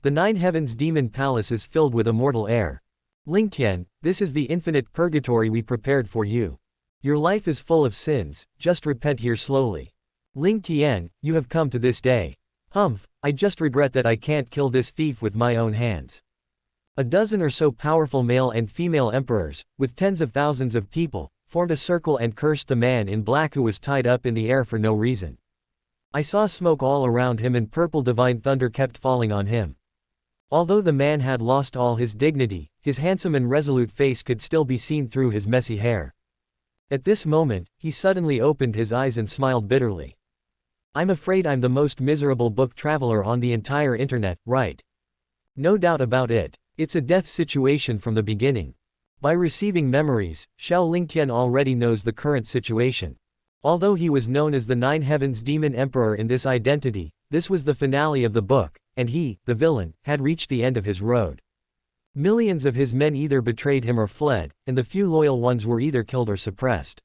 The Nine Heavens Demon Palace is filled with immortal air. Lingtian, this is the infinite purgatory we prepared for you. Your life is full of sins, just repent here slowly. Lingtian, you have come to this day. Humph, I just regret that I can't kill this thief with my own hands. A dozen or so powerful male and female emperors, with tens of thousands of people, formed a circle and cursed the man in black who was tied up in the air for no reason. I saw smoke all around him and purple divine thunder kept falling on him. Although the man had lost all his dignity, his handsome and resolute face could still be seen through his messy hair. At this moment, he suddenly opened his eyes and smiled bitterly. I'm afraid I'm the most miserable book traveler on the entire internet, right? No doubt about it. It's a death situation from the beginning. By receiving memories, Xiao Lingtian already knows the current situation. Although he was known as the Nine Heavens Demon Emperor in this identity, this was the finale of the book, and he, the villain, had reached the end of his road. Millions of his men either betrayed him or fled, and the few loyal ones were either killed or suppressed.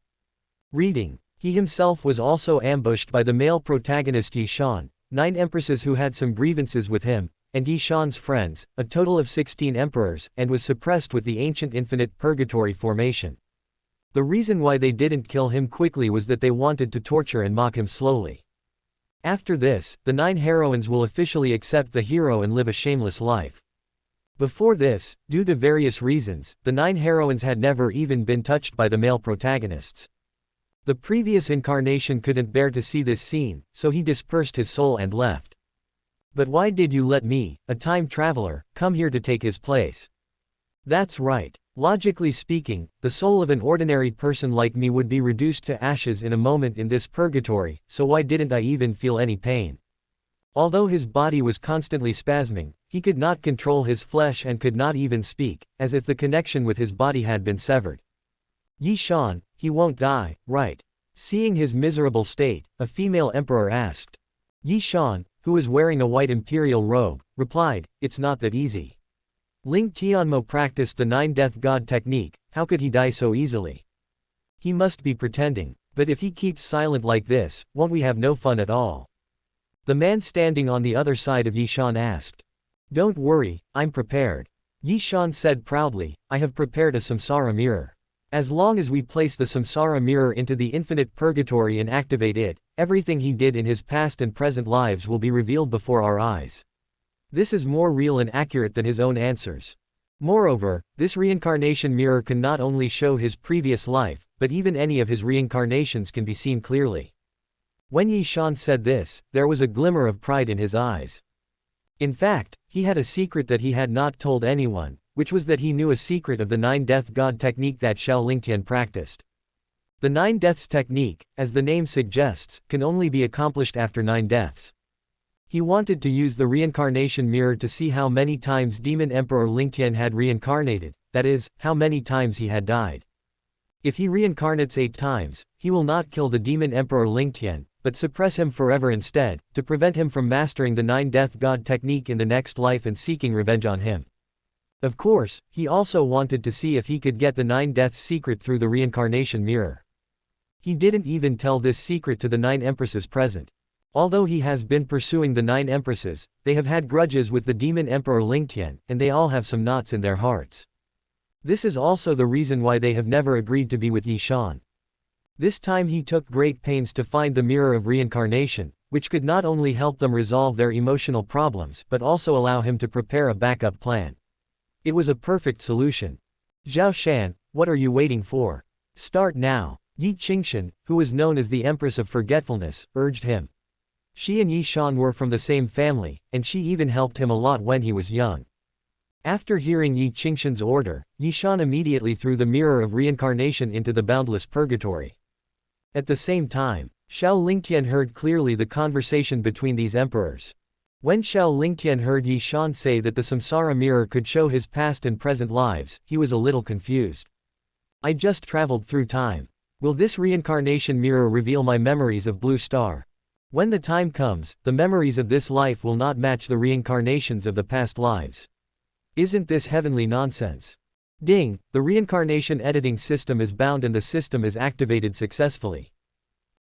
Reading. He himself was also ambushed by the male protagonist Yi Shan, 9 empresses who had some grievances with him, and Yi Shan's friends, a total of 16 emperors, and was suppressed with the ancient infinite purgatory formation. The reason why they didn't kill him quickly was that they wanted to torture and mock him slowly. After this, the 9 heroines will officially accept the hero and live a shameless life. Before this, due to various reasons, the 9 heroines had never even been touched by the male protagonists. The previous incarnation couldn't bear to see this scene, so he dispersed his soul and left. But why did you let me, a time traveler, come here to take his place? That's right. Logically speaking, the soul of an ordinary person like me would be reduced to ashes in a moment in this purgatory, so why didn't I even feel any pain? Although his body was constantly spasming, he could not control his flesh and could not even speak, as if the connection with his body had been severed. Yi Shan, he won't die, right? Seeing his miserable state, a female emperor asked. Yi Shan, who was wearing a white imperial robe, replied, it's not that easy. Ling Tianmo practiced the 9 death god technique, how could he die so easily? He must be pretending, but if he keeps silent like this, won't we have no fun at all? The man standing on the other side of Yi Shan asked. Don't worry, I'm prepared. Yi Shan said proudly, I have prepared a samsara mirror. As long as we place the samsara mirror into the infinite purgatory and activate it, everything he did in his past and present lives will be revealed before our eyes. This is more real and accurate than his own answers. Moreover, this reincarnation mirror can not only show his previous life, but even any of his reincarnations can be seen clearly. When Yi Shan said this, there was a glimmer of pride in his eyes. In fact, he had a secret that he had not told anyone, which was that he knew a secret of the 9 death god technique that Xiao Lingtian practiced. The 9 deaths technique, as the name suggests, can only be accomplished after 9 deaths. He wanted to use the reincarnation mirror to see how many times Demon Emperor Lingtian had reincarnated, that is, how many times he had died. If he reincarnates 8 times, he will not kill the Demon Emperor Lingtian, but suppress him forever instead, to prevent him from mastering the 9 death god technique in the next life and seeking revenge on him. Of course, he also wanted to see if he could get the 9 deaths secret through the reincarnation mirror. He didn't even tell this secret to the 9 empresses present. Although he has been pursuing the 9 empresses, they have had grudges with the Demon Emperor Lingtian, and they all have some knots in their hearts. This is also the reason why they have never agreed to be with Yi Shan. This time he took great pains to find the mirror of reincarnation, which could not only help them resolve their emotional problems but also allow him to prepare a backup plan. It was a perfect solution. Zhao Shan, what are you waiting for? Start now. Yi Qingshan, who was known as the Empress of Forgetfulness, urged him. She and Yi Shan were from the same family, and she even helped him a lot when he was young. After hearing Yi Qingshan's order, Yi Shan immediately threw the mirror of reincarnation into the boundless purgatory. At the same time, Xiao Lingtian heard clearly the conversation between these emperors. When Xiao Lingtian heard Yi Shan say that the samsara mirror could show his past and present lives, he was a little confused. I just traveled through time. Will this reincarnation mirror reveal my memories of Blue Star? When the time comes, the memories of this life will not match the reincarnations of the past lives. Isn't this heavenly nonsense? Ding, the reincarnation editing system is bound and the system is activated successfully.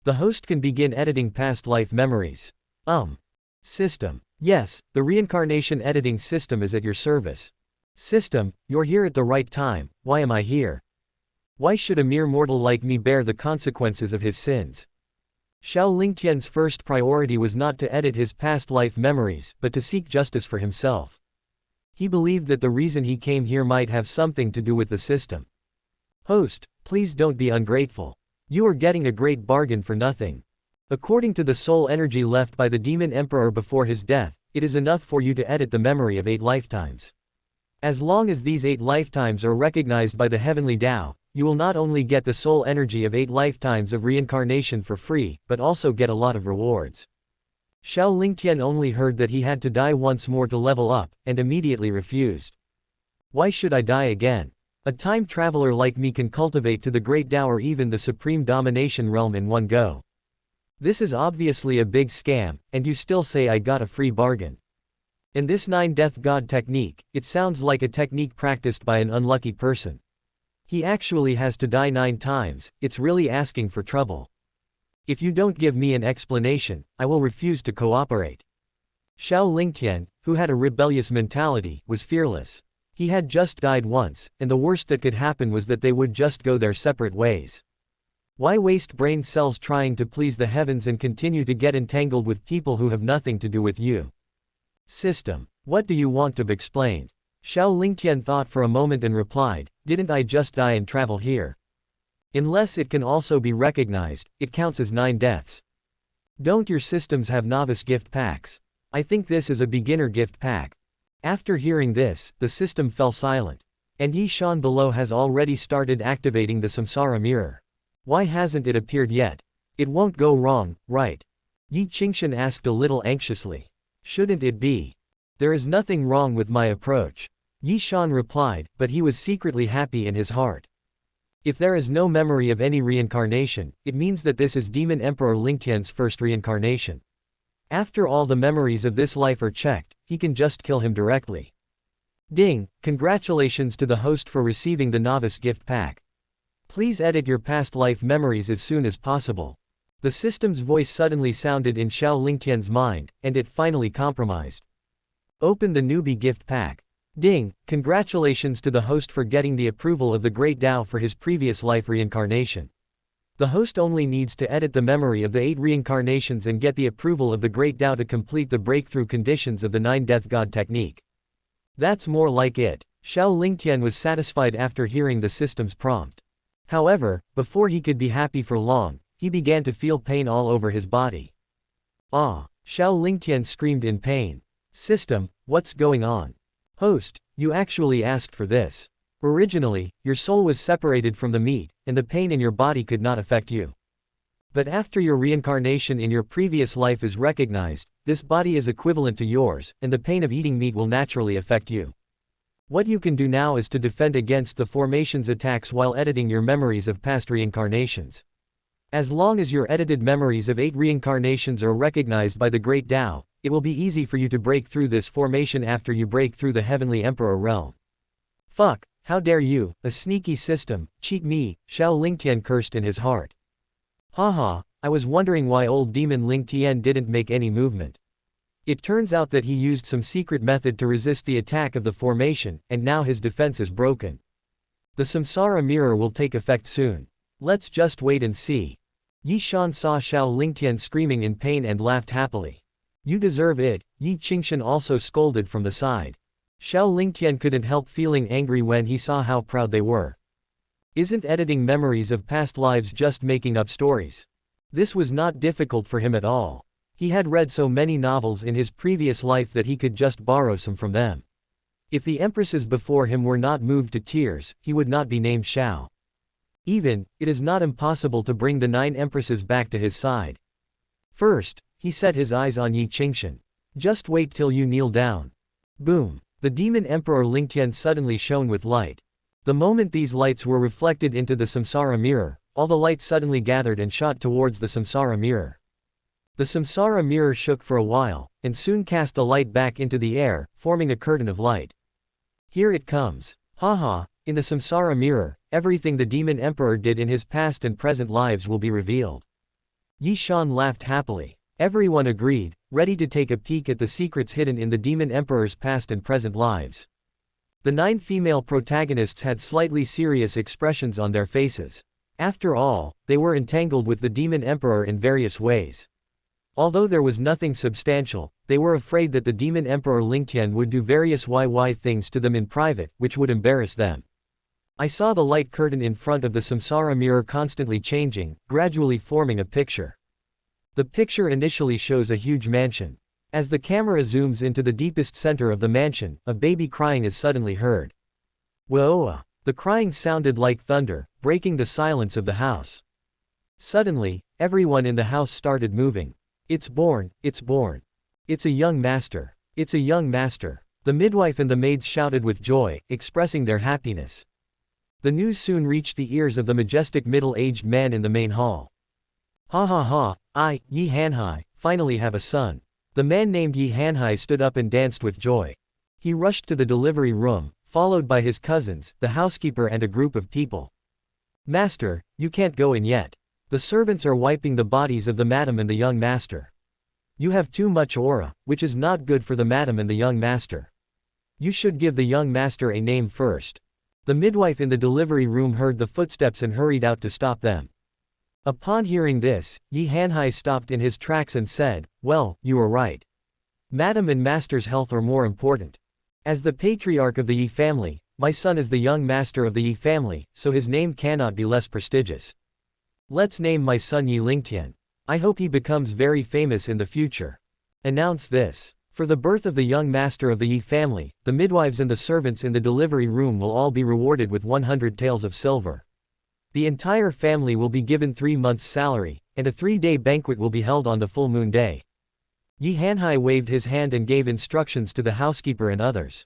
The host can begin editing past life memories. System. Yes, the reincarnation editing system is at your service. System, you're here at the right time. Why am I here? Why should a mere mortal like me bear the consequences of his sins? Xiao Lingtian's first priority was not to edit his past life memories, but to seek justice for himself. He believed that the reason he came here might have something to do with the system. Host, please don't be ungrateful. You are getting a great bargain for nothing. According to the soul energy left by the demon emperor before his death, it is enough for you to edit the memory of 8 lifetimes. As long as these 8 lifetimes are recognized by the heavenly Tao, you will not only get the soul energy of 8 lifetimes of reincarnation for free, but also get a lot of rewards. Xiao Lingtian only heard that he had to die once more to level up, and immediately refused. Why should I die again? A time traveler like me can cultivate to the great Tao or even the supreme domination realm in one go. This is obviously a big scam, and you still say I got a free bargain. In this 9-death god technique, it sounds like a technique practiced by an unlucky person. He actually has to die 9 times, it's really asking for trouble. If you don't give me an explanation, I will refuse to cooperate. Xiao Lingtian, who had a rebellious mentality, was fearless. He had just died once, and the worst that could happen was that they would just go their separate ways. Why waste brain cells trying to please the heavens and continue to get entangled with people who have nothing to do with you? System, what do you want to explain? Xiao Lingtian thought for a moment and replied, didn't I just die and travel here? Unless it can also be recognized, it counts as 9 deaths. Don't your systems have novice gift packs? I think this is a beginner gift pack. After hearing this, the system fell silent. And Yi Shan below has already started activating the samsara mirror. Why hasn't it appeared yet? It won't go wrong, right? Yi Qingshan asked a little anxiously. Shouldn't it be? There is nothing wrong with my approach. Yi Shan replied, but he was secretly happy in his heart. If there is no memory of any reincarnation, it means that this is Demon Emperor Lingtian's first reincarnation. After all the memories of this life are checked, he can just kill him directly. Ding, congratulations to the host for receiving the novice gift pack. Please edit your past life memories as soon as possible. The system's voice suddenly sounded in Xiao Lingtian's mind, and it finally compromised. Open the newbie gift pack. Ding, congratulations to the host for getting the approval of the Great Tao for his previous life reincarnation. The host only needs to edit the memory of the 8 reincarnations and get the approval of the Great Tao to complete the breakthrough conditions of the 9-death god technique. That's more like it. Xiao Lingtian was satisfied after hearing the system's prompt. However, before he could be happy for long, he began to feel pain all over his body. Ah! Xiao Lingtian screamed in pain. System, what's going on? Host, you actually asked for this. Originally, your soul was separated from the meat, and the pain in your body could not affect you. But after your reincarnation in your previous life is recognized, this body is equivalent to yours, and the pain of eating meat will naturally affect you. What you can do now is to defend against the formation's attacks while editing your memories of past reincarnations. As long as your edited memories of 8 reincarnations are recognized by the Great Tao, it will be easy for you to break through this formation after you break through the Heavenly Emperor realm. Fuck, how dare you, a sneaky system, cheat me, Xiao Lingtian cursed in his heart. Haha, I was wondering why old demon Lingtian didn't make any movement. It turns out that he used some secret method to resist the attack of the formation, and now his defense is broken. The samsara mirror will take effect soon. Let's just wait and see. Yi Shan saw Xiao Lingtian screaming in pain and laughed happily. You deserve it, Yi Qingshan also scolded from the side. Xiao Lingtian couldn't help feeling angry when he saw how proud they were. Isn't editing memories of past lives just making up stories? This was not difficult for him at all. He had read so many novels in his previous life that he could just borrow some from them. If the empresses before him were not moved to tears, he would not be named Xiao. Even, it is not impossible to bring the 9 empresses back to his side. First, he set his eyes on Yi Qingshan. Just wait till you kneel down. Boom. The demon emperor Lingtian suddenly shone with light. The moment these lights were reflected into the samsara mirror, all the light suddenly gathered and shot towards the samsara mirror. The samsara mirror shook for a while, and soon cast the light back into the air, forming a curtain of light. Here it comes. Haha, in the samsara mirror, everything the demon emperor did in his past and present lives will be revealed. Yi Shan laughed happily. Everyone agreed, ready to take a peek at the secrets hidden in the Demon Emperor's past and present lives. The 9 female protagonists had slightly serious expressions on their faces. After all, they were entangled with the Demon Emperor in various ways. Although there was nothing substantial, they were afraid that the Demon Emperor Lingtian would do various YY things to them in private, which would embarrass them. I saw the light curtain in front of the samsara mirror constantly changing, gradually forming a picture. The picture initially shows a huge mansion. As the camera zooms into the deepest center of the mansion, a baby crying is suddenly heard. Whoa! The crying sounded like thunder, breaking the silence of the house. Suddenly, everyone in the house started moving. It's born, it's born. It's a young master. It's a young master. The midwife and the maids shouted with joy, expressing their happiness. The news soon reached the ears of the majestic middle-aged man in the main hall. Ha ha ha, I, Yi Hanhai, finally have a son. The man named Yi Hanhai stood up and danced with joy. He rushed to the delivery room, followed by his cousins, the housekeeper and a group of people. Master, you can't go in yet. The servants are wiping the bodies of the madam and the young master. You have too much aura, which is not good for the madam and the young master. You should give the young master a name first. The midwife in the delivery room heard the footsteps and hurried out to stop them. Upon hearing this, Yi Hanhai stopped in his tracks and said, well, you are right. Madam and master's health are more important. As the patriarch of the Yi family, my son is the young master of the Yi family, so his name cannot be less prestigious. Let's name my son Yi Lingtian. I hope he becomes very famous in the future. Announce this. For the birth of the young master of the Yi family, the midwives and the servants in the delivery room will all be rewarded with 100 taels of silver. The entire family will be given 3 months' salary, and a 3-day banquet will be held on the full moon day. Yi Hanhai waved his hand and gave instructions to the housekeeper and others.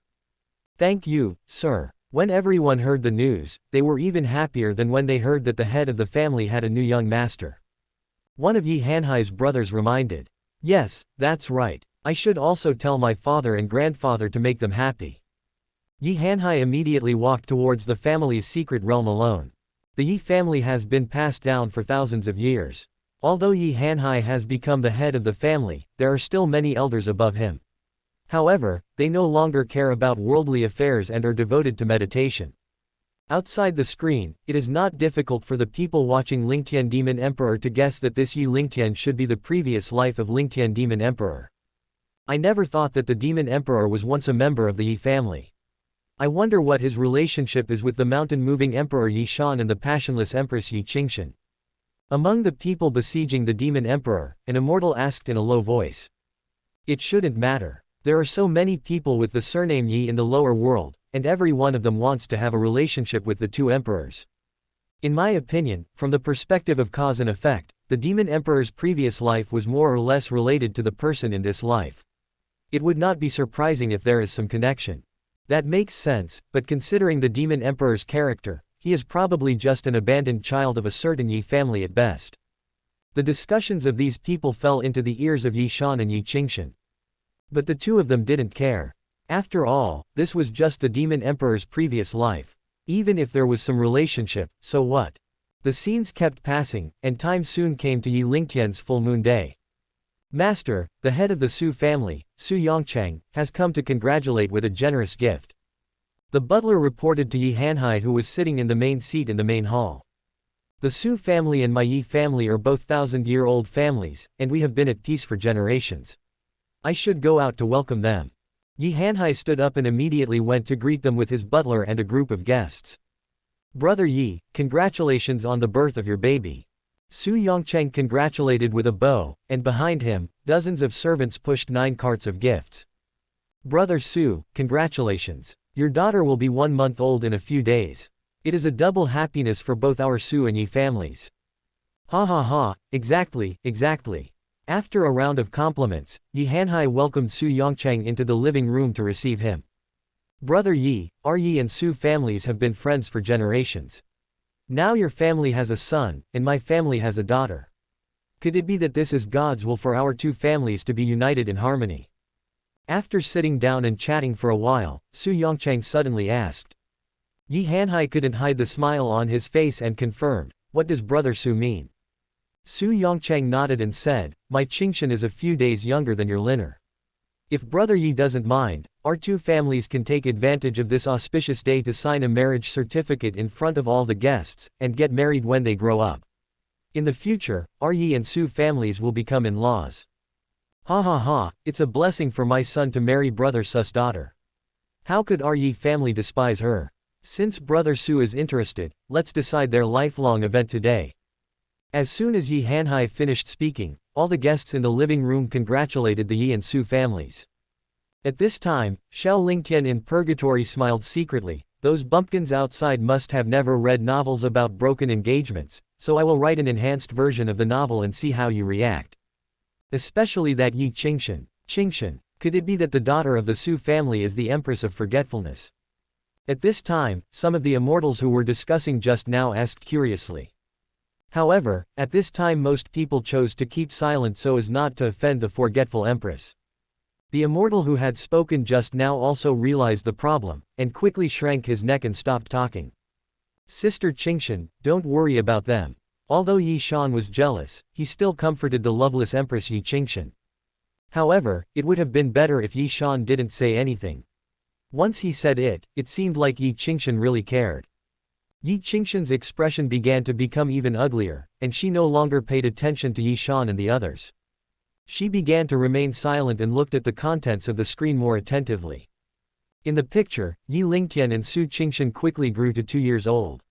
Thank you, sir. When everyone heard the news, they were even happier than when they heard that the head of the family had a new young master. One of Yi Hanhai's brothers reminded. Yes, that's right. I should also tell my father and grandfather to make them happy. Yi Hanhai immediately walked towards the family's secret realm alone. The Yi family has been passed down for thousands of years. Although Yi Hanhai has become the head of the family, there are still many elders above him. However, they no longer care about worldly affairs and are devoted to meditation. Outside the screen, it is not difficult for the people watching Lingtian Demon Emperor to guess that this Yi Lingtian should be the previous life of Lingtian Demon Emperor. I never thought that the Demon Emperor was once a member of the Yi family. I wonder what his relationship is with the mountain-moving Emperor Yi Shan and the passionless Empress Yi Qingshan. Among the people besieging the Demon Emperor, an immortal asked in a low voice. It shouldn't matter. There are so many people with the surname Yi in the lower world, and every one of them wants to have a relationship with the 2 emperors. In my opinion, from the perspective of cause and effect, the Demon Emperor's previous life was more or less related to the person in this life. It would not be surprising if there is some connection. That makes sense, but considering the Demon Emperor's character, he is probably just an abandoned child of a certain Yi family at best. The discussions of these people fell into the ears of Yi Shan and Yi Qingshan. But the 2 of them didn't care. After all, this was just the Demon Emperor's previous life. Even if there was some relationship, so what? The scenes kept passing, and time soon came to Yi Lingtian's full moon day. Master, the head of the Su family, Su Yongchang, has come to congratulate with a generous gift. The butler reported to Yi Hanhai, who was sitting in the main seat in the main hall. The Su family and my Yi family are both 1,000-year-old families, and we have been at peace for generations. I should go out to welcome them. Yi Hanhai stood up and immediately went to greet them with his butler and a group of guests. Brother Yi, congratulations on the birth of your baby. Su Yongcheng congratulated with a bow, and behind him, dozens of servants pushed 9 carts of gifts. Brother Su, congratulations. Your daughter will be 1 month old in a few days. It is a double happiness for both our Su and Yi families. Ha ha ha, exactly, exactly. After a round of compliments, Yi Hanhai welcomed Su Yongcheng into the living room to receive him. Brother Yi, our Yi and Su families have been friends for generations. Now your family has a son, and my family has a daughter. Could it be that this is God's will for our 2 families to be united in harmony? After sitting down and chatting for a while, Su Yongcheng suddenly asked. Yi Hanhai couldn't hide the smile on his face and confirmed, what does Brother Su mean? Su Yongchang nodded and said, my Qingshan is a few days younger than your Liner. If Brother Yi doesn't mind, our two families can take advantage of this auspicious day to sign a marriage certificate in front of all the guests, and get married when they grow up. In the future, our Yi and Su families will become in-laws. Ha ha ha, it's a blessing for my son to marry Brother Su's daughter. How could our Yi family despise her? Since Brother Su is interested, let's decide their lifelong event today. As soon as Yi Hanhai finished speaking, all the guests in the living room congratulated the Yi and Su families. At this time, Xiao Lingtian in purgatory smiled secretly. Those bumpkins outside must have never read novels about broken engagements, so I will write an enhanced version of the novel and see how you react. Especially that Yi Qingshan. Qingshan, could it be that the daughter of the Su family is the Empress of Forgetfulness? At this time, some of the immortals who were discussing just now asked curiously. However, at this time most people chose to keep silent so as not to offend the forgetful Empress. The immortal who had spoken just now also realized the problem, and quickly shrank his neck and stopped talking. Sister Qingshan, don't worry about them. Although Yi Shan was jealous, he still comforted the loveless Empress Yi Qingshan. However, it would have been better if Yi Shan didn't say anything. Once he said it, it seemed like Yi Qingshan really cared. Yi Qingshan's expression began to become even uglier, and she no longer paid attention to Yi Shan and the others. She began to remain silent and looked at the contents of the screen more attentively. In the picture, Yi Lingtian and Su Qingshan quickly grew to 2 years old.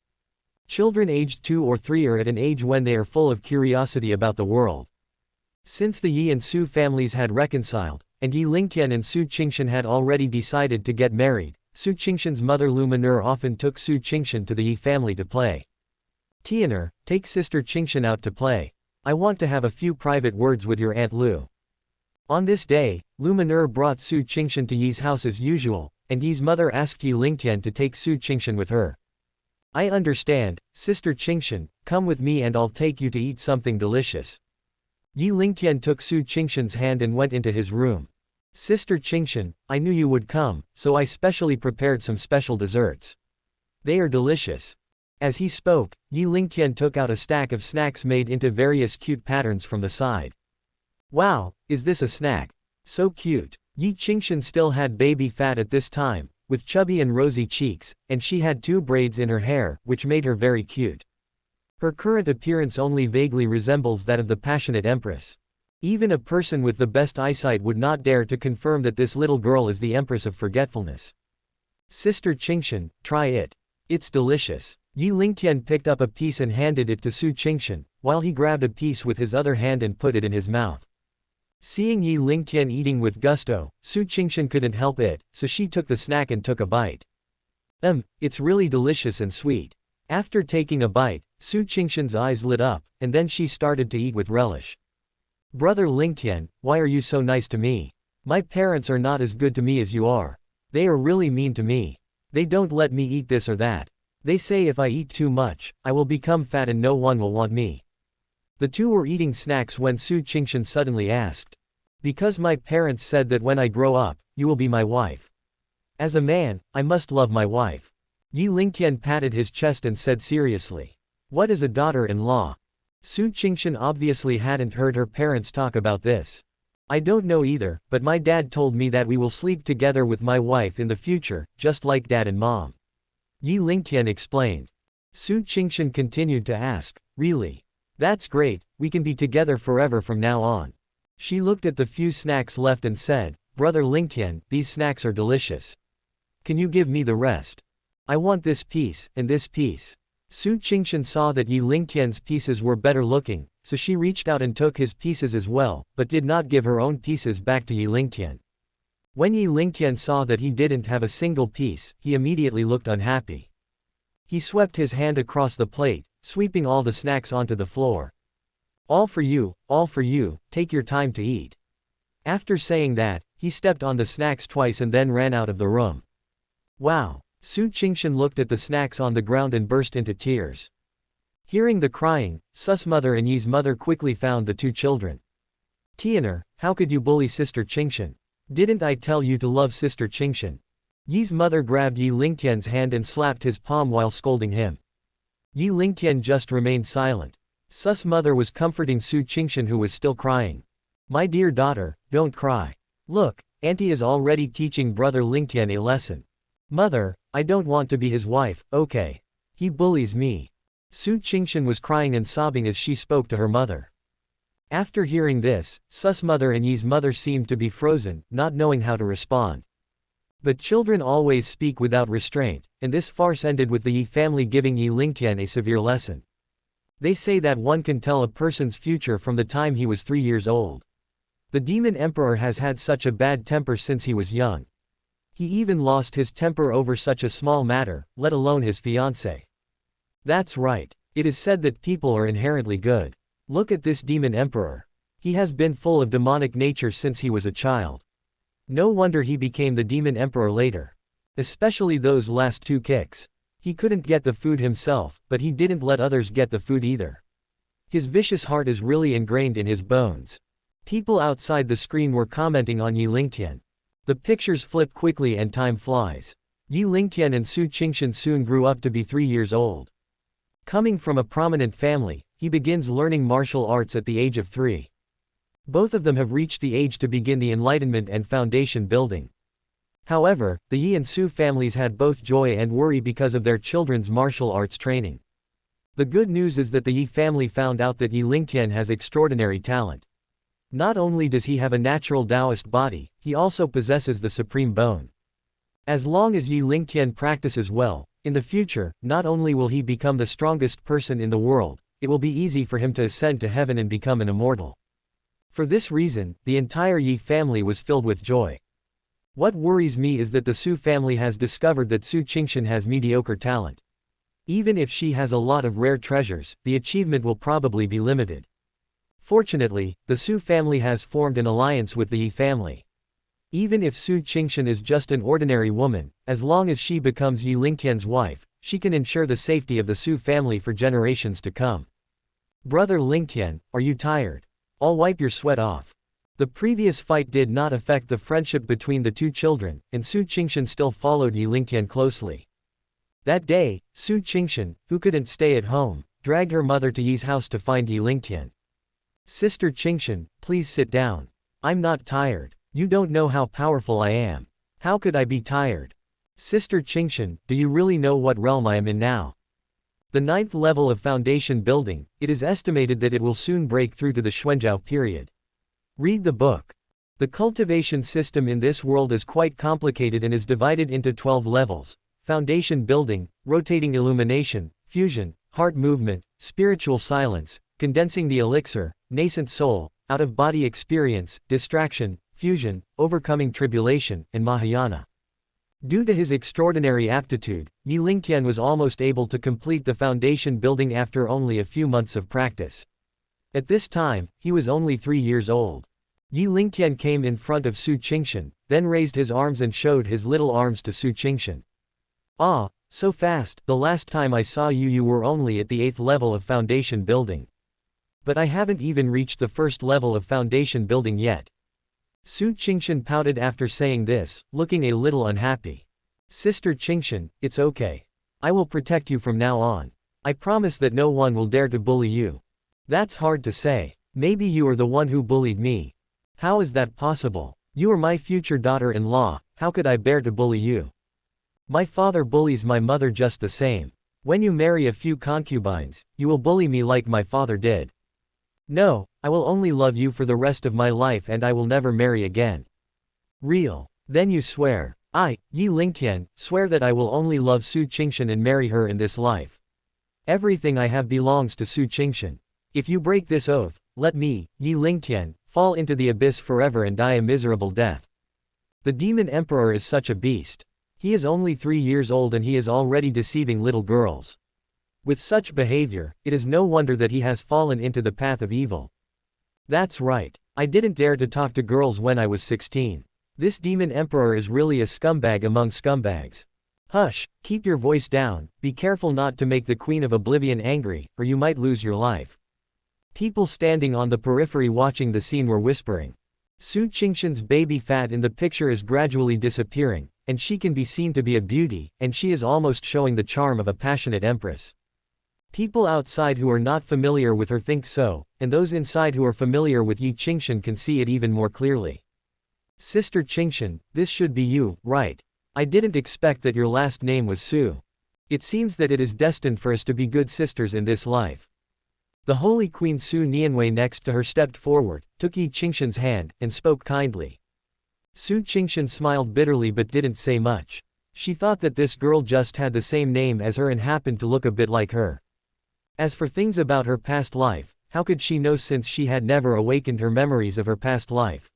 Children aged 2 or 3 are at an age when they are full of curiosity about the world. Since the Yi and Su families had reconciled, and Yi Lingtian and Su Qingshan had already decided to get married, Su Qingshan's mother Lu Minur often took Su Qingshan to the Yi family to play. Tian'er, take Sister Qingshan out to play. I want to have a few private words with your Aunt Lu. On this day, Lu Minur brought Su Qingshan to Yi's house as usual, and Yi's mother asked Yi Lingtian to take Su Qingshan with her. I understand, Sister Qingshan, come with me and I'll take you to eat something delicious. Yi Lingtian took Su Qingshan's hand and went into his room. Sister Qingshan, I knew you would come, so I specially prepared some special desserts. They are delicious. As he spoke, Yi Lingtian took out a stack of snacks made into various cute patterns from the side. Wow, is this a snack? So cute. Yi Qingshan still had baby fat at this time, with chubby and rosy cheeks, and she had 2 braids in her hair, which made her very cute. Her current appearance only vaguely resembles that of the passionate Empress. Even a person with the best eyesight would not dare to confirm that this little girl is the Empress of Forgetfulness. Sister Qingshan, try it. It's delicious. Yi Lingtian picked up a piece and handed it to Su Qingshan, while he grabbed a piece with his other hand and put it in his mouth. Seeing Yi Lingtian eating with gusto, Su Qingshan couldn't help it, so she took the snack and took a bite. It's really delicious and sweet. After taking a bite, Su Qingshan's eyes lit up, and then she started to eat with relish. Brother Lingtian, why are you so nice to me? My parents are not as good to me as you are. They are really mean to me. They don't let me eat this or that. They say if I eat too much, I will become fat and no one will want me. The two were eating snacks when Su Qingshan suddenly asked. Because my parents said that when I grow up, you will be my wife. As a man, I must love my wife. Yi Lingtian patted his chest and said seriously. What is a daughter-in-law? Su Qingshan obviously hadn't heard her parents talk about this. I don't know either, but my dad told me that we will sleep together with my wife in the future, just like dad and mom. Yi Lingtian explained. Su Qingshan continued to ask, really? That's great, we can be together forever from now on. She looked at the few snacks left and said, Brother Lingtian, these snacks are delicious. Can you give me the rest? I want this piece, and this piece. Su Qingshan saw that Yi Lingtian's pieces were better looking, so she reached out and took his pieces as well, but did not give her own pieces back to Yi Lingtian. When Yi Lingtian saw that he didn't have a single piece, he immediately looked unhappy. He swept his hand across the plate, sweeping all the snacks onto the floor. All for you, take your time to eat. After saying that, he stepped on the snacks twice and then ran out of the room. Wow! Su Qingshan looked at the snacks on the ground and burst into tears. Hearing the crying, Su's mother and Yi's mother quickly found the 2 children. Tian'er, how could you bully Sister Qingshan? Didn't I tell you to love Sister Qingshan? Yi's mother grabbed Yi Lingtian's hand and slapped his palm while scolding him. Yi Lingtian just remained silent. Su's mother was comforting Su Qingshan, who was still crying. My dear daughter, don't cry. Look, auntie is already teaching brother Lingtian a lesson. Mother, I don't want to be his wife, okay? He bullies me. Su Qingshan was crying and sobbing as she spoke to her mother. After hearing this, Su's mother and Yi's mother seemed to be frozen, not knowing how to respond. But children always speak without restraint, and this farce ended with the Yi family giving Yi Lingtian a severe lesson. They say that one can tell a person's future from the time he was 3 years old. The demon emperor has had such a bad temper since he was young. He even lost his temper over such a small matter, let alone his fiancée. That's right. It is said that people are inherently good. Look at this demon emperor. He has been full of demonic nature since he was a child. No wonder he became the demon emperor later. Especially those last 2 kicks. He couldn't get the food himself, but he didn't let others get the food either. His vicious heart is really ingrained in his bones. People outside the screen were commenting on Yi Lingtian. The pictures flip quickly and time flies. Yi Lingtian and Su Qingshan soon grew up to be 3 years old. Coming from a prominent family, he begins learning martial arts at the age of 3. Both of them have reached the age to begin the enlightenment and foundation building. However, the Yi and Su families had both joy and worry because of their children's martial arts training. The good news is that the Yi family found out that Yi Lingtian has extraordinary talent. Not only does he have a natural Taoist body, he also possesses the supreme bone. As long as Yi Lingtian practices well, in the future, not only will he become the strongest person in the world, it will be easy for him to ascend to heaven and become an immortal. For this reason, the entire Yi family was filled with joy. What worries me is that the Su family has discovered that Su Qingshan has mediocre talent. Even if she has a lot of rare treasures, the achievement will probably be limited. Fortunately, the Su family has formed an alliance with the Yi family. Even if Su Qingshan is just an ordinary woman, as long as she becomes Yi Lingtian's wife, she can ensure the safety of the Su family for generations to come. Brother Lingtian, are you tired? I'll wipe your sweat off. The previous fight did not affect the friendship between the 2 children, and Su Qingshan still followed Yi Lingtian closely. That day, Su Qingshan, who couldn't stay at home, dragged her mother to Yi's house to find Yi Lingtian. Sister Qingshan, please sit down. I'm not tired. You don't know how powerful I am. How could I be tired? Sister Qingshan, do you really know what realm I am in now? The 9th level of foundation building. It is estimated that it will soon break through to the Xuanzhao period. Read the book. The cultivation system in this world is quite complicated and is divided into 12 levels: foundation building, rotating illumination, fusion, heart movement, spiritual silence, condensing the elixir, nascent soul, out-of-body experience, distraction, fusion, overcoming tribulation, and Mahayana. Due to his extraordinary aptitude, Yi Lingtian was almost able to complete the foundation building after only a few months of practice. At this time, he was only 3 years old. Yi Lingtian came in front of Su Qingshan, then raised his arms and showed his little arms to Su Qingshan. Ah, so fast, the last time I saw you you were only at the 8th level of foundation building. But I haven't even reached the 1st level of foundation building yet. Su Qingshan pouted after saying this, looking a little unhappy. Sister Qingshan, it's okay. I will protect you from now on. I promise that no one will dare to bully you. That's hard to say. Maybe you are the one who bullied me. How is that possible? You are my future daughter-in-law, how could I bear to bully you? My father bullies my mother just the same. When you marry a few concubines, you will bully me like my father did. No, I will only love you for the rest of my life and I will never marry again. Real. Then you swear. I, Yi Lingtian, swear that I will only love Su Qingshan and marry her in this life. Everything I have belongs to Su Qingshan. If you break this oath, let me, Yi Lingtian, fall into the abyss forever and die a miserable death. The demon emperor is such a beast. He is only 3 years old and he is already deceiving little girls. With such behavior, it is no wonder that he has fallen into the path of evil. That's right. I didn't dare to talk to girls when I was 16. This demon emperor is really a scumbag among scumbags. Hush, keep your voice down, be careful not to make the Queen of Oblivion angry, or you might lose your life. People standing on the periphery watching the scene were whispering. Su Qingshan's baby fat in the picture is gradually disappearing, and she can be seen to be a beauty, and she is almost showing the charm of a passionate empress. People outside who are not familiar with her think so, and those inside who are familiar with Yi Qingshan can see it even more clearly. Sister Qingshan, this should be you, right? I didn't expect that your last name was Su. It seems that it is destined for us to be good sisters in this life. The Holy Queen Su Nianwei next to her stepped forward, took Yi Qingshan's hand, and spoke kindly. Su Qingshan smiled bitterly but didn't say much. She thought that this girl just had the same name as her and happened to look a bit like her. As for things about her past life, how could she know since she had never awakened her memories of her past life?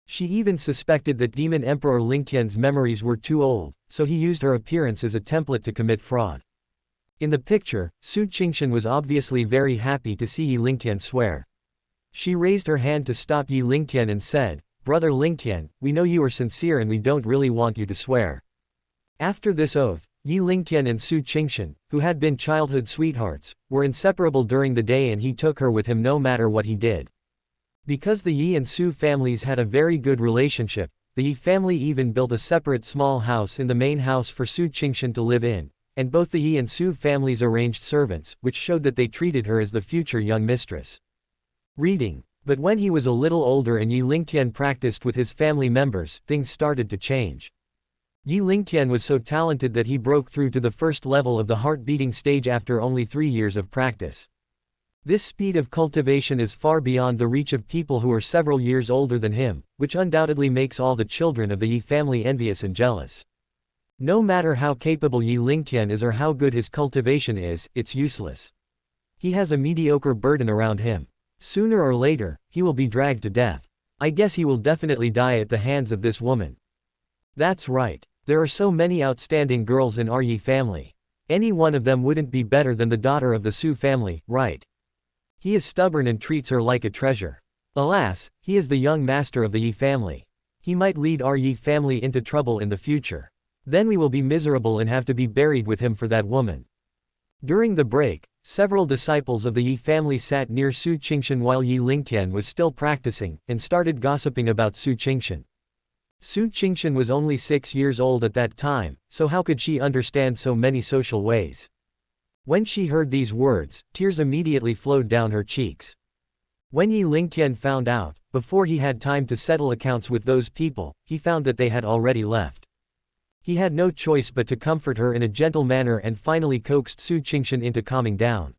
She even suspected that Demon Emperor Lingtian's memories were too old, so he used her appearance as a template to commit fraud. In the picture, Su Qingshan was obviously very happy to see Yi Lingtian swear. She raised her hand to stop Yi Lingtian and said, "Brother Lingtian, we know you are sincere and we don't really want you to swear." After this oath, Yi Lingtian and Su Qingshan, who had been childhood sweethearts, were inseparable during the day and he took her with him no matter what he did. Because the Yi and Su families had a very good relationship, the Yi family even built a separate small house in the main house for Su Qingshan to live in, and both the Yi and Su families arranged servants, which showed that they treated her as the future young mistress. Reading. But when he was a little older and Yi Lingtian practiced with his family members, things started to change. Yi Lingtian was so talented that he broke through to the first level of the heart-beating stage after only 3 years of practice. This speed of cultivation is far beyond the reach of people who are several years older than him, which undoubtedly makes all the children of the Yi family envious and jealous. No matter how capable Yi Lingtian is or how good his cultivation is, it's useless. He has a mediocre burden around him. Sooner or later, he will be dragged to death. I guess he will definitely die at the hands of this woman. That's right. There are so many outstanding girls in our Yi family. Any one of them wouldn't be better than the daughter of the Su family, right? He is stubborn and treats her like a treasure. Alas, he is the young master of the Yi family. He might lead our Yi family into trouble in the future. Then we will be miserable and have to be buried with him for that woman. During the break, several disciples of the Yi family sat near Su Qingshan while Yi Lingtian was still practicing, and started gossiping about Su Qingshan. Su Qingshan was only 6 years old at that time, so how could she understand so many social ways? When she heard these words, tears immediately flowed down her cheeks. When Yi Lingtian found out, before he had time to settle accounts with those people, he found that they had already left. He had no choice but to comfort her in a gentle manner and finally coaxed Su Qingshan into calming down.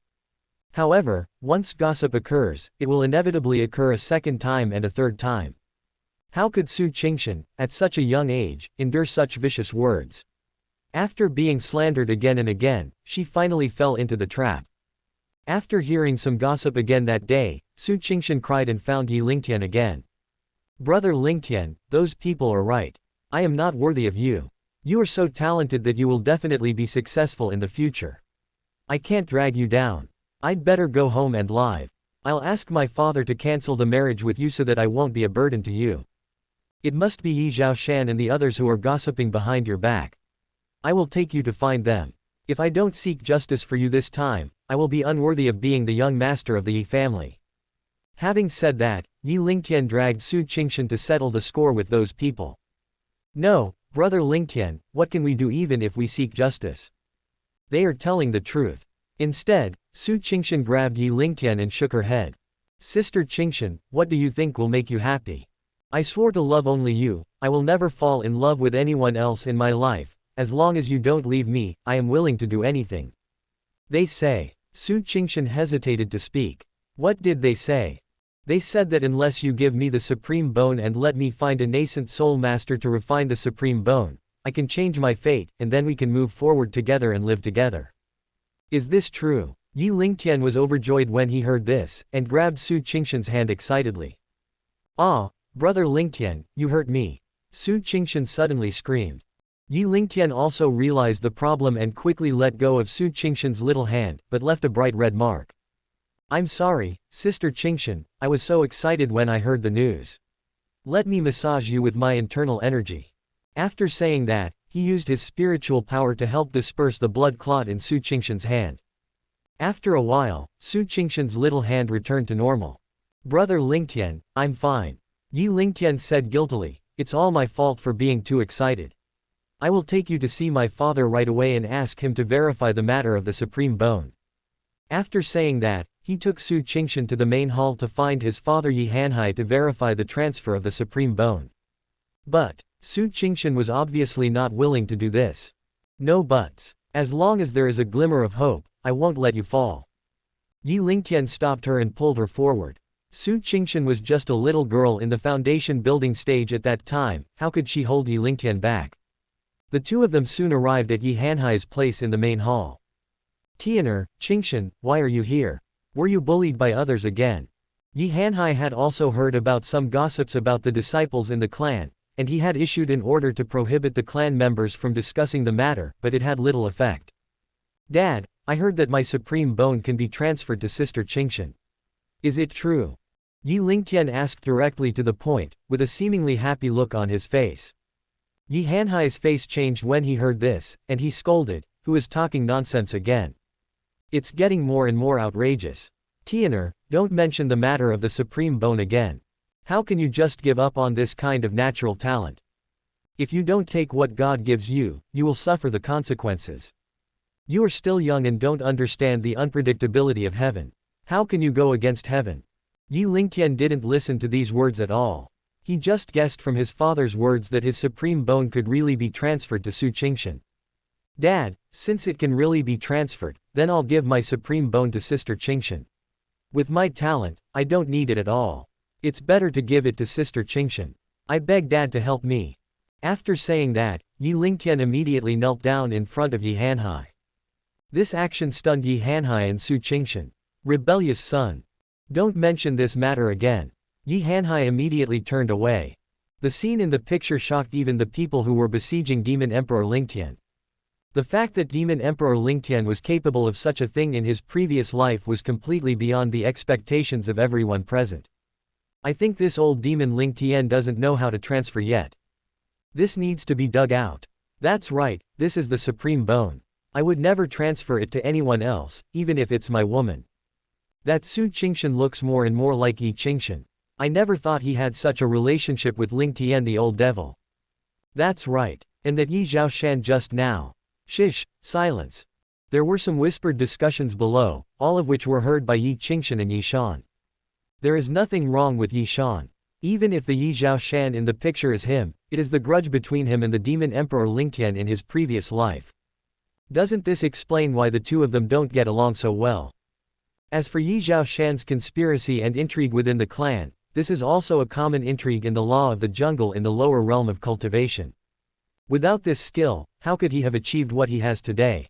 However, once gossip occurs, it will inevitably occur a second time and a third time. How could Su Qingshan, at such a young age, endure such vicious words? After being slandered again and again, she finally fell into the trap. After hearing some gossip again that day, Su Qingshan cried and found Yi Lingtian again. "Brother Lingtian, those people are right. I am not worthy of you. You are so talented that you will definitely be successful in the future. I can't drag you down. I'd better go home and live. I'll ask my father to cancel the marriage with you so that I won't be a burden to you. It must be Yi Zhaoshan and the others who are gossiping behind your back. I will take you to find them. If I don't seek justice for you this time, I will be unworthy of being the young master of the Yi family." Having said that, Yi Lingtian dragged Su Qingshan to settle the score with those people. "No, brother Lingtian, what can we do even if we seek justice? They are telling the truth." Instead, Su Qingshan grabbed Yi Lingtian and shook her head. "Sister Qingshan, what do you think will make you happy? I swore to love only you. I will never fall in love with anyone else in my life. As long as you don't leave me, I am willing to do anything." "They say." Su Qingshan hesitated to speak. "What did they say?" "They said that unless you give me the supreme bone and let me find a nascent soul master to refine the supreme bone, I can change my fate, and then we can move forward together and live together." "Is this true?" Yi Lingtian was overjoyed when he heard this, and grabbed Su Qingshan's hand excitedly. "Ah, brother Lingtian, you hurt me!" Su Qingshan suddenly screamed. Yi Lingtian also realized the problem and quickly let go of Su Qingshan's little hand, but left a bright red mark. "I'm sorry, Sister Qingshan, I was so excited when I heard the news. Let me massage you with my internal energy." After saying that, he used his spiritual power to help disperse the blood clot in Su Qingshan's hand. After a while, Su Qingshan's little hand returned to normal. "Brother Lingtian, I'm fine." Yi Lingtian said guiltily, "It's all my fault for being too excited. I will take you to see my father right away and ask him to verify the matter of the supreme bone." After saying that, he took Su Qingshan to the main hall to find his father Yi Hanhai to verify the transfer of the Supreme Bone. But, Su Qingshan was obviously not willing to do this. No buts. As long as there is a glimmer of hope, I won't let you fall. Yi Lingtian stopped her and pulled her forward. Su Qingshan was just a little girl in the foundation building stage at that time, how could she hold Yi Lingtian back? The two of them soon arrived at Yi Hanhai's place in the main hall. Tian'er, Qingshan, why are you here? Were you bullied by others again? Yi Hanhai had also heard about some gossips about the disciples in the clan, and he had issued an order to prohibit the clan members from discussing the matter, but it had little effect. Dad, I heard that my Supreme Bone can be transferred to Sister Qingshan. Is it true? Yi Lingtian asked directly to the point, with a seemingly happy look on his face. Yi Hanhai's face changed when he heard this, and he scolded, who is talking nonsense again? It's getting more and more outrageous. Tian'er, don't mention the matter of the Supreme Bone again. How can you just give up on this kind of natural talent? If you don't take what God gives you, you will suffer the consequences. You are still young and don't understand the unpredictability of heaven. How can you go against heaven? Yi Lingtian didn't listen to these words at all. He just guessed from his father's words that his Supreme Bone could really be transferred to Su Qingshan. Dad, since it can really be transferred, then I'll give my Supreme Bone to Sister Qingshan. With my talent, I don't need it at all. It's better to give it to Sister Qingshan. I beg Dad to help me. After saying that, Yi Lingtian immediately knelt down in front of Yi Hanhai. This action stunned Yi Hanhai and Su Qingshan. Rebellious son. Don't mention this matter again. Yi Hanhai immediately turned away. The scene in the picture shocked even the people who were besieging Demon Emperor Lingtian. The fact that Demon Emperor Lingtian was capable of such a thing in his previous life was completely beyond the expectations of everyone present. I think this old demon Lingtian doesn't know how to transfer yet. This needs to be dug out. That's right, this is the Supreme Bone. I would never transfer it to anyone else, even if it's my woman. That Su Qingshan looks more and more like Yi Qingshan. I never thought he had such a relationship with Lingtian the old devil. That's right. And that Yi Zhaoshan just now. Shish, silence. There were some whispered discussions below, all of which were heard by Yi Qingshan and Yi Shan. There is nothing wrong with Yi Shan. Even if the Yi Zhaoshan in the picture is him, it is the grudge between him and the Demon Emperor Lingtian in his previous life. Doesn't this explain why the two of them don't get along so well? As for Yi Zhaoshan's conspiracy and intrigue within the clan, this is also a common intrigue in the law of the jungle in the lower realm of cultivation. Without this skill, how could he have achieved what he has today?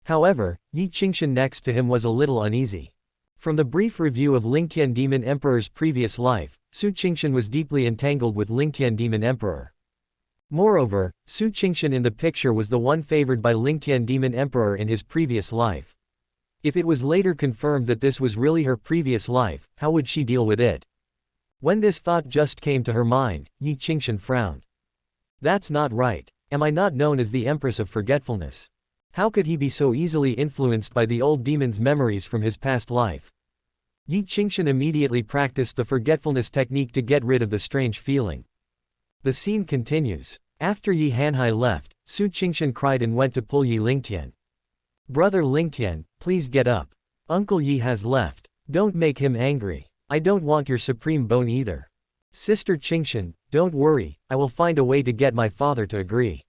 However, Yi Qingshan next to him was a little uneasy. From the brief review of Lingtian Demon Emperor's previous life, Su Qingshan was deeply entangled with Lingtian Demon Emperor. Moreover, Su Qingshan in the picture was the one favored by Lingtian Demon Emperor in his previous life. If it was later confirmed that this was really her previous life, how would she deal with it? When this thought just came to her mind, Yi Qingshan frowned. That's not right. Am I not known as the Empress of Forgetfulness? How could he be so easily influenced by the old demon's memories from his past life? Yi Qingshan immediately practiced the forgetfulness technique to get rid of the strange feeling. The scene continues. After Yi Hanhai left, Su Qingshan cried and went to pull Yi Lingtian. Brother Lingtian, please get up. Uncle Yi has left. Don't make him angry. I don't want your Supreme Bone either. Sister Qingshan, don't worry, I will find a way to get my father to agree.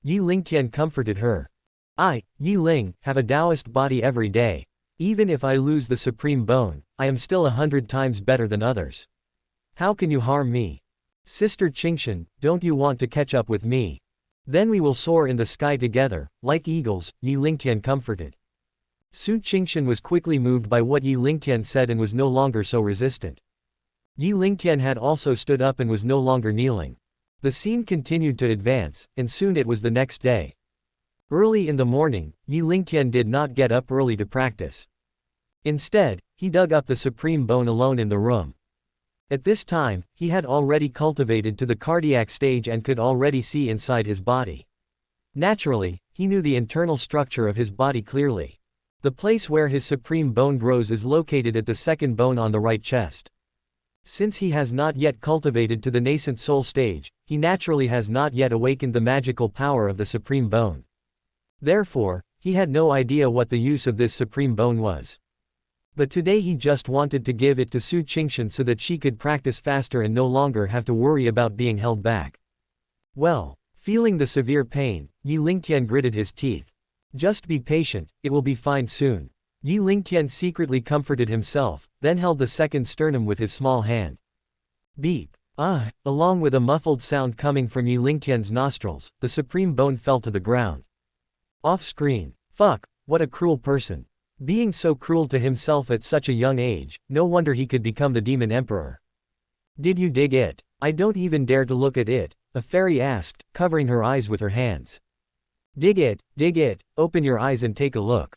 Yi Lingtian comforted her. I, Yi Ling, have a Taoist body every day. Even if I lose the Supreme Bone, I am still 100 times better than others. How can you harm me? Sister Qingshan, don't you want to catch up with me? Then we will soar in the sky together, like eagles, Yi Lingtian comforted. Su Qingshan was quickly moved by what Yi Lingtian said and was no longer so resistant. Yi Lingtian had also stood up and was no longer kneeling. The scene continued to advance, and soon it was the next day. Early in the morning, Yi Lingtian did not get up early to practice. Instead, he dug up the Supreme Bone alone in the room. At this time, he had already cultivated to the cardiac stage and could already see inside his body. Naturally, he knew the internal structure of his body clearly. The place where his Supreme Bone grows is located at the second bone on the right chest. Since he has not yet cultivated to the nascent soul stage, he naturally has not yet awakened the magical power of the Supreme Bone. Therefore, He had no idea what the use of this supreme bone was. But today he just wanted to give it to Su Qingshan so that she could practice faster and no longer have to worry about being held back. Well, feeling the severe pain, Yi Lingtian gritted his teeth. Just be patient, it will be fine soon. Yi Lingtian secretly comforted himself, then held the second sternum with his small hand. Beep. Along with a muffled sound coming from Yi Lingtian's nostrils, the supreme bone fell to the ground. Off screen. Fuck, what a cruel person. Being so cruel to himself at such a young age, no wonder he could become the Demon Emperor. Did you dig it? I don't even dare to look at it, a fairy asked, covering her eyes with her hands. Dig it, open your eyes and take a look.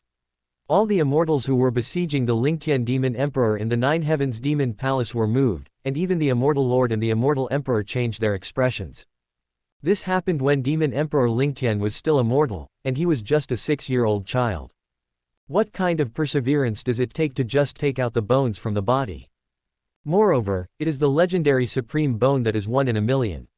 All the immortals who were besieging the Lingtian Demon Emperor in the Nine Heavens Demon Palace were moved, and even the Immortal Lord and the Immortal Emperor changed their expressions. This happened when Demon Emperor Lingtian was still immortal, and he was just a 6-year-old child. What kind of perseverance does it take to just take out the bones from the body? Moreover, it is the legendary supreme bone that is 1 in a million.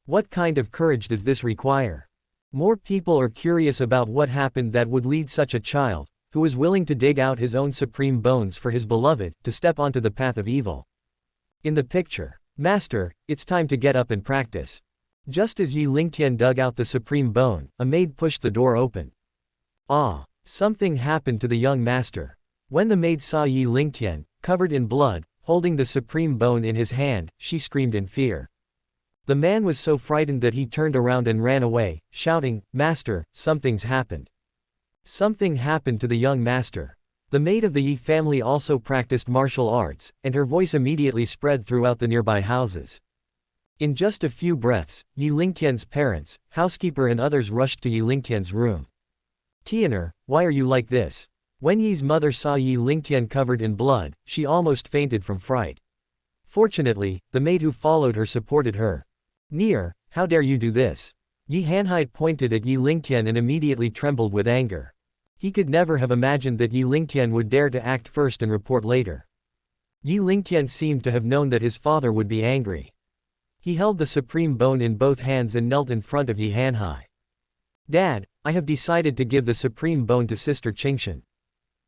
What kind of courage does this require? More people are curious about what happened that would lead such a child, who was willing to dig out his own supreme bones for his beloved, to step onto the path of evil. In the picture, Master, it's time to get up and practice. Just as Yi Lingtian dug out the supreme bone, a maid pushed the door open. Something happened to the young master. When the maid saw Yi Lingtian, covered in blood, holding the supreme bone in his hand, she screamed in fear. The man was so frightened that he turned around and ran away, shouting, "Master, something's happened." Something happened to the young master. The maid of the Yi family also practiced martial arts, and her voice immediately spread throughout the nearby houses. In just a few breaths, Yi Lingtian's parents, housekeeper and others rushed to Yi Lingtian's room. "Tian'er, why are you like this?" When Yi's mother saw Yi Lingtian covered in blood, she almost fainted from fright. Fortunately, the maid who followed her supported her. "Nier, how dare you do this?" Yi Hanhai pointed at Yi Lingtian and immediately trembled with anger. He could never have imagined that Yi Lingtian would dare to act first and report later. Yi Lingtian seemed to have known that his father would be angry. He held the supreme bone in both hands and knelt in front of Yi Hanhai. "Dad, I have decided to give the supreme bone to Sister Qingshan.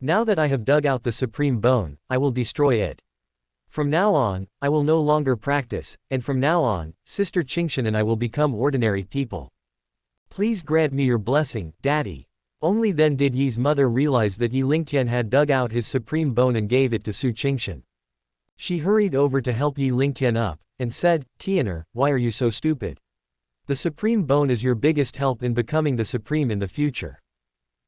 Now that I have dug out the supreme bone, I will destroy it. From now on, I will no longer practice, and from now on, Sister Qingshan and I will become ordinary people. Please grant me your blessing, Daddy." Only then did Yi's mother realize that Yi Lingtian had dug out his supreme bone and gave it to Su Qingshan. She hurried over to help Yi Lingtian up, and said, "Tian'er, why are you so stupid? The supreme bone is your biggest help in becoming the supreme in the future.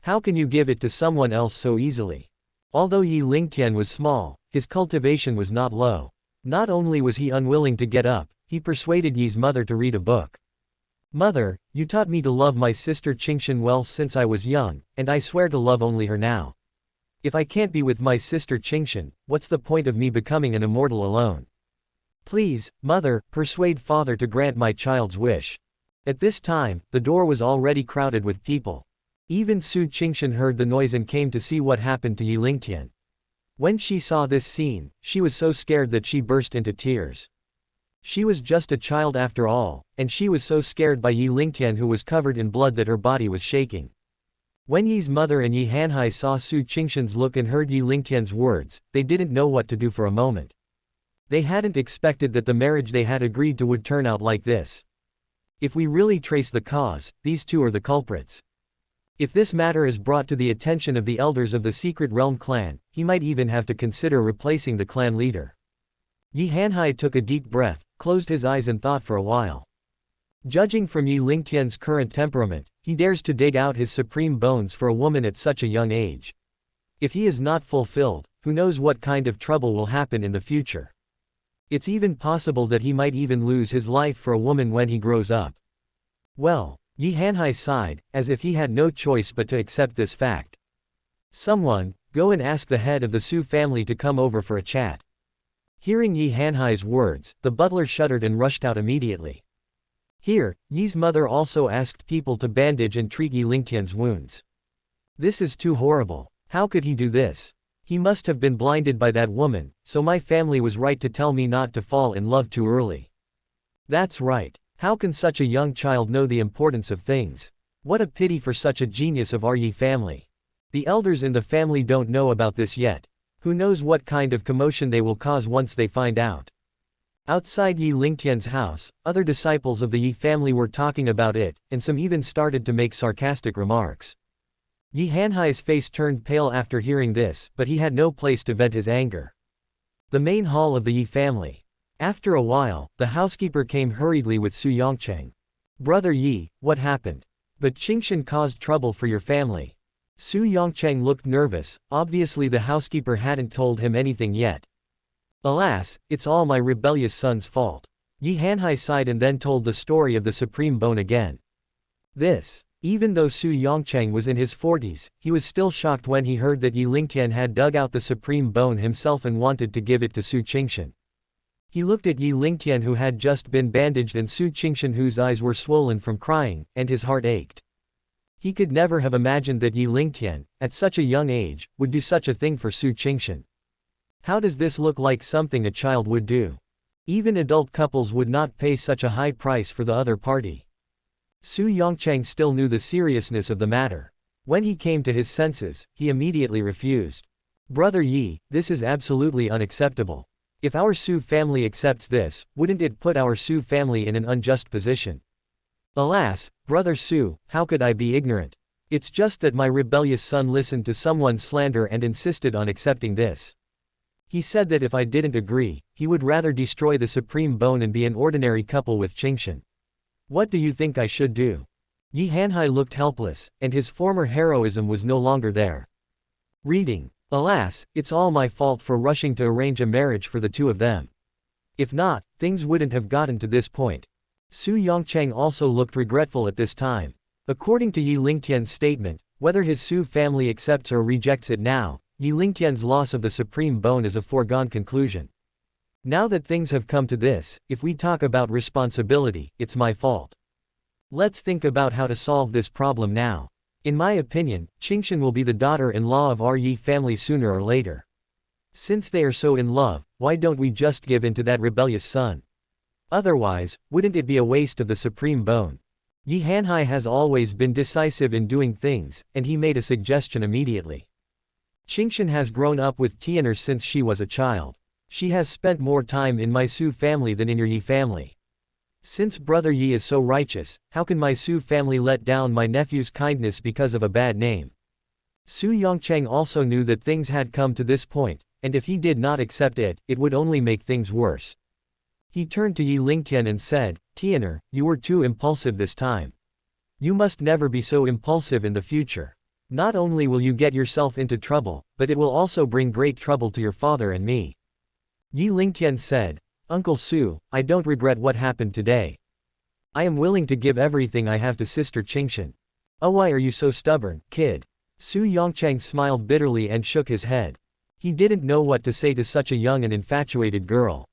How can you give it to someone else so easily?" Although Yi Lingtian was small, his cultivation was not low. Not only was he unwilling to get up, he persuaded Yi's mother to read a book. "Mother, you taught me to love my sister Qingshan well since I was young, and I swear to love only her now. If I can't be with my sister Qingshan, what's the point of me becoming an immortal alone? Please, Mother, persuade Father to grant my child's wish." At this time, the door was already crowded with people. Even Su Qingshan heard the noise and came to see what happened to Yi Lingtian. When she saw this scene, she was so scared that she burst into tears. She was just a child after all, and she was so scared by Yi Lingtian who was covered in blood that her body was shaking. When Yi's mother and Yi Hanhai saw Su Qingshan's look and heard Yi Lingtian's words, they didn't know what to do for a moment. They hadn't expected that the marriage they had agreed to would turn out like this. If we really trace the cause, these two are the culprits. If this matter is brought to the attention of the elders of the Secret Realm clan, he might even have to consider replacing the clan leader. Yi Hanhai took a deep breath, closed his eyes and thought for a while. Judging from Yi Lingtian's current temperament, he dares to dig out his supreme bones for a woman at such a young age. If he is not fulfilled, who knows what kind of trouble will happen in the future. It's even possible that he might even lose his life for a woman when he grows up. Well, Yi Hanhai sighed, as if he had no choice but to accept this fact. "Someone, go and ask the head of the Su family to come over for a chat." Hearing Yi Hanhai's words, the butler shuddered and rushed out immediately. Here, Yi's mother also asked people to bandage and treat Yi Lingtian's wounds. "This is too horrible. How could he do this? He must have been blinded by that woman, so my family was right to tell me not to fall in love too early." "That's right. How can such a young child know the importance of things? What a pity for such a genius of our Yi family. The elders in the family don't know about this yet. Who knows what kind of commotion they will cause once they find out. Outside Yi Lingtian's house, other disciples of the Yi family were talking about it, and some even started to make sarcastic remarks. Yi Hanhai's face turned pale after hearing this, but he had no place to vent his anger. The main hall of the Yi family. After a while, the housekeeper came hurriedly with Su Yongcheng. Brother Yi, what happened? But Qingshan caused trouble for your family. Su Yongcheng looked nervous, obviously the housekeeper hadn't told him anything yet. Alas, it's all my rebellious son's fault. Yi Hanhai sighed and then told the story of the supreme bone again. Even though Su Yongcheng was in his 40s, he was still shocked when he heard that Yi Lingtian had dug out the supreme bone himself and wanted to give it to Su Qingshan. He looked at Yi Lingtian who had just been bandaged and Su Qingshan whose eyes were swollen from crying, and his heart ached. He could never have imagined that Yi Lingtian, at such a young age, would do such a thing for Su Qingshan. How does this look like something a child would do? Even adult couples would not pay such a high price for the other party. Su Yongcheng still knew the seriousness of the matter. When he came to his senses, he immediately refused. Brother Yi, this is absolutely unacceptable. If our Su family accepts this, wouldn't it put our Su family in an unjust position? Alas, Brother Su, how could I be ignorant? It's just that my rebellious son listened to someone's slander and insisted on accepting this. He said that if I didn't agree, he would rather destroy the supreme bone and be an ordinary couple with Qingshan. What do you think I should do? Yi Hanhai looked helpless, and his former heroism was no longer there. Reading. Alas, it's all my fault for rushing to arrange a marriage for the two of them. If not, things wouldn't have gotten to this point. Su Yongcheng also looked regretful at this time. According to Yi Lingtian's statement, whether his Su family accepts or rejects it now, Yi Lingtian's loss of the supreme bone is a foregone conclusion. Now that things have come to this, if we talk about responsibility, it's my fault. Let's think about how to solve this problem now. In my opinion, Qingshan will be the daughter-in-law of our Yi family sooner or later. Since they are so in love, why don't we just give in to that rebellious son? Otherwise, wouldn't it be a waste of the supreme bone? Yi Hanhai has always been decisive in doing things, and he made a suggestion immediately. Qingshan has grown up with Tian'er since she was a child. She has spent more time in my Su family than in your Yi family. Since Brother Yi is so righteous, how can my Su family let down my nephew's kindness because of a bad name? Su Yongcheng also knew that things had come to this point, and if he did not accept it, it would only make things worse. He turned to Yi Lingtian and said, Tian'er, you were too impulsive this time. You must never be so impulsive in the future. Not only will you get yourself into trouble, but it will also bring great trouble to your father and me. Yi Lingtian said, Uncle Su, I don't regret what happened today. I am willing to give everything I have to Sister Qingshan. Oh, why are you so stubborn, kid? Su Yongcheng smiled bitterly and shook his head. He didn't know what to say to such a young and infatuated girl.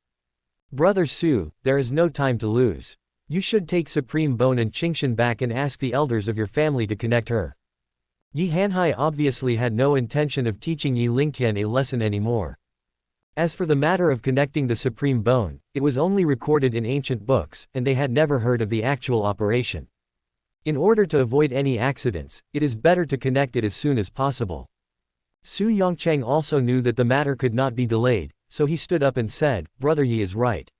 Brother Su, there is no time to lose. You should take Supreme Bone and Qingshan back and ask the elders of your family to connect her. Yi Hanhai obviously had no intention of teaching Yi Lingtian a lesson anymore. As for the matter of connecting the supreme bone, it was only recorded in ancient books, and they had never heard of the actual operation. In order to avoid any accidents, it is better to connect it as soon as possible. Su Yongcheng also knew that the matter could not be delayed, so he stood up and said, Brother Yi is right.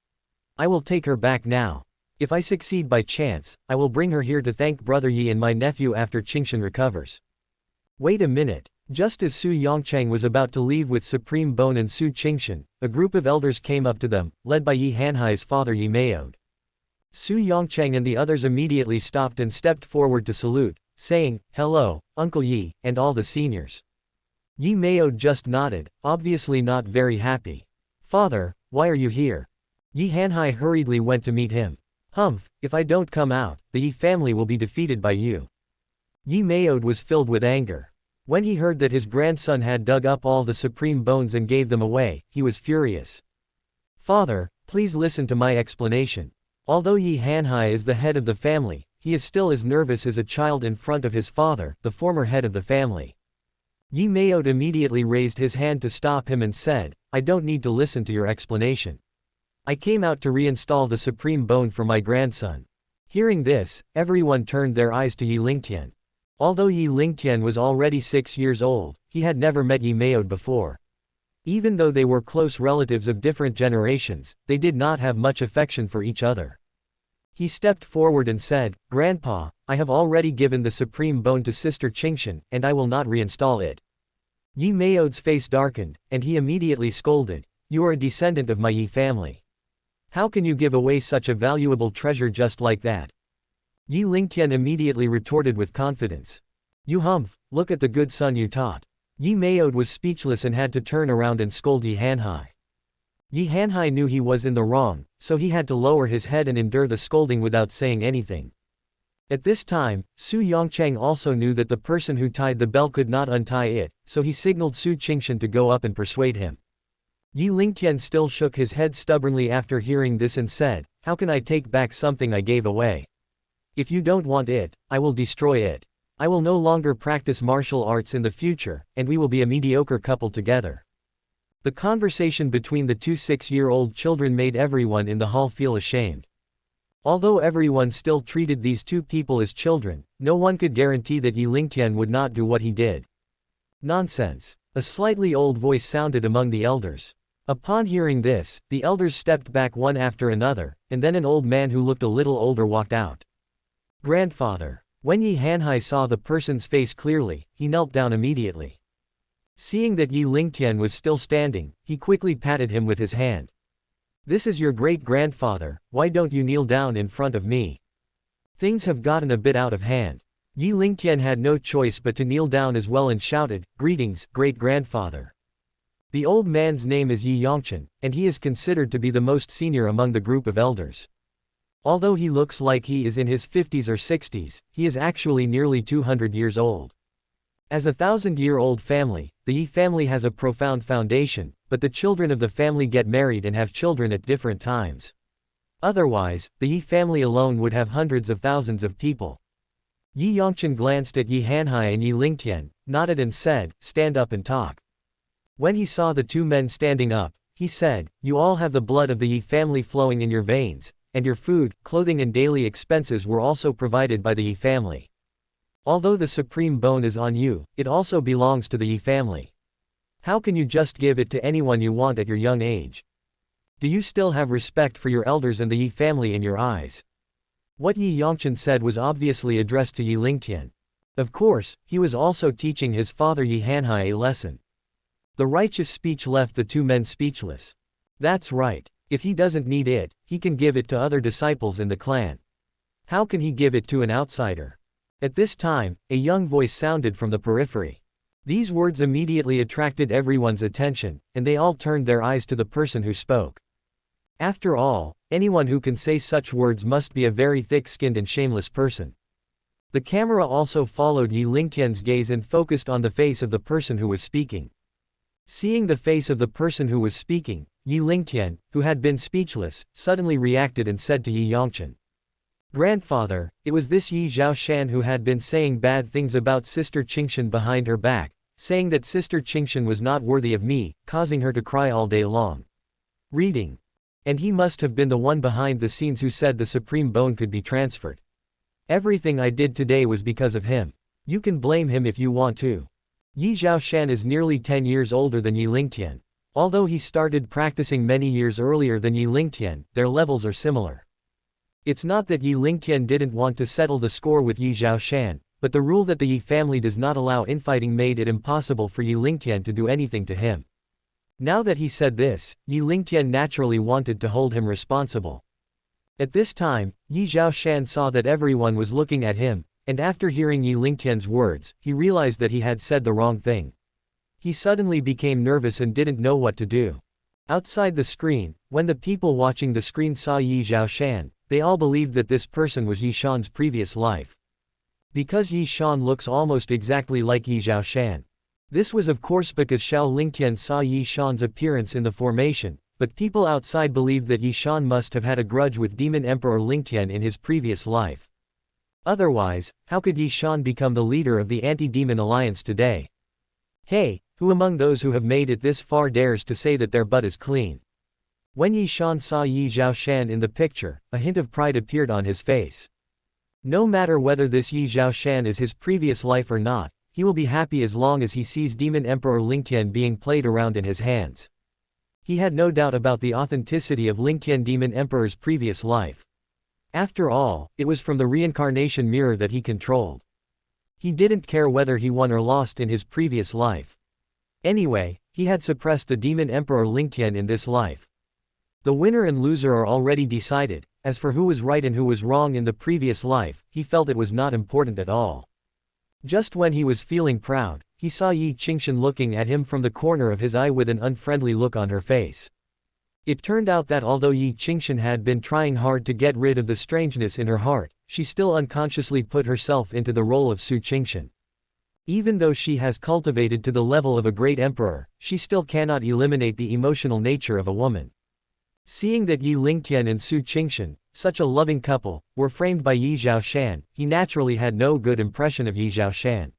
I will take her back now. If I succeed by chance, I will bring her here to thank Brother Yi and my nephew after Qingshan recovers. Wait a minute. Just as Su Yongcheng was about to leave with Supreme Bone and Su Qingshan, a group of elders came up to them, led by Yi Hanhai's father Yi Maode. Su Yongcheng and the others immediately stopped and stepped forward to salute, saying, Hello, Uncle Yi, and all the seniors. Yi Maode just nodded, obviously not very happy. Father, why are you here? Yi Hanhai hurriedly went to meet him. Humph, if I don't come out, the Yi family will be defeated by you. Yi Maode was filled with anger. When he heard that his grandson had dug up all the supreme bones and gave them away, he was furious. Father, please listen to my explanation. Although Yi Hanhai is the head of the family, he is still as nervous as a child in front of his father, the former head of the family. Yi Maode immediately raised his hand to stop him and said, I don't need to listen to your explanation. I came out to reinstall the supreme bone for my grandson. Hearing this, everyone turned their eyes to Yi Lingtian. Although Yi Lingtian was already 6 years old, he had never met Yi Maode before. Even though they were close relatives of different generations, they did not have much affection for each other. He stepped forward and said, "Grandpa, I have already given the supreme bone to Sister Qingshan, and I will not reinstall it." Yi Maode's face darkened, and he immediately scolded, "You are a descendant of my Yi family. How can you give away such a valuable treasure just like that?" Yi Lingtian immediately retorted with confidence. "You humph, look at the good son you taught." Yi Maode was speechless and had to turn around and scold Yi Hanhai. Yi Hanhai knew he was in the wrong, so he had to lower his head and endure the scolding without saying anything. At this time, Su Yongchang also knew that the person who tied the bell could not untie it, so he signaled Su Qingshan to go up and persuade him. Yi Lingtian still shook his head stubbornly after hearing this and said, "How can I take back something I gave away? If you don't want it, I will destroy it. I will no longer practice martial arts in the future, and we will be a mediocre couple together." The conversation between the two 6-year-old children made everyone in the hall feel ashamed. Although everyone still treated these two people as children, no one could guarantee that Yi Lingtian would not do what he did. "Nonsense." A slightly old voice sounded among the elders. Upon hearing this, the elders stepped back one after another, and then an old man who looked a little older walked out. "Grandfather." When Yi Hanhai saw the person's face clearly, he knelt down immediately. Seeing that Yi Lingtian was still standing, he quickly patted him with his hand. "This is your great-grandfather, why don't you kneel down in front of me? Things have gotten a bit out of hand." Yi Lingtian had no choice but to kneel down as well and shouted, "Greetings, great-grandfather." The old man's name is Yi Yongchen, and he is considered to be the most senior among the group of elders. Although he looks like he is in his 50s or 60s, he is actually nearly 200 years old. As a 1,000-year-old family, the Yi family has a profound foundation, but the children of the family get married and have children at different times. Otherwise, the Yi family alone would have hundreds of thousands of people. Yi Yongchen glanced at Yi Hanhai and Yi Lingtian, nodded and said, "Stand up and talk." When he saw the two men standing up, he said, "You all have the blood of the Yi family flowing in your veins, and your food, clothing and daily expenses were also provided by the Yi family. Although the supreme bone is on you, it also belongs to the Yi family. How can you just give it to anyone you want at your young age? Do you still have respect for your elders and the Yi family in your eyes?" What Yi Yongchen said was obviously addressed to Yi Lingtian. Of course, he was also teaching his father Yi Hanhai a lesson. The righteous speech left the two men speechless. That's right. If he doesn't need it, he can give it to other disciples in the clan. How can he give it to an outsider? At this time, a young voice sounded from the periphery. These words immediately attracted everyone's attention, and they all turned their eyes to the person who spoke. After all, anyone who can say such words must be a very thick-skinned and shameless person. The camera also followed Yi Lingtian's gaze and focused on the face of the person who was speaking. Seeing the face of the person who was speaking, Yi Lingtian, who had been speechless, suddenly reacted and said to Yi Yongchen, "Grandfather, it was this Yi Zhaoshan who had been saying bad things about Sister Qingshan behind her back, saying that Sister Qingshan was not worthy of me, causing her to cry all day long. Reading. And he must have been the one behind the scenes who said the supreme bone could be transferred. Everything I did today was because of him. You can blame him if you want to." Yi Zhaoshan is nearly 10 years older than Yi Lingtian. Although he started practicing many years earlier than Yi Lingtian, their levels are similar. It's not that Yi Lingtian didn't want to settle the score with Yi Zhaoshan, but the rule that the Yi family does not allow infighting made it impossible for Yi Lingtian to do anything to him. Now that he said this, Yi Lingtian naturally wanted to hold him responsible. At this time, Yi Zhaoshan saw that everyone was looking at him, and after hearing Yi Lingtian's words, he realized that he had said the wrong thing. He suddenly became nervous and didn't know what to do. Outside the screen, when the people watching the screen saw Yi Zhaoshan, they all believed that this person was Yi Shan's previous life. Because Yi Shan looks almost exactly like Yi Zhaoshan. This was of course because Xiao Lingtian saw Yi Shan's appearance in the formation, but people outside believed that Yi Shan must have had a grudge with Demon Emperor Lingtian in his previous life. Otherwise, how could Yi Shan become the leader of the Anti-Demon Alliance today? Hey, who among those who have made it this far dares to say that their butt is clean? When Yi Shan saw Yi Zhaoshan in the picture, a hint of pride appeared on his face. No matter whether this Yi Zhaoshan is his previous life or not, he will be happy as long as he sees Demon Emperor Lingtian being played around in his hands. He had no doubt about the authenticity of Lingtian Demon Emperor's previous life. After all, it was from the reincarnation mirror that he controlled. He didn't care whether he won or lost in his previous life. Anyway, he had suppressed the Demon Emperor Lingtian in this life. The winner and loser are already decided. As for who was right and who was wrong in the previous life, he felt it was not important at all. Just when he was feeling proud, he saw Yi Qingshan looking at him from the corner of his eye with an unfriendly look on her face. It turned out that although Yi Qingshan had been trying hard to get rid of the strangeness in her heart, she still unconsciously put herself into the role of Su Qingshan. Even though she has cultivated to the level of a great emperor, she still cannot eliminate the emotional nature of a woman. Seeing that Yi Lingtian and Su Qingshan, such a loving couple, were framed by Yi Zhaoshan, he naturally had no good impression of Yi Zhaoshan.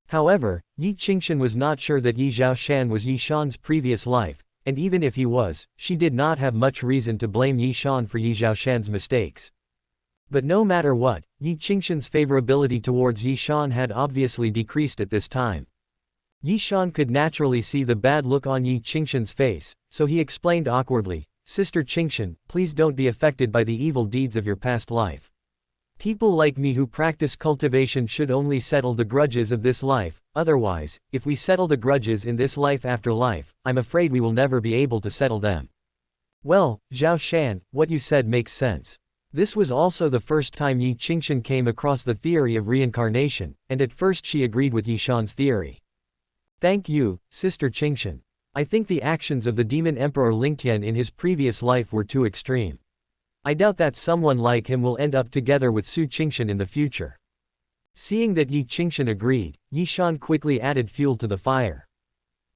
However, Yi Qingshan was not sure that Yi Zhaoshan was Yi Shan's previous life, and even if he was, she did not have much reason to blame Yi Shan for Yi Zhaoshan's mistakes. But no matter what, Yi Qingshan's favorability towards Yi Shan had obviously decreased at this time. Yi Shan could naturally see the bad look on Yi Qingshan's face, so he explained awkwardly, "Sister Qingshan, please don't be affected by the evil deeds of your past life. People like me who practice cultivation should only settle the grudges of this life, otherwise, if we settle the grudges in this life after life, I'm afraid we will never be able to settle them." Well, Zhaoshan, what you said makes sense. This was also the first time Yi Qingshan came across the theory of reincarnation, and at first she agreed with Yi Shan's theory. Thank you, Sister Qingshan. I think the actions of the Demon Emperor Lingtian in his previous life were too extreme. I doubt that someone like him will end up together with Su Qingshan in the future. Seeing that Yi Qingshan agreed, Yi Shan quickly added fuel to the fire.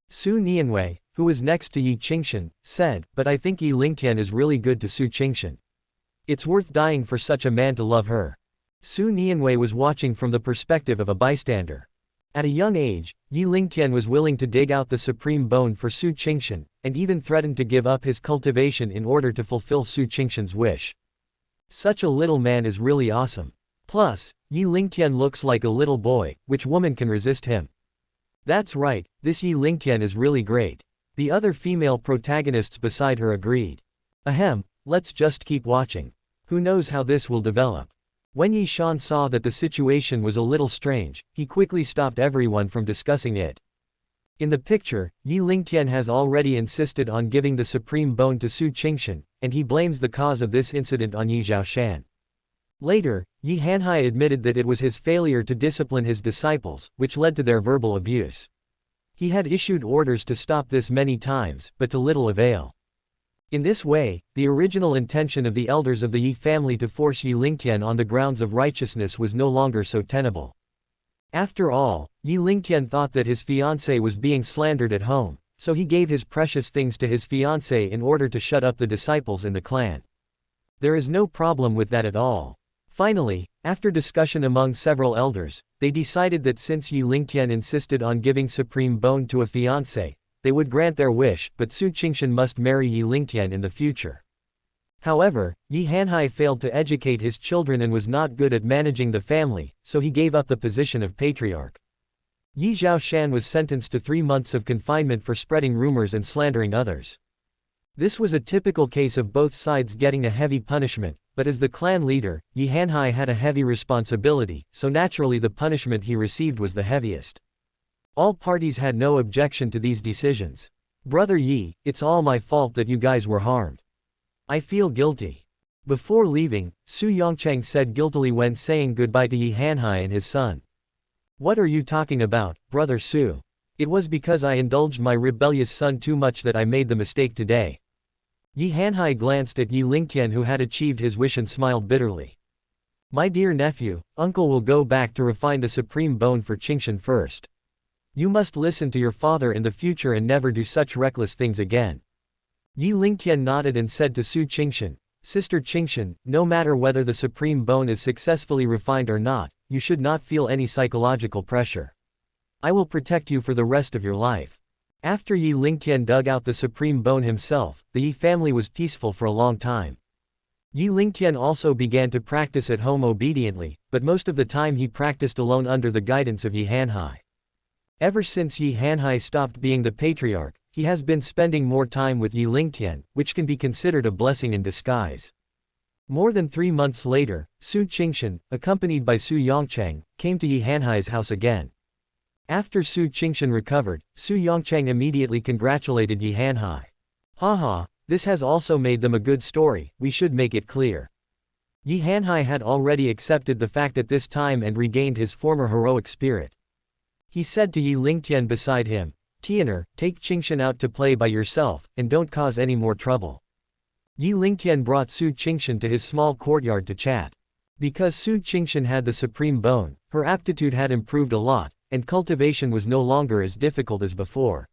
Su Nianwei, who was next to Yi Qingshan, said, "But I think Yi Lingtian is really good to Su Qingshan. It's worth dying for such a man to love her." Su Nianwei was watching from the perspective of a bystander. At a young age, Yi Lingtian was willing to dig out the supreme bone for Su Qingshan, and even threatened to give up his cultivation in order to fulfill Su Qingshan's wish. Such a little man is really awesome. Plus, Yi Lingtian looks like a little boy, which woman can resist him? That's right, this Yi Lingtian is really great. The other female protagonists beside her agreed. Ahem, let's just keep watching. Who knows how this will develop. When Yi Shan saw that the situation was a little strange, he quickly stopped everyone from discussing it. In the picture, Yi Lingtian has already insisted on giving the supreme bone to Su Qingshan, and he blames the cause of this incident on Yi Zhaoshan. Later, Yi Hanhai admitted that it was his failure to discipline his disciples, which led to their verbal abuse. He had issued orders to stop this many times, but to little avail. In this way, the original intention of the elders of the Yi family to force Yi Lingtian on the grounds of righteousness was no longer so tenable. After all, Yi Lingtian thought that his fiancée was being slandered at home, so he gave his precious things to his fiancée in order to shut up the disciples in the clan. There is no problem with that at all. Finally, after discussion among several elders, they decided that since Yi Lingtian insisted on giving supreme bone to a fiancée, they would grant their wish, but Su Qingshan must marry Yi Lingtian in the future. However, Yi Hanhai failed to educate his children and was not good at managing the family, so he gave up the position of patriarch. Yi Zhaoshan was sentenced to 3 months of confinement for spreading rumors and slandering others. This was a typical case of both sides getting a heavy punishment, but as the clan leader, Yi Hanhai had a heavy responsibility, so naturally the punishment he received was the heaviest. All parties had no objection to these decisions. "Brother Yi, it's all my fault that you guys were harmed. I feel guilty." Before leaving, Su Yongcheng said guiltily when saying goodbye to Yi Hanhai and his son. "What are you talking about, Brother Su? It was because I indulged my rebellious son too much that I made the mistake today." Yi Hanhai glanced at Yi Lingtian who had achieved his wish and smiled bitterly. "My dear nephew, uncle will go back to refine the supreme bone for Qingshan first. You must listen to your father in the future and never do such reckless things again." Yi Lingtian nodded and said to Su Qingshan, "Sister Qingshan, no matter whether the supreme bone is successfully refined or not, you should not feel any psychological pressure. I will protect you for the rest of your life." After Yi Lingtian dug out the supreme bone himself, the Yi family was peaceful for a long time. Yi Lingtian also began to practice at home obediently, but most of the time he practiced alone under the guidance of Yi Hanhai. Ever since Yi Hanhai stopped being the patriarch, he has been spending more time with Yi Lingtian, which can be considered a blessing in disguise. More than 3 months later, Su Qingshan, accompanied by Su Yongchang, came to Yi Hanhai's house again. After Su Qingshan recovered, Su Yongchang immediately congratulated Yi Hanhai. Haha, this has also made them a good story, we should make it clear. Yi Hanhai had already accepted the fact at this time and regained his former heroic spirit. He said to Yi Lingtian beside him, "Tianer, take Qingshan out to play by yourself, and don't cause any more trouble." Yi Lingtian brought Su Qingshan to his small courtyard to chat. Because Su Qingshan had the supreme bone, her aptitude had improved a lot, and cultivation was no longer as difficult as before.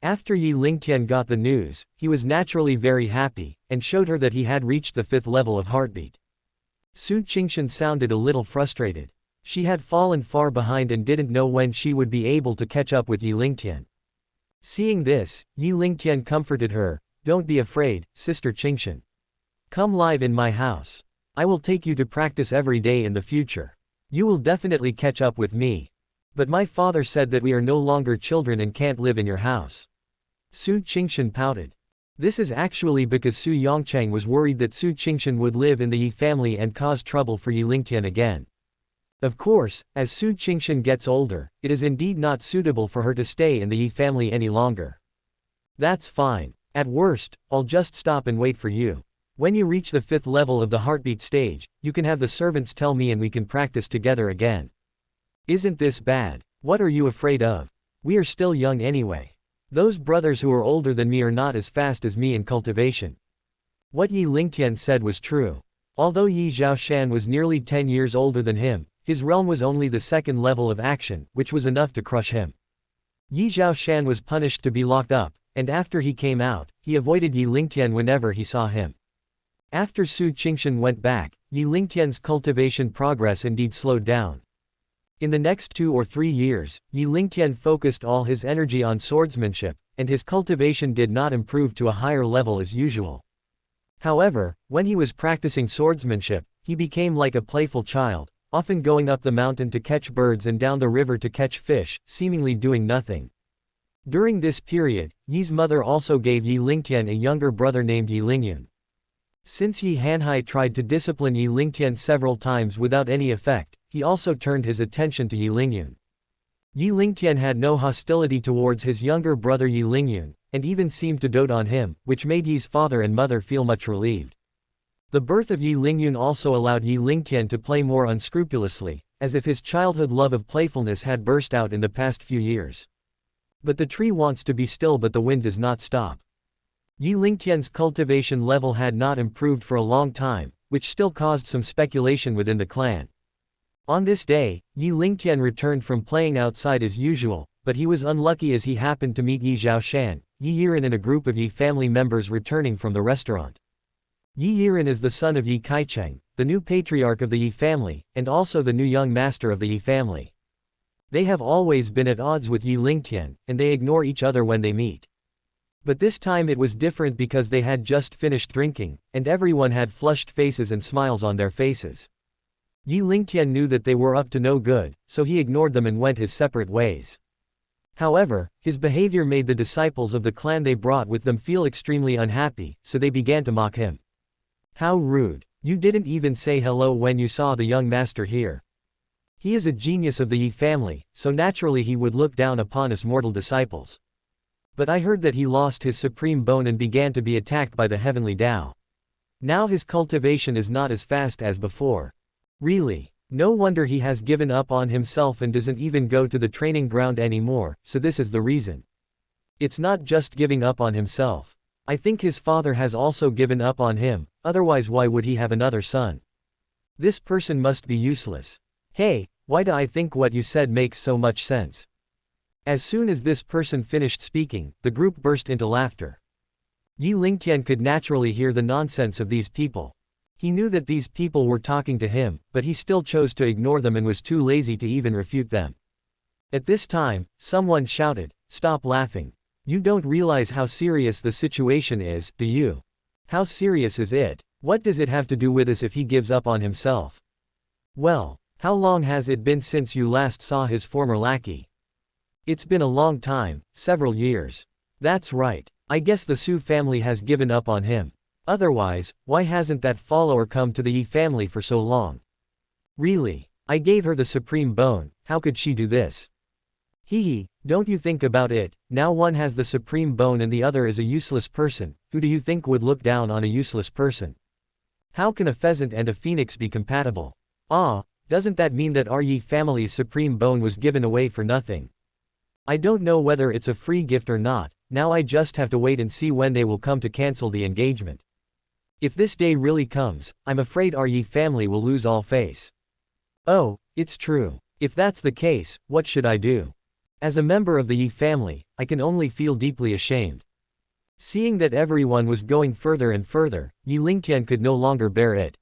After Yi Lingtian got the news, he was naturally very happy, and showed her that he had reached the 5th level of heartbeat. Su Qingshan sounded a little frustrated. She had fallen far behind and didn't know when she would be able to catch up with Yi Lingtian. Seeing this, Yi Lingtian comforted her, "Don't be afraid, Sister Qingshan. Come live in my house. I will take you to practice every day in the future. You will definitely catch up with me. But my father said that we are no longer children and can't live in your house." Su Qingshan pouted. This is actually because Su Yongchang was worried that Su Qingshan would live in the Yi family and cause trouble for Yi Lingtian again. Of course, as Su Qingshan gets older, it is indeed not suitable for her to stay in the Yi family any longer. That's fine. At worst, I'll just stop and wait for you. When you reach the 5th level of the heartbeat stage, you can have the servants tell me and we can practice together again. Isn't this bad? What are you afraid of? We are still young anyway. Those brothers who are older than me are not as fast as me in cultivation. What Yi Lingtian said was true. Although Yi Zhaoshan was nearly 10 years older than him, his realm was only the 2nd level of action, which was enough to crush him. Yi Zhaoshan was punished to be locked up, and after he came out, he avoided Yi Lingtian whenever he saw him. After Su Qingshan went back, Yi Lingtian's cultivation progress indeed slowed down. In the next 2 or 3 years, Yi Lingtian focused all his energy on swordsmanship, and his cultivation did not improve to a higher level as usual. However, when he was practicing swordsmanship, he became like a playful child, often going up the mountain to catch birds and down the river to catch fish, seemingly doing nothing. During this period, Yi's mother also gave Yi Lingtian a younger brother named Yi Lingyun. Since Yi Hanhai tried to discipline Yi Lingtian several times without any effect, he also turned his attention to Yi Lingyun. Yi Lingtian had no hostility towards his younger brother Yi Lingyun, and even seemed to dote on him, which made Yi's father and mother feel much relieved. The birth of Yi Lingyun also allowed Yi Lingtian to play more unscrupulously, as if his childhood love of playfulness had burst out in the past few years. But the tree wants to be still, but the wind does not stop. Yi Lingtian's cultivation level had not improved for a long time, which still caused some speculation within the clan. On this day, Yi Lingtian returned from playing outside as usual, but he was unlucky as he happened to meet Yi Zhaoshan, Yi Yiren and a group of Yi family members returning from the restaurant. Yi Yiren is the son of Yi Kaicheng, the new patriarch of the Yi family, and also the new young master of the Yi family. They have always been at odds with Yi Lingtian, and they ignore each other when they meet. But this time it was different because they had just finished drinking, and everyone had flushed faces and smiles on their faces. Yi Lingtian knew that they were up to no good, so he ignored them and went his separate ways. However, his behavior made the disciples of the clan they brought with them feel extremely unhappy, so they began to mock him. How rude. You didn't even say hello when you saw the young master here. He is a genius of the Yi family, so naturally he would look down upon us mortal disciples. But I heard that he lost his supreme bone and began to be attacked by the heavenly Tao. Now his cultivation is not as fast as before. Really. No wonder he has given up on himself and doesn't even go to the training ground anymore, so this is the reason. It's not just giving up on himself. I think his father has also given up on him, otherwise why would he have another son? This person must be useless. Hey, why do I think what you said makes so much sense? As soon as this person finished speaking, the group burst into laughter. Yi Lingtian could naturally hear the nonsense of these people. He knew that these people were talking to him, but he still chose to ignore them and was too lazy to even refute them. At this time, someone shouted, "Stop laughing. You don't realize how serious the situation is, do you? How serious is it? What does it have to do with us if he gives up on himself?" Well, How long has it been since you last saw his former lackey? It's been a long time, several years. That's right. I guess the Su family has given up on him. Otherwise, why hasn't that follower come to the Yi family for so long? Really? I gave her the supreme bone, how could she do this? Hee, don't you think about it, now one has the supreme bone and the other is a useless person, who do you think would look down on a useless person? How can a pheasant and a phoenix be compatible? Doesn't that mean that our Yi family's supreme bone was given away for nothing? I don't know whether it's a free gift or not, now I just have to wait and see when they will come to cancel the engagement. If this day really comes, I'm afraid our Yi family will lose all face. Oh, it's true. If that's the case, what should I do? As a member of the Yi family, I can only feel deeply ashamed. Seeing that everyone was going further and further, Yi Lingtian could no longer bear it.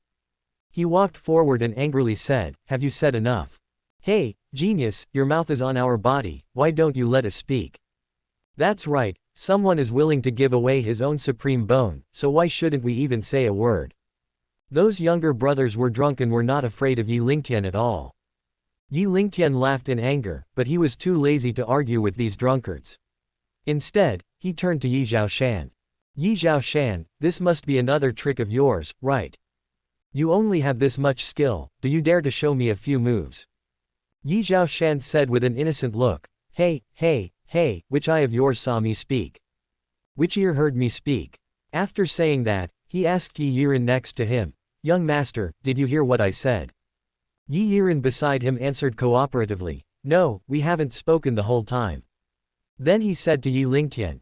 He walked forward and angrily said, "Have you said enough? Hey, genius, your mouth is on our body, why don't you let us speak?" That's right, someone is willing to give away his own supreme bone, so why shouldn't we even say a word? Those younger brothers were drunk and were not afraid of Yi Lingtian at all. Yi Lingtian laughed in anger, but he was too lazy to argue with these drunkards. Instead, he turned to Yi Zhaoshan. Yi Zhaoshan, this must be another trick of yours, right? You only have this much skill, do you dare to show me a few moves? Yi Zhaoshan said with an innocent look, Hey, which eye of yours saw me speak? Which ear heard me speak? After saying that, he asked Yi Yiren next to him, Young master, did you hear what I said? Yi Yiren beside him answered cooperatively, No, we haven't spoken the whole time. Then he said to Yi Lingtian,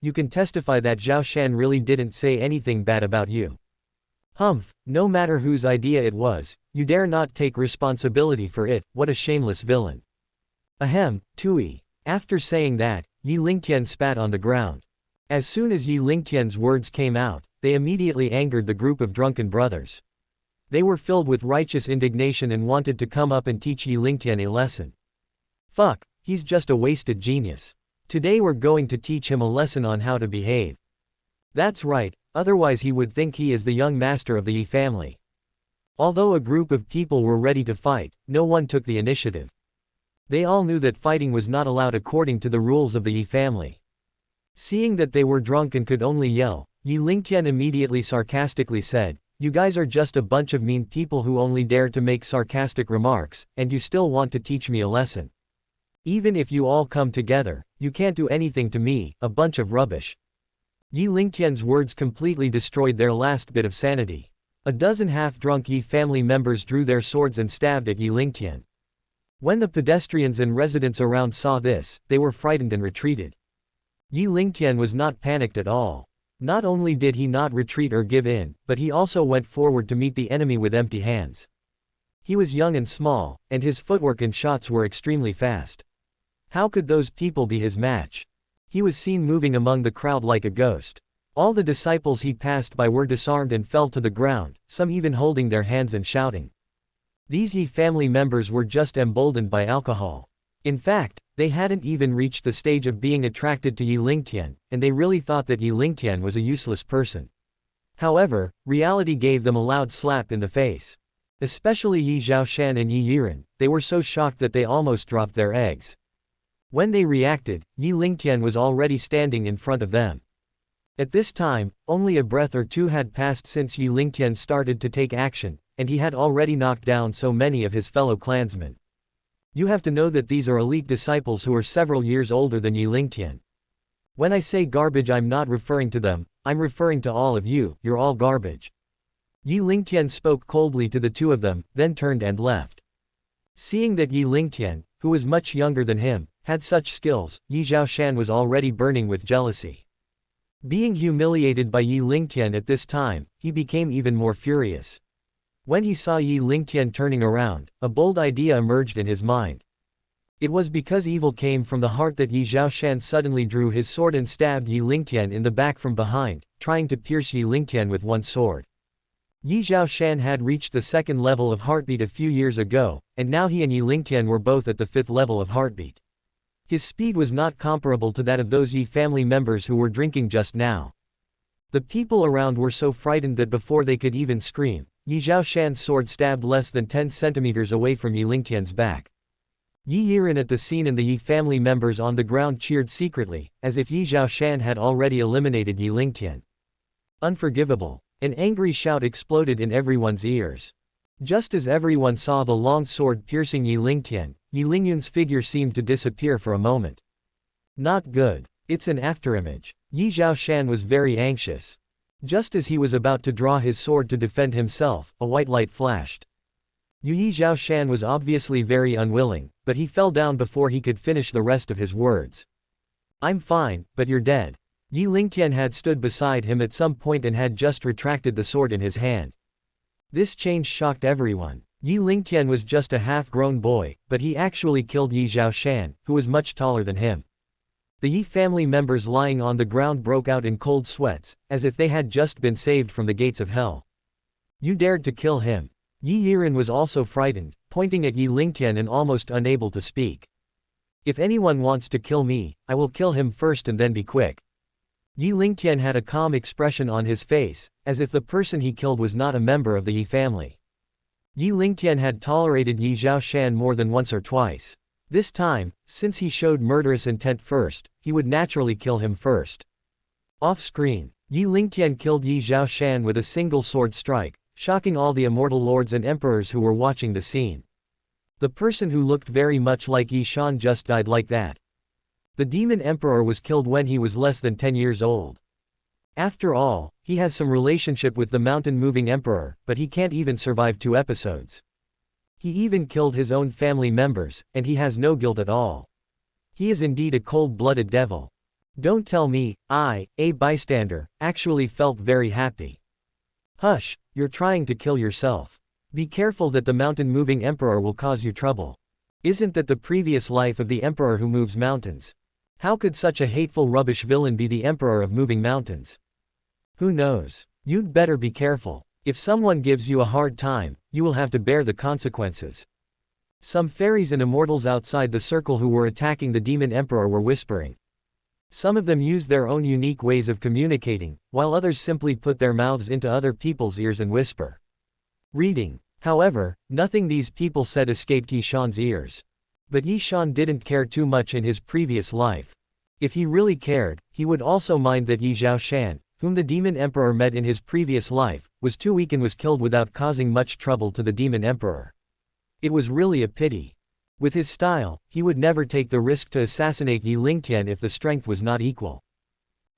you can testify that Zhaoshan really didn't say anything bad about you. Humph, no matter whose idea it was, you dare not take responsibility for it, what a shameless villain. Ahem, Tui. After saying that, Yi Lingtian spat on the ground. As soon as Yi Lingtian's words came out, they immediately angered the group of drunken brothers. They were filled with righteous indignation and wanted to come up and teach Yi Lingtian a lesson. Fuck, he's just a wasted genius. Today we're going to teach him a lesson on how to behave. That's right, otherwise he would think he is the young master of the Yi family. Although a group of people were ready to fight, no one took the initiative. They all knew that fighting was not allowed according to the rules of the Yi family. Seeing that they were drunk and could only yell, Yi Lingtian immediately sarcastically said, You guys are just a bunch of mean people who only dare to make sarcastic remarks, and you still want to teach me a lesson. Even if you all come together, you can't do anything to me, a bunch of rubbish. Yi Lingtian's words completely destroyed their last bit of sanity. A dozen half-drunk Yi family members drew their swords and stabbed at Yi Lingtian. When the pedestrians and residents around saw this, they were frightened and retreated. Yi Lingtian was not panicked at all. Not only did he not retreat or give in, but he also went forward to meet the enemy with empty hands. He was young and small, and his footwork and shots were extremely fast. How could those people be his match? He was seen moving among the crowd like a ghost. All the disciples he passed by were disarmed and fell to the ground, some even holding their hands and shouting. These Yi family members were just emboldened by alcohol. In fact, they hadn't even reached the stage of being attracted to Yi Lingtian, and they really thought that Yi Lingtian was a useless person. However, reality gave them a loud slap in the face. Especially Yi Zhaoshan and Yi Yiren, they were so shocked that they almost dropped their eggs. When they reacted, Yi Lingtian was already standing in front of them. At this time, only a breath or two had passed since Yi Lingtian started to take action, and he had already knocked down so many of his fellow clansmen. You have to know that these are elite disciples who are several years older than Yi Lingtian. When I say garbage, I'm not referring to them, I'm referring to all of you, you're all garbage. Yi Lingtian spoke coldly to the two of them, then turned and left. Seeing that Yi Lingtian, who was much younger than him, had such skills, Yi Zhaoshan was already burning with jealousy. Being humiliated by Yi Lingtian at this time, he became even more furious. When he saw Yi Lingtian turning around, a bold idea emerged in his mind. It was because evil came from the heart that Yi Zhaoshan suddenly drew his sword and stabbed Yi Lingtian in the back from behind, trying to pierce Yi Lingtian with one sword. Yi Zhaoshan had reached the second level of heartbeat a few years ago, and now he and Yi Lingtian were both at the fifth level of heartbeat. His speed was not comparable to that of those Yi family members who were drinking just now. The people around were so frightened that before they could even scream, Yi Zhaoshan's sword stabbed less than 10 centimeters away from Yi Lingtian's back. Yi Yiren at the scene and the Yi family members on the ground cheered secretly, as if Yi Zhaoshan had already eliminated Yi Lingtian. Unforgivable. An angry shout exploded in everyone's ears. Just as everyone saw the long sword piercing Yi Lingtian, Yi Lingyun's figure seemed to disappear for a moment. Not good. It's an afterimage. Yi Zhaoshan was very anxious. Just as he was about to draw his sword to defend himself, a white light flashed. Yi Zhaoshan was obviously very unwilling, but he fell down before he could finish the rest of his words. I'm fine, but you're dead. Yi Lingtian had stood beside him at some point and had just retracted the sword in his hand. This change shocked everyone. Yi Lingtian was just a half-grown boy, but he actually killed Yi Zhaoshan, who was much taller than him. The Yi family members lying on the ground broke out in cold sweats, as if they had just been saved from the gates of hell. You dared to kill him. Yi Yiren was also frightened, pointing at Yi Lingtian and almost unable to speak. If anyone wants to kill me, I will kill him first and then be quick. Yi Lingtian had a calm expression on his face, as if the person he killed was not a member of the Yi family. Yi Lingtian had tolerated Yi Zhaoshan more than once or twice. This time, since he showed murderous intent first, he would naturally kill him first. Off-screen, Yi Lingtian killed Yi Zhaoshan with a single sword strike, shocking all the immortal lords and emperors who were watching the scene. The person who looked very much like Yi Shan just died like that. The demon emperor was killed when he was less than 10 years old. After all, he has some relationship with the mountain-moving emperor, but he can't even survive 2 episodes. He even killed his own family members, and he has no guilt at all. He is indeed a cold-blooded devil. Don't tell me, I, a bystander, actually felt very happy. Hush, you're trying to kill yourself. Be careful that the mountain-moving emperor will cause you trouble. Isn't that the previous life of the emperor who moves mountains? How could such a hateful rubbish villain be the emperor of moving mountains? Who knows? You'd better be careful. If someone gives you a hard time, you will have to bear the consequences. Some fairies and immortals outside the circle who were attacking the demon emperor were whispering. Some of them used their own unique ways of communicating, while others simply put their mouths into other people's ears and whisper. Reading. However, nothing these people said escaped Yi Shan's ears. But Yi Shan didn't care too much in his previous life. If he really cared, he would also mind that Yi Zhaoshan, whom the demon emperor met in his previous life, was too weak and was killed without causing much trouble to the demon emperor. It was really a pity. With his style, he would never take the risk to assassinate Yi Lingtian if the strength was not equal.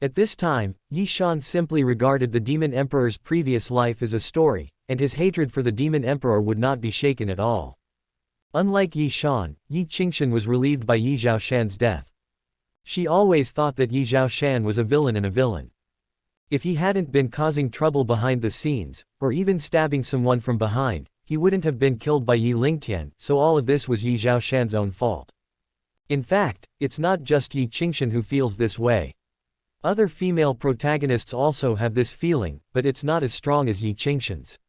At this time, Yi Shan simply regarded the demon emperor's previous life as a story, and his hatred for the demon emperor would not be shaken at all. Unlike Yi Shan, Yi Qingshan was relieved by Yi Zhaoshan's death. She always thought that Yi Zhaoshan was a villain and a villain. If he hadn't been causing trouble behind the scenes, or even stabbing someone from behind, he wouldn't have been killed by Yi Lingtian, so all of this was Yi Zhaoshan's own fault. In fact, it's not just Yi Qingshan who feels this way. Other female protagonists also have this feeling, but it's not as strong as Yi Qingshan's.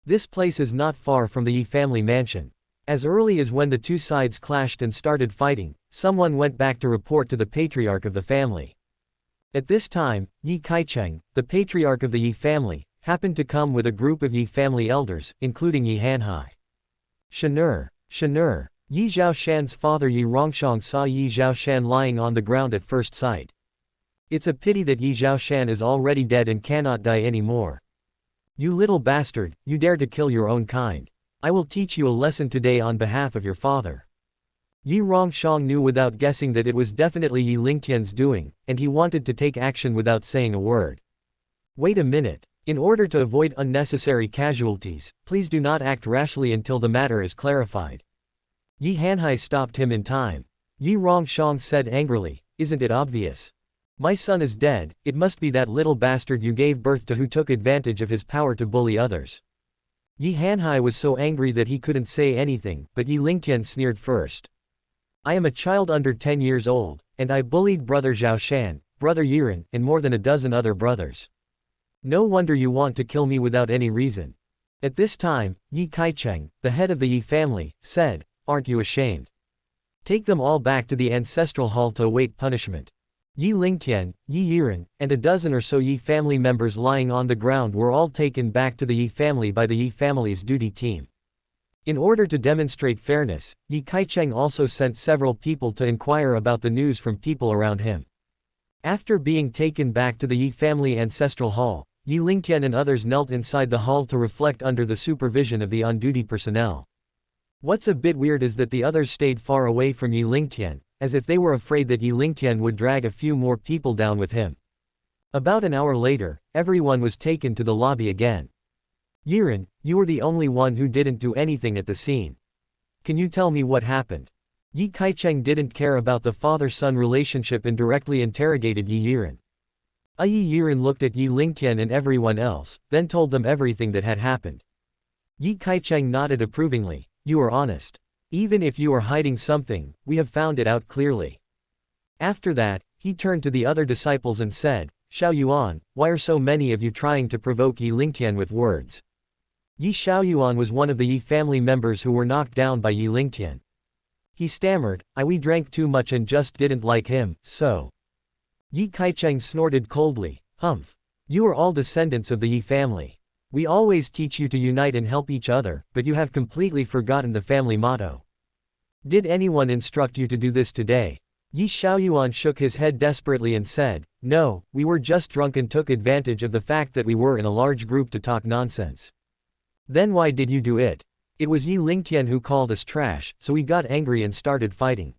This place is not far from the Yi family mansion. As early as when the two sides clashed and started fighting, someone went back to report to the patriarch of the family. At this time, Yi Kaicheng, the patriarch of the Yi family, happened to come with a group of Yi family elders, including Yi Hanhai. Shanur. Yi Zhaoshan's father Yi Rongshang saw Yi Zhaoshan lying on the ground at first sight. It's a pity that Yi Zhaoshan is already dead and cannot die anymore. You little bastard, you dare to kill your own kind. I will teach you a lesson today on behalf of your father. Yi Rongshang knew without guessing that it was definitely Yi Lingtian's doing, and he wanted to take action without saying a word. Wait a minute. In order to avoid unnecessary casualties, please do not act rashly until the matter is clarified. Yi Hanhai stopped him in time. Yi Rongshang said angrily, isn't it obvious? My son is dead, it must be that little bastard you gave birth to who took advantage of his power to bully others. Yi Hanhai was so angry that he couldn't say anything, but Yi Lingtian sneered first. I am a child under 10 years old, and I bullied brother Zhaoshan, brother Yiren, and more than a dozen other brothers. No wonder you want to kill me without any reason. At this time, Yi Kaicheng, the head of the Yi family, said, aren't you ashamed? Take them all back to the ancestral hall to await punishment. Yi Lingtian, Yi Yiren, and a dozen or so Yi family members lying on the ground were all taken back to the Yi family by the Yi family's duty team. In order to demonstrate fairness, Yi Kaicheng also sent several people to inquire about the news from people around him. After being taken back to the Yi family ancestral hall, Yi Lingtian and others knelt inside the hall to reflect under the supervision of the on-duty personnel. What's a bit weird is that the others stayed far away from Yi Lingtian, as if they were afraid that Yi Lingtian would drag a few more people down with him. About an hour later, everyone was taken to the lobby again. Yiren, you were the only one who didn't do anything at the scene. Can you tell me what happened? Yi Kaicheng didn't care about the father-son relationship and directly interrogated Yi Yiren. Yi Yiren looked at Yi Lingtian and everyone else, then told them everything that had happened. Yi Kaicheng nodded approvingly. You are honest. Even if you are hiding something, we have found it out clearly. After that, he turned to the other disciples and said, Xiao Yuan, why are so many of you trying to provoke Yi Lingtian with words? Yi Xiaoyuan was one of the Yi family members who were knocked down by Yi Lingtian. He stammered, we drank too much and just didn't like him, so. Yi Kaicheng snorted coldly, Humph. You are all descendants of the Yi family. We always teach you to unite and help each other, but you have completely forgotten the family motto. Did anyone instruct you to do this today? Yi Xiaoyuan shook his head desperately and said, No, we were just drunk and took advantage of the fact that we were in a large group to talk nonsense. Then why did you do it? It was Yi Lingtian who called us trash, so we got angry and started fighting.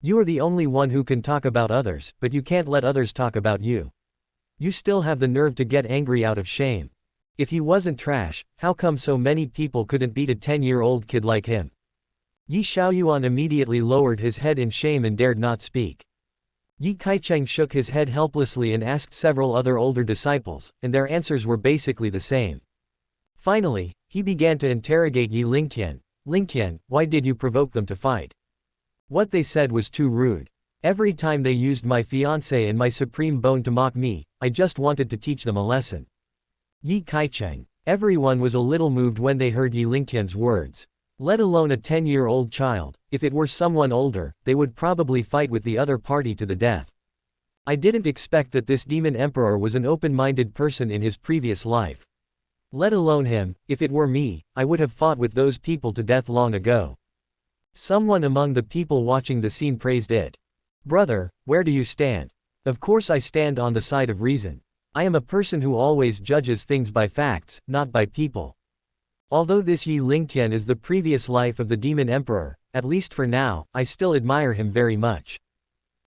You are the only one who can talk about others, but you can't let others talk about you. You still have the nerve to get angry out of shame. If he wasn't trash, how come so many people couldn't beat a 10-year-old kid like him? Yi Xiaoyuan immediately lowered his head in shame and dared not speak. Yi Kaicheng shook his head helplessly and asked several other older disciples, and their answers were basically the same. Finally, he began to interrogate Yi Lingtian. Lingtian, why did you provoke them to fight? What they said was too rude. Every time they used my fiancé and my supreme bone to mock me, I just wanted to teach them a lesson. Yi Kaicheng. Everyone was a little moved when they heard Yi Lingtian's words. Let alone a 10-year-old child, if it were someone older, they would probably fight with the other party to the death. I didn't expect that this demon emperor was an open-minded person in his previous life. Let alone him, if it were me, I would have fought with those people to death long ago. Someone among the people watching the scene praised it. Brother, where do you stand? Of course I stand on the side of reason. I am a person who always judges things by facts, not by people. Although this Yi Lingtian is the previous life of the demon emperor, at least for now, I still admire him very much.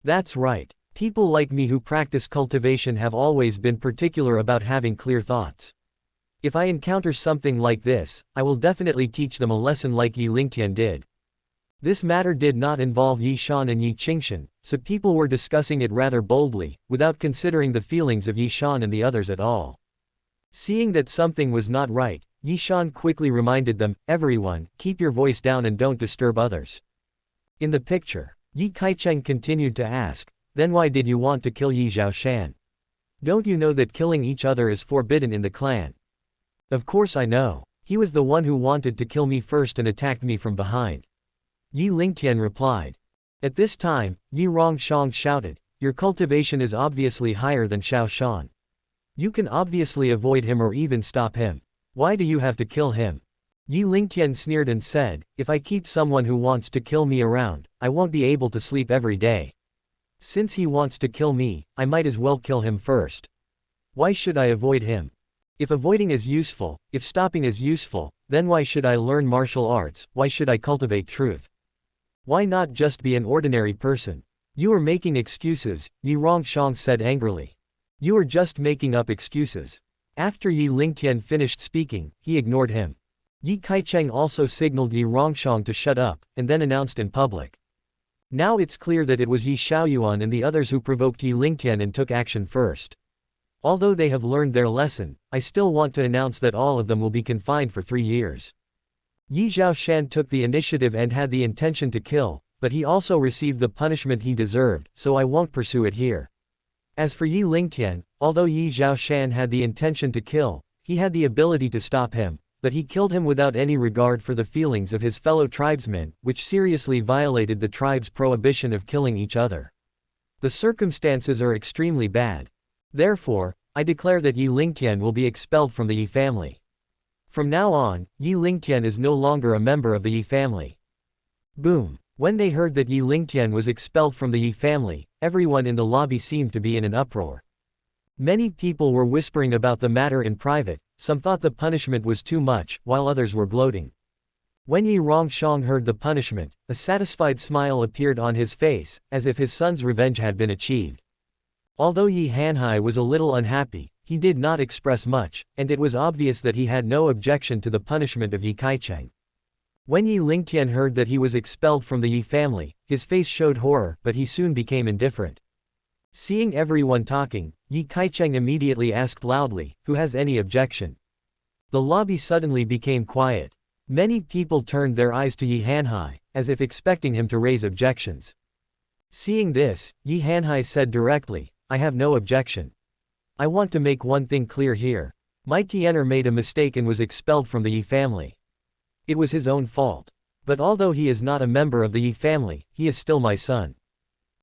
That's right. People like me who practice cultivation have always been particular about having clear thoughts. If I encounter something like this, I will definitely teach them a lesson like Yi Lingtian did. This matter did not involve Yi Shan and Yi Qingshan, so people were discussing it rather boldly, without considering the feelings of Yi Shan and the others at all. Seeing that something was not right, Yi Shan quickly reminded them, everyone, keep your voice down and don't disturb others. In the picture, Yi Kaicheng continued to ask, then why did you want to kill Yi Zhaoshan? Don't you know that killing each other is forbidden in the clan? Of course I know. He was the one who wanted to kill me first and attacked me from behind. Yi Lingtian replied. At this time, Yi Rongshang shouted, your cultivation is obviously higher than Xiao Shan. You can obviously avoid him or even stop him. Why do you have to kill him? Yi Lingtian sneered and said, if I keep someone who wants to kill me around, I won't be able to sleep every day. Since he wants to kill me, I might as well kill him first. Why should I avoid him? If avoiding is useful, if stopping is useful, then why should I learn martial arts, why should I cultivate truth? Why not just be an ordinary person? You are making excuses, Yi Rongshang said angrily. You are just making up excuses. After Yi Lingtian finished speaking, he ignored him. Yi Kaicheng also signaled Yi Rongshang to shut up, and then announced in public. Now it's clear that it was Yi Xiaoyuan and the others who provoked Yi Lingtian and took action first. Although they have learned their lesson, I still want to announce that all of them will be confined for 3 years. Yi Zhaoshan took the initiative and had the intention to kill, but he also received the punishment he deserved, so I won't pursue it here. As for Yi Lingtian, although Yi Zhaoshan had the intention to kill, he had the ability to stop him, but he killed him without any regard for the feelings of his fellow tribesmen, which seriously violated the tribe's prohibition of killing each other. The circumstances are extremely bad. Therefore, I declare that Yi Lingtian will be expelled from the Yi family. From now on, Yi Lingtian is no longer a member of the Yi family. Boom. When they heard that Yi Lingtian was expelled from the Yi family, everyone in the lobby seemed to be in an uproar. Many people were whispering about the matter in private, some thought the punishment was too much, while others were gloating. When Yi Rongsheng heard the punishment, a satisfied smile appeared on his face, as if his son's revenge had been achieved. Although Yi Hanhai was a little unhappy, he did not express much, and it was obvious that he had no objection to the punishment of Yi Kaicheng. When Yi Lingtian heard that he was expelled from the Yi family, his face showed horror, but he soon became indifferent. Seeing everyone talking, Yi Kaicheng immediately asked loudly, "Who has any objection?" The lobby suddenly became quiet. Many people turned their eyes to Yi Hanhai, as if expecting him to raise objections. Seeing this, Yi Hanhai said directly, "I have no objection. I want to make one thing clear here. My Tian'er made a mistake and was expelled from the Yi family. It was his own fault. But although he is not a member of the Yi family, he is still my son.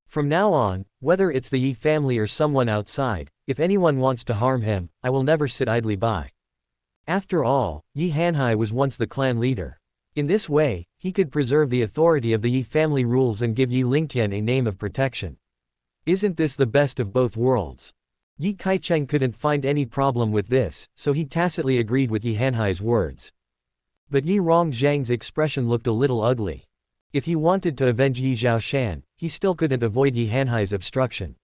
From now on, whether it's the Yi family or someone outside, if anyone wants to harm him, I will never sit idly by." After all, Yi Hanhai was once the clan leader. In this way, he could preserve the authority of the Yi family rules and give Yi Lingtian a name of protection. Isn't this the best of both worlds? Yi Kaicheng couldn't find any problem with this, so he tacitly agreed with Yi Hanhai's words. But Yi Rongzhang's expression looked a little ugly. If he wanted to avenge Yi Zhaoshan, he still couldn't avoid Yi Hanhai's obstruction.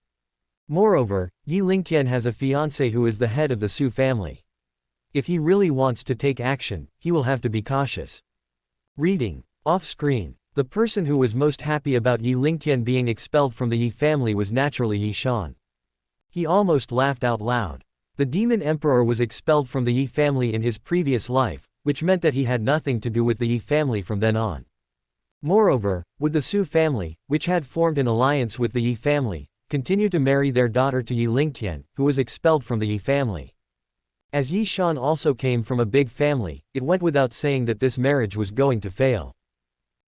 Moreover, Yi Lingtian has a fiancé who is the head of the Su family. If he really wants to take action, he will have to be cautious. Reading. Off-screen. The person who was most happy about Yi Lingtian being expelled from the Yi family was naturally Yi Shan. He almost laughed out loud. The demon emperor was expelled from the Yi family in his previous life, which meant that he had nothing to do with the Yi family from then on. Moreover, would the Su family, which had formed an alliance with the Yi family, continue to marry their daughter to Yi Lingtian, who was expelled from the Yi family? As Yi Shan also came from a big family, it went without saying that this marriage was going to fail.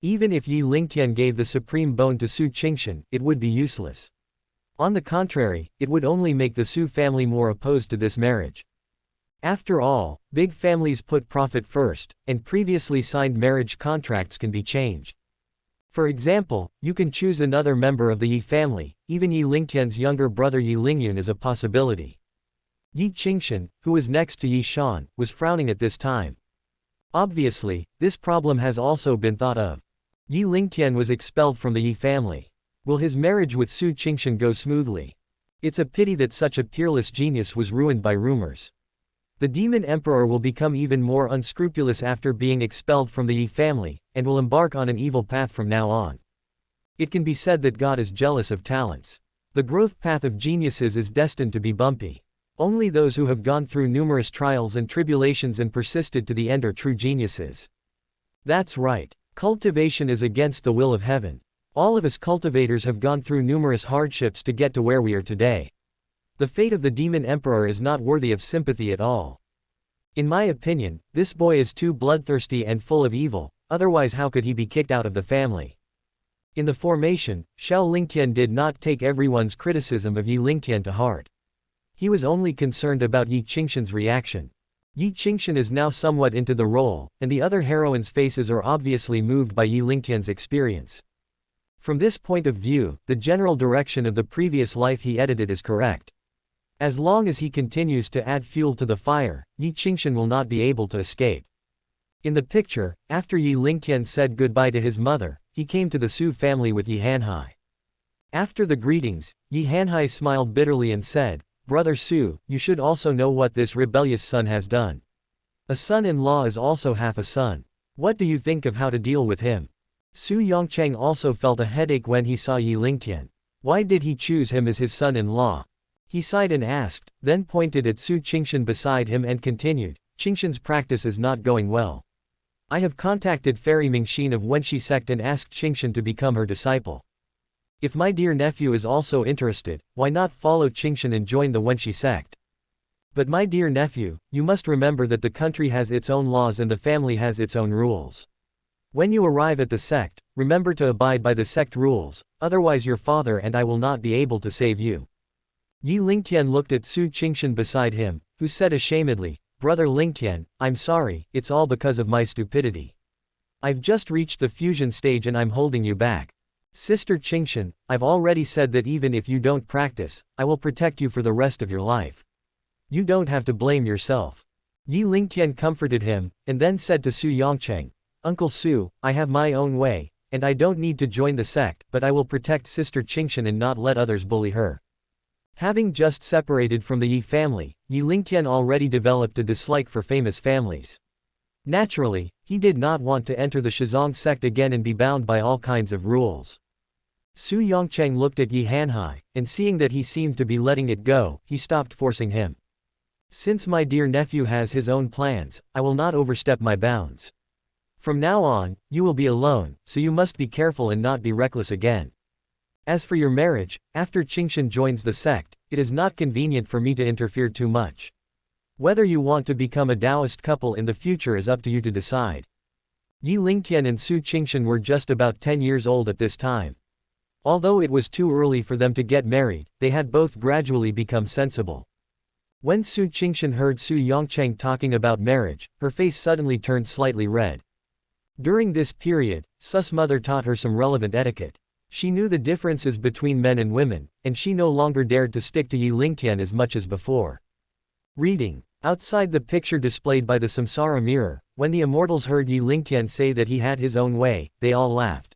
Even if Yi Lingtian gave the supreme bone to Su Qingshan, it would be useless. On the contrary, it would only make the Su family more opposed to this marriage. After all, big families put profit first, and previously signed marriage contracts can be changed. For example, you can choose another member of the Yi family, even Yi Lingtian's younger brother Yi Lingyun is a possibility. Yi Qingshan, who was next to Yi Shan, was frowning at this time. Obviously, this problem has also been thought of. Yi Lingtian was expelled from the Yi family. Will his marriage with Su Qingshan go smoothly? It's a pity that such a peerless genius was ruined by rumors. The demon emperor will become even more unscrupulous after being expelled from the Yi family, and will embark on an evil path from now on. It can be said that God is jealous of talents. The growth path of geniuses is destined to be bumpy. Only those who have gone through numerous trials and tribulations and persisted to the end are true geniuses. That's right. Cultivation is against the will of heaven. All of us cultivators have gone through numerous hardships to get to where we are today. The fate of the demon emperor is not worthy of sympathy at all. In my opinion, this boy is too bloodthirsty and full of evil, otherwise how could he be kicked out of the family? In the formation, Xiao Lingtian did not take everyone's criticism of Yi Lingtian to heart. He was only concerned about Yi Qingshan's reaction. Yi Qingshan is now somewhat into the role, and the other heroines' faces are obviously moved by Yi Lingtian's experience. From this point of view, the general direction of the previous life he edited is correct. As long as he continues to add fuel to the fire, Yi Qingshan will not be able to escape. In the picture, after Yi Lingtian said goodbye to his mother, he came to the Su family with Yi Hanhai. After the greetings, Yi Hanhai smiled bitterly and said, "Brother Su, you should also know what this rebellious son has done. A son-in-law is also half a son. What do you think of how to deal with him?" Su Yongcheng also felt a headache when he saw Yi Lingtian. Why did he choose him as his son-in-law? He sighed and asked, then pointed at Su Qingshan beside him and continued, "Qingshan's practice is not going well. I have contacted Fairy Mingxin of Wenxi sect and asked Qingshan to become her disciple. If my dear nephew is also interested, why not follow Qingshan and join the Wenxi sect? But my dear nephew, you must remember that the country has its own laws and the family has its own rules. When you arrive at the sect, remember to abide by the sect rules, otherwise your father and I will not be able to save you. Yi Lingtian looked at Su Qingshan beside him, who said ashamedly, Brother Lingtian, I'm sorry, it's all because of my stupidity. I've just reached the fusion stage and I'm holding you back. Sister Qingshan, I've already said that even if you don't practice, I will protect you for the rest of your life. You don't have to blame yourself. Yi Lingtian comforted him, and then said to Su Yongcheng, Uncle Su, I have my own way, and I don't need to join the sect, but I will protect Sister Qingshan and not let others bully her. Having just separated from the Yi family, Yi Lingtian already developed a dislike for famous families. Naturally, he did not want to enter the Shizong sect again and be bound by all kinds of rules. Su Yongcheng looked at Yi Hanhai, and seeing that he seemed to be letting it go, he stopped forcing him. Since my dear nephew has his own plans, I will not overstep my bounds. From now on, you will be alone, so you must be careful and not be reckless again. As for your marriage, after Qingshan joins the sect, it is not convenient for me to interfere too much. Whether you want to become a Taoist couple in the future is up to you to decide. Yi Lingtian and Su Qingshan were just about 10 years old at this time. Although it was too early for them to get married, they had both gradually become sensible. When Su Qingshan heard Su Yongcheng talking about marriage, her face suddenly turned slightly red. During this period, Su's mother taught her some relevant etiquette. She knew the differences between men and women, and she no longer dared to stick to Yi Lingtian as much as before. Reading. Outside the picture displayed by the Samsara mirror, when the immortals heard Yi Lingtian say that he had his own way, they all laughed.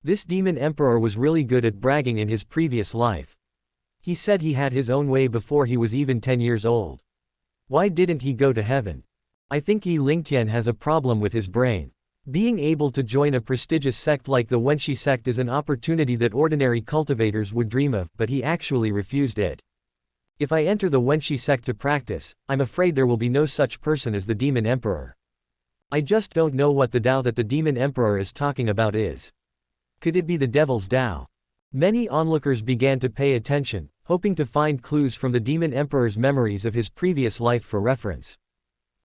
This demon emperor was really good at bragging in his previous life. He said he had his own way before he was even 10 years old. Why didn't he go to heaven? I think Yi Lingtian has a problem with his brain. Being able to join a prestigious sect like the Wenshi sect is an opportunity that ordinary cultivators would dream of, but he actually refused it. If I enter the Wenshi sect to practice, I'm afraid there will be no such person as the Demon Emperor. I just don't know what the Tao that the Demon Emperor is talking about is. Could it be the Devil's Tao? Many onlookers began to pay attention, hoping to find clues from the Demon Emperor's memories of his previous life for reference.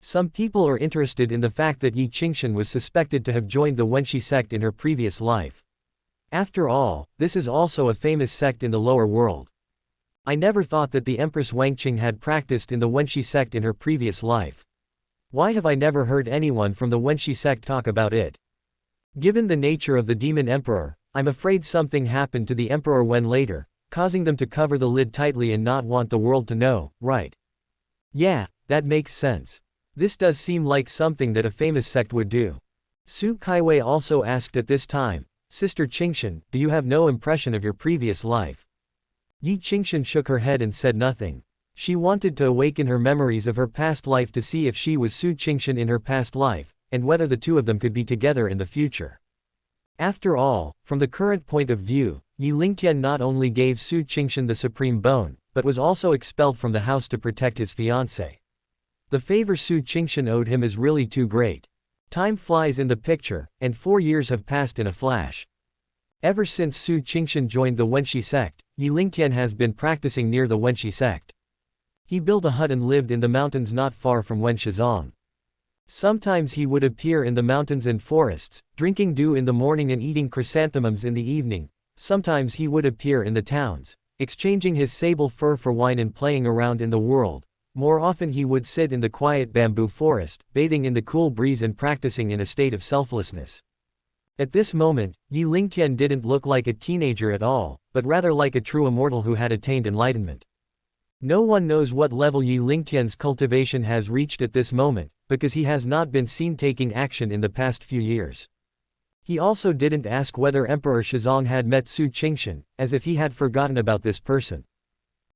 Some people are interested in the fact that Yi Qingshan was suspected to have joined the Wenshi sect in her previous life. After all, this is also a famous sect in the lower world. I never thought that the Empress Wangqing had practiced in the Wenshi sect in her previous life. Why have I never heard anyone from the Wenshi sect talk about it? Given the nature of the Demon Emperor, I'm afraid something happened to the Emperor Wen later, causing them to cover the lid tightly and not want the world to know, right? Yeah, that makes sense. This does seem like something that a famous sect would do. Su Kaiwei also asked at this time, Sister Qingshan, do you have no impression of your previous life? Yi Qingshan shook her head and said nothing. She wanted to awaken her memories of her past life to see if she was Su Qingshan in her past life, and whether the two of them could be together in the future. After all, from the current point of view, Yi Lingtian not only gave Su Qingshan the supreme bone, but was also expelled from the house to protect his fiancée. The favor Su Qingshan owed him is really too great. Time flies in the picture, and 4 years have passed in a flash. Ever since Su Qingshan joined the Wenshi sect, Yi Lingtian has been practicing near the Wenshi sect. He built a hut and lived in the mountains not far from Wenshizong. Sometimes he would appear in the mountains and forests, drinking dew in the morning and eating chrysanthemums in the evening. Sometimes he would appear in the towns, exchanging his sable fur for wine and playing around in the world. More often he would sit in the quiet bamboo forest, bathing in the cool breeze and practicing in a state of selflessness. At this moment, Yi Lingtian didn't look like a teenager at all, but rather like a true immortal who had attained enlightenment. No one knows what level Yi Lingtian's cultivation has reached at this moment, because he has not been seen taking action in the past few years. He also didn't ask whether Emperor Shizong had met Su Qingshan, as if he had forgotten about this person.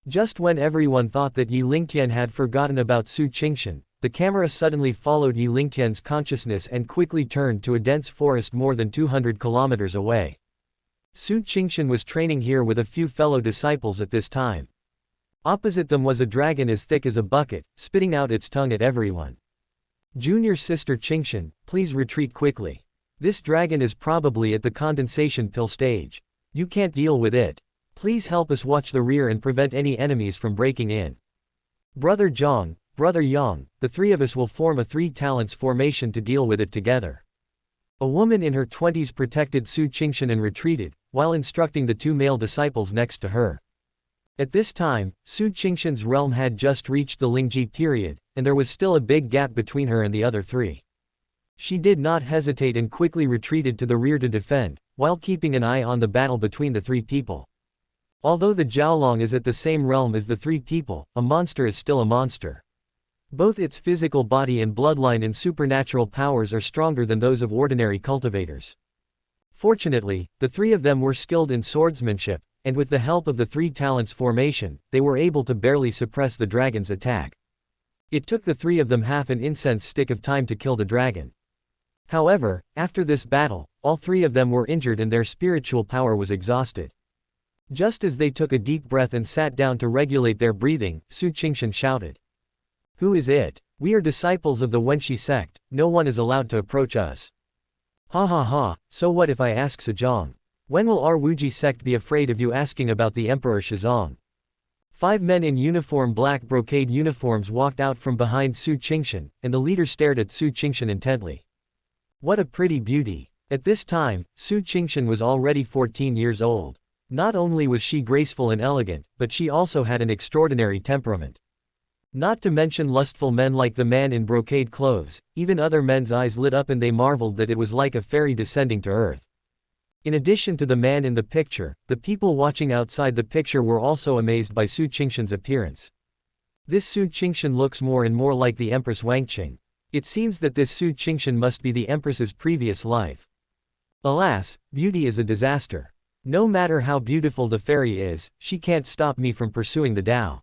Just when everyone thought that Yi Lingtian had forgotten about Su Qingshan, the camera suddenly followed Yi Lingtian's consciousness and quickly turned to a dense forest more than 200 kilometers away. Su Qingshan was training here with a few fellow disciples at this time. Opposite them was a dragon as thick as a bucket, spitting out its tongue at everyone. Junior Sister Qingshan, please retreat quickly. This dragon is probably at the condensation pill stage. You can't deal with it. Please help us watch the rear and prevent any enemies from breaking in. Brother Zhang, Brother Yang, the three of us will form a 3 talents formation to deal with it together. A woman in her 20s protected Su Qingshan and retreated, while instructing the two male disciples next to her. At this time, Su Qingshan's realm had just reached the Lingji period, and there was still a big gap between her and the other three. She did not hesitate and quickly retreated to the rear to defend, while keeping an eye on the battle between the three people. Although the Jiaolong is at the same realm as the three people, a monster is still a monster. Both its physical body and bloodline and supernatural powers are stronger than those of ordinary cultivators. Fortunately, the three of them were skilled in swordsmanship, and with the help of the three talents formation, they were able to barely suppress the dragon's attack. It took the three of them half an incense stick of time to kill the dragon. However, after this battle, all three of them were injured and their spiritual power was exhausted. Just as they took a deep breath and sat down to regulate their breathing, Su Qingshan shouted. "Who is it? We are disciples of the Wenshi sect, no one is allowed to approach us." "Ha ha ha, so what if I ask Sejong? When will our Wuji sect be afraid of you asking about the Emperor Shizong?" 5 men in black brocade uniforms walked out from behind Su Qingshan, and the leader stared at Su Qingshan intently. What a pretty beauty. At this time, Su Qingshan was already 14 years old. Not only was she graceful and elegant, but she also had an extraordinary temperament. Not to mention lustful men like the man in brocade clothes, even other men's eyes lit up and they marveled that it was like a fairy descending to earth. In addition to the man in the picture, the people watching outside the picture were also amazed by Su Qingshan's appearance. This Su Qingshan looks more and more like the Empress Wangqing. It seems that this Su Qingshan must be the Empress's previous life. Alas, beauty is a disaster. No matter how beautiful the fairy is, she can't stop me from pursuing the Tao.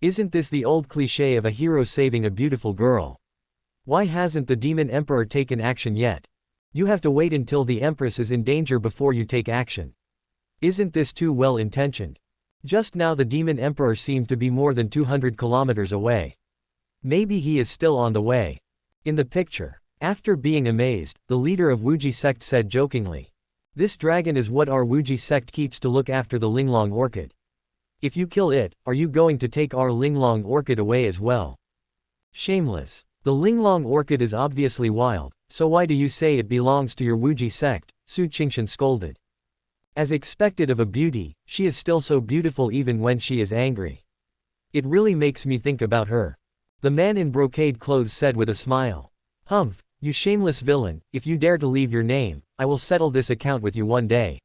Isn't this the old cliché of a hero saving a beautiful girl? Why hasn't the demon emperor taken action yet? You have to wait until the Empress is in danger before you take action. Isn't this too well intentioned? Just now the demon emperor seemed to be more than 200 kilometers away. Maybe he is still on the way. In the picture. After being amazed, the leader of Wuji sect said jokingly. This dragon is what our Wuji sect keeps to look after the Linglong orchid. If you kill it, are you going to take our Linglong orchid away as well? Shameless. The Linglong orchid is obviously wild, so why do you say it belongs to your Wuji sect? Su Qingshan scolded. As expected of a beauty, she is still so beautiful even when she is angry. It really makes me think about her. The man in brocade clothes said with a smile. Humph, you shameless villain, if you dare to leave your name, I will settle this account with you one day.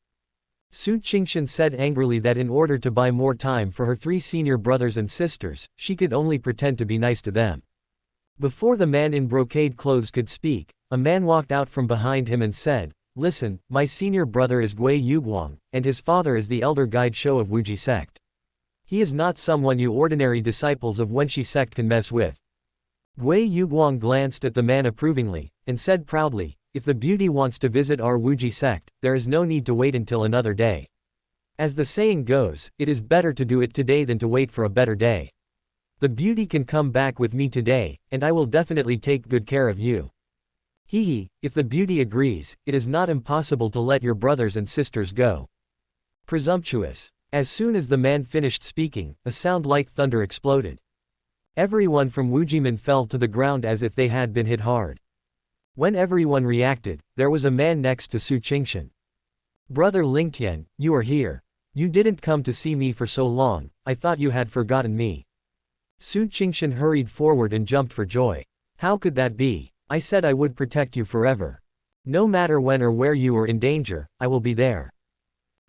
Su Qingshan said angrily that in order to buy more time for her 3 senior brothers and sisters, she could only pretend to be nice to them. Before the man in brocade clothes could speak, a man walked out from behind him and said, Listen, my senior brother is Gui Yuguang, and his father is the elder guide Shou of Wuji sect. He is not someone you ordinary disciples of Wenshi sect can mess with. Gui Yuguang glanced at the man approvingly, and said proudly, If the beauty wants to visit our Wuji sect, there is no need to wait until another day. As the saying goes, it is better to do it today than to wait for a better day. The beauty can come back with me today, and I will definitely take good care of you. Hee, if the beauty agrees, it is not impossible to let your brothers and sisters go. Presumptuous. As soon as the man finished speaking, a sound like thunder exploded. Everyone from Wujimen fell to the ground as if they had been hit hard. When everyone reacted, there was a man next to Su Qingshan. Brother Lingtian, you are here. You didn't come to see me for so long, I thought you had forgotten me. Su Qingshan hurried forward and jumped for joy. How could that be? I said I would protect you forever. No matter when or where you are in danger, I will be there.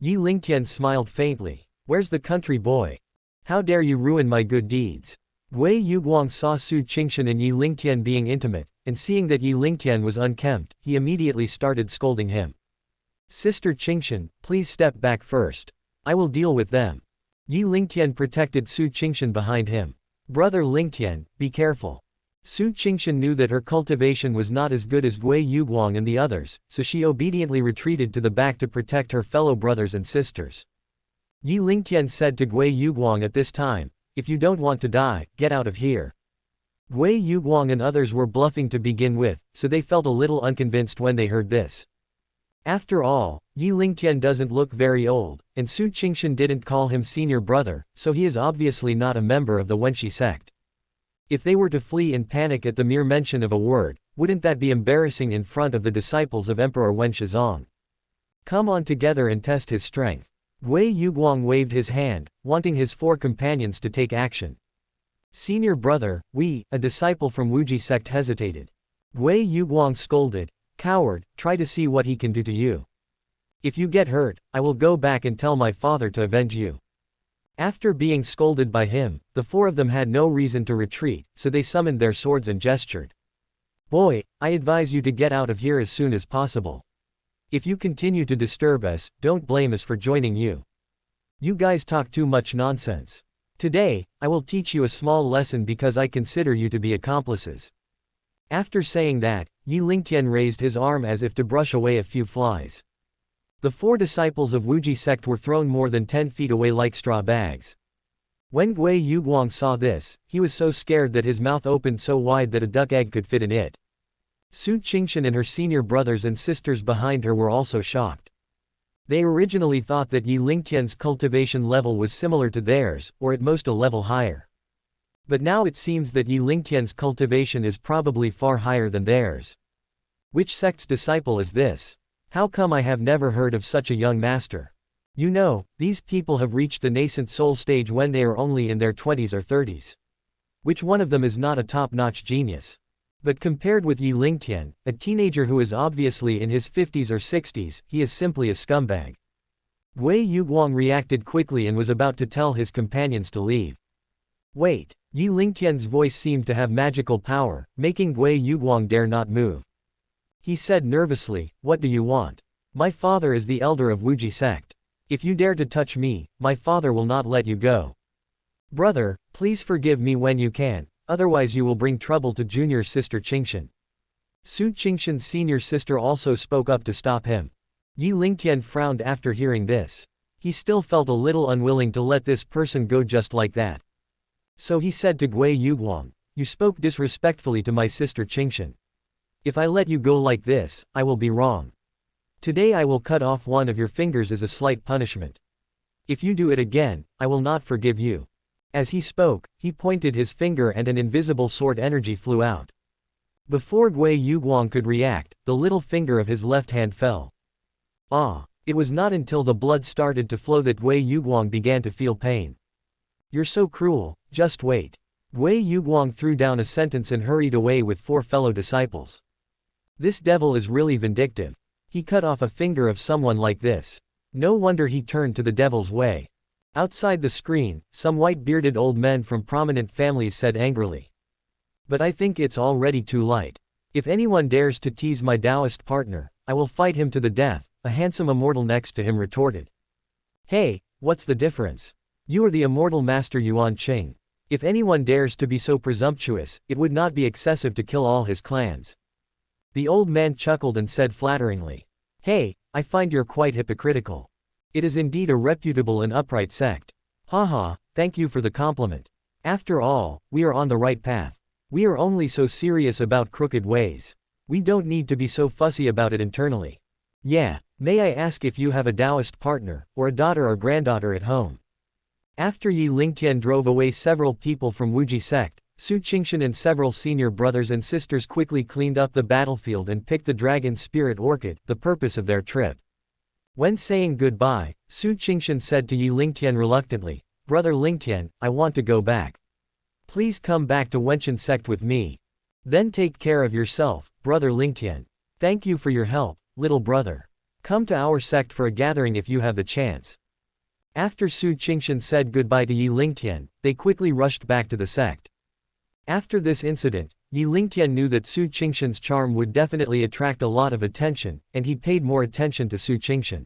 Yi Lingtian smiled faintly. Where's the country boy? How dare you ruin my good deeds? Gui Yuguang saw Su Qingshan and Yi Lingtian being intimate, and seeing that Yi Lingtian was unkempt, he immediately started scolding him. Sister Qingshan, please step back first. I will deal with them. Yi Lingtian protected Su Qingshan behind him. Brother Lingtian, be careful. Su Qingshan knew that her cultivation was not as good as Gui Yuguang and the others, so she obediently retreated to the back to protect her fellow brothers and sisters. Yi Lingtian said to Gui Yuguang at this time, If you don't want to die, get out of here. Gui Yuguang and others were bluffing to begin with, so they felt a little unconvinced when they heard this. After all, Yi Lingtian doesn't look very old, and Su Qingshan didn't call him senior brother, so he is obviously not a member of the Wenshi sect. If they were to flee in panic at the mere mention of a word, Wouldn't that be embarrassing in front of the disciples of Emperor Wen Shizong? Come on together and test his strength. Gui Yuguang waved his hand, wanting his 4 companions to take action. Senior brother, a disciple from Wuji sect hesitated. Gui Yuguang scolded, "Coward, try to see what he can do to you. If you get hurt, I will go back and tell my father to avenge you." After being scolded by him, the 4 of them had no reason to retreat, so they summoned their swords and gestured. "Boy, I advise you to get out of here as soon as possible. If you continue to disturb us, don't blame us for joining you. You guys talk too much nonsense. Today, I will teach you a small lesson because I consider you to be accomplices." After saying that, Yi Lingtian raised his arm as if to brush away a few flies. The 4 disciples of Wuji sect were thrown more than 10 feet away like straw bags. When Gui Yuguang saw this, he was so scared that his mouth opened so wide that a duck egg could fit in it. Su Qingshan and her senior brothers and sisters behind her were also shocked. They originally thought that Yi Lingtian's cultivation level was similar to theirs, or at most a level higher. But now it seems that Yi Lingtian's cultivation is probably far higher than theirs. Which sect's disciple is this? How come I have never heard of such a young master? You know, these people have reached the nascent soul stage when they are only in their 20s or 30s. Which one of them is not a top-notch genius? But compared with Yi Lingtian, a teenager who is obviously in his 50s or 60s, he is simply a scumbag. Gui Yuguang reacted quickly and was about to tell his companions to leave. Wait, Yi Lingtian's voice seemed to have magical power, making Gui Yuguang dare not move. He said nervously, "What do you want? My father is the elder of Wuji sect. If you dare to touch me, my father will not let you go. Brother, please forgive me when you can, otherwise you will bring trouble to junior sister Qingshan." Su Qingshan's senior sister also spoke up to stop him. Yi Lingtian frowned after hearing this. He still felt a little unwilling to let this person go just like that. So he said to Gui Yuguang, "You spoke disrespectfully to my sister Qingshan. If I let you go like this, I will be wrong. Today I will cut off one of your fingers as a slight punishment. If you do it again, I will not forgive you." As he spoke, he pointed his finger and an invisible sword energy flew out. Before Gui Yuguang could react, the little finger of his left hand fell. It was not until the blood started to flow that Gui Yuguang began to feel pain. "You're so cruel, just wait." Gui Yuguang threw down a sentence and hurried away with 4 fellow disciples. This devil is really vindictive. He cut off a finger of someone like this. No wonder he turned to the devil's way. Outside the screen, some white-bearded old men from prominent families said angrily. "But I think it's already too late. If anyone dares to tease my Taoist partner, I will fight him to the death," a handsome immortal next to him retorted. "Hey, what's the difference? You are the immortal master Yuan Qing. If anyone dares to be so presumptuous, it would not be excessive to kill all his clans." The old man chuckled and said flatteringly, "Hey, I find you're quite hypocritical. It is indeed a reputable and upright sect. Haha, thank you for the compliment. After all, we are on the right path. We are only so serious about crooked ways. We don't need to be so fussy about it internally. Yeah, may I ask if you have a Taoist partner, or a daughter or granddaughter at home?" After Yi Lingtian drove away several people from Wuji sect, Su Qingshan and several senior brothers and sisters quickly cleaned up the battlefield and picked the dragon spirit orchid, the purpose of their trip. When saying goodbye, Su Qingshan said to Yi Lingtian reluctantly, "Brother Lingtian, I want to go back. Please come back to Wenchen sect with me. Then take care of yourself, Brother Lingtian. Thank you for your help, little brother. Come to our sect for a gathering if you have the chance." After Su Qingshan said goodbye to Yi Lingtian, they quickly rushed back to the sect. After this incident, Yi Lingtian knew that Su Qingshan's charm would definitely attract a lot of attention, and he paid more attention to Su Qingshan.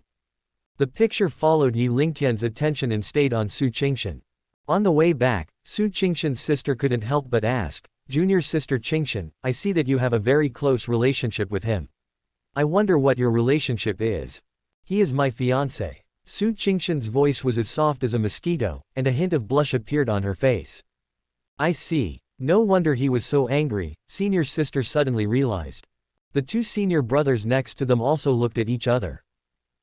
The picture followed Yi Lingtian's attention and stayed on Su Qingshan. On the way back, Su Qingshan's sister couldn't help but ask, "Junior sister Qingshan, I see that you have a very close relationship with him. I wonder what your relationship is." "He is my fiancé." Su Qingshan's voice was as soft as a mosquito, and a hint of blush appeared on her face. "I see. No wonder he was so angry," senior sister suddenly realized. The 2 senior brothers next to them also looked at each other.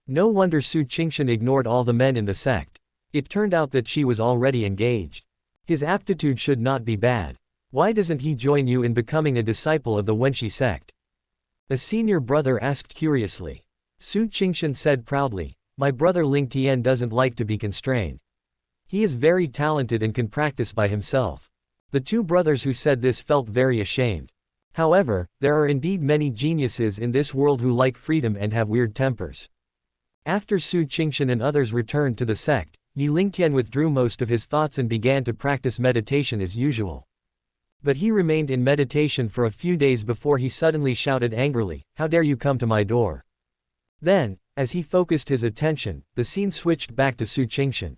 No wonder Su Qingshan ignored all the men in the sect. It turned out that she was already engaged. His aptitude should not be bad. Why doesn't he join you in becoming a disciple of the Wenshi sect? A senior brother asked curiously. Su Qingshan said proudly, my brother Ling Tian doesn't like to be constrained. He is very talented and can practice by himself. The two brothers who said this felt very ashamed. However, there are indeed many geniuses in this world who like freedom and have weird tempers. After Su Qingshan and others returned to the sect, Yi Lingtian withdrew most of his thoughts and began to practice meditation as usual. But he remained in meditation for a few days before he suddenly shouted angrily, "How dare you come to my door?" Then, as he focused his attention, the scene switched back to Su Qingshan.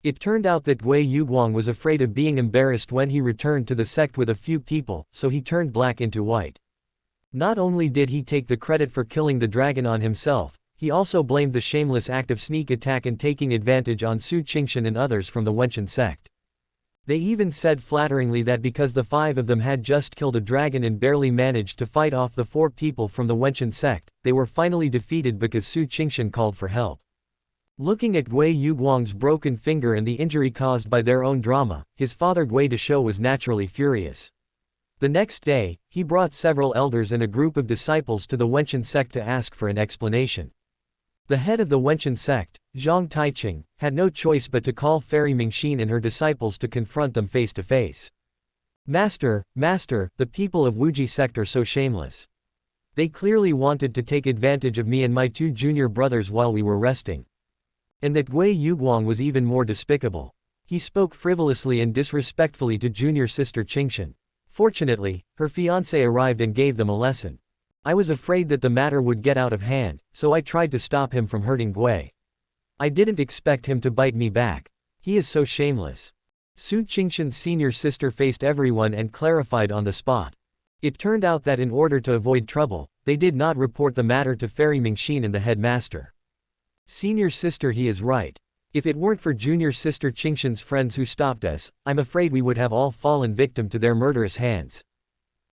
It turned out that Gui Yuguang was afraid of being embarrassed when he returned to the sect with a few people, so he turned black into white. Not only did he take the credit for killing the dragon on himself, he also blamed the shameless act of sneak attack and taking advantage on Su Qingshan and others from the Wenshan sect. They even said flatteringly that because the 5 of them had just killed a dragon and barely managed to fight off the 4 people from the Wenshan sect, they were finally defeated because Su Qingshan called for help. Looking at Gui Yuguang's broken finger and the injury caused by their own drama, his father Gui Deshou was naturally furious. The next day, he brought several elders and a group of disciples to the Wenshan sect to ask for an explanation. The head of the Wenshan sect, Zhang Taiqing, had no choice but to call Fairy Mingxin and her disciples to confront them face to face. Master, the people of Wuji sect are so shameless. They clearly wanted to take advantage of me and my 2 junior brothers while we were resting. And that Gui Yuguang was even more despicable. He spoke frivolously and disrespectfully to junior sister Qingshan. Fortunately, her fiancé arrived and gave them a lesson. I was afraid that the matter would get out of hand, so I tried to stop him from hurting Gui. I didn't expect him to bite me back. He is so shameless. Su Qingshan's senior sister faced everyone and clarified on the spot. It turned out that in order to avoid trouble, they did not report the matter to Fairy Mingxin and the headmaster. Senior sister, he is right. If it weren't for junior sister Qingshan's friends who stopped us, I'm afraid we would have all fallen victim to their murderous hands.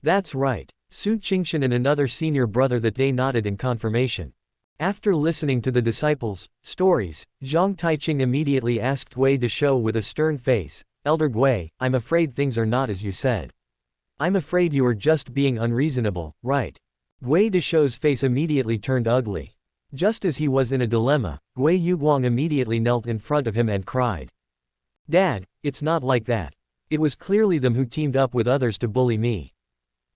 That's right. Su Qingshan and another senior brother that day nodded in confirmation. After listening to the disciples' stories, Zhang Taiqing immediately asked Gui Deshou with a stern face, Elder Gui, I'm afraid things are not as you said. I'm afraid you are just being unreasonable, right? Gui Deshou's face immediately turned ugly. Just as he was in a dilemma, Gui Yuguang immediately knelt in front of him and cried. Dad, it's not like that. It was clearly them who teamed up with others to bully me.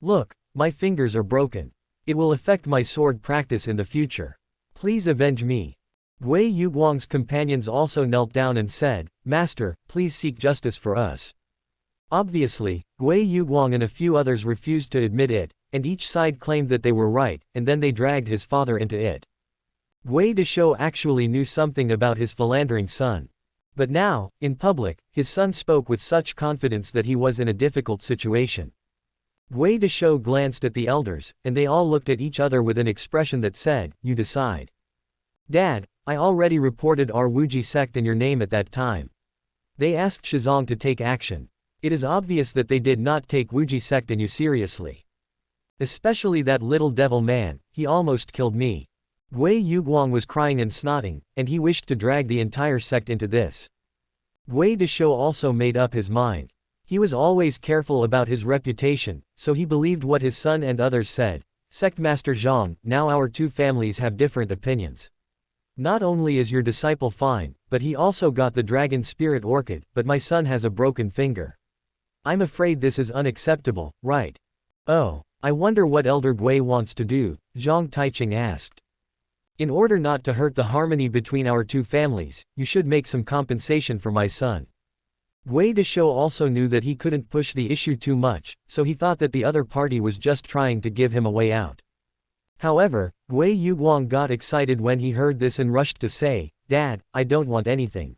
Look, my fingers are broken. It will affect my sword practice in the future. Please avenge me. Gui Yuguang's companions also knelt down and said, Master, please seek justice for us. Obviously, Gui Yuguang and a few others refused to admit it, and each side claimed that they were right, and then they dragged his father into it. Gui Deshou actually knew something about his philandering son. But now, in public, his son spoke with such confidence that he was in a difficult situation. Gui Deshou glanced at the elders, and they all looked at each other with an expression that said, You decide. Dad, I already reported our Wuji sect and your name at that time. They asked Shizong to take action. It is obvious that they did not take Wuji sect and you seriously. Especially that little devil man, he almost killed me. Gui Yuguang was crying and snotting, and he wished to drag the entire sect into this. Gui Deshou also made up his mind. He was always careful about his reputation, so he believed what his son and others said. Sect Master Zhang, now our 2 families have different opinions. Not only is your disciple fine, but he also got the dragon spirit orchid, but my son has a broken finger. I'm afraid this is unacceptable, right? Oh, I wonder what Elder Gui wants to do, Zhang Taiqing asked. In order not to hurt the harmony between our 2 families, you should make some compensation for my son. Gui Deshou also knew that he couldn't push the issue too much, so he thought that the other party was just trying to give him a way out. However, Gui Yuguang got excited when he heard this and rushed to say, Dad, I don't want anything.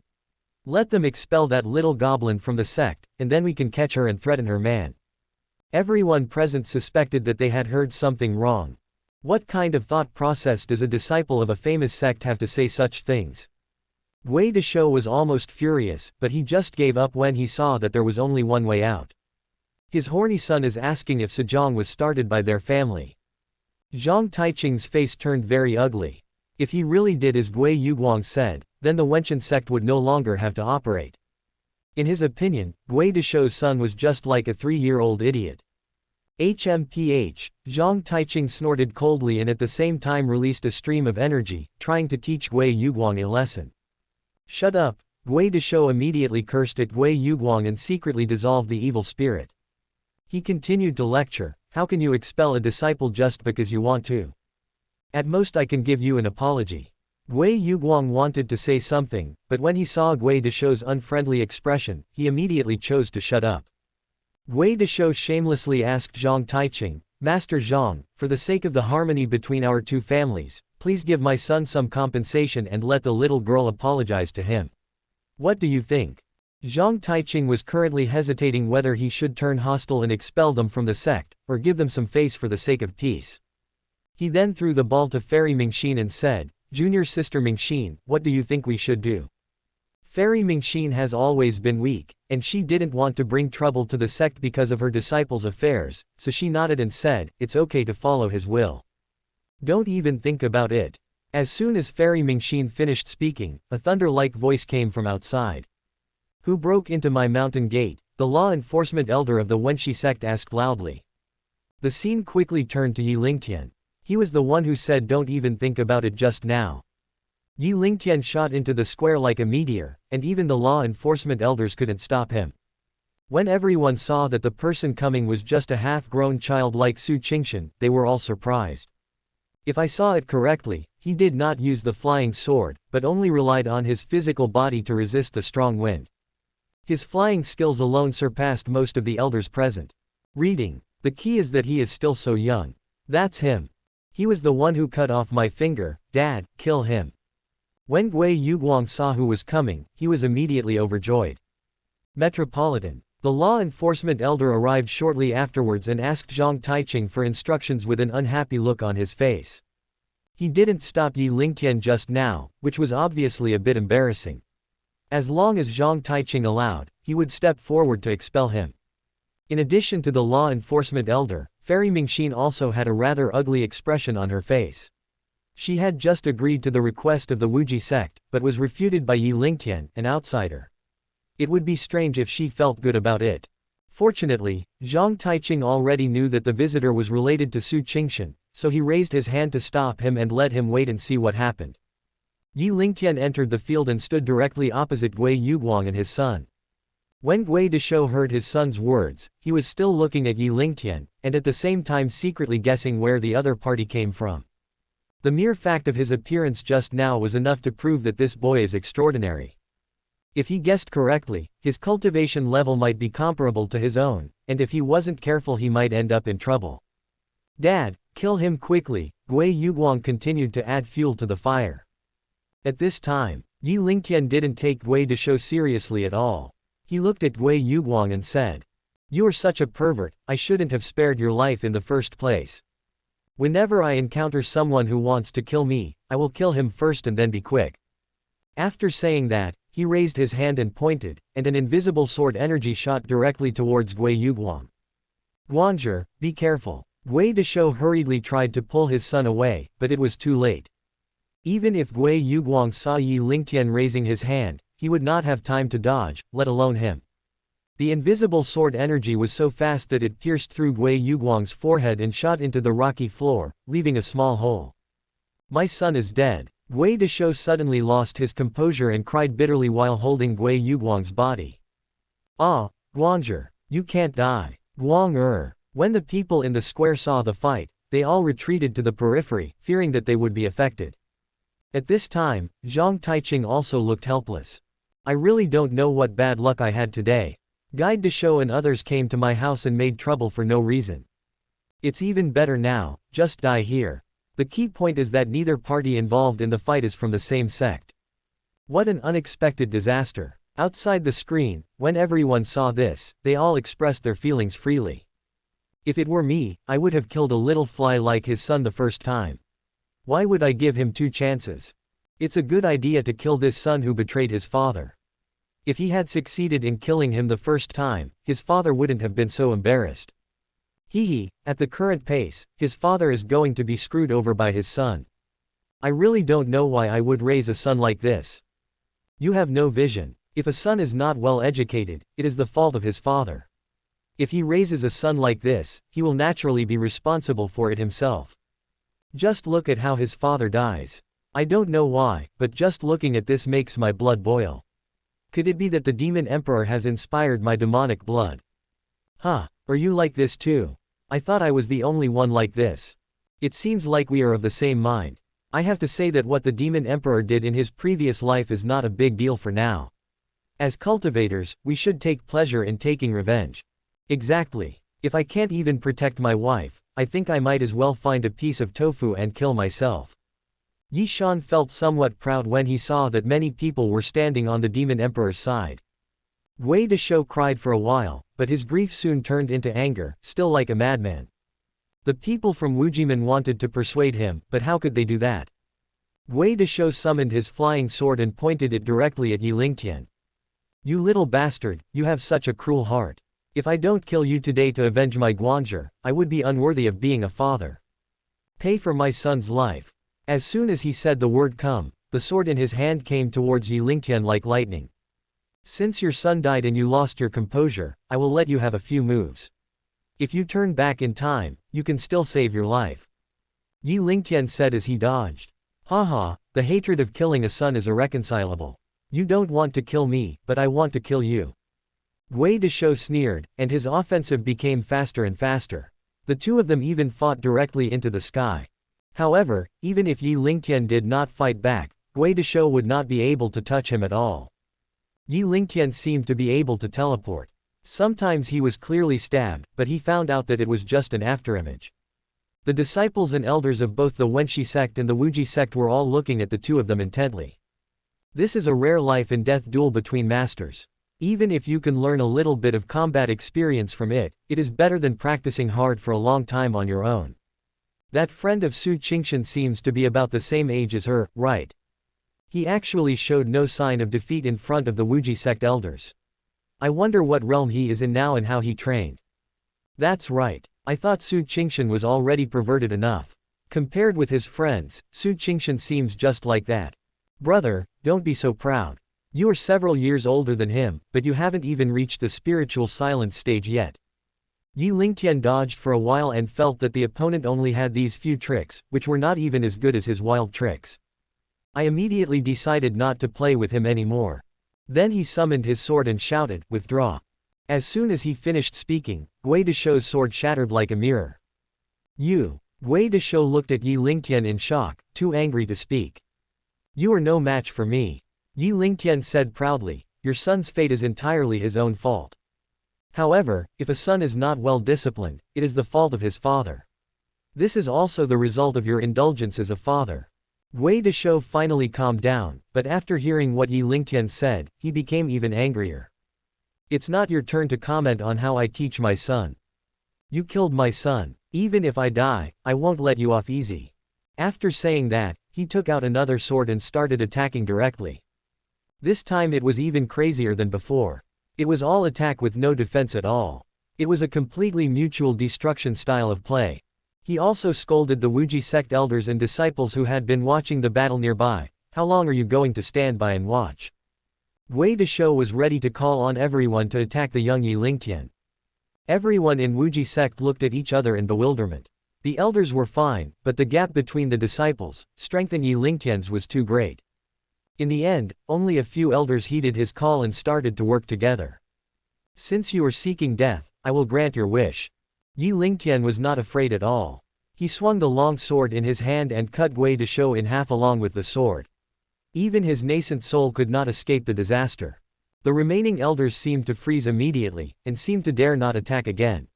Let them expel that little goblin from the sect, and then we can catch her and threaten her man. Everyone present suspected that they had heard something wrong. What kind of thought process does a disciple of a famous sect have to say such things? Gui Deshou was almost furious, but he just gave up when he saw that there was only one way out. His horny son is asking if Sejong was started by their family. Zhang Taiqing's face turned very ugly. If he really did as Gui Yuguang said, then the Wenshan sect would no longer have to operate. In his opinion, Gui Deshou's son was just like a 3-year-old idiot. HMPH, Zhang Taiqing snorted coldly and at the same time released a stream of energy, trying to teach Gui Yuguang a lesson. Shut up, Gui Deshou immediately cursed at Gui Yuguang and secretly dissolved the evil spirit. He continued to lecture, how can you expel a disciple just because you want to? At most I can give you an apology. Gui Yuguang wanted to say something, but when he saw Gui Deshou's unfriendly expression, he immediately chose to shut up. Gui Deshou shamelessly asked Zhang Taiqing, Master Zhang, for the sake of the harmony between our two families, please give my son some compensation and let the little girl apologize to him. What do you think? Zhang Taiqing was currently hesitating whether he should turn hostile and expel them from the sect, or give them some face for the sake of peace. He then threw the ball to Fairy Mingxin and said, Junior Sister Mingxin, what do you think we should do? Fairy Mingxin has always been weak, and she didn't want to bring trouble to the sect because of her disciples' affairs, so she nodded and said, it's okay to follow his will. Don't even think about it. As soon as Fairy Mingxin finished speaking, a thunder-like voice came from outside. Who broke into my mountain gate? The law enforcement elder of the Wenxi sect asked loudly. The scene quickly turned to Yi Lingtian. He was the one who said don't even think about it just now. Yi Lingtian shot into the square like a meteor, and even the law enforcement elders couldn't stop him. When everyone saw that the person coming was just a half-grown child like Su Qingshan, they were all surprised. If I saw it correctly, he did not use the flying sword, but only relied on his physical body to resist the strong wind. His flying skills alone surpassed most of the elders present. Reading. The key is that he is still so young. That's him. He was the one who cut off my finger, Dad, kill him. When Gui Yuguang saw who was coming, he was immediately overjoyed. Metropolitan. The law enforcement elder arrived shortly afterwards and asked Zhang Taiqing for instructions with an unhappy look on his face. He didn't stop Yi Lingtian just now, which was obviously a bit embarrassing. As long as Zhang Taiqing allowed, he would step forward to expel him. In addition to the law enforcement elder, Fairy Mingxin also had a rather ugly expression on her face. She had just agreed to the request of the Wuji sect, but was refuted by Yi Lingtian, an outsider. It would be strange if she felt good about it. Fortunately, Zhang Taiqing already knew that the visitor was related to Su Qingshan, so he raised his hand to stop him and let him wait and see what happened. Yi Lingtian entered the field and stood directly opposite Gui Yuguang and his son. When Gui Deshou heard his son's words, he was still looking at Yi Lingtian, and at the same time secretly guessing where the other party came from. The mere fact of his appearance just now was enough to prove that this boy is extraordinary. If he guessed correctly, his cultivation level might be comparable to his own, and if he wasn't careful he might end up in trouble. Dad, kill him quickly, Gui Yuguang continued to add fuel to the fire. At this time, Yi Lingtian didn't take Gui Deshou seriously at all. He looked at Gui Yuguang and said, You are such a pervert, I shouldn't have spared your life in the first place. Whenever I encounter someone who wants to kill me, I will kill him first and then be quick. After saying that, he raised his hand and pointed, and an invisible sword energy shot directly towards Gui Yuguang. Guanzhi, be careful. Gui Deshou hurriedly tried to pull his son away, but it was too late. Even if Gui Yuguang saw Yi Lingtian raising his hand, he would not have time to dodge, let alone him. The invisible sword energy was so fast that it pierced through Gui Yuguang's forehead and shot into the rocky floor, leaving a small hole. My son is dead. Gui Deshou suddenly lost his composure and cried bitterly while holding Gui Yuguang's body. Ah, Guanzhi, you can't die. Guang. When the people in the square saw the fight, they all retreated to the periphery, fearing that they would be affected. At this time, Zhang Taiqing also looked helpless. I really don't know what bad luck I had today. Guide Deshou and others came to my house and made trouble for no reason. It's even better now, just die here. The key point is that neither party involved in the fight is from the same sect. What an unexpected disaster. Outside the screen, when everyone saw this, they all expressed their feelings freely. If it were me, I would have killed a little fly like his son the first time. Why would I give him 2 chances? It's a good idea to kill this son who betrayed his father. If he had succeeded in killing him the first time, his father wouldn't have been so embarrassed. At the current pace, his father is going to be screwed over by his son. I really don't know why I would raise a son like this. You have no vision. If a son is not well educated, it is the fault of his father. If he raises a son like this, he will naturally be responsible for it himself. Just look at how his father dies. I don't know why, but just looking at this makes my blood boil. Could it be that the demon emperor has inspired my demonic blood? Huh, are you like this too? I thought I was the only one like this. It seems like we are of the same mind. I have to say that what the demon emperor did in his previous life is not a big deal for now. As cultivators, we should take pleasure in taking revenge. Exactly. If I can't even protect my wife, I think I might as well find a piece of tofu and kill myself. Yi Shan felt somewhat proud when he saw that many people were standing on the demon emperor's side. Gui Deshou cried for a while, but his grief soon turned into anger, still like a madman. The people from Wujimen wanted to persuade him, but how could they do that? Gui Deshou summoned his flying sword and pointed it directly at Yi Lingtian. You little bastard, you have such a cruel heart. If I don't kill you today to avenge my Guanzhou, I would be unworthy of being a father. Pay for my son's life. As soon as he said the word come, the sword in his hand came towards Yi Lingtian like lightning. Since your son died and you lost your composure, I will let you have a few moves. If you turn back in time, you can still save your life. Yi Lingtian said as he dodged. Haha, the hatred of killing a son is irreconcilable. You don't want to kill me, but I want to kill you. Gui Deshou sneered, and his offensive became faster and faster. The two of them even fought directly into the sky. However, even if Yi Lingtian did not fight back, Gui Deshou would not be able to touch him at all. Yi Lingtian seemed to be able to teleport. Sometimes he was clearly stabbed, but he found out that it was just an afterimage. The disciples and elders of both the Wenshi sect and the Wuji sect were all looking at the two of them intently. This is a rare life and death duel between masters. Even if you can learn a little bit of combat experience from it, it is better than practicing hard for a long time on your own. That friend of Su Qingshan seems to be about the same age as her, right? He actually showed no sign of defeat in front of the Wuji sect elders. I wonder what realm he is in now and how he trained. That's right. I thought Su Qingshan was already perverted enough. Compared with his friends, Su Qingshan seems just like that. Brother, don't be so proud. You are several years older than him, but you haven't even reached the spiritual silence stage yet. Yi Lingtian dodged for a while and felt that the opponent only had these few tricks, which were not even as good as his wild tricks. I immediately decided not to play with him anymore. Then he summoned his sword and shouted, "Withdraw." As soon as he finished speaking, Gui Deshou's sword shattered like a mirror. You. Gui Deshou looked at Yi Lingtian in shock, too angry to speak. You are no match for me. Yi Lingtian said proudly, your son's fate is entirely his own fault. However, if a son is not well disciplined, it is the fault of his father. This is also the result of your indulgence as a father. Gui Deshou finally calmed down, but after hearing what Yi Lingtian said, he became even angrier. It's not your turn to comment on how I teach my son. You killed my son. Even if I die, I won't let you off easy. After saying that, he took out another sword and started attacking directly. This time it was even crazier than before. It was all attack with no defense at all. It was a completely mutual destruction style of play. He also scolded the Wuji sect elders and disciples who had been watching the battle nearby. How long are you going to stand by and watch? Gui Deshou was ready to call on everyone to attack the young Yi Lingtian. Everyone in Wuji sect looked at each other in bewilderment. The elders were fine, but the gap between the disciples, strength in Yi Lingtian's was too great. In the end, only a few elders heeded his call and started to work together. Since you are seeking death, I will grant your wish. Yi Lingtian was not afraid at all. He swung the long sword in his hand and cut Gui Deshou in half along with the sword. Even his nascent soul could not escape the disaster. The remaining elders seemed to freeze immediately, and seemed to dare not attack again.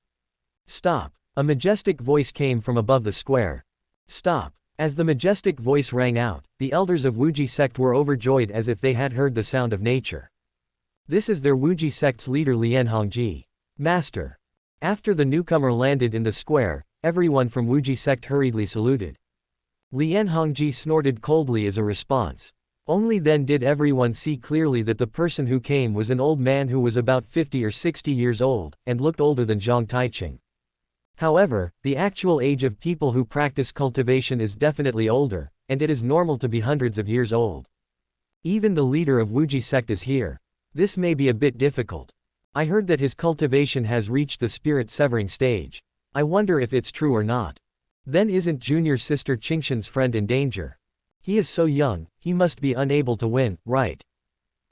Stop! A majestic voice came from above the square. Stop! As the majestic voice rang out, the elders of Wuji sect were overjoyed as if they had heard the sound of nature. This is their Wuji sect's leader Lian Hongji. Master. After the newcomer landed in the square, everyone from Wuji sect hurriedly saluted. Lian Hongji snorted coldly as a response. Only then did everyone see clearly that the person who came was an old man who was about 50 or 60 years old, and looked older than Zhang Taiqing. However, the actual age of people who practice cultivation is definitely older, and it is normal to be hundreds of years old. Even the leader of Wuji sect is here. This may be a bit difficult. I heard that his cultivation has reached the spirit-severing stage. I wonder if it's true or not. Then isn't junior sister Qingshan's friend in danger? He is so young, he must be unable to win, right?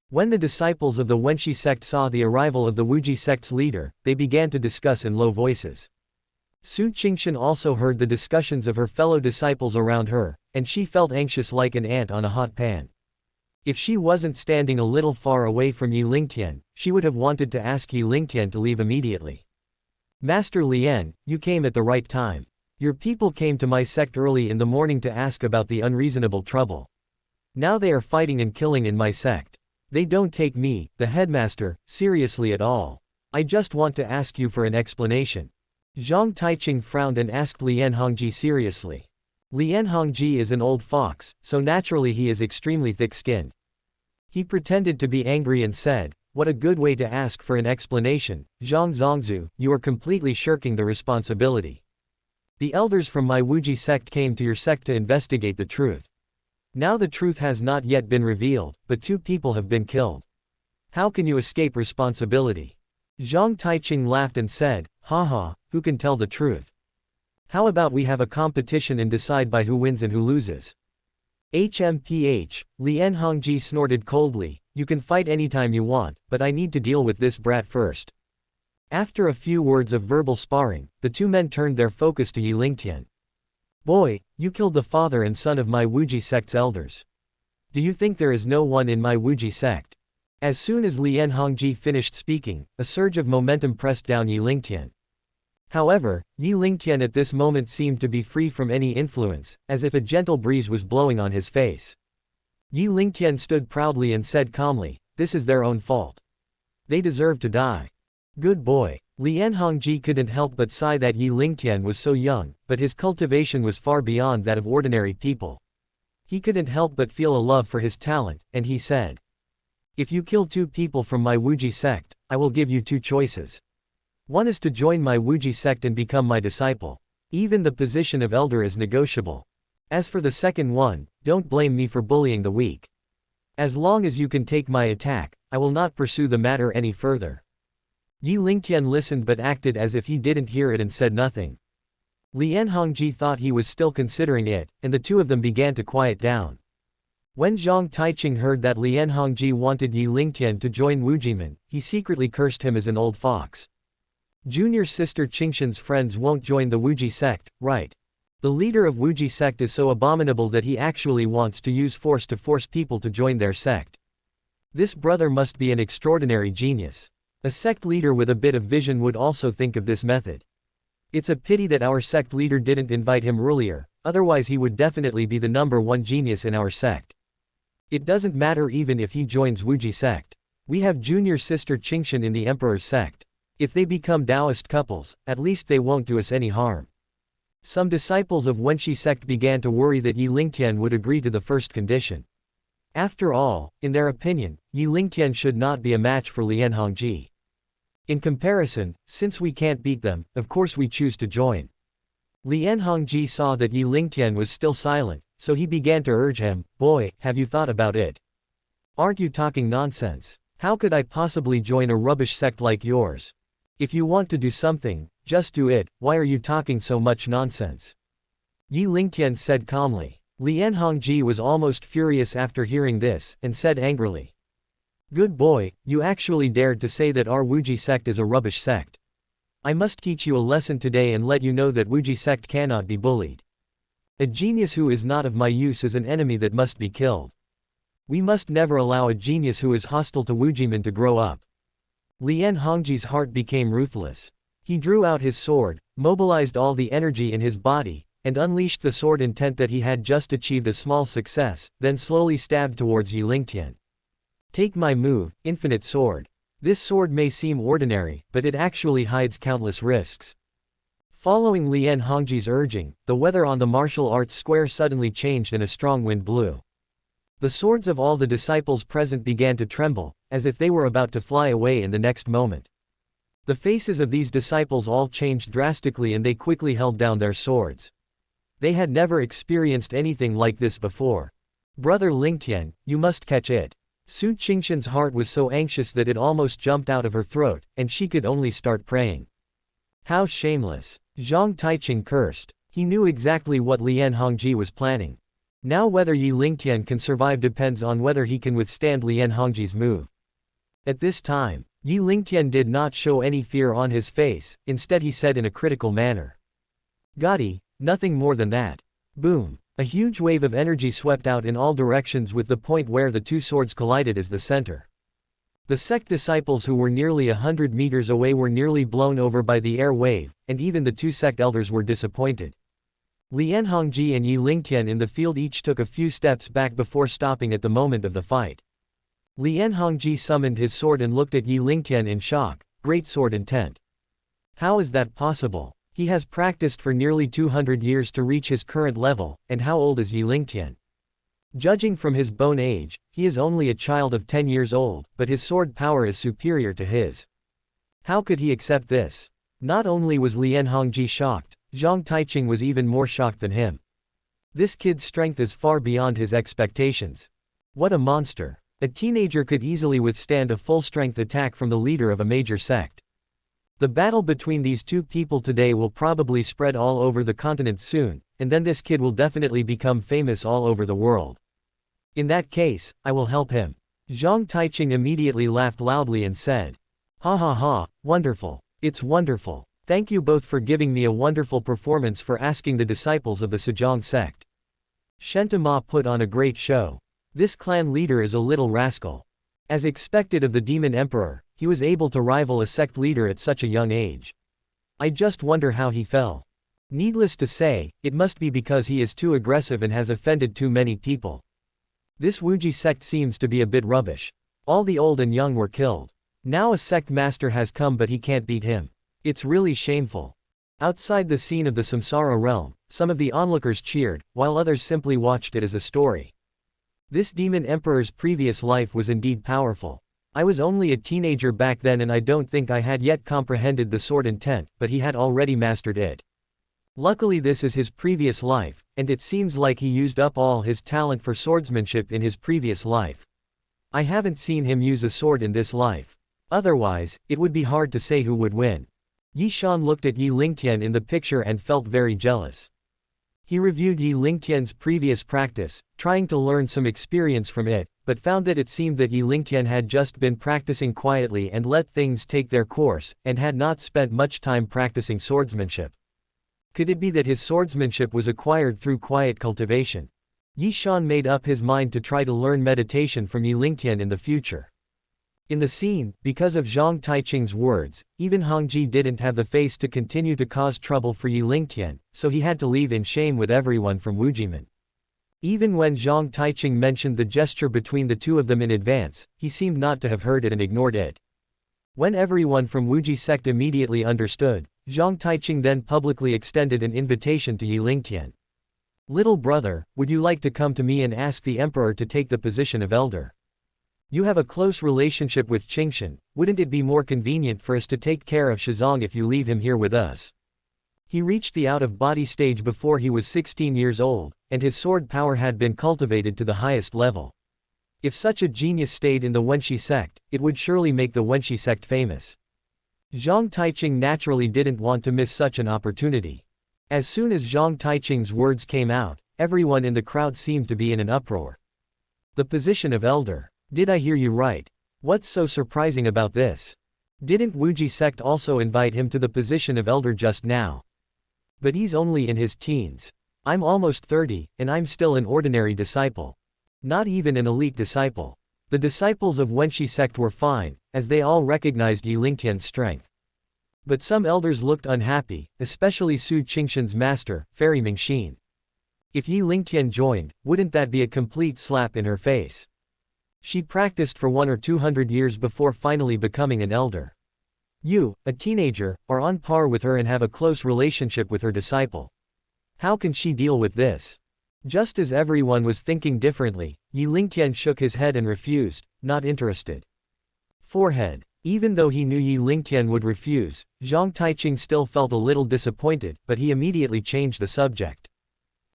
When the disciples of the Wenshi sect saw the arrival of the Wuji sect's leader, they began to discuss in low voices. Su Qingshan also heard the discussions of her fellow disciples around her, and she felt anxious like an ant on a hot pan. If she wasn't standing a little far away from Yi Lingtian, she would have wanted to ask Yi Lingtian to leave immediately. Master Lian, you came at the right time. Your people came to my sect early in the morning to ask about the unreasonable trouble. Now they are fighting and killing in my sect. They don't take me, the headmaster, seriously at all. I just want to ask you for an explanation. Zhang Taiqing frowned and asked Lian Hongji seriously. Lian Hongji is an old fox, so naturally he is extremely thick-skinned. He pretended to be angry and said, "What a good way to ask for an explanation, Zhang Zongzu, you are completely shirking the responsibility. The elders from my Wuji sect came to your sect to investigate the truth. Now the truth has not yet been revealed, but 2 people have been killed. How can you escape responsibility?" Zhang Taiqing laughed and said, "Haha, who can tell the truth? How about we have a competition and decide by who wins and who loses?" HMPH, Lian Hongji snorted coldly, "You can fight anytime you want, but I need to deal with this brat first." After a few words of verbal sparring, the 2 men turned their focus to Yi Lingtian. "Boy, you killed the father and son of my Wuji sect's elders. Do you think there is no one in my Wuji sect?" As soon as Lian Hongji finished speaking, a surge of momentum pressed down Yi Lingtian. However, Yi Lingtian at this moment seemed to be free from any influence, as if a gentle breeze was blowing on his face. Yi Lingtian stood proudly and said calmly, "This is their own fault. They deserve to die." Good boy. Lian Hongji couldn't help but sigh that Yi Lingtian was so young, but his cultivation was far beyond that of ordinary people. He couldn't help but feel a love for his talent, and he said, "If you kill 2 people from my Wuji sect, I will give you 2 choices. One is to join my Wuji sect and become my disciple. Even the position of elder is negotiable. As for the second one, don't blame me for bullying the weak. As long as you can take my attack, I will not pursue the matter any further." Yi Lingtian listened but acted as if he didn't hear it and said nothing. Lian Hongji thought he was still considering it, and the 2 of them began to quiet down. When Zhang Taiqing heard that Lian Hongji wanted Yi Lingtian to join Wujiman, he secretly cursed him as an old fox. Junior sister Qingshan's friends won't join the Wuji sect, right? The leader of Wuji sect is so abominable that he actually wants to use force to force people to join their sect. This brother must be an extraordinary genius. A sect leader with a bit of vision would also think of this method. It's a pity that our sect leader didn't invite him earlier, otherwise he would definitely be the #1 genius in our sect. It doesn't matter even if he joins Wuji sect. We have junior sister Qingshan in the Emperor's sect. If they become Taoist couples, at least they won't do us any harm. Some disciples of Wenshi sect began to worry that Yi Lingtian would agree to the first condition. After all, in their opinion, Yi Lingtian should not be a match for Lian Hongji. In comparison, since we can't beat them, of course we choose to join. Lian Hongji saw that Yi Lingtian was still silent, so he began to urge him, "Boy, have you thought about it? Aren't you talking nonsense? How could I possibly join a rubbish sect like yours? If you want to do something, just do it, why are you talking so much nonsense?" Yi Lingtian said calmly. Lian Hongji was almost furious after hearing this, and said angrily, "Good boy, you actually dared to say that our Wuji sect is a rubbish sect. I must teach you a lesson today and let you know that Wuji sect cannot be bullied. A genius who is not of my use is an enemy that must be killed. We must never allow a genius who is hostile to Wujiman to grow up." Lian Hongji's heart became ruthless. He drew out his sword, mobilized all the energy in his body, and unleashed the sword intent that he had just achieved a small success, then slowly stabbed towards Yi Lingtian. "Take my move, Infinite Sword. This sword may seem ordinary, but it actually hides countless risks." Following Lian Hongji's urging, the weather on the martial arts square suddenly changed and a strong wind blew. The swords of all the disciples present began to tremble, as if they were about to fly away in the next moment. The faces of these disciples all changed drastically and they quickly held down their swords. They had never experienced anything like this before. "Brother Lingtian, you must catch it. Su Qingshan's heart was so anxious that it almost jumped out of her throat, and she could only start praying. How shameless. Zhang Taiqing cursed. He knew exactly what Lian Hongji was planning. Now whether Yi Lingtian can survive depends on whether he can withstand Lian Hongji's move. At this time, Yi Lingtian did not show any fear on his face, instead he said in a critical manner. Gotti, nothing more than that. Boom. A huge wave of energy swept out in all directions with the point where the two swords collided as the center. The sect disciples who were nearly 100 meters away were nearly blown over by the air wave, and even the two sect elders were disappointed. Lian Hongji and Yi Lingtian in the field each took a few steps back before stopping at the moment of the fight. Lian Hongji summoned his sword and looked at Yi Lingtian in shock. Great sword intent. How is that possible? He has practiced for nearly 200 years to reach his current level, and how old is Yi Lingtian? Judging from his bone age, he is only a child of 10 years old, but his sword power is superior to his. How could he accept this? Not only was Lian Hongji shocked, Zhang Taiqing was even more shocked than him. This kid's strength is far beyond his expectations. What a monster. A teenager could easily withstand a full-strength attack from the leader of a major sect. The battle between these two people today will probably spread all over the continent soon, and then this kid will definitely become famous all over the world. In that case, I will help him. Zhang Taiqing immediately laughed loudly and said. Ha ha ha, wonderful. It's wonderful. Thank you both for giving me a wonderful performance for asking the disciples of the Sejong sect. Shentama put on a great show. This clan leader is a little rascal. As expected of the Demon Emperor, he was able to rival a sect leader at such a young age. I just wonder how he fell. Needless to say, it must be because he is too aggressive and has offended too many people. This Wuji sect seems to be a bit rubbish. All the old and young were killed. Now a sect master has come but he can't beat him. It's really shameful. Outside the scene of the Samsara realm, some of the onlookers cheered, while others simply watched it as a story. This demon emperor's previous life was indeed powerful. I was only a teenager back then and I don't think I had yet comprehended the sword intent, but he had already mastered it. Luckily this is his previous life, and it seems like he used up all his talent for swordsmanship in his previous life. I haven't seen him use a sword in this life. Otherwise, it would be hard to say who would win. Yi Shan looked at Yi Lingtian in the picture and felt very jealous. He reviewed Yi Lingtian's previous practice, trying to learn some experience from it, but found that it seemed that Yi Lingtian had just been practicing quietly and let things take their course, and had not spent much time practicing swordsmanship. Could it be that his swordsmanship was acquired through quiet cultivation? Yi Shan made up his mind to try to learn meditation from Yi Lingtian in the future. In the scene, because of Zhang Taiqing's words, even Hongji didn't have the face to continue to cause trouble for Yi Lingtian, so he had to leave in shame with everyone from Wujimen. Even when Zhang Taiqing mentioned the gesture between the two of them in advance, he seemed not to have heard it and ignored it. When everyone from Wuji sect immediately understood, Zhang Taiqing then publicly extended an invitation to Yi Lingtian. Little brother, would you like to come to me and ask the emperor to take the position of elder? You have a close relationship with Qingshan, wouldn't it be more convenient for us to take care of Shizong if you leave him here with us? He reached the out-of-body stage before he was 16 years old, and his sword power had been cultivated to the highest level. If such a genius stayed in the Wenshi sect, it would surely make the Wenshi sect famous. Zhang Taiqing naturally didn't want to miss such an opportunity. As soon as Zhang Taiqing's words came out, everyone in the crowd seemed to be in an uproar. The position of elder. Did I hear you right? What's so surprising about this? Didn't Wuji sect also invite him to the position of elder just now? But he's only in his teens. I'm almost 30, and I'm still an ordinary disciple. Not even an elite disciple. The disciples of Wenshi sect were fine, as they all recognized Yi Lingtian's strength. But some elders looked unhappy, especially Su Qingshan's master, Fairy Mingxin. If Yi Lingtian joined, wouldn't that be a complete slap in her face? She practiced for 100 or 200 years before finally becoming an elder. You, a teenager, are on par with her and have a close relationship with her disciple. How can she deal with this? Just as everyone was thinking differently, Yi Lingtian shook his head and refused, not interested. Forehead. Even though he knew Yi Lingtian would refuse, Zhang Taiqing still felt a little disappointed, but he immediately changed the subject.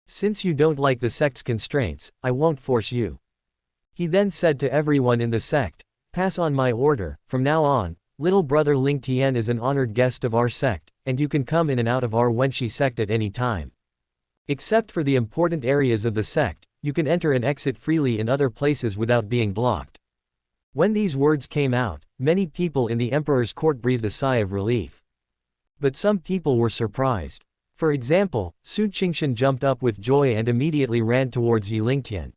Since you don't like the sect's constraints, I won't force you. He then said to everyone in the sect, "Pass on my order, from now on, little brother Ling Tian is an honored guest of our sect, and you can come in and out of our Wenshi sect at any time. Except for the important areas of the sect, you can enter and exit freely in other places without being blocked." When these words came out, many people in the emperor's court breathed a sigh of relief. But some people were surprised. For example, Su Qingshan jumped up with joy and immediately ran towards Yi Lingtian.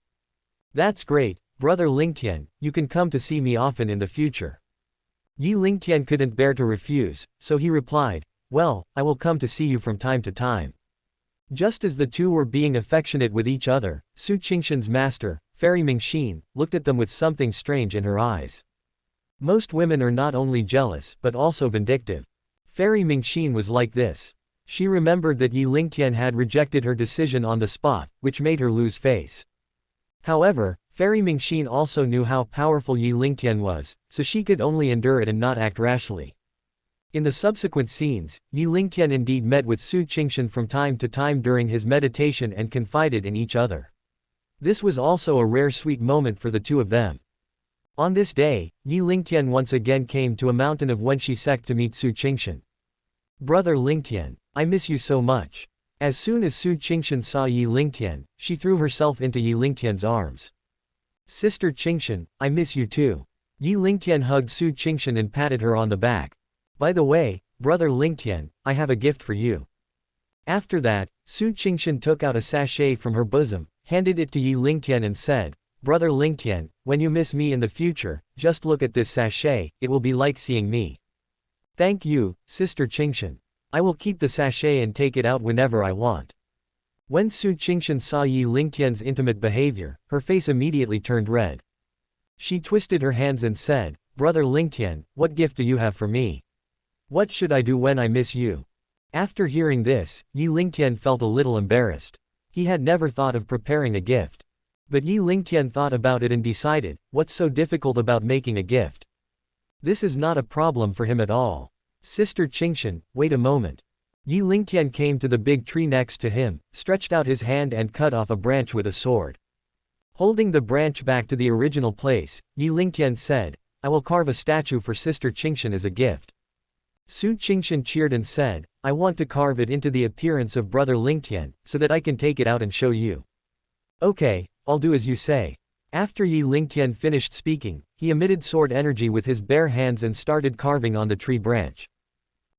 "That's great, brother Lingtian, you can come to see me often in the future." Yi Lingtian couldn't bear to refuse, so he replied, "Well, I will come to see you from time to time." Just as the two were being affectionate with each other, Su Qingshan's master, Fairy Mingxin, looked at them with something strange in her eyes. Most women are not only jealous but also vindictive. Fairy Mingxin was like this. She remembered that Yi Lingtian had rejected her decision on the spot, which made her lose face. However, Fairy Mingxin also knew how powerful Yi Lingtian was, so she could only endure it and not act rashly. In the subsequent scenes, Yi Lingtian indeed met with Su Qingshan from time to time during his meditation and confided in each other. This was also a rare sweet moment for the two of them. On this day, Yi Lingtian once again came to a mountain of Wenshi sect to meet Su Qingshan. "Brother Lingtian, I miss you so much." As soon as Su Qingshan saw Yi Lingtian, she threw herself into Yi Lingtian's arms. "Sister Qingshan, I miss you too." Yi Lingtian hugged Su Qingshan and patted her on the back. "By the way, brother Lingtian, I have a gift for you." After that, Su Qingshan took out a sachet from her bosom, handed it to Yi Lingtian and said, "Brother Lingtian, when you miss me in the future, just look at this sachet, it will be like seeing me." "Thank you, Sister Qingshan. I will keep the sachet and take it out whenever I want." When Su Qingshan saw Yi Lingtian's intimate behavior, her face immediately turned red. She twisted her hands and said, "Brother Lingtian, what gift do you have for me? What should I do when I miss you?" After hearing this, Yi Lingtian felt a little embarrassed. He had never thought of preparing a gift. But Yi Lingtian thought about it and decided, what's so difficult about making a gift? This is not a problem for him at all. "Sister Qingshan, wait a moment." Yi Lingtian came to the big tree next to him, stretched out his hand and cut off a branch with a sword. Holding the branch back to the original place, Yi Lingtian said, "I will carve a statue for Sister Qingshan as a gift." Su Qingshan cheered and said, "I want to carve it into the appearance of brother Lingtian, so that I can take it out and show you." "Okay, I'll do as you say." After Yi Lingtian finished speaking, he emitted sword energy with his bare hands and started carving on the tree branch.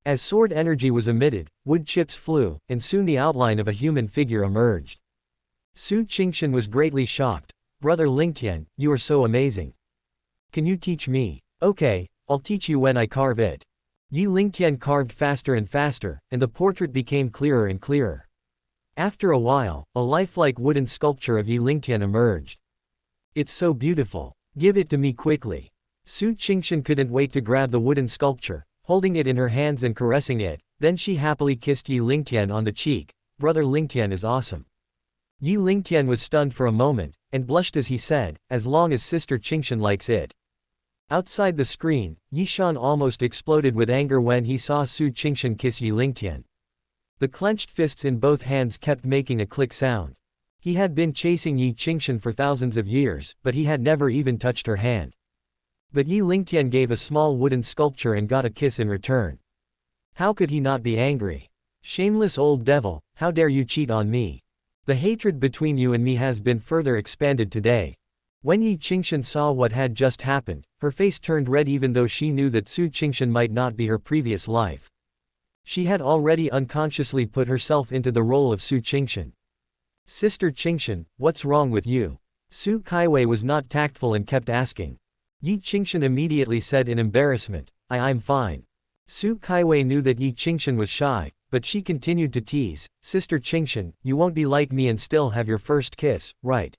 As sword energy was emitted, wood chips flew, and soon the outline of a human figure emerged. Su Qingshan was greatly shocked. "Brother Lingtian, you are so amazing. Can you teach me?" "Okay, I'll teach you when I carve it." Yi Lingtian carved faster and faster, and the portrait became clearer and clearer. After a while, a lifelike wooden sculpture of Yi Lingtian emerged. "It's so beautiful. Give it to me quickly." Su Qingshan couldn't wait to grab the wooden sculpture, holding it in her hands and caressing it. Then she happily kissed Yi Lingtian on the cheek. "Brother Lingtian is awesome." Yi Lingtian was stunned for a moment, and blushed as he said, "As long as Sister Qingshan likes it." Outside the screen, Yi Shan almost exploded with anger when he saw Su Qingshan kiss Yi Lingtian. The clenched fists in both hands kept making a click sound. He had been chasing Yi Qingshan for thousands of years, but he had never even touched her hand. But Yi Lingtian gave a small wooden sculpture and got a kiss in return. How could he not be angry? "Shameless old devil, how dare you cheat on me? The hatred between you and me has been further expanded today." When Yi Qingshan saw what had just happened, her face turned red even though she knew that Su Qingshan might not be her previous life. She had already unconsciously put herself into the role of Su Qingshan. "Sister Qingshan, what's wrong with you?" Su Kaiwei was not tactful and kept asking. Yi Qingshan immediately said in embarrassment, I'm fine." Su Kaiwei knew that Yi Qingshan was shy, but she continued to tease, "Sister Qingshan, you won't be like me and still have your first kiss, right?"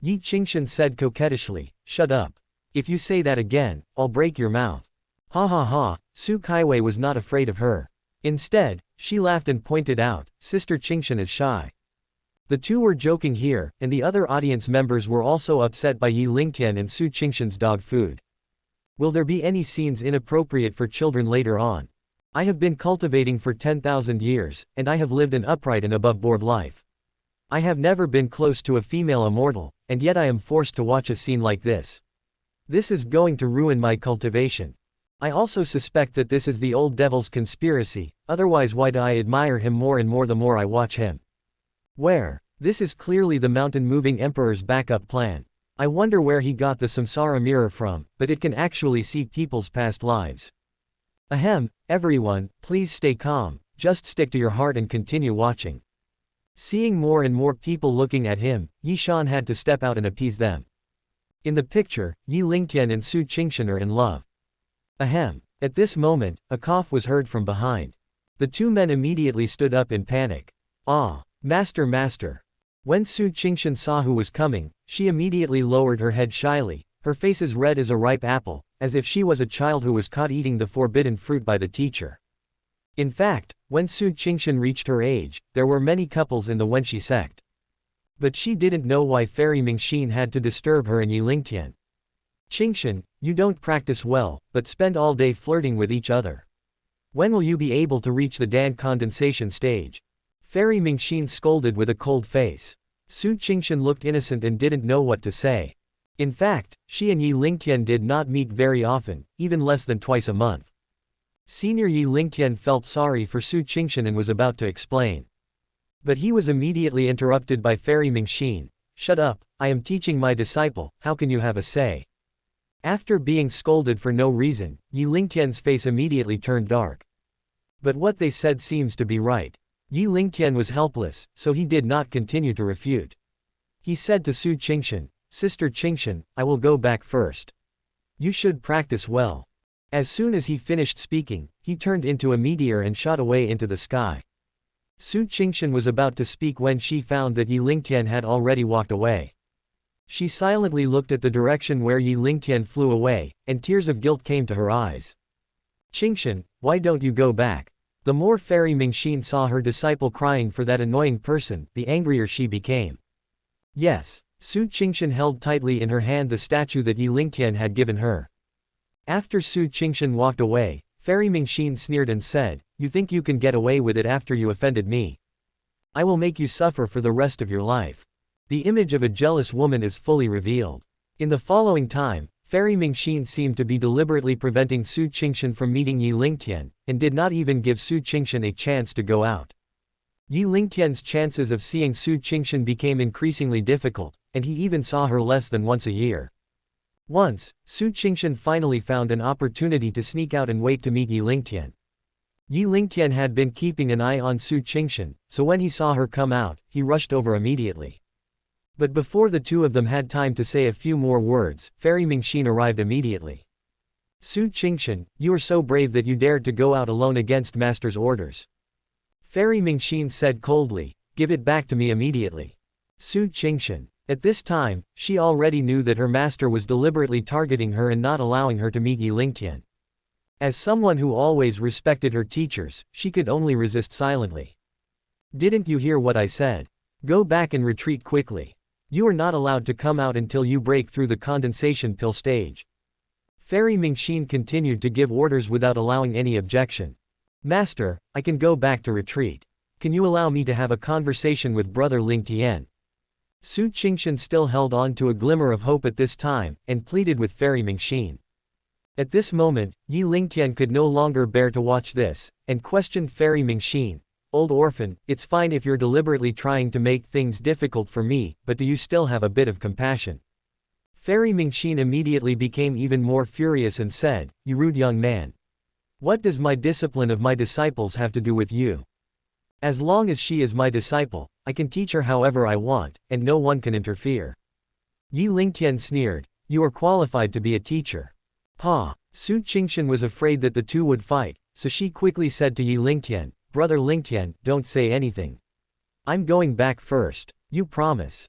Yi Qingshan said coquettishly, "Shut up. If you say that again, I'll break your mouth." Ha ha ha, Su Kaiwei was not afraid of her. Instead, she laughed and pointed out, "Sister Qingshan is shy." The two were joking here, and the other audience members were also upset by Yi Lingtian and Su Qingshan's dog food. Will there be any scenes inappropriate for children later on? I have been cultivating for 10,000 years, and I have lived an upright and above-board life. I have never been close to a female immortal, and yet I am forced to watch a scene like this. This is going to ruin my cultivation. I also suspect that this is the old devil's conspiracy, otherwise why do I admire him more and more the more I watch him? Where? This is clearly the mountain-moving emperor's backup plan. I wonder where he got the samsara mirror from, but it can actually see people's past lives. Ahem, everyone, please stay calm, just stick to your heart and continue watching. Seeing more and more people looking at him, Yi Shan had to step out and appease them. In the picture, Yi Lingtian and Su Qingshan are in love. Ahem. At this moment, a cough was heard from behind. The two men immediately stood up in panic. Ah, master, master. When Su Qingshan saw who was coming, she immediately lowered her head shyly, her face as red as a ripe apple, as if she was a child who was caught eating the forbidden fruit by the teacher. In fact, when Su Qingshan reached her age, there were many couples in the Wenshi sect. But she didn't know why Fairy Mingxin had to disturb her and Yi Lingtian. Qingshan, you don't practice well, but spend all day flirting with each other. When will you be able to reach the Dan condensation stage? Fairy Mingxin scolded with a cold face. Su Qingshan looked innocent and didn't know what to say. In fact, she and Yi Lingtian did not meet very often, even less than twice a month. Senior Yi Lingtian felt sorry for Su Qingshan and was about to explain. But he was immediately interrupted by Fairy Mingxin. Shut up, I am teaching my disciple, how can you have a say? After being scolded for no reason, Yi Lingtian's face immediately turned dark. But what they said seems to be right. Yi Lingtian was helpless, so he did not continue to refute. He said to Su Qingshan, Sister Qingshan, I will go back first. You should practice well. As soon as he finished speaking, he turned into a meteor and shot away into the sky. Su Qingshan was about to speak when she found that Yi Lingtian had already walked away. She silently looked at the direction where Yi Lingtian flew away, and tears of guilt came to her eyes. Qingshan, why don't you go back? The more Fairy Mingxin saw her disciple crying for that annoying person, the angrier she became. Yes, Su Qingshan held tightly in her hand the statue that Yi Lingtian had given her. After Su Qingshan walked away, Fairy Mingxin sneered and said, You think you can get away with it after you offended me? I will make you suffer for the rest of your life. The image of a jealous woman is fully revealed. In the following time, Fairy Mingxin seemed to be deliberately preventing Su Qingshan from meeting Yi Lingtian, and did not even give Su Qingshan a chance to go out. Yi Lingtian's chances of seeing Su Qingshan became increasingly difficult, and he even saw her less than once a year. Once, Su Qingshan finally found an opportunity to sneak out and wait to meet Yi Lingtian. Yi Lingtian had been keeping an eye on Su Qingshan, so when he saw her come out, he rushed over immediately. But before the two of them had time to say a few more words, Fairy Mingxin arrived immediately. Su Qingshan, you are so brave that you dared to go out alone against Master's orders. Fairy Mingxin said coldly, Give it back to me immediately. Su Qingshan. At this time, she already knew that her master was deliberately targeting her and not allowing her to meet Yi Lingtian. As someone who always respected her teachers, she could only resist silently. Didn't you hear what I said? Go back and retreat quickly. You are not allowed to come out until you break through the condensation pill stage. Fairy Mingxin continued to give orders without allowing any objection. Master, I can go back to retreat. Can you allow me to have a conversation with Brother Lingtian? Su Qingshan still held on to a glimmer of hope at this time, and pleaded with Fairy Mingxin. At this moment, Yi Lingtian could no longer bear to watch this, and questioned Fairy Mingxin. Old orphan, it's fine if you're deliberately trying to make things difficult for me, but do you still have a bit of compassion? Fairy Mingxin immediately became even more furious and said, You rude young man. What does my discipline of my disciples have to do with you? As long as she is my disciple, I can teach her however I want, and no one can interfere. Yi Lingtian sneered, You are qualified to be a teacher. Pa. Su Qingshan was afraid that the two would fight, so she quickly said to Yi Lingtian, Brother Lingtian, don't say anything. I'm going back first. You promise?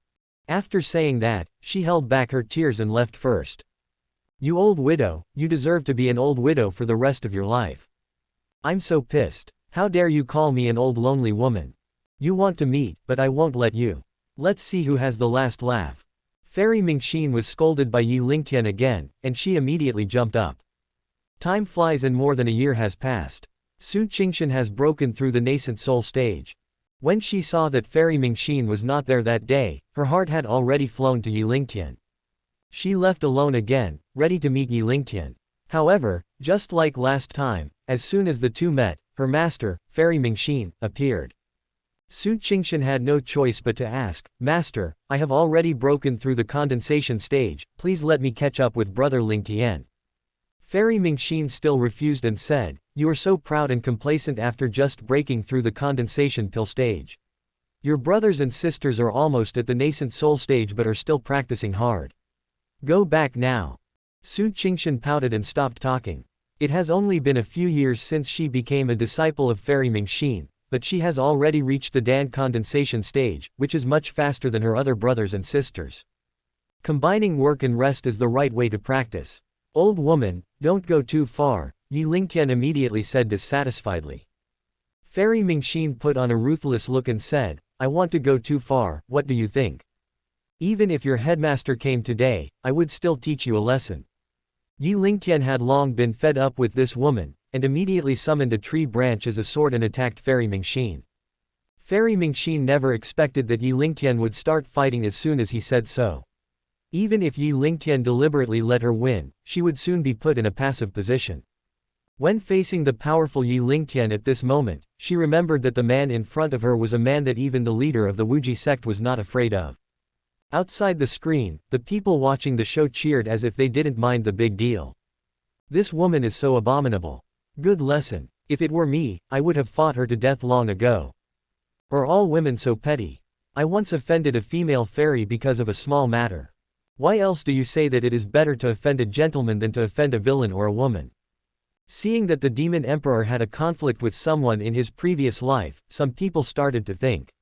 After saying that, she held back her tears and left first. You old widow, you deserve to be an old widow for the rest of your life. I'm so pissed. How dare you call me an old lonely woman? You want to meet, but I won't let you. Let's see who has the last laugh. Fairy Mingxin was scolded by Yi Lingtian again, and she immediately jumped up. Time flies and more than a year has passed. Su Qingshan has broken through the nascent soul stage. When she saw that Fairy Mingxin was not there that day, her heart had already flown to Yi Lingtian. She left alone again, ready to meet Yi Lingtian. However, just like last time, as soon as the two met, her master, Fairy Mingxin, appeared. Su Qingshan had no choice but to ask, "Master, I have already broken through the condensation stage, please let me catch up with brother Lingtian." Fairy Mingxin still refused and said, "You are so proud and complacent after just breaking through the condensation pill stage. Your brothers and sisters are almost at the nascent soul stage but are still practicing hard. Go back now." Su Qingshan pouted and stopped talking. It has only been a few years since she became a disciple of Fairy Mingxin, but she has already reached the Dan condensation stage, which is much faster than her other brothers and sisters. Combining work and rest is the right way to practice. Old woman, don't go too far, Yi Lingtian immediately said dissatisfiedly. Fairy Mingxin put on a ruthless look and said, "I want to go too far, what do you think? Even if your headmaster came today, I would still teach you a lesson." Yi Lingtian had long been fed up with this woman, and immediately summoned a tree branch as a sword and attacked Fairy Mingxin. Fairy Mingxin never expected that Yi Lingtian would start fighting as soon as he said so. Even if Yi Lingtian deliberately let her win, she would soon be put in a passive position. When facing the powerful Yi Lingtian at this moment, she remembered that the man in front of her was a man that even the leader of the Wuji sect was not afraid of. Outside the screen, the people watching the show cheered as if they didn't mind the big deal. This woman is so abominable. Good lesson. If it were me, I would have fought her to death long ago. Are all women so petty? I once offended a female fairy because of a small matter. Why else do you say that it is better to offend a gentleman than to offend a villain or a woman? Seeing that the demon emperor had a conflict with someone in his previous life, some people started to think.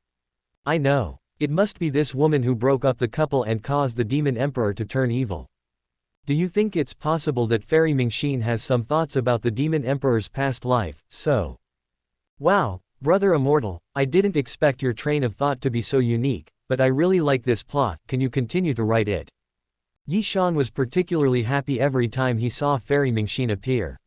I know. It must be this woman who broke up the couple and caused the demon emperor to turn evil. Do you think it's possible that Fairy Mingxin has some thoughts about the demon emperor's past life, so? Wow, brother immortal, I didn't expect your train of thought to be so unique, but I really like this plot, can you continue to write it? Yi Shan was particularly happy every time he saw Fairy Mingxin appear.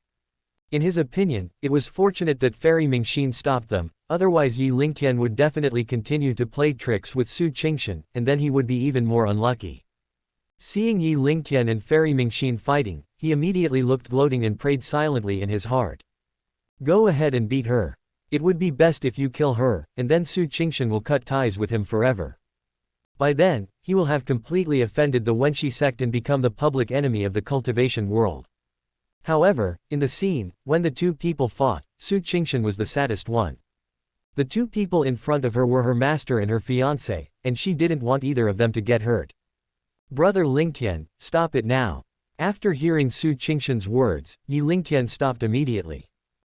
In his opinion, it was fortunate that Fairy Mingxin stopped them, otherwise Yi Lingtian would definitely continue to play tricks with Su Qingshan, and then he would be even more unlucky. Seeing Yi Lingtian and Fairy Mingxin fighting, he immediately looked gloating and prayed silently in his heart. Go ahead and beat her. It would be best if you kill her, and then Su Qingshan will cut ties with him forever. By then, he will have completely offended the Wenshi sect and become the public enemy of the cultivation world. However, in the scene, when the two people fought, Su Qingshan was the saddest one. The two people in front of her were her master and her fiancé, and she didn't want either of them to get hurt. Brother Lingtian, stop it now. After hearing Su Qingshan's words, Yi Lingtian stopped immediately.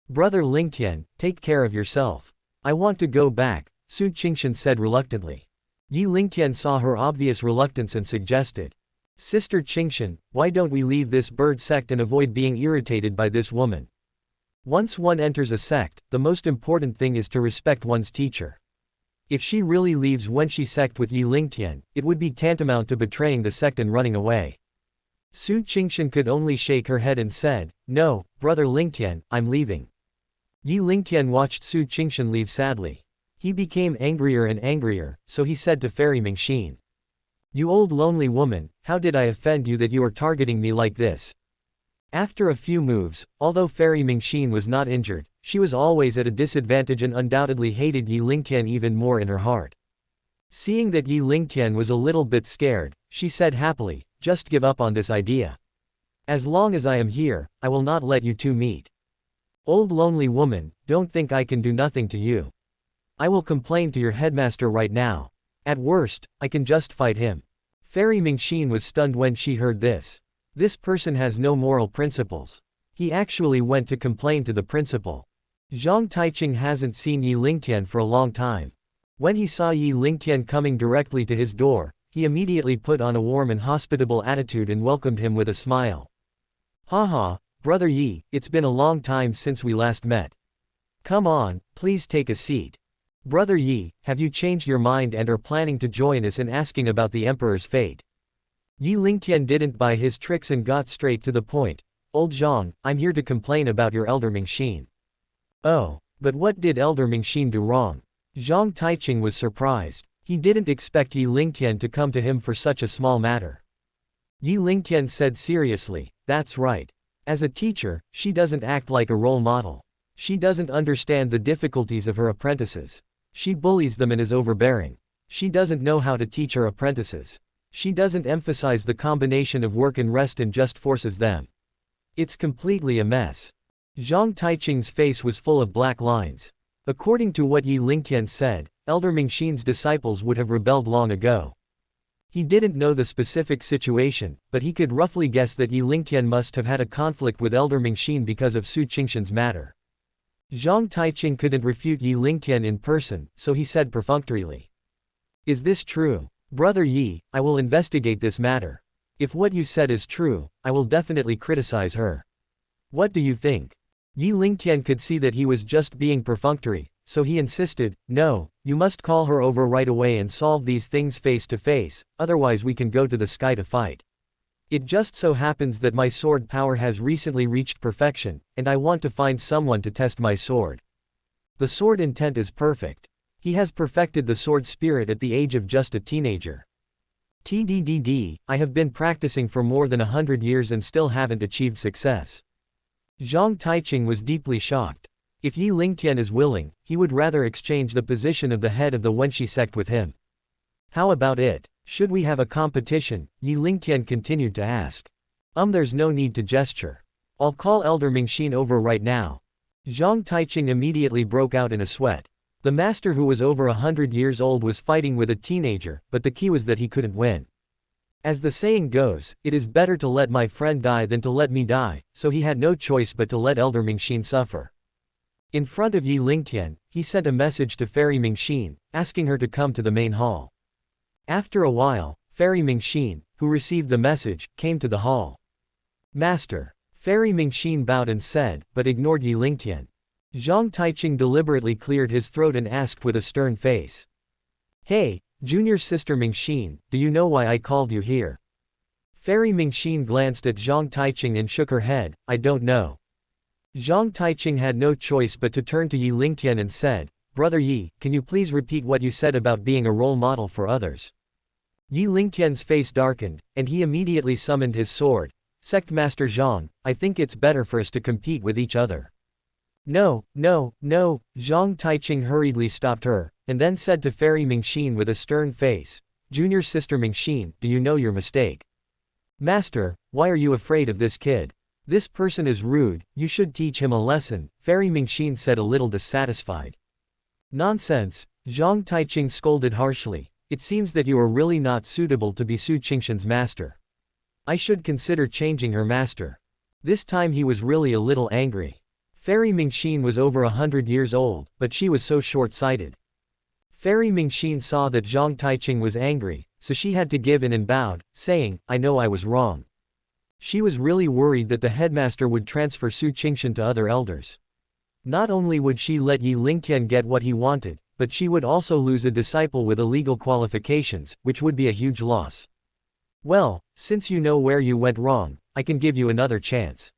Brother Lingtian, take care of yourself. I want to go back, Su Qingshan said reluctantly. Yi Lingtian saw her obvious reluctance and suggested. Sister Qingshan, why don't we leave this bird sect and avoid being irritated by this woman? Once one enters a sect, the most important thing is to respect one's teacher. If she really leaves Wenshi sect with Yi Lingtian, it would be tantamount to betraying the sect and running away. Su Qingshan could only shake her head and said, No, brother Lingtian, I'm leaving. Yi Lingtian watched Su Qingshan leave sadly. He became angrier and angrier, so he said to Fairy Mingxin. You old lonely woman, how did I offend you that you are targeting me like this? After a few moves, although Fairy Mingxin was not injured, she was always at a disadvantage and undoubtedly hated Yi Lingtian even more in her heart. Seeing that Yi Lingtian was a little bit scared, she said happily, just give up on this idea. As long as I am here, I will not let you two meet. Old lonely woman, don't think I can do nothing to you. I will complain to your headmaster right now. At worst, I can just fight him. Fairy Mingxin was stunned when she heard this. This person has no moral principles. He actually went to complain to the principal. Zhang Taiching hasn't seen Yi Lingtian for a long time. When he saw Yi Lingtian coming directly to his door, he immediately put on a warm and hospitable attitude and welcomed him with a smile. Haha, brother Yi, it's been a long time since we last met. Come on, please take a seat. Brother Yi, have you changed your mind and are planning to join us in asking about the Emperor's fate? Yi Lingtian didn't buy his tricks and got straight to the point. Old Zhang, I'm here to complain about your elder Mingxin. Oh, but what did elder Mingxin do wrong? Zhang Taiching was surprised. He didn't expect Yi Lingtian to come to him for such a small matter. Yi Lingtian said seriously, "That's right. As a teacher, she doesn't act like a role model. She doesn't understand the difficulties of her apprentices. She bullies them and is overbearing. She doesn't know how to teach her apprentices. She doesn't emphasize the combination of work and rest and just forces them. It's completely a mess." Zhang Taiching's face was full of black lines. According to what Yi Lingtian said, Elder Mingxin's disciples would have rebelled long ago. He didn't know the specific situation, but he could roughly guess that Yi Lingtian must have had a conflict with Elder Mingxin because of Su Qingshan's matter. Zhang Taiching couldn't refute Yi Lingtian in person, so he said perfunctorily, "Is this true? Brother Yi, I will investigate this matter. If what you said is true, I will definitely criticize her. What do you think?" Yi Lingtian could see that he was just being perfunctory, so he insisted, "No, you must call her over right away and solve these things face to face, otherwise we can go to the sky to fight. It just so happens that my sword power has recently reached perfection, and I want to find someone to test my sword. The sword intent is perfect. He has perfected the sword spirit at the age of just a teenager. TDDD, I have been practicing for more than 100 years and still haven't achieved success." Zhang Taiching was deeply shocked. If Yi Lingtian is willing, he would rather exchange the position of the head of the Wenxi sect with him. "How about it? Should we have a competition?" Yi Lingtian continued to ask. There's no need to gesture. I'll call Elder Mingxin over right now." Zhang Taiching immediately broke out in a sweat. The master who was over 100 years old was fighting with a teenager, but the key was that he couldn't win. As the saying goes, it is better to let my friend die than to let me die, so he had no choice but to let Elder Mingxin suffer. In front of Yi Lingtian, he sent a message to Fairy Mingxin, asking her to come to the main hall. After a while, Fairy Mingxin, who received the message, came to the hall. "Master." Fairy Mingxin bowed and said, but ignored Yi Lingtian. Zhang Taiching deliberately cleared his throat and asked with a stern face, "Hey, junior sister Mingxin, do you know why I called you here?" Fairy Mingxin glanced at Zhang Taiching and shook her head, "I don't know." Zhang Taiching had no choice but to turn to Yi Lingtian and said, "Brother Yi, can you please repeat what you said about being a role model for others?" Yi Lingtian's face darkened, and he immediately summoned his sword. "Sect Master Zhang, I think it's better for us to compete with each other." "No, no, no," Zhang Taiching hurriedly stopped her, and then said to Fairy Mingxin with a stern face, "Junior sister Mingxin, do you know your mistake?" "Master, why are you afraid of this kid? This person is rude, you should teach him a lesson," Fairy Mingxin said a little dissatisfied. "Nonsense," Zhang Taiching scolded harshly, "it seems that you are really not suitable to be Su Qingshan's master. I should consider changing her master." This time he was really a little angry. Fairy Mingxin was over 100 years old, but she was so short-sighted. Fairy Mingxin saw that Zhang Taiching was angry, so she had to give in and bowed, saying, "I know I was wrong." She was really worried that the headmaster would transfer Su Qingshan to other elders. Not only would she let Yi Lingtian get what he wanted, but she would also lose a disciple with illegal qualifications, which would be a huge loss. "Well, since you know where you went wrong, I can give you another chance,"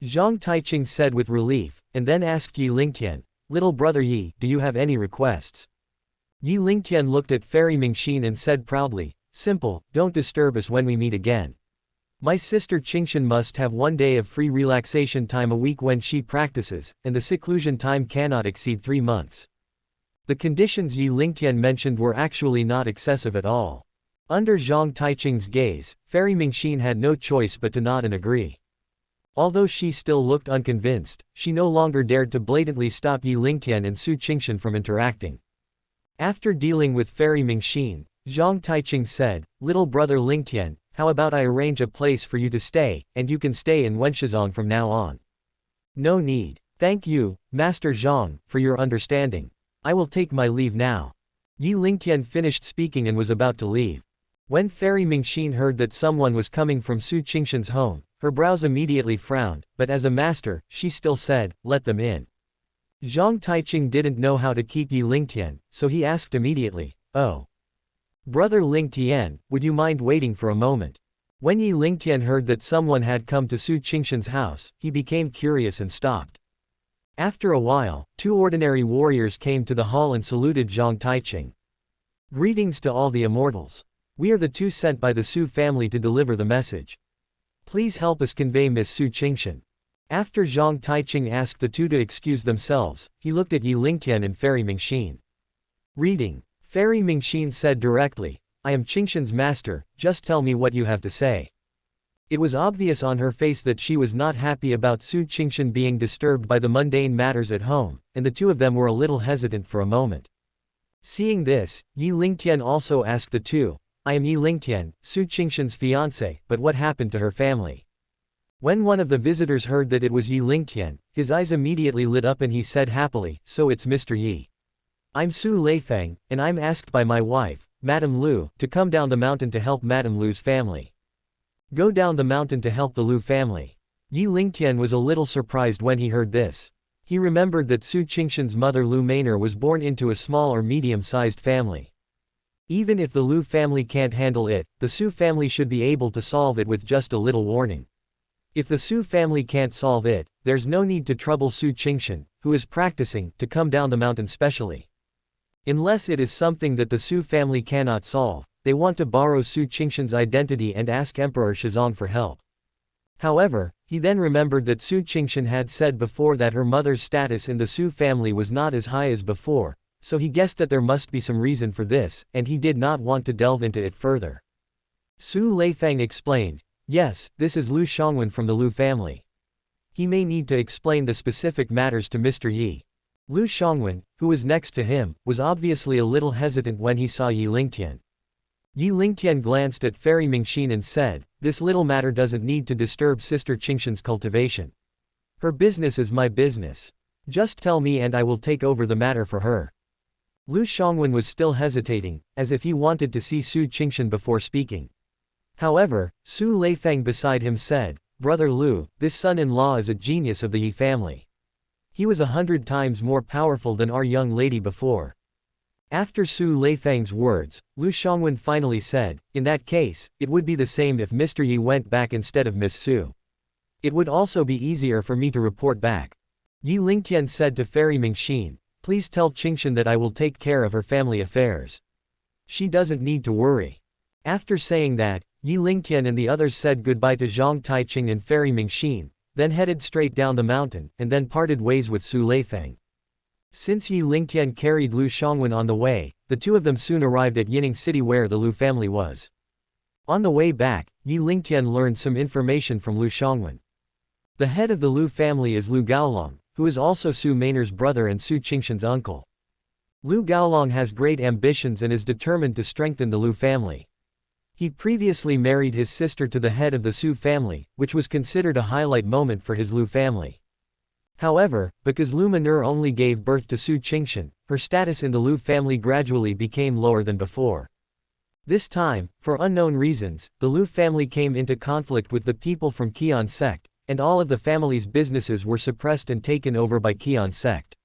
Zhang Taiching said with relief, and then asked Yi Lingtian, "Little brother Yi, do you have any requests?" Yi Lingtian looked at Fairy Mingxin and said proudly, "Simple, don't disturb us when we meet again. My sister Qingshan must have 1 day of free relaxation time a week when she practices, and the seclusion time cannot exceed 3 months." The conditions Yi Lingtian mentioned were actually not excessive at all. Under Zhang Taiching's gaze, Fairy Mingxin had no choice but to nod and agree. Although she still looked unconvinced, she no longer dared to blatantly stop Yi Lingtian and Su Qingshan from interacting. After dealing with Fairy Mingxin, Zhang Taiching said, "Little brother Lingtian, how about I arrange a place for you to stay, and you can stay in Wenshizong from now on." "No need. Thank you, Master Zhang, for your understanding. I will take my leave now." Yi Lingtian finished speaking and was about to leave. When Fairy Mingxin heard that someone was coming from Su Qingshan's home, her brows immediately frowned, but as a master, she still said, "Let them in." Zhang Taiching didn't know how to keep Yi Lingtian, so he asked immediately, "Oh. Brother Lingtian, would you mind waiting for a moment?" When Yi Lingtian heard that someone had come to Su Qingshan's house, he became curious and stopped. After a while, two ordinary warriors came to the hall and saluted Zhang Taiqing. Greetings to all the immortals. We are the two sent by the Su family to deliver the message. Please help us convey Miss Su Qingxian. After Zhang Taiqing asked the two to excuse themselves, he looked at Yi Lingtian and Fairy Mingxin. Reading. Fairy Mingxin said directly, I am Qingxian's master, just tell me what you have to say. It was obvious on her face that she was not happy about Su Qingxian being disturbed by the mundane matters at home, and the two of them were a little hesitant for a moment. Seeing this, Yi Lingtian also asked the two, I am Yi Lingtian, Su Qingxian's fiancé, but what happened to her family? When one of the visitors heard that it was Yi Lingtian, his eyes immediately lit up and he said happily, so it's Mr. Yi. I'm Su Leifeng, and I'm asked by my wife, Madame Lu, to come down the mountain to help Madame Lu's family. Go down the mountain to help the Lu family. Yi Lingtian was a little surprised when he heard this. He remembered that Su Qingxian's mother Lu Manor was born into a small or medium-sized family. Even if the Lu family can't handle it, the Su family should be able to solve it with just a little warning. If the Su family can't solve it, there's no need to trouble Su Qingxian, who is practicing, to come down the mountain specially. Unless it is something that the Su family cannot solve, they want to borrow Su Qingxian's identity and ask Emperor Shizong for help. However, he then remembered that Su Qingxian had said before that her mother's status in the Su family was not as high as before, so he guessed that there must be some reason for this, and he did not want to delve into it further. Su Leifeng explained, yes, this is Lu Shangwen from the Lu family. He may need to explain the specific matters to Mr. Yi. Lu Shangwen, who was next to him, was obviously a little hesitant when he saw Yi Lingtian. Yi Lingtian glanced at Fairy Mingxin and said, this little matter doesn't need to disturb Sister Qingxian's cultivation. Her business is my business. Just tell me and I will take over the matter for her. Lu Shangwen was still hesitating, as if he wanted to see Su Qingxian before speaking. However, Su Leifeng beside him said, Brother Lu, this son-in-law is a genius of the Yi family. He was 100 times more powerful than our young lady before. After Su Leifeng's words, Lu Shangwen finally said, in that case, it would be the same if Mr. Yi went back instead of Miss Su. It would also be easier for me to report back. Yi Lingtian said to Fairy Mingxin, please tell Qingxian that I will take care of her family affairs. She doesn't need to worry. After saying that, Yi Lingtian and the others said goodbye to Zhang Taiqing and Fairy Mingxin, then headed straight down the mountain, and then parted ways with Su Leifeng. Since Yi Lingtian carried Lu Shangwen on the way, the two of them soon arrived at Yining City where the Lu family was. On the way back, Yi Lingtian learned some information from Lu Shangwen. The head of the Lu family is Lu Gaolong, who is also Su Manor's brother and Su Qingxian's uncle. Lu Gaolong has great ambitions and is determined to strengthen the Lu family. He previously married his sister to the head of the Su family, which was considered a highlight moment for his Lu family. However, because Lu Manor only gave birth to Su Qingxian, her status in the Lu family gradually became lower than before. This time, for unknown reasons, the Lu family came into conflict with the people from Qian sect, and all of the family's businesses were suppressed and taken over by Qian sect.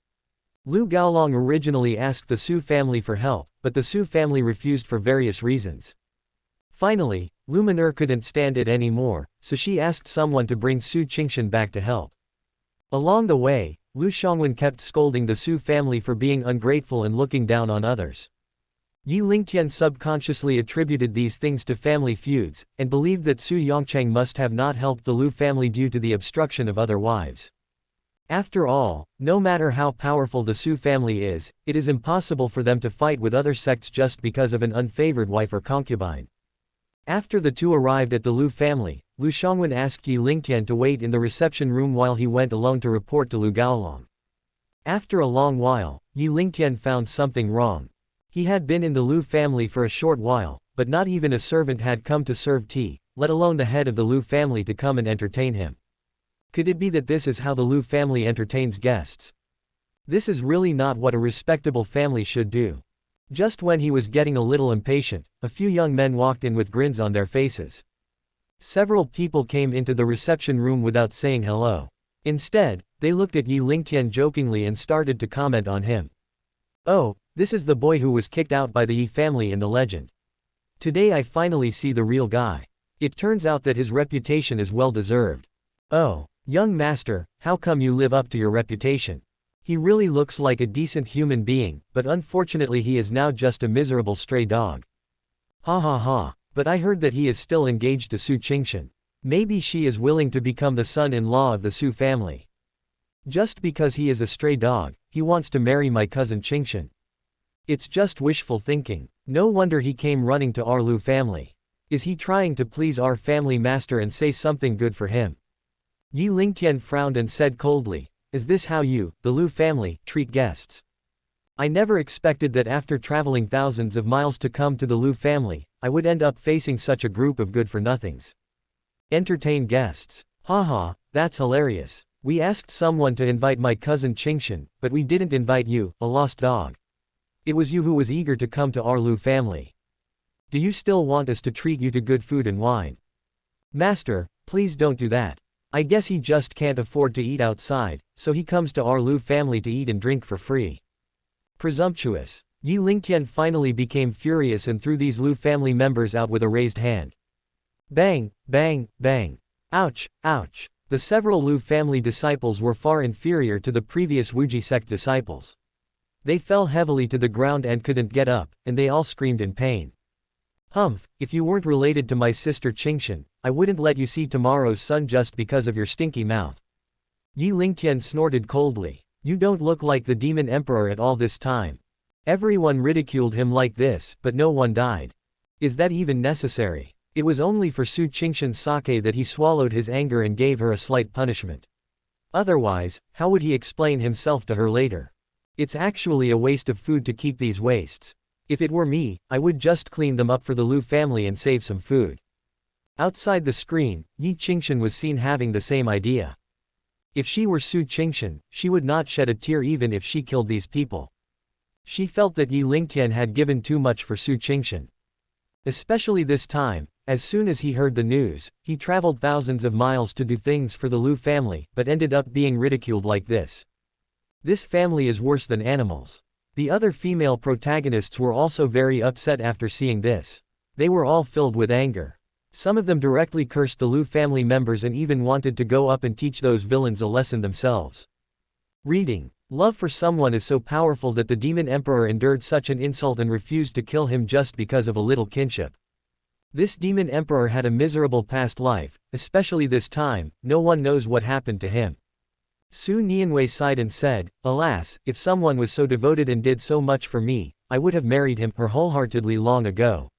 Lu Gaolong originally asked the Su family for help, but the Su family refused for various reasons. Finally, Lu Manor couldn't stand it anymore, so she asked someone to bring Su Qingxian back to help. Along the way, Lu Shangwen kept scolding the Su family for being ungrateful and looking down on others. Yi Lingtian subconsciously attributed these things to family feuds, and believed that Su Yongcheng must have not helped the Lu family due to the obstruction of other wives. After all, no matter how powerful the Su family is, it is impossible for them to fight with other sects just because of an unfavored wife or concubine. After the two arrived at the Lu family, Lu Shangwen asked Yi Lingtian to wait in the reception room while he went alone to report to Lu Gaolong. After a long while, Yi Lingtian found something wrong. He had been in the Lu family for a short while, but not even a servant had come to serve tea, let alone the head of the Lu family to come and entertain him. Could it be that this is how the Lu family entertains guests? This is really not what a respectable family should do. Just when he was getting a little impatient, a few young men walked in with grins on their faces. Several people came into the reception room without saying hello. Instead, they looked at Yi Lingtian jokingly and started to comment on him. Oh, this is the boy who was kicked out by the Yi family in the legend. Today I finally see the real guy. It turns out that his reputation is well deserved. Oh, Young master, how come you live up to your reputation? He really looks like a decent human being, but unfortunately he is now just a miserable stray dog. Ha ha ha, but I heard that he is still engaged to Su Qingshan. Maybe she is willing to become the son-in-law of the Su family. Just because he is a stray dog, he wants to marry my cousin Qingshan. It's just wishful thinking. No wonder he came running to our Lu family. Is he trying to please our family master and say something good for him? Yi Lingtian frowned and said coldly, is this how you, the Lu family, treat guests? I never expected that after traveling thousands of miles to come to the Lu family, I would end up facing such a group of good-for-nothings. Entertain guests. Haha, that's hilarious. We asked someone to invite my cousin Qingshan, but we didn't invite you, a lost dog. It was you who was eager to come to our Lu family. Do you still want us to treat you to good food and wine? Master, please don't do that. I guess he just can't afford to eat outside, so he comes to our Lu family to eat and drink for free. Presumptuous. Yi Lingtian finally became furious and threw these Lu family members out with a raised hand. Bang, bang, bang. Ouch, ouch. The several Lu family disciples were far inferior to the previous Wuji sect disciples. They fell heavily to the ground and couldn't get up, and they all screamed in pain. Humph, if you weren't related to my sister Qingshan, I wouldn't let you see tomorrow's sun just because of your stinky mouth. Yi Lingtian snorted coldly. You don't look like the demon emperor at all this time. Everyone ridiculed him like this, but no one died. Is that even necessary? It was only for Su Qingshan's sake that he swallowed his anger and gave her a slight punishment. Otherwise, how would he explain himself to her later? It's actually a waste of food to keep these wastes. If it were me, I would just clean them up for the Lu family and save some food. Outside the screen, Yi Qingshan was seen having the same idea. If she were Su Qingshan, she would not shed a tear even if she killed these people. She felt that Yi Lingtian had given too much for Su Qingshan. Especially this time, as soon as he heard the news, he traveled thousands of miles to do things for the Lu family, but ended up being ridiculed like this. This family is worse than animals. The other female protagonists were also very upset after seeing this. They were all filled with anger. Some of them directly cursed the Lu family members and even wanted to go up and teach those villains a lesson themselves. Reading. Love for someone is so powerful that the demon emperor endured such an insult and refused to kill him just because of a little kinship. This demon emperor had a miserable past life, especially this time, no one knows what happened to him. Su Nianwei sighed and said, alas, if someone was so devoted and did so much for me, I would have married him her wholeheartedly long ago.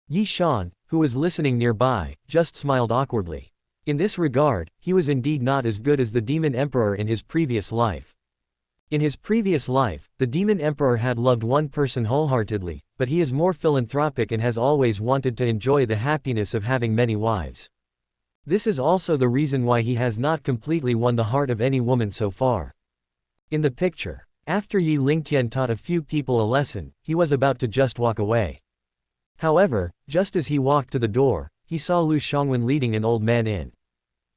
Yi Shan, who was listening nearby, just smiled awkwardly. In this regard, he was indeed not as good as the demon emperor in his previous life. In his previous life, the demon emperor had loved one person wholeheartedly, but he is more philanthropic and has always wanted to enjoy the happiness of having many wives. This is also the reason why he has not completely won the heart of any woman so far. In the picture, after Yi Lingtian taught a few people a lesson, he was about to just walk away. However, just as he walked to the door, he saw Lu Shangwen leading an old man in.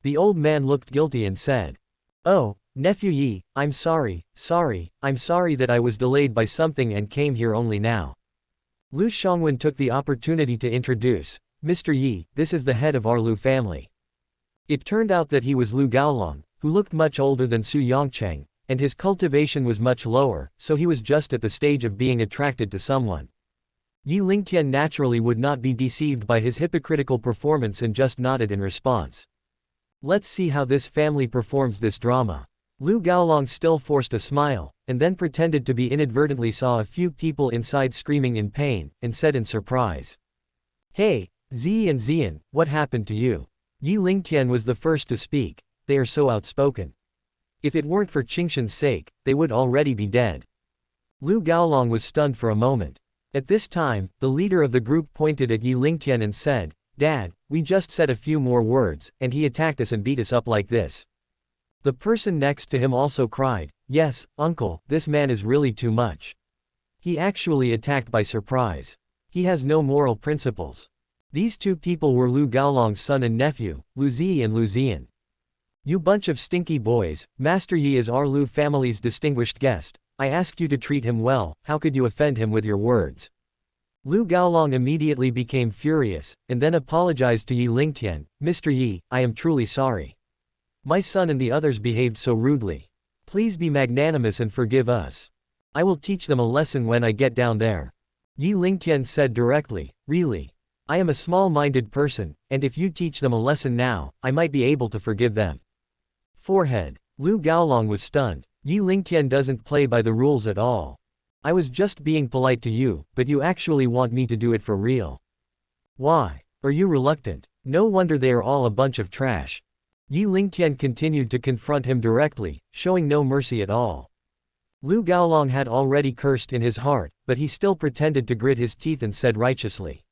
The old man looked guilty and said, "Oh, nephew Yi, I'm sorry that I was delayed by something and came here only now." Lu Shangwen took the opportunity to introduce, "Mr. Yi, this is the head of our Lu family." It turned out that he was Lu Gaolong, who looked much older than Su Yongcheng, and his cultivation was much lower, so he was just at the stage of being attracted to someone. Yi Lingtian naturally would not be deceived by his hypocritical performance and just nodded in response. Let's see how this family performs this drama. Lu Gaolong still forced a smile, and then pretended to be inadvertently saw a few people inside screaming in pain, and said in surprise, "Hey, Ziyi and Ziyan, what happened to you?" Yi Lingtian was the first to speak. They are so outspoken. If it weren't for Qingshan's sake, they would already be dead. Lu Gaolong was stunned for a moment. At this time, the leader of the group pointed at Yi Lingtian and said, "Dad, we just said a few more words, and he attacked us and beat us up like this." The person next to him also cried, "Yes, uncle, this man is really too much. He actually attacked by surprise. He has no moral principles." These two people were Lu Gaolong's son and nephew, Lu Ziyi and Lu Ziyan. "You bunch of stinky boys, Master Yi is our Lu family's distinguished guest. I asked you to treat him well, how could you offend him with your words?" Lu Gaolong immediately became furious, and then apologized to Yi Lingtian, "Mr. Yi, I am truly sorry. My son and the others behaved so rudely. Please be magnanimous and forgive us. I will teach them a lesson when I get down there. Yi Lingtian said directly, really. I am a small-minded person, and if you teach them a lesson now, I might be able to forgive them. Forehead. Lu Gaolong was stunned. Yi Lingtian doesn't play by the rules at all. I was just being polite to you, but you actually want me to do it for real. Why? Are you reluctant? No wonder they are all a bunch of trash. Yi Lingtian continued to confront him directly, showing no mercy at all. Lu Gaolong had already cursed in his heart, but he still pretended to grit his teeth and said righteously.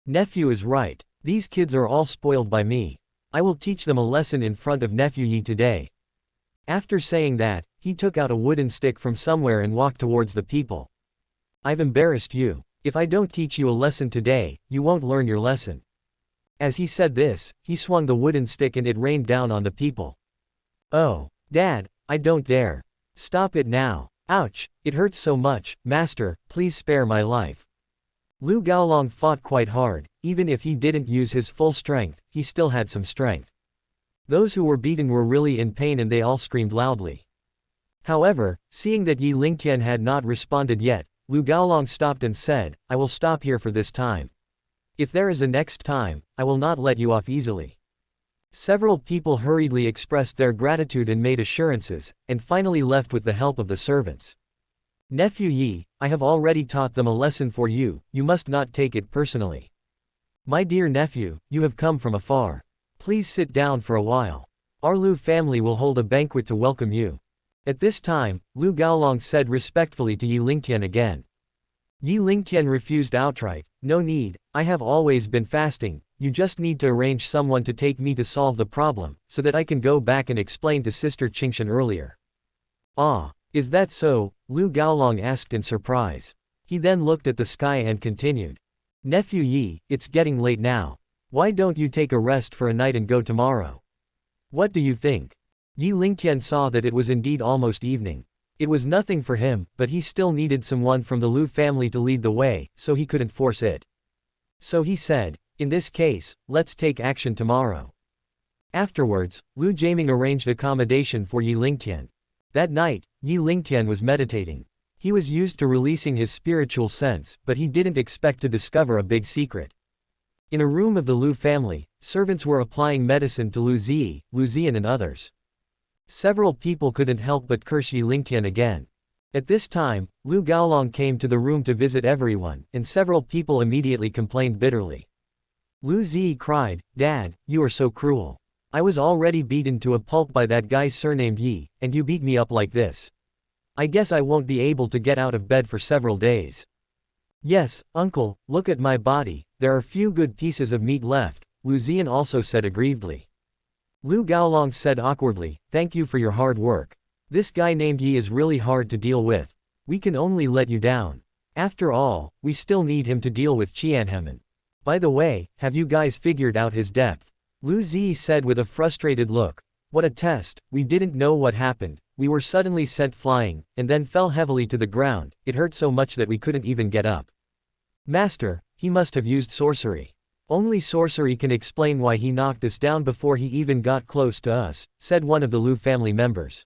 Nephew is right. These kids are all spoiled by me. I will teach them a lesson in front of Nephew Yi today. After saying that, he took out a wooden stick from somewhere and walked towards the people. I've embarrassed you. If I don't teach you a lesson today, you won't learn your lesson. As he said this, he swung the wooden stick and it rained down on the people. Oh, Dad, I don't dare. Stop it now. Ouch, it hurts so much, Master, please spare my life. Lu Gaolong fought quite hard. Even if he didn't use his full strength, he still had some strength. Those who were beaten were really in pain and they all screamed loudly. However, seeing that Yi Lingtian had not responded yet, Lu Gaolong stopped and said, I will stop here for this time. If there is a next time, I will not let you off easily. Several people hurriedly expressed their gratitude and made assurances, and finally left with the help of the servants. Nephew Yi, I have already taught them a lesson for you, you must not take it personally. My dear nephew, you have come from afar. Please sit down for a while. Our Lu family will hold a banquet to welcome you. At this time, Lu Gaolong said respectfully to Yi Lingtian again. Yi Lingtian refused outright, no need, I have always been fasting, you just need to arrange someone to take me to solve the problem, so that I can go back and explain to Sister Qingshan earlier. Ah, is that so? Lu Gaolong asked in surprise. He then looked at the sky and continued. Nephew Yi, it's getting late now. Why don't you take a rest for a night and go tomorrow? What do you think? Yi Lingtian saw that it was indeed almost evening. It was nothing for him, but he still needed someone from the Lu family to lead the way, so he couldn't force it. So he said, in this case, let's take action tomorrow. Afterwards, Lu Jiaming arranged accommodation for Yi Lingtian. That night, Yi Lingtian was meditating. He was used to releasing his spiritual sense, but he didn't expect to discover a big secret. In a room of the Lu family, servants were applying medicine to Lu Zian and others. Several people couldn't help but curse Yi Lingtian again. At this time, Lu Gaolong came to the room to visit everyone, and several people immediately complained bitterly. Lu Zi cried, Dad, you are so cruel. I was already beaten to a pulp by that guy surnamed Yi, and you beat me up like this. I guess I won't be able to get out of bed for several days. Yes, uncle, look at my body, there are few good pieces of meat left, Lu Zian also said aggrievedly. Lu Gaolong said awkwardly, thank you for your hard work. This guy named Yi is really hard to deal with. We can only let you down. After all, we still need him to deal with Qianhemen. By the way, have you guys figured out his depth? Lu Zi said with a frustrated look. What a test, we didn't know what happened, we were suddenly sent flying, and then fell heavily to the ground, it hurt so much that we couldn't even get up. Master, he must have used sorcery. Only sorcery can explain why he knocked us down before he even got close to us, said one of the Lu family members.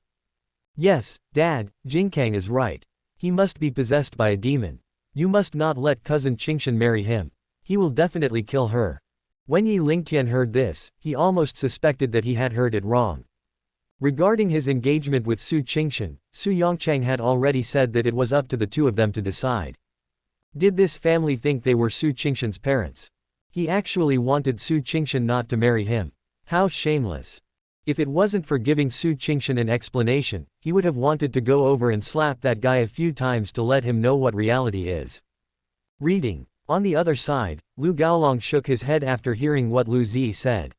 Yes, Dad, Jingkang is right. He must be possessed by a demon. You must not let cousin Qingshan marry him. He will definitely kill her. When Yi Lingtian heard this, he almost suspected that he had heard it wrong. Regarding his engagement with Su Qingshan, Su Yongchang had already said that it was up to the two of them to decide. Did this family think they were Su Qingshan's parents? He actually wanted Su Qingshan not to marry him. How shameless. If it wasn't for giving Su Qingshan an explanation, he would have wanted to go over and slap that guy a few times to let him know what reality is. Reading. On the other side, Lu Gaolong shook his head after hearing what Lu Zi said.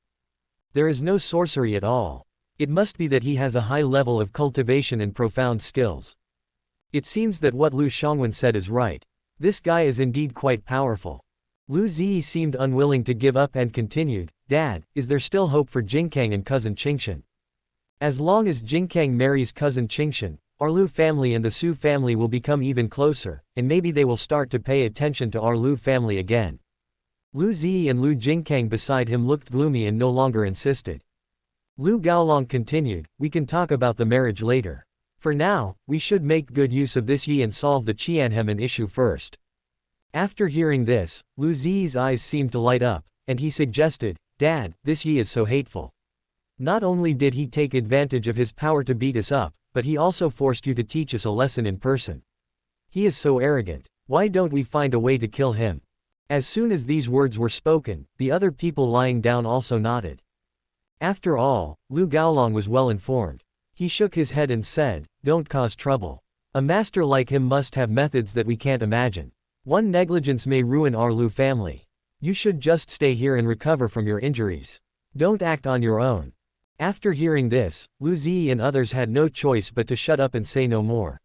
There is no sorcery at all. It must be that he has a high level of cultivation and profound skills. It seems that what Lu Shangwen said is right. This guy is indeed quite powerful. Lu Zi seemed unwilling to give up and continued, Dad, is there still hope for Jingkang and cousin Qingshan? As long as Jingkang marries cousin Qingshan, our Lu family and the Su family will become even closer, and maybe they will start to pay attention to our Lu family again. Lu Zi and Lu Jingkang beside him looked gloomy and no longer insisted. Lu Gaolong continued, we can talk about the marriage later. For now, we should make good use of this yi and solve the Qianhemen issue first. After hearing this, Lu Ziyi's eyes seemed to light up, and he suggested, Dad, this yi is so hateful. Not only did he take advantage of his power to beat us up, but he also forced you to teach us a lesson in person. He is so arrogant. Why don't we find a way to kill him? As soon as these words were spoken, the other people lying down also nodded. After all, Lu Gaolong was well informed. He shook his head and said, don't cause trouble. A master like him must have methods that we can't imagine. One negligence may ruin our Lu family. You should just stay here and recover from your injuries. Don't act on your own. After hearing this, Lu Ziyi and others had no choice but to shut up and say no more.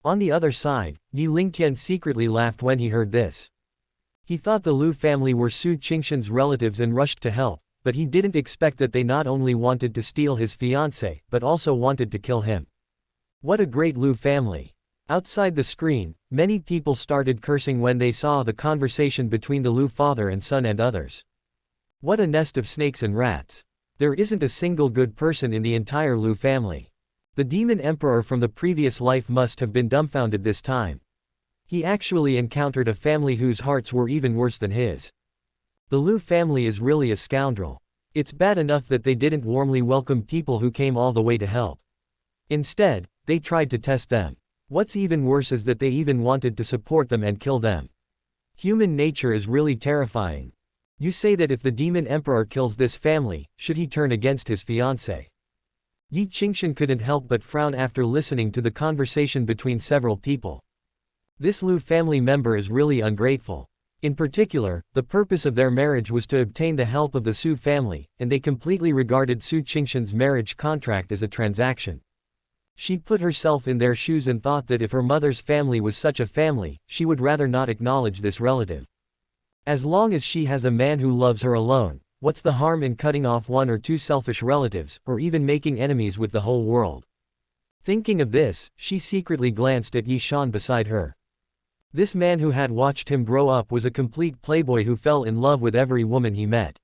On the other side, Yi Lingtian secretly laughed when he heard this. He thought the Lu family were Su Qingshan's relatives and rushed to help, but he didn't expect that they not only wanted to steal his fiancée, but also wanted to kill him. What a great Lu family. Outside the screen, many people started cursing when they saw the conversation between the Lu father and son and others. What a nest of snakes and rats. There isn't a single good person in the entire Lu family. The demon emperor from the previous life must have been dumbfounded this time. He actually encountered a family whose hearts were even worse than his. The Lu family is really a scoundrel. It's bad enough that they didn't warmly welcome people who came all the way to help. Instead, they tried to test them. What's even worse is that they even wanted to support them and kill them. Human nature is really terrifying. You say that if the demon emperor kills this family, should he turn against his fiancée? Yi Qingshan couldn't help but frown after listening to the conversation between several people. This Lu family member is really ungrateful. In particular, the purpose of their marriage was to obtain the help of the Su family, and they completely regarded Su Qingshan's marriage contract as a transaction. She put herself in their shoes and thought that if her mother's family was such a family, she would rather not acknowledge this relative. As long as she has a man who loves her alone, what's the harm in cutting off one or two selfish relatives, or even making enemies with the whole world? Thinking of this, she secretly glanced at Yi Shan beside her. This man who had watched him grow up was a complete playboy who fell in love with every woman he met.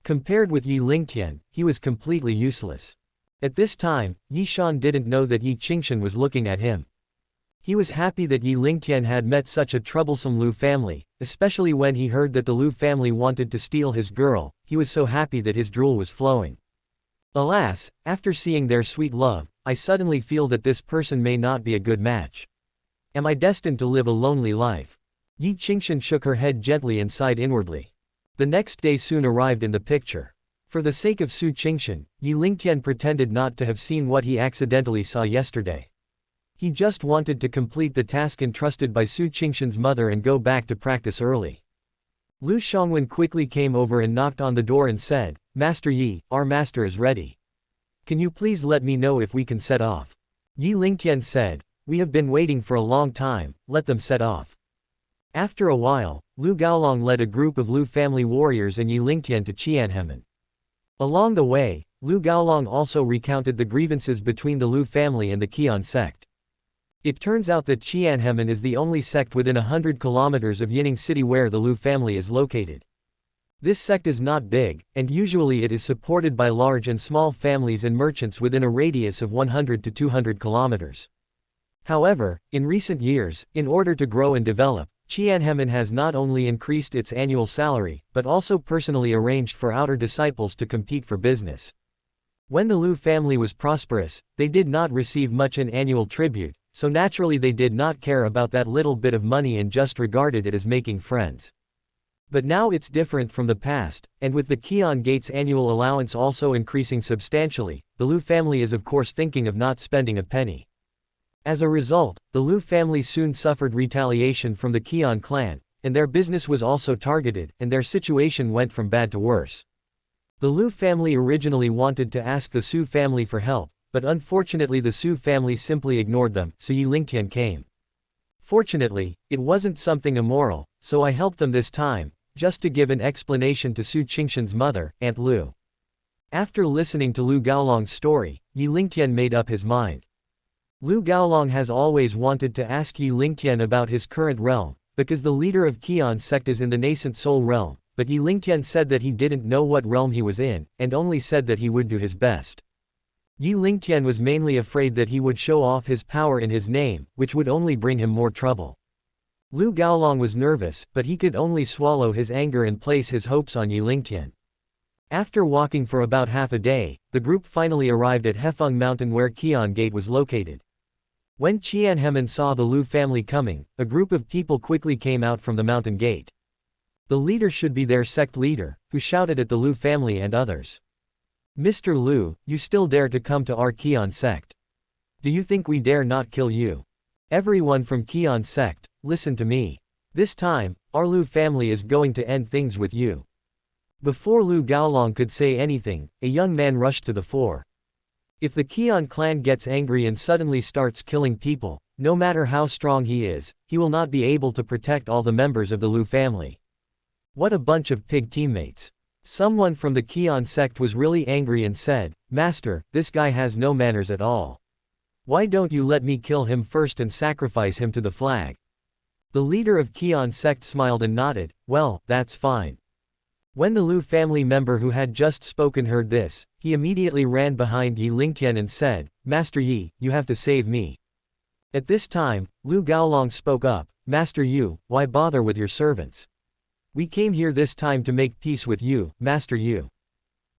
Compared with Yi Lingtian, he was completely useless. At this time, Yi Shan didn't know that Yi Qingshan was looking at him. He was happy that Yi Lingtian had met such a troublesome Lu family, especially when he heard that the Lu family wanted to steal his girl. He was so happy that his drool was flowing. Alas, after seeing their sweet love, I suddenly feel that this person may not be a good match. Am I destined to live a lonely life? Yi Qingshan shook her head gently and sighed inwardly. The next day soon arrived in the picture. For the sake of Su Qingshan, Yi Lingtian pretended not to have seen what he accidentally saw yesterday. He just wanted to complete the task entrusted by Su Qingshan's mother and go back to practice early. Lu Shangwen quickly came over and knocked on the door and said, Master Yi, our master is ready. Can you please let me know if we can set off? Yi Lingtian said, we have been waiting for a long time, let them set off. After a while, Lu Gaolong led a group of Lu family warriors and Yi Lingtian to Qianhemen. Along the way, Lu Gaolong also recounted the grievances between the Lu family and the Qian sect. It turns out that Qianhemen is the only sect within 100 kilometers of Yining City where the Lu family is located. This sect is not big, and usually it is supported by large and small families and merchants within a radius of 100 to 200 kilometers. However, in recent years, in order to grow and develop, Qianhemen has not only increased its annual salary, but also personally arranged for outer disciples to compete for business. When the Lu family was prosperous, they did not receive much in annual tribute, so naturally they did not care about that little bit of money and just regarded it as making friends. But now it's different from the past, and with the Qian Gate's annual allowance also increasing substantially, the Lu family is of course thinking of not spending a penny. As a result, the Lu family soon suffered retaliation from the Qian clan, and their business was also targeted, and their situation went from bad to worse. The Lu family originally wanted to ask the Su family for help, but unfortunately the Su family simply ignored them, so Yi Lingtian came. Fortunately, it wasn't something immoral, so I helped them this time, just to give an explanation to Su Qingshan's mother, Aunt Lu. After listening to Lu Gaolong's story, Yi Lingtian made up his mind. Lu Gaolong has always wanted to ask Yi Lingtian about his current realm, because the leader of Qian sect is in the nascent soul realm, but Yi Lingtian said that he didn't know what realm he was in, and only said that he would do his best. Yi Lingtian was mainly afraid that he would show off his power in his name, which would only bring him more trouble. Lu Gaolong was nervous, but he could only swallow his anger and place his hopes on Yi Lingtian. After walking for about half a day, the group finally arrived at Hefeng Mountain where Qian Gate was located. When Qianhemen saw the Lu family coming, a group of people quickly came out from the mountain gate. The leader should be their sect leader, who shouted at the Lu family and others. "Mr. Lu, you still dare to come to our Qian sect? Do you think we dare not kill you? Everyone from Qian sect, listen to me. This time, our Lu family is going to end things with you." Before Lu Gaolong could say anything, a young man rushed to the fore. If the Qian clan gets angry and suddenly starts killing people, no matter how strong he is, he will not be able to protect all the members of the Lu family. What a bunch of pig teammates. Someone from the Qian sect was really angry and said, "Master, this guy has no manners at all. Why don't you let me kill him first and sacrifice him to the flag?" The leader of Qian sect smiled and nodded, "Well, that's fine." When the Lu family member who had just spoken heard this, he immediately ran behind Yi Lingtian and said, "Master Yi, you have to save me." At this time, Lu Gaolong spoke up, "Master Yu, why bother with your servants? We came here this time to make peace with you, Master Yu."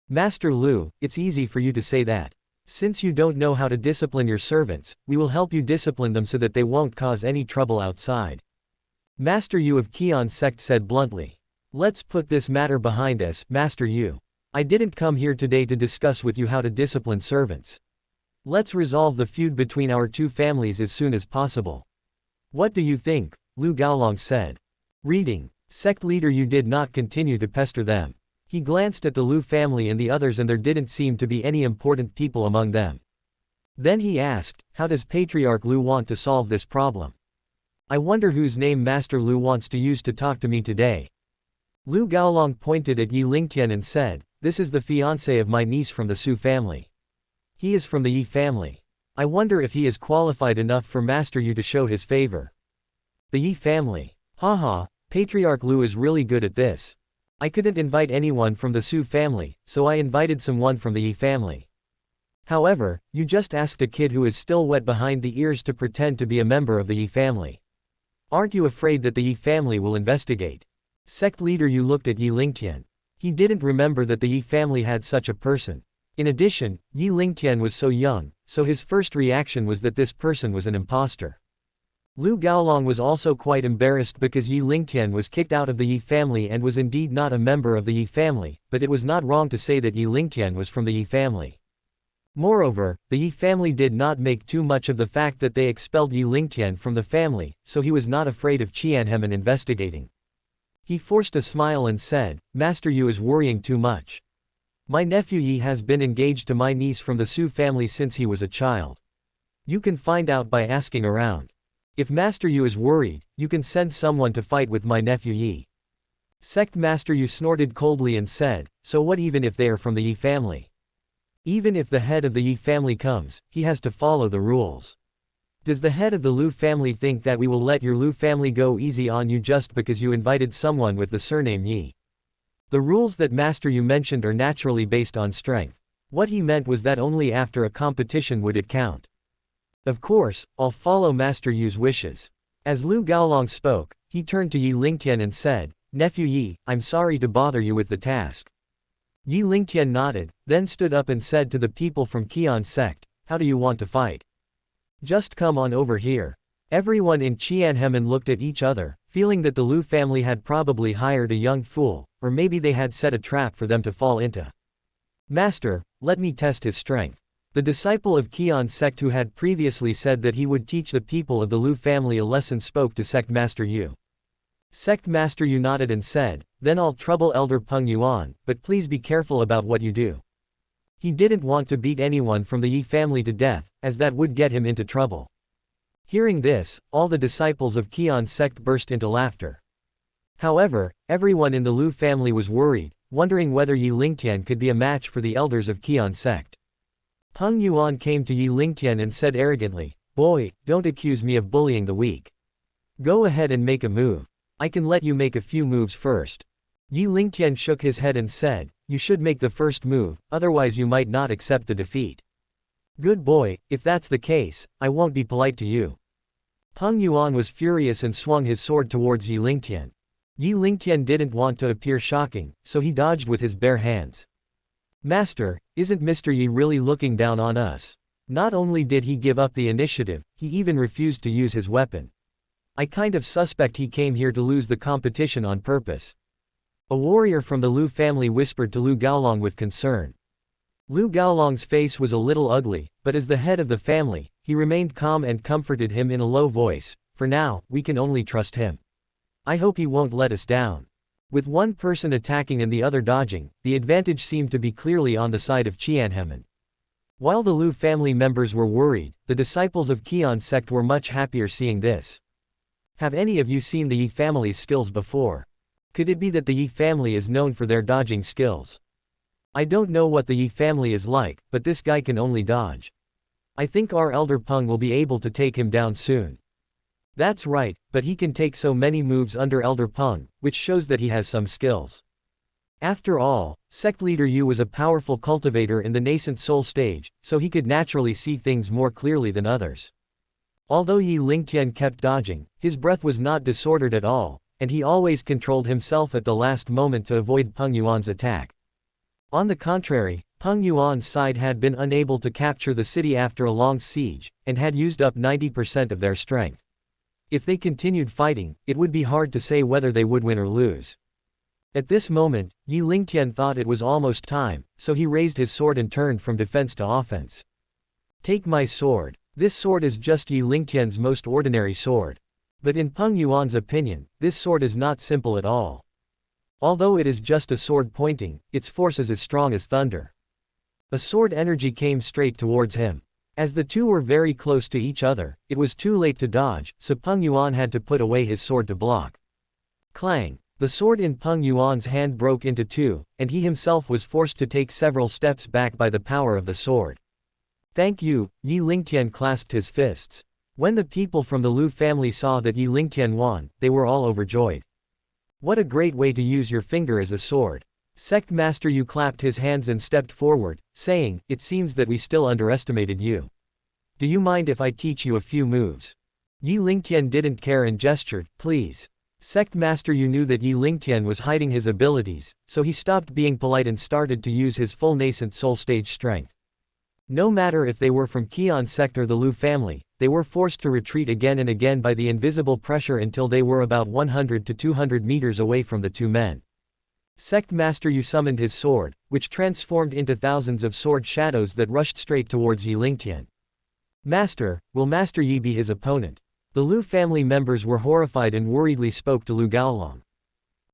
"Master Lu, it's easy for you to say that. Since you don't know how to discipline your servants, we will help you discipline them so that they won't cause any trouble outside." Master Yu of Qian sect said bluntly. "Let's put this matter behind us, Master Yu. I didn't come here today to discuss with you how to discipline servants. Let's resolve the feud between our two families as soon as possible." "What do you think?" Lu Gaolong said. Reading. Sect leader Yu did not continue to pester them. He glanced at the Lu family and the others and there didn't seem to be any important people among them. Then he asked, "How does Patriarch Lu want to solve this problem? I wonder whose name Master Lu wants to use to talk to me today." Lu Gaolong pointed at Yi Lingtian and said, "This is the fiancé of my niece from the Su family. He is from the Yi family. I wonder if he is qualified enough for Master Yu to show his favor." "The Yi family. Haha, Patriarch Lu is really good at this. I couldn't invite anyone from the Su family, so I invited someone from the Yi family. However, you just asked a kid who is still wet behind the ears to pretend to be a member of the Yi family. Aren't you afraid that the Yi family will investigate?" Sect leader Yu looked at Yi Lingtian. He didn't remember that the Yi family had such a person. In addition, Yi Lingtian was so young, so his first reaction was that this person was an imposter. Lu Gaolong was also quite embarrassed because Yi Lingtian was kicked out of the Yi family and was indeed not a member of the Yi family, but it was not wrong to say that Yi Lingtian was from the Yi family. Moreover, the Yi family did not make too much of the fact that they expelled Yi Lingtian from the family, so he was not afraid of Qianhemen investigating. He forced a smile and said, "Master Yu is worrying too much. My nephew Yi has been engaged to my niece from the Su family since he was a child. You can find out by asking around. If Master Yu is worried, you can send someone to fight with my nephew Yi." Sect Master Yu snorted coldly and said, "So what even if they are from the Yi family? Even if the head of the Yi family comes, he has to follow the rules. Does the head of the Lu family think that we will let your Lu family go easy on you just because you invited someone with the surname Yi? The rules that Master Yu mentioned are naturally based on strength. What he meant was that only after a competition would it count. Of course, I'll follow Master Yu's wishes." As Lu Gaolong spoke, he turned to Yi Lingtian and said, "Nephew Yi, I'm sorry to bother you with the task." Yi Lingtian nodded, then stood up and said to the people from Qian sect, "How do you want to fight? Just come on over here." Everyone in Qianhemen looked at each other, feeling that the Lu family had probably hired a young fool, or maybe they had set a trap for them to fall into. "Master, let me test his strength." The disciple of Qian sect who had previously said that he would teach the people of the Lu family a lesson spoke to Sect Master Yu. Sect Master Yu nodded and said, "Then I'll trouble Elder Peng Yuan, but please be careful about what you do." He didn't want to beat anyone from the Yi family to death, as that would get him into trouble. Hearing this, all the disciples of Qian sect burst into laughter. However, everyone in the Lu family was worried, wondering whether Yi Lingtian could be a match for the elders of Qian sect. Peng Yuan came to Yi Lingtian and said arrogantly, "Boy, don't accuse me of bullying the weak. Go ahead and make a move. I can let you make a few moves first." Yi Lingtian shook his head and said, "You should make the first move, otherwise you might not accept the defeat." "Good boy, if that's the case, I won't be polite to you." Peng Yuan was furious and swung his sword towards Yi Lingtian. Yi Lingtian didn't want to appear shocking, so he dodged with his bare hands. "Master, isn't Mr. Yi really looking down on us?" Not only did he give up the initiative, he even refused to use his weapon. "I kind of suspect he came here to lose the competition on purpose." A warrior from the Lu family whispered to Lu Gaolong with concern. Lu Gaolong's face was a little ugly, but as the head of the family, he remained calm and comforted him in a low voice. "For now, we can only trust him. I hope he won't let us down." With one person attacking and the other dodging, the advantage seemed to be clearly on the side of Qianhemen. While the Lu family members were worried, the disciples of Qian sect were much happier seeing this. Have any of you seen the Yi family's skills before? Could it be that the Yi family is known for their dodging skills? I don't know what the Yi family is like, but this guy can only dodge. I think our elder Peng will be able to take him down soon. That's right, but he can take so many moves under Elder Peng, which shows that he has some skills. After all, sect leader Yu was a powerful cultivator in the nascent soul stage, so he could naturally see things more clearly than others. Although Yi Lingtian kept dodging, his breath was not disordered at all, and he always controlled himself at the last moment to avoid Peng Yuan's attack. On the contrary, Peng Yuan's side had been unable to capture the city after a long siege, and had used up 90% of their strength. If they continued fighting, it would be hard to say whether they would win or lose. At this moment, Yi Lingtian thought it was almost time, so he raised his sword and turned from defense to offense. "Take my sword." This sword is just Yi Lingtian's most ordinary sword. But in Peng Yuan's opinion, this sword is not simple at all. Although it is just a sword pointing, its force is as strong as thunder. A sword energy came straight towards him. As the two were very close to each other, it was too late to dodge, so Peng Yuan had to put away his sword to block. Clang! The sword in Peng Yuan's hand broke into two, and he himself was forced to take several steps back by the power of the sword. "Thank you," Yi Lingtian clasped his fists. When the people from the Lu family saw that Yi Lingtian won, they were all overjoyed. "What a great way to use your finger as a sword." Sect Master Yu clapped his hands and stepped forward, saying, "It seems that we still underestimated you. Do you mind if I teach you a few moves?" Yi Lingtian didn't care and gestured, "Please." Sect Master Yu knew that Yi Lingtian was hiding his abilities, so he stopped being polite and started to use his full nascent soul stage strength. No matter if they were from Qian sect or the Lu family, they were forced to retreat again and again by the invisible pressure until they were about 100 to 200 meters away from the two men. Sect Master Yu summoned his sword, which transformed into thousands of sword shadows that rushed straight towards Yi Lingtian. "Master, will Master Yi be his opponent?" The Lu family members were horrified and worriedly spoke to Lu Gaolong.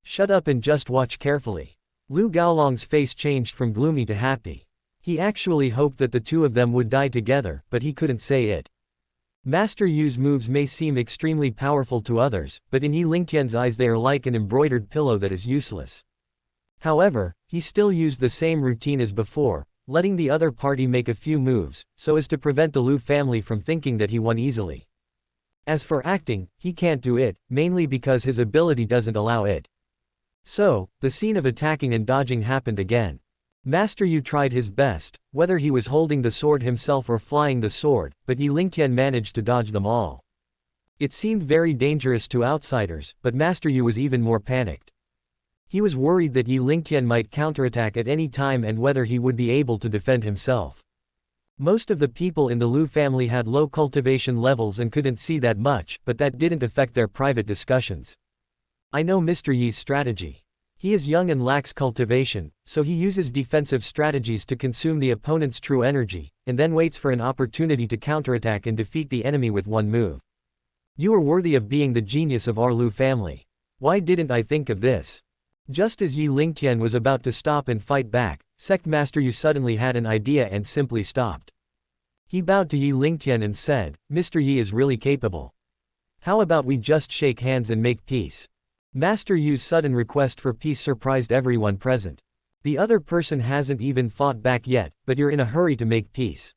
"Shut up and just watch carefully." Lu Gaolong's face changed from gloomy to happy. He actually hoped that the two of them would die together, but he couldn't say it. Master Yu's moves may seem extremely powerful to others, but in Yi Lingtian's eyes they are like an embroidered pillow that is useless. However, he still used the same routine as before, letting the other party make a few moves, so as to prevent the Lu family from thinking that he won easily. As for acting, he can't do it, mainly because his ability doesn't allow it. So, the scene of attacking and dodging happened again. Master Yu tried his best, whether he was holding the sword himself or flying the sword, but Yi Lingtian managed to dodge them all. It seemed very dangerous to outsiders, but Master Yu was even more panicked. He was worried that Yi Lingtian might counterattack at any time and whether he would be able to defend himself. Most of the people in the Lu family had low cultivation levels and couldn't see that much, but that didn't affect their private discussions. "I know Mr. Yi's strategy. He is young and lacks cultivation, so he uses defensive strategies to consume the opponent's true energy, and then waits for an opportunity to counterattack and defeat the enemy with one move. You are worthy of being the genius of our Lu family. Why didn't I think of this?" Just as Yi Lingtian was about to stop and fight back, Sect Master Yu suddenly had an idea and simply stopped. He bowed to Yi Lingtian and said, "Mr. Yi is really capable. How about we just shake hands and make peace?" Master Yu's sudden request for peace surprised everyone present. The other person hasn't even fought back yet, but you're in a hurry to make peace.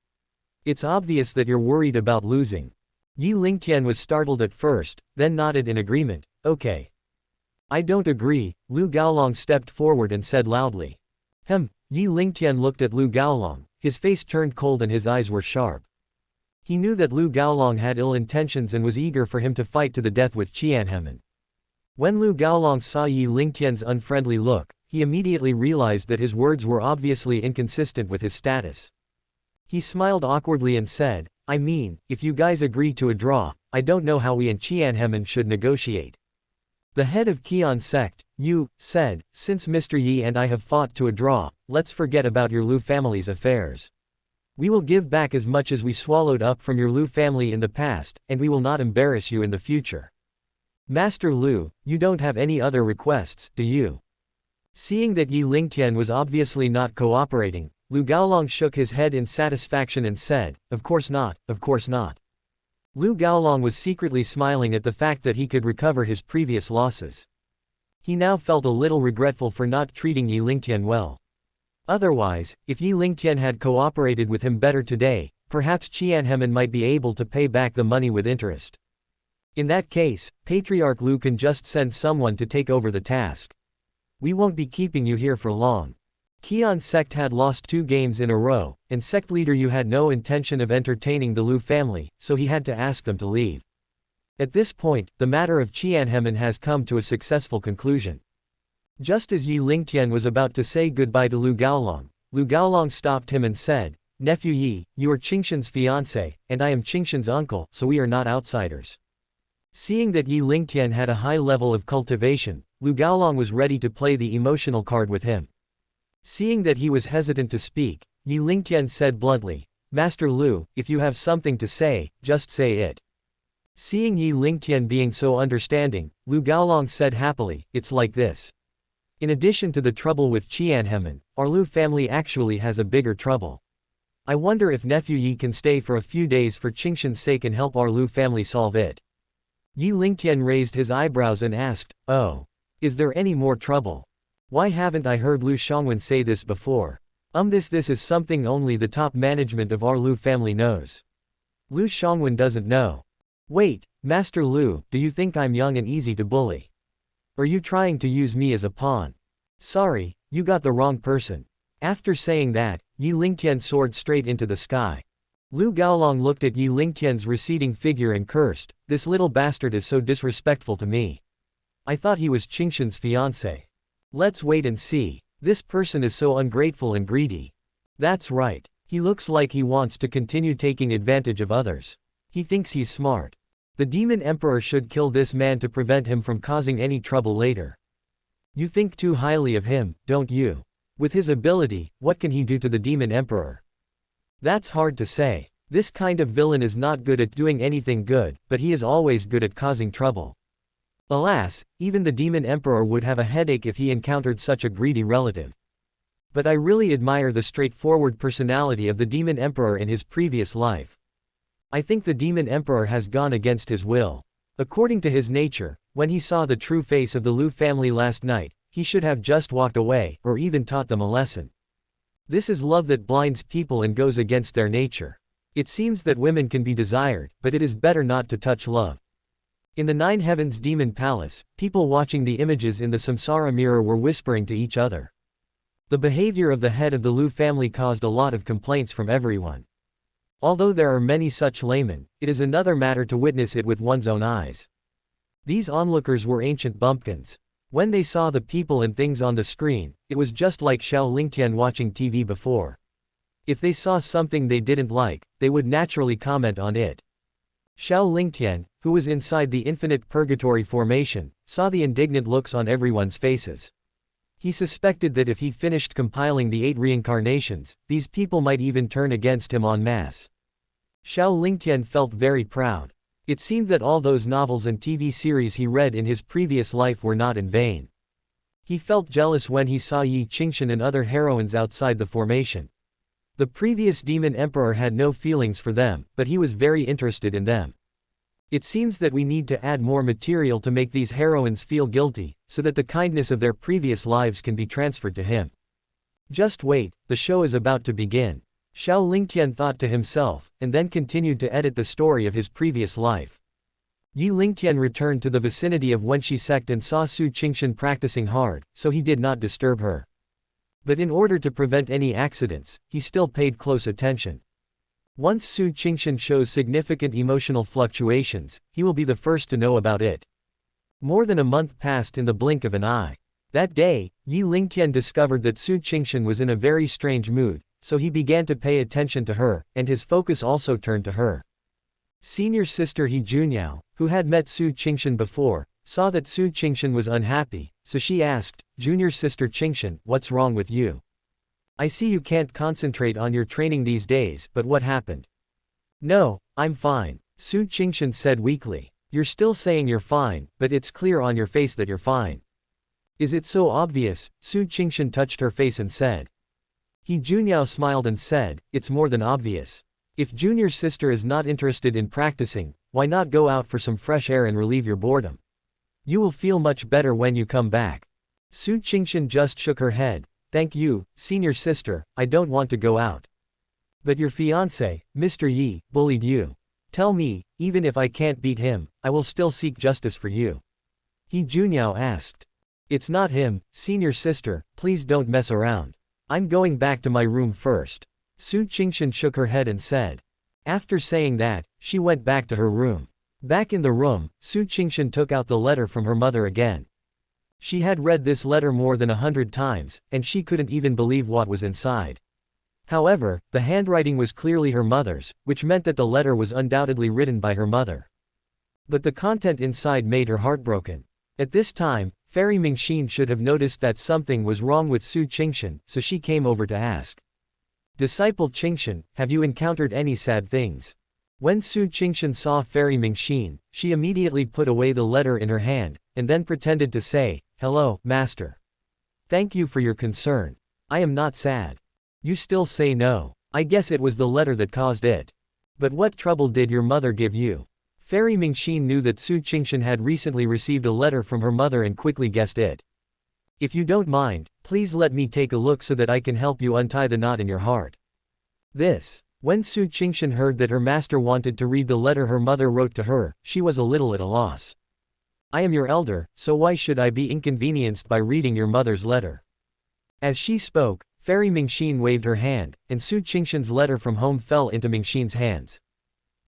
It's obvious that you're worried about losing. Yi Lingtian was startled at first, then nodded in agreement. "Okay. I don't agree, Lu Gaolong stepped forward and said loudly. Yi Lingtian looked at Lu Gaolong, his face turned cold and his eyes were sharp. He knew that Lu Gaolong had ill intentions and was eager for him to fight to the death with Qianhemin. When Lu Gaolong saw Yi Lingtian's unfriendly look, he immediately realized that his words were obviously inconsistent with his status. He smiled awkwardly and said, I mean, if you guys agree to a draw, I don't know how we and Qianhemin should negotiate. The head of Qian sect, Yu, said, since Mr. Yi and I have fought to a draw, let's forget about your Lu family's affairs. We will give back as much as we swallowed up from your Lu family in the past, and we will not embarrass you in the future. Master Lu, you don't have any other requests, do you? Seeing that Yi Lingtian was obviously not cooperating, Lu Gaolong shook his head in satisfaction and said, of course not, of course not. Lu Gaolong was secretly smiling at the fact that he could recover his previous losses. He now felt a little regretful for not treating Yi Lingtian well. Otherwise, if Yi Lingtian had cooperated with him better today, perhaps Qianhemin might be able to pay back the money with interest. In that case, Patriarch Lu can just send someone to take over the task. We won't be keeping you here for long. Qian sect had lost 2 games in a row, and sect leader Yu had no intention of entertaining the Lu family, so he had to ask them to leave. At this point, the matter of Qianhemin has come to a successful conclusion. Just as Yi Lingtian was about to say goodbye to Lu Gaolong stopped him and said, Nephew Yi, you are Qingshan's fiancé, and I am Qingshan's uncle, so we are not outsiders. Seeing that Yi Lingtian had a high level of cultivation, Lu Gaolong was ready to play the emotional card with him. Seeing that he was hesitant to speak, Yi Lingtian said bluntly, Master Lu, if you have something to say, just say it. Seeing Yi Lingtian being so understanding, Lu Gaolong said happily, it's like this. In addition to the trouble with Qianhemin, our Lu family actually has a bigger trouble. I wonder if nephew Yi can stay for a few days for Qingshan's sake and help our Lu family solve it. Yi Lingtian raised his eyebrows and asked, oh. Is there any more trouble? Why haven't I heard Lu Shangwen say this before? This is something only the top management of our Lu family knows. Lu Shangwen doesn't know. Wait, Master Lu, do you think I'm young and easy to bully? Are you trying to use me as a pawn? Sorry, you got the wrong person. After saying that, Yi Lingtian soared straight into the sky. Lu Gaolong looked at Yi Lingtian's receding figure and cursed, this little bastard is so disrespectful to me. I thought he was Qingshan's fiancé. Let's wait and see. This person is so ungrateful and greedy. That's right. He looks like he wants to continue taking advantage of others. He thinks he's smart. The Demon Emperor should kill this man to prevent him from causing any trouble later. You think too highly of him, don't you? With his ability, what can he do to the Demon Emperor? That's hard to say. This kind of villain is not good at doing anything good, but he is always good at causing trouble. Alas, even the Demon Emperor would have a headache if he encountered such a greedy relative. But I really admire the straightforward personality of the Demon Emperor in his previous life. I think the Demon Emperor has gone against his will. According to his nature, when he saw the true face of the Lu family last night, he should have just walked away, or even taught them a lesson. This is love that blinds people and goes against their nature. It seems that women can be desired, but it is better not to touch love. In the Nine Heavens Demon Palace, people watching the images in the Samsara mirror were whispering to each other. The behavior of the head of the Lu family caused a lot of complaints from everyone. Although there are many such laymen, it is another matter to witness it with one's own eyes. These onlookers were ancient bumpkins. When they saw the people and things on the screen, it was just like Xiao Lingtian watching TV before. If they saw something they didn't like, they would naturally comment on it. Xiao Lingtian, who was inside the infinite purgatory formation, saw the indignant looks on everyone's faces. He suspected that if he finished compiling the 8 reincarnations, these people might even turn against him en masse. Xiao Lingtian felt very proud. It seemed that all those novels and TV series he read in his previous life were not in vain. He felt jealous when he saw Yi Qingshan and other heroines outside the formation. The previous Demon Emperor had no feelings for them, but he was very interested in them. It seems that we need to add more material to make these heroines feel guilty, so that the kindness of their previous lives can be transferred to him. Just wait, the show is about to begin. Xiao Lingtian thought to himself, and then continued to edit the story of his previous life. Yi Lingtian returned to the vicinity of Wenxi sect and saw Su Qingshan practicing hard, so he did not disturb her. But in order to prevent any accidents, he still paid close attention. Once Su Qingshan shows significant emotional fluctuations, he will be the first to know about it. More than a month passed in the blink of an eye. That day, Yi Lingtian discovered that Su Qingshan was in a very strange mood, so he began to pay attention to her, and his focus also turned to her. Senior sister He Junyao, who had met Su Qingshan before, saw that Su Qingshan was unhappy, so she asked, "Junior sister Qingshan, what's wrong with you? I see you can't concentrate on your training these days, but what happened?" "No, I'm fine," Su Qingshan said weakly. "You're still saying you're fine, but it's clear on your face that you're fine." "Is it so obvious?" Su Qingshan touched her face and said. He Junyao smiled and said, "It's more than obvious. If junior sister is not interested in practicing, why not go out for some fresh air and relieve your boredom? You will feel much better when you come back." Su Qingshan just shook her head. "Thank you, senior sister, I don't want to go out." "But your fiancé, Mr. Yi, bullied you. Tell me, even if I can't beat him, I will still seek justice for you." He Junyao asked. "It's not him, senior sister, please don't mess around. I'm going back to my room first." Su Qingshan shook her head and said. After saying that, she went back to her room. Back in the room, Su Qingshan took out the letter from her mother again. She had read this letter more than 100 times, and she couldn't even believe what was inside. However, the handwriting was clearly her mother's, which meant that the letter was undoubtedly written by her mother. But the content inside made her heartbroken. At this time, Fairy Mingxin should have noticed that something was wrong with Su Qingshan, so she came over to ask. "Disciple Qingshan, have you encountered any sad things?" When Su Qingshan saw Fairy Mingxin, she immediately put away the letter in her hand, and then pretended to say, "Hello, master. Thank you for your concern. I am not sad." "You still say no. I guess it was the letter that caused it. But what trouble did your mother give you?" Fairy Mingxin knew that Su Qingshan had recently received a letter from her mother and quickly guessed it. "If you don't mind, please let me take a look so that I can help you untie the knot in your heart." When Su Qingshan heard that her master wanted to read the letter her mother wrote to her, she was a little at a loss. "I am your elder, so why should I be inconvenienced by reading your mother's letter?" As she spoke, Fairy Mingxin waved her hand, and Su Qingshan's letter from home fell into Mingxin's hands.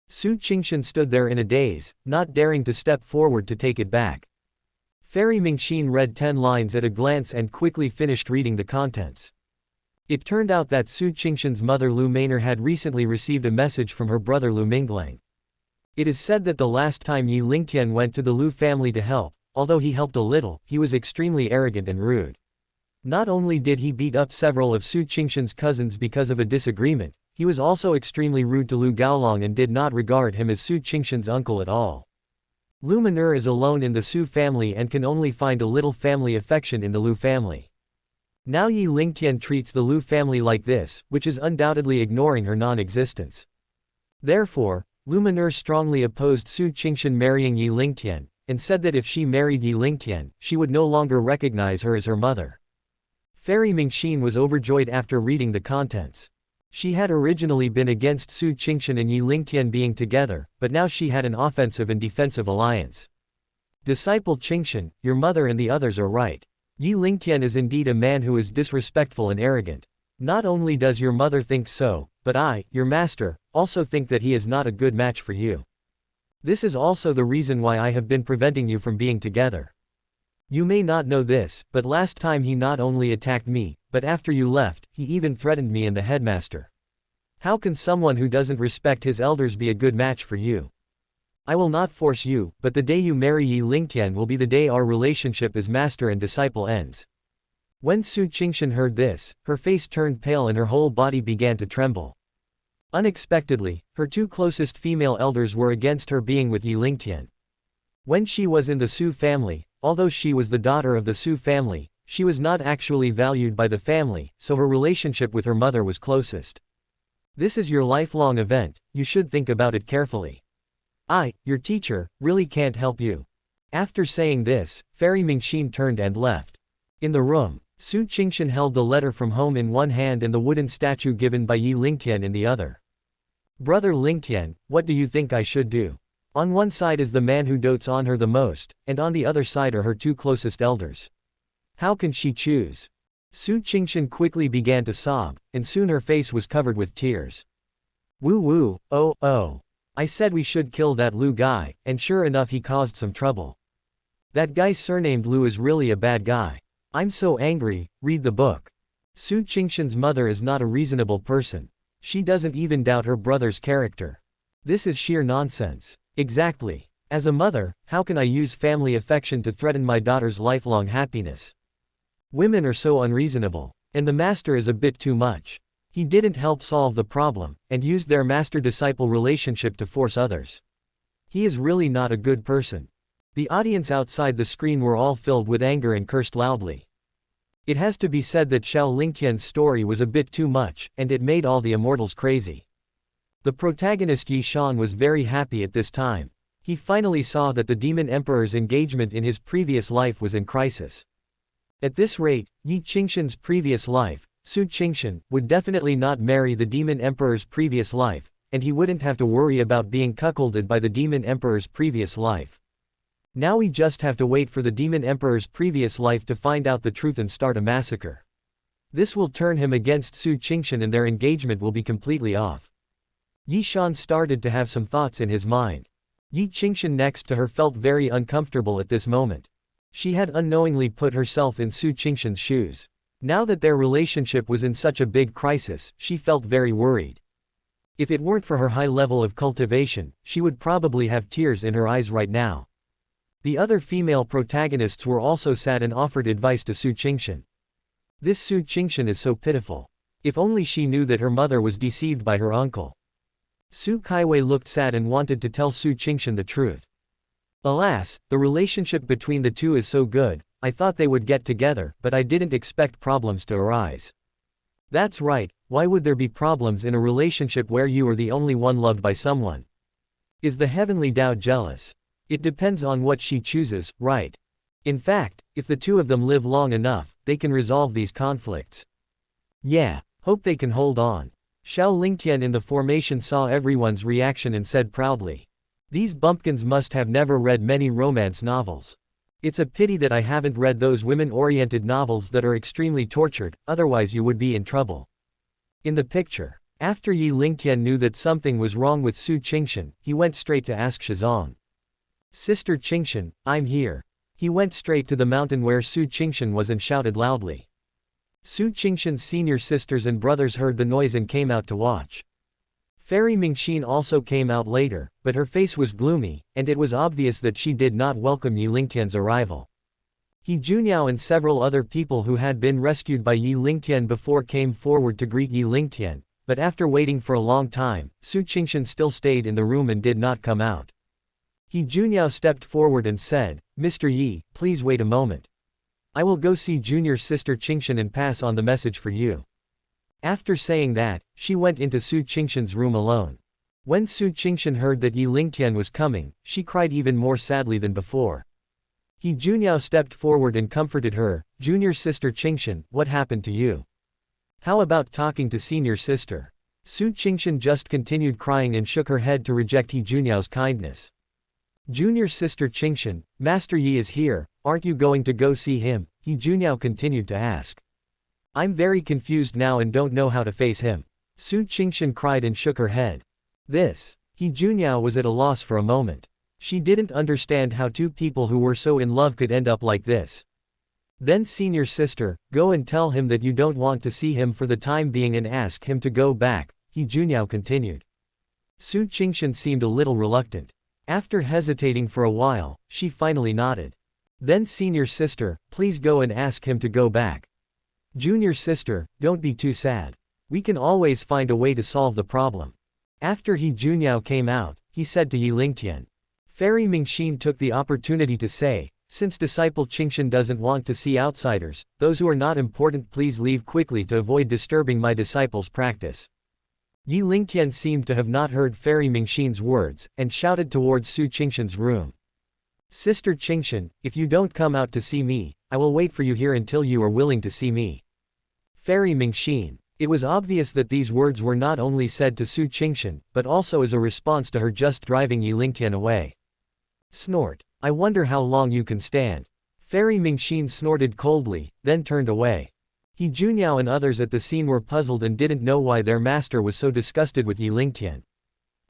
Su Qingshan stood there in a daze, not daring to step forward to take it back. Fairy Mingxin read 10 lines at a glance and quickly finished reading the contents. It turned out that Su Qingshan's mother Lu Maynor had recently received a message from her brother Lu Minglang. It is said that the last time Yi Lingtian went to the Lu family to help, although he helped a little, he was extremely arrogant and rude. Not only did he beat up several of Su Qingshan's cousins because of a disagreement, he was also extremely rude to Lu Gaolong and did not regard him as Su Qingshan's uncle at all. Lu Maynor is alone in the Su family and can only find a little family affection in the Lu family. Now Yi Lingtian treats the Lu family like this, which is undoubtedly ignoring her non-existence. Therefore, Lu Maynor strongly opposed Su Qingshan marrying Yi Lingtian, and said that if she married Yi Lingtian, she would no longer recognize her as her mother. Fairy Mingxin was overjoyed after reading the contents. She had originally been against Su Qingshan and Yi Lingtian being together, but now she had an offensive and defensive alliance. "Disciple Qingshan, your mother and the others are right. Yi Lingtian is indeed a man who is disrespectful and arrogant. Not only does your mother think so, but I, your master, also think that he is not a good match for you. This is also the reason why I have been preventing you from being together. You may not know this, but last time he not only attacked me, but after you left, he even threatened me and the headmaster. How can someone who doesn't respect his elders be a good match for you? I will not force you, but the day you marry Yi Lingtian will be the day our relationship as master and disciple ends." When Su Qingshan heard this, her face turned pale and her whole body began to tremble. Unexpectedly, her 2 closest female elders were against her being with Yi Lingtian. When she was in the Su family, although she was the daughter of the Su family, she was not actually valued by the family, so her relationship with her mother was closest. This is your lifelong event, you should think about it carefully. I, your teacher, really can't help you. After saying this, Fairy Mingxin turned and left. In the room, Su Qingshan held the letter from home in one hand and the wooden statue given by Yi Lingtian in the other. "Brother Lingtian, what do you think I should do?" On one side is the man who dotes on her the most, and on the other side are her two closest elders. How can she choose? Su Qingshan quickly began to sob, and soon her face was covered with tears. Woo woo, oh. I said we should kill that Lu guy, and sure enough he caused some trouble. That guy surnamed Lu is really a bad guy. I'm so angry, read the book. Su Qingshan's mother is not a reasonable person. She doesn't even doubt her brother's character. This is sheer nonsense. Exactly. As a mother, how can I use family affection to threaten my daughter's lifelong happiness? Women are so unreasonable. And the master is a bit too much. He didn't help solve the problem, and used their master-disciple relationship to force others. He is really not a good person. The audience outside the screen were all filled with anger and cursed loudly. It has to be said that Xiao Lingtian's story was a bit too much, and it made all the immortals crazy. The protagonist Yi Shan was very happy at this time. He finally saw that the Demon Emperor's engagement in his previous life was in crisis. At this rate, Yi Qingshan's previous life, Su Qingshan, would definitely not marry the Demon Emperor's previous life, and he wouldn't have to worry about being cuckolded by the Demon Emperor's previous life. Now we just have to wait for the Demon Emperor's previous life to find out the truth and start a massacre. This will turn him against Su Qingshan and their engagement will be completely off. Yi Shan started to have some thoughts in his mind. Yi Qingshan next to her felt very uncomfortable at this moment. She had unknowingly put herself in Su Qingshan's shoes. Now that their relationship was in such a big crisis, she felt very worried. If it weren't for her high level of cultivation, she would probably have tears in her eyes right now. The other female protagonists were also sad and offered advice to Su Qingshan. This Su Qingshan is so pitiful. If only she knew that her mother was deceived by her uncle. Su Kaiwei looked sad and wanted to tell Su Qingshan the truth. Alas, the relationship between the two is so good, I thought they would get together, but I didn't expect problems to arise. That's right, why would there be problems in a relationship where you are the only one loved by someone? Is the heavenly Tao jealous? It depends on what she chooses, right? In fact, if the two of them live long enough, they can resolve these conflicts. Yeah, hope they can hold on. Xiao Lingtian in the formation saw everyone's reaction and said proudly. These bumpkins must have never read many romance novels. It's a pity that I haven't read those women-oriented novels that are extremely tortured, otherwise you would be in trouble. In the picture, after Yi Lingtian knew that something was wrong with Su Qingshan, he went straight to ask Shizong. Sister Qingshan, I'm here. He went straight to the mountain where Su Qingshan was and shouted loudly. Su Qingshan's senior sisters and brothers heard the noise and came out to watch. Fairy Mingxin also came out later, but her face was gloomy, and it was obvious that she did not welcome Yi Lingtian's arrival. He Juniao and several other people who had been rescued by Yi Lingtian before came forward to greet Yi Lingtian, but after waiting for a long time, Su Qingshan still stayed in the room and did not come out. He Juniao stepped forward and said, Mr. Yi, please wait a moment. I will go see junior sister Qingshan and pass on the message for you. After saying that, she went into Su Qingshan's room alone. When Su Qingshan heard that Yi Lingtian was coming, she cried even more sadly than before. He Juniao stepped forward and comforted her, Junior sister Qingshan, what happened to you? How about talking to senior sister? Su Qingshan just continued crying and shook her head to reject He Juniao's kindness. Junior sister Qingshan, Master Yi is here, aren't you going to go see him? He Juniao continued to ask. I'm very confused now and don't know how to face him. Su Qingshan cried and shook her head. He Juniao was at a loss for a moment. She didn't understand how two people who were so in love could end up like this. Then senior sister, go and tell him that you don't want to see him for the time being and ask him to go back, He Juniao continued. Su Qingshan seemed a little reluctant. After hesitating for a while, she finally nodded. Then senior sister, please go and ask him to go back. Junior sister, don't be too sad. We can always find a way to solve the problem. After He Juniao came out, he said to Yi Lingtian. Fairy Mingxin took the opportunity to say, since disciple Qingshan doesn't want to see outsiders, those who are not important please leave quickly to avoid disturbing my disciple's practice. Yi Lingtian seemed to have not heard Fairy Mingxin's words, and shouted towards Su Qingshan's room. Sister Qingshan, if you don't come out to see me, I will wait for you here until you are willing to see me. Fairy Mingxin, It was obvious that these words were not only said to Su Qingshan, but also as a response to her just driving Yi Lingtian away. Snort. I wonder how long you can stand. Fairy Mingxin snorted coldly, then turned away. He Junyao and others at the scene were puzzled and didn't know why their master was so disgusted with Yi Lingtian.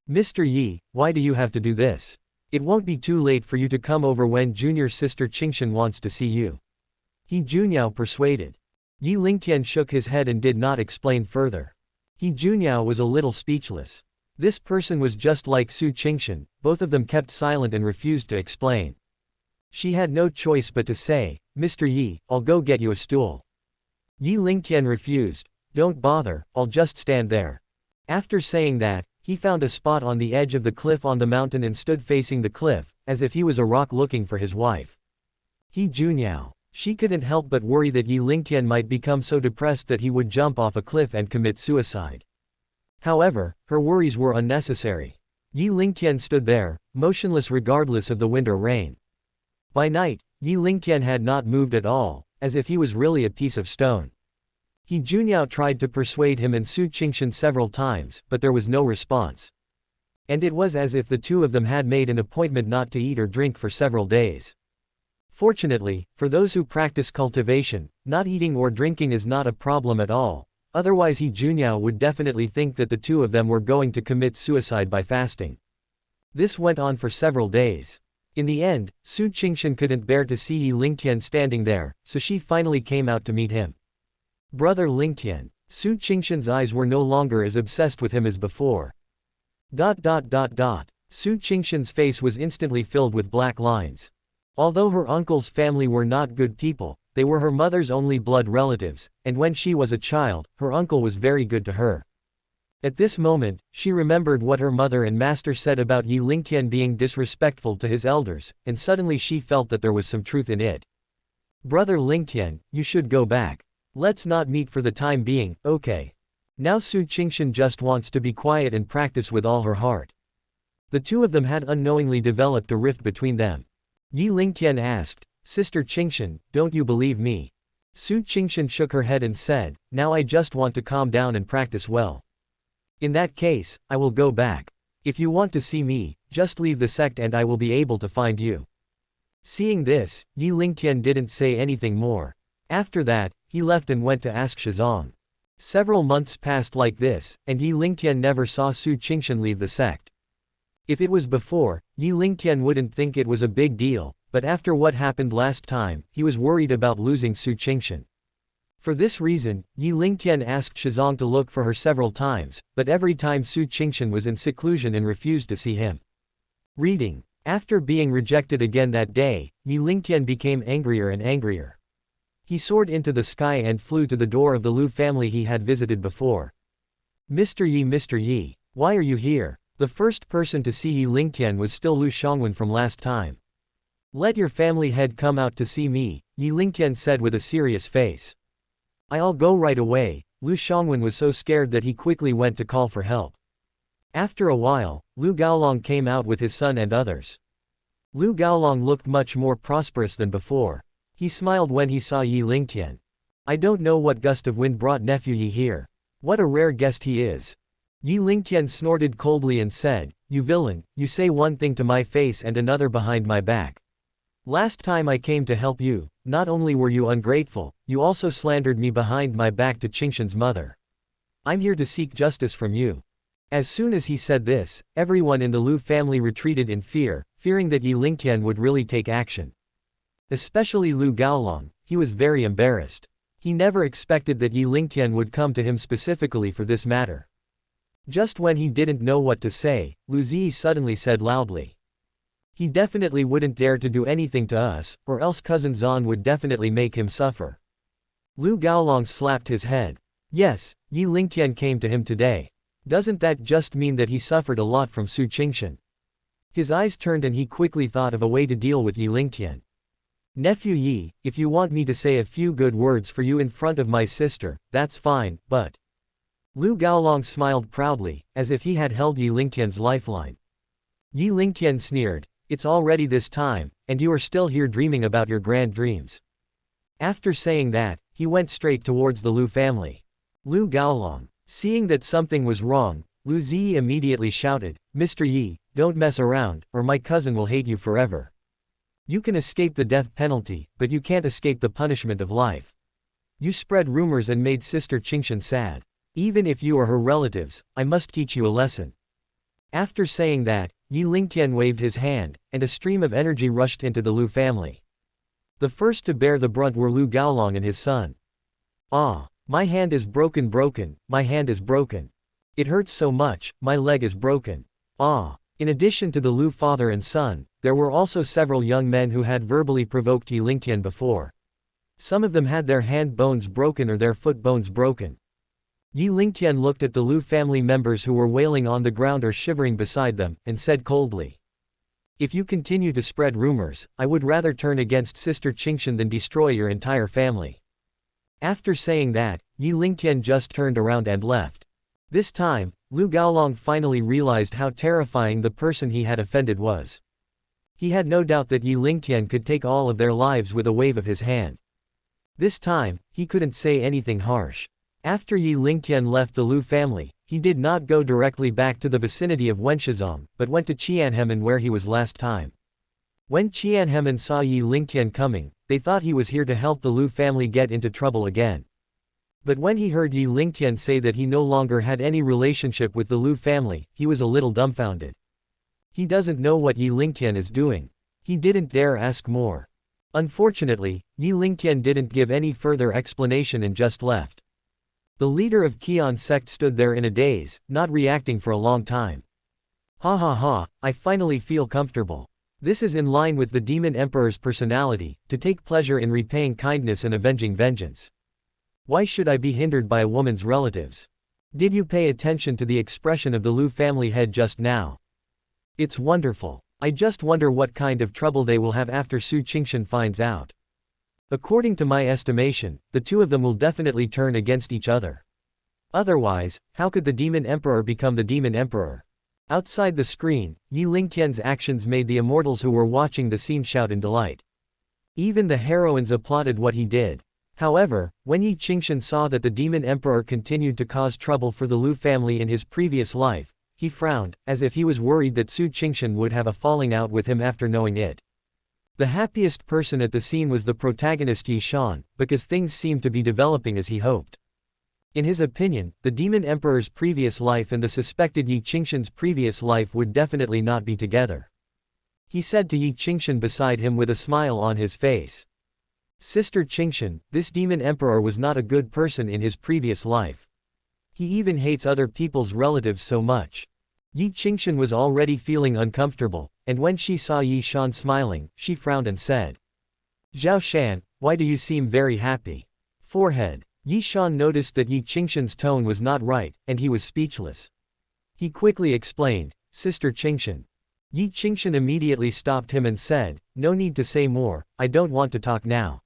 Mr. Yi, why do you have to do this? It won't be too late for you to come over when junior sister Qingshan wants to see you. He Junyao persuaded. Yi Lingtian shook his head and did not explain further. He Junyao was a little speechless. This person was just like Su Qingshan, both of them kept silent and refused to explain. She had no choice but to say, Mr. Yi, I'll go get you a stool. Yi Lingtian refused. Don't bother, I'll just stand there. After saying that, he found a spot on the edge of the cliff on the mountain and stood facing the cliff, as if he was a rock looking for his wife. He Junyao. She couldn't help but worry that Yi Lingtian might become so depressed that he would jump off a cliff and commit suicide. However, her worries were unnecessary. Yi Lingtian stood there, motionless regardless of the wind or rain. By night, Yi Lingtian had not moved at all, as if he was really a piece of stone. He Junyao tried to persuade him and Su Qingshan several times, but there was no response. And it was as if the two of them had made an appointment not to eat or drink for several days. Fortunately, for those who practice cultivation, not eating or drinking is not a problem at all, otherwise He Junyao would definitely think that the two of them were going to commit suicide by fasting. This went on for several days. In the end, Su Qingshan couldn't bear to see Yi Lingtian standing there, so she finally came out to meet him. Brother Lingtian. Su Qingshan's eyes were no longer as obsessed with him as before. Su Qingshan's face was instantly filled with black lines. Although her uncle's family were not good people, they were her mother's only blood relatives, and when she was a child, her uncle was very good to her. At this moment, she remembered what her mother and master said about Yi Lingtian being disrespectful to his elders, and suddenly she felt that there was some truth in it. Brother Lingtian, you should go back. Let's not meet for the time being, okay? Now Su Qingshan just wants to be quiet and practice with all her heart. The two of them had unknowingly developed a rift between them. Yi Lingtian asked, Sister Qingshan, don't you believe me? Su Qingshan shook her head and said, now I just want to calm down and practice well. In that case, I will go back. If you want to see me, just leave the sect and I will be able to find you. Seeing this, Yi Lingtian didn't say anything more. After that, he left and went to ask Shizong. Several months passed like this, and Yi Lingtian never saw Su Qingshan leave the sect. If it was before, Yi Lingtian wouldn't think it was a big deal, but after what happened last time, he was worried about losing Su Qingshan. For this reason, Yi Lingtian asked Shizong to look for her several times, but every time Su Qingshan was in seclusion and refused to see him. Reading. After being rejected again that day, Yi Lingtian became angrier and angrier. He soared into the sky and flew to the door of the Lu family he had visited before. Mr. Yi, why are you here? The first person to see Yi Lingtian was still Lu Shangwen from last time. Let your family head come out to see me, Yi Lingtian said with a serious face. I'll go right away. Lu Shangwen was so scared that he quickly went to call for help. After a while, Lu Gaolong came out with his son and others. Lu Gaolong looked much more prosperous than before. He smiled when he saw Yi Lingtian. I don't know what gust of wind brought nephew Yi here. What a rare guest he is. Yi Lingtian snorted coldly and said, you villain, you say one thing to my face and another behind my back. Last time I came to help you, not only were you ungrateful, you also slandered me behind my back to Qingshan's mother. I'm here to seek justice from you. As soon as he said this, everyone in the Lu family retreated in fear, fearing that Yi Lingtian would really take action. Especially Lu Gaolong, he was very embarrassed. He never expected that Yi Lingtian would come to him specifically for this matter. Just when he didn't know what to say, Lu Zi suddenly said loudly. He definitely wouldn't dare to do anything to us, or else cousin Zan would definitely make him suffer. Lu Gaolong slapped his head. Yes, Yi Lingtian came to him today. Doesn't that just mean that he suffered a lot from Su Qingshan? His eyes turned and he quickly thought of a way to deal with Yi Lingtian. Nephew Yi, if you want me to say a few good words for you in front of my sister, that's fine, but… Lu Gaolong smiled proudly, as if he had held Yi Lingtian's lifeline. Yi Lingtian sneered, it's already this time, and you are still here dreaming about your grand dreams. After saying that, he went straight towards the Lu family. Lu Gaolong. Seeing that something was wrong, Lu Ziyi immediately shouted, "Mr. Yi, don't mess around, or my cousin will hate you forever. You can escape the death penalty, but you can't escape the punishment of life. You spread rumors and made Sister Qingshan sad. Even if you are her relatives, I must teach you a lesson." After saying that, Yi Lingtian waved his hand, and a stream of energy rushed into the Lu family. The first to bear the brunt were Lu Gaolong and his son. "Ah, my hand is broken, my hand is broken. It hurts so much, my leg is broken. Ah." In addition to the Lu father and son, there were also several young men who had verbally provoked Yi Lingtian before. Some of them had their hand bones broken or their foot bones broken. Yi Lingtian looked at the Lu family members who were wailing on the ground or shivering beside them, and said coldly, "If you continue to spread rumors, I would rather turn against Sister Qingshan than destroy your entire family." After saying that, Yi Lingtian just turned around and left. This time, Lu Gaolong finally realized how terrifying the person he had offended was. He had no doubt that Yi Lingtian could take all of their lives with a wave of his hand. This time, he couldn't say anything harsh. After Yi Lingtian left the Lu family, he did not go directly back to the vicinity of Wenshizong, but went to Qianhemen where he was last time. When Qianhemen saw Yi Lingtian coming, they thought he was here to help the Lu family get into trouble again. But when he heard Yi Lingtian say that he no longer had any relationship with the Lu family, he was a little dumbfounded. He doesn't know what Yi Lingtian is doing. He didn't dare ask more. Unfortunately, Yi Lingtian didn't give any further explanation and just left. The leader of Qian sect stood there in a daze, not reacting for a long time. "Ha ha ha, I finally feel comfortable. This is in line with the Demon Emperor's personality, to take pleasure in repaying kindness and avenging vengeance. Why should I be hindered by a woman's relatives? Did you pay attention to the expression of the Lu family head just now? It's wonderful. I just wonder what kind of trouble they will have after Su Qingshan finds out. According to my estimation, the two of them will definitely turn against each other. Otherwise, how could the Demon Emperor become the Demon Emperor?" Outside the screen, Yi Lingtian's actions made the immortals who were watching the scene shout in delight. Even the heroines applauded what he did. However, when Yi Qingshan saw that the Demon Emperor continued to cause trouble for the Lu family in his previous life, he frowned, as if he was worried that Su Qingshan would have a falling out with him after knowing it. The happiest person at the scene was the protagonist Yi Shan, because things seemed to be developing as he hoped. In his opinion, the Demon Emperor's previous life and the suspected Yi Qingshan's previous life would definitely not be together. He said to Yi Qingshan beside him with a smile on his face, "Sister Qingshan, this Demon Emperor was not a good person in his previous life. He even hates other people's relatives so much." Yi Qingshan was already feeling uncomfortable, and when she saw Yi Shan smiling, she frowned and said, "Zhao Shan, why do you seem very happy?" Forehead. Yi Shan noticed that Yi Qingshan's tone was not right, and he was speechless. He quickly explained, "Sister Qingshan." Yi Qingshan immediately stopped him and said, "No need to say more, I don't want to talk now."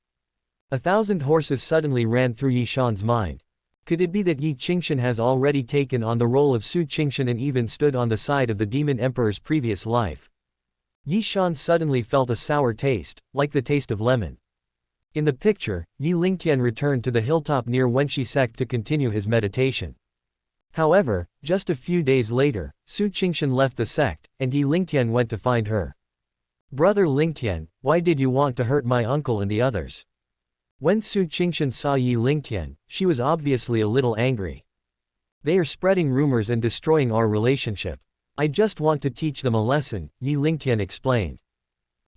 1,000 horses suddenly ran through Yi Shan's mind. Could it be that Yi Qingshan has already taken on the role of Su Qingshan and even stood on the side of the Demon Emperor's previous life? Yi Shan suddenly felt a sour taste, like the taste of lemon. In the picture, Yi Lingtian returned to the hilltop near Wenshi sect to continue his meditation. However, just a few days later, Su Qingshan left the sect, and Yi Lingtian went to find her. "Brother Lingtian, why did you want to hurt my uncle and the others?" When Su Qingshan saw Yi Lingtian, she was obviously a little angry. "They are spreading rumors and destroying our relationship. I just want to teach them a lesson," Yi Lingtian explained.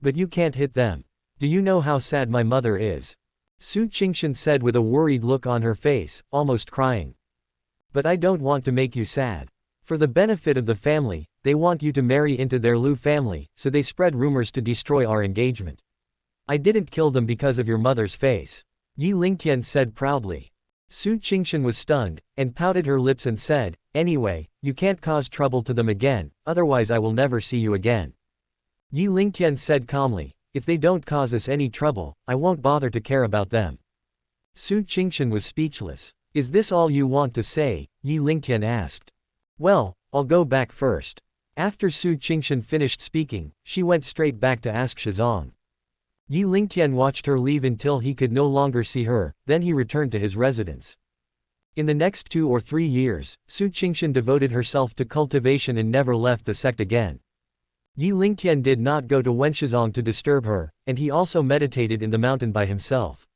"But you can't hit them. Do you know how sad my mother is?" Su Qingshan said with a worried look on her face, almost crying. "But I don't want to make you sad. For the benefit of the family, they want you to marry into their Lu family, so they spread rumors to destroy our engagement. I didn't kill them because of your mother's face," Yi Lingtian said proudly. Su Qingshan was stunned, and pouted her lips and said, "Anyway, you can't cause trouble to them again, otherwise I will never see you again." Yi Lingtian said calmly, "If they don't cause us any trouble, I won't bother to care about them." Su Qingshan was speechless. "Is this all you want to say?" Yi Lingtian asked. "Well, I'll go back first." After Su Qingshan finished speaking, she went straight back to ask Shizong. Yi Lingtian watched her leave until he could no longer see her, then he returned to his residence. In the next 2 or 3 years, Su Qingshan devoted herself to cultivation and never left the sect again. Yi Lingtian did not go to Wenshizong to disturb her, and he also meditated in the mountain by himself.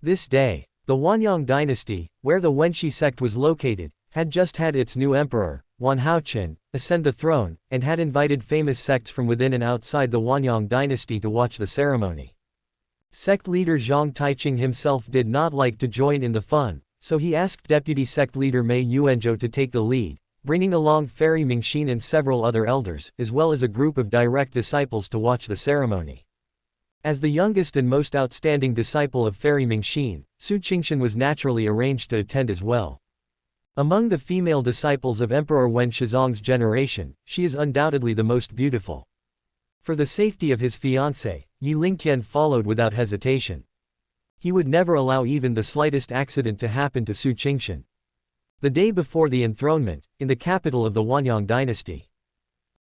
This day, the Wanyang dynasty, where the Wenshi sect was located, had just had its new emperor, Wan Haochen, ascend the throne, and had invited famous sects from within and outside the Wanyang dynasty to watch the ceremony. Sect leader Zhang Taiqing himself did not like to join in the fun, so he asked deputy sect leader Mei Yuanzhou to take the lead, bringing along Fairy Mingxin and several other elders, as well as a group of direct disciples to watch the ceremony. As the youngest and most outstanding disciple of Fairy Mingxin, Su Qingshan was naturally arranged to attend as well. Among the female disciples of Emperor Wen Shizong's generation, she is undoubtedly the most beautiful. For the safety of his fiancée, Yi Lingtian followed without hesitation. He would never allow even the slightest accident to happen to Su Qingshan. The day before the enthronement, in the capital of the Wanyang dynasty.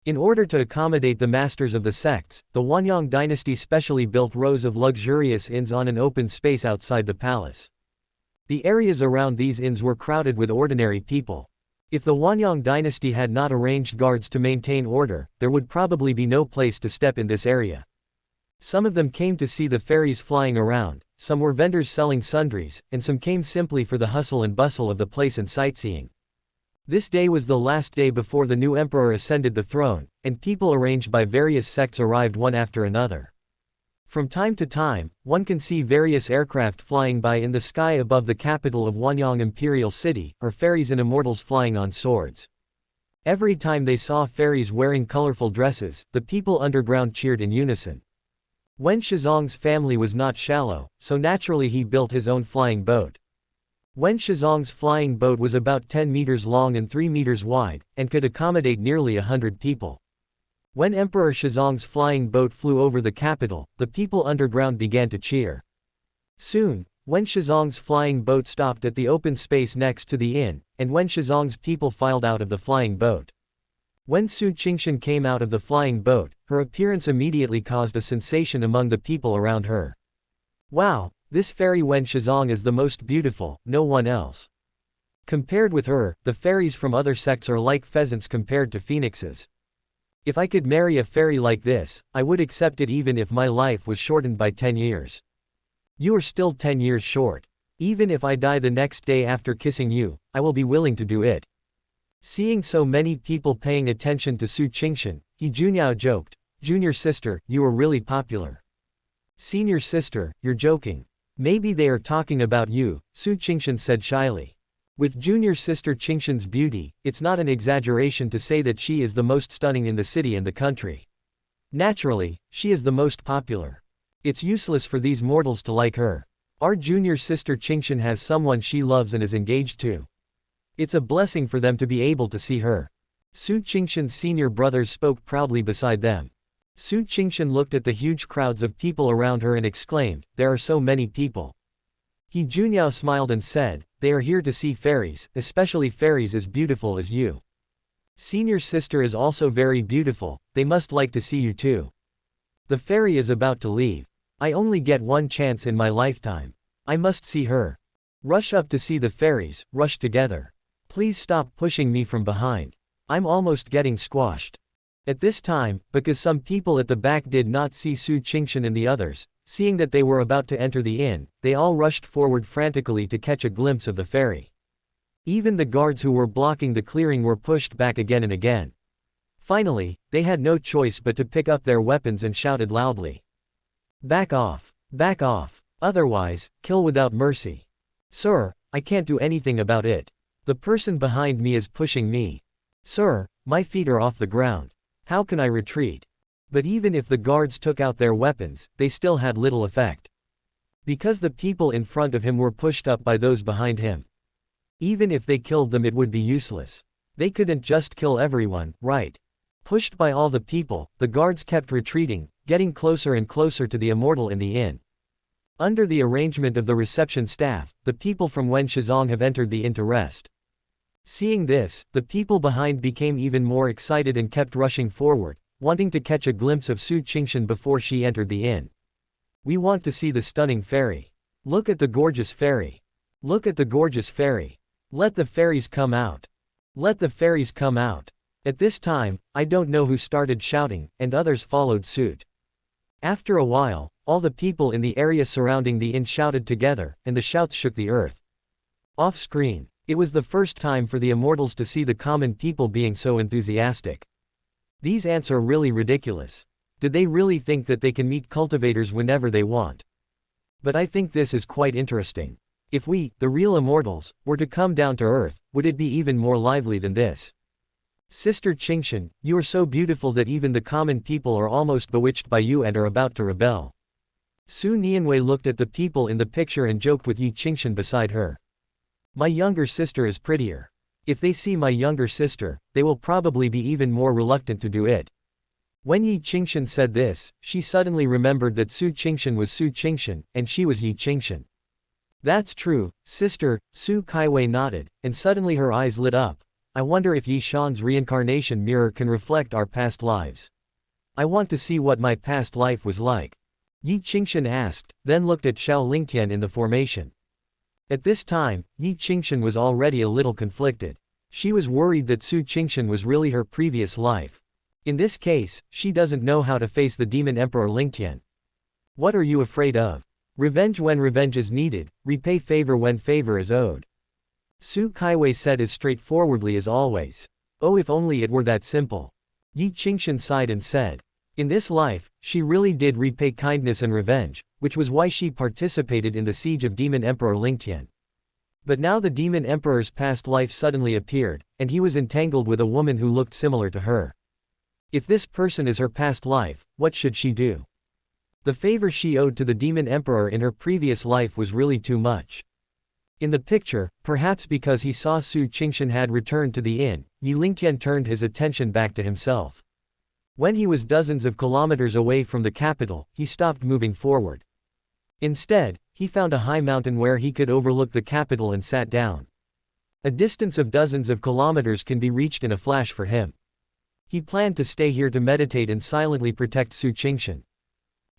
In order to accommodate the masters of the sects, the Wanyang dynasty specially built rows of luxurious inns on an open space outside the palace. The areas around these inns were crowded with ordinary people. If the Wanyang dynasty had not arranged guards to maintain order, there would probably be no place to step in this area. Some of them came to see the fairies flying around, some were vendors selling sundries, and some came simply for the hustle and bustle of the place and sightseeing. This day was the last day before the new emperor ascended the throne, and people arranged by various sects arrived one after another. From time to time, one can see various aircraft flying by in the sky above the capital of Wanyang Imperial City, or fairies and immortals flying on swords. Every time they saw fairies wearing colorful dresses, the people underground cheered in unison. Wen Shizong's family was not shallow, so naturally he built his own flying boat. Wen Shizong's flying boat was about 10 meters long and 3 meters wide, and could accommodate nearly 100 people. When Emperor Shizong's flying boat flew over the capital, the people underground began to cheer. Soon, Wen Shizong's flying boat stopped at the open space next to the inn, and Wen Shizong's people filed out of the flying boat. When Su Qingshan came out of the flying boat, her appearance immediately caused a sensation among the people around her. Wow, this fairy Wen Shizong is the most beautiful, no one else. Compared with her, the fairies from other sects are like pheasants compared to phoenixes. If I could marry a fairy like this, I would accept it even if my life was shortened by 10 years. You are still 10 years short. Even if I die the next day after kissing you, I will be willing to do it. Seeing so many people paying attention to Su Qingshan, He Junhao joked, "Junior sister, you are really popular." "Senior sister, you're joking. Maybe they are talking about you," Su Qingshan said shyly. With junior sister Qingshan's beauty, it's not an exaggeration to say that she is the most stunning in the city and the country. Naturally, she is the most popular. It's useless for these mortals to like her. Our junior sister Qingshan has someone she loves and is engaged to. It's a blessing for them to be able to see her. Su Qingshan's senior brothers spoke proudly beside them. Su Qingshan looked at the huge crowds of people around her and exclaimed, "There are so many people." He Junhao smiled and said, "They are here to see fairies, especially fairies as beautiful as you. Senior sister is also very beautiful, they must like to see you too. The fairy is about to leave. I only get one chance in my lifetime. I must see her. Rush up to see the fairies, rush together. Please stop pushing me from behind. I'm almost getting squashed." At this time, because some people at the back did not see Su Qingshan and the others, seeing that they were about to enter the inn, they all rushed forward frantically to catch a glimpse of the fairy. Even the guards who were blocking the clearing were pushed back again and again. Finally, they had no choice but to pick up their weapons and shouted loudly. "Back off! Back off! Otherwise, kill without mercy." "Sir, I can't do anything about it. The person behind me is pushing me. Sir, my feet are off the ground. How can I retreat?" But even if the guards took out their weapons, they still had little effect. Because the people in front of him were pushed up by those behind him. Even if they killed them, it would be useless. They couldn't just kill everyone, right? Pushed by all the people, the guards kept retreating, getting closer and closer to the immortal in the inn. Under the arrangement of the reception staff, the people from Wen Shizong have entered the inn to rest. Seeing this, the people behind became even more excited and kept rushing forward, wanting to catch a glimpse of Su Qingshan before she entered the inn. "We want to see the stunning fairy. Look at the gorgeous fairy. Look at the gorgeous fairy. Let the fairies come out. Let the fairies come out. At this time, I don't know who started shouting, and others followed suit. After a while, all the people in the area surrounding the inn shouted together, and the shouts shook the earth. Off-screen, it was the first time for the immortals to see the common people being so enthusiastic. These ants are really ridiculous. Did they really think that they can meet cultivators whenever they want? But I think this is quite interesting. If we, the real immortals, were to come down to earth, would it be even more lively than this? Sister Qingshan, you are so beautiful that even the common people are almost bewitched by you and are about to rebel. Su Nianwei looked at the people in the picture and joked with Yi Qingshan beside her. My younger sister is prettier. If they see my younger sister, they will probably be even more reluctant to do it. When Yi Qingshan said this, she suddenly remembered that Su Qingshan was Su Qingshan, and she was Yi Qingshan. That's true, sister, Su Kaiwei nodded, and suddenly her eyes lit up. I wonder if Yi Shan's reincarnation mirror can reflect our past lives. I want to see what my past life was like. Yi Qingshan asked, then looked at Xiao Lingtian in the formation. At this time, Yi Qingshan was already a little conflicted. She was worried that Su Qingshan was really her previous life. In this case, she doesn't know how to face the demon emperor Lingtian. What are you afraid of? Revenge when revenge is needed, repay favor when favor is owed. Su Kaiwei said as straightforwardly as always. Oh, if only it were that simple. Yi Qingshan sighed and said. In this life, she really did repay kindness and revenge, which was why she participated in the siege of Demon Emperor Lingtian. But now the Demon Emperor's past life suddenly appeared, and he was entangled with a woman who looked similar to her. If this person is her past life, what should she do? The favor she owed to the Demon Emperor in her previous life was really too much. In the picture, perhaps because he saw Su Qingshan had returned to the inn, Yi Lingtian turned his attention back to himself. When he was dozens of kilometers away from the capital, he stopped moving forward. Instead, he found a high mountain where he could overlook the capital and sat down. A distance of dozens of kilometers can be reached in a flash for him. He planned to stay here to meditate and silently protect Su Qingshan.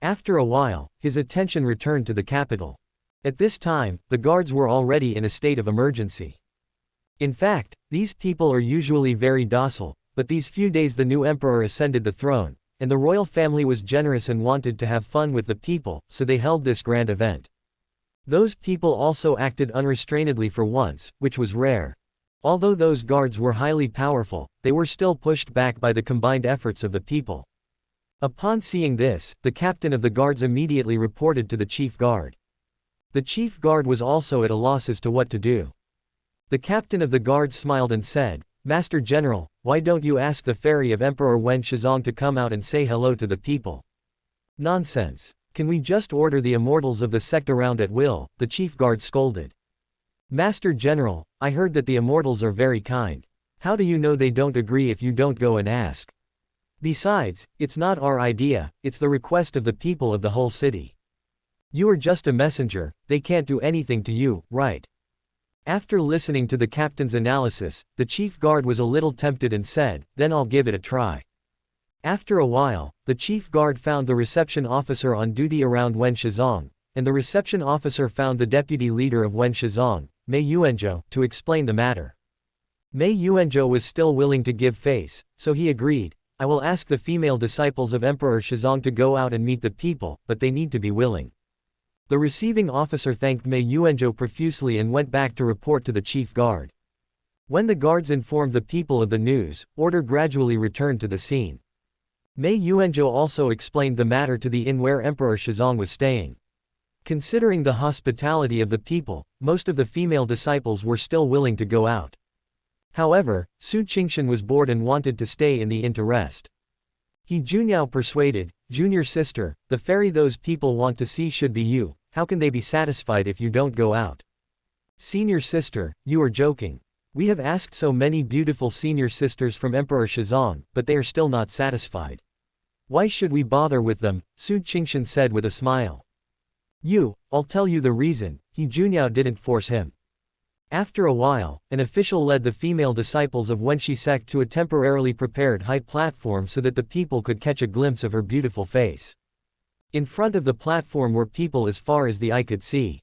After a while, his attention returned to the capital. At this time, the guards were already in a state of emergency. In fact, these people are usually very docile, but these few days the new emperor ascended the throne, and the royal family was generous and wanted to have fun with the people, so they held this grand event. Those people also acted unrestrainedly for once, which was rare. Although those guards were highly powerful, they were still pushed back by the combined efforts of the people. Upon seeing this, the captain of the guards immediately reported to the chief guard. The chief guard was also at a loss as to what to do. The captain of the guards smiled and said, Master General, why don't you ask the fairy of Emperor Wen Shizong to come out and say hello to the people? Nonsense. Can we just order the immortals of the sect around at will? The chief guard scolded. Master General, I heard that the immortals are very kind. How do you know they don't agree if you don't go and ask? Besides, it's not our idea, it's the request of the people of the whole city. You are just a messenger, they can't do anything to you, right? After listening to the captain's analysis, the chief guard was a little tempted and said, then I'll give it a try. After a while, the chief guard found the reception officer on duty around Wen Shizong, and the reception officer found the deputy leader of Wen Shizong, Mei Yuanzhou, to explain the matter. Mei Yuanzhou was still willing to give face, so he agreed, I will ask the female disciples of Emperor Shizong to go out and meet the people, but they need to be willing. The receiving officer thanked Mei Yuanzhou profusely and went back to report to the chief guard. When the guards informed the people of the news, order gradually returned to the scene. Mei Yuanzhou also explained the matter to the inn where Emperor Shizong was staying. Considering the hospitality of the people, most of the female disciples were still willing to go out. However, Su Qingshan was bored and wanted to stay in the inn to rest. He Junyao persuaded, Junior sister, the fairy those people want to see should be you, how can they be satisfied if you don't go out? Senior sister, you are joking. We have asked so many beautiful senior sisters from Emperor Shizong, but they are still not satisfied. Why should we bother with them? Su Qingshan said with a smile. I'll tell you the reason, He Junyao didn't force him. After a while, an official led the female disciples of Wenshi sect to a temporarily prepared high platform so that the people could catch a glimpse of her beautiful face. In front of the platform were people as far as the eye could see.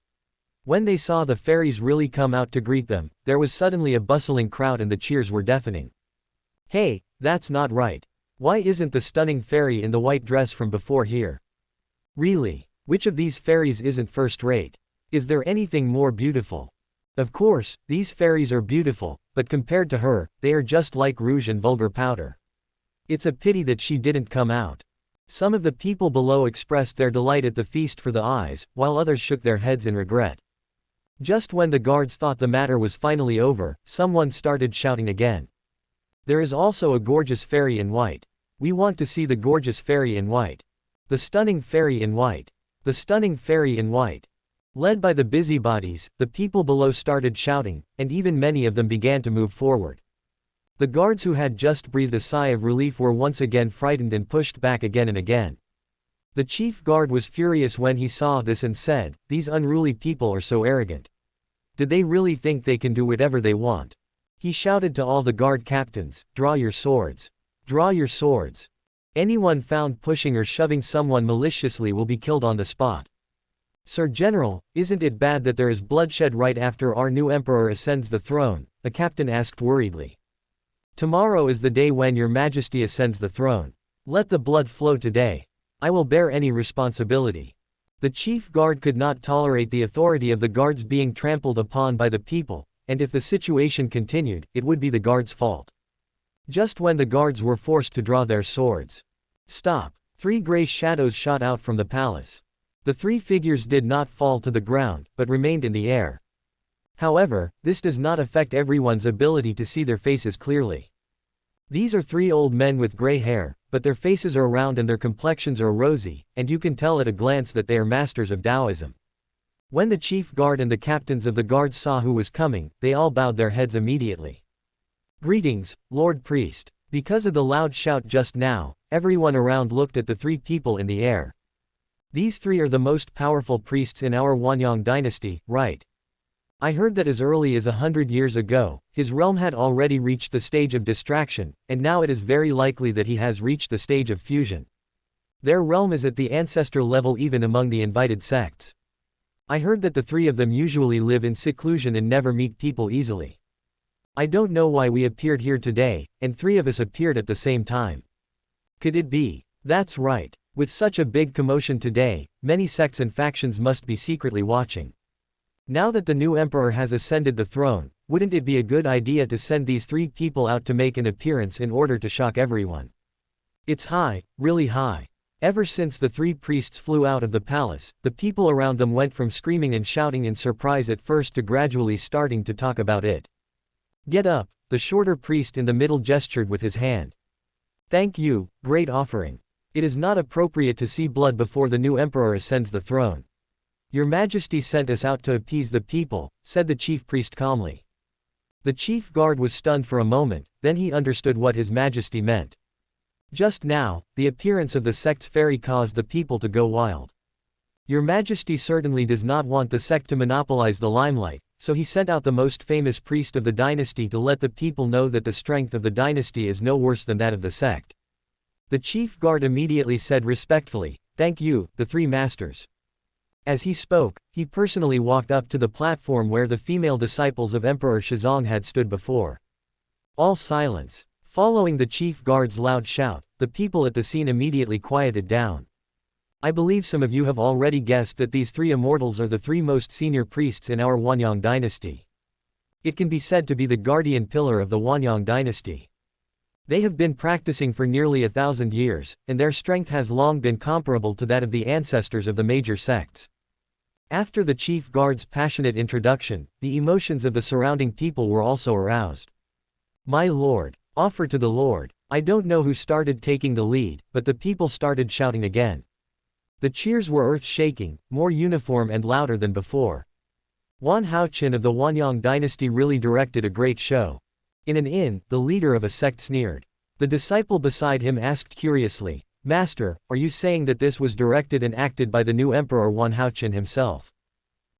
When they saw the fairies really come out to greet them, there was suddenly a bustling crowd and the cheers were deafening. Hey, that's not right. Why isn't the stunning fairy in the white dress from before here? Really, which of these fairies isn't first-rate? Is there anything more beautiful? Of course, these fairies are beautiful, but compared to her, they are just like rouge and vulgar powder. It's a pity that she didn't come out. Some of the people below expressed their delight at the feast for the eyes, while others shook their heads in regret. Just when the guards thought the matter was finally over, someone started shouting again. There is also a gorgeous fairy in white. We want to see the gorgeous fairy in white. The stunning fairy in white. The stunning fairy in white. Led by the busybodies, the people below started shouting, and even many of them began to move forward. The guards who had just breathed a sigh of relief were once again frightened and pushed back again and again. The chief guard was furious when he saw this and said, "These unruly people are so arrogant. Did they really think they can do whatever they want?" He shouted to all the guard captains, "Draw your swords. Draw your swords. Anyone found pushing or shoving someone maliciously will be killed on the spot." "Sir General, isn't it bad that there is bloodshed right after our new emperor ascends the throne?" the captain asked worriedly. "Tomorrow is the day when your majesty ascends the throne. Let the blood flow today. I will bear any responsibility." The chief guard could not tolerate the authority of the guards being trampled upon by the people, and if the situation continued, it would be the guards' fault. Just when the guards were forced to draw their swords. "Stop!" 3 gray shadows shot out from the palace. The 3 figures did not fall to the ground, but remained in the air. However, this does not affect everyone's ability to see their faces clearly. These are 3 old men with gray hair, but their faces are round and their complexions are rosy, and you can tell at a glance that they are masters of Taoism. When the chief guard and the captains of the guards saw who was coming, they all bowed their heads immediately. "Greetings, Lord Priest." Because of the loud shout just now, everyone around looked at the 3 people in the air. "These 3 are the most powerful priests in our Wanyang dynasty, right? I heard that as early as 100 years ago, his realm had already reached the stage of distraction, and now it is very likely that he has reached the stage of fusion. Their realm is at the ancestor level even among the invited sects. I heard that the 3 of them usually live in seclusion and never meet people easily. I don't know why we appeared here today, and 3 of us appeared at the same time. Could it be? That's right. With such a big commotion today, many sects and factions must be secretly watching. Now that the new emperor has ascended the throne, wouldn't it be a good idea to send these 3 people out to make an appearance in order to shock everyone? It's high, really high. Ever since the 3 priests flew out of the palace, the people around them went from screaming and shouting in surprise at first to gradually starting to talk about it. "Get up," the shorter priest in the middle gestured with his hand. "Thank you, great offering. It is not appropriate to see blood before the new emperor ascends the throne. Your Majesty sent us out to appease the people," said the chief priest calmly. The chief guard was stunned for a moment, then he understood what His Majesty meant. Just now, the appearance of the sect's fairy caused the people to go wild. Your Majesty certainly does not want the sect to monopolize the limelight, so he sent out the most famous priest of the dynasty to let the people know that the strength of the dynasty is no worse than that of the sect. The chief guard immediately said respectfully, "Thank you, the 3 masters." As he spoke, he personally walked up to the platform where the female disciples of Emperor Shizong had stood before. All silence. Following the chief guard's loud shout, the people at the scene immediately quieted down. I believe some of you have already guessed that these 3 immortals are the 3 most senior priests in our Wanyang dynasty. It can be said to be the guardian pillar of the Wanyang dynasty. They have been practicing for nearly 1,000 years, and their strength has long been comparable to that of the ancestors of the major sects. After the chief guard's passionate introduction, the emotions of the surrounding people were also aroused. "My lord, offer to the Lord." I don't know who started taking the lead, but the people started shouting again. The cheers were earth-shaking, more uniform and louder than before. Wan Haochen of the Wanyang dynasty really directed a great show. In an inn, the leader of a sect sneered. The disciple beside him asked curiously, "Master, are you saying that this was directed and acted by the new emperor Wan Haochen himself?"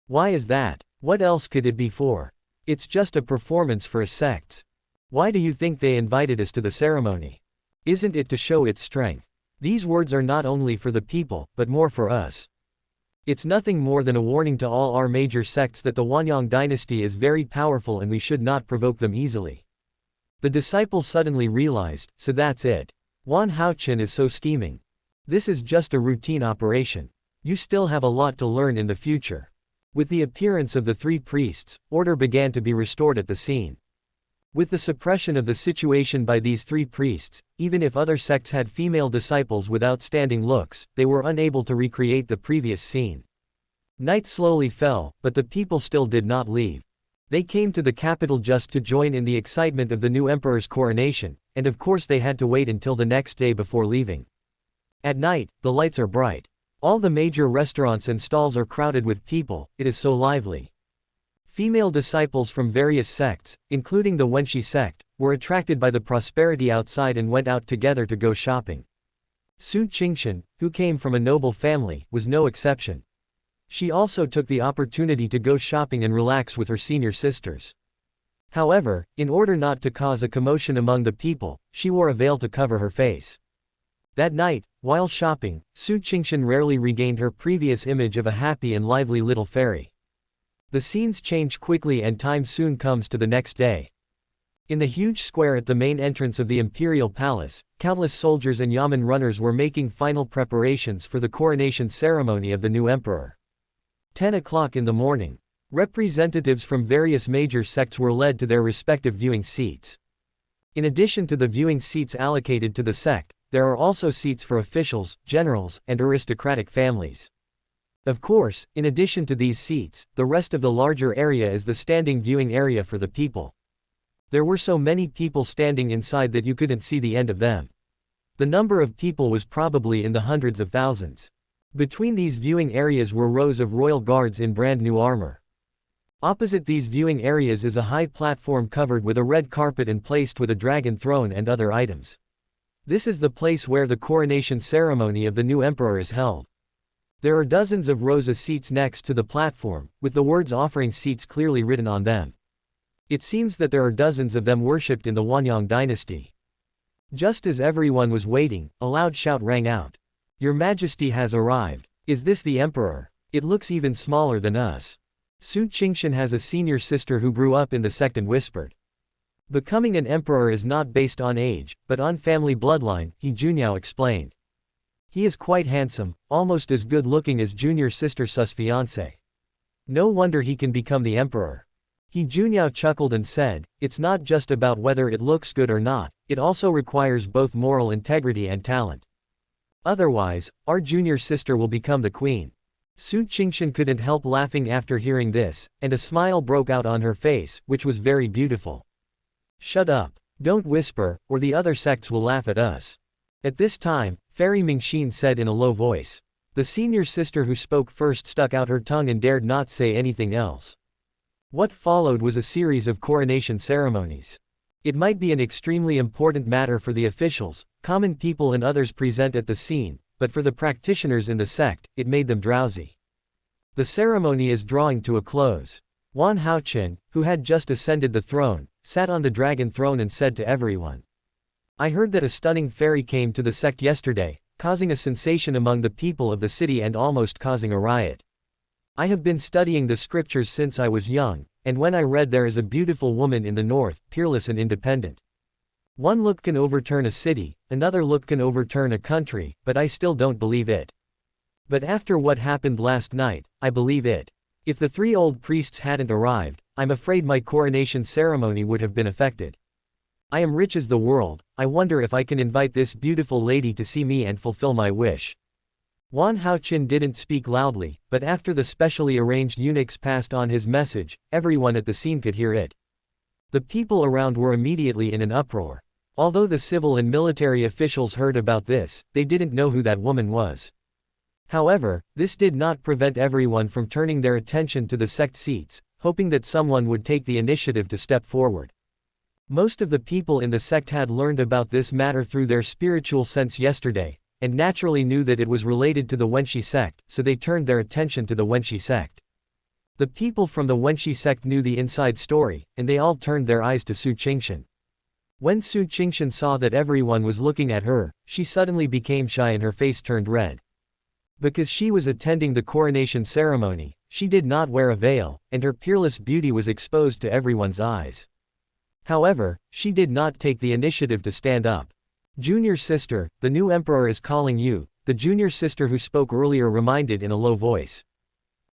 "Why is that? What else could it be for? It's just a performance for a sect. Why do you think they invited us to the ceremony? Isn't it to show its strength?" These words are not only for the people, but more for us. It's nothing more than a warning to all our major sects that the Wanyang dynasty is very powerful and we should not provoke them easily. The disciples suddenly realized, so that's it. Wan Haochen is so scheming. This is just a routine operation. You still have a lot to learn in the future. With the appearance of the three priests, order began to be restored at the scene. With the suppression of the situation by these three priests, even if other sects had female disciples with outstanding looks, they were unable to recreate the previous scene. Night slowly fell, but the people still did not leave. They came to the capital just to join in the excitement of the new emperor's coronation, and of course they had to wait until the next day before leaving. At night, the lights are bright. All the major restaurants and stalls are crowded with people, it is so lively. Female disciples from various sects, including the Wenshi sect, were attracted by the prosperity outside and went out together to go shopping. Su Qingshan, who came from a noble family, was no exception. She also took the opportunity to go shopping and relax with her senior sisters. However, in order not to cause a commotion among the people, she wore a veil to cover her face. That night, while shopping, Su Qingshan rarely regained her previous image of a happy and lively little fairy. The scenes change quickly and time soon comes to the next day. In the huge square at the main entrance of the imperial palace, countless soldiers and yamen runners were making final preparations for the coronation ceremony of the new emperor. 10 o'clock in the morning. Representatives from various major sects were led to their respective viewing seats. In addition to the viewing seats allocated to the sect, there are also seats for officials, generals, and aristocratic families. Of course, in addition to these seats, the rest of the larger area is the standing viewing area for the people. There were so many people standing inside that you couldn't see the end of them. The number of people was probably in the hundreds of thousands. Between these viewing areas were rows of royal guards in brand new armor. Opposite these viewing areas is a high platform covered with a red carpet and placed with a dragon throne and other items. This is the place where the coronation ceremony of the new emperor is held. There are dozens of rows of seats next to the platform, with the words offering seats clearly written on them. It seems that there are dozens of them worshipped in the Wanyang dynasty. Just as everyone was waiting, a loud shout rang out. Your Majesty has arrived. Is this the emperor? It looks even smaller than us. Su Qingshan has a senior sister who grew up in the sect and whispered. Becoming an emperor is not based on age, but on family bloodline, He Junyao explained. He is quite handsome, almost as good-looking as junior sister Su's fiancé. No wonder he can become the emperor. He Junyao chuckled and said, it's not just about whether it looks good or not, it also requires both moral integrity and talent. Otherwise, our junior sister will become the queen. Su Qingshan couldn't help laughing after hearing this, and a smile broke out on her face, which was very beautiful. Shut up. Don't whisper, or the other sects will laugh at us. At this time, Fairy Mingxin said in a low voice. The senior sister who spoke first stuck out her tongue and dared not say anything else. What followed was a series of coronation ceremonies. It might be an extremely important matter for the officials, common people and others present at the scene, but for the practitioners in the sect, it made them drowsy. The ceremony is drawing to a close. Wan Haochen, who had just ascended the throne, sat on the dragon throne and said to everyone. I heard that a stunning fairy came to the sect yesterday, causing a sensation among the people of the city and almost causing a riot. I have been studying the scriptures since I was young, and when I read there is a beautiful woman in the north, peerless and independent. One look can overturn a city, another look can overturn a country, but I still don't believe it. But after what happened last night, I believe it. If the three old priests hadn't arrived, I'm afraid my coronation ceremony would have been affected. I am rich as the world, I wonder if I can invite this beautiful lady to see me and fulfill my wish. Wan Haochen didn't speak loudly, but after the specially arranged eunuchs passed on his message, everyone at the scene could hear it. The people around were immediately in an uproar. Although the civil and military officials heard about this, they didn't know who that woman was. However, this did not prevent everyone from turning their attention to the sect seats, hoping that someone would take the initiative to step forward. Most of the people in the sect had learned about this matter through their spiritual sense yesterday, and naturally knew that it was related to the Wenshi sect, so they turned their attention to the Wenshi sect. The people from the Wenshi sect knew the inside story, and they all turned their eyes to Su Qingshan. When Su Qingshan saw that everyone was looking at her, she suddenly became shy and her face turned red. Because she was attending the coronation ceremony, she did not wear a veil, and her peerless beauty was exposed to everyone's eyes. However, she did not take the initiative to stand up. "Junior sister, the new emperor is calling you," the junior sister who spoke earlier reminded in a low voice.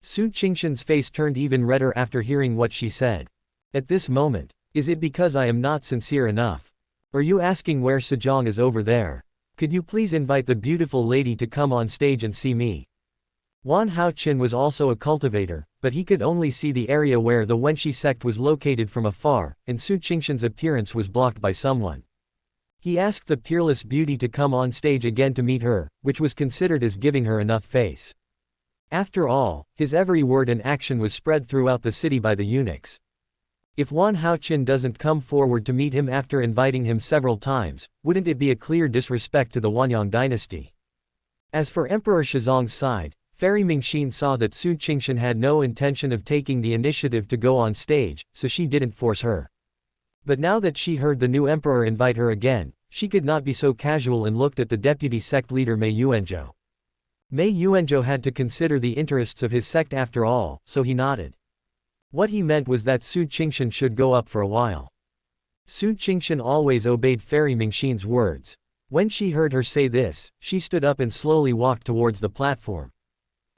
Su Qingshan's face turned even redder after hearing what she said. At this moment, is it because I am not sincere enough? Are you asking where Sejong is over there? Could you please invite the beautiful lady to come on stage and see me? Wan Haoqin was also a cultivator, but he could only see the area where the Wenshi sect was located from afar, and Su Qingshan's appearance was blocked by someone. He asked the peerless beauty to come on stage again to meet her, which was considered as giving her enough face. After all, his every word and action was spread throughout the city by the eunuchs. If Wan Haoqin doesn't come forward to meet him after inviting him several times, wouldn't it be a clear disrespect to the Wanyang dynasty? As for Emperor Shizong's side, Fairy Mingxin saw that Su Qingshan had no intention of taking the initiative to go on stage, so she didn't force her. But now that she heard the new emperor invite her again, she could not be so casual and looked at the deputy sect leader Mei Yuanzhou. Mei Yuanzhou had to consider the interests of his sect after all, so he nodded. What he meant was that Su Qingshan should go up for a while. Su Qingshan always obeyed Fairy Mingxin's words. When she heard her say this, she stood up and slowly walked towards the platform.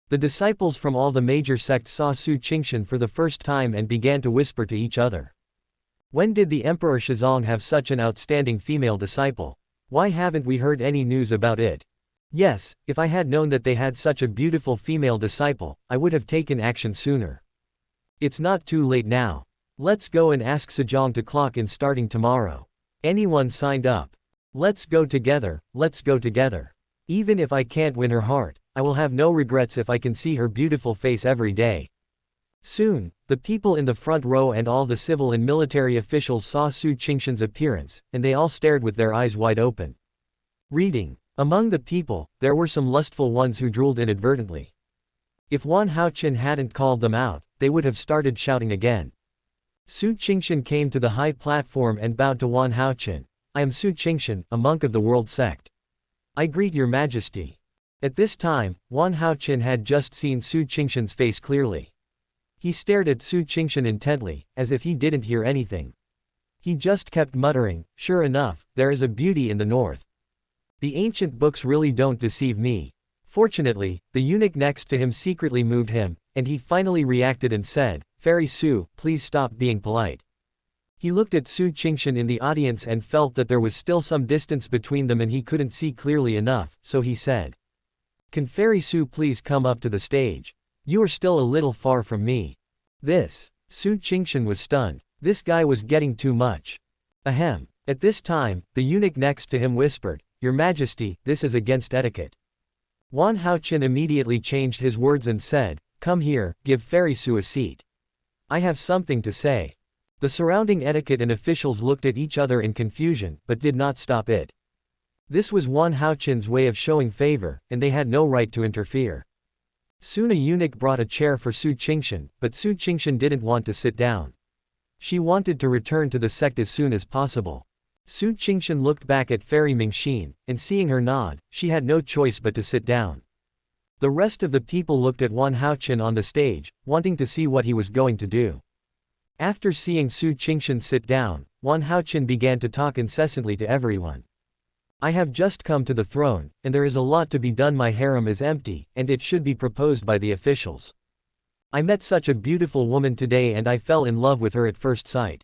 The disciples from all the major sects saw Su Qingshan for the first time and began to whisper to each other. When did the Emperor Shizong have such an outstanding female disciple? Why haven't we heard any news about it? Yes, if I had known that they had such a beautiful female disciple, I would have taken action sooner. It's not too late now. Let's go and ask Sejong to clock in starting tomorrow. Anyone signed up? Let's go together, let's go together. Even if I can't win her heart, I will have no regrets if I can see her beautiful face every day. Soon, the people in the front row and all the civil and military officials saw Su Qingshan's appearance, and they all stared with their eyes wide open. Reading. Among the people, there were some lustful ones who drooled inadvertently. If Wan Haoqin hadn't called them out, they would have started shouting again. Su Qingshan came to the high platform and bowed to Wan Haoqin. "I am Su Qingshan, a monk of the world sect. I greet your majesty." At this time, Wan Haoqin had just seen Su Qingshan's face clearly. He stared at Su Qingshan intently, as if he didn't hear anything. He just kept muttering, "Sure enough, there is a beauty in the north. The ancient books really don't deceive me." Fortunately, the eunuch next to him secretly moved him, and he finally reacted and said, "Fairy Su, please stop being polite." He looked at Su Qingshan in the audience and felt that there was still some distance between them and he couldn't see clearly enough, so he said, "Can Fairy Su please come up to the stage? You are still a little far from me." Su Qingshan was stunned. This guy was getting too much. Ahem. At this time, the eunuch next to him whispered, "Your Majesty, this is against etiquette." Wan Haoqin immediately changed his words and said, "Come here, give Fairy Su a seat. I have something to say." The surrounding etiquette and officials looked at each other in confusion, but did not stop it. This was Wan Haoqin's way of showing favor, and they had no right to interfere. Soon a eunuch brought a chair for Su Qingshan, but Su Qingshan didn't want to sit down. She wanted to return to the sect as soon as possible. Su Qingshan looked back at Fairy Mingxin, and seeing her nod, she had no choice but to sit down. The rest of the people looked at Wan Haoqin on the stage, wanting to see what he was going to do. After seeing Su Qingshan sit down, Wan Haoqin began to talk incessantly to everyone. "I have just come to the throne, and there is a lot to be done. My harem is empty, and it should be proposed by the officials. I met such a beautiful woman today and I fell in love with her at first sight.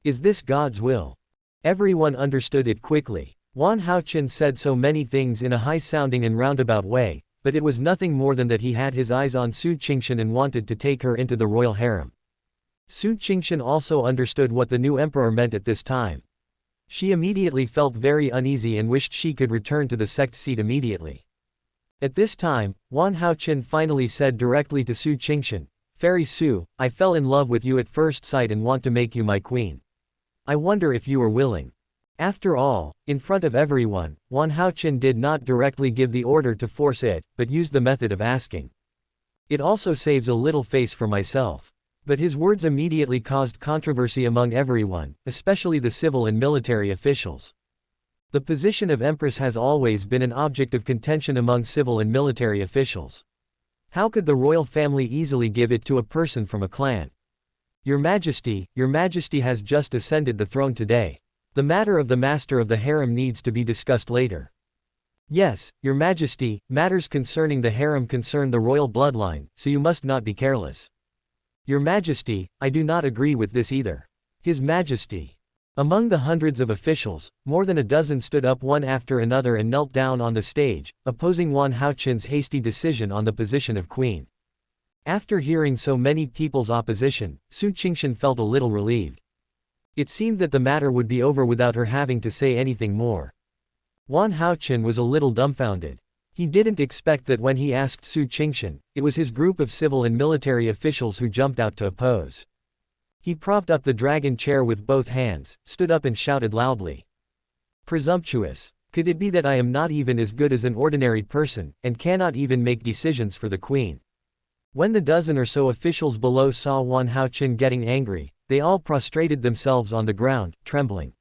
Is this God's will?" Everyone understood it quickly. Wan Haoqin said so many things in a high-sounding and roundabout way, but it was nothing more than that he had his eyes on Su Qingshan and wanted to take her into the royal harem. Su Qingshan also understood what the new emperor meant at this time. She immediately felt very uneasy and wished she could return to the sect seat immediately. At this time, Wan Haoqin finally said directly to Su Qingshan, "Fairy Su, I fell in love with you at first sight and want to make you my queen. I wonder if you are willing." After all, in front of everyone, Wan Haoqin did not directly give the order to force it, but used the method of asking. It also saves a little face for myself. But his words immediately caused controversy among everyone, especially the civil and military officials. The position of empress has always been an object of contention among civil and military officials. How could the royal family easily give it to a person from a clan? Your Majesty has just ascended the throne today. The matter of the master of the harem needs to be discussed later. Yes, Your Majesty, matters concerning the harem concern the royal bloodline, so you must not be careless. Your Majesty, I do not agree with this either. His Majesty. Among the hundreds of officials, more than a dozen stood up one after another and knelt down on the stage, opposing Wan Haochen's hasty decision on the position of queen. After hearing so many people's opposition, Su Qingshan felt a little relieved. It seemed that the matter would be over without her having to say anything more. Wan Haochen was a little dumbfounded. He didn't expect that when he asked Su Qingshan, it was his group of civil and military officials who jumped out to oppose. He propped up the dragon chair with both hands, stood up and shouted loudly. Presumptuous! Could it be that I am not even as good as an ordinary person, and cannot even make decisions for the queen? When the dozen or so officials below saw Wan Haochen getting angry, they all prostrated themselves on the ground, trembling.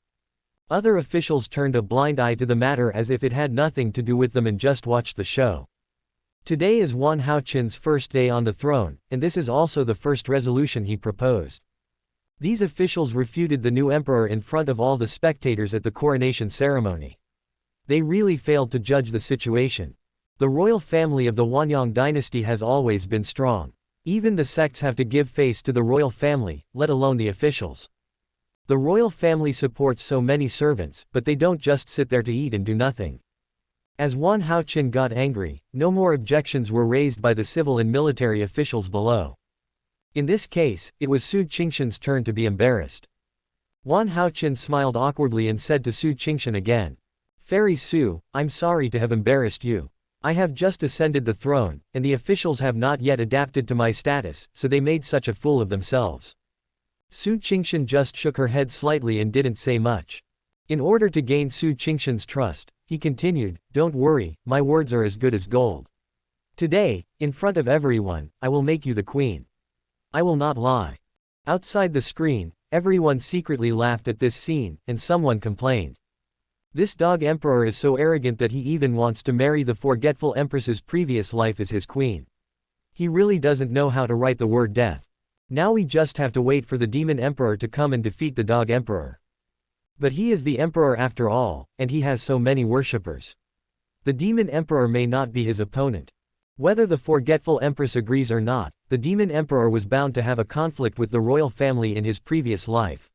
Other officials turned a blind eye to the matter as if it had nothing to do with them and just watched the show. Today is Wan Haochen's first day on the throne, and this is also the first resolution he proposed. These officials refuted the new emperor in front of all the spectators at the coronation ceremony. They really failed to judge the situation. The royal family of the Wanyang dynasty has always been strong. Even the sects have to give face to the royal family, let alone the officials. The royal family supports so many servants, but they don't just sit there to eat and do nothing. As Wan Haochen got angry, no more objections were raised by the civil and military officials below. In this case, it was Su Qingshan's turn to be embarrassed. Wan Haochen smiled awkwardly and said to Su Qingshan again, "Fairy Su, I'm sorry to have embarrassed you. I have just ascended the throne, and the officials have not yet adapted to my status, so they made such a fool of themselves." Su Qingshan just shook her head slightly and didn't say much. In order to gain Su Qingshan's trust, he continued, "Don't worry, my words are as good as gold. Today, in front of everyone, I will make you the queen. I will not lie." Outside the screen, everyone secretly laughed at this scene, and someone complained. This dog emperor is so arrogant that he even wants to marry the forgetful empress's previous life as his queen. He really doesn't know how to write the word death. Now we just have to wait for the demon emperor to come and defeat the dog emperor. But he is the emperor after all, and he has so many worshippers. The demon emperor may not be his opponent. Whether the forgetful empress agrees or not, the demon emperor was bound to have a conflict with the royal family in his previous life.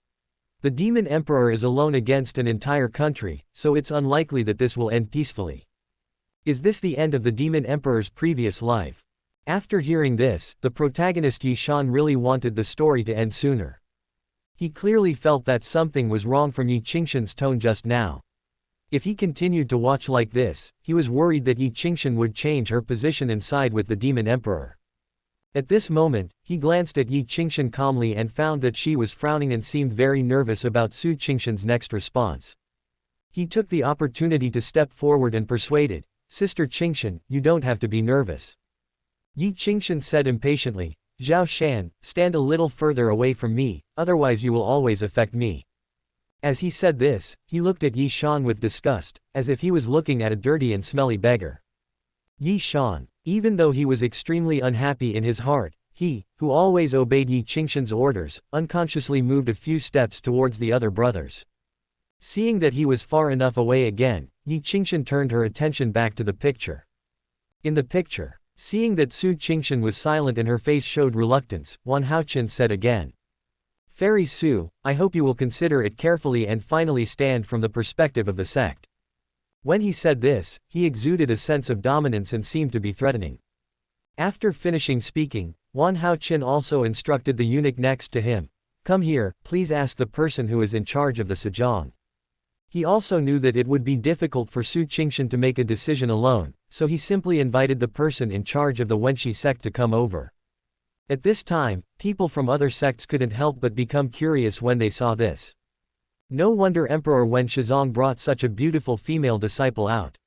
The demon emperor is alone against an entire country, so it's unlikely that this will end peacefully. Is this the end of the demon emperor's previous life? After hearing this, the protagonist Yi Shan really wanted the story to end sooner. He clearly felt that something was wrong from Yi Qingshan's tone just now. If he continued to watch like this, he was worried that Yi Qingshan would change her position and side with the demon emperor. At this moment, he glanced at Yi Qingshan calmly and found that she was frowning and seemed very nervous about Su Qingshan's next response. He took the opportunity to step forward and persuaded, "Sister Qingshan, you don't have to be nervous." Yi Qingshan said impatiently, "Zhao Shan, stand a little further away from me, otherwise you will always affect me." As he said this, he looked at Yi Shan with disgust, as if he was looking at a dirty and smelly beggar. Yi Shan. Even though he was extremely unhappy in his heart, he, who always obeyed Yi Qingshan's orders, unconsciously moved a few steps towards the other brothers. Seeing that he was far enough away again, Yi Qingshan turned her attention back to the picture. In the picture, seeing that Su Qingshan was silent and her face showed reluctance, Wan Haochen said again, "Fairy Su, I hope you will consider it carefully and finally stand from the perspective of the sect." When he said this, he exuded a sense of dominance and seemed to be threatening. After finishing speaking, Wan Haochen also instructed the eunuch next to him, "Come here, please ask the person who is in charge of the sejong." He also knew that it would be difficult for Su Qingshan to make a decision alone, so he simply invited the person in charge of the Wenshi sect to come over. At this time, people from other sects couldn't help but become curious when they saw this. No wonder Emperor Wen Shizong brought such a beautiful female disciple out.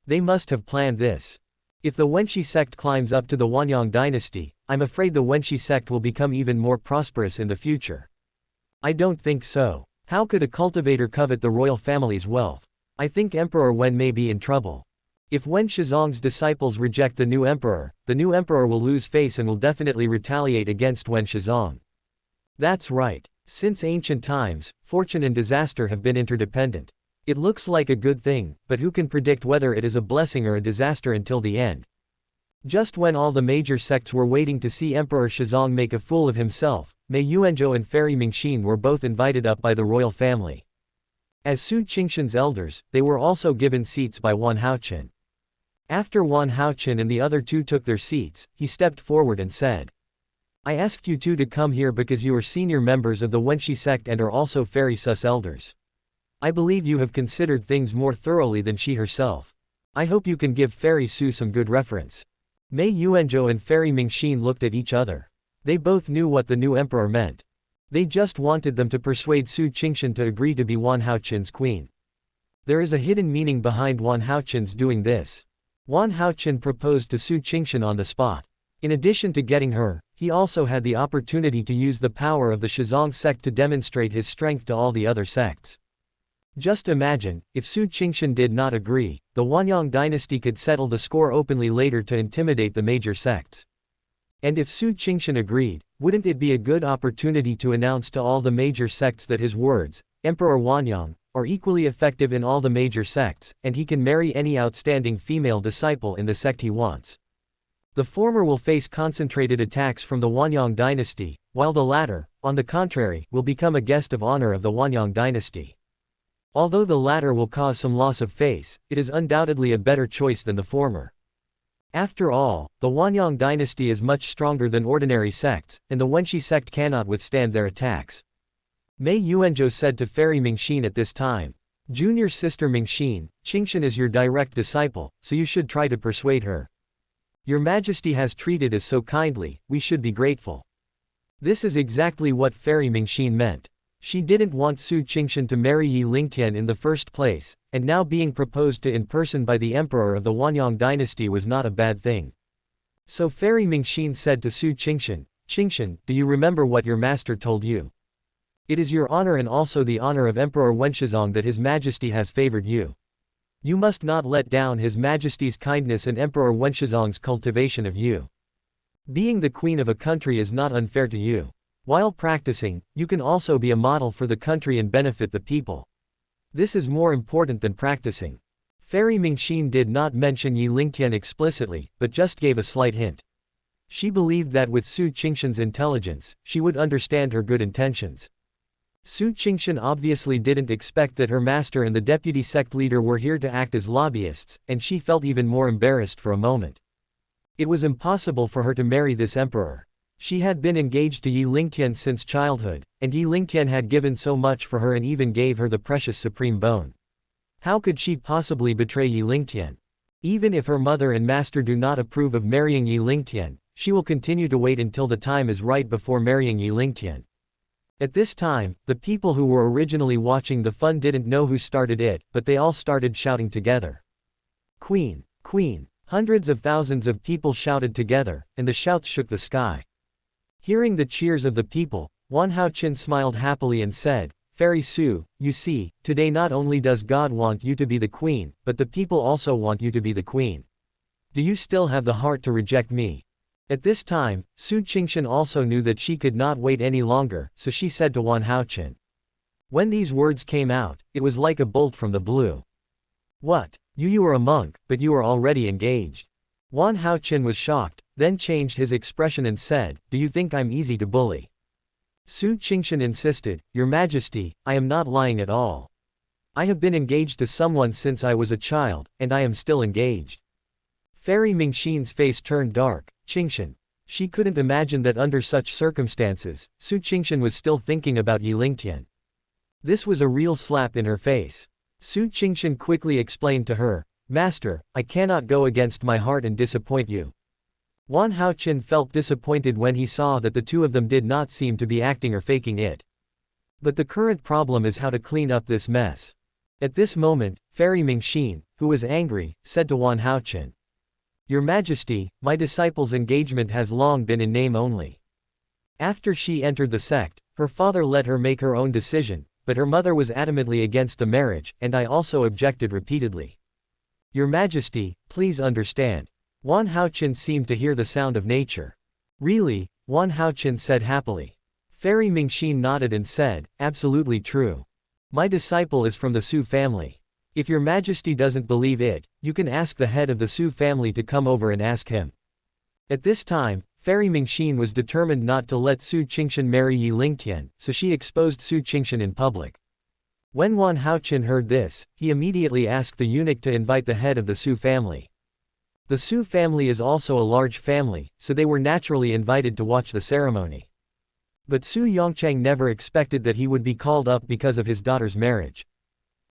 They must have planned this. If the Wenshi sect climbs up to the Wanyang dynasty, I'm afraid the Wenshi sect will become even more prosperous in the future. I don't think so. How could a cultivator covet the royal family's wealth? I think Emperor Wen may be in trouble. If Wen Shizong's disciples reject the new emperor will lose face and will definitely retaliate against Wen Shizong. That's right. Since ancient times, fortune and disaster have been interdependent. It looks like a good thing, but who can predict whether it is a blessing or a disaster until the end? Just when all the major sects were waiting to see Emperor Shizong make a fool of himself, Mei Yuanzhou and Fairy Mingxin were both invited up by the royal family. As Su Qingshan's elders, they were also given seats by Wan Haochen. After Wan Haochen and the other two took their seats, he stepped forward and said, I asked you two to come here because you are senior members of the Wenshi sect and are also Fairy Sus elders. I believe you have considered things more thoroughly than she herself. I hope you can give Fairy Su some good reference. Mei Yuanzhou and Fairy Mingxin looked at each other. They both knew what the new emperor meant. They just wanted them to persuade Su Qingshan to agree to be Wan Haochen's queen. There is a hidden meaning behind Wan Haochen's doing this. Wan Haochen proposed to Su Qingshan on the spot. In addition to getting her, he also had the opportunity to use the power of the Shizong sect to demonstrate his strength to all the other sects. Just imagine, if Su Qingshan did not agree, the Wanyang dynasty could settle the score openly later to intimidate the major sects. And if Su Qingshan agreed, wouldn't it be a good opportunity to announce to all the major sects that his words, Emperor Wanyang, are equally effective in all the major sects, and he can marry any outstanding female disciple in the sect he wants. The former will face concentrated attacks from the Wanyang dynasty, while the latter, on the contrary, will become a guest of honor of the Wanyang dynasty. Although the latter will cause some loss of face, it is undoubtedly a better choice than the former. After all, the Wanyang dynasty is much stronger than ordinary sects, and the Wenshi sect cannot withstand their attacks. Mei Yuanzhou said to Fairy Mingxin at this time, Junior sister Mingxin, Qingshan is your direct disciple, so you should try to persuade her. Your Majesty has treated us so kindly, we should be grateful. This is exactly what Fairy Mingxin meant. She didn't want Su Qingshan to marry Yi Lingtian in the first place, and now being proposed to in person by the emperor of the Wanyang dynasty was not a bad thing. So Fairy Mingxin said to Su Qingshan, Qingshan, do you remember what your master told you? It is your honor and also the honor of Emperor Wenshizong that His Majesty has favored you. You must not let down His Majesty's kindness and Emperor Wenshizong's cultivation of you. Being the queen of a country is not unfair to you. While practicing, you can also be a model for the country and benefit the people. This is more important than practicing. Fairy Mingxin did not mention Yi Lingtian explicitly, but just gave a slight hint. She believed that with Su Qingshan's intelligence, she would understand her good intentions. Su Qingshan obviously didn't expect that her master and the deputy sect leader were here to act as lobbyists, and she felt even more embarrassed for a moment. It was impossible for her to marry this emperor. She had been engaged to Yi Lingtian since childhood, and Yi Lingtian had given so much for her and even gave her the precious supreme bone. How could she possibly betray Yi Lingtian? Even if her mother and master do not approve of marrying Yi Lingtian, she will continue to wait until the time is right before marrying Yi Lingtian. At this time, the people who were originally watching the fun didn't know who started it, but they all started shouting together. Queen! Queen! Hundreds of thousands of people shouted together, and the shouts shook the sky. Hearing the cheers of the people, Wan Haochen smiled happily and said, Fairy Su, you see, today not only does God want you to be the queen, but the people also want you to be the queen. Do you still have the heart to reject me? At this time, Su Qingshan also knew that she could not wait any longer, so she said to Wan Haochen. When these words came out, it was like a bolt from the blue. What? You are a monk, but you are already engaged. Wan Haochen was shocked, then changed his expression and said, Do you think I'm easy to bully? Su Qingshan insisted, Your Majesty, I am not lying at all. I have been engaged to someone since I was a child, and I am still engaged. Fairy Mingxin's face turned dark. Qingshan. She couldn't imagine that under such circumstances, Su Qingshan was still thinking about Yi Lingtian. This was a real slap in her face. Su Qingshan quickly explained to her, Master, I cannot go against my heart and disappoint you. Wan Haochen felt disappointed when he saw that the two of them did not seem to be acting or faking it. But the current problem is how to clean up this mess. At this moment, Fairy Mingxin, who was angry, said to Wan Haochen, Your Majesty, my disciple's engagement has long been in name only. After she entered the sect, her father let her make her own decision, but her mother was adamantly against the marriage, and I also objected repeatedly. Your Majesty, please understand. Wan Haochen seemed to hear the sound of nature. Really? Wan Haochen said happily. Fairy Mingxin nodded and said, absolutely true. My disciple is from the Su family. If your Majesty doesn't believe it, you can ask the head of the Su family to come over and ask him. At this time, Fairy Mingxin was determined not to let Su Qingshan marry Yi Lingtian, so she exposed Su Qingshan in public. When Wan Haochen heard this, he immediately asked the eunuch to invite the head of the Su family. The Su family is also a large family, so they were naturally invited to watch the ceremony. But Su Yongchang never expected that he would be called up because of his daughter's marriage.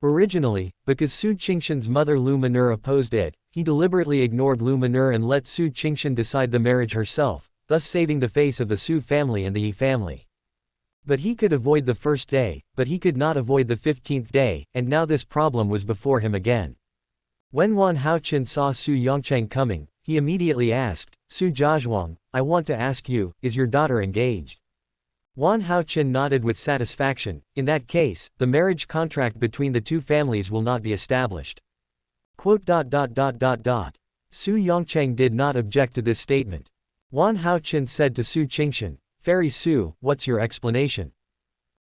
Originally, because Su Qingshan's mother Lu Man'er opposed it, he deliberately ignored Lu Man'er and let Su Qingshan decide the marriage herself, thus saving the face of the Su family and the Yi family. But he could avoid the first day, but he could not avoid the 15th day, and now this problem was before him again. When Wan Haochen saw Su Yongchang coming, he immediately asked, Su Jiazhuang, I want to ask you, is your daughter engaged? Wan Haochen nodded with satisfaction. In that case, the marriage contract between the two families will not be established. Su Yongchang did not object to this statement. Wan Haochen said to Su Qingshan, Fairy Su, what's your explanation?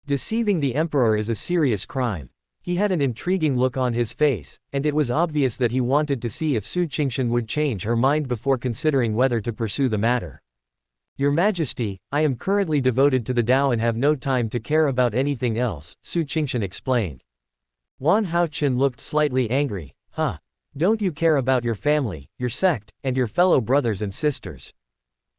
Deceiving the emperor is a serious crime. He had an intriguing look on his face, and it was obvious that he wanted to see if Su Qingshan would change her mind before considering whether to pursue the matter. Your Majesty, I am currently devoted to the Tao and have no time to care about anything else, Su Qingshan explained. Wan Haochen looked slightly angry. Huh? Don't you care about your family, your sect, and your fellow brothers and sisters?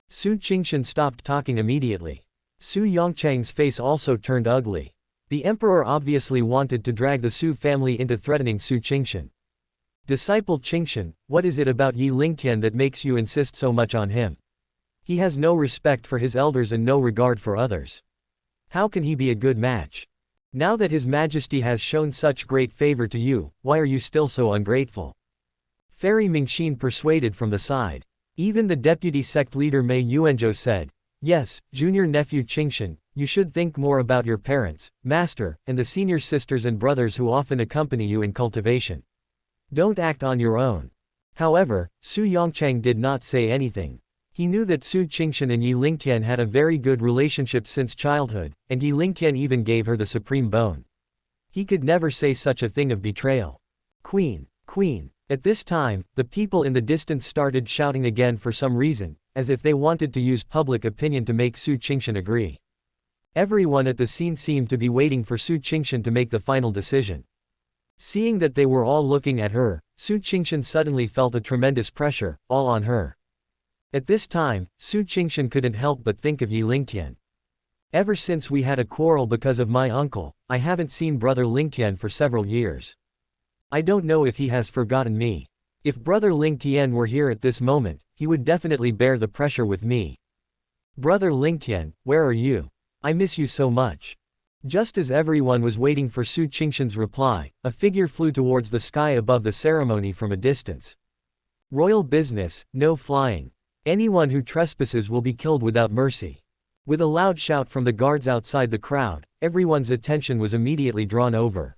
Su Qingshan stopped talking immediately. Su Yongchang's face also turned ugly. The emperor obviously wanted to drag the Su family into threatening Su Qingshan. Disciple Qingshan, what is it about Yi Lingtian that makes you insist so much on him? He has no respect for his elders and no regard for others. How can he be a good match? Now that His Majesty has shown such great favor to you, why are you still so ungrateful? Fairy Mingxin persuaded from the side. Even the deputy sect leader Mei Yuanzhou said, Yes, junior nephew Qingshan, you should think more about your parents, master, and the senior sisters and brothers who often accompany you in cultivation. Don't act on your own. However, Su Yongchang did not say anything. He knew that Su Qingshan and Yi Lingtian had a very good relationship since childhood, and Yi Lingtian even gave her the supreme bone. He could never say such a thing of betrayal. Queen, Queen. At this time, the people in the distance started shouting again for some reason, as if they wanted to use public opinion to make Su Qingshan agree. Everyone at the scene seemed to be waiting for Su Qingshan to make the final decision. Seeing that they were all looking at her, Su Qingshan suddenly felt a tremendous pressure, all on her. At this time, Su Qingshan couldn't help but think of Yi Lingtian. Ever since we had a quarrel because of my uncle, I haven't seen brother Lingtian for several years. I don't know if he has forgotten me. If brother Lingtian were here at this moment, he would definitely bear the pressure with me. Brother Lingtian, where are you? I miss you so much. Just as everyone was waiting for Su Qingshan's reply, a figure flew towards the sky above the ceremony from a distance. Royal business, no flying. Anyone who trespasses will be killed without mercy. With a loud shout from the guards outside the crowd, everyone's attention was immediately drawn over.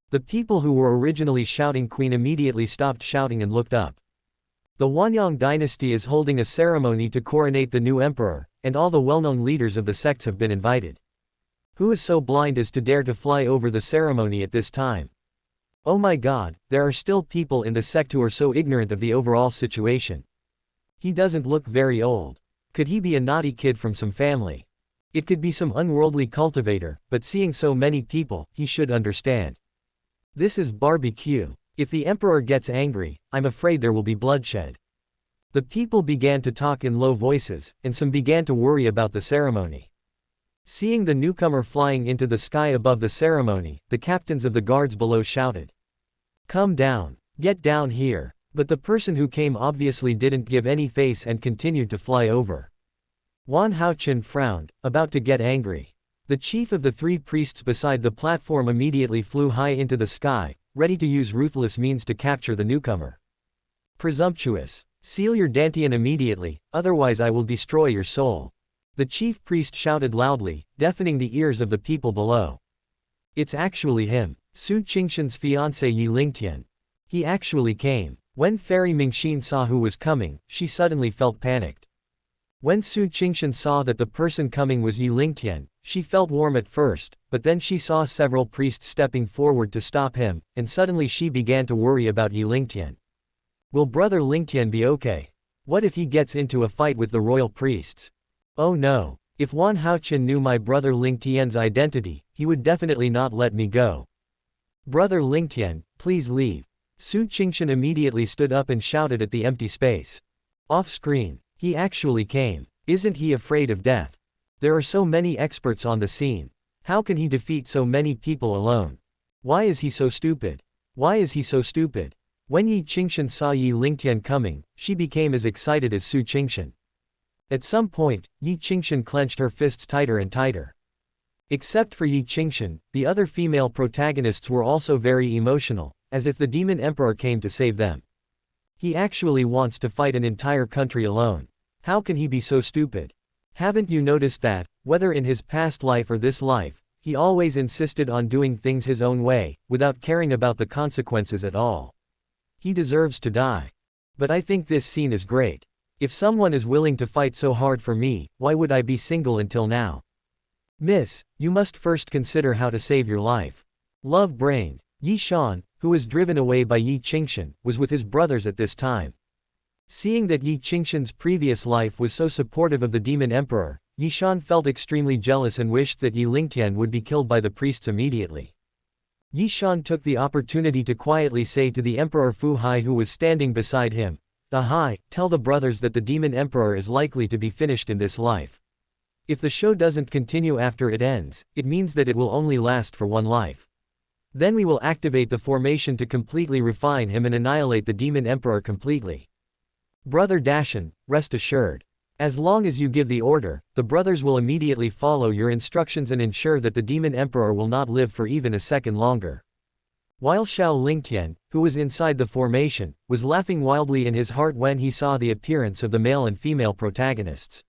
The people who were originally shouting Queen immediately stopped shouting and looked up. The Wanyang dynasty is holding a ceremony to coronate the new emperor, and all the well-known leaders of the sects have been invited. Who is so blind as to dare to fly over the ceremony at this time? Oh my God, there are still people in the sect who are so ignorant of the overall situation. He doesn't look very old. Could he be a naughty kid from some family? It could be some unworldly cultivator, but seeing so many people, he should understand. This is barbecue. If the emperor gets angry, I'm afraid there will be bloodshed. The people began to talk in low voices, and some began to worry about the ceremony. Seeing the newcomer flying into the sky above the ceremony, the captains of the guards below shouted, Come down. Get down here. But the person who came obviously didn't give any face and continued to fly over. Wan Haochen frowned, about to get angry. The chief of the three priests beside the platform immediately flew high into the sky, ready to use ruthless means to capture the newcomer. Presumptuous. Seal your dantian immediately, otherwise I will destroy your soul. The chief priest shouted loudly, deafening the ears of the people below. It's actually him, Su Qingshan's fiancé Yi Lingtian. He actually came. When Fairy Mingxin saw who was coming, she suddenly felt panicked. When Su Qingshan saw that the person coming was Yi Lingtian, she felt warm at first, but then she saw several priests stepping forward to stop him, and suddenly she began to worry about Yi Lingtian. Will brother Lingtian be okay? What if he gets into a fight with the royal priests? Oh no. If Wan Haoqian knew my brother Lingtian's identity, he would definitely not let me go. Brother Lingtian, please leave. Su Qingshan immediately stood up and shouted at the empty space. Off screen. He actually came. Isn't he afraid of death? There are so many experts on the scene. How can he defeat so many people alone? Why is he so stupid? Why is he so stupid? When Yi Qingshan saw Yi Lingtian coming, she became as excited as Su Qingshan. At some point, Yi Qingshan clenched her fists tighter and tighter. Except for Yi Qingshan, the other female protagonists were also very emotional, as if the demon emperor came to save them. He actually wants to fight an entire country alone. How can he be so stupid? Haven't you noticed that, whether in his past life or this life, he always insisted on doing things his own way, without caring about the consequences at all? He deserves to die. But I think this scene is great. If someone is willing to fight so hard for me, why would I be single until now? Miss, you must first consider how to save your life. Love-brained. Yi Shan, who was driven away by Yi Qingshan, was with his brothers at this time. Seeing that Yi Qingshan's previous life was so supportive of the demon emperor, Yi Shan felt extremely jealous and wished that Yi Lingtian would be killed by the priests immediately. Yi Shan took the opportunity to quietly say to the Emperor Fu Hai who was standing beside him, "Ahai, tell the brothers that the demon emperor is likely to be finished in this life. If the show doesn't continue after it ends, it means that it will only last for one life. Then we will activate the formation to completely refine him and annihilate the demon emperor completely. Brother Dashan, rest assured. As long as you give the order, the brothers will immediately follow your instructions and ensure that the demon emperor will not live for even a second longer." While Xiao Lingtian, who was inside the formation, was laughing wildly in his heart when he saw the appearance of the male and female protagonists.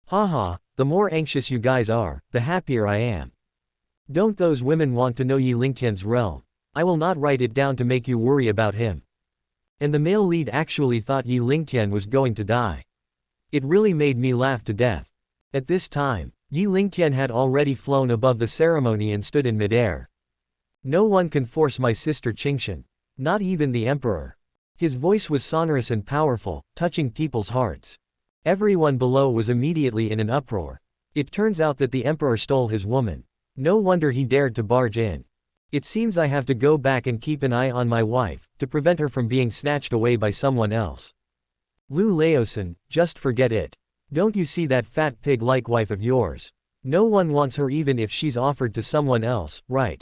Haha, the more anxious you guys are, the happier I am. Don't those women want to know Yi Lingtian's realm? I will not write it down to make you worry about him. And the male lead actually thought Yi Lingtian was going to die. It really made me laugh to death. At this time, Yi Lingtian had already flown above the ceremony and stood in midair. No one can force my sister Qingshan. Not even the emperor. His voice was sonorous and powerful, touching people's hearts. Everyone below was immediately in an uproar. It turns out that the emperor stole his woman. No wonder he dared to barge in. It seems I have to go back and keep an eye on my wife, to prevent her from being snatched away by someone else. Lu Laosan, just forget it. Don't you see that fat pig-like wife of yours? No one wants her even if she's offered to someone else, right?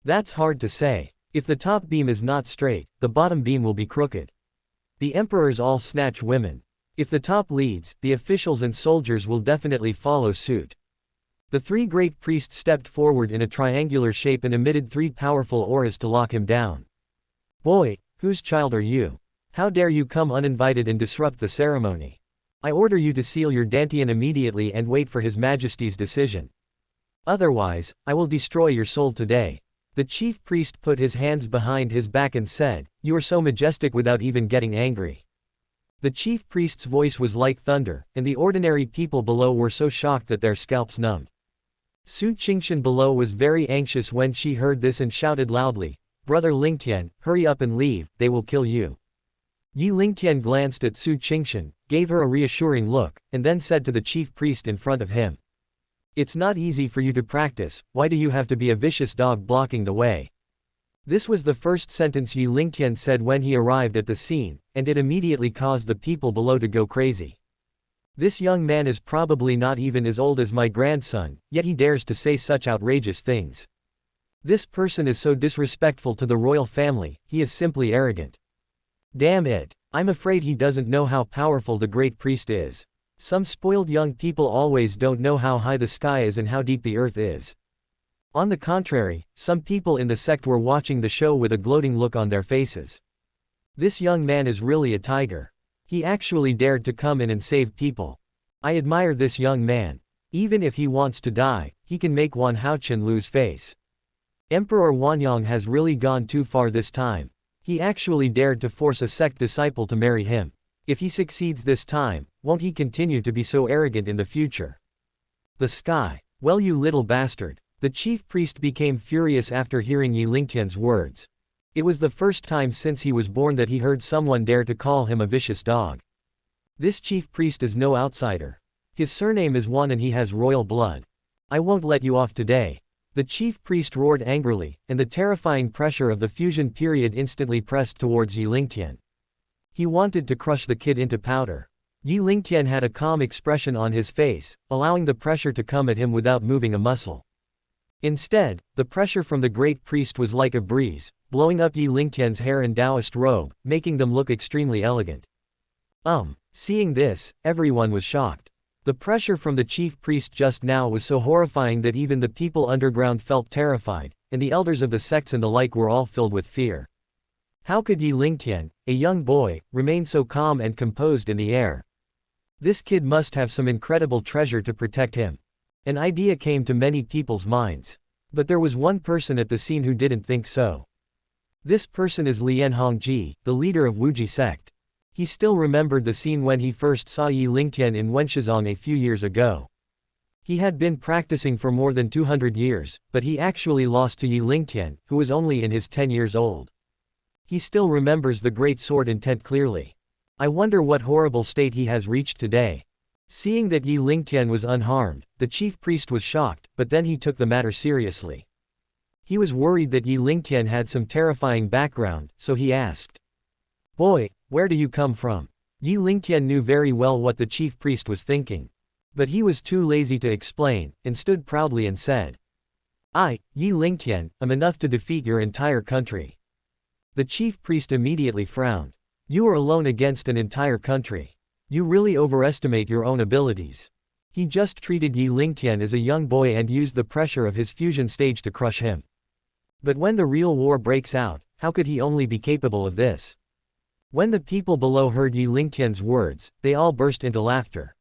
That's hard to say. If the top beam is not straight, the bottom beam will be crooked. The emperors all snatch women. If the top leads, the officials and soldiers will definitely follow suit. The three great priests stepped forward in a triangular shape and emitted three powerful auras to lock him down. Boy, whose child are you? How dare you come uninvited and disrupt the ceremony? I order you to seal your Dantian immediately and wait for His Majesty's decision. Otherwise, I will destroy your soul today. The chief priest put his hands behind his back and said, "You are so majestic without even getting angry." The chief priest's voice was like thunder, and the ordinary people below were so shocked that their scalps numbed. Su Qingshan below was very anxious when she heard this and shouted loudly, "Brother Lingtian, hurry up and leave, they will kill you." Yi Lingtian glanced at Su Qingshan, gave her a reassuring look, and then said to the chief priest in front of him, "It's not easy for you to practice, why do you have to be a vicious dog blocking the way?" This was the first sentence Yi Lingtian said when he arrived at the scene, and it immediately caused the people below to go crazy. This young man is probably not even as old as my grandson, yet he dares to say such outrageous things. This person is so disrespectful to the royal family, he is simply arrogant. Damn it, I'm afraid he doesn't know how powerful the great priest is. Some spoiled young people always don't know how high the sky is and how deep the earth is. On the contrary, some people in the sect were watching the show with a gloating look on their faces. This young man is really a tiger. He actually dared to come in and save people. I admire this young man. Even if he wants to die, he can make Wan Haoqian lose face. Emperor Wanyang has really gone too far this time. He actually dared to force a sect disciple to marry him. If he succeeds this time, won't he continue to be so arrogant in the future? The sky. Well, you little bastard. The chief priest became furious after hearing Yi Lingtian's words. It was the first time since he was born that he heard someone dare to call him a vicious dog. This chief priest is no outsider. His surname is Wan and he has royal blood. I won't let you off today. The chief priest roared angrily, and the terrifying pressure of the fusion period instantly pressed towards Yi Lingtian. He wanted to crush the kid into powder. Yi Lingtian had a calm expression on his face, allowing the pressure to come at him without moving a muscle. Instead, the pressure from the great priest was like a breeze, blowing up Yi Lingtian's hair and Taoist robe, making them look extremely elegant. Seeing this, everyone was shocked. The pressure from the chief priest just now was so horrifying that even the people underground felt terrified, and the elders of the sects and the like were all filled with fear. How could Yi Lingtian, a young boy, remain so calm and composed in the air? This kid must have some incredible treasure to protect him. An idea came to many people's minds. But there was one person at the scene who didn't think so. This person is Lian Hongji, the leader of Wuji sect. He still remembered the scene when he first saw Yi Lingtian in Wenshizong a few years ago. He had been practicing for more than 200 years, but he actually lost to Yi Lingtian, who was only in his 10 years old. He still remembers the great sword intent clearly. I wonder what horrible state he has reached today. Seeing that Yi Lingtian was unharmed, the chief priest was shocked, but then he took the matter seriously. He was worried that Yi Lingtian had some terrifying background, so he asked, "Boy, where do you come from?" Yi Lingtian knew very well what the chief priest was thinking. But he was too lazy to explain, and stood proudly and said, "I, Yi Lingtian, am enough to defeat your entire country." The chief priest immediately frowned. "You are alone against an entire country. You really overestimate your own abilities." He just treated Yi Lingtian as a young boy and used the pressure of his fusion stage to crush him. But when the real war breaks out, how could he only be capable of this? When the people below heard Yi Lingtian's words, they all burst into laughter.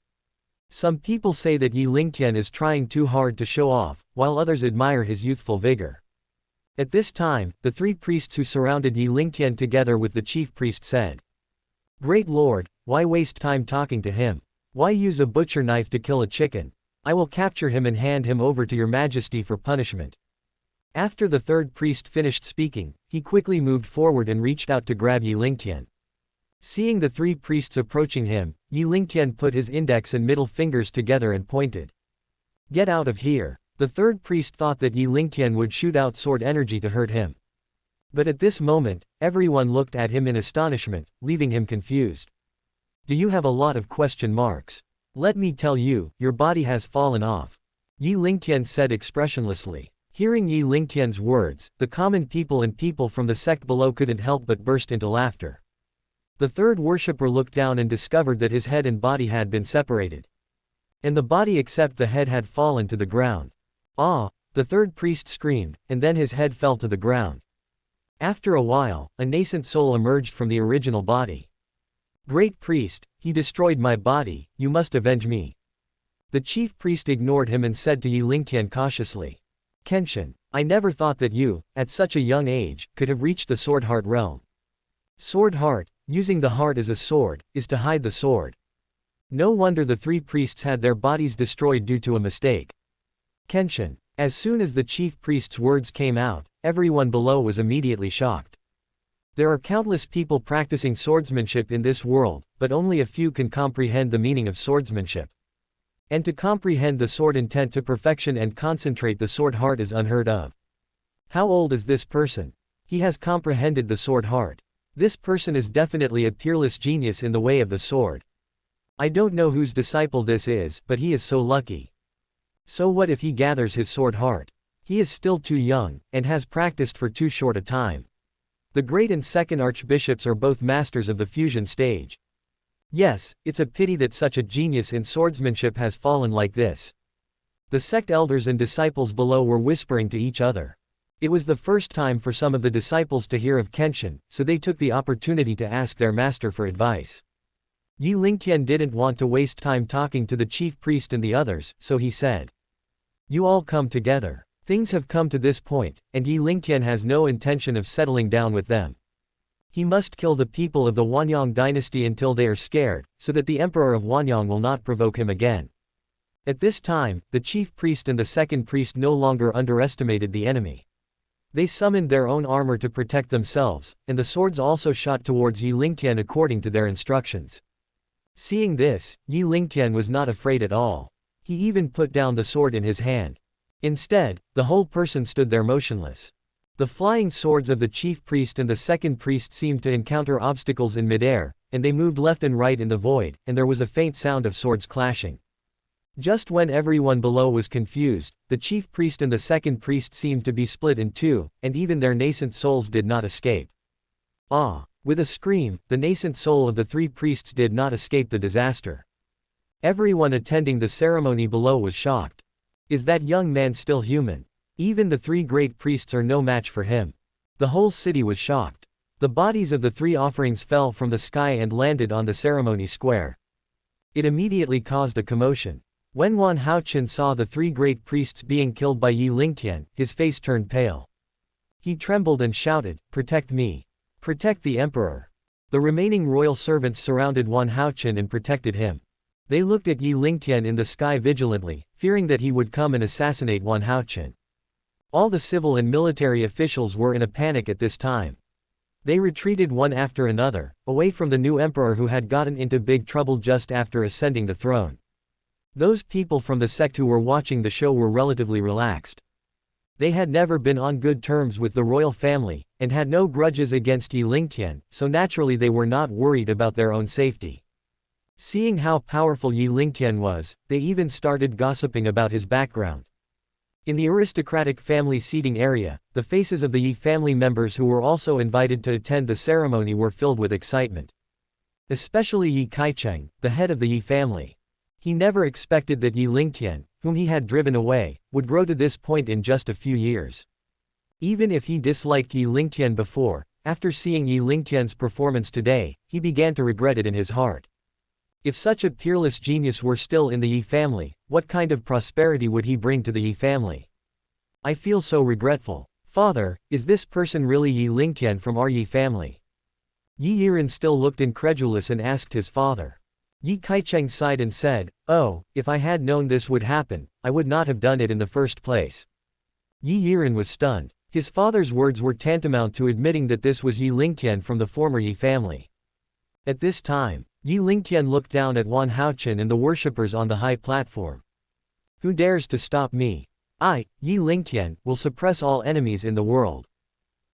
Some people say that Yi Lingtian is trying too hard to show off, while others admire his youthful vigor. At this time, the three priests who surrounded Yi Lingtian together with the chief priest said, "Great Lord, why waste time talking to him? Why use a butcher knife to kill a chicken? I will capture him and hand him over to your majesty for punishment." After the third priest finished speaking, he quickly moved forward and reached out to grab Yi Lingtian. Seeing the three priests approaching him, Yi Lingtian put his index and middle fingers together and pointed. "Get out of here." The third priest thought that Yi Lingtian would shoot out sword energy to hurt him. But at this moment, everyone looked at him in astonishment, leaving him confused. "Do you have a lot of question marks? Let me tell you, your body has fallen off," Yi Lingtian said expressionlessly. Hearing Yi Lingtian's words, the common people and people from the sect below couldn't help but burst into laughter. The third worshipper looked down and discovered that his head and body had been separated. And the body except the head had fallen to the ground. "Ah!" the third priest screamed, and then his head fell to the ground. After a while, a nascent soul emerged from the original body. "Great priest, he destroyed my body, you must avenge me." The chief priest ignored him and said to Yi Lingtian cautiously, "Kenshin, I never thought that you, at such a young age, could have reached the sword heart realm. Sword heart, using the heart as a sword, is to hide the sword." No wonder the three priests had their bodies destroyed due to a mistake. Kenshin. As soon as the chief priest's words came out, everyone below was immediately shocked. There are countless people practicing swordsmanship in this world, but only a few can comprehend the meaning of swordsmanship. And to comprehend the sword intent to perfection and concentrate the sword heart is unheard of. How old is this person? He has comprehended the sword heart. This person is definitely a peerless genius in the way of the sword. I don't know whose disciple this is, but he is so lucky. So what if he gathers his sword heart? He is still too young, and has practiced for too short a time. The great and second archbishops are both masters of the fusion stage. Yes, it's a pity that such a genius in swordsmanship has fallen like this. The sect elders and disciples below were whispering to each other. It was the first time for some of the disciples to hear of Kenshin, so they took the opportunity to ask their master for advice. Yi Lingtian didn't want to waste time talking to the chief priest and the others, so he said, "You all come together. Things have come to this point, and Yi Lingtian has no intention of settling down with them. He must kill the people of the Wanyang dynasty until they are scared, so that the emperor of Wanyang will not provoke him again. At this time, the chief priest and the second priest no longer underestimated the enemy. They summoned their own armor to protect themselves, and the swords also shot towards Yi Lingtian according to their instructions. Seeing this, Yi Lingtian was not afraid at all. He even put down the sword in his hand. Instead, the whole person stood there motionless. The flying swords of the chief priest and the second priest seemed to encounter obstacles in midair, and they moved left and right in the void, and there was a faint sound of swords clashing. Just when everyone below was confused, the chief priest and the second priest seemed to be split in two, and even their nascent souls did not escape. Ah! With a scream, the nascent soul of the three priests did not escape the disaster. Everyone attending the ceremony below was shocked. Is that young man still human? Even the three great priests are no match for him. The whole city was shocked. The bodies of the three offerings fell from the sky and landed on the ceremony square. It immediately caused a commotion. When Wan Haochen saw the three great priests being killed by Yi Lingtian, his face turned pale. He trembled and shouted, "Protect me! Protect the emperor!" The remaining royal servants surrounded Wan Haochen and protected him. They looked at Yi Lingtian in the sky vigilantly, fearing that he would come and assassinate Wan Haochen. All the civil and military officials were in a panic at this time. They retreated one after another, away from the new emperor who had gotten into big trouble just after ascending the throne. Those people from the sect who were watching the show were relatively relaxed. They had never been on good terms with the royal family, and had no grudges against Yi Lingtian, so naturally they were not worried about their own safety. Seeing how powerful Yi Lingtian was, they even started gossiping about his background. In the aristocratic family seating area, the faces of the Yi family members who were also invited to attend the ceremony were filled with excitement. Especially Yi Kaicheng, the head of the Yi family. He never expected that Yi Lingtian, whom he had driven away, would grow to this point in just a few years. Even if he disliked Yi Lingtian before, after seeing Yi Lingtian's performance today, he began to regret it in his heart. If such a peerless genius were still in the Yi family, what kind of prosperity would he bring to the Yi family? I feel so regretful. Father, is this person really Yi Lingtian from our Yi family? Yi Yiren still looked incredulous and asked his father. Yi Kaicheng sighed and said, "Oh, if I had known this would happen, I would not have done it in the first place." Yi Yiren was stunned. His father's words were tantamount to admitting that this was Yi Lingtian from the former Yi family. At this time, Yi Lingtian looked down at Wan Haochen and the worshippers on the high platform. "Who dares to stop me? I, Yi Lingtian, will suppress all enemies in the world."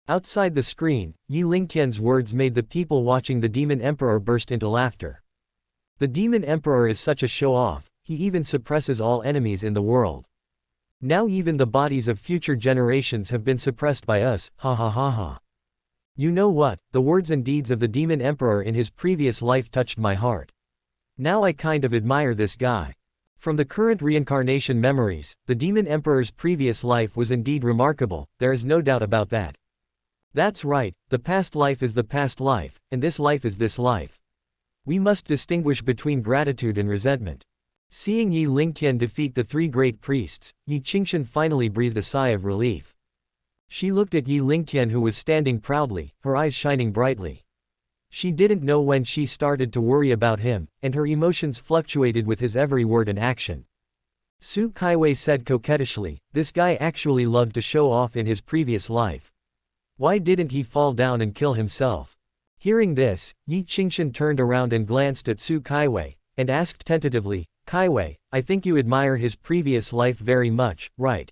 Outside the screen, Yi Lingtian's words made the people watching the Demon Emperor burst into laughter. The Demon Emperor is such a show-off, he even suppresses all enemies in the world. Now even the bodies of future generations have been suppressed by us, ha ha ha ha. You know what, the words and deeds of the Demon Emperor in his previous life touched my heart. Now I kind of admire this guy. From the current reincarnation memories, the Demon Emperor's previous life was indeed remarkable, there is no doubt about that. That's right, the past life is the past life, and this life is this life. We must distinguish between gratitude and resentment. Seeing Yi Lingtian defeat the three great priests, Yi Qingshan finally breathed a sigh of relief. She looked at Yi Lingtian who was standing proudly, her eyes shining brightly. She didn't know when she started to worry about him, and her emotions fluctuated with his every word and action. Su Kaiwei said coquettishly, "This guy actually loved to show off in his previous life. Why didn't he fall down and kill himself?" Hearing this, Yi Qingshan turned around and glanced at Su Kaiwei, and asked tentatively, "Kaiwei, I think you admire his previous life very much, right?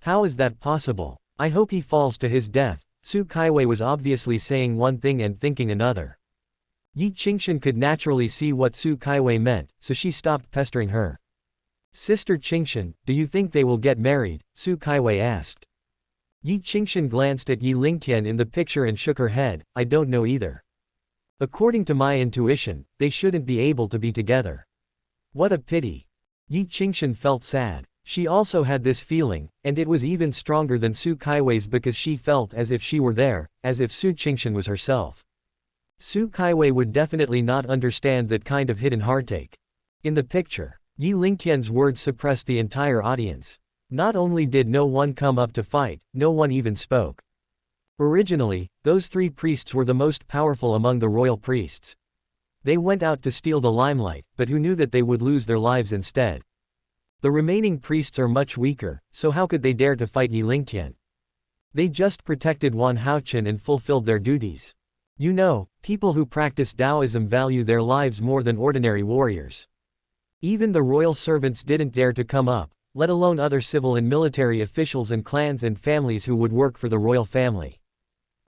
How is that possible? I hope he falls to his death." Su Kaiwei was obviously saying one thing and thinking another. Yi Qingshan could naturally see what Su Kaiwei meant, so she stopped pestering her. "Sister Qingshan, do you think they will get married?" Su Kaiwei asked. Yi Qingshan glanced at Yi Lingtian in the picture and shook her head, "I don't know either. According to my intuition, they shouldn't be able to be together." What a pity. Yi Qingshan felt sad. She also had this feeling, and it was even stronger than Su Kaiwei's because she felt as if she were there, as if Su Qingshan was herself. Su Kaiwei would definitely not understand that kind of hidden heartache. In the picture, Yi Lingtian's words suppressed the entire audience. Not only did no one come up to fight, no one even spoke. Originally, those 3 priests were the most powerful among the royal priests. They went out to steal the limelight, but who knew that they would lose their lives instead? The remaining priests are much weaker, so how could they dare to fight Yi Lingtian? They just protected Wan Haochen and fulfilled their duties. You know, people who practice Taoism value their lives more than ordinary warriors. Even the royal servants didn't dare to come up, let alone other civil and military officials and clans and families who would work for the royal family.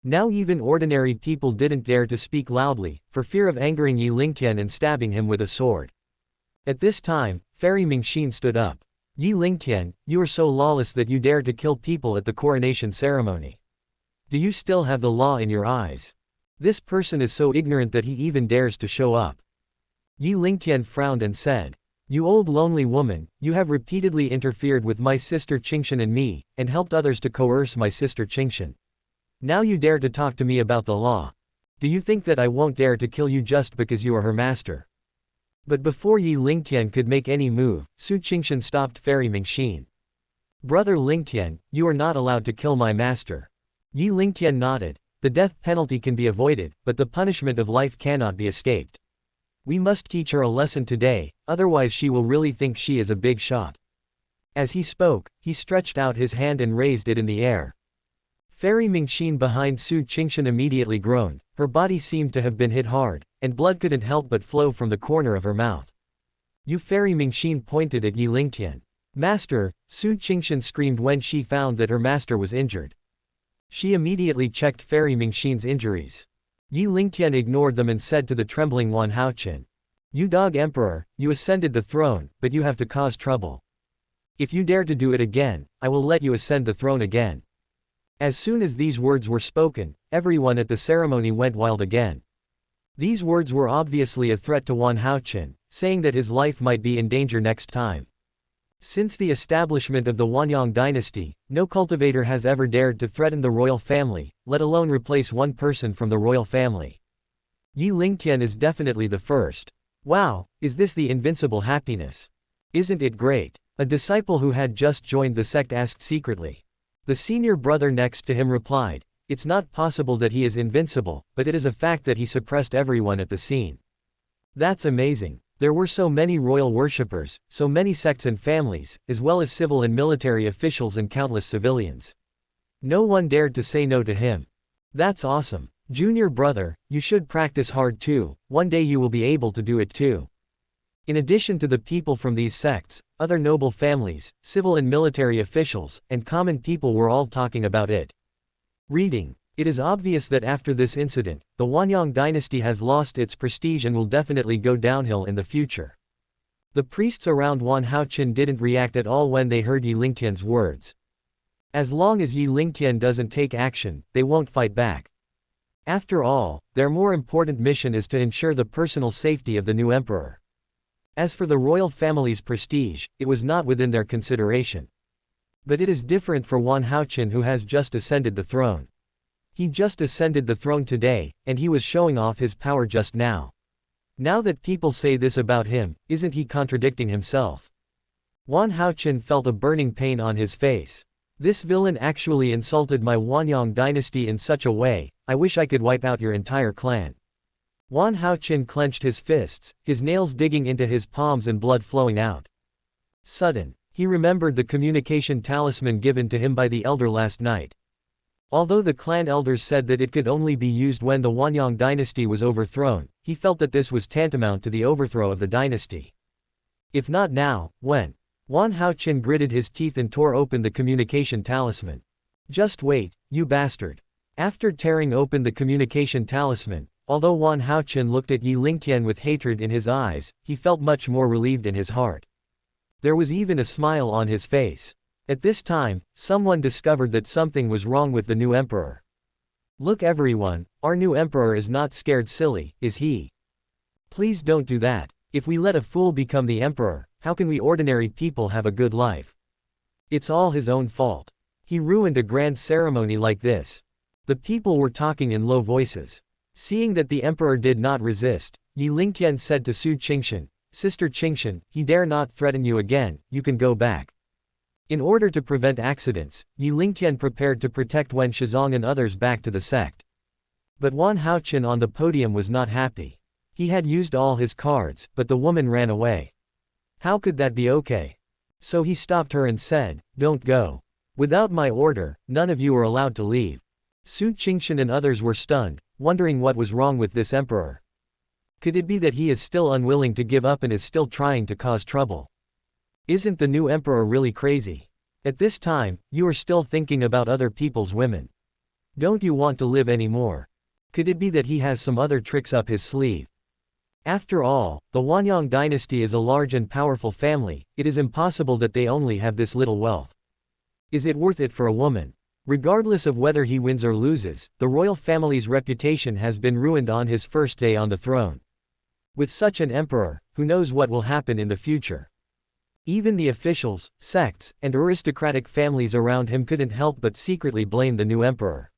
Now even ordinary people didn't dare to speak loudly, for fear of angering Yi Lingtian and stabbing him with a sword. At this time, Fairy Mingxin stood up. Yi Lingtian, you are so lawless that you dare to kill people at the coronation ceremony. Do you still have the law in your eyes? This person is so ignorant that he even dares to show up. Yi Lingtian frowned and said, "You old lonely woman, you have repeatedly interfered with my sister Qingshan and me, and helped others to coerce my sister Qingshan. Now you dare to talk to me about the law. Do you think that I won't dare to kill you just because you are her master?" But before Yi Lingtian could make any move, Su Qingshan stopped Fairy Mingxin. "Brother Lingtian, you are not allowed to kill my master." Yi Lingtian nodded. The death penalty can be avoided, but the punishment of life cannot be escaped. We must teach her a lesson today, otherwise she will really think she is a big shot. As he spoke, he stretched out his hand and raised it in the air. Fairy Mingxin behind Su Qingshan immediately groaned, her body seemed to have been hit hard, and blood couldn't help but flow from the corner of her mouth. "You!" Fairy Mingxin pointed at Yi Lingtian. "Master!" Su Qingshan screamed when she found that her master was injured. She immediately checked Fairy Mingxin's injuries. Yi Lingtian ignored them and said to the trembling Wan Haochen, "You dog emperor, you ascended the throne, but you have to cause trouble. If you dare to do it again, I will let you ascend the throne again." As soon as these words were spoken, everyone at the ceremony went wild again. These words were obviously a threat to Wan Haochen, saying that his life might be in danger next time. Since the establishment of the Wanyang dynasty, no cultivator has ever dared to threaten the royal family, let alone replace one person from the royal family. Yi Lingtian is definitely the first. Wow, is this the invincible happiness? Isn't it great? A disciple who had just joined the sect asked secretly. The senior brother next to him replied, "It's not possible that he is invincible, but it is a fact that he suppressed everyone at the scene." That's amazing. There were so many royal worshippers, so many sects and families, as well as civil and military officials and countless civilians. No one dared to say no to him. That's awesome. Junior brother, you should practice hard too, one day you will be able to do it too. In addition to the people from these sects, other noble families, civil and military officials, and common people were all talking about it. Reading. It is obvious that after this incident, the Wanyang dynasty has lost its prestige and will definitely go downhill in the future. The priests around Wan Haochen didn't react at all when they heard Yi Lingtian's words. As long as Yi Lingtian doesn't take action, they won't fight back. After all, their more important mission is to ensure the personal safety of the new emperor. As for the royal family's prestige, it was not within their consideration. But it is different for Wan Haochen, who has just ascended the throne. He just ascended the throne today, and he was showing off his power just now. Now that people say this about him, isn't he contradicting himself? Wan Haochen felt a burning pain on his face. This villain actually insulted my Wanyang dynasty in such a way, I wish I could wipe out your entire clan. Wan Haochen clenched his fists, his nails digging into his palms and blood flowing out. Sudden, he remembered the communication talisman given to him by the elder last night. Although the clan elders said that it could only be used when the Wanyang dynasty was overthrown, he felt that this was tantamount to the overthrow of the dynasty. If not now, when? Wan Haochen gritted his teeth and tore open the communication talisman. Just wait, you bastard. After tearing open the communication talisman, although Wan Haochen looked at Yi Lingtian with hatred in his eyes, he felt much more relieved in his heart. There was even a smile on his face. At this time, someone discovered that something was wrong with the new emperor. Look everyone, our new emperor is not scared silly, is he? Please don't do that. If we let a fool become the emperor, how can we ordinary people have a good life? It's all his own fault. He ruined a grand ceremony like this. The people were talking in low voices. Seeing that the emperor did not resist, Yi Lingtian said to Su Qingshan, "Sister Qingshan, he dare not threaten you again, you can go back." In order to prevent accidents, Yi Lingtian prepared to protect Wen Shizong and others back to the sect. But Wan Haochen on the podium was not happy. He had used all his cards, but the woman ran away. How could that be okay? So he stopped her and said, "Don't go. Without my order, none of you are allowed to leave." Su Qingshan and others were stunned, wondering what was wrong with this emperor. Could it be that he is still unwilling to give up and is still trying to cause trouble? Isn't the new emperor really crazy? At this time, you are still thinking about other people's women. Don't you want to live anymore? Could it be that he has some other tricks up his sleeve? After all, the Wanyang dynasty is a large and powerful family. It is impossible that they only have this little wealth. Is it worth it for a woman? Regardless of whether he wins or loses, the royal family's reputation has been ruined on his first day on the throne. With such an emperor, who knows what will happen in the future? Even the officials, sects, and aristocratic families around him couldn't help but secretly blame the new emperor.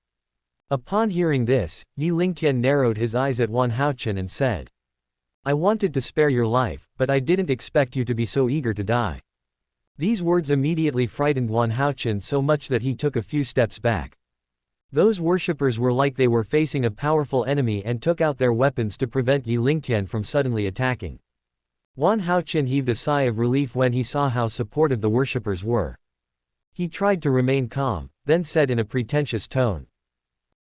Upon hearing this, Yi Lingtian narrowed his eyes at Wan Haochen and said, "I wanted to spare your life, but I didn't expect you to be so eager to die." These words immediately frightened Wan Haochen so much that he took a few steps back. Those worshippers were like they were facing a powerful enemy and took out their weapons to prevent Yi Lingtian from suddenly attacking. Wan Haochen heaved a sigh of relief when he saw how supportive the worshippers were. He tried to remain calm, then said in a pretentious tone,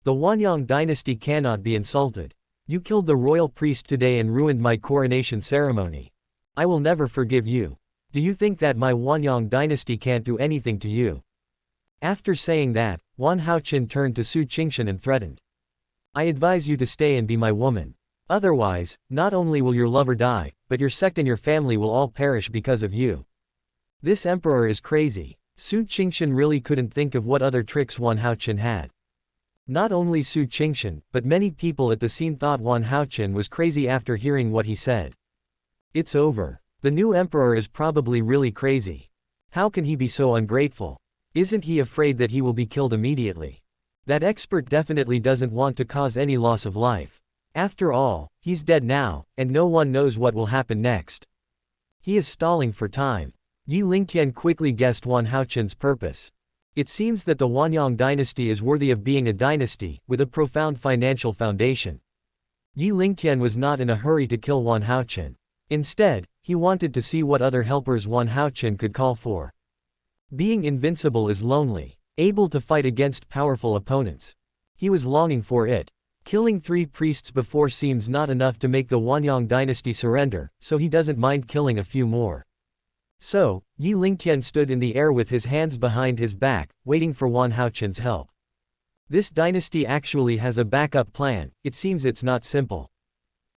"The Wanyang dynasty cannot be insulted. You killed the royal priest today and ruined my coronation ceremony. I will never forgive you. Do you think that my Wanyang dynasty can't do anything to you?" After saying that, Wan Haochen turned to Su Qingshan and threatened, "I advise you to stay and be my woman. Otherwise, not only will your lover die, but your sect and your family will all perish because of you." This emperor is crazy. Su Qingshan really couldn't think of what other tricks Wan Haochen had. Not only Su Qingshan, but many people at the scene thought Wan Haochen was crazy after hearing what he said. It's over. The new emperor is probably really crazy. How can he be so ungrateful? Isn't he afraid that he will be killed immediately? That expert definitely doesn't want to cause any loss of life. After all, he's dead now, and no one knows what will happen next. He is stalling for time. Yi Lingtian quickly guessed Wan Haochen's purpose. It seems that the Wanyang dynasty is worthy of being a dynasty, with a profound financial foundation. Yi Lingtian was not in a hurry to kill Wan Haochen. Instead, he wanted to see what other helpers Wan Haochen could call for. Being invincible is lonely. Able to fight against powerful opponents. He was longing for it. Killing 3 priests before seems not enough to make the Wanyang dynasty surrender, so he doesn't mind killing a few more. So, Yi Lingtian stood in the air with his hands behind his back, waiting for Wan Haochen's help. This dynasty actually has a backup plan. It seems it's not simple.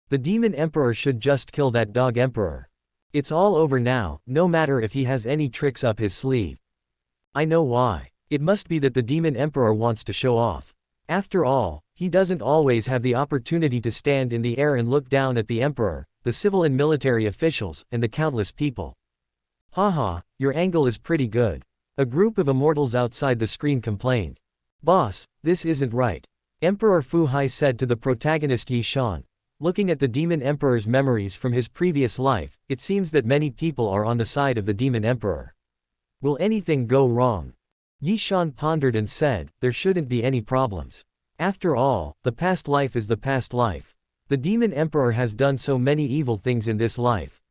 The demon emperor should just kill that dog emperor. It's all over now, no matter if he has any tricks up his sleeve. I know why. It must be that the demon emperor wants to show off. After all, he doesn't always have the opportunity to stand in the air and look down at the emperor, the civil and military officials, and the countless people. Haha, your angle is pretty good. A group of immortals outside the screen complained. Boss, this isn't right. Emperor Fu Hai said to the protagonist Yi Shan. Looking at the demon emperor's memories from his previous life, it seems that many people are on the side of the demon emperor. Will anything go wrong? Yi Shan pondered and said, there shouldn't be any problems. After all, the past life is the past life. The demon emperor has done so many evil things in this life.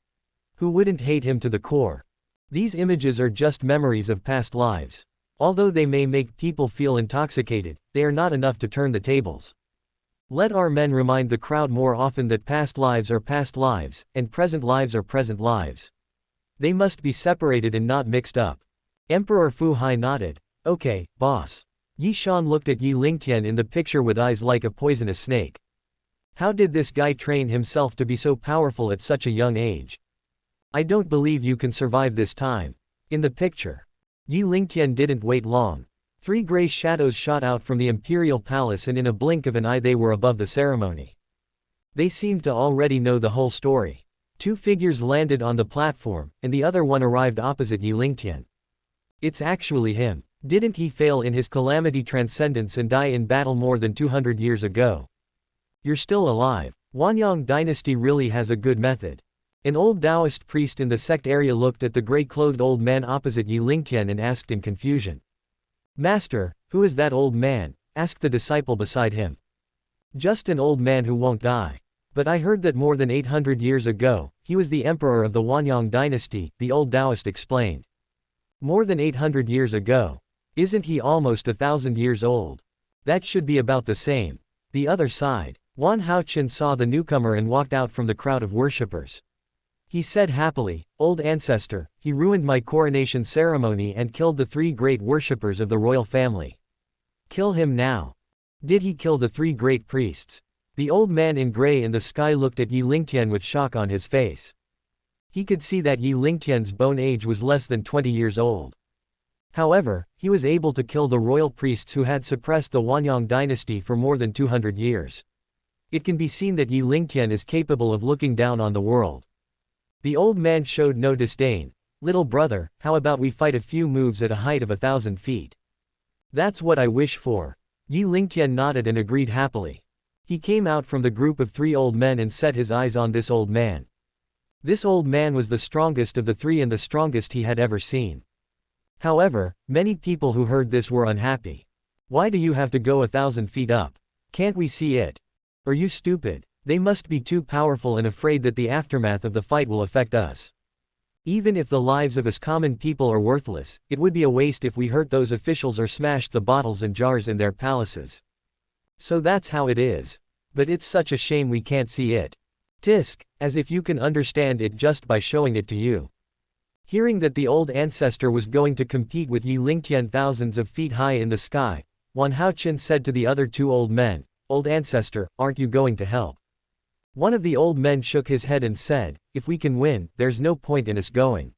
Who wouldn't hate him to the core? These images are just memories of past lives. Although they may make people feel intoxicated, they are not enough to turn the tables. Let our men remind the crowd more often that past lives are past lives, and present lives are present lives. They must be separated and not mixed up. Emperor Fu Hai nodded. Okay, boss. Yi Shan looked at Yi Lingtian in the picture with eyes like a poisonous snake. How did this guy train himself to be so powerful at such a young age? I don't believe you can survive this time. In the picture. Yi Lingtian didn't wait long. 3 gray shadows shot out from the imperial palace and in a blink of an eye they were above the ceremony. They seemed to already know the whole story. 2 figures landed on the platform, and the other one arrived opposite Yi Lingtian. It's actually him. Didn't he fail in his calamity transcendence and die in battle more than 200 years ago? You're still alive. Wanyang dynasty really has a good method. An old Taoist priest in the sect area looked at the gray-clothed old man opposite Yi Lingtian and asked in confusion. "Master, who is that old man?" asked the disciple beside him. "Just an old man who won't die. But I heard that more than 800 years ago, he was the emperor of the Huanyang dynasty," the old Taoist explained. "More than 800 years ago. Isn't he almost 1,000 years old? That should be about the same." The other side. Wan Haochen saw the newcomer and walked out from the crowd of worshippers. He said happily, "Old ancestor, he ruined my coronation ceremony and killed the 3 great worshippers of the royal family. Kill him now." "Did he kill the 3 great priests?" The old man in gray in the sky looked at Yi Lingtian with shock on his face. He could see that Yi Lingtian's bone age was less than 20 years old. However, he was able to kill the royal priests who had suppressed the Huanyang dynasty for more than 200 years. It can be seen that Yi Lingtian is capable of looking down on the world. The old man showed no disdain. "Little brother, how about we fight a few moves at a height of 1,000 feet? That's what I wish for." Yi Lingtian nodded and agreed happily. He came out from the group of 3 old men and set his eyes on this old man. This old man was the strongest of the 3 and the strongest he had ever seen. However, many people who heard this were unhappy. "Why do you have to go 1,000 feet up? Can't we see it? Are you stupid? They must be too powerful and afraid that the aftermath of the fight will affect us. Even if the lives of us common people are worthless, it would be a waste if we hurt those officials or smashed the bottles and jars in their palaces. So that's how it is. But it's such a shame we can't see it. Tisk, as if you can understand it just by showing it to you." Hearing that the old ancestor was going to compete with Yi Lingtian thousands of feet high in the sky, Wan Haochen said to the other 2 old men, "Old ancestor, aren't you going to help?" One of the old men shook his head and said, "If we can win, there's no point in us going.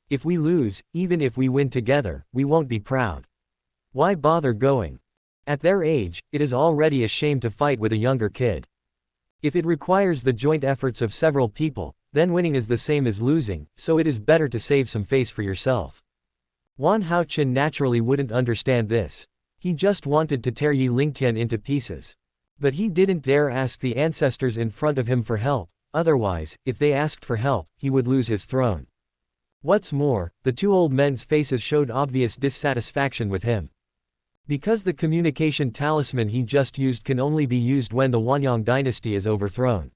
If we lose, even if we win together, we won't be proud. Why bother going? At their age, it is already a shame to fight with a younger kid. If it requires the joint efforts of several people, then winning is the same as losing, so it is better to save some face for yourself." Wan Haochen naturally wouldn't understand this. He just wanted to tear Yi Lingtian into pieces. But he didn't dare ask the ancestors in front of him for help, otherwise, if they asked for help, he would lose his throne. What's more, the 2 old men's faces showed obvious dissatisfaction with him. Because the communication talisman he just used can only be used when the Huanyang dynasty is overthrown.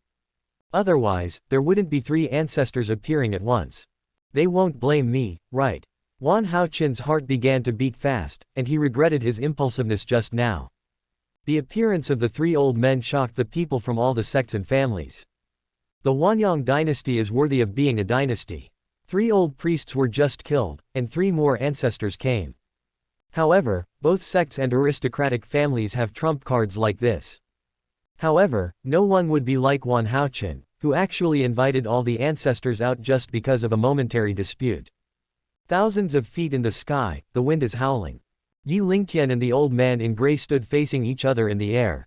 Otherwise, there wouldn't be 3 ancestors appearing at once. They won't blame me, right? Wan Haochen's heart began to beat fast, and he regretted his impulsiveness just now. The appearance of the 3 old men shocked the people from all the sects and families. The Huanyang dynasty is worthy of being a dynasty. 3 old priests were just killed, and 3 more ancestors came. However, both sects and aristocratic families have trump cards like this. However, no one would be like Wan Haochen, who actually invited all the ancestors out just because of a momentary dispute. Thousands of feet in the sky, the wind is howling. Yi Lingtian and the old man in gray stood facing each other in the air.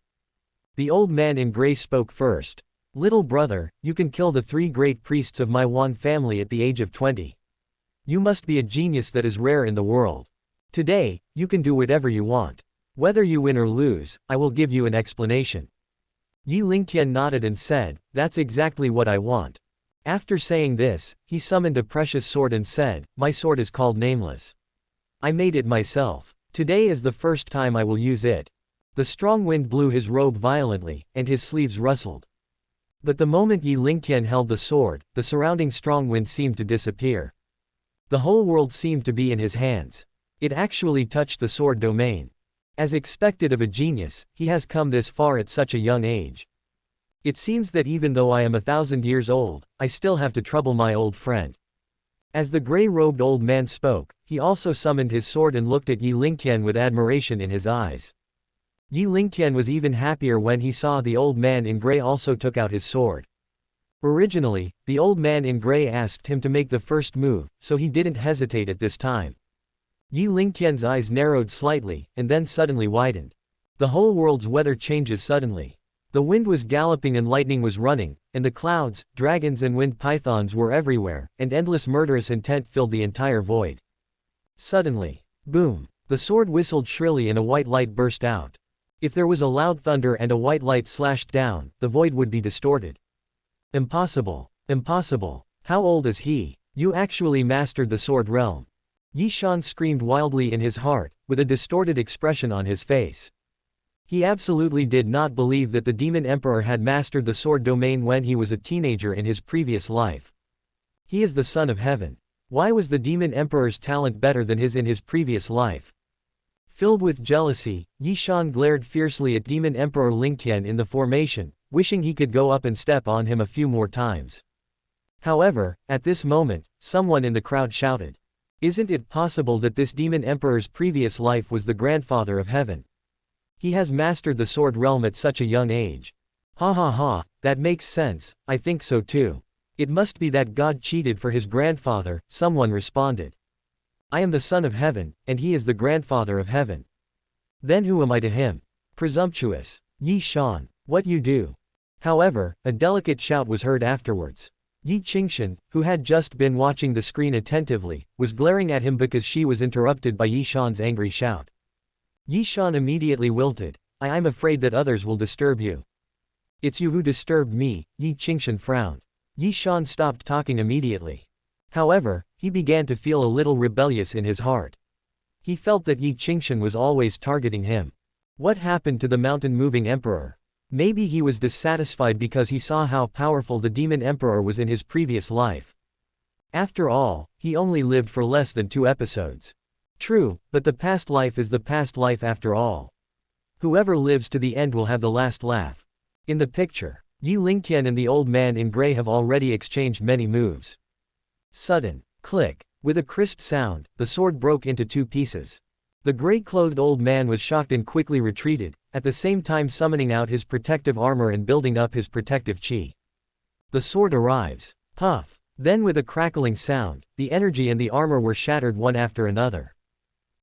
The old man in gray spoke first. "Little brother, you can kill the 3 great priests of my Wan family at the age of 20. You must be a genius that is rare in the world. Today, you can do whatever you want. Whether you win or lose, I will give you an explanation." Yi Lingtian nodded and said, "That's exactly what I want." After saying this, he summoned a precious sword and said, "My sword is called Nameless. I made it myself. Today is the first time I will use it." The strong wind blew his robe violently, and his sleeves rustled. But the moment Yi Lingtian held the sword, the surrounding strong wind seemed to disappear. The whole world seemed to be in his hands. It actually touched the sword domain. As expected of a genius, he has come this far at such a young age. It seems that even though I am 1,000 years old, I still have to trouble my old friend. As the gray-robed old man spoke, he also summoned his sword and looked at Yi Lingtian with admiration in his eyes. Yi Lingtian was even happier when he saw the old man in gray also took out his sword. Originally, the old man in gray asked him to make the first move, so he didn't hesitate at this time. Yi Lingtian's eyes narrowed slightly, and then suddenly widened. The whole world's weather changes suddenly. The wind was galloping and lightning was running, and the clouds, dragons and wind pythons were everywhere, and endless murderous intent filled the entire void. Suddenly, boom! The sword whistled shrilly and a white light burst out. If there was a loud thunder and a white light slashed down, the void would be distorted. Impossible. Impossible. How old is he? You actually mastered the sword realm. Yi Shan screamed wildly in his heart, with a distorted expression on his face. He absolutely did not believe that the Demon Emperor had mastered the sword domain when he was a teenager in his previous life. He is the son of heaven. Why was the Demon Emperor's talent better than his in his previous life? Filled with jealousy, Yi Shan glared fiercely at Demon Emperor Lingtian in the formation, wishing he could go up and step on him a few more times. However, at this moment, someone in the crowd shouted, "Isn't it possible that this Demon Emperor's previous life was the grandfather of heaven? He has mastered the sword realm at such a young age." "Ha ha ha, that makes sense, I think so too. It must be that God cheated for his grandfather," someone responded. "I am the son of heaven, and he is the grandfather of heaven. Then who am I to him? Presumptuous. Yi Shan, what you do?" However, a delicate shout was heard afterwards. Yi Qingshan, who had just been watching the screen attentively, was glaring at him because she was interrupted by Yi Shan's angry shout. Yi Shan immediately wilted. I'm afraid that others will disturb you." "It's you who disturbed me," Yi Qingshan frowned. Yi Shan stopped talking immediately. However, he began to feel a little rebellious in his heart. He felt that Yi Qingshan was always targeting him. What happened to the mountain-moving emperor? Maybe he was dissatisfied because he saw how powerful the Demon Emperor was in his previous life. After all, he only lived for less than 2 episodes. True, but the past life is the past life after all. Whoever lives to the end will have the last laugh. In the picture, Yi Lingtian and the old man in gray have already exchanged many moves. Sudden click. With a crisp sound, the sword broke into 2 pieces. The gray-clothed old man was shocked and quickly retreated, at the same time summoning out his protective armor and building up his protective chi. The sword arrives. Puff. Then with a crackling sound, the energy and the armor were shattered one after another.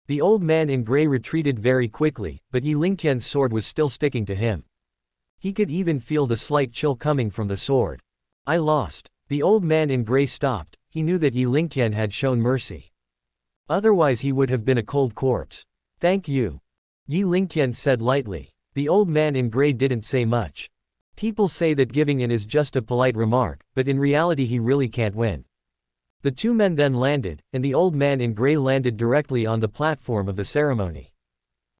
The old man in gray retreated very quickly, but Yi Lingtian's sword was still sticking to him. He could even feel the slight chill coming from the sword. "I lost." The old man in gray stopped. He knew that Yi Lingtian had shown mercy. Otherwise he would have been a cold corpse. "Thank you," Yi Lingtian said lightly. The old man in gray didn't say much. People say that giving in is just a polite remark, but in reality he really can't win. The 2 men then landed, and the old man in gray landed directly on the platform of the ceremony.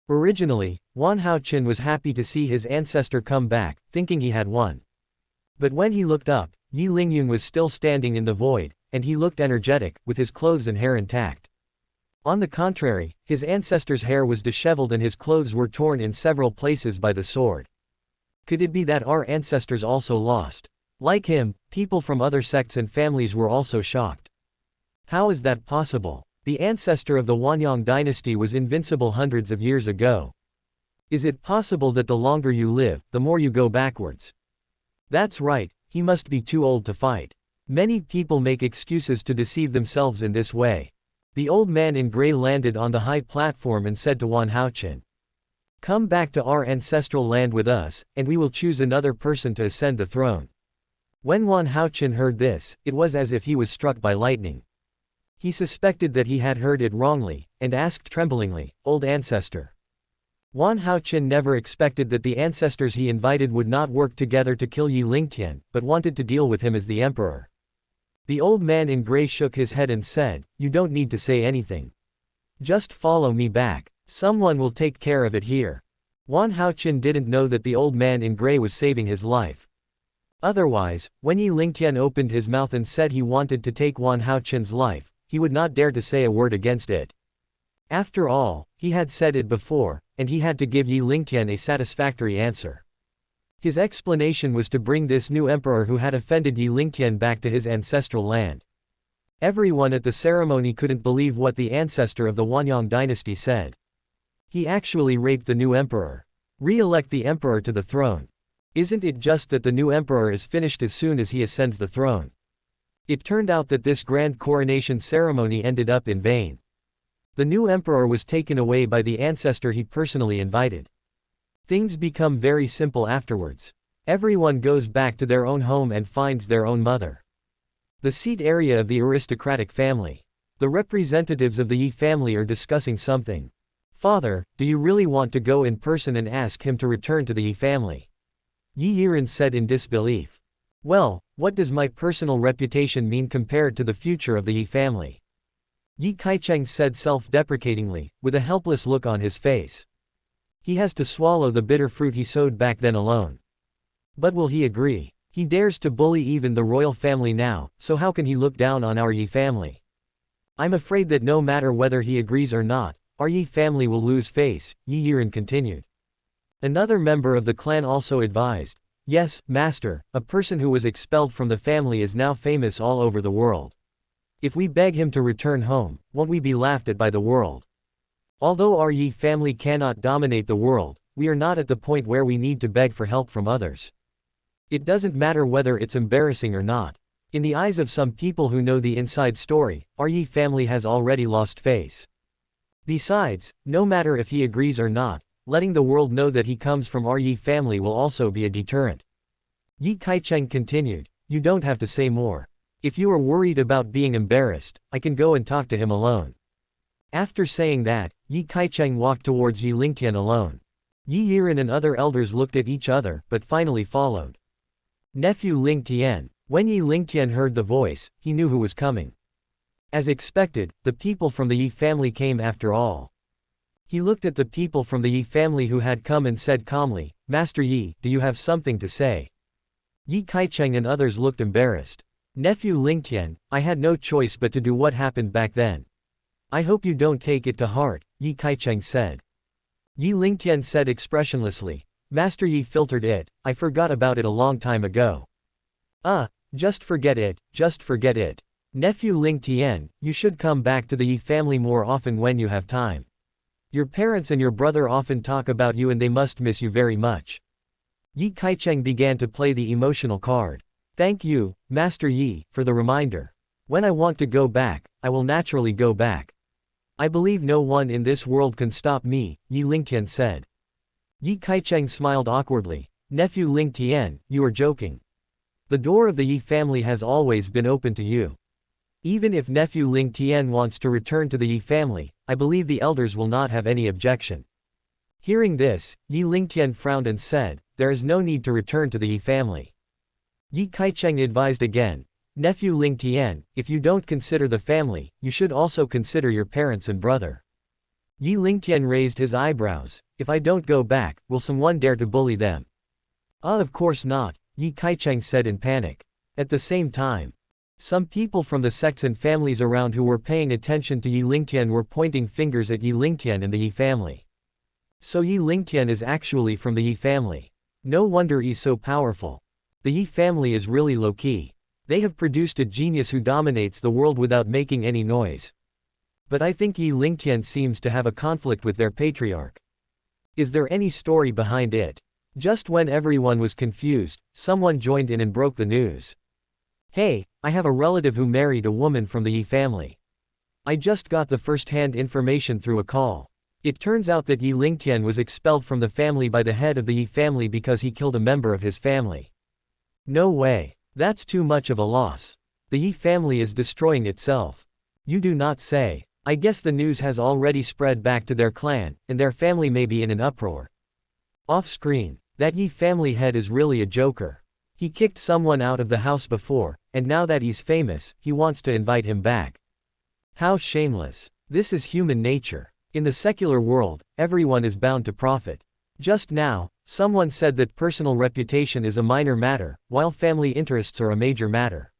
Originally, Wan Haoqin was happy to see his ancestor come back, thinking he had won. But when he looked up, Yi Lingyun was still standing in the void, and he looked energetic, with his clothes and hair intact. On the contrary, his ancestor's hair was disheveled and his clothes were torn in several places by the sword. Could it be that our ancestors also lost? Like him, people from other sects and families were also shocked. How is that possible? The ancestor of the Wanyang dynasty was invincible hundreds of years ago. Is it possible that the longer you live, the more you go backwards? That's right, he must be too old to fight. Many people make excuses to deceive themselves in this way. The old man in gray landed on the high platform and said to Wan Haoqin, "Come back to our ancestral land with us, and we will choose another person to ascend the throne." When Wan Haoqin heard this, it was as if he was struck by lightning. He suspected that he had heard it wrongly, and asked tremblingly, "Old ancestor." Wan Haoqin never expected that the ancestors he invited would not work together to kill Yi Lingtian, but wanted to deal with him as the emperor. The old man in gray shook his head and said, "You don't need to say anything. Just follow me back. Someone will take care of it here." Wan Haoqin didn't know that the old man in gray was saving his life. Otherwise, when Yi Lingtian opened his mouth and said he wanted to take Wan Haoqin's life, he would not dare to say a word against it. After all, he had said it before, and he had to give Yi Lingtian a satisfactory answer. His explanation was to bring this new emperor who had offended Yi Lingtian back to his ancestral land. Everyone at the ceremony couldn't believe what the ancestor of the Wanyang dynasty said. He actually raped the new emperor. Re-elect the emperor to the throne. Isn't it just that the new emperor is finished as soon as he ascends the throne? It turned out that this grand coronation ceremony ended up in vain. The new emperor was taken away by the ancestor he personally invited. Things become very simple afterwards. Everyone goes back to their own home and finds their own mother. The seat area of the aristocratic family. The representatives of the Yi family are discussing something. "Father, do you really want to go in person and ask him to return to the Yi family?" Yi Yiren said in disbelief. "Well, What does my personal reputation mean compared to the future of the Yi family? Yi Kaicheng said self-deprecatingly, with a helpless look on his face. He has to swallow the bitter fruit he sowed back then alone. But will he agree? He dares to bully even the royal family now, so how can he look down on our Yi family? I'm afraid that no matter whether he agrees or not, our Yi family will lose face, Yi Yiren continued. Another member of the clan also advised, yes, master, a person who was expelled from the family is now famous all over the world. If we beg him to return home, won't we be laughed at by the world? Although our Yi family cannot dominate the world, we are not at the point where we need to beg for help from others. It doesn't matter whether it's embarrassing or not. In the eyes of some people who know the inside story, our Yi family has already lost face. Besides, no matter if he agrees or not, letting the world know that he comes from our Yi family will also be a deterrent. Yi Kaicheng continued, you don't have to say more. If you are worried about being embarrassed, I can go and talk to him alone. After saying that, Yi Kaicheng walked towards Yi Lingtian alone. Yi Yiren and other elders looked at each other, but finally followed. Nephew Lingtian. When Yi Lingtian heard the voice, he knew who was coming. As expected, the people from the Yi family came after all. He looked at the people from the Yi family who had come and said calmly, Master Yi, do you have something to say? Yi Kaicheng and others looked embarrassed. Nephew Lingtian, I had no choice but to do what happened back then. I hope you don't take it to heart, Yi Kaicheng said. Yi Lingtian said expressionlessly, Master Yi filtered it, I forgot about it a long time ago. Just forget it, just forget it. Nephew Lingtian, you should come back to the Yi family more often when you have time. Your parents and your brother often talk about you and they must miss you very much. Yi Kaicheng began to play the emotional card. Thank you, Master Yi, for the reminder. When I want to go back, I will naturally go back. I believe no one in this world can stop me, Yi Lingtian said. Yi Kaicheng smiled awkwardly. Nephew Lingtian, you are joking. The door of the Yi family has always been open to you. Even if Nephew Lingtian wants to return to the Yi family, I believe the elders will not have any objection. Hearing this, Yi Lingtian frowned and said, there is no need to return to the Yi family. Yi Kaicheng advised again, Nephew Lingtian, if you don't consider the family, you should also consider your parents and brother. Yi Lingtian raised his eyebrows, if I don't go back, will someone dare to bully them? Of course not, Yi Kaicheng said in panic. At the same time, some people from the sects and families around who were paying attention to Yi Lingtian were pointing fingers at Yi Lingtian and the Yi family. So Yi Lingtian is actually from the Yi family. No wonder he's so powerful. The Yi family is really low-key. They have produced a genius who dominates the world without making any noise. But I think Yi Lingtian seems to have a conflict with their patriarch. Is there any story behind it? Just when everyone was confused, someone joined in and broke the news. Hey, I have a relative who married a woman from the Yi family. I just got the first-hand information through a call. It turns out that Yi Lingtian was expelled from the family by the head of the Yi family because he killed a member of his family. No way. That's too much of a loss. The Yi family is destroying itself. You do not say. I guess the news has already spread back to their clan, and their family may be in an uproar. Off-screen, that Yi family head is really a joker. He kicked someone out of the house before, and now that he's famous, he wants to invite him back. How shameless. This is human nature. In the secular world, everyone is bound to profit. Just now, someone said that personal reputation is a minor matter, while family interests are a major matter.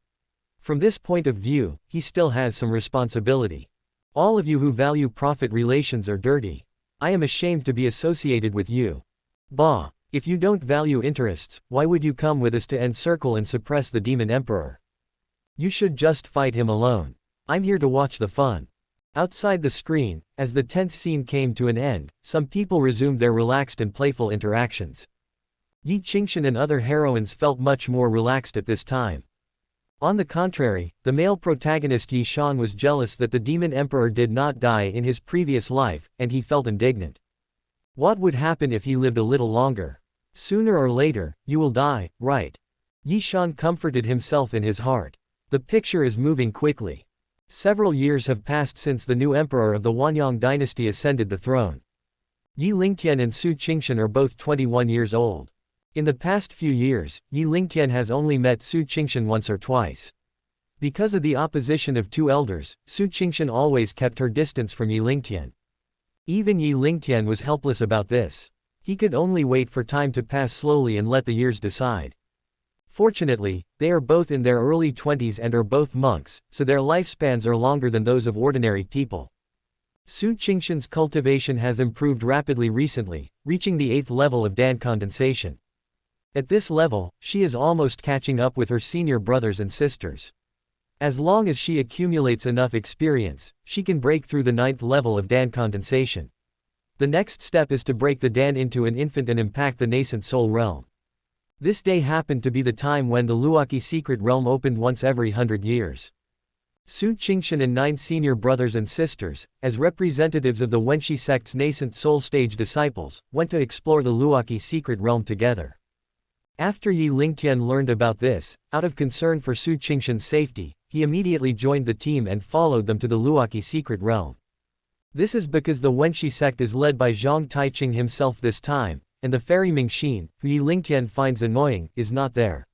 From this point of view, he still has some responsibility. All of you who value profit relations are dirty. I am ashamed to be associated with you. Bah! If you don't value interests, why would you come with us to encircle and suppress the demon emperor? You should just fight him alone. I'm here to watch the fun. Outside the screen, as the tense scene came to an end, some people resumed their relaxed and playful interactions. Yi Qingshan and other heroines felt much more relaxed at this time. On the contrary, the male protagonist Yi Shan was jealous that the demon emperor did not die in his previous life, and he felt indignant. What would happen if he lived a little longer? Sooner or later, you will die, right? Yi Shan comforted himself in his heart. The picture is moving quickly. Several years have passed since the new emperor of the Wanyang dynasty ascended the throne. Yi Lingtian and Su Qingshan are both 21 years old. In the past few years, Yi Lingtian has only met Su Qingshan once or twice. Because of the opposition of two elders, Su Qingshan always kept her distance from Yi Lingtian. Even Yi Lingtian was helpless about this. He could only wait for time to pass slowly and let the years decide. Fortunately, they are both in their early 20s and are both monks, so their lifespans are longer than those of ordinary people. Su Qingshan's cultivation has improved rapidly recently, reaching the 8th level of Dan condensation. At this level, she is almost catching up with her senior brothers and sisters. As long as she accumulates enough experience, she can break through the 9th level of Dan condensation. The next step is to break the Dan into an infant and impact the nascent soul realm. This day happened to be the time when the Luoqi secret realm opened once every 100 years. Su Qingshan and 9 senior brothers and sisters, as representatives of the Wenshi sect's nascent soul stage disciples, went to explore the Luoqi secret realm together. After Yi Lingtian learned about this, out of concern for Su Qingshan's safety, he immediately joined the team and followed them to the Luoqi secret realm. This is because the Wenshi sect is led by Zhang Taiqing himself this time, and the fairy Mingxin, who Yi Lingtian finds annoying, is not there.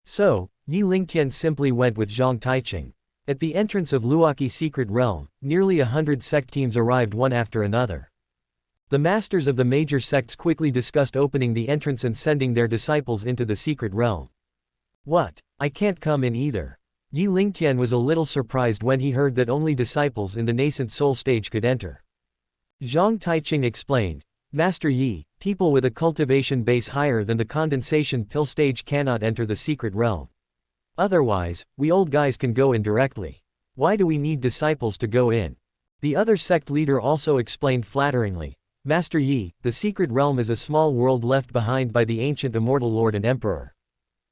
So, Yi Lingtian simply went with Zhang Taiqing. At the entrance of Luoqi secret realm, nearly 100 sect teams arrived one after another. The masters of the major sects quickly discussed opening the entrance and sending their disciples into the secret realm. What? I can't come in either. Yi Lingtian was a little surprised when he heard that only disciples in the nascent soul stage could enter. Zhang Taiqing explained, Master Yi, people with a cultivation base higher than the condensation pill stage cannot enter the secret realm. Otherwise, we old guys can go in directly. Why do we need disciples to go in? The other sect leader also explained flatteringly, Master Yi, the secret realm is a small world left behind by the ancient immortal lord and emperor.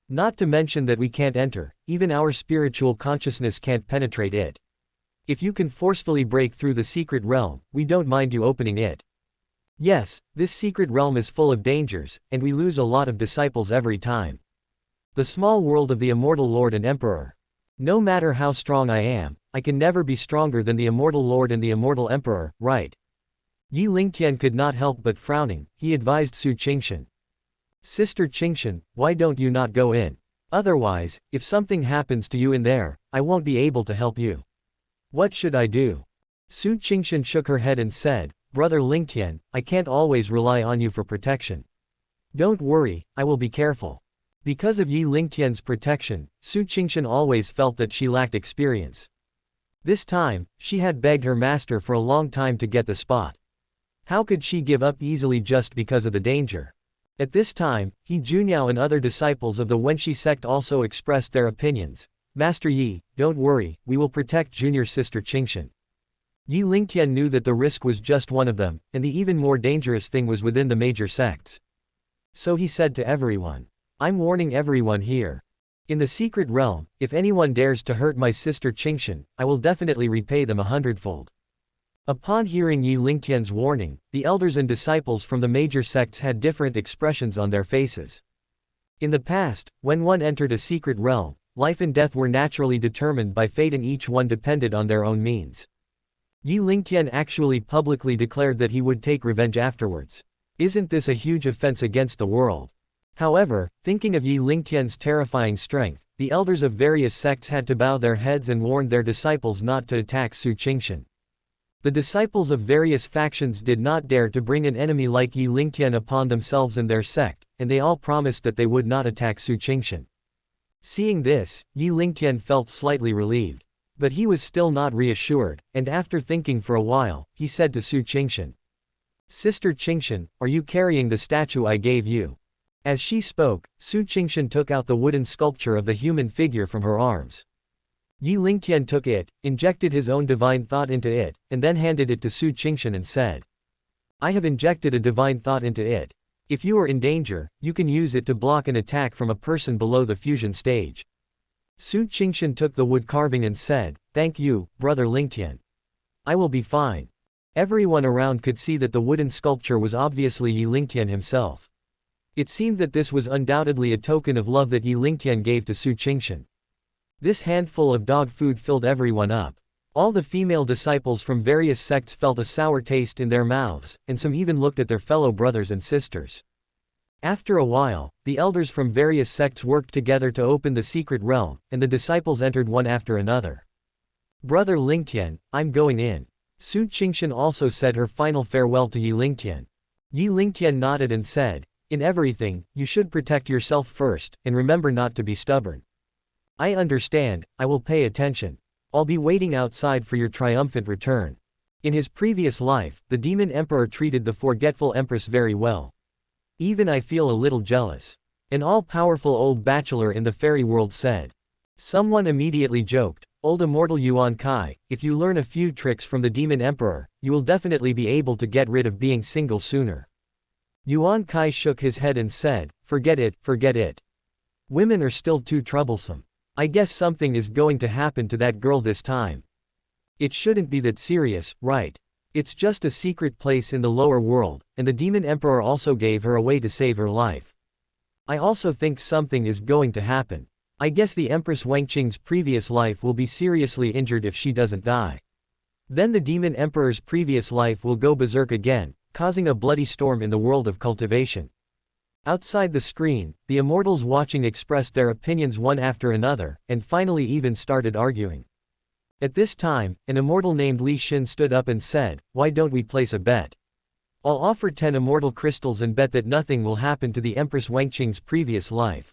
Not to mention that we can't enter, even our spiritual consciousness can't penetrate it. If you can forcefully break through the secret realm, we don't mind you opening it. Yes, this secret realm is full of dangers, and we lose a lot of disciples every time. The small world of the immortal lord and emperor. No matter how strong I am, I can never be stronger than the immortal lord and the immortal emperor, right? Yi Lingtian could not help but frowning. He advised Su Qingshan. Sister Qingshan, why don't you not go in? Otherwise, if something happens to you in there, I won't be able to help you. What should I do? Su Qingshan shook her head and said, Brother Lingtian, I can't always rely on you for protection. Don't worry, I will be careful. Because of Yi Lingtian's protection, Su Qingshan always felt that she lacked experience. This time, she had begged her master for a long time to get the spot. How could she give up easily just because of the danger? At this time, He Juniao and other disciples of the Wenshi sect also expressed their opinions. Master Yi, don't worry, we will protect junior sister Qingshan. Yi Lingtian knew that the risk was just one of them, and the even more dangerous thing was within the major sects. So he said to everyone, I'm warning everyone here. In the secret realm, if anyone dares to hurt my sister Qingshan, I will definitely repay them 100-fold. Upon hearing Yi Lingtian's warning, the elders and disciples from the major sects had different expressions on their faces. In the past, when one entered a secret realm, life and death were naturally determined by fate and each one depended on their own means. Yi Lingtian actually publicly declared that he would take revenge afterwards. Isn't this a huge offense against the world? However, thinking of Yi Lingtian's terrifying strength, the elders of various sects had to bow their heads and warned their disciples not to attack Su Qingshan. The disciples of various factions did not dare to bring an enemy like Yi Lingtian upon themselves and their sect, and they all promised that they would not attack Su Qingshan. Seeing this, Yi Lingtian felt slightly relieved. But he was still not reassured, and after thinking for a while, he said to Su Qingshan, Sister Qingshan, are you carrying the statue I gave you? As she spoke, Su Qingshan took out the wooden sculpture of the human figure from her arms. Yi Lingtian took it, injected his own divine thought into it, and then handed it to Su Qingshan and said, I have injected a divine thought into it. If you are in danger, you can use it to block an attack from a person below the fusion stage. Su Qingshan took the wood carving and said, Thank you, Brother Lingtian. I will be fine. Everyone around could see that the wooden sculpture was obviously Yi Lingtian himself. It seemed that this was undoubtedly a token of love that Yi Lingtian gave to Su Qingshan. This handful of dog food filled everyone up. All the female disciples from various sects felt a sour taste in their mouths, and some even looked at their fellow brothers and sisters. After a while, the elders from various sects worked together to open the secret realm, and the disciples entered one after another. Brother Lingtian, I'm going in. Su Qingshan also said her final farewell to Yi Lingtian. Yi Lingtian nodded and said, in everything, you should protect yourself first, and remember not to be stubborn. I understand, I will pay attention. I'll be waiting outside for your triumphant return. In his previous life, the demon emperor treated the forgetful empress very well. Even I feel a little jealous. An all-powerful old bachelor in the fairy world said. Someone immediately joked, old immortal Yuan Kai, if you learn a few tricks from the demon emperor, you will definitely be able to get rid of being single sooner. Yuan Kai shook his head and said, forget it, forget it. Women are still too troublesome. I guess something is going to happen to that girl this time. It shouldn't be that serious, right? It's just a secret place in the lower world, and the demon emperor also gave her away to save her life. I also think something is going to happen. I guess the Empress Wangqing's previous life will be seriously injured if she doesn't die. Then the demon emperor's previous life will go berserk again, causing a bloody storm in the world of cultivation. Outside the screen, the immortals watching expressed their opinions one after another, and finally even started arguing. At this time, an immortal named Li Xin stood up and said, why don't we place a bet? I'll offer 10 immortal crystals and bet that nothing will happen to the Empress Wangqing's previous life.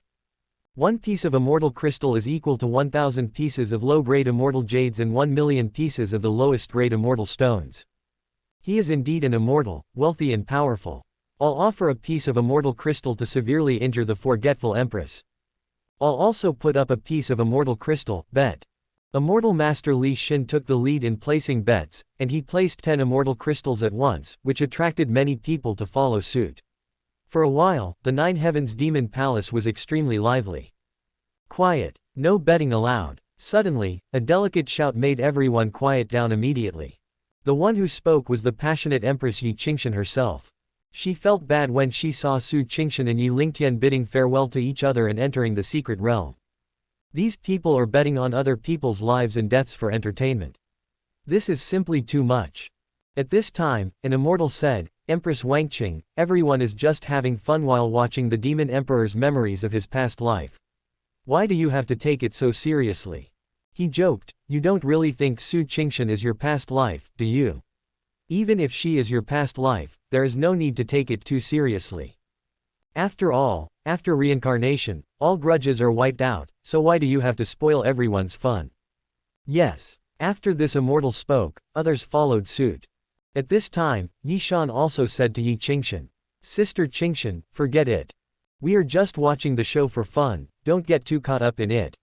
One piece of immortal crystal is equal to 1,000 pieces of low-grade immortal jades and 1,000,000 pieces of the lowest-grade immortal stones. He is indeed an immortal, wealthy and powerful. I'll offer a piece of immortal crystal to severely injure the forgetful Empress. I'll also put up a piece of immortal crystal, bet. Immortal Master Li Xin took the lead in placing bets, and he placed 10 immortal crystals at once, which attracted many people to follow suit. For a while, the Nine Heavens Demon Palace was extremely lively. Quiet, no betting allowed. Suddenly, a delicate shout made everyone quiet down immediately. The one who spoke was the passionate Empress Yi Qingshan herself. She felt bad when she saw Su Qingshan and Yi Lingtian bidding farewell to each other and entering the secret realm. These people are betting on other people's lives and deaths for entertainment. This is simply too much. At this time, an immortal said, Empress Wangqing, everyone is just having fun while watching the demon emperor's memories of his past life. Why do you have to take it so seriously? He joked, you don't really think Su Qingshan is your past life, do you? Even if she is your past life, there is no need to take it too seriously. After all, after reincarnation, all grudges are wiped out, so why do you have to spoil everyone's fun? Yes. After this immortal spoke, others followed suit. At this time, Yi Shan also said to Yi Qingshan, Sister Qingshan, forget it. We are just watching the show for fun, don't get too caught up in it.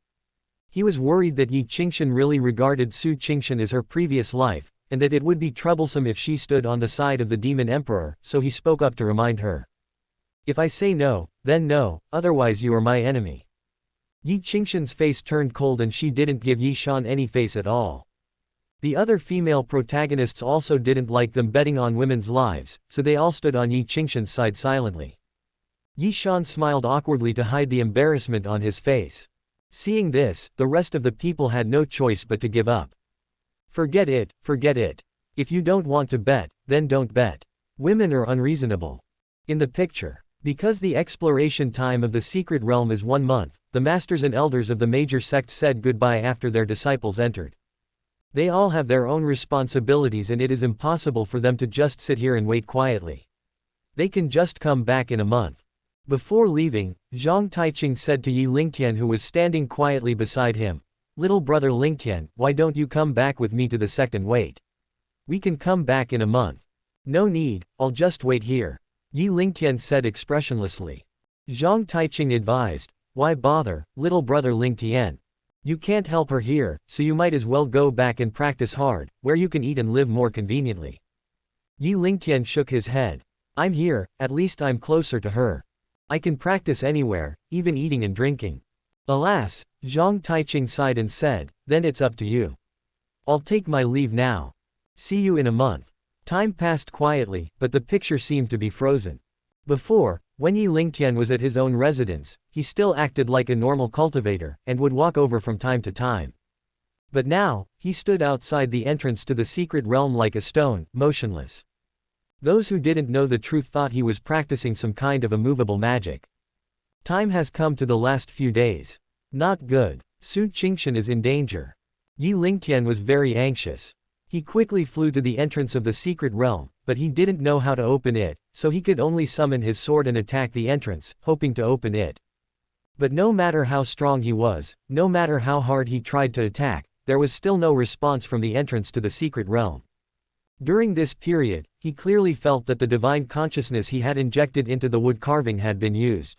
He was worried that Yi Qingshan really regarded Su Qingshan as her previous life, and that it would be troublesome if she stood on the side of the demon emperor, so he spoke up to remind her. If I say no, then no, otherwise you are my enemy. Yi Qingshan's face turned cold and she didn't give Yi Shan any face at all. The other female protagonists also didn't like them betting on women's lives, so they all stood on Yi Qingshan's side silently. Yi Shan smiled awkwardly to hide the embarrassment on his face. Seeing this, the rest of the people had no choice but to give up. Forget it, forget it. If you don't want to bet, then don't bet. Women are unreasonable. In the picture. Because the exploration time of the secret realm is 1 month, the masters and elders of the major sects said goodbye after their disciples entered. They all have their own responsibilities and it is impossible for them to just sit here and wait quietly. They can just come back in a month. Before leaving, Zhang Taiqing said to Yi Lingtian who was standing quietly beside him, Little brother Lingtian, why don't you come back with me to the sect and wait? We can come back in a month. No need, I'll just wait here. Yi Lingtian said expressionlessly. Zhang Taiqing advised, why bother, little brother Lingtian? You can't help her here, so you might as well go back and practice hard, where you can eat and live more conveniently. Yi Lingtian shook his head. I'm here, at least I'm closer to her. I can practice anywhere, even eating and drinking. Alas, Zhang Taiqing sighed and said, then it's up to you. I'll take my leave now. See you in a month. Time passed quietly, but the picture seemed to be frozen. Before, when Yi Lingtian was at his own residence, he still acted like a normal cultivator, and would walk over from time to time. But now, he stood outside the entrance to the secret realm like a stone, motionless. Those who didn't know the truth thought he was practicing some kind of immovable magic. Time has come to the last few days. Not good. Su Qingshan is in danger. Yi Lingtian was very anxious. He quickly flew to the entrance of the secret realm, but he didn't know how to open it, so he could only summon his sword and attack the entrance, hoping to open it. But no matter how strong he was, no matter how hard he tried to attack, there was still no response from the entrance to the secret realm. During this period, he clearly felt that the divine consciousness he had injected into the wood carving had been used.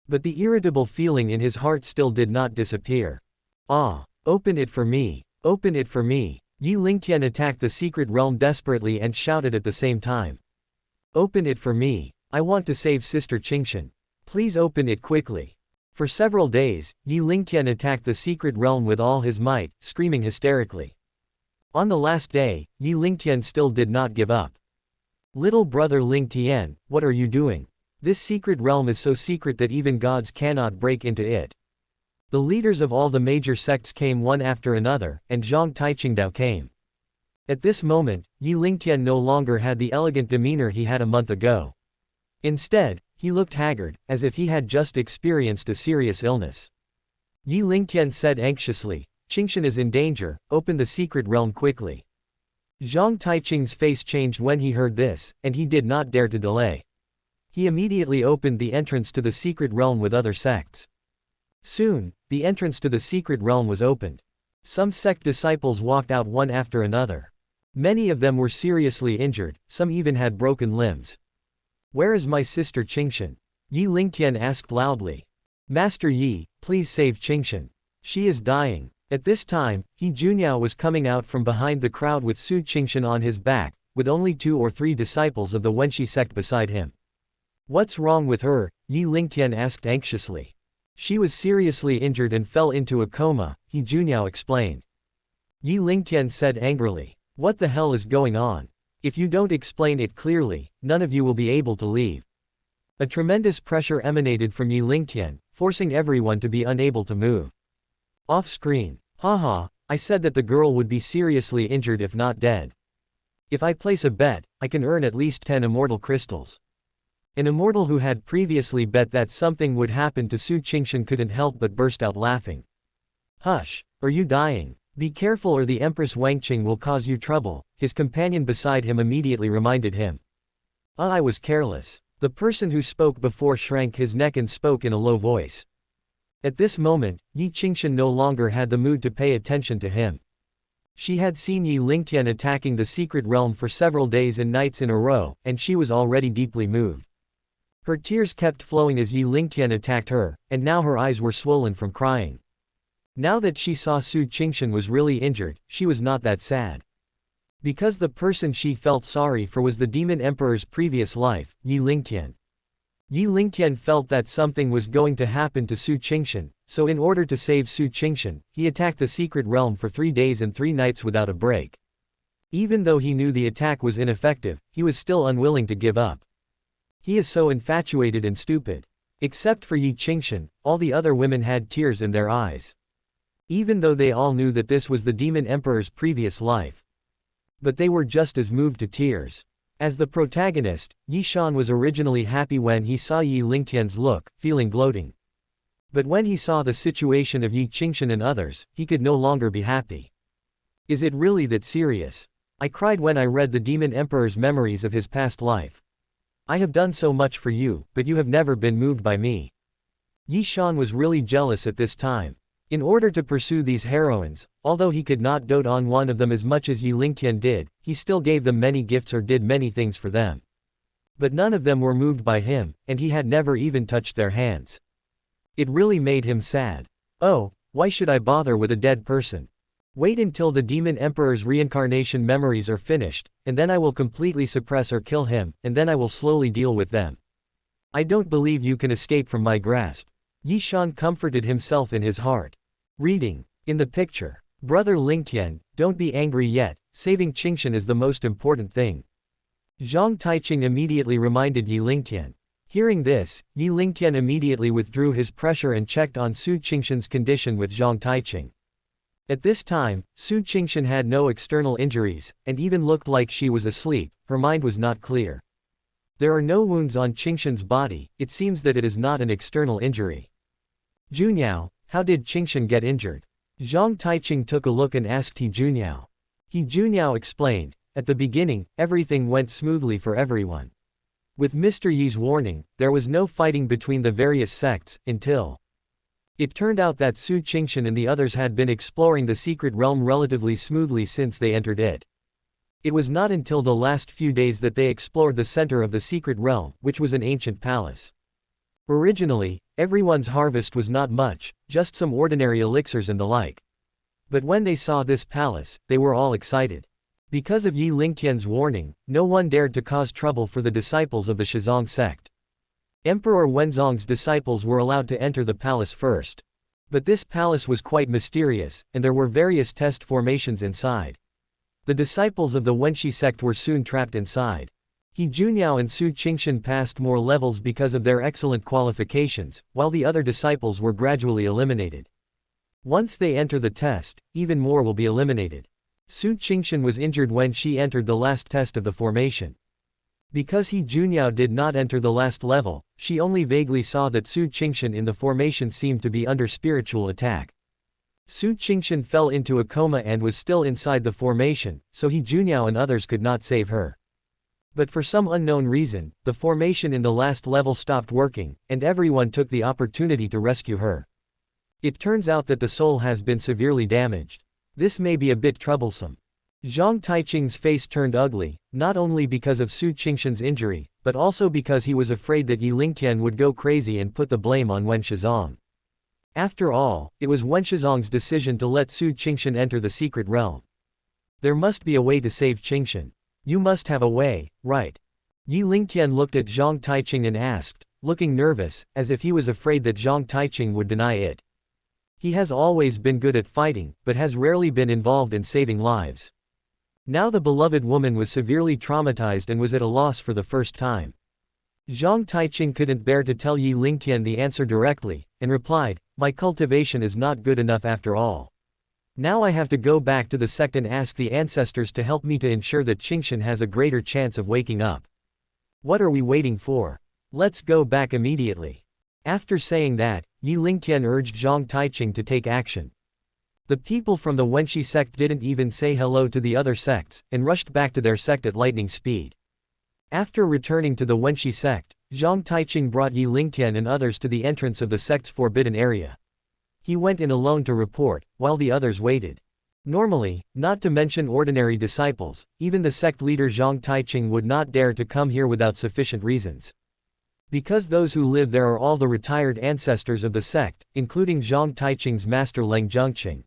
But the irritable feeling in his heart still did not disappear. Ah! Open it for me! Open it for me! Yi Lingtian attacked the secret realm desperately and shouted at the same time. Open it for me! I want to save Sister Qingshan. Please open it quickly. For several days, Yi Lingtian attacked the secret realm with all his might, screaming hysterically. On the last day, Yi Lingtian still did not give up. Little brother Lingtian, what are you doing? This secret realm is so secret that even gods cannot break into it. The leaders of all the major sects came one after another, and Zhang Taiqingdao came. At this moment, Yi Lingtian no longer had the elegant demeanor he had a month ago. Instead, he looked haggard, as if he had just experienced a serious illness. Yi Lingtian said anxiously, Qingshan is in danger, open the secret realm quickly. Zhang Taiqing's face changed when he heard this, and he did not dare to delay. He immediately opened the entrance to the secret realm with other sects. Soon, the entrance to the secret realm was opened. Some sect disciples walked out one after another. Many of them were seriously injured, some even had broken limbs. Where is my sister Qingshan? Yi Lingtian asked loudly. Master Yi, please save Qingshan. She is dying. At this time, He Junyao was coming out from behind the crowd with Su Qingshan on his back, with only 2 or 3 disciples of the Wenshi sect beside him. What's wrong with her? Yi Lingtian asked anxiously. She was seriously injured and fell into a coma, He Junyao explained. Yi Lingtian said angrily. What the hell is going on? If you don't explain it clearly, none of you will be able to leave. A tremendous pressure emanated from Yi Lingtian, forcing everyone to be unable to move. Off screen. Haha, I said that the girl would be seriously injured if not dead. If I place a bet, I can earn at least 10 immortal crystals. An immortal who had previously bet that something would happen to Su Qingshan couldn't help but burst out laughing. Hush, are you dying? Be careful or the Empress Wangqing will cause you trouble, his companion beside him immediately reminded him. I was careless. The person who spoke before shrank his neck and spoke in a low voice. At this moment, Yi Qingshan no longer had the mood to pay attention to him. She had seen Yi Lingtian attacking the secret realm for several days and nights in a row, and she was already deeply moved. Her tears kept flowing as Yi Lingtian attacked her, and now her eyes were swollen from crying. Now that she saw Su Qingshan was really injured, she was not that sad. Because the person she felt sorry for was the Demon Emperor's previous life, Yi Lingtian. Yi Lingtian felt that something was going to happen to Su Qingshan, so in order to save Su Qingshan, he attacked the secret realm for 3 days and 3 nights without a break. Even though he knew the attack was ineffective, he was still unwilling to give up. He is so infatuated and stupid. Except for Yi Qingshan, all the other women had tears in their eyes. Even though they all knew that this was the Demon Emperor's previous life. But they were just as moved to tears. As the protagonist, Yi Shan was originally happy when he saw Yi Lingtian's look, feeling gloating. But when he saw the situation of Yi Qingshan and others, he could no longer be happy. Is it really that serious? I cried when I read the Demon Emperor's memories of his past life. I have done so much for you, but you have never been moved by me. Yi Shan was really jealous at this time. In order to pursue these heroines, although he could not dote on one of them as much as Yi Lingtian did, he still gave them many gifts or did many things for them. But none of them were moved by him, and he had never even touched their hands. It really made him sad. Oh, why should I bother with a dead person? Wait until the Demon Emperor's reincarnation memories are finished, and then I will completely suppress or kill him, and then I will slowly deal with them. I don't believe you can escape from my grasp. Yi Shan comforted himself in his heart. Reading. In the picture. Brother Lingtian, don't be angry yet, saving Qingshan is the most important thing. Zhang Taiqing immediately reminded Yi Lingtian. Hearing this, Yi Lingtian immediately withdrew his pressure and checked on Su Qingshan's condition with Zhang Taiqing. At this time, Su Qingshan had no external injuries, and even looked like she was asleep. Her mind was not clear. There are no wounds on Qingshan's body, it seems that it is not an external injury. Junyao, how did Qingshan get injured? Zhang Taiqing took a look and asked He Junyao. He Junyao explained, at the beginning, everything went smoothly for everyone. With Mr. Yi's warning, there was no fighting between the various sects, until it turned out that Su Qingshan and the others had been exploring the secret realm relatively smoothly since they entered it. It was not until the last few days that they explored the center of the secret realm, which was an ancient palace. Originally, everyone's harvest was not much, just some ordinary elixirs and the like. But when they saw this palace, they were all excited. Because of Yi Lingtian's warning, no one dared to cause trouble for the disciples of the Shizong sect. Emperor Wenzong's disciples were allowed to enter the palace first. But this palace was quite mysterious, and there were various test formations inside. The disciples of the Wenshi sect were soon trapped inside. He Junyao and Su Qingshan passed more levels because of their excellent qualifications, while the other disciples were gradually eliminated. Once they enter the test, even more will be eliminated. Su Qingshan was injured when she entered the last test of the formation. Because He Junyao did not enter the last level, she only vaguely saw that Su Qingshan in the formation seemed to be under spiritual attack. Su Qingshan fell into a coma and was still inside the formation, so He Junyao and others could not save her. But for some unknown reason, the formation in the last level stopped working, and everyone took the opportunity to rescue her. It turns out that the soul has been severely damaged. This may be a bit troublesome. Zhang Taiqing's face turned ugly, not only because of Su Qingshan's injury, but also because he was afraid that Yi Lingtian would go crazy and put the blame on Wen Shizong. After all, it was Wen Shizong's decision to let Su Qingshan enter the secret realm. There must be a way to save Qingshan. You must have a way, right? Yi Lingtian looked at Zhang Taiqing and asked, looking nervous, as if he was afraid that Zhang Taiqing would deny it. He has always been good at fighting, but has rarely been involved in saving lives. Now the beloved woman was severely traumatized and was at a loss for the first time. Zhang Taiqing couldn't bear to tell Yi Lingtian the answer directly, and replied, my cultivation is not good enough after all. Now I have to go back to the sect and ask the ancestors to help me to ensure that Qingshan has a greater chance of waking up. What are we waiting for? Let's go back immediately. After saying that, Yi Lingtian urged Zhang Taiqing to take action. The people from the Wenshi sect didn't even say hello to the other sects, and rushed back to their sect at lightning speed. After returning to the Wenshi sect, Zhang Taiqing brought Yi Lingtian and others to the entrance of the sect's forbidden area. He went in alone to report, while the others waited. Normally, not to mention ordinary disciples, even the sect leader Zhang Taiqing would not dare to come here without sufficient reasons. Because those who live there are all the retired ancestors of the sect, including Zhang Taiqing's master Leng Zhengqing.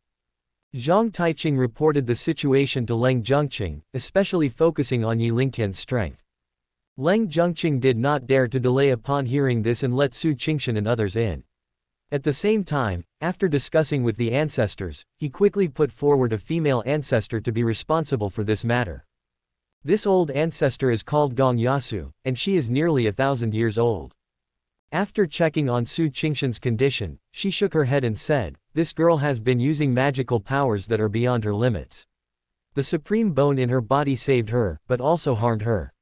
Zhang Taiqing reported the situation to Leng Zhengqing, especially focusing on Yi Lingtian's strength. Leng Zhengqing did not dare to delay upon hearing this and let Su Qingshan and others in. At the same time, after discussing with the ancestors, he quickly put forward a female ancestor to be responsible for this matter. This old ancestor is called Gong Yasu, and she is nearly 1,000 years old. After checking on Su Qingshan's condition, she shook her head and said, this girl has been using magical powers that are beyond her limits. The supreme bone in her body saved her, but also harmed her.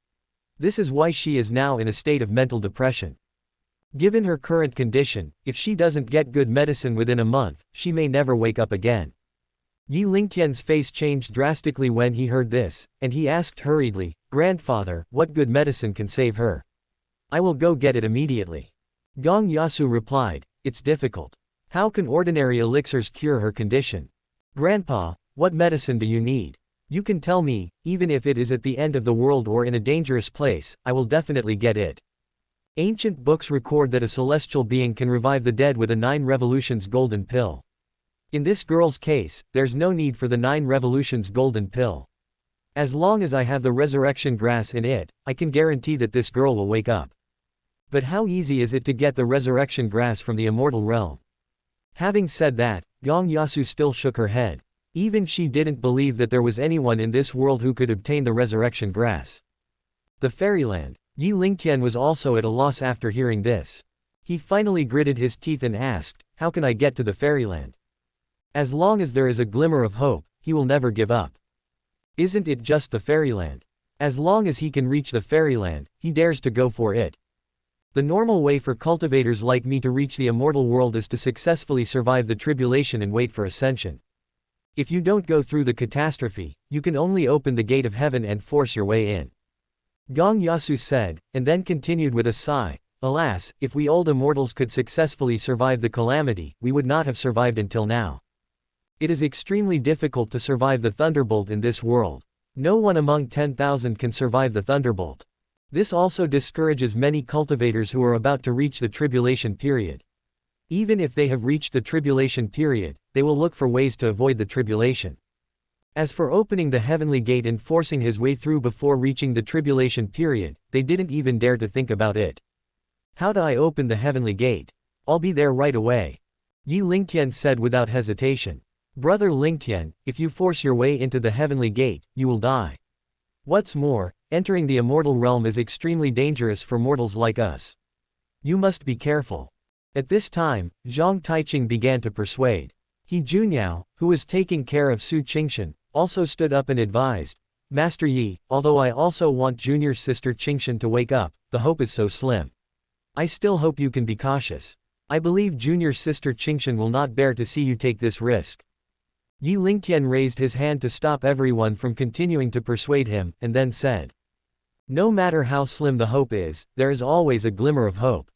This is why she is now in a state of mental depression. Given her current condition, if she doesn't get good medicine within a month, she may never wake up again. Yi Lingtian's face changed drastically when he heard this, and he asked hurriedly, Grandfather, what good medicine can save her? I will go get it immediately. Gong Yasu replied, it's difficult. How can ordinary elixirs cure her condition? Grandpa, what medicine do you need? You can tell me, even if it is at the end of the world or in a dangerous place, I will definitely get it. Ancient books record that a celestial being can revive the dead with a 9 revolutions golden pill. In this girl's case, there's no need for the 9 revolutions golden pill. As long as I have the resurrection grass in it, I can guarantee that this girl will wake up. But how easy is it to get the resurrection grass from the immortal realm? Having said that, Gong Yasu still shook her head. Even she didn't believe that there was anyone in this world who could obtain the resurrection grass. The fairyland. Yi Lingtian was also at a loss after hearing this. He finally gritted his teeth and asked, how can I get to the fairyland? As long as there is a glimmer of hope, he will never give up. Isn't it just the fairyland? As long as he can reach the fairyland, he dares to go for it. The normal way for cultivators like me to reach the immortal world is to successfully survive the tribulation and wait for ascension. If you don't go through the catastrophe, you can only open the gate of heaven and force your way in. Gong Yasu said, and then continued with a sigh, alas, if we old immortals could successfully survive the calamity, we would not have survived until now. It is extremely difficult to survive the thunderbolt in this world. No one among 10,000 can survive the thunderbolt. This also discourages many cultivators who are about to reach the tribulation period. Even if they have reached the tribulation period, they will look for ways to avoid the tribulation. As for opening the heavenly gate and forcing his way through before reaching the tribulation period, they didn't even dare to think about it. How do I open the heavenly gate? I'll be there right away. Yi Lingtian said without hesitation. Brother Lingtian, if you force your way into the heavenly gate, you will die. What's more, entering the immortal realm is extremely dangerous for mortals like us. You must be careful. At this time, Zhang Taiqing began to persuade. He Junyao, who was taking care of Su Qingshan, also stood up and advised, Master Yi, although I also want junior sister Qingshan to wake up, the hope is so slim. I still hope you can be cautious. I believe junior sister Qingshan will not bear to see you take this risk. Yi Lingtian raised his hand to stop everyone from continuing to persuade him, and then said, no matter how slim the hope is, there is always a glimmer of hope.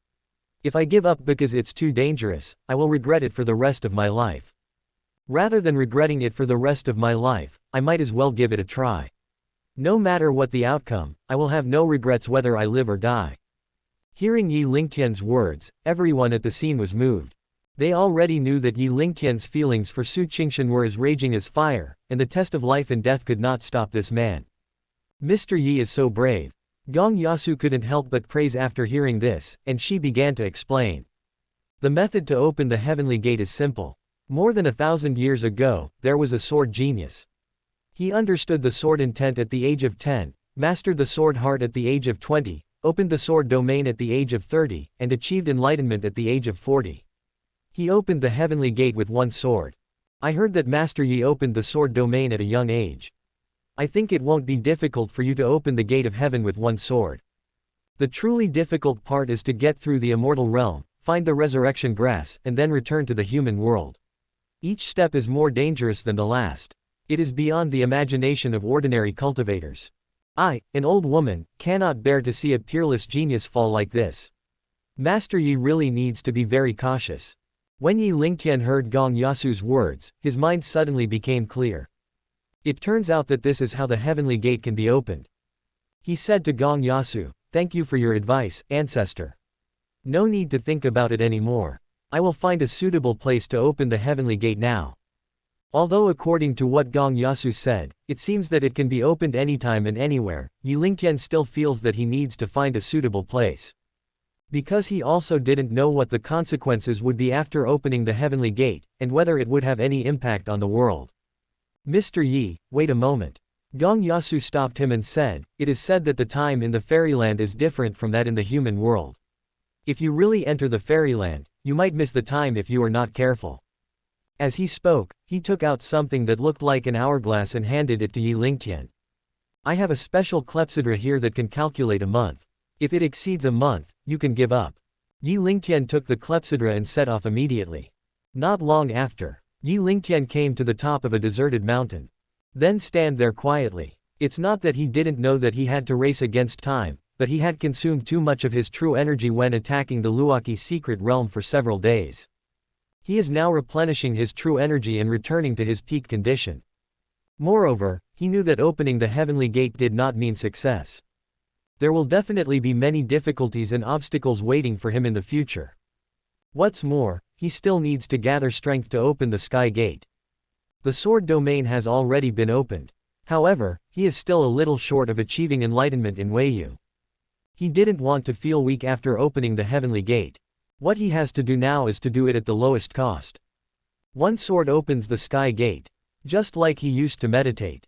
If I give up because it's too dangerous, I will regret it for the rest of my life. Rather than regretting it for the rest of my life, I might as well give it a try. No matter what the outcome, I will have no regrets whether I live or die. Hearing Yi Lingtian's words, everyone at the scene was moved. They already knew that Yi Lingtian's feelings for Su Qingshan were as raging as fire, and the test of life and death could not stop this man. Mr. Yi is so brave. Gong Yasu couldn't help but praise after hearing this, and she began to explain. The method to open the heavenly gate is simple. More than 1,000 years ago, there was a sword genius. He understood the sword intent at the age of 10, mastered the sword heart at the age of 20, opened the sword domain at the age of 30, and achieved enlightenment at the age of 40. He opened the heavenly gate with one sword. I heard that Master Yi opened the sword domain at a young age. I think it won't be difficult for you to open the gate of heaven with one sword. The truly difficult part is to get through the immortal realm, find the resurrection grass, and then return to the human world. Each step is more dangerous than the last. It is beyond the imagination of ordinary cultivators. I, an old woman, cannot bear to see a peerless genius fall like this. Master Yi really needs to be very cautious. When Yi Lingtian heard Gong Yasu's words, his mind suddenly became clear. It turns out that this is how the heavenly gate can be opened. He said to Gong Yasu, thank you for your advice, ancestor. No need to think about it anymore. I will find a suitable place to open the heavenly gate now. Although according to what Gong Yasu said, it seems that it can be opened anytime and anywhere, Yi Lingtian still feels that he needs to find a suitable place. Because he also didn't know what the consequences would be after opening the heavenly gate, and whether it would have any impact on the world. Mr. Yi, wait a moment. Gong Yasu stopped him and said, it is said that the time in the fairyland is different from that in the human world. If you really enter the fairyland, you might miss the time if you are not careful. As he spoke, he took out something that looked like an hourglass and handed it to Yi Lingtian. I have a special clepsydra here that can calculate a month. If it exceeds a month, you can give up. Yi Lingtian took the clepsydra and set off immediately. Not long after, Yi Lingtian came to the top of a deserted mountain. Then stand there quietly. It's not that he didn't know that he had to race against time, but he had consumed too much of his true energy when attacking the Luaki secret realm for several days. He is now replenishing his true energy and returning to his peak condition. Moreover, he knew that opening the heavenly gate did not mean success. There will definitely be many difficulties and obstacles waiting for him in the future. What's more, he still needs to gather strength to open the sky gate. The sword domain has already been opened. However, he is still a little short of achieving enlightenment in Weiyu. He didn't want to feel weak after opening the heavenly gate. What he has to do now is to do it at the lowest cost. One sword opens the sky gate. Just like he used to meditate.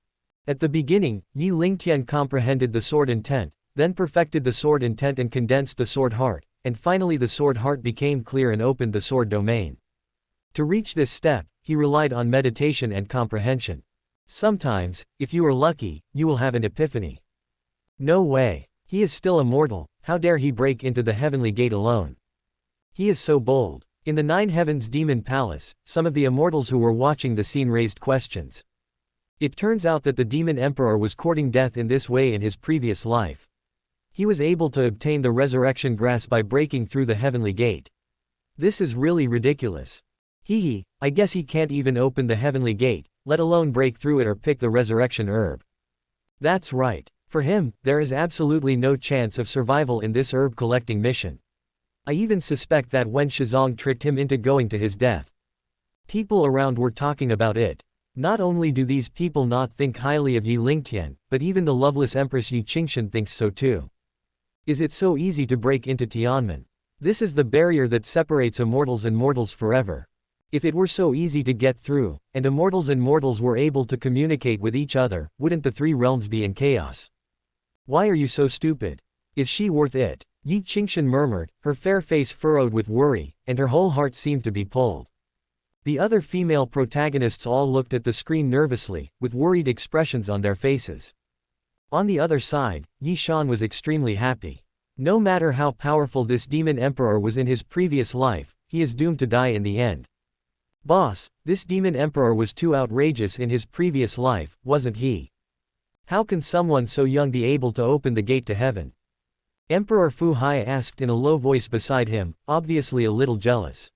At the beginning, Yi Lingtian comprehended the sword intent, then perfected the sword intent and condensed the sword heart, and finally the sword heart became clear and opened the sword domain. To reach this step, he relied on meditation and comprehension. Sometimes, if you are lucky, you will have an epiphany. No way. He is still immortal, how dare he break into the heavenly gate alone? He is so bold. In the Nine Heavens Demon Palace, some of the immortals who were watching the scene raised questions. It turns out that the demon emperor was courting death in this way in his previous life. He was able to obtain the resurrection grass by breaking through the heavenly gate. This is really ridiculous. I guess he can't even open the heavenly gate, let alone break through it or pick the resurrection herb. That's right. For him, there is absolutely no chance of survival in this herb collecting mission. I even suspect that Wen Shizong tricked him into going to his death. People around were talking about it. Not only do these people not think highly of Yi Lingtian, but even the loveless Empress Yi Qingshan thinks so too. Is it so easy to break into Tianmen? This is the barrier that separates immortals and mortals forever. If it were so easy to get through, and immortals and mortals were able to communicate with each other, wouldn't the three realms be in chaos? Why are you so stupid? Is she worth it? Yi Qingshan murmured, her fair face furrowed with worry, and her whole heart seemed to be pulled. The other female protagonists all looked at the screen nervously, with worried expressions on their faces. On the other side, Yi Shan was extremely happy. No matter how powerful this demon emperor was in his previous life, he is doomed to die in the end. Boss, this demon emperor was too outrageous in his previous life, wasn't he? How can someone so young be able to open the gate to heaven? Emperor Fu Hai asked in a low voice beside him, obviously a little jealous.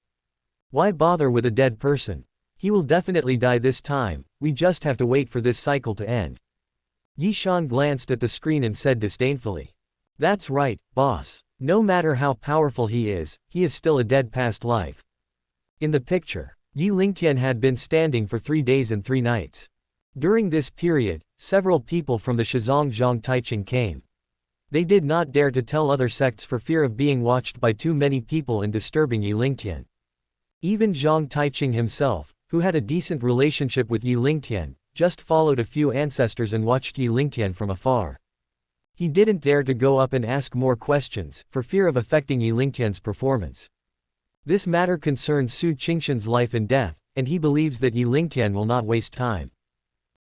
Why bother with a dead person? He will definitely die this time, we just have to wait for this cycle to end. Yi Shan glanced at the screen and said disdainfully. That's right, boss. No matter how powerful he is still a dead past life. In the picture, Yi Lingtian had been standing for 3 days and 3 nights. During this period, several people from the Shizong Zhang Taiching came. They did not dare to tell other sects for fear of being watched by too many people and disturbing Yi Lingtian. Even Zhang Taiching himself, who had a decent relationship with Yi Lingtian, just followed a few ancestors and watched Yi Lingtian from afar. He didn't dare to go up and ask more questions, for fear of affecting Yi Lingtian's performance. This matter concerns Su Qingshan's life and death, and he believes that Yi Lingtian will not waste time.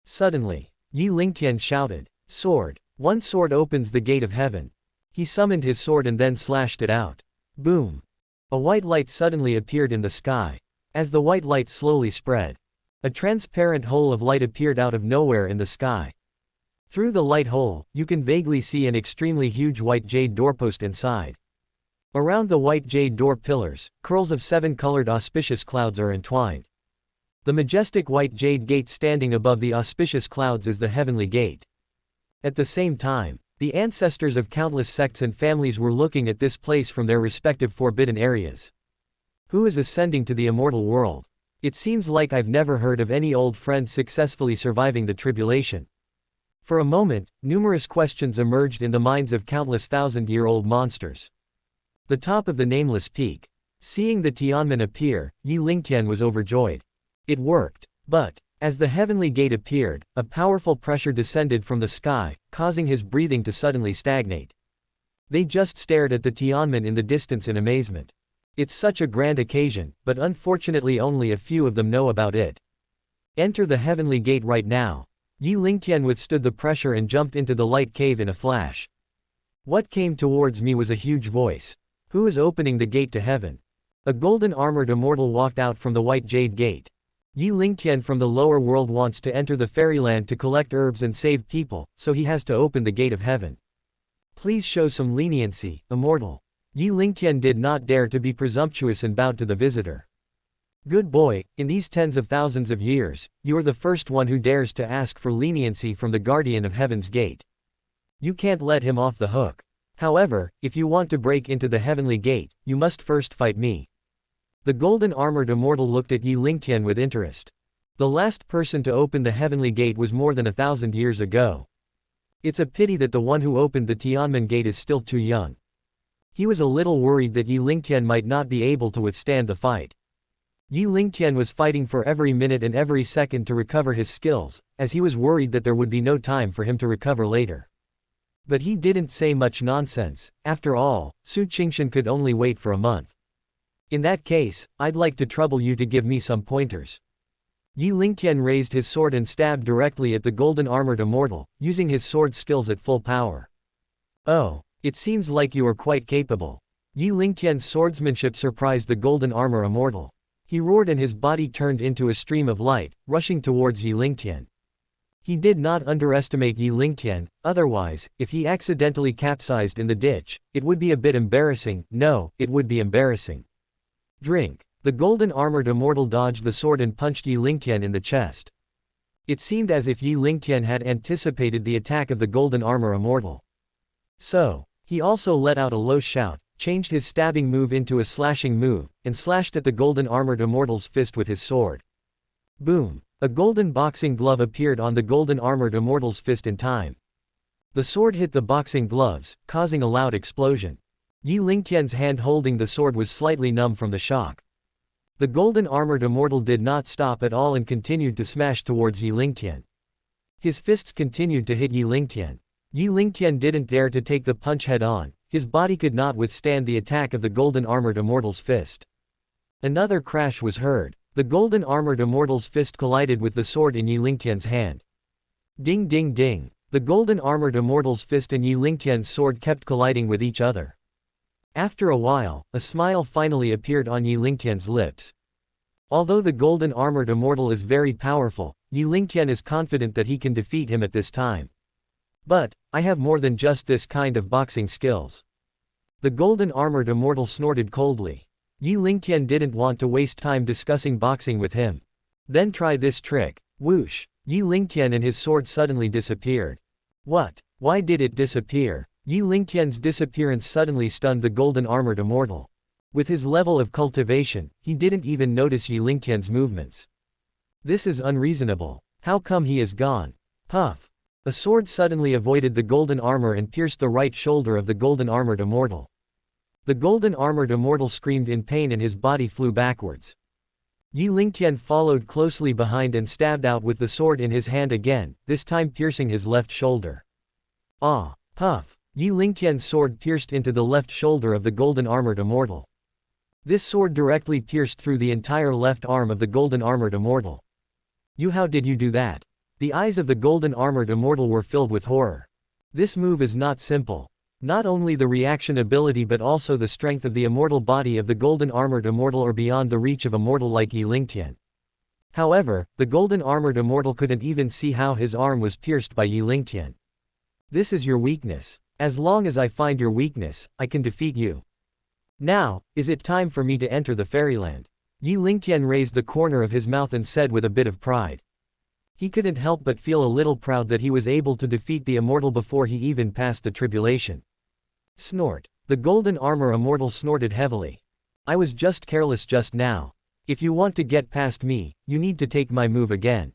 Suddenly, Yi Lingtian shouted, "Sword! One sword opens the gate of heaven." He summoned his sword and then slashed it out. Boom! A white light suddenly appeared in the sky. As the white light slowly spread, a transparent hole of light appeared out of nowhere in the sky. Through the light hole, you can vaguely see an extremely huge white jade doorpost inside. Around the white jade door pillars, curls of 7-colored auspicious clouds are entwined. The majestic white jade gate standing above the auspicious clouds is the heavenly gate. At the same time, the ancestors of countless sects and families were looking at this place from their respective forbidden areas. Who is ascending to the immortal world? It seems like I've never heard of any old friend successfully surviving the tribulation. For a moment, numerous questions emerged in the minds of countless thousand-year-old monsters. The top of the nameless peak. Seeing the Tianmen appear, Yi Lingtian was overjoyed. It worked. But, as the heavenly gate appeared, a powerful pressure descended from the sky, causing his breathing to suddenly stagnate. They just stared at the Tianmen in the distance in amazement. It's such a grand occasion, but unfortunately only a few of them know about it. Enter the heavenly gate right now. Yi Lingtian withstood the pressure and jumped into the light cave in a flash. What came towards me was a huge voice. Who is opening the gate to heaven? A golden armored immortal walked out from the white jade gate. Yi Lingtian from the lower world wants to enter the fairyland to collect herbs and save people, so he has to open the gate of heaven. Please show some leniency, immortal. Yi Lingtian did not dare to be presumptuous and bowed to the visitor. Good boy, in these tens of thousands of years, you are the first one who dares to ask for leniency from the guardian of heaven's gate. You can't let him off the hook. However, if you want to break into the heavenly gate, you must first fight me. The golden armored immortal looked at Yi Lingtian with interest. The last person to open the heavenly gate was more than 1,000 years ago. It's a pity that the one who opened the Tianmen gate is still too young. He was a little worried that Yi Lingtian might not be able to withstand the fight. Yi Lingtian was fighting for every minute and every second to recover his skills, as he was worried that there would be no time for him to recover later. But he didn't say much nonsense. After all, Su Qingshan could only wait for a month. In that case, I'd like to trouble you to give me some pointers. Yi Lingtian raised his sword and stabbed directly at the golden-armored immortal, using his sword skills at full power. Oh, it seems like you are quite capable. Yi Lingtian's swordsmanship surprised the golden armor immortal. He roared and his body turned into a stream of light, rushing towards Yi Lingtian. He did not underestimate Yi Lingtian, otherwise, if he accidentally capsized in the ditch, it would be a bit embarrassing. No, it would be embarrassing. Drink. The golden-armored immortal dodged the sword and punched Yi Lingtian in the chest. It seemed as if Yi Lingtian had anticipated the attack of the golden armor immortal. So, he also let out a low shout, changed his stabbing move into a slashing move, and slashed at the golden-armored immortal's fist with his sword. Boom! A golden boxing glove appeared on the golden-armored immortal's fist in time. The sword hit the boxing gloves, causing a loud explosion. Yi Lingtian's hand holding the sword was slightly numb from the shock. The golden-armored immortal did not stop at all and continued to smash towards Yi Lingtian. His fists continued to hit Yi Lingtian. Yi Lingtian didn't dare to take the punch head-on, his body could not withstand the attack of the golden-armored immortal's fist. Another crash was heard. The golden-armored immortal's fist collided with the sword in Yi Lingtian's hand. Ding ding ding. The golden-armored immortal's fist and Yi Lingtian's sword kept colliding with each other. After a while, a smile finally appeared on Yi Lingtian's lips. Although the golden-armored immortal is very powerful, Yi Lingtian is confident that he can defeat him at this time. But, I have more than just this kind of boxing skills. The golden-armored immortal snorted coldly. Yi Lingtian didn't want to waste time discussing boxing with him. Then try this trick. Whoosh! Yi Lingtian and his sword suddenly disappeared. What? Why did it disappear? Yi Lingtian's disappearance suddenly stunned the golden-armored immortal. With his level of cultivation, he didn't even notice Yi Lingtian's movements. This is unreasonable. How come he is gone? Puff! A sword suddenly avoided the golden armor and pierced the right shoulder of the golden-armored immortal. The golden-armored immortal screamed in pain and his body flew backwards. Yi Lingtian followed closely behind and stabbed out with the sword in his hand again, this time piercing his left shoulder. Ah! Puff! Yi Lingtian's sword pierced into the left shoulder of the golden-armored immortal. This sword directly pierced through the entire left arm of the golden-armored immortal. How did you do that? The eyes of the golden-armored immortal were filled with horror. This move is not simple. Not only the reaction ability but also the strength of the immortal body of the golden-armored immortal are beyond the reach of a mortal like Yi Lingtian. However, the golden-armored immortal couldn't even see how his arm was pierced by Yi Lingtian. This is your weakness. As long as I find your weakness, I can defeat you. Now, is it time for me to enter the fairyland? Yi Lingtian raised the corner of his mouth and said with a bit of pride. He couldn't help but feel a little proud that he was able to defeat the immortal before he even passed the tribulation. Snort. The golden armor immortal snorted heavily. I was just careless just now. If you want to get past me, you need to take my move again.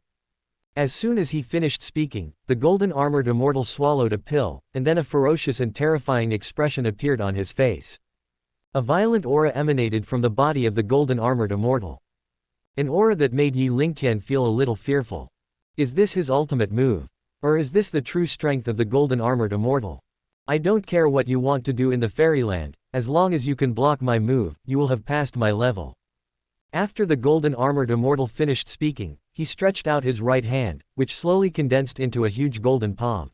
As soon as he finished speaking, the golden-armored immortal swallowed a pill, and then a ferocious and terrifying expression appeared on his face. A violent aura emanated from the body of the golden-armored immortal. An aura that made Yi Lingtian feel a little fearful. Is this his ultimate move? Or is this the true strength of the golden-armored immortal? I don't care what you want to do in the fairyland, as long as you can block my move, you will have passed my level. After the golden-armored immortal finished speaking, he stretched out his right hand, which slowly condensed into a huge golden palm.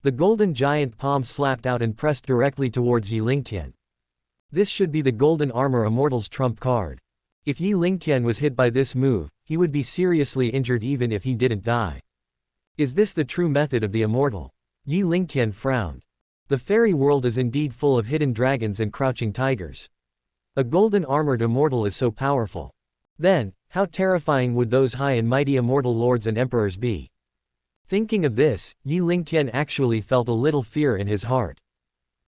The golden giant palm slapped out and pressed directly towards Yi Lingtian. This should be the golden armor immortal's trump card. If Yi Lingtian was hit by this move, he would be seriously injured even if he didn't die. Is this the true method of the immortal? Yi Lingtian frowned. The fairy world is indeed full of hidden dragons and crouching tigers. A golden armored immortal is so powerful. Then, how terrifying would those high and mighty immortal lords and emperors be? Thinking of this, Yi Lingtian actually felt a little fear in his heart.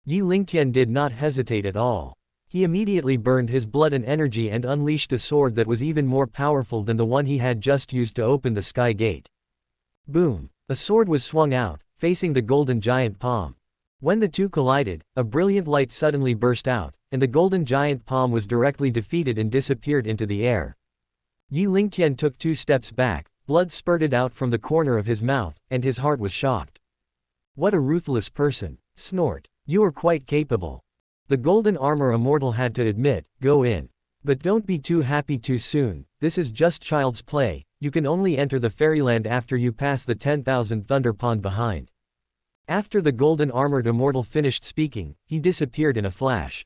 Yi Lingtian did not hesitate at all. He immediately burned his blood and energy and unleashed a sword that was even more powerful than the one he had just used to open the sky gate. Boom! A sword was swung out, facing the golden giant palm. When the two collided, a brilliant light suddenly burst out, and the golden giant palm was directly defeated and disappeared into the air. Yi Lingtian took 2 steps back, blood spurted out from the corner of his mouth, and his heart was shocked. What a ruthless person. Snort. You are quite capable. The golden armor immortal had to admit, go in. But don't be too happy too soon, this is just child's play, you can only enter the fairyland after you pass the 10,000 thunder pond behind. After the golden armored immortal finished speaking, he disappeared in a flash.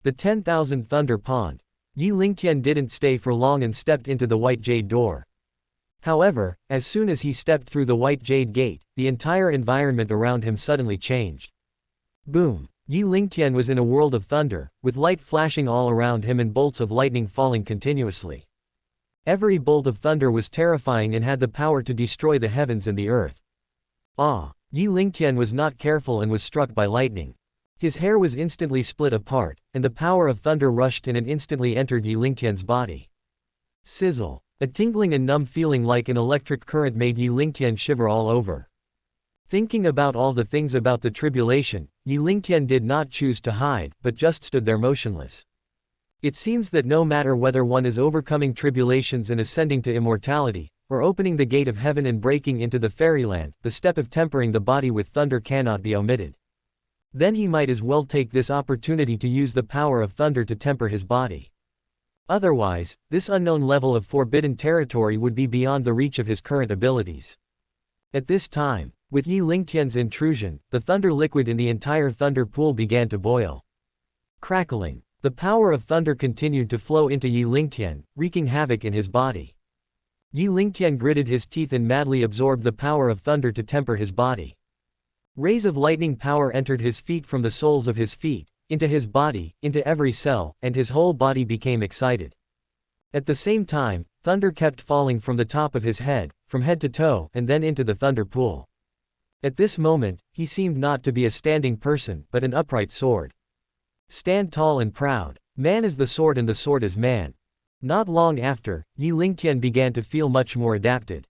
The 10,000 thunder pond. Yi Lingtian didn't stay for long and stepped into the white jade door. However, as soon as he stepped through the white jade gate, the entire environment around him suddenly changed. Boom! Yi Lingtian was in a world of thunder, with light flashing all around him and bolts of lightning falling continuously. Every bolt of thunder was terrifying and had the power to destroy the heavens and the earth. Yi Lingtian was not careful and was struck by lightning. His hair was instantly split apart, and the power of thunder rushed in and instantly entered Yi Lingtian's body. Sizzle. A tingling and numb feeling like an electric current made Yi Lingtian shiver all over. Thinking about all the things about the tribulation, Yi Lingtian did not choose to hide, but just stood there motionless. It seems that no matter whether one is overcoming tribulations and ascending to immortality, or opening the gate of heaven and breaking into the fairyland, the step of tempering the body with thunder cannot be omitted. Then he might as well take this opportunity to use the power of thunder to temper his body. Otherwise, this unknown level of forbidden territory would be beyond the reach of his current abilities. At this time, with Yi Lingtian's intrusion, the thunder liquid in the entire thunder pool began to boil. Crackling. The power of thunder continued to flow into Yi Lingtian, wreaking havoc in his body. Yi Lingtian gritted his teeth and madly absorbed the power of thunder to temper his body. Rays of lightning power entered his feet from the soles of his feet, into his body, into every cell, and his whole body became excited. At the same time, thunder kept falling from the top of his head, from head to toe, and then into the thunder pool. At this moment, he seemed not to be a standing person, but an upright sword. Stand tall and proud. Man is the sword and the sword is man. Not long after, Yi Lingtian began to feel much more adapted.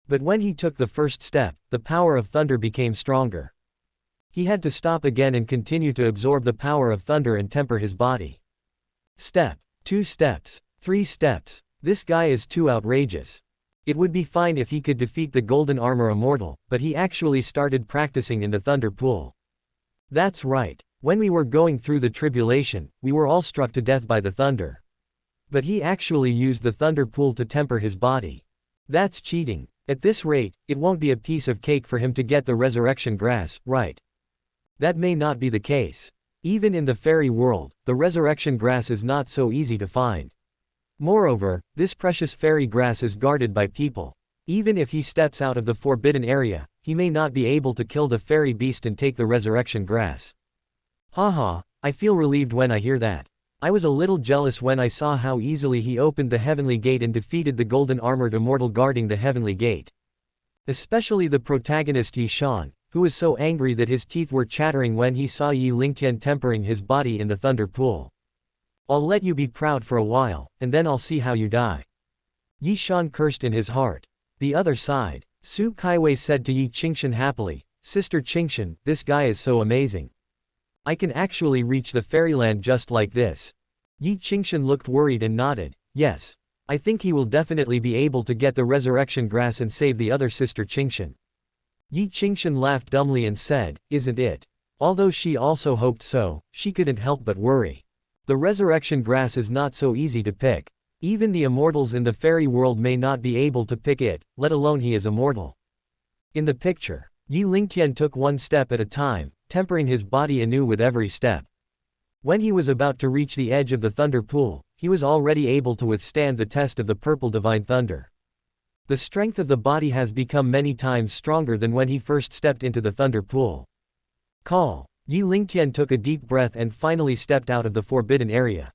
But when he took the first step, the power of thunder became stronger. He had to stop again and continue to absorb the power of thunder and temper his body. Step. 2 steps. 3 steps. This guy is too outrageous. It would be fine if he could defeat the golden armor immortal, but he actually started practicing in the thunder pool. That's right. When we were going through the tribulation, we were all struck to death by the thunder. But he actually used the thunder pool to temper his body. That's cheating. At this rate, it won't be a piece of cake for him to get the resurrection grass, right? That may not be the case. Even in the fairy world, the resurrection grass is not so easy to find. Moreover, this precious fairy grass is guarded by people. Even if he steps out of the forbidden area, he may not be able to kill the fairy beast and take the resurrection grass. Haha, I feel relieved when I hear that. I was a little jealous when I saw how easily he opened the heavenly gate and defeated the golden armored immortal guarding the heavenly gate. Especially the protagonist Yi Shan, who was so angry that his teeth were chattering when he saw Yi Lingtian tempering his body in the thunder pool. I'll let you be proud for a while, and then I'll see how you die. Yi Shan cursed in his heart. The other side, Su Kaiwei said to Yi Qingshan happily, Sister Qingshan, this guy is so amazing. I can actually reach the fairyland just like this. Yi Qingshan looked worried and nodded, yes. I think he will definitely be able to get the resurrection grass and save the other Sister Qingshan. Yi Qingshan laughed dumbly and said, isn't it? Although she also hoped so, she couldn't help but worry. The resurrection grass is not so easy to pick. Even the immortals in the fairy world may not be able to pick it, let alone he is immortal. In the picture, Yi Lingtian took one step at a time, tempering his body anew with every step. When he was about to reach the edge of the thunder pool, he was already able to withstand the test of the purple divine thunder. The strength of the body has become many times stronger than when he first stepped into the thunder pool. Call. Yi Lingtian took a deep breath and finally stepped out of the forbidden area.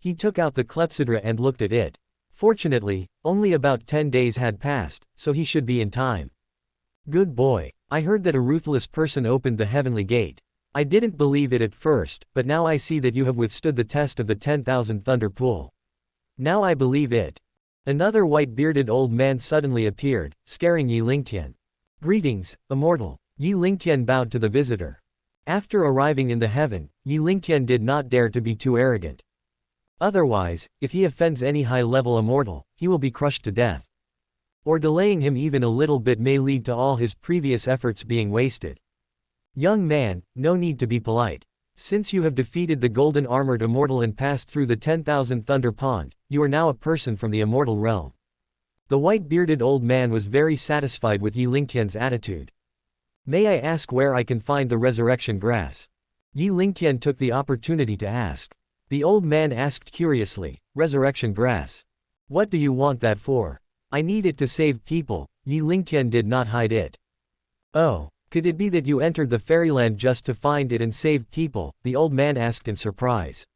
He took out the clepsydra and looked at it. Fortunately, only about 10 days had passed, so he should be in time. Good boy. I heard that a ruthless person opened the heavenly gate. I didn't believe it at first, but now I see that you have withstood the test of the 10,000 thunder pool. Now I believe it. Another white-bearded old man suddenly appeared, scaring Yi Lingtian. Greetings, immortal. Yi Lingtian bowed to the visitor. After arriving in the heaven, Yi Lingtian did not dare to be too arrogant. Otherwise, if he offends any high-level immortal, he will be crushed to death. Or delaying him even a little bit may lead to all his previous efforts being wasted. Young man, no need to be polite. Since you have defeated the golden armored immortal and passed through the 10,000 thunder pond, you are now a person from the immortal realm. The white-bearded old man was very satisfied with Yi Lingtian's attitude. May I ask where I can find the resurrection grass? Yi Lingtian took the opportunity to ask. The old man asked curiously, resurrection grass? What do you want that for? I need it to save people. Yi Lingtian did not hide it. Oh, could it be that you entered the fairyland just to find it and save people? The old man asked in surprise.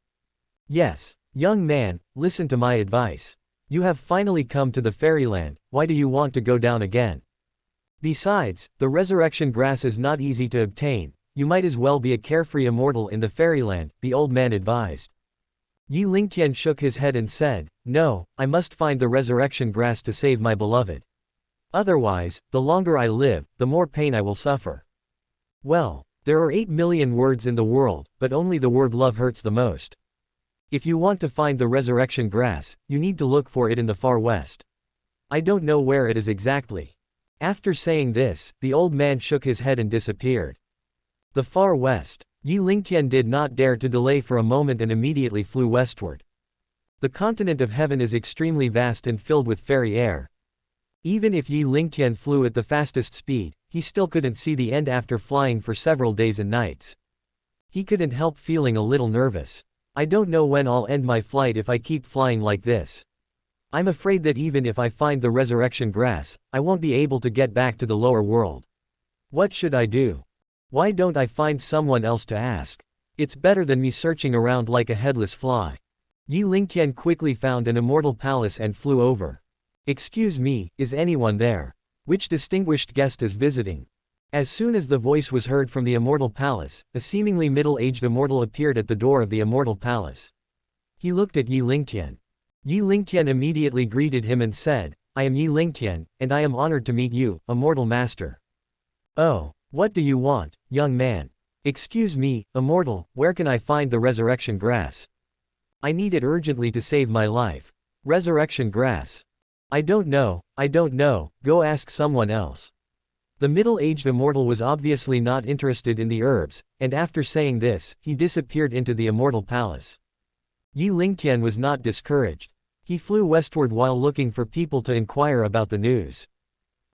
Yes, young man, listen to my advice. You have finally come to the fairyland, why do you want to go down again? Besides, the resurrection grass is not easy to obtain, you might as well be a carefree immortal in the fairyland, the old man advised. Yi Lingtian shook his head and said, no, I must find the resurrection grass to save my beloved. Otherwise, the longer I live, the more pain I will suffer. Well, there are 8 million words in the world, but only the word love hurts the most. If you want to find the resurrection grass, you need to look for it in the far west. I don't know where it is exactly. After saying this, the old man shook his head and disappeared. The far west. Yi Lingtian did not dare to delay for a moment and immediately flew westward. The continent of heaven is extremely vast and filled with fairy air. Even if Yi Lingtian flew at the fastest speed, he still couldn't see the end after flying for several days and nights. He couldn't help feeling a little nervous. I don't know when I'll end my flight if I keep flying like this. I'm afraid that even if I find the resurrection grass, I won't be able to get back to the lower world. What should I do? Why don't I find someone else to ask? It's better than me searching around like a headless fly. Yi Lingtian quickly found an immortal palace and flew over. Excuse me, is anyone there? Which distinguished guest is visiting? As soon as the voice was heard from the immortal palace, a seemingly middle-aged immortal appeared at the door of the immortal palace. He looked at Yi Lingtian. Yi Lingtian immediately greeted him and said, I am Yi Lingtian, and I am honored to meet you, immortal master. Oh, what do you want, young man? Excuse me, immortal, where can I find the resurrection grass? I need it urgently to save my life. Resurrection grass? I don't know, go ask someone else. The middle-aged immortal was obviously not interested in the herbs, and after saying this, he disappeared into the immortal palace. Yi Lingtian was not discouraged. He flew westward while looking for people to inquire about the news.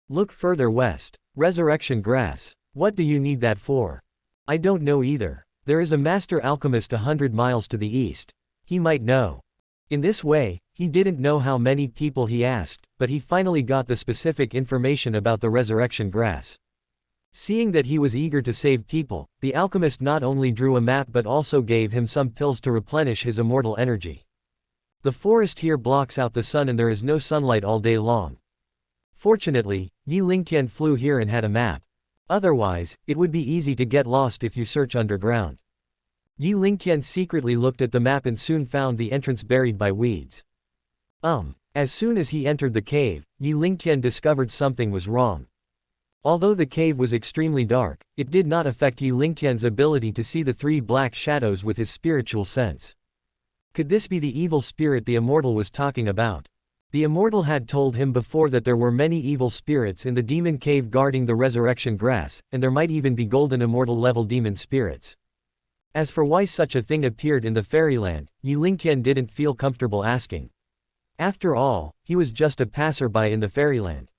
Look further west. Resurrection grass. What do you need that for? I don't know either. There is a master alchemist 100 miles to the east. He might know. In this way, he didn't know how many people he asked, but he finally got the specific information about the resurrection grass. Seeing that he was eager to save people, the alchemist not only drew a map but also gave him some pills to replenish his immortal energy. The forest here blocks out the sun and there is no sunlight all day long. Fortunately, Yi Lingtian flew here and had a map. Otherwise, it would be easy to get lost if you search underground. Yi Lingtian secretly looked at the map and soon found the entrance buried by weeds. As soon as he entered the cave, Yi Lingtian discovered something was wrong. Although the cave was extremely dark, it did not affect Yi Lingtian's ability to see the 3 black shadows with his spiritual sense. Could this be the evil spirit the immortal was talking about? The immortal had told him before that there were many evil spirits in the demon cave guarding the resurrection grass, and there might even be golden immortal level demon spirits. As for why such a thing appeared in the fairyland, Yi Lingtian didn't feel comfortable asking. After all, he was just a passerby in the fairyland.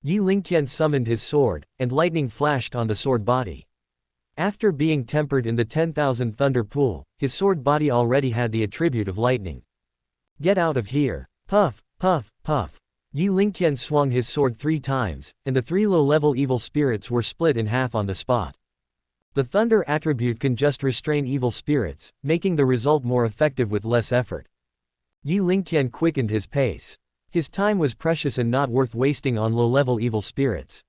Yi Lingtian summoned his sword, and lightning flashed on the sword body. After being tempered in the 10,000 thunder pool, his sword body already had the attribute of lightning. Get out of here. Puff, puff, puff. Yi Lingtian swung his sword 3 times, and the 3 low-level evil spirits were split in half on the spot. The thunder attribute can just restrain evil spirits, making the result more effective with less effort. Yi Lingtian quickened his pace. His time was precious and not worth wasting on low-level evil spirits.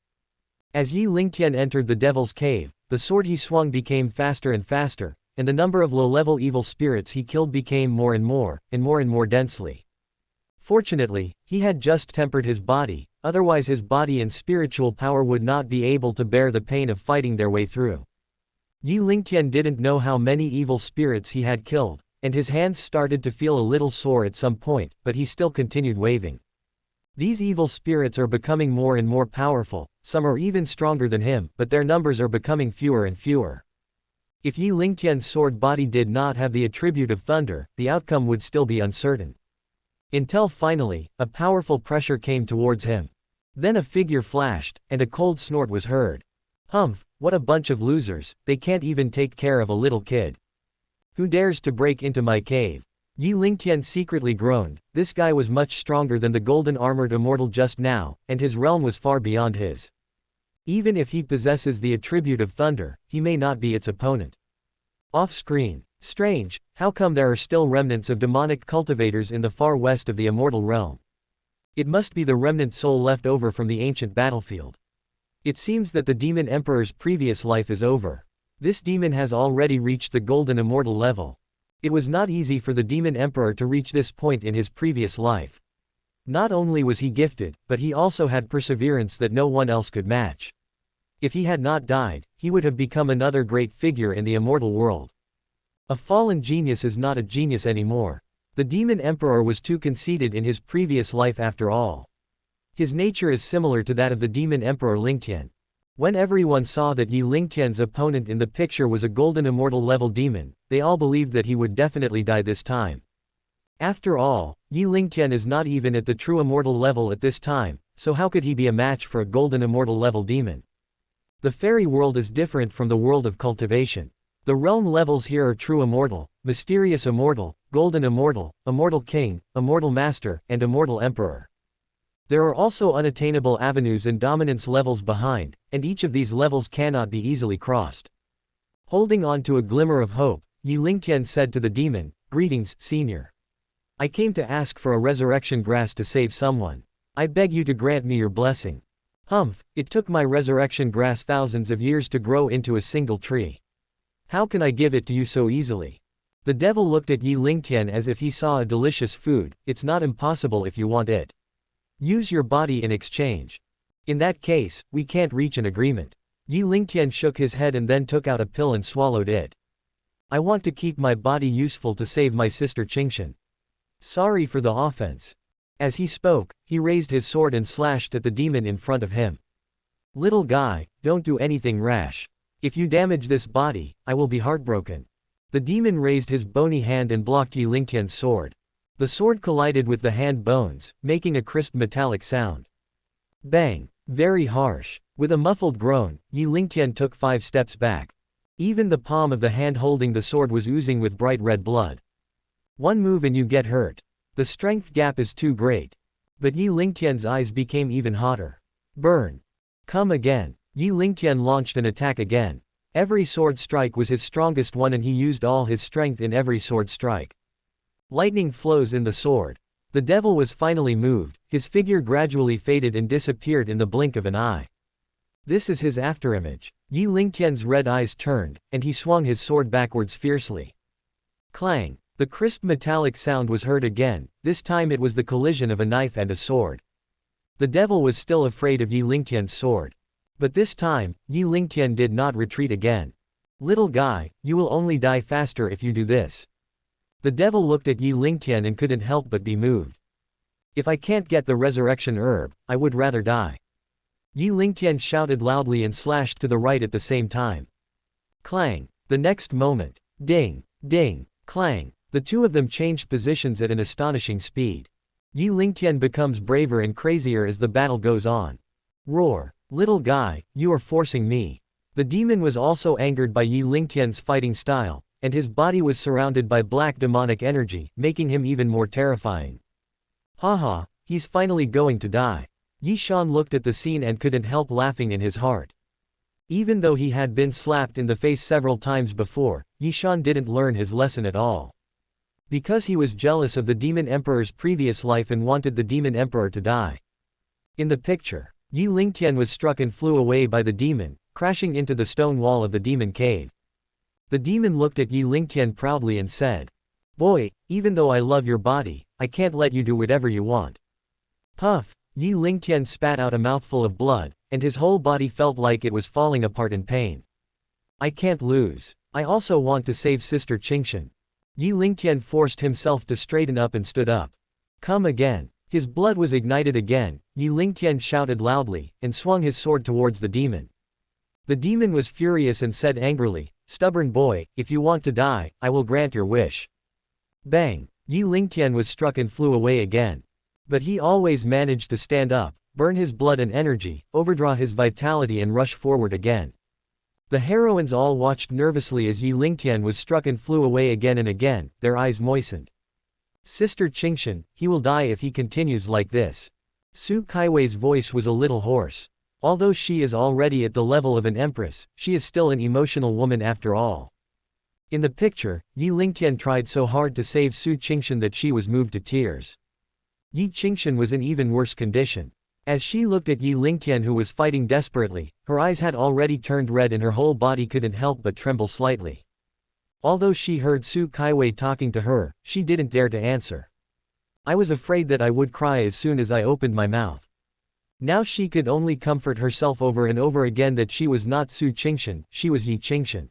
As Yi Lingtian entered the devil's cave, the sword he swung became faster and faster, and the number of low-level evil spirits he killed became more and more densely. Fortunately, he had just tempered his body, otherwise his body and spiritual power would not be able to bear the pain of fighting their way through. Yi Lingtian didn't know how many evil spirits he had killed, and his hands started to feel a little sore at some point, but he still continued waving. These evil spirits are becoming more and more powerful, some are even stronger than him, but their numbers are becoming fewer and fewer. If Yi Lingtian's sword body did not have the attribute of thunder, the outcome would still be uncertain. Until finally, a powerful pressure came towards him. Then a figure flashed, and a cold snort was heard. Humph, what a bunch of losers, they can't even take care of a little kid. Who dares to break into my cave? Yi Lingtian secretly groaned. This guy was much stronger than the golden armored immortal just now, and his realm was far beyond his. Even if he possesses the attribute of thunder, he may not be its opponent. Off-screen. Strange, how come there are still remnants of demonic cultivators in the far west of the immortal realm? It must be the remnant soul left over from the ancient battlefield. It seems that the demon emperor's previous life is over. This demon has already reached the golden immortal level. It was not easy for the demon emperor to reach this point in his previous life. Not only was he gifted, but he also had perseverance that no one else could match. If he had not died, he would have become another great figure in the immortal world. A fallen genius is not a genius anymore. The demon emperor was too conceited in his previous life after all. His nature is similar to that of the demon emperor Lingtian. When everyone saw that Yi Lingtian's opponent in the picture was a golden immortal level demon, they all believed that he would definitely die this time. After all, Yi Lingtian is not even at the true immortal level at this time, so how could he be a match for a golden immortal level demon? The fairy world is different from the world of cultivation. The realm levels here are true immortal, mysterious immortal, golden immortal, immortal king, immortal master, and immortal emperor. There are also unattainable avenues and dominance levels behind, and each of these levels cannot be easily crossed. Holding on to a glimmer of hope, Yi Lingtian said to the demon, "Greetings, senior. I came to ask for a resurrection grass to save someone. I beg you to grant me your blessing." Humph, it took my resurrection grass thousands of years to grow into a single tree. How can I give it to you so easily? The devil looked at Yi Lingtian as if he saw a delicious food. It's not impossible if you want it. Use your body in exchange. In that case, we can't reach an agreement. Yi Lingtian shook his head and then took out a pill and swallowed it. I want to keep my body useful to save my sister Qingshan. Sorry for the offense. As he spoke, he raised his sword and slashed at the demon in front of him. Little guy, don't do anything rash. If you damage this body, I will be heartbroken. The demon raised his bony hand and blocked Yi Lingtian's sword. The sword collided with the hand bones, making a crisp metallic sound. Bang! Very harsh. With a muffled groan, Yi Lingtian took 5 steps back. Even the palm of the hand holding the sword was oozing with bright red blood. One move and you get hurt. The strength gap is too great. But Yi Lingtian's eyes became even hotter. Burn! Come again. Yi Lingtian launched an attack again. Every sword strike was his strongest one and he used all his strength in every sword strike. Lightning flows in the sword. The devil was finally moved, his figure gradually faded and disappeared in the blink of an eye. This is his afterimage. Yi Lingtian's red eyes turned, and he swung his sword backwards fiercely. Clang! The crisp metallic sound was heard again, this time it was the collision of a knife and a sword. The devil was still afraid of Yi Lingtian's sword. But this time, Yi Lingtian did not retreat again. Little guy, you will only die faster if you do this. The devil looked at Yi Lingtian and couldn't help but be moved. If I can't get the resurrection herb, I would rather die. Yi Lingtian shouted loudly and slashed to the right at the same time. Clang! The next moment. Ding! Ding! Clang! The two of them changed positions at an astonishing speed. Yi Lingtian becomes braver and crazier as the battle goes on. Roar! Little guy, you are forcing me. The demon was also angered by Yi Lingtian's fighting style, and his body was surrounded by black demonic energy, making him even more terrifying. Haha, he's finally going to die. Yi Shan looked at the scene and couldn't help laughing in his heart. Even though he had been slapped in the face several times before, Yi Shan didn't learn his lesson at all. Because he was jealous of the Demon Emperor's previous life and wanted the Demon Emperor to die. In the picture, Yi Lingtian was struck and flew away by the demon, crashing into the stone wall of the demon cave. The demon looked at Yi Lingtian proudly and said, "Boy, even though I love your body, I can't let you do whatever you want." Puff! Yi Lingtian spat out a mouthful of blood, and his whole body felt like it was falling apart in pain. I can't lose. I also want to save Sister Qingshan. Yi Lingtian forced himself to straighten up and stood up. Come again. His blood was ignited again. Yi Lingtian shouted loudly, and swung his sword towards the demon. The demon was furious and said angrily, "Stubborn boy, if you want to die, I will grant your wish." Bang! Yi Lingtian was struck and flew away again. But he always managed to stand up, burn his blood and energy, overdraw his vitality and rush forward again. The heroines all watched nervously as Yi Lingtian was struck and flew away again and again, their eyes moistened. Sister Qingshan, he will die if he continues like this. Su Kaiwei's voice was a little hoarse. Although she is already at the level of an empress, she is still an emotional woman after all. In the picture, Yi Lingtian tried so hard to save Su Qingshan that she was moved to tears. Yi Qingshan was in even worse condition. As she looked at Yi Lingtian who was fighting desperately, her eyes had already turned red and her whole body couldn't help but tremble slightly. Although she heard Su Kaiwei talking to her, she didn't dare to answer. I was afraid that I would cry as soon as I opened my mouth. Now she could only comfort herself over and over again that she was not Su Qingshan, she was Yi Qingshan.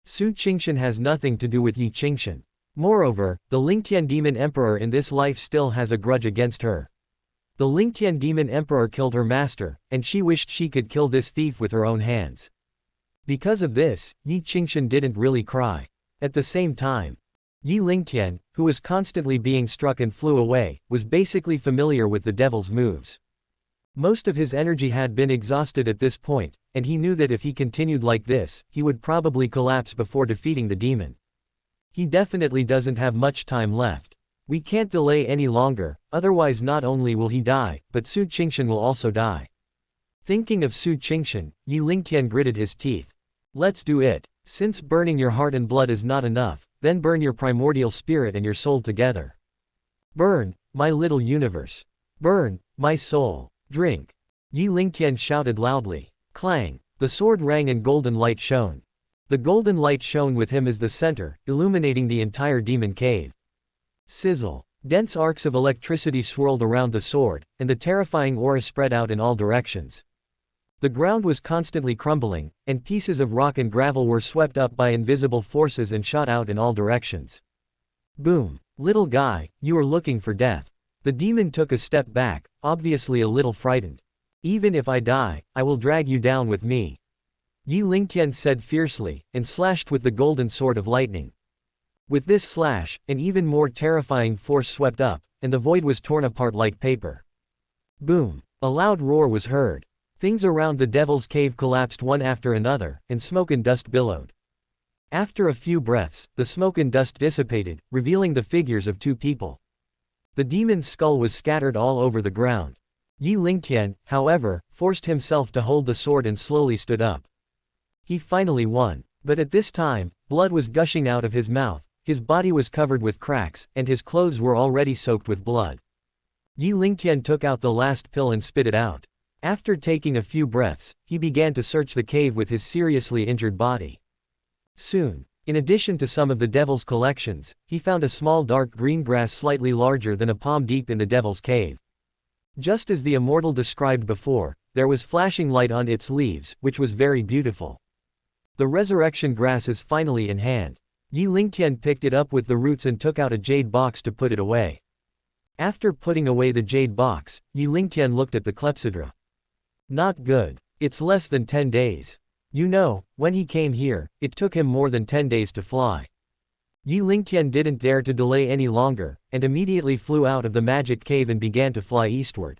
Su Qingshan has nothing to do with Yi Qingshan. Moreover, the Lingtian Demon Emperor in this life still has a grudge against her. The Lingtian Demon Emperor killed her master, and she wished she could kill this thief with her own hands. Because of this, Yi Qingshan didn't really cry. At the same time, Yi Lingtian, who was constantly being struck and flew away, was basically familiar with the devil's moves. Most of his energy had been exhausted at this point, and he knew that if he continued like this, he would probably collapse before defeating the demon. He definitely doesn't have much time left. We can't delay any longer, otherwise not only will he die, but Su Qingshan will also die. Thinking of Su Qingshan, Yi Lingtian gritted his teeth. Let's do it. Since burning your heart and blood is not enough, then burn your primordial spirit and your soul together. Burn, my little universe. Burn, my soul. Drink. Yi Lingtian shouted loudly. Clang. The sword rang and golden light shone. The golden light shone with him as the center, illuminating the entire demon cave. Sizzle. Dense arcs of electricity swirled around the sword, and the terrifying aura spread out in all directions. The ground was constantly crumbling, and pieces of rock and gravel were swept up by invisible forces and shot out in all directions. Boom. Little guy, you are looking for death. The demon took a step back, obviously a little frightened. Even if I die, I will drag you down with me. Yi Lingtian said fiercely, and slashed with the golden sword of lightning. With this slash, an even more terrifying force swept up, and the void was torn apart like paper. Boom! A loud roar was heard. Things around the devil's cave collapsed one after another, and smoke and dust billowed. After a few breaths, the smoke and dust dissipated, revealing the figures of two people. The demon's skull was scattered all over the ground. Yi Lingtian, however, forced himself to hold the sword and slowly stood up. He finally won. But at this time, blood was gushing out of his mouth, his body was covered with cracks, and his clothes were already soaked with blood. Yi Lingtian took out the last pill and spit it out. After taking a few breaths, he began to search the cave with his seriously injured body. Soon, in addition to some of the devil's collections, he found a small dark green grass slightly larger than a palm deep in the devil's cave. Just as the immortal described before, there was flashing light on its leaves, which was very beautiful. The resurrection grass is finally in hand. Yi Lingtian picked it up with the roots and took out a jade box to put it away. After putting away the jade box, Yi Lingtian looked at the clepsydra. Not good. It's less than 10 days. You know, when he came here, it took him more than 10 days to fly. Yi Lingtian didn't dare to delay any longer, and immediately flew out of the magic cave and began to fly eastward.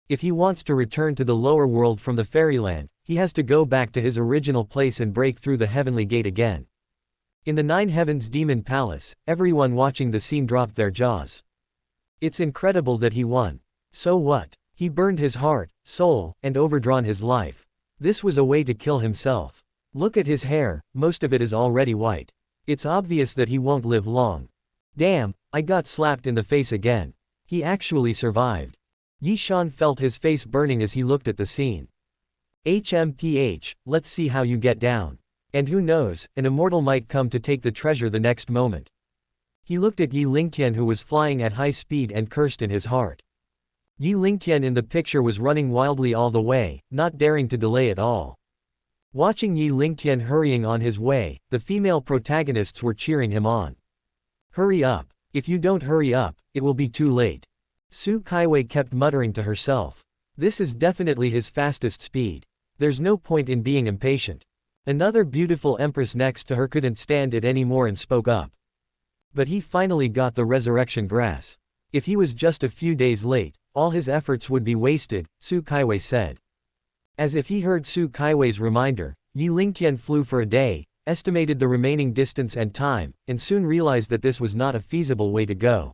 If he wants to return to the lower world from the fairyland, he has to go back to his original place and break through the heavenly gate again. In the Nine Heavens Demon Palace, everyone watching the scene dropped their jaws. It's incredible that he won. So what? He burned his heart, soul, and overdrawn his life. This was a way to kill himself. Look at his hair, most of it is already white. It's obvious that he won't live long. Damn, I got slapped in the face again. He actually survived. Yi Shan felt his face burning as he looked at the scene. HMPH, let's see how you get down. And who knows, an immortal might come to take the treasure the next moment. He looked at Yi Lingtian who was flying at high speed and cursed in his heart. Yi Lingtian in the picture was running wildly all the way, not daring to delay at all. Watching Yi Lingtian hurrying on his way, the female protagonists were cheering him on. Hurry up. If you don't hurry up, it will be too late. Su Kaiwei kept muttering to herself. This is definitely his fastest speed. There's no point in being impatient. Another beautiful empress next to her couldn't stand it anymore and spoke up. But he finally got the resurrection grass. If he was just a few days late, all his efforts would be wasted, Su Kaiwei said. As if he heard Su Kaiwei's reminder, Yi Lingtian flew for a day, estimated the remaining distance and time, and soon realized that this was not a feasible way to go.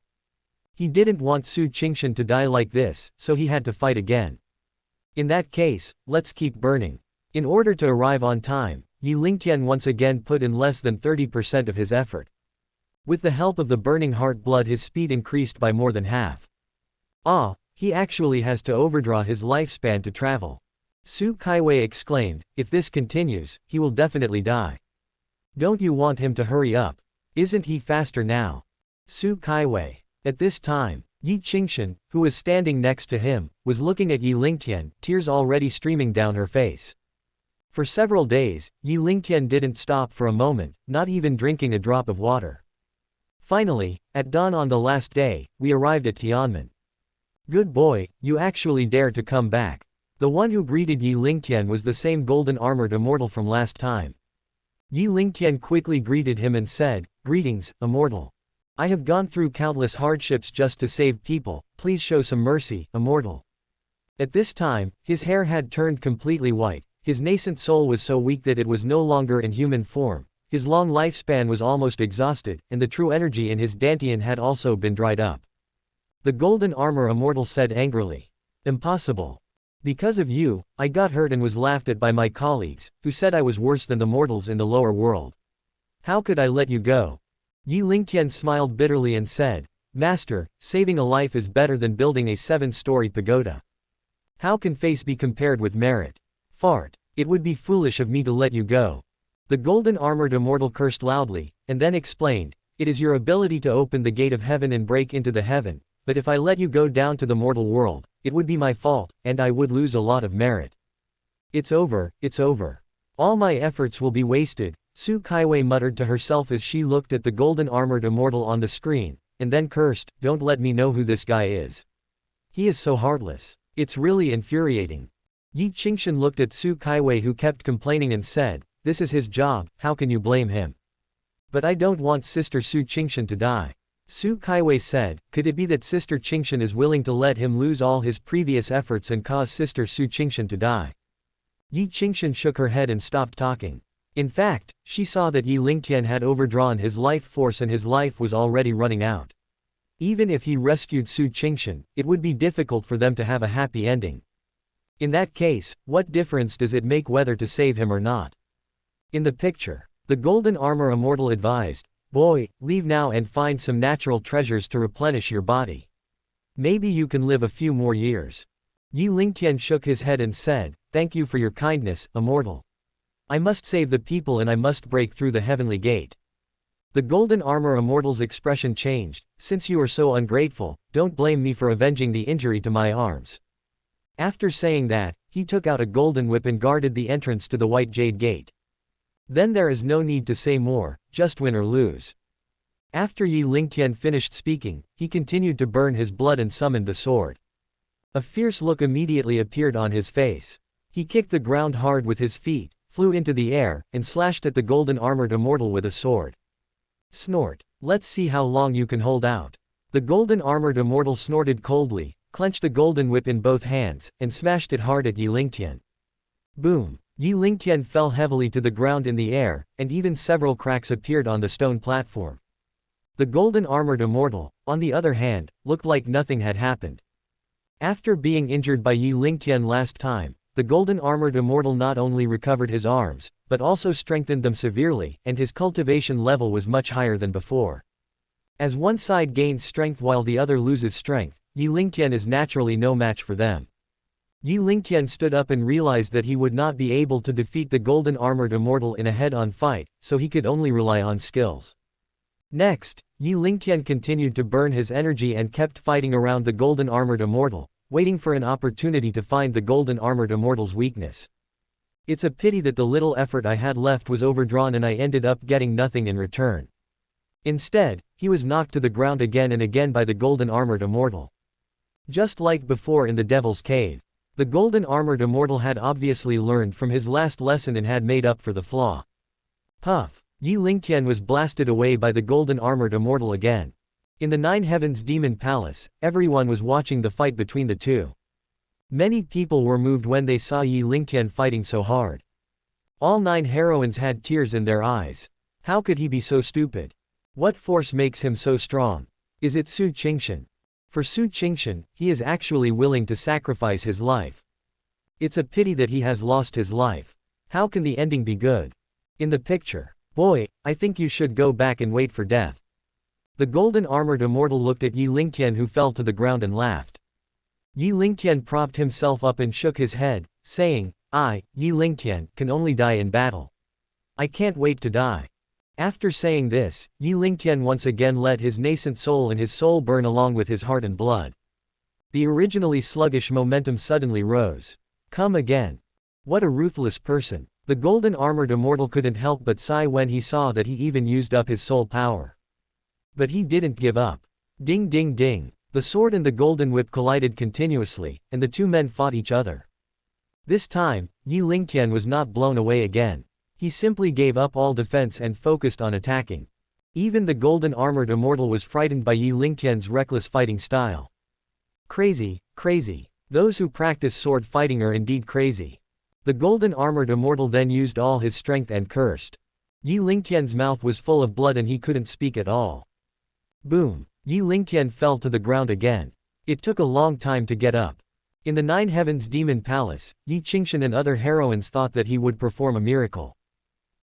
He didn't want Su Qingshan to die like this, so he had to fight again. In that case, let's keep burning. In order to arrive on time, Yi Lingtian once again put in less than 30% of his effort. With the help of the burning heart blood, his speed increased by more than half. Ah, he actually has to overdraw his lifespan to travel. Su Kaiwei exclaimed, if this continues, he will definitely die. Don't you want him to hurry up? Isn't he faster now? Su Kaiwei. At this time, Yi Qingshan, who was standing next to him, was looking at Yi Lingtian, tears already streaming down her face. For several days, Yi Lingtian didn't stop for a moment, not even drinking a drop of water. Finally, at dawn on the last day, we arrived at Tianmen. Good boy, you actually dared to come back. The one who greeted Yi Lingtian was the same golden-armored immortal from last time. Yi Lingtian quickly greeted him and said, greetings, immortal. I have gone through countless hardships just to save people, please show some mercy, immortal. At this time, his hair had turned completely white, his nascent soul was so weak that it was no longer in human form, his long lifespan was almost exhausted, and the true energy in his dantian had also been dried up. The golden armor immortal said angrily. Impossible. Because of you, I got hurt and was laughed at by my colleagues, who said I was worse than the mortals in the lower world. How could I let you go? Yi Lingtian smiled bitterly and said, Master, saving a life is better than building a 7-story pagoda. How can face be compared with merit? Fart. It would be foolish of me to let you go. The golden-armored immortal cursed loudly, and then explained, it is your ability to open the gate of heaven and break into the heaven, but if I let you go down to the mortal world, it would be my fault, and I would lose a lot of merit. It's over, it's over. All my efforts will be wasted, Su Kaiwei muttered to herself as she looked at the golden-armored immortal on the screen, and then cursed, don't let me know who this guy is. He is so heartless. It's really infuriating. Yi Qingshan looked at Su Kaiwei, who kept complaining, and said, this is his job, how can you blame him? But I don't want Sister Su Qingshan to die. Su Kaiwei said, could it be that Sister Qingshan is willing to let him lose all his previous efforts and cause Sister Su Qingshan to die? Yi Qingshan shook her head and stopped talking. In fact, she saw that Yi Lingtian had overdrawn his life force and his life was already running out. Even if he rescued Su Qingshan, it would be difficult for them to have a happy ending. In that case, what difference does it make whether to save him or not? In the picture, the golden armor immortal advised, boy, leave now and find some natural treasures to replenish your body. Maybe you can live a few more years. Yi Lingtian shook his head and said, thank you for your kindness, immortal. I must save the people and I must break through the heavenly gate. The golden armor immortal's expression changed, since you are so ungrateful, don't blame me for avenging the injury to my arms. After saying that, he took out a golden whip and guarded the entrance to the white jade gate. Then there is no need to say more, just win or lose. After Yi Lingtian finished speaking, he continued to burn his blood and summoned the sword. A fierce look immediately appeared on his face. He kicked the ground hard with his feet, flew into the air, and slashed at the golden-armored immortal with a sword. Snort. Let's see how long you can hold out. The golden-armored immortal snorted coldly, clenched the golden whip in both hands, and smashed it hard at Yi Lingtian. Boom. Yi Lingtian fell heavily to the ground in the air, and even several cracks appeared on the stone platform. The golden-armored immortal, on the other hand, looked like nothing had happened. After being injured by Yi Lingtian last time, the golden-armored immortal not only recovered his arms, but also strengthened them severely, and his cultivation level was much higher than before. As one side gains strength while the other loses strength, Yi Lingtian is naturally no match for them. Yi Lingtian stood up and realized that he would not be able to defeat the golden-armored immortal in a head-on fight, so he could only rely on skills. Next, Yi Lingtian continued to burn his energy and kept fighting around the golden-armored immortal, waiting for an opportunity to find the golden-armored immortal's weakness. It's a pity that the little effort I had left was overdrawn and I ended up getting nothing in return. Instead, he was knocked to the ground again and again by the golden-armored immortal. Just like before in the Devil's Cave, the golden-armored immortal had obviously learned from his last lesson and had made up for the flaw. Puff. Yi Lingtian was blasted away by the golden-armored immortal again. In the Nine Heavens Demon Palace, everyone was watching the fight between the two. Many people were moved when they saw Yi Lingtian fighting so hard. All 9 heroines had tears in their eyes. How could he be so stupid? What force makes him so strong? Is it Su Qingshan? For Su Qingshan, he is actually willing to sacrifice his life. It's a pity that he has lost his life. How can the ending be good? In the picture. Boy, I think you should go back and wait for death. The golden-armored immortal looked at Yi Lingtian, who fell to the ground and laughed. Yi Lingtian propped himself up and shook his head, saying, I, Yi Lingtian, can only die in battle. I can't wait to die. After saying this, Yi Lingtian once again let his nascent soul and his soul burn along with his heart and blood. The originally sluggish momentum suddenly rose. Come again. What a ruthless person. The golden-armored immortal couldn't help but sigh when he saw that he even used up his soul power. But he didn't give up. Ding ding ding. The sword and the golden whip collided continuously, and the two men fought each other. This time, Yi Lingtian was not blown away again. He simply gave up all defense and focused on attacking. Even the golden-armored immortal was frightened by Yi Lingtian's reckless fighting style. Crazy, crazy. Those who practice sword fighting are indeed crazy. The golden-armored immortal then used all his strength and cursed. Yi Lingtian's mouth was full of blood and he couldn't speak at all. Boom. Yi Lingtian fell to the ground again. It took a long time to get up. In the Nine Heavens Demon Palace, Yi Qingshan and other heroines thought that he would perform a miracle.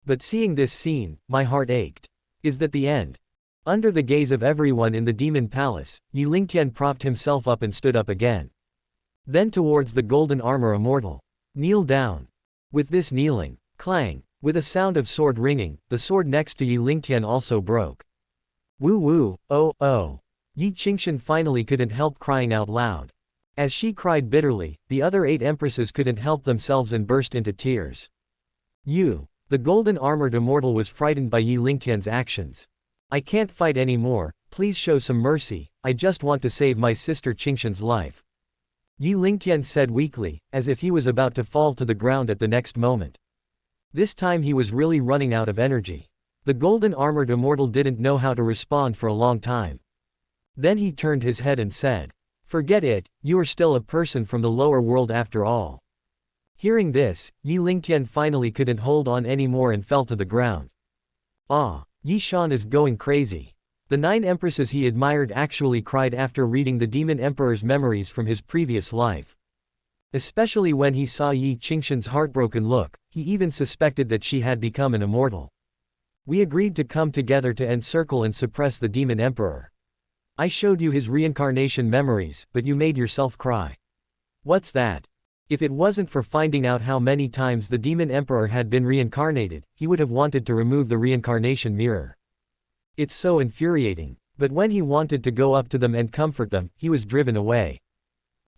But seeing this scene, my heart ached. Is that the end? Under the gaze of everyone in the Demon Palace, Yi Lingtian propped himself up and stood up again. Then towards the golden armor immortal. Kneel down. With this kneeling, clang, with a sound of sword ringing, the sword next to Yi Lingtian also broke. Woo woo, oh oh. Yi Qingshan finally couldn't help crying out loud. As she cried bitterly, the other 8 empresses couldn't help themselves and burst into tears. You. The golden-armored immortal was frightened by Yi Lingtian's actions. I can't fight anymore, please show some mercy, I just want to save my sister Qingshan's life. Yi Lingtian said weakly, as if he was about to fall to the ground at the next moment. This time he was really running out of energy. The golden-armored immortal didn't know how to respond for a long time. Then he turned his head and said, forget it, you are still a person from the lower world after all. Hearing this, Yi Lingtian finally couldn't hold on anymore and fell to the ground. Ah, Yi Shan is going crazy. The 9 empresses he admired actually cried after reading the Demon Emperor's memories from his previous life. Especially when he saw Yi Qingshan's heartbroken look, he even suspected that she had become an immortal. We agreed to come together to encircle and suppress the Demon Emperor. I showed you his reincarnation memories, but you made yourself cry. What's that? If it wasn't for finding out how many times the Demon Emperor had been reincarnated, he would have wanted to remove the reincarnation mirror. It's so infuriating. But when he wanted to go up to them and comfort them, he was driven away.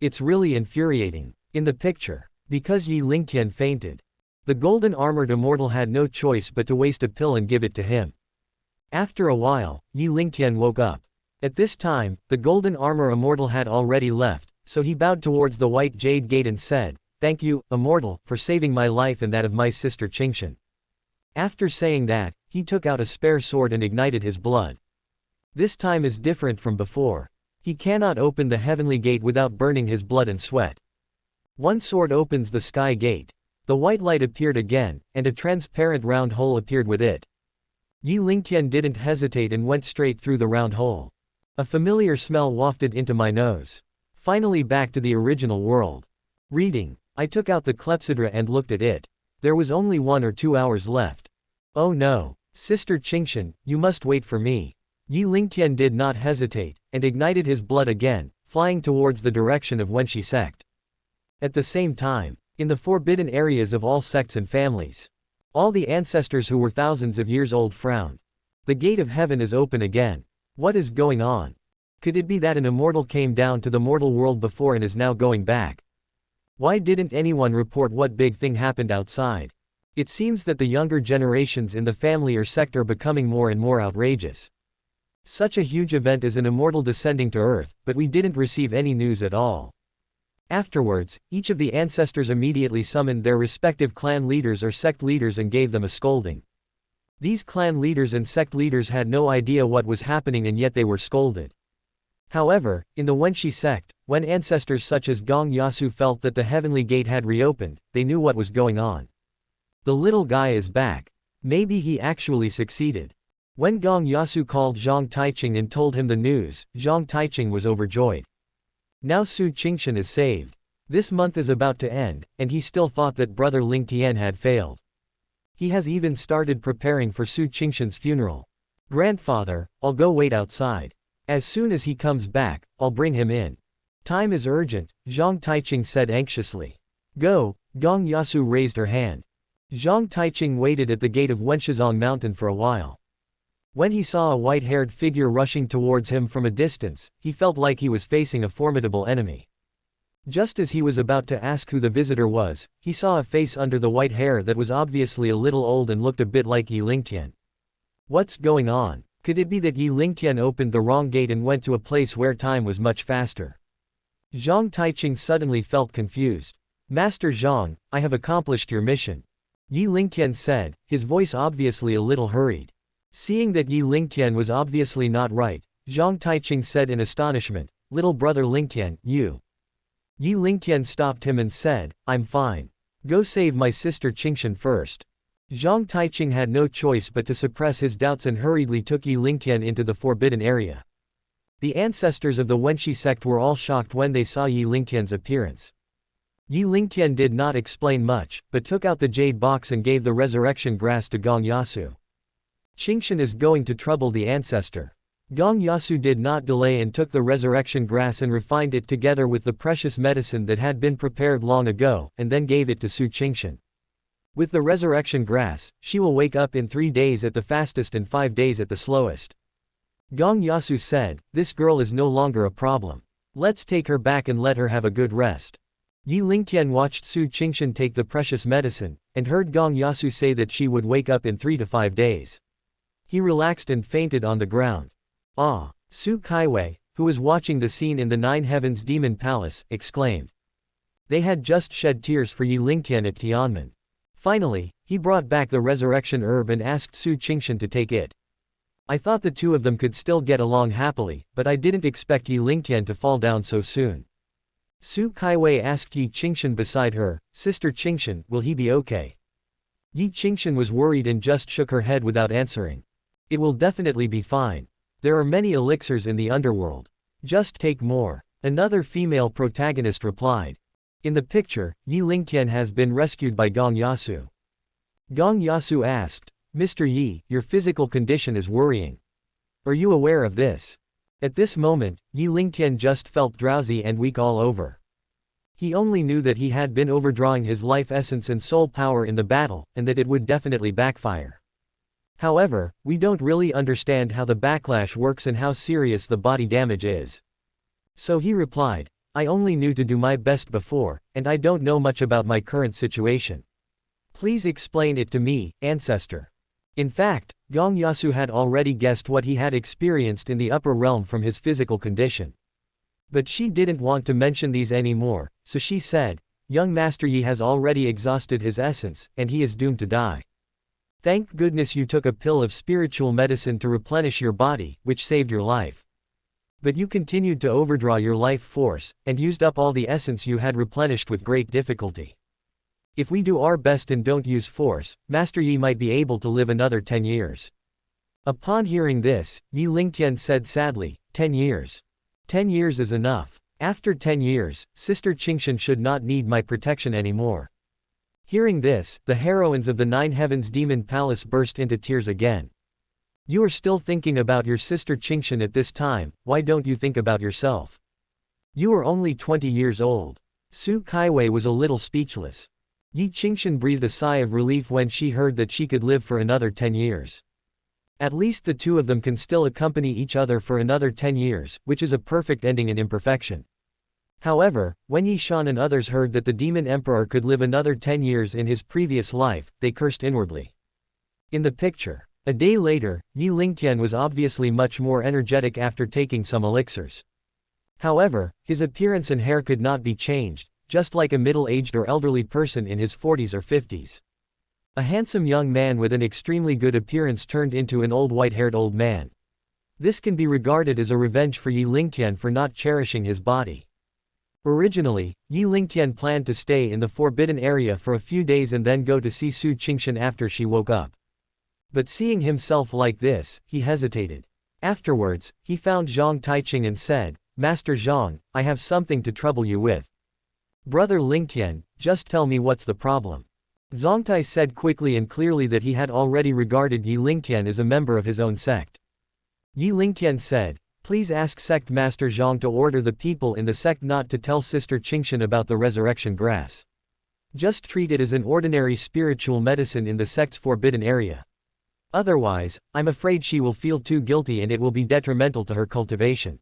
It's really infuriating. In the picture. Because Yi Lingtian fainted. The golden-armored immortal had no choice but to waste a pill and give it to him. After a while, Yi Lingtian woke up. At this time, the golden armor immortal had already left, so he bowed towards the white jade gate and said, thank you, immortal, for saving my life and that of my sister Qingshan. After saying that, he took out a spare sword and ignited his blood. This time is different from before. He cannot open the heavenly gate without burning his blood and sweat. One sword opens the sky gate. The white light appeared again, and a transparent round hole appeared with it. Yi Lingtian didn't hesitate and went straight through the round hole. A familiar smell wafted into my nose. Finally back to the original world. Reading. I took out the clepsydra and looked at it. There was only 1 or 2 hours left. Oh no. Sister Qingshan, you must wait for me. Yi Lingtian did not hesitate, and ignited his blood again, flying towards the direction of Wenshi sect. At the same time, in the forbidden areas of all sects and families, all the ancestors who were thousands of years old frowned. The gate of heaven is open again. What is going on? Could it be that an immortal came down to the mortal world before and is now going back? Why didn't anyone report what big thing happened outside? It seems that the younger generations in the family or sect are becoming more and more outrageous. Such a huge event as an immortal descending to earth, but we didn't receive any news at all. Afterwards, each of the ancestors immediately summoned their respective clan leaders or sect leaders and gave them a scolding. These clan leaders and sect leaders had no idea what was happening and yet they were scolded. However, in the Wenshi sect, when ancestors such as Gong Yasu felt that the heavenly gate had reopened, they knew what was going on. The little guy is back. Maybe he actually succeeded. When Gong Yasu called Zhang Taiching and told him the news, Zhang Taiching was overjoyed. Now Su Qingshan is saved. This month is about to end, and he still thought that brother Ling Tian had failed. He has even started preparing for Su Qingshan's funeral. Grandfather, I'll go wait outside. As soon as he comes back, I'll bring him in. Time is urgent, Zhang Taiching said anxiously. Go, Gong Yasu raised her hand. Zhang Taiching waited at the gate of Wenshizong Mountain for a while. When he saw a white-haired figure rushing towards him from a distance, he felt like he was facing a formidable enemy. Just as he was about to ask who the visitor was, he saw a face under the white hair that was obviously a little old and looked a bit like Yi Lingtian. What's going on? Could it be that Yi Lingtian opened the wrong gate and went to a place where time was much faster? Zhang Taiching suddenly felt confused. Master Zhang, I have accomplished your mission. Yi Lingtian said, his voice obviously a little hurried. Seeing that Yi Lingtian was obviously not right, Zhang Taiching said in astonishment, little brother Lingtian, you. Yi Lingtian stopped him and said, I'm fine. Go save my sister Qingshan first. Zhang Taiching had no choice but to suppress his doubts and hurriedly took Yi Lingtian into the forbidden area. The ancestors of the Wenshi sect were all shocked when they saw Yi Lingtian's appearance. Yi Lingtian did not explain much, but took out the jade box and gave the resurrection grass to Gong Yasu. Qingshan is going to trouble the ancestor. Gong Yasu did not delay and took the resurrection grass and refined it together with the precious medicine that had been prepared long ago, and then gave it to Su Qingshan. With the resurrection grass, she will wake up in 3 days at the fastest and 5 days at the slowest. Gong Yasu said, this girl is no longer a problem. Let's take her back and let her have a good rest. Yi Lingtian watched Su Qingshan take the precious medicine, and heard Gong Yasu say that she would wake up in 3 to 5 days. He relaxed and fainted on the ground. Ah! Su Kaiwei, who was watching the scene in the Nine Heavens Demon Palace, exclaimed. They had just shed tears for Yi Lingtian at Tianmen. Finally, he brought back the resurrection herb and asked Su Qingshan to take it. I thought the two of them could still get along happily, but I didn't expect Yi Lingtian to fall down so soon. Su Kaiwei asked Yi Qingshan beside her, Sister Qingshan, will he be okay? Yi Qingshan was worried and just shook her head without answering. It will definitely be fine. There are many elixirs in the underworld. Just take more. Another female protagonist replied. In the picture, Yi Lingtian has been rescued by Gong Yasu. Gong Yasu asked, Mr. Yi, your physical condition is worrying. Are you aware of this? At this moment, Yi Lingtian just felt drowsy and weak all over. He only knew that he had been overdrawing his life essence and soul power in the battle, and that it would definitely backfire. However, we don't really understand how the backlash works and how serious the body damage is. So he replied, I only knew to do my best before, and I don't know much about my current situation. Please explain it to me, ancestor. In fact, Gong Yasu had already guessed what he had experienced in the upper realm from his physical condition. But she didn't want to mention these anymore, so she said, Young Master Yi has already exhausted his essence, and he is doomed to die. Thank goodness you took a pill of spiritual medicine to replenish your body, which saved your life. But you continued to overdraw your life force, and used up all the essence you had replenished with great difficulty. If we do our best and don't use force, Master Yi might be able to live another 10 years. Upon hearing this, Yi Lingtian said sadly, 10 years. 10 years is enough. After 10 years, Sister Qingshan should not need my protection anymore. Hearing this, the heroines of the Nine Heavens Demon Palace burst into tears again. You are still thinking about your sister Qingshan at this time, why don't you think about yourself? You are only 20 years old. Su Kaiwei was a little speechless. Yi Qingshan breathed a sigh of relief when she heard that she could live for another 10 years. At least the two of them can still accompany each other for another 10 years, which is a perfect ending in imperfection. However, when Yi Shan and others heard that the Demon Emperor could live another 10 years in his previous life, they cursed inwardly. In the picture. A day later, Yi Lingtian was obviously much more energetic after taking some elixirs. However, his appearance and hair could not be changed, just like a middle-aged or elderly person in his 40s or 50s. A handsome young man with an extremely good appearance turned into an old white-haired old man. This can be regarded as a revenge for Yi Lingtian for not cherishing his body. Originally, Yi Lingtian planned to stay in the forbidden area for a few days and then go to see Su Qingshan after she woke up. But seeing himself like this, he hesitated. Afterwards, he found Zhang Taiqing and said, "Master Zhang, I have something to trouble you with. Brother Lingtian, just tell me what's the problem." Zhangtai said quickly and clearly that he had already regarded Yi Lingtian as a member of his own sect. Yi Lingtian said, "Please ask sect master Zhang to order the people in the sect not to tell Sister Qingshan about the resurrection grass. Just treat it as an ordinary spiritual medicine in the sect's forbidden area. Otherwise, I'm afraid she will feel too guilty and it will be detrimental to her cultivation."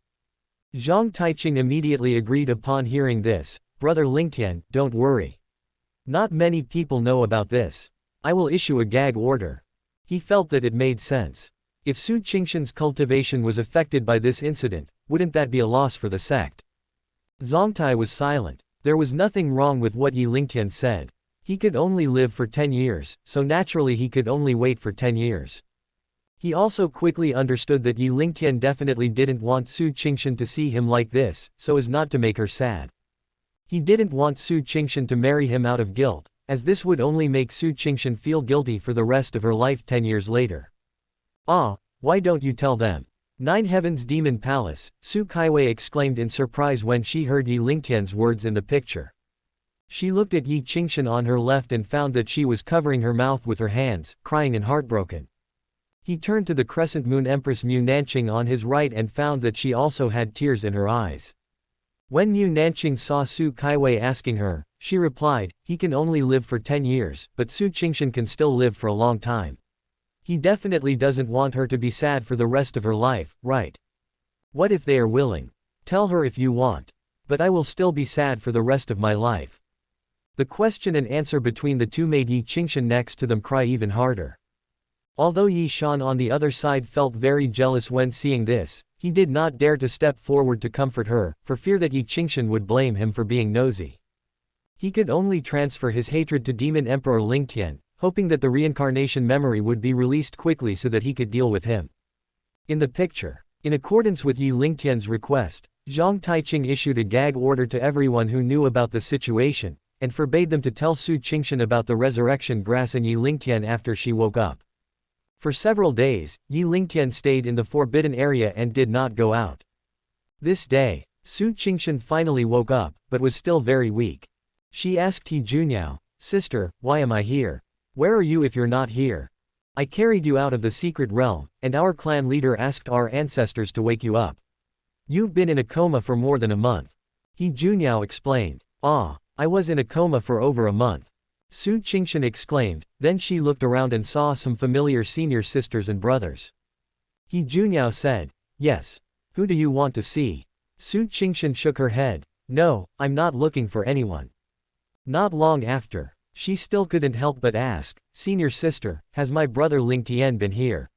Zhang Taiqing immediately agreed upon hearing this. "Brother Lingtian, don't worry. Not many people know about this. I will issue a gag order." He felt that it made sense. If Su Qingshan's cultivation was affected by this incident, wouldn't that be a loss for the sect? Zongtai was silent. There was nothing wrong with what Yi Lingtian said. He could only live for 10 years, so naturally he could only wait for 10 years. He also quickly understood that Yi Lingtian definitely didn't want Su Qingshan to see him like this, so as not to make her sad. He didn't want Su Qingshan to marry him out of guilt, as this would only make Su Qingshan feel guilty for the rest of her life 10 years later. "Ah, why don't you tell them?" Nine Heavens Demon Palace, Su Kaiwei exclaimed in surprise when she heard Yi Lingtian's words in the picture. She looked at Yi Qingshan on her left and found that she was covering her mouth with her hands, crying and heartbroken. He turned to the Crescent Moon Empress Mu Nanqing on his right and found that she also had tears in her eyes. When Mu Nanqing saw Su Kaiwei asking her, she replied, "He can only live for 10 years, but Su Qingshan can still live for a long time. He definitely doesn't want her to be sad for the rest of her life, right? What if they are willing? Tell her if you want. But I will still be sad for the rest of my life." The question and answer between the two made Yi Qingshan next to them cry even harder. Although Yi Shan on the other side felt very jealous when seeing this, he did not dare to step forward to comfort her, for fear that Yi Qingshan would blame him for being nosy. He could only transfer his hatred to Demon Emperor Lingtian, hoping that the reincarnation memory would be released quickly so that he could deal with him. In the picture, in accordance with Yi Lingtian's request, Zhang Taiqing issued a gag order to everyone who knew about the situation, and forbade them to tell Su Qingshan about the resurrection grass and Yi Lingtian after she woke up. For several days, Yi Lingtian stayed in the forbidden area and did not go out. This day, Su Qingshan finally woke up, but was still very weak. She asked He Junyao, "Sister, why am I here? Where are you if you're not here? I carried you out of the secret realm, and our clan leader asked our ancestors to wake you up. You've been in a coma for more than a month." He Junyao explained. "Ah, I was in a coma for over a month." Su Qingshan exclaimed, then she looked around and saw some familiar senior sisters and brothers. He Junyao said, "Yes. Who do you want to see?" Su Qingshan shook her head. "No, I'm not looking for anyone." Not long after, she still couldn't help but ask, "Senior sister, has my brother Lingtian been here?"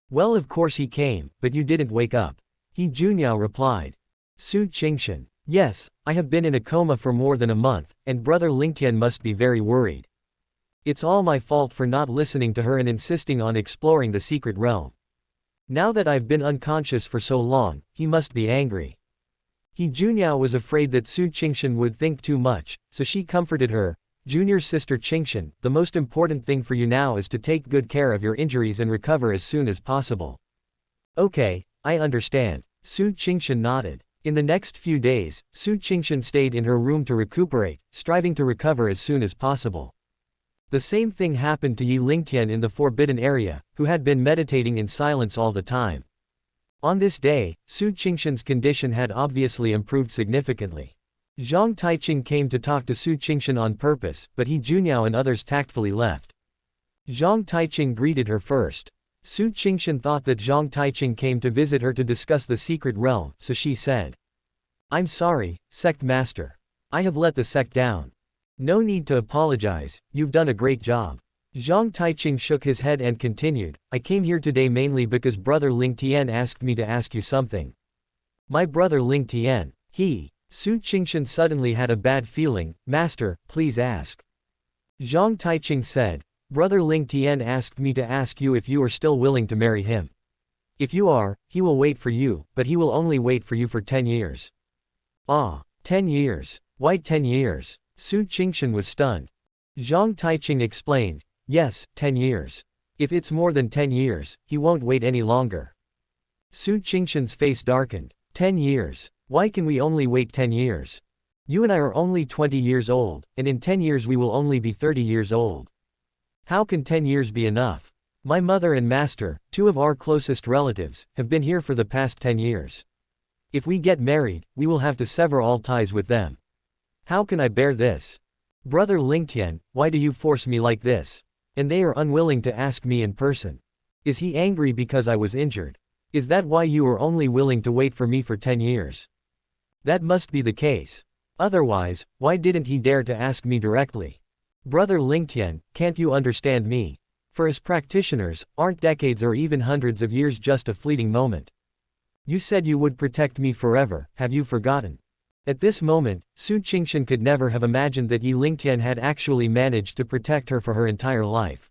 "Well, of course he came, but you didn't wake up." He Junyao replied. Su Qingshan, "Yes, I have been in a coma for more than a month, and brother Lingtian must be very worried. It's all my fault for not listening to her and insisting on exploring the secret realm. Now that I've been unconscious for so long, he must be angry." He Junyao was afraid that Su Qingshan would think too much, so she comforted her. "Junior sister Qingshan, the most important thing for you now is to take good care of your injuries and recover as soon as possible." "Okay, I understand." Su Qingshan nodded. In the next few days, Su Qingshan stayed in her room to recuperate, striving to recover as soon as possible. The same thing happened to Yi Lingtian in the forbidden area, who had been meditating in silence all the time. On this day, Su Qingshan's condition had obviously improved significantly. Zhang Taiqing came to talk to Su Qingshan on purpose, but He Junyao and others tactfully left. Zhang Taiqing greeted her first. Su Qingshan thought that Zhang Taiqing came to visit her to discuss the secret realm, so she said, "I'm sorry, sect master. I have let the sect down." "No need to apologize, you've done a great job." Zhang Taiqing shook his head and continued, "I came here today mainly because brother Lingtian asked me to ask you something." "My brother Lingtian, he..." Su Qingshan suddenly had a bad feeling. "Master, please ask." Zhang Taiqing said, Brother Ling Tian asked me to ask you if you are still willing to marry him. If you are, he will wait for you, but he will only wait for you for 10 years. Ah, 10 years. Why 10 years? Su Qingshan was stunned. Zhang Taiqing explained, yes, 10 years. If it's more than 10 years, he won't wait any longer. Su Qingshan's face darkened. 10 years. Why can we only wait 10 years? You and I are only 20 years old, and in 10 years we will only be 30 years old. How can 10 years be enough? My mother and master, two of our closest relatives, have been here for the past 10 years. If we get married, we will have to sever all ties with them. How can I bear this? Brother Lingtian, why do you force me like this? And they are unwilling to ask me in person. Is he angry because I was injured? Is that why you are only willing to wait for me for 10 years? That must be the case. Otherwise, why didn't he dare to ask me directly? Brother Lingtian, can't you understand me? For us practitioners, aren't decades or even hundreds of years just a fleeting moment? You said you would protect me forever, have you forgotten? At this moment, Su Qingshan could never have imagined that Yi Lingtian had actually managed to protect her for her entire life.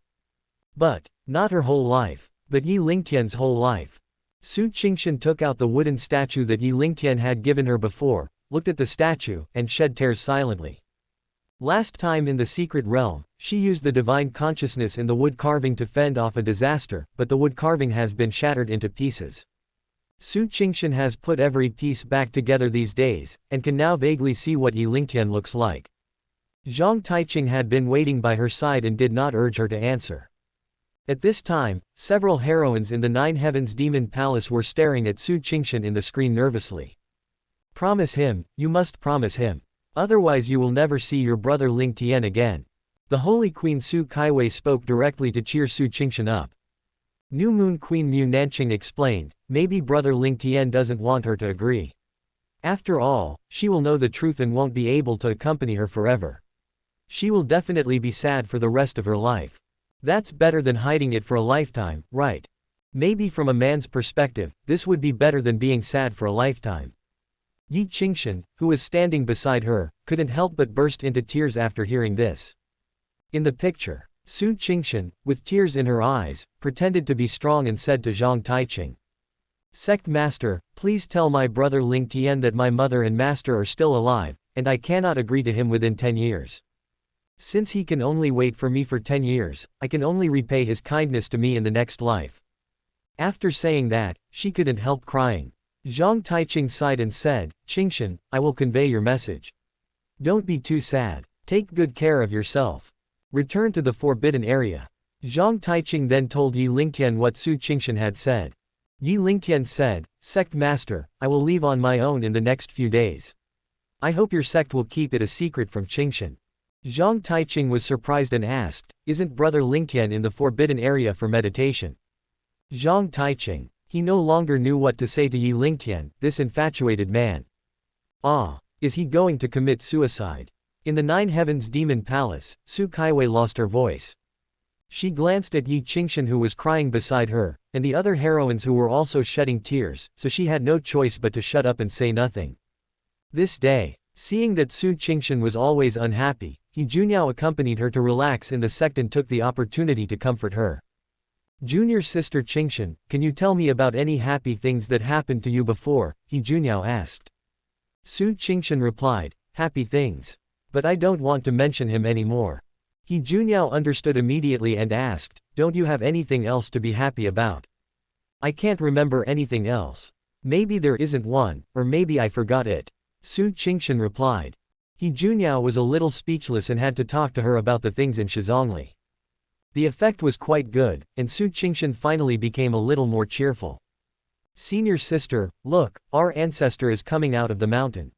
But, not her whole life, but Yi Lingtian's whole life. Su Qingshan took out the wooden statue that Yi Lingtian had given her before, looked at the statue, and shed tears silently. Last time in the secret realm, she used the divine consciousness in the wood carving to fend off a disaster, but the wood carving has been shattered into pieces. Su Qingshan has put every piece back together these days, and can now vaguely see what Yi Lingtian looks like. Zhang Taiqing had been waiting by her side and did not urge her to answer. At this time, several heroines in the Nine Heavens Demon Palace were staring at Su Qingshan in the screen nervously. Promise him, you must promise him. Otherwise you will never see your brother Ling Tian again. The Holy Queen Su Kaiwei spoke directly to cheer Su Qingshan up. New Moon Queen Mu Nanqing explained, maybe brother Ling Tian doesn't want her to agree. After all, she will know the truth and won't be able to accompany her forever. She will definitely be sad for the rest of her life. That's better than hiding it for a lifetime, right? Maybe from a man's perspective, this would be better than being sad for a lifetime. Yi Qingshan, who was standing beside her, couldn't help but burst into tears after hearing this. In the picture, Su Qingshan, with tears in her eyes, pretended to be strong and said to Zhang Taiqing, Sect Master, please tell my brother Ling Tian that my mother and master are still alive, and I cannot agree to him within 10 years. Since he can only wait for me for 10 years, I can only repay his kindness to me in the next life. After saying that, she couldn't help crying. Zhang Taiqing sighed and said, Qingshan, I will convey your message. Don't be too sad. Take good care of yourself. Return to the forbidden area. Zhang Taiqing then told Yi Lingtian what Su Qingshan had said. Yi Lingtian said, Sect Master, I will leave on my own in the next few days. I hope your sect will keep it a secret from Qingshan. Zhang Taiqing was surprised and asked, Isn't brother Lingtian in the forbidden area for meditation? Zhang Taiqing. He no longer knew what to say to Yi Lingtian, this infatuated man. Ah, is he going to commit suicide? In the Nine Heavens Demon Palace, Su Kaiwei lost her voice. She glanced at Yi Qingshan who was crying beside her, and the other heroines who were also shedding tears, so she had no choice but to shut up and say nothing. This day, seeing that Su Qingshan was always unhappy, He Juniao accompanied her to relax in the sect and took the opportunity to comfort her. Junior sister Qingshan, can you tell me about any happy things that happened to you before? He Juniao asked. Su Qingshan replied, happy things. But I don't want to mention him anymore. He Juniao understood immediately and asked, don't you have anything else to be happy about? I can't remember anything else. Maybe there isn't one, or maybe I forgot it. Su Qingshan replied. He Juniao was a little speechless and had to talk to her about the things in Shizongli. The effect was quite good, and Su Qingshan finally became a little more cheerful. Senior sister, look, our ancestor is coming out of the mountain.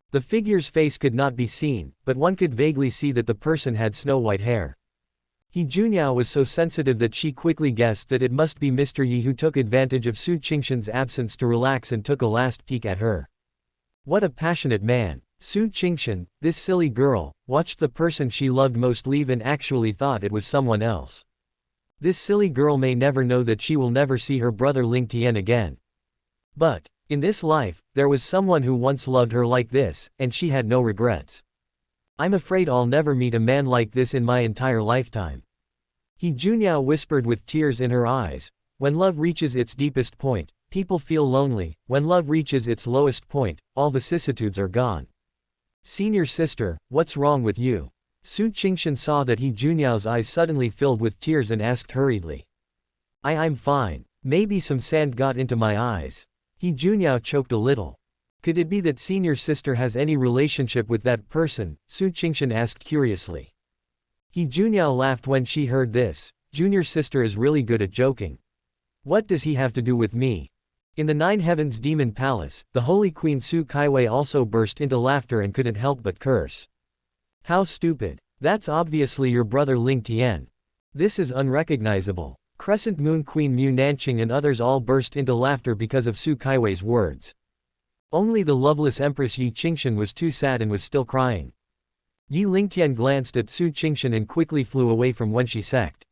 The figure's face could not be seen, but one could vaguely see that the person had snow-white hair. He Juniao was so sensitive that she quickly guessed that it must be Mr. Yi who took advantage of Su Qingshan's absence to relax and took a last peek at her. What a passionate man. Su Qingshan, this silly girl, watched the person she loved most leave and actually thought it was someone else. This silly girl may never know that she will never see her brother Ling Tian again. But, in this life, there was someone who once loved her like this, and she had no regrets. I'm afraid I'll never meet a man like this in my entire lifetime. He Junyao whispered with tears in her eyes. When love reaches its deepest point, people feel lonely. When love reaches its lowest point, all vicissitudes are gone. Senior sister, what's wrong with you? Su Qingshan saw that He Junyao's eyes suddenly filled with tears and asked hurriedly. I'm fine. Maybe some sand got into my eyes. He Junyao choked a little. Could it be that senior sister has any relationship with that person? Su Qingshan asked curiously. He Junyao laughed when she heard this. Junior sister is really good at joking. What does he have to do with me? In the Nine Heavens Demon Palace, the Holy Queen Su Kaiwei also burst into laughter and couldn't help but curse. How stupid. That's obviously your brother Ling Tian. This is unrecognizable. Crescent Moon Queen Mu Nanqing and others all burst into laughter because of Su Kaiwei's words. Only the loveless Empress Yi Qingshan was too sad and was still crying. Yi Lingtian glanced at Su Qingshan and quickly flew away from when she sacked.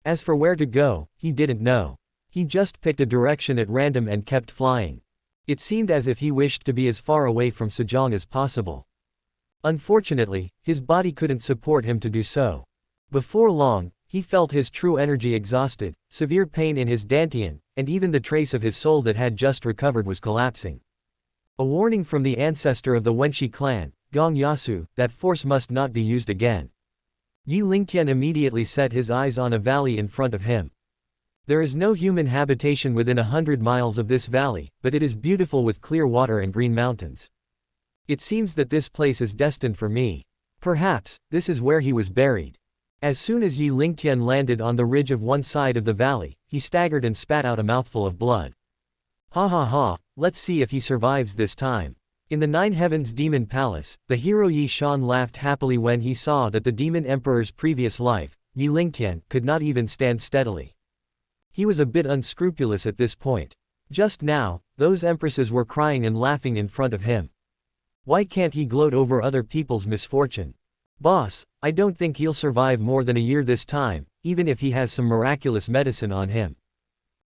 As for where to go, he didn't know. He just picked a direction at random and kept flying. It seemed as if he wished to be as far away from Sejong as possible. Unfortunately, his body couldn't support him to do so. Before long, he felt his true energy exhausted, severe pain in his dantian, and even the trace of his soul that had just recovered was collapsing. A warning from the ancestor of the Wenshi clan, Gong Yasu, that force must not be used again. Yi Lingtian immediately set his eyes on a valley in front of him. There is no human habitation within 100 miles of this valley, but it is beautiful with clear water and green mountains. It seems that this place is destined for me. Perhaps, this is where he was buried. As soon as Yi Lingtian landed on the ridge of one side of the valley, he staggered and spat out a mouthful of blood. Ha ha ha, let's see if he survives this time. In the Nine Heavens Demon Palace, the hero Yi Shan laughed happily when he saw that the Demon Emperor's previous life, Yi Lingtian, could not even stand steadily. He was a bit unscrupulous at this point. Just now, those empresses were crying and laughing in front of him. Why can't he gloat over other people's misfortune? Boss, I don't think he'll survive more than a year this time, even if he has some miraculous medicine on him.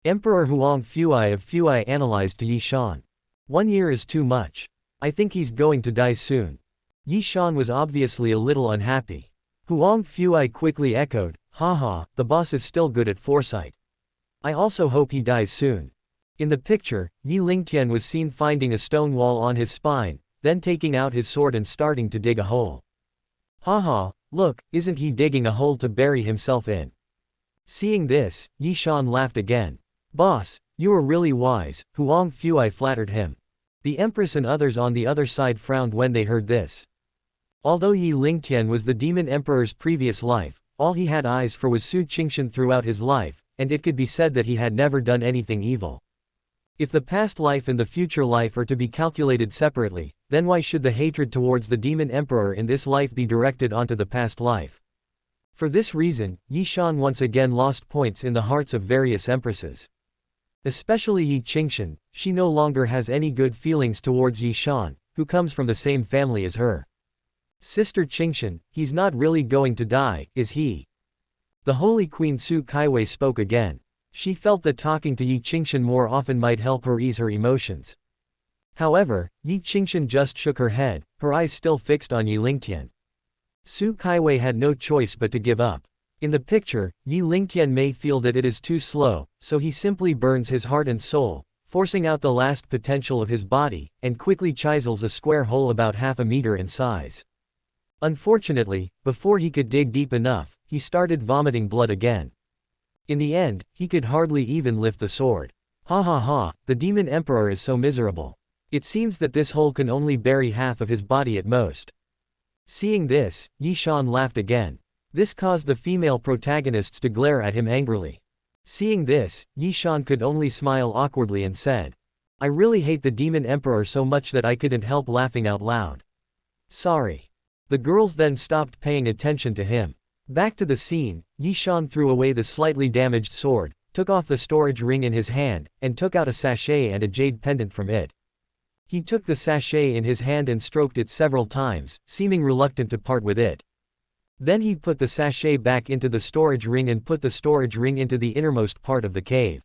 Emperor Huang Fuai of Fuai analyzed to Yi Shan. 1 year is too much. I think he's going to die soon. Yi Shan was obviously a little unhappy. Huang Fuai quickly echoed, haha, the boss is still good at foresight. I also hope he dies soon. In the picture, Yi Lingtian was seen finding a stone wall on his spine, then taking out his sword and starting to dig a hole. Haha, look, isn't he digging a hole to bury himself in? Seeing this, Yi Shan laughed again. Boss, you are really wise, Huang Fuai flattered him. The Empress and others on the other side frowned when they heard this. Although Yi Lingtian was the Demon Emperor's previous life, all he had eyes for was Su Qingshan throughout his life, and it could be said that he had never done anything evil. If the past life and the future life are to be calculated separately, then why should the hatred towards the Demon Emperor in this life be directed onto the past life? For this reason, Yi Shan once again lost points in the hearts of various empresses. Especially Yi Qingshan, she no longer has any good feelings towards Yi Shan, who comes from the same family as her. Sister Qingshan, he's not really going to die, is he? The Holy Queen Su Kaiwei spoke again. She felt that talking to Yi Qingshan more often might help her ease her emotions. However, Yi Qingshan just shook her head, her eyes still fixed on Yi Lingtian. Su Kaiwei had no choice but to give up. In the picture, Yi Lingtian may feel that it is too slow, so he simply burns his heart and soul, forcing out the last potential of his body, and quickly chisels a square hole about half a meter in size. Unfortunately, before he could dig deep enough, he started vomiting blood again. In the end, he could hardly even lift the sword. Ha ha ha, the Demon Emperor is so miserable. It seems that this hole can only bury half of his body at most. Seeing this, Yi Shan laughed again. This caused the female protagonists to glare at him angrily. Seeing this, Yi Shan could only smile awkwardly and said, I really hate the Demon Emperor so much that I couldn't help laughing out loud. Sorry. The girls then stopped paying attention to him. Back to the scene, Yi Shan threw away the slightly damaged sword, took off the storage ring in his hand, and took out a sachet and a jade pendant from it. He took the sachet in his hand and stroked it several times, seeming reluctant to part with it. Then he put the sachet back into the storage ring and put the storage ring into the innermost part of the cave.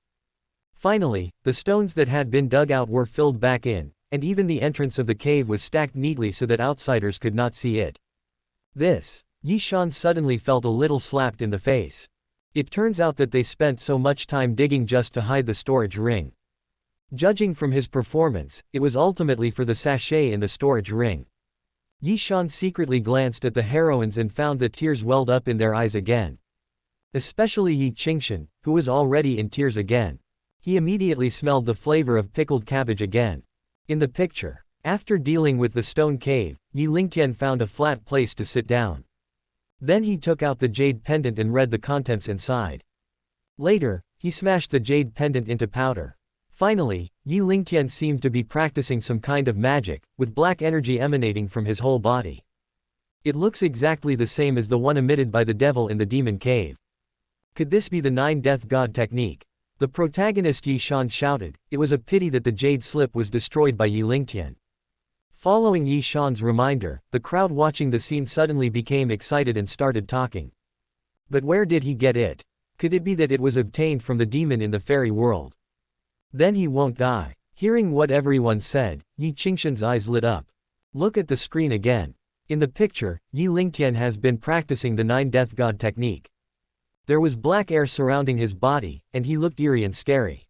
Finally, the stones that had been dug out were filled back in, and even the entrance of the cave was stacked neatly so that outsiders could not see it. This, Yi Shan suddenly felt a little slapped in the face. It turns out that they spent so much time digging just to hide the storage ring. Judging from his performance, it was ultimately for the sachet in the storage ring. Yi Shan secretly glanced at the heroines and found that tears welled up in their eyes again. Especially Yi Qingshan, who was already in tears again. He immediately smelled the flavor of pickled cabbage again. In the picture, after dealing with the stone cave, Yi Lingtian found a flat place to sit down. Then he took out the jade pendant and read the contents inside. Later, he smashed the jade pendant into powder. Finally, Yi Lingtian seemed to be practicing some kind of magic, with black energy emanating from his whole body. It looks exactly the same as the one emitted by the devil in the demon cave. Could this be the Nine Death God technique? The protagonist Yi Shan shouted. It was a pity that the jade slip was destroyed by Yi Lingtian. Following Yi Shan's reminder, the crowd watching the scene suddenly became excited and started talking. But where did he get it? Could it be that it was obtained from the demon in the fairy world? Then he won't die. Hearing what everyone said, Yi Qingshan's eyes lit up. Look at the screen again. In the picture, Yi Lingtian has been practicing the Nine Death God technique. There was black air surrounding his body, and he looked eerie and scary.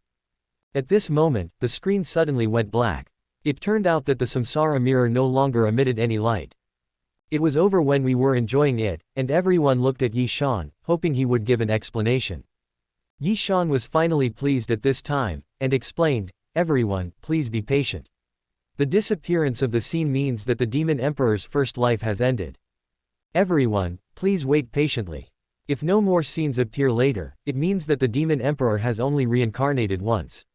At this moment, the screen suddenly went black. It turned out that the samsara mirror no longer emitted any light. It was over when we were enjoying it, and everyone looked at Yi Shan, hoping he would give an explanation. Yi Shan was finally pleased at this time, and explained, "Everyone, please be patient. The disappearance of the scene means that the Demon Emperor's first life has ended. Everyone, please wait patiently. If no more scenes appear later, it means that the Demon Emperor has only reincarnated once."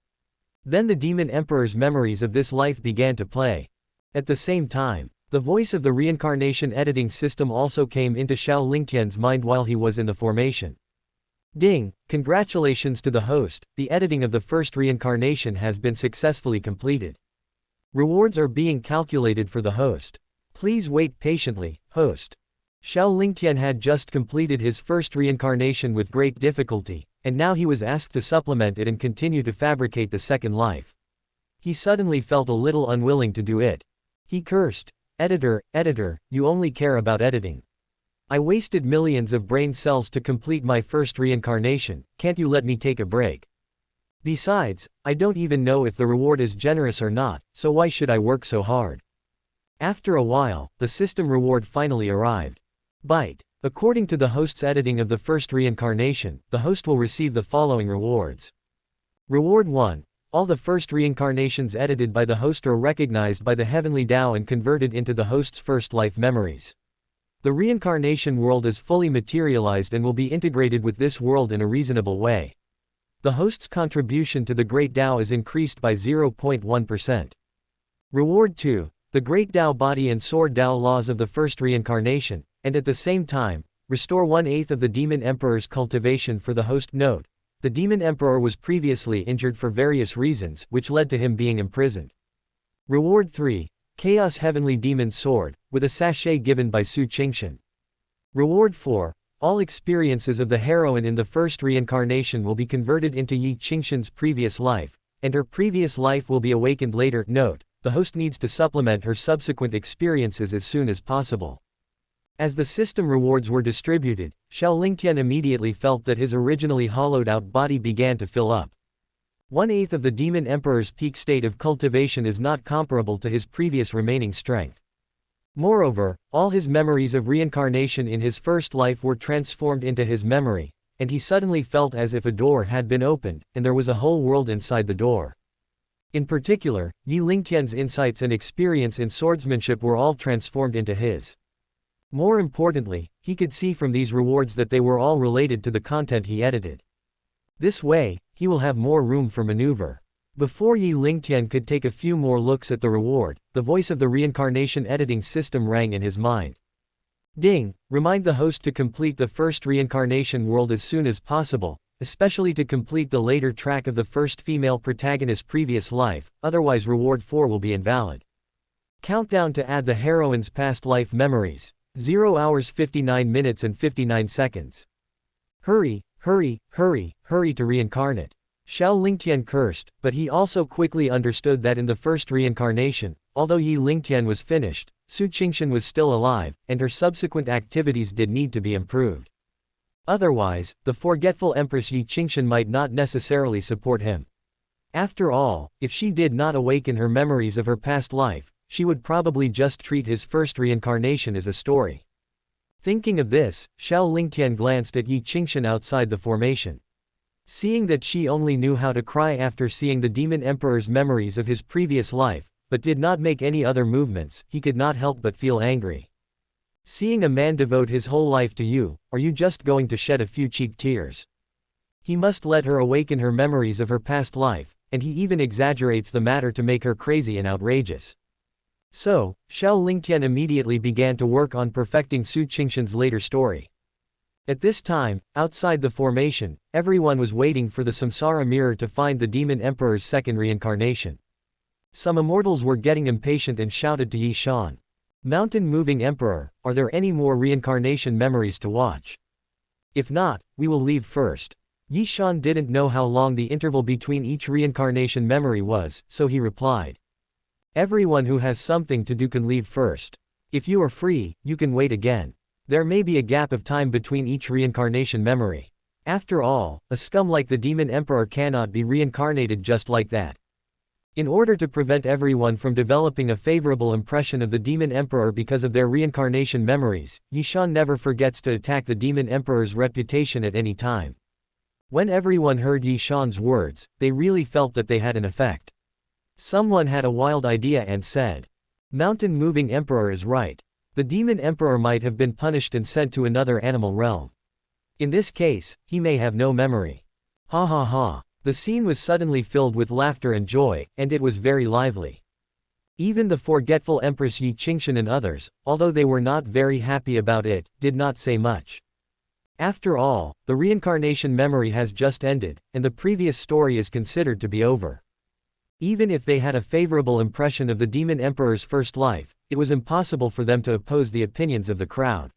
Then the Demon Emperor's memories of this life began to play. At the same time, the voice of the reincarnation editing system also came into Xiao Lingtian's mind while he was in the formation. Ding! Congratulations to the host, the editing of the first reincarnation has been successfully completed. Rewards are being calculated for the host. Please wait patiently, host. Xiao Lingtian had just completed his first reincarnation with great difficulty, and now he was asked to supplement it and continue to fabricate the second life. He suddenly felt a little unwilling to do it. He cursed, editor, you only care about editing. I wasted millions of brain cells to complete my first reincarnation, can't you let me take a break? Besides, I don't even know if the reward is generous or not, so why should I work so hard? After a while, the system reward finally arrived. Byte. According to the host's editing of the first reincarnation, the host will receive the following rewards. Reward 1. All the first reincarnations edited by the host are recognized by the heavenly Tao and converted into the host's first life memories. The reincarnation world is fully materialized and will be integrated with this world in a reasonable way. The host's contribution to the Great Tao is increased by 0.1%. Reward 2. The Great Tao body and Sword Tao laws of the first reincarnation, and at the same time, restore 1/8 of the Demon Emperor's cultivation for the host. Note: the Demon Emperor was previously injured for various reasons, which led to him being imprisoned. Reward 3. Chaos Heavenly Demon Sword, with a sachet given by Su Qingshan. Reward 4. All experiences of the heroine in the first reincarnation will be converted into Yi Qingshan's previous life, and her previous life will be awakened later. Note: the host needs to supplement her subsequent experiences as soon as possible. As the system rewards were distributed, Xiao Lingtian immediately felt that his originally hollowed-out body began to fill up. 1/8 of the Demon Emperor's peak state of cultivation is not comparable to his previous remaining strength. Moreover, all his memories of reincarnation in his first life were transformed into his memory, and he suddenly felt as if a door had been opened, and there was a whole world inside the door. In particular, Yi Lingtian's insights and experience in swordsmanship were all transformed into his. More importantly, he could see from these rewards that they were all related to the content he edited. This way, he will have more room for maneuver. Before Yi Lingtian could take a few more looks at the reward, the voice of the reincarnation editing system rang in his mind. Ding! Remind the host to complete the first reincarnation world as soon as possible, especially to complete the later track of the first female protagonist's previous life, otherwise reward 4 will be invalid. Countdown to add the heroine's past life memories. 0 hours 59 minutes and 59 seconds. Hurry to reincarnate. Xiao Lingtian cursed, but he also quickly understood that in the first reincarnation, although Yi Lingtian was finished, Su Qingshan was still alive, and her subsequent activities did need to be improved. Otherwise, the forgetful Empress Yi Qingshan might not necessarily support him. After all, if she did not awaken her memories of her past life, she would probably just treat his first reincarnation as a story. Thinking of this, Xiao Lingtian glanced at Yi Qingshan outside the formation. Seeing that she only knew how to cry after seeing the Demon Emperor's memories of his previous life, but did not make any other movements, he could not help but feel angry. Seeing a man devote his whole life to you, are you just going to shed a few cheap tears? He must let her awaken her memories of her past life, and he even exaggerates the matter to make her crazy and outrageous. So, Xiao Lingtian immediately began to work on perfecting Su Qingshan's later story. At this time, outside the formation, everyone was waiting for the Samsara mirror to find the Demon Emperor's second reincarnation. Some immortals were getting impatient and shouted to Yi Shan, "Mountain-moving Emperor, are there any more reincarnation memories to watch? If not, we will leave first." Yi Shan didn't know how long the interval between each reincarnation memory was, so he replied, "Everyone who has something to do can leave first. If you are free, you can wait again. There may be a gap of time between each reincarnation memory. After all, a scum like the Demon Emperor cannot be reincarnated just like that." In order to prevent everyone from developing a favorable impression of the Demon Emperor because of their reincarnation memories, Yi Shan never forgets to attack the Demon Emperor's reputation at any time. When everyone heard Yi Shan's words, they really felt that they had an effect. Someone had a wild idea and said, "Mountain-moving Emperor is right. The Demon Emperor might have been punished and sent to another animal realm. In this case, he may have no memory." Ha ha ha. The scene was suddenly filled with laughter and joy, and it was very lively. Even the forgetful Empress Yi Qingshan and others, although they were not very happy about it, did not say much. After all, the reincarnation memory has just ended, and the previous story is considered to be over. Even if they had a favorable impression of the Demon Emperor's first life, it was impossible for them to oppose the opinions of the crowd.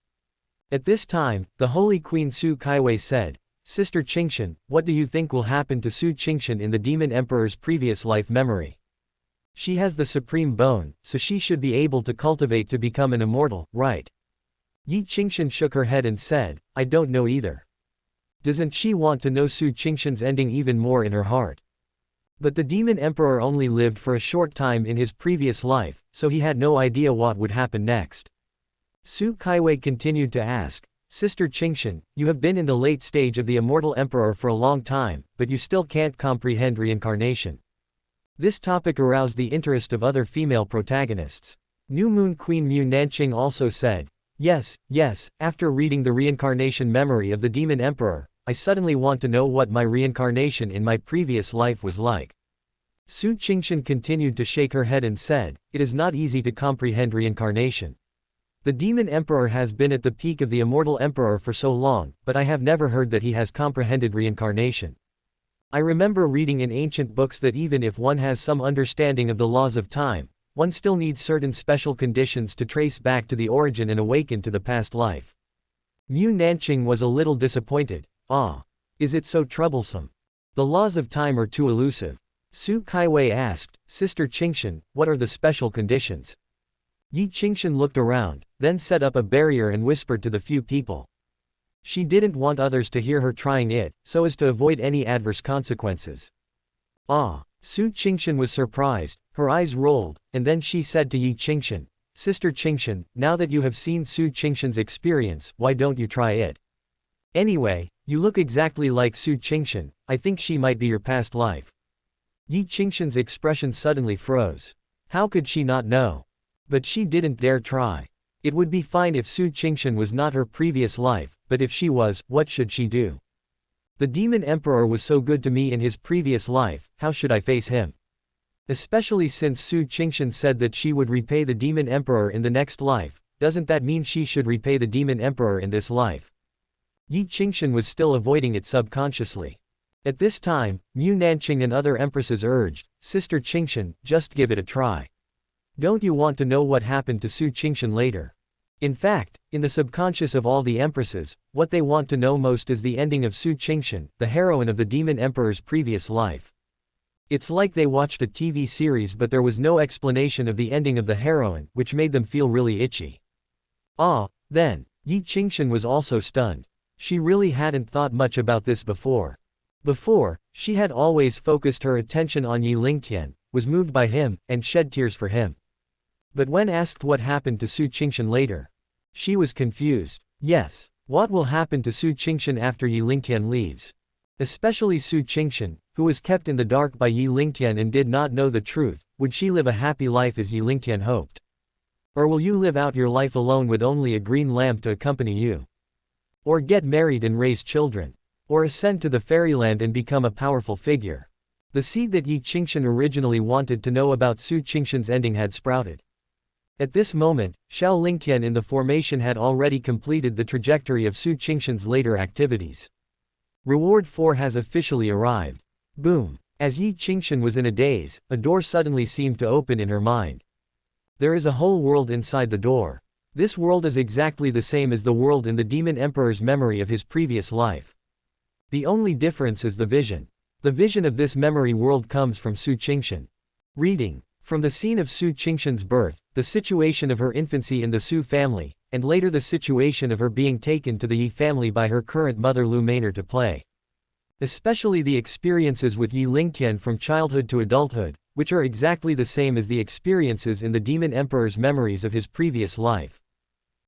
At this time, the Holy Queen Su Kaiwei said, "Sister Qingshan, what do you think will happen to Su Qingshan in the Demon Emperor's previous life memory? She has the supreme bone, so she should be able to cultivate to become an immortal, right?" Yi Qingshan shook her head and said, "I don't know either. Doesn't she want to know Su Qingshan's ending even more in her heart? But the Demon Emperor only lived for a short time in his previous life, so he had no idea what would happen next." Su Kaiwei continued to ask, "Sister Qingshan, you have been in the late stage of the immortal emperor for a long time, but you still can't comprehend reincarnation." This topic aroused the interest of other female protagonists. New Moon Queen Mu Nanqing also said, Yes, after reading the reincarnation memory of the Demon Emperor, I suddenly want to know what my reincarnation in my previous life was like." Su Qingshan continued to shake her head and said, "It is not easy to comprehend reincarnation. The Demon Emperor has been at the peak of the Immortal Emperor for so long, but I have never heard that he has comprehended reincarnation. I remember reading in ancient books that even if one has some understanding of the laws of time, one still needs certain special conditions to trace back to the origin and awaken to the past life." Mu Nanqing was a little disappointed. Is it so troublesome? The laws of time are too elusive. Su Kaiwei asked, "Sister Qingshan, what are the special conditions?" Yi Qingshan looked around, then set up a barrier and whispered to the few people. She didn't want others to hear her trying it, so as to avoid any adverse consequences. Su Qingshan was surprised, her eyes rolled, and then she said to Yi Qingshan, "Sister Qingshan, now that you have seen Su Qingshan's experience, why don't you try it? Anyway, you look exactly like Su Qingshan, I think she might be your past life." Yi Qingshan's expression suddenly froze. How could she not know? But she didn't dare try. It would be fine if Su Qingshan was not her previous life, but if she was, what should she do? The Demon Emperor was so good to me in his previous life, how should I face him? Especially since Su Qingshan said that she would repay the Demon Emperor in the next life, doesn't that mean she should repay the Demon Emperor in this life? Yi Qingshan was still avoiding it subconsciously. At this time, Mu Nanqing and other empresses urged, "Sister Qingshan, just give it a try. Don't you want to know what happened to Su Qingshan later?" In fact, in the subconscious of all the empresses, what they want to know most is the ending of Su Qingshan, the heroine of the Demon Emperor's previous life. It's like they watched a TV series but there was no explanation of the ending of the heroine, which made them feel really itchy. Then, Yi Qingshan was also stunned. She really hadn't thought much about this before. Before, she had always focused her attention on Yi Lingtian, was moved by him, and shed tears for him. But when asked what happened to Su Qingshan later, she was confused. Yes, what will happen to Su Qingshan after Yi Lingtian leaves? Especially Su Qingshan, who was kept in the dark by Yi Lingtian and did not know the truth, would she live a happy life as Yi Lingtian hoped? Or will you live out your life alone with only a green lamp to accompany you? Or get married and raise children? Or ascend to the fairyland and become a powerful figure? The seed that Yi Qingshan originally wanted to know about Su Qingshan's ending had sprouted. At this moment, Xiao Lingtian in the formation had already completed the trajectory of Su Qingshan's later activities. Reward 4 has officially arrived. Boom. As Yi Qingshan was in a daze, a door suddenly seemed to open in her mind. There is a whole world inside the door. This world is exactly the same as the world in the Demon Emperor's memory of his previous life. The only difference is the vision. The vision of this memory world comes from Su Qingshan. Reading. From the scene of Su Qingshan's birth, the situation of her infancy in the Su family, and later the situation of her being taken to the Yi family by her current mother Lu Manor to play. Especially the experiences with Yi Lingtian from childhood to adulthood, which are exactly the same as the experiences in the Demon Emperor's memories of his previous life.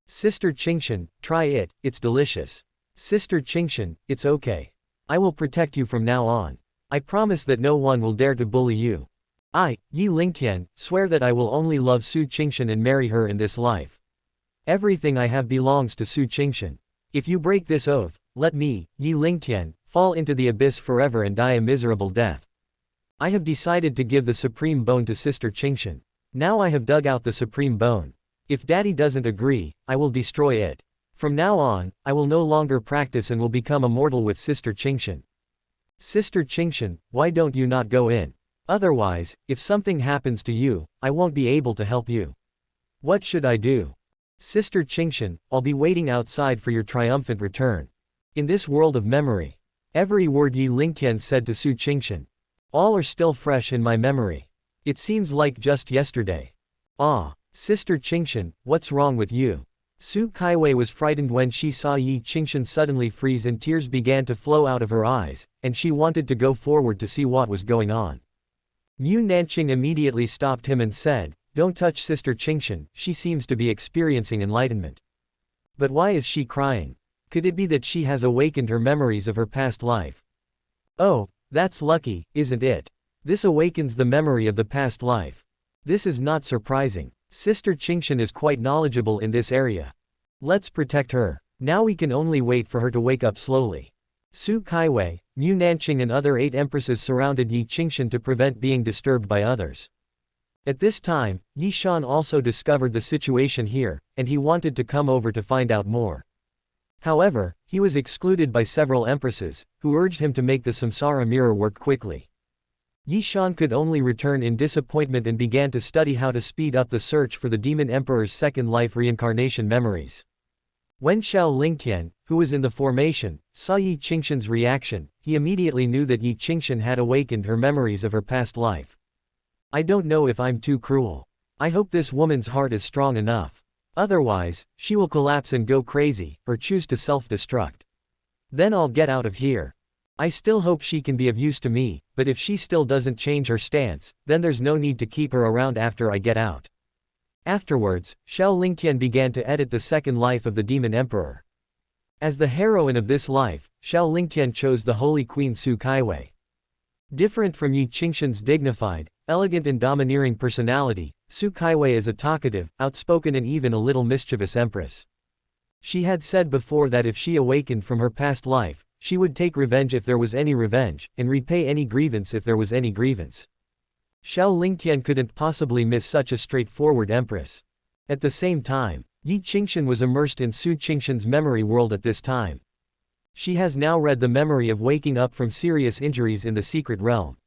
Sister Qingshan, try it, it's delicious. Sister Qingshan, it's okay. I will protect you from now on. I promise that no one will dare to bully you. I, Yi Lingtian, swear that I will only love Su Qingshan and marry her in this life. Everything I have belongs to Su Qingshan. If you break this oath, let me, Yi Lingtian, fall into the abyss forever and die a miserable death. I have decided to give the supreme bone to Sister Qingshan. Now I have dug out the supreme bone. If Daddy doesn't agree, I will destroy it. From now on, I will no longer practice and will become immortal with Sister Qingshan. Sister Qingshan, why don't you not go in? Otherwise, if something happens to you, I won't be able to help you. What should I do? Sister Qingshan, I'll be waiting outside for your triumphant return. In this world of memory. Every word Yi Lingtian said to Su Qingshan. All are still fresh in my memory. It seems like just yesterday. Ah, Sister Qingshan, what's wrong with you? Su Kaiwei was frightened when she saw Yi Qingshan suddenly freeze and tears began to flow out of her eyes, and she wanted to go forward to see what was going on. Mu Nanqing immediately stopped him and said, "Don't touch Sister Qingshan, she seems to be experiencing enlightenment." But why is she crying? Could it be that she has awakened her memories of her past life? Oh, that's lucky, isn't it? This awakens the memory of the past life. This is not surprising. Sister Qingshan is quite knowledgeable in this area. Let's protect her. Now we can only wait for her to wake up slowly. Su Kaiwei, Mu Nanqing and other 8 empresses surrounded Yi Qingshan to prevent being disturbed by others. At this time, Yi Shan also discovered the situation here, and he wanted to come over to find out more. However, he was excluded by several empresses, who urged him to make the Samsara mirror work quickly. Yi Shan could only return in disappointment and began to study how to speed up the search for the Demon Emperor's second life reincarnation memories. When Xiao Lingtian, who was in the formation, saw Yi Qingshan's reaction, he immediately knew that Yi Qingshan had awakened her memories of her past life. I don't know if I'm too cruel. I hope this woman's heart is strong enough. Otherwise, she will collapse and go crazy, or choose to self-destruct. Then I'll get out of here. I still hope she can be of use to me, but if she still doesn't change her stance, then there's no need to keep her around after I get out. Afterwards, Xiao Lingtian began to edit the second life of the Demon Emperor. As the heroine of this life, Xiao Lingtian chose the Holy Queen Su Kaiwei. Different from Yi Qingshan's dignified, elegant and domineering personality, Su Kaiwei is a talkative, outspoken and even a little mischievous empress. She had said before that if she awakened from her past life, she would take revenge if there was any revenge, and repay any grievance if there was any grievance. Xiao Lingtian couldn't possibly miss such a straightforward empress. At the same time, Yi Qingshan was immersed in Su Qingshan's memory world at this time. She has now read the memory of waking up from serious injuries in the secret realm.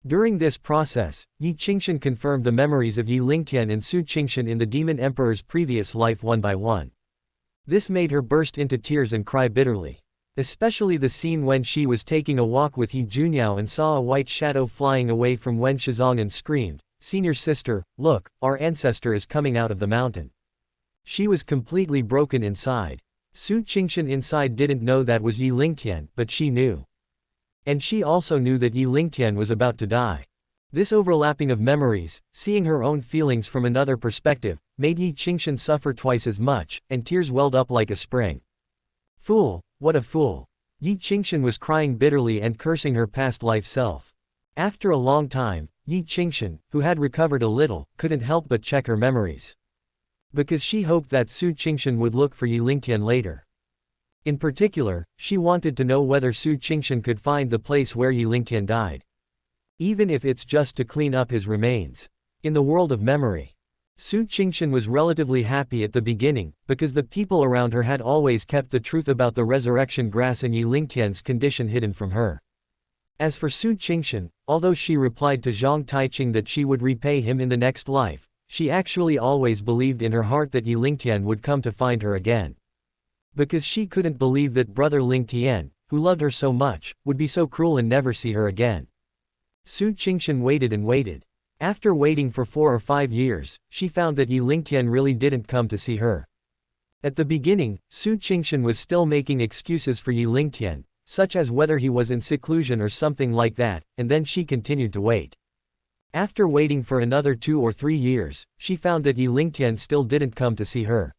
During this process, Yi Qingshan confirmed the memories of Yi Lingtian and Su Qingshan in the Demon Emperor's previous life one by one. This made her burst into tears and cry bitterly. Especially the scene when she was taking a walk with He Junyao and saw a white shadow flying away from Wen Shizong and screamed, "Senior sister, look, our ancestor is coming out of the mountain." She was completely broken inside. Su Qingshan inside didn't know that was Yi Lingtian, but she knew. And she also knew that Yi Lingtian was about to die. This overlapping of memories, seeing her own feelings from another perspective, made Yi Qingshan suffer twice as much, and tears welled up like a spring. Fool, what a fool. Yi Qingshan was crying bitterly and cursing her past life self. After a long time, Yi Qingshan, who had recovered a little, couldn't help but check her memories. Because she hoped that Su Qingshan would look for Yi Lingtian later. In particular, she wanted to know whether Su Qingshan could find the place where Yi Lingtian died. Even if it's just to clean up his remains. In the world of memory, Su Qingshan was relatively happy at the beginning, because the people around her had always kept the truth about the resurrection grass and Yi Lingtian's condition hidden from her. As for Su Qingshan, although she replied to Zhang Taiqing that she would repay him in the next life, she actually always believed in her heart that Yi Lingtian would come to find her again. Because she couldn't believe that brother Lingtian, who loved her so much, would be so cruel and never see her again. Su Qingshan waited and waited. After waiting for 4 or 5 years, she found that Yi Lingtian really didn't come to see her. At the beginning, Su Qingshan was still making excuses for Yi Lingtian, such as whether he was in seclusion or something like that, and then she continued to wait. After waiting for another 2 or 3 years, she found that Yi Lingtian still didn't come to see her.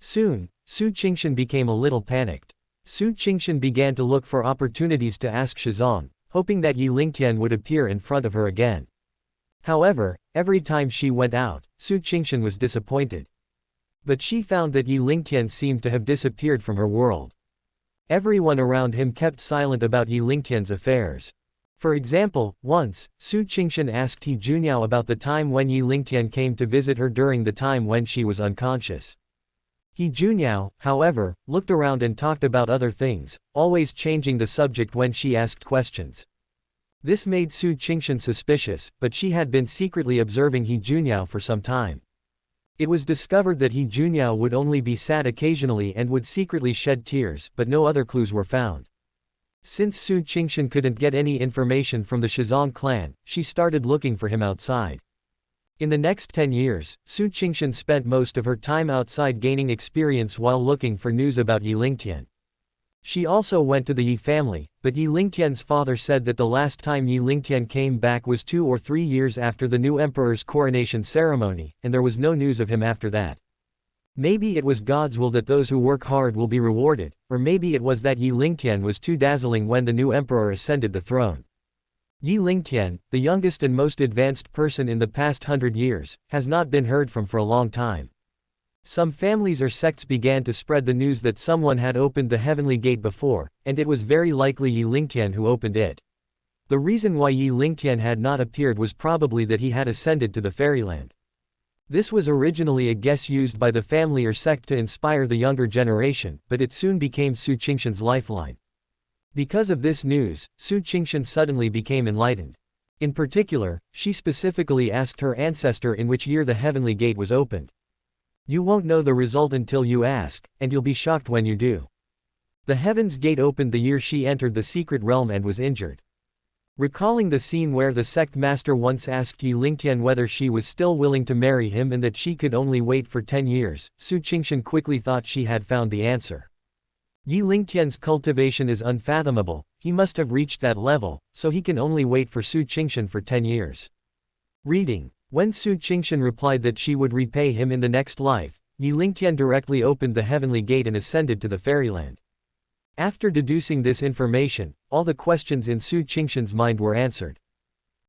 Soon, Su Qingshan became a little panicked. Su Qingshan began to look for opportunities to ask Shizong, hoping that Yi Lingtian would appear in front of her again. However, every time she went out, Su Qingshan was disappointed. But she found that Yi Lingtian seemed to have disappeared from her world. Everyone around him kept silent about Yi Lingtian's affairs. For example, once, Su Qingshan asked He Junyao about the time when Yi Lingtian came to visit her during the time when she was unconscious. He Junyao, however, looked around and talked about other things, always changing the subject when she asked questions. This made Su Qingshan suspicious, but she had been secretly observing He Junyao for some time. It was discovered that He Junyao would only be sad occasionally and would secretly shed tears, but no other clues were found. Since Su Qingshan couldn't get any information from the Shizong clan, she started looking for him outside. In the next 10 years, Su Qingshan spent most of her time outside gaining experience while looking for news about Yi Lingtian. She also went to the Yi family, but Yi Lingtian's father said that the last time Yi Lingtian came back was 2 or 3 years after the new emperor's coronation ceremony, and there was no news of him after that. Maybe it was God's will that those who work hard will be rewarded, or maybe it was that Yi Lingtian was too dazzling when the new emperor ascended the throne. Yi Lingtian, the youngest and most advanced person in the past 100 years, has not been heard from for a long time. Some families or sects began to spread the news that someone had opened the heavenly gate before, and it was very likely Yi Lingtian who opened it. The reason why Yi Lingtian had not appeared was probably that he had ascended to the fairyland. This was originally a guess used by the family or sect to inspire the younger generation, but it soon became Su Qingshan's lifeline. Because of this news, Su Qingshan suddenly became enlightened. In particular, she specifically asked her ancestor in which year the heavenly gate was opened. You won't know the result until you ask, and you'll be shocked when you do. The heaven's gate opened the year she entered the secret realm and was injured. Recalling the scene where the sect master once asked Yi Lingtian whether she was still willing to marry him and that she could only wait for 10 years, Su Qingshan quickly thought she had found the answer. Yi Lingtian's cultivation is unfathomable, he must have reached that level, so he can only wait for Su Qingshan for 10 years. Reading. When Su Qingshan replied that she would repay him in the next life, Yi Lingtian directly opened the heavenly gate and ascended to the fairyland. After deducing this information, all the questions in Su Qingshan's mind were answered.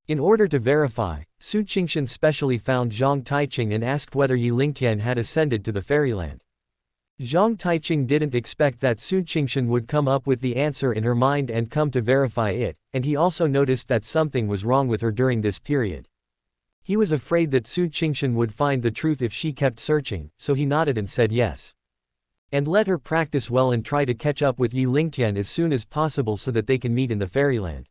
In order to verify, Su Qingshan specially found Zhang Taiqing and asked whether Yi Lingtian had ascended to the fairyland. Zhang Taiqing didn't expect that Su Qingshan would come up with the answer in her mind and come to verify it, and he also noticed that something was wrong with her during this period. He was afraid that Su Qingshan would find the truth if she kept searching, so he nodded and said yes. And let her practice well and try to catch up with Yi Lingtian as soon as possible so that they can meet in the fairyland.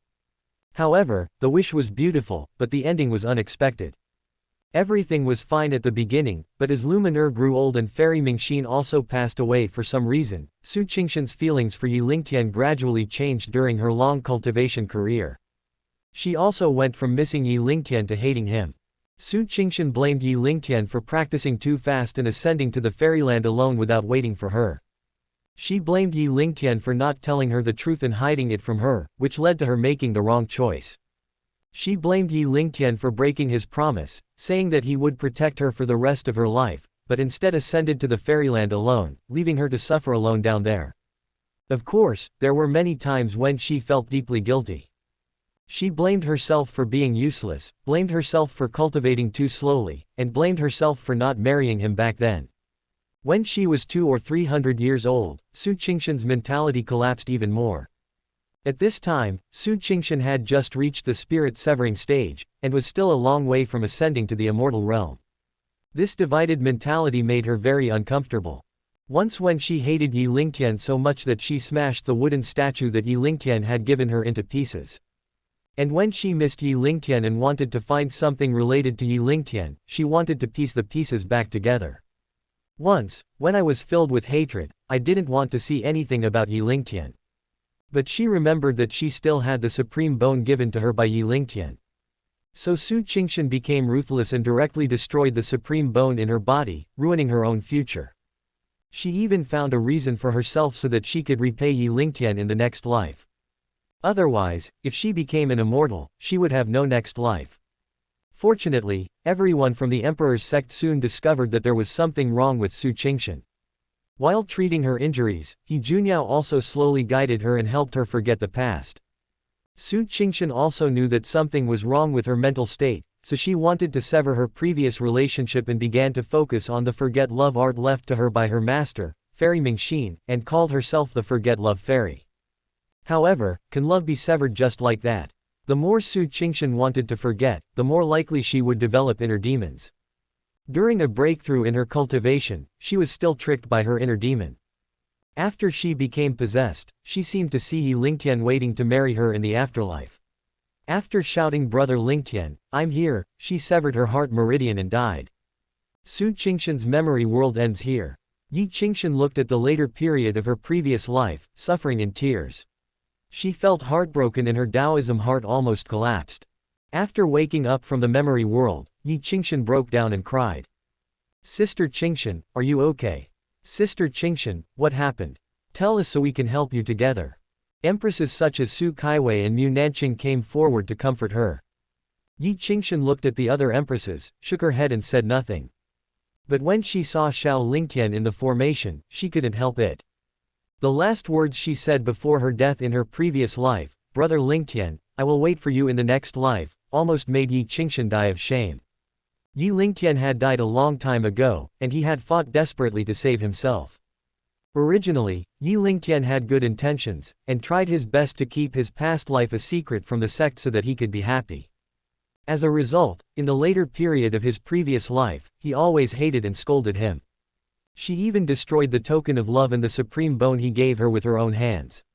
However, the wish was beautiful, but the ending was unexpected. Everything was fine at the beginning, but as Luminar grew old and Fairy Mingxin also passed away for some reason, Su Qingshan's feelings for Yi Lingtian gradually changed during her long cultivation career. She also went from missing Yi Lingtian to hating him. Su Qingshan blamed Yi Lingtian for practicing too fast and ascending to the fairyland alone without waiting for her. She blamed Yi Lingtian for not telling her the truth and hiding it from her, which led to her making the wrong choice. She blamed Yi Lingtian for breaking his promise, saying that he would protect her for the rest of her life, but instead ascended to the fairyland alone, leaving her to suffer alone down there. Of course, there were many times when she felt deeply guilty. She blamed herself for being useless, blamed herself for cultivating too slowly, and blamed herself for not marrying him back then. When she was 200 or 300 years old, Su Qingshan's mentality collapsed even more. At this time, Su Qingshan had just reached the spirit-severing stage, and was still a long way from ascending to the immortal realm. This divided mentality made her very uncomfortable. Once when she hated Yi Lingtian so much that she smashed the wooden statue that Yi Lingtian had given her into pieces. And when she missed Yi Lingtian and wanted to find something related to Yi Lingtian, she wanted to piece the pieces back together. Once, when I was filled with hatred, I didn't want to see anything about Yi Lingtian. But she remembered that she still had the supreme bone given to her by Yi Lingtian. So Su Qingshan became ruthless and directly destroyed the supreme bone in her body, ruining her own future. She even found a reason for herself so that she could repay Yi Lingtian in the next life. Otherwise, if she became an immortal, she would have no next life. Fortunately, everyone from the emperor's sect soon discovered that there was something wrong with Su Qingshan. While treating her injuries, He Junyao also slowly guided her and helped her forget the past. Su Qingshan also knew that something was wrong with her mental state, so she wanted to sever her previous relationship and began to focus on the forget love art left to her by her master, Fairy Mingxin, and called herself the Forget Love Fairy. However, can love be severed just like that? The more Su Qingshan wanted to forget, the more likely she would develop inner demons. During a breakthrough in her cultivation, she was still tricked by her inner demon. After she became possessed, she seemed to see Yi Lingtian waiting to marry her in the afterlife. After shouting "Brother Lingtian, I'm here," she severed her heart meridian and died. Su Qingshan's memory world ends here. Yi Qingshan looked at the later period of her previous life, suffering in tears. She felt heartbroken and her Taoism heart almost collapsed. After waking up from the memory world, Yi Qingshan broke down and cried. "Sister Qingshan, are you okay? Sister Qingshan, what happened? Tell us so we can help you together." Empresses such as Su Kaiwei and Mu Nanqing came forward to comfort her. Yi Qingshan looked at the other empresses, shook her head and said nothing. But when she saw Xiao Lingtian in the formation, she couldn't help it. The last words she said before her death in her previous life, "Brother Lingtian, I will wait for you in the next life," almost made Yi Qingshan die of shame. Yi Lingtian had died a long time ago, and he had fought desperately to save himself. Originally, Yi Lingtian had good intentions, and tried his best to keep his past life a secret from the sect so that he could be happy. As a result, in the later period of his previous life, he always hated and scolded him. She even destroyed the token of love and the supreme bone he gave her with her own hands.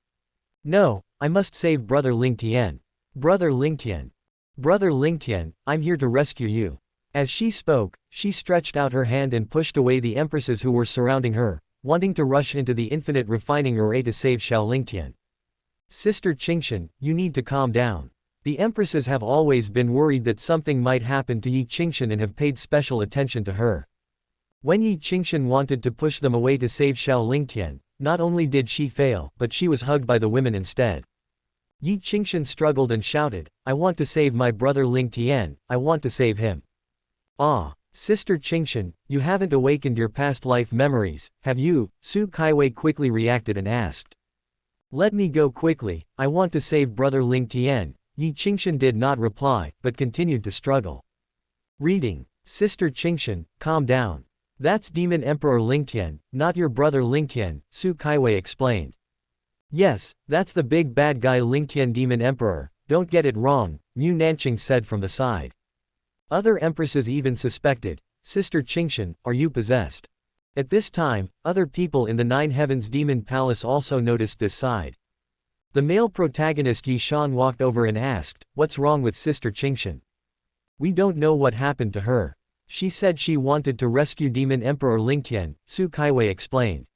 "No, I must save Brother Lingtian. Brother Lingtian. Brother Lingtian, I'm here to rescue you." As she spoke, she stretched out her hand and pushed away the empresses who were surrounding her, wanting to rush into the infinite refining array to save Xiao Lingtian. "Sister Qingshan, you need to calm down." The empresses have always been worried that something might happen to Yi Qingshan and have paid special attention to her. When Yi Qingshan wanted to push them away to save Xiao Lingtian, not only did she fail, but she was hugged by the women instead. Yi Qingshan struggled and shouted, "I want to save my brother Lingtian, I want to save him." "Ah, Sister Qingshan, you haven't awakened your past life memories, have you?" Su Kaiwei quickly reacted and asked. "Let me go quickly, I want to save brother Lingtian." Yi Qingshan did not reply, but continued to struggle. Reading. "Sister Qingshan, calm down. That's Demon Emperor Lingtian, not your brother Lingtian," Su Kaiwei explained. "Yes, that's the big bad guy Lingtian Demon Emperor, don't get it wrong," Mu Nanqing said from the side. Other empresses even suspected, "Sister Qingshan, are you possessed?" At this time, other people in the Nine Heavens Demon Palace also noticed this side. The male protagonist Yi Shan walked over and asked, "What's wrong with Sister Qingshan? We don't know what happened to her. She said she wanted to rescue Demon Emperor Lingtian," Su Kaiwei explained.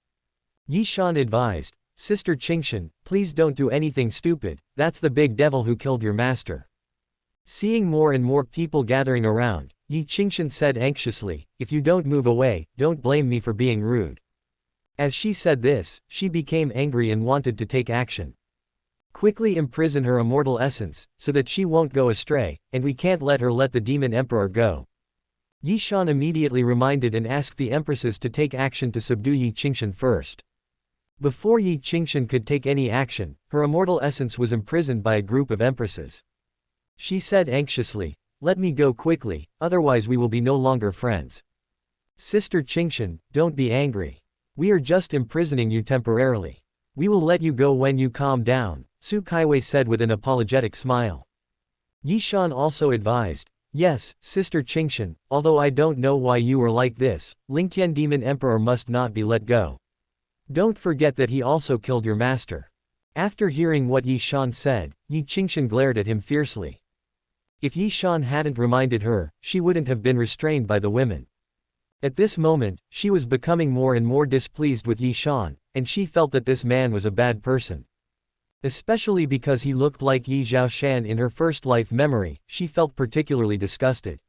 Yi Shan advised, "Sister Qingshan, please don't do anything stupid, that's the big devil who killed your master." Seeing more and more people gathering around, Yi Qingshan said anxiously, "If you don't move away, don't blame me for being rude." As she said this, she became angry and wanted to take action. Quickly imprison her immortal essence, so that she won't go astray, and we can't let her let the demon emperor go. Yi Shan immediately reminded and asked the empresses to take action to subdue Yi Qingshan first. Before Yi Qingshan could take any action, her immortal essence was imprisoned by a group of empresses. She said anxiously, "Let me go quickly, otherwise we will be no longer friends." "Sister Qingshan, don't be angry. We are just imprisoning you temporarily. We will let you go when you calm down," Su Kaiwei said with an apologetic smile. Yi Shan also advised, "Yes, Sister Qingshan, although I don't know why you are like this, Lingtian Demon Emperor must not be let go. Don't forget that he also killed your master." After hearing what Yi Shan said, Yi Qingshan glared at him fiercely. If Yi Shan hadn't reminded her, she wouldn't have been restrained by the women. At this moment, she was becoming more and more displeased with Yi Shan, and she felt that this man was a bad person. Especially because he looked like Yi Zhaoshan in her first life memory, she felt particularly disgusted.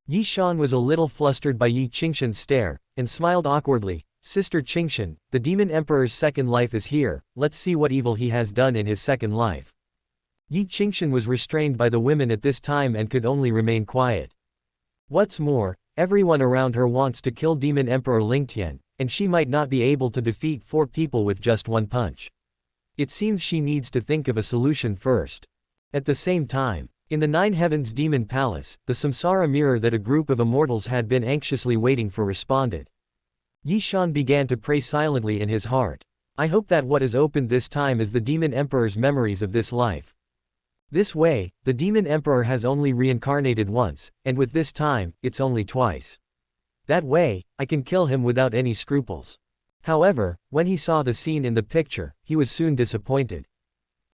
Yi Shan was a little flustered by Yi Qingshan's stare, and smiled awkwardly. "Sister Qingshan, the Demon Emperor's second life is here, let's see what evil he has done in his second life." Yi Qingshan was restrained by the women at this time and could only remain quiet. What's more, everyone around her wants to kill Demon Emperor Lingtian, and she might not be able to defeat 4 people with just one punch. It seems she needs to think of a solution first. At the same time, in the Nine Heavens Demon Palace, the Samsara mirror that a group of immortals had been anxiously waiting for responded. Yi Shan began to pray silently in his heart. "I hope that what is opened this time is the Demon Emperor's memories of this life. This way, the Demon Emperor has only reincarnated once, and with this time, it's only twice. That way, I can kill him without any scruples." However, when he saw the scene in the picture, he was soon disappointed.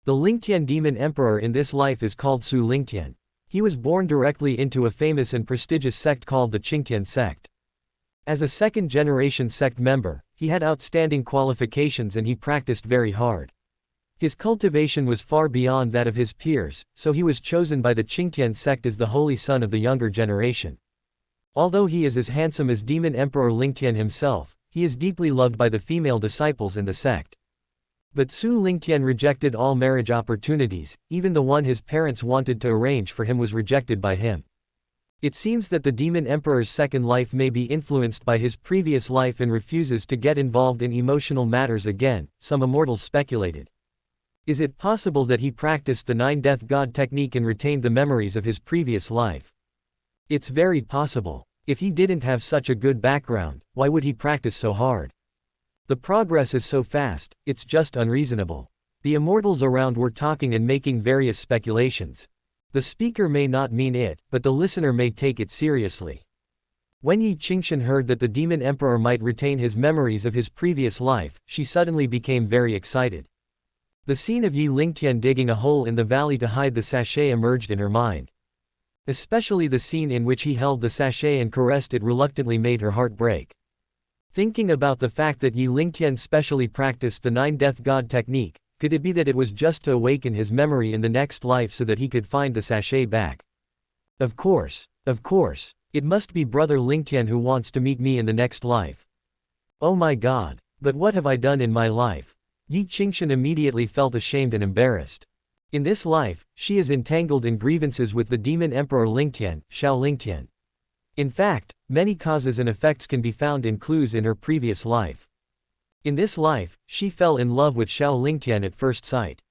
The Lingtian Demon Emperor in this life is called Su Lingtian. He was born directly into a famous and prestigious sect called the Qingtian sect. As a second-generation sect member, he had outstanding qualifications and he practiced very hard. His cultivation was far beyond that of his peers, so he was chosen by the Qingtian sect as the holy son of the younger generation. Although he is as handsome as Demon Emperor Lingtian himself, he is deeply loved by the female disciples in the sect. But Su Lingtian rejected all marriage opportunities, even the one his parents wanted to arrange for him was rejected by him. It seems that the Demon Emperor's second life may be influenced by his previous life and refuses to get involved in emotional matters again, some immortals speculated. Is it possible that he practiced the 9-Death God technique and retained the memories of his previous life? It's very possible. If he didn't have such a good background, why would he practice so hard? The progress is so fast, it's just unreasonable. The immortals around were talking and making various speculations. The speaker may not mean it, but the listener may take it seriously. When Yi Qingshan heard that the Demon Emperor might retain his memories of his previous life, she suddenly became very excited. The scene of Yi Lingtian digging a hole in the valley to hide the sachet emerged in her mind. Especially the scene in which he held the sachet and caressed it reluctantly made her heart break. Thinking about the fact that Yi Lingtian specially practiced the 9-Death God technique, could it be that it was just to awaken his memory in the next life so that he could find the sachet back? Of course, it must be Brother Lingtian who wants to meet me in the next life. Oh my god, but what have I done in my life? Yi Qingshan immediately felt ashamed and embarrassed. In this life, she is entangled in grievances with the Demon Emperor Lingtian, Xiao Lingtian. In fact, many causes and effects can be found in clues in her previous life. In this life, she fell in love with Xiao Lingtian at first sight.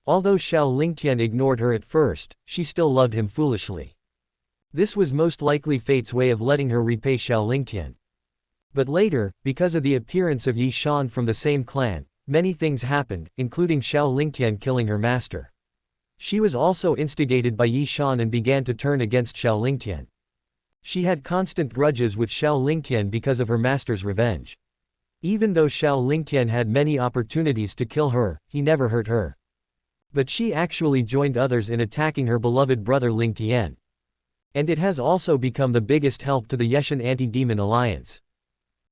Although Xiao Lingtian ignored her at first, she still loved him foolishly. This was most likely fate's way of letting her repay Xiao Lingtian. But later, because of the appearance of Yi Shan from the same clan, many things happened, including Xiao Lingtian killing her master. She was also instigated by Yi Shan and began to turn against Xiao Lingtian. She had constant grudges with Xiao Lingtian because of her master's revenge. Even though Xiao Lingtian had many opportunities to kill her, he never hurt her. But she actually joined others in attacking her beloved brother Lingtian. And it has also become the biggest help to the Yeshan Anti-Demon Alliance.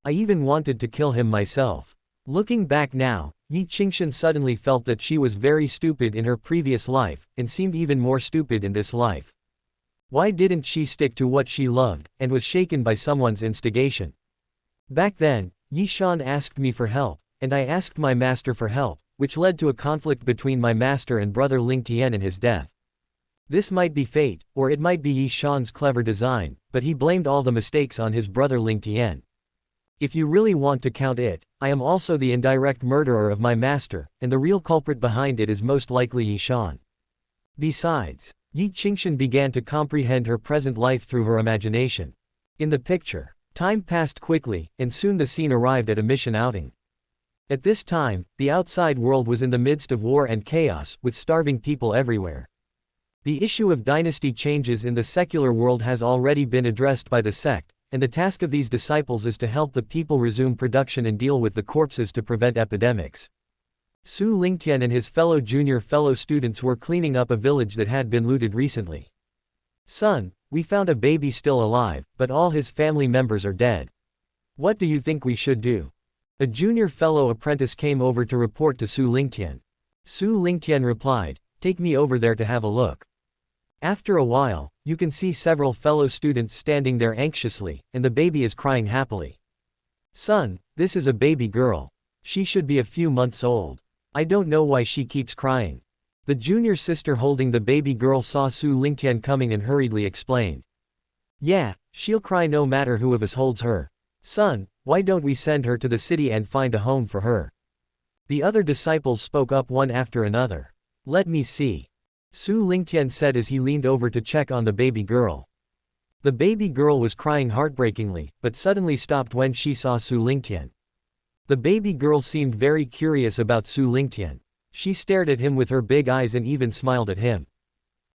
I even wanted to kill him myself. Looking back now, Yi Qingshan suddenly felt that she was very stupid in her previous life, and seemed even more stupid in this life. Why didn't she stick to what she loved, and was shaken by someone's instigation? Back then, Yi Shan asked me for help, and I asked my master for help, which led to a conflict between my master and brother Ling Tian and his death. This might be fate, or it might be Yi Shan's clever design, but he blamed all the mistakes on his brother Ling Tian. If you really want to count it, I am also the indirect murderer of my master, and the real culprit behind it is most likely Yi Shan. Besides, Yi Qingshan began to comprehend her present life through her imagination. In the picture, time passed quickly, and soon the scene arrived at a mission outing. At this time, the outside world was in the midst of war and chaos, with starving people everywhere. The issue of dynasty changes in the secular world has already been addressed by the sect, and the task of these disciples is to help the people resume production and deal with the corpses to prevent epidemics. Su Lingtian and his fellow students were cleaning up a village that had been looted recently. "Son, we found a baby still alive, but all his family members are dead. What do you think we should do?" A junior fellow apprentice came over to report to Su Lingtian. Su Lingtian replied, "Take me over there to have a look." After a while, you can see several fellow students standing there anxiously, and the baby is crying happily. "Son, this is a baby girl. She should be a few months old. I don't know why she keeps crying." The junior sister holding the baby girl saw Su Lingtian coming and hurriedly explained. "Yeah, she'll cry no matter who of us holds her. Son, why don't we send her to the city and find a home for her?" The other disciples spoke up one after another. "Let me see," Su Lingtian said as he leaned over to check on the baby girl. The baby girl was crying heartbreakingly, but suddenly stopped when she saw Su Lingtian. The baby girl seemed very curious about Su Lingtian. She stared at him with her big eyes and even smiled at him.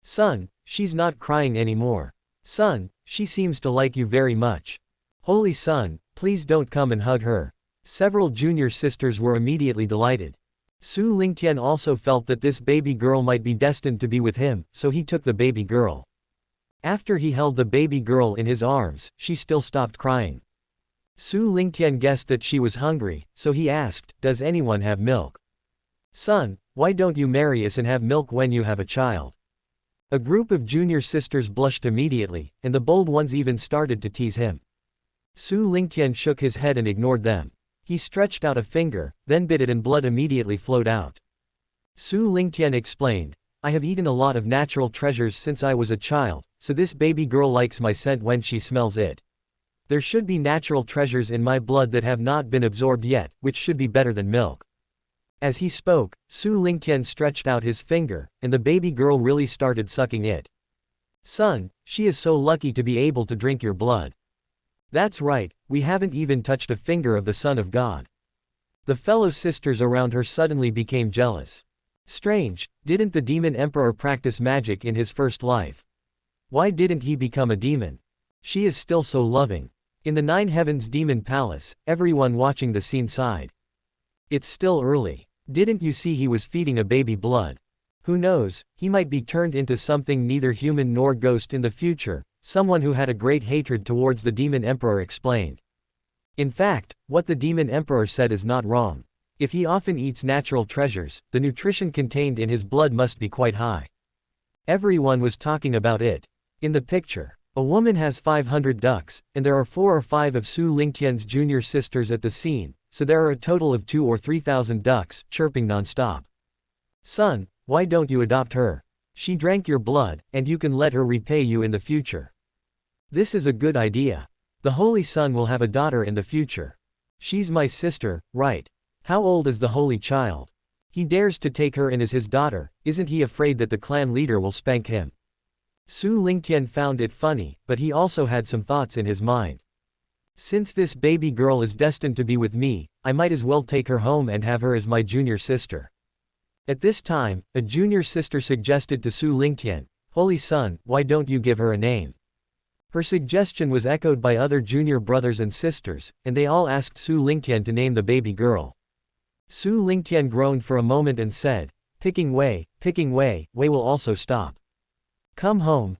"Son, she's not crying anymore. Son, she seems to like you very much. Holy son, please don't come and hug her." Several junior sisters were immediately delighted. Su Lingtian also felt that this baby girl might be destined to be with him, so he took the baby girl. After he held the baby girl in his arms, she still stopped crying. Su Lingtian guessed that she was hungry, so he asked, "Does anyone have milk?" "Son, why don't you marry us and have milk when you have a child?" A group of junior sisters blushed immediately, and the bold ones even started to tease him. Su Lingtian shook his head and ignored them. He stretched out a finger, then bit it and blood immediately flowed out. Su Lingtian explained, "I have eaten a lot of natural treasures since I was a child, so this baby girl likes my scent when she smells it. There should be natural treasures in my blood that have not been absorbed yet, which should be better than milk." As he spoke, Su Lingtian stretched out his finger, and the baby girl really started sucking it. "Son, she is so lucky to be able to drink your blood." "That's right, we haven't even touched a finger of the Son of God." The fellow sisters around her suddenly became jealous. Strange, didn't the demon emperor practice magic in his first life? Why didn't he become a demon? She is still so loving. In the Nine Heavens Demon Palace, everyone watching the scene sighed. "It's still early. Didn't you see he was feeding a baby blood? Who knows, he might be turned into something neither human nor ghost in the future," someone who had a great hatred towards the demon emperor explained. In fact, what the demon emperor said is not wrong. If he often eats natural treasures, the nutrition contained in his blood must be quite high. Everyone was talking about it. In the picture, a woman has 500 ducks, and there are 4 or 5 of Su Lingtian's junior sisters at the scene, so there are a total of 2 or 3,000 ducks, chirping non-stop. "Son, why don't you adopt her? She drank your blood, and you can let her repay you in the future." "This is a good idea. The Holy Son will have a daughter in the future. She's my sister, right? How old is the Holy Child? He dares to take her in as his daughter, isn't he afraid that the clan leader will spank him?" Su Lingtian found it funny, but he also had some thoughts in his mind. "Since this baby girl is destined to be with me, I might as well take her home and have her as my junior sister." At this time, a junior sister suggested to Su Lingtian, "Holy Son, why don't you give her a name?" Her suggestion was echoed by other junior brothers and sisters, and they all asked Su Lingtian to name the baby girl. Su Lingtian groaned for a moment and said, picking Wei will also stop. Come home,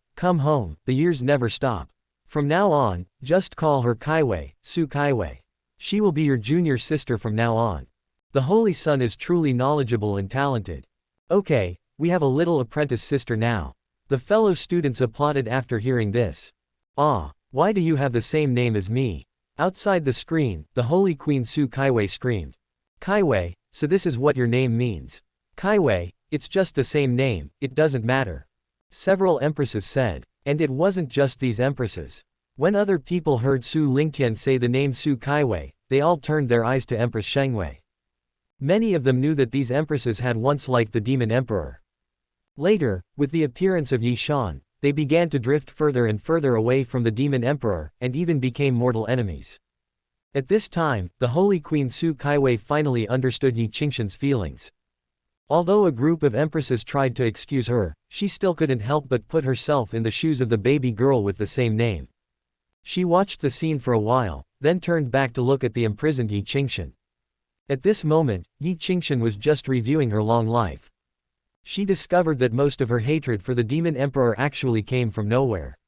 the years never stop. From now on, just call her Kaiwei, Su Kaiwei. She will be your junior sister from now on. The Holy Son is truly knowledgeable and talented. Okay, we have a little apprentice sister now." The fellow students applauded after hearing this. "Ah, why do you have the same name as me? Outside the screen, the Holy Queen Su Kaiwei screamed. Kaiwei, so this is what your name means. Kaiwei, it's just the same name, it doesn't matter. Several empresses said. And it wasn't just these empresses. When other people heard Su Lingtian say the name Su Kaiwei, they all turned their eyes to Empress Shengwei. Many of them knew that these empresses had once liked the demon emperor. Later, with the appearance of Yi Shan, they began to drift further and further away from the demon emperor, and even became mortal enemies. At this time, the Holy Queen Su Kaiwei finally understood Yi Qingshan's feelings. Although a group of empresses tried to excuse her, she still couldn't help but put herself in the shoes of the baby girl with the same name. She watched the scene for a while, then turned back to look at the imprisoned Yi Qingshan. At this moment, Yi Qingshan was just reviewing her long life. She discovered that most of her hatred for the demon emperor actually came from nowhere.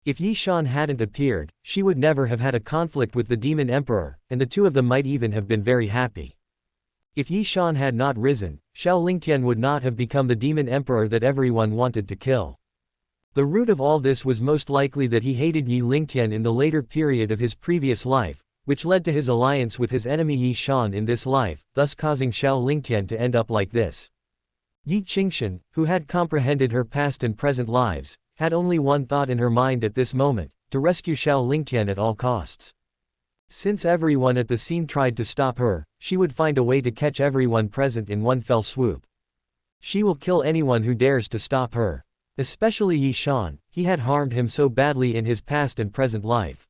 If Yi Shan hadn't appeared, she would never have had a conflict with the demon emperor, and the two of them might even have been very happy. If Yi Shan had not risen, Xiao Lingtian would not have become the demon emperor that everyone wanted to kill. The root of all this was most likely that he hated Yi Lingtian in the later period of his previous life, which led to his alliance with his enemy Yi Shan in this life, thus causing Xiao Lingtian to end up like this. Yi Qingshan, who had comprehended her past and present lives, had only one thought in her mind at this moment: to rescue Xiao Lingtian at all costs. Since everyone at the scene tried to stop her, she would find a way to catch everyone present in one fell swoop. She will kill anyone who dares to stop her. Especially Yi Shan, he had harmed him so badly in his past and present life.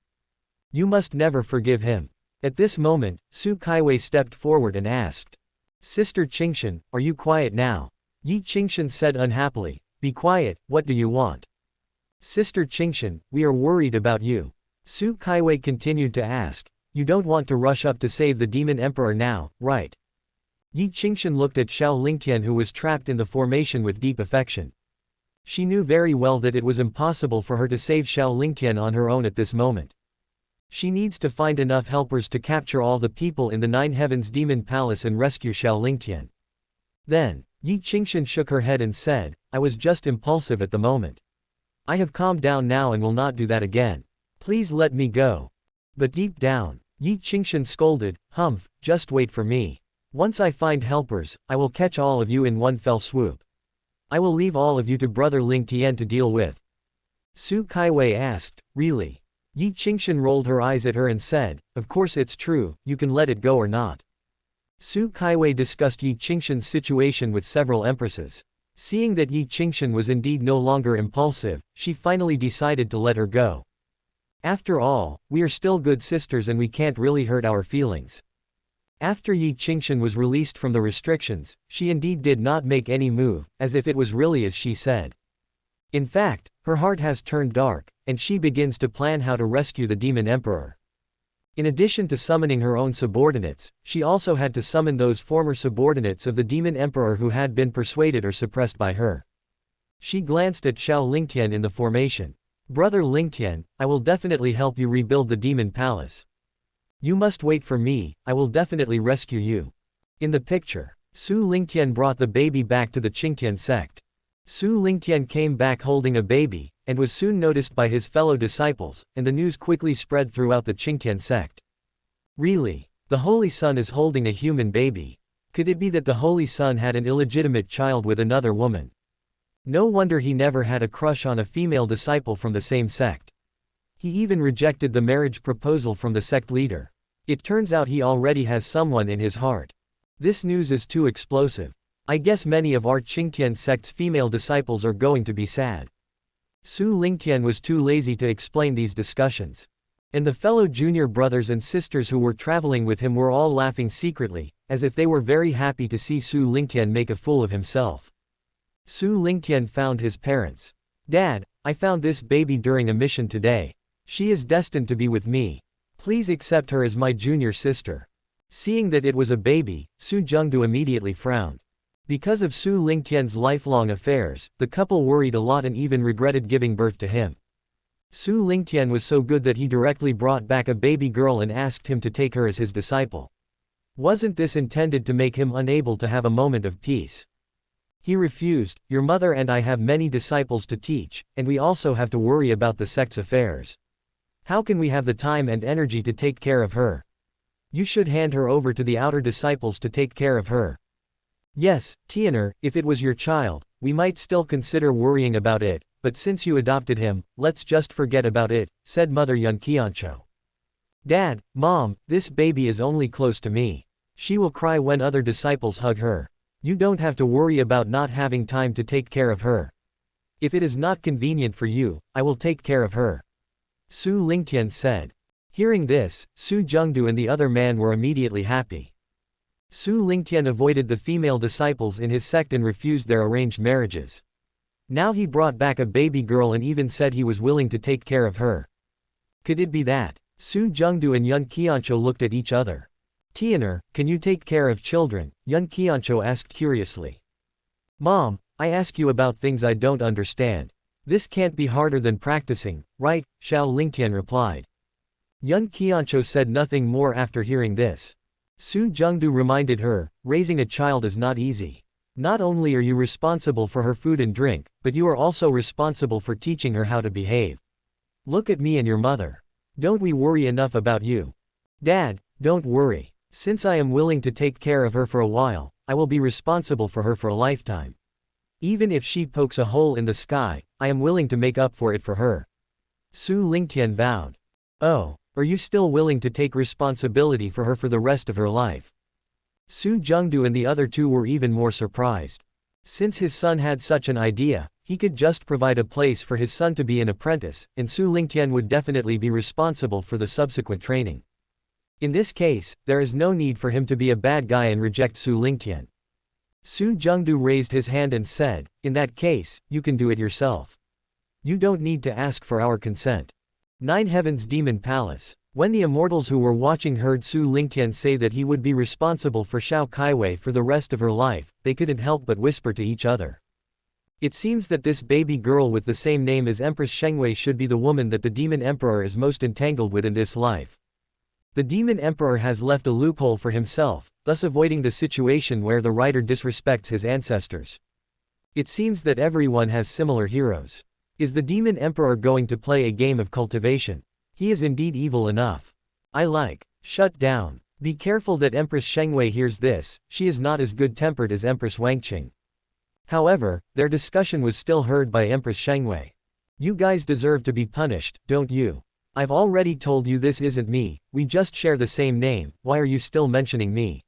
You must never forgive him. At this moment, Su Kaiwei stepped forward and asked. Sister Qingshan, are you quiet now? Yi Qingshan said unhappily. Be quiet, what do you want? Sister Qingshan, we are worried about you. Su Kaiwei continued to ask. You don't want to rush up to save the demon emperor now, right? Yi Qingshan looked at Xiao Lingtian, who was trapped in the formation, with deep affection. She knew very well that it was impossible for her to save Xiao Lingtian on her own at this moment. She needs to find enough helpers to capture all the people in the Nine Heavens Demon Palace and rescue Xiao Lingtian. Then, Yi Qingshan shook her head and said, I was just impulsive at the moment. I have calmed down now and will not do that again. Please let me go. But deep down, Yi Qingshan scolded, Humph, just wait for me. Once I find helpers, I will catch all of you in one fell swoop. I will leave all of you to Brother Ling Tian to deal with. Su Kaiwei asked, Really? Yi Qingshan rolled her eyes at her and said, Of course it's true, you can let it go or not. Su Kaiwei discussed Yi Qingshan's situation with several empresses. Seeing that Yi Qingshan was indeed no longer impulsive, she finally decided to let her go. After all, we are still good sisters and we can't really hurt our feelings. After Yi Qingshan was released from the restrictions, she indeed did not make any move, as if it was really as she said. In fact, her heart has turned dark, and she begins to plan how to rescue the demon emperor. In addition to summoning her own subordinates, she also had to summon those former subordinates of the demon emperor who had been persuaded or suppressed by her. She glanced at Xiao Lingtian in the formation. Brother Lingtian, I will definitely help you rebuild the demon palace. You must wait for me, I will definitely rescue you. In the picture, Su Lingtian brought the baby back to the Qingtian sect. Su Lingtian came back holding a baby, and was soon noticed by his fellow disciples, and the news quickly spread throughout the Qingtian sect. Really? The Holy Son is holding a human baby. Could it be that the Holy Son had an illegitimate child with another woman? No wonder he never had a crush on a female disciple from the same sect. He even rejected the marriage proposal from the sect leader. It turns out he already has someone in his heart. This news is too explosive. I guess many of our Qingtian sect's female disciples are going to be sad. Su Lingtian was too lazy to explain these discussions. And the fellow junior brothers and sisters who were traveling with him were all laughing secretly, as if they were very happy to see Su Lingtian make a fool of himself. Su Lingtian found his parents. Dad, I found this baby during a mission today. She is destined to be with me. Please accept her as my junior sister. Seeing that it was a baby, Su Jungdu immediately frowned. Because of Su Lingtian's lifelong affairs, the couple worried a lot and even regretted giving birth to him. Su Lingtian was so good that he directly brought back a baby girl and asked him to take her as his disciple. Wasn't this intended to make him unable to have a moment of peace? He refused. Your mother and I have many disciples to teach, and we also have to worry about the sect's affairs. How can we have the time and energy to take care of her? You should hand her over to the outer disciples to take care of her. Yes, Tian'er, if it was your child, we might still consider worrying about it, but since you adopted him, let's just forget about it, said Mother Yun Qianqiu. Dad, Mom, this baby is only close to me. She will cry when other disciples hug her. You don't have to worry about not having time to take care of her. If it is not convenient for you, I will take care of her. Su Lingtian said. Hearing this, Su Zhengdu and the other man were immediately happy. Su Lingtian avoided the female disciples in his sect and refused their arranged marriages. Now he brought back a baby girl and even said he was willing to take care of her. Could it be that? Su Zhengdu and Yun Qianqiu looked at each other. Tian'er, can you take care of children? Yun Qianqiu asked curiously. Mom, I ask you about things I don't understand. This can't be harder than practicing, right? Xiao Lingtian replied. Yun Qianqiu said nothing more after hearing this. Su Zhengdu reminded her, raising a child is not easy. Not only are you responsible for her food and drink, but you are also responsible for teaching her how to behave. Look at me and your mother. Don't we worry enough about you? Dad, don't worry. Since I am willing to take care of her for a while, I will be responsible for her for a lifetime. Even if she pokes a hole in the sky, I am willing to make up for it for her. Su Lingtian vowed. Oh, are you still willing to take responsibility for her for the rest of her life? Su Zhengdu and the other two were even more surprised. Since his son had such an idea, he could just provide a place for his son to be an apprentice, and Su Lingtian would definitely be responsible for the subsequent training. In this case, there is no need for him to be a bad guy and reject Su Lingtian. Su Zhengdu raised his hand and said, in that case, you can do it yourself. You don't need to ask for our consent. 9 Heavens Demon Palace. When the immortals who were watching heard Su Lingtian say that he would be responsible for Xiao Kaiwei for the rest of her life, they couldn't help but whisper to each other. It seems that this baby girl with the same name as Empress Shengwei should be the woman that the Demon Emperor is most entangled with in this life. The Demon Emperor has left a loophole for himself, thus avoiding the situation where the writer disrespects his ancestors. It seems that everyone has similar heroes. Is the Demon Emperor going to play a game of cultivation? He is indeed evil enough. Shut down. Be careful that Empress Shengwei hears this, she is not as good-tempered as Empress Wangqing. However, their discussion was still heard by Empress Shengwei. You guys deserve to be punished, don't you? I've already told you this isn't me, we just share the same name, why are you still mentioning me?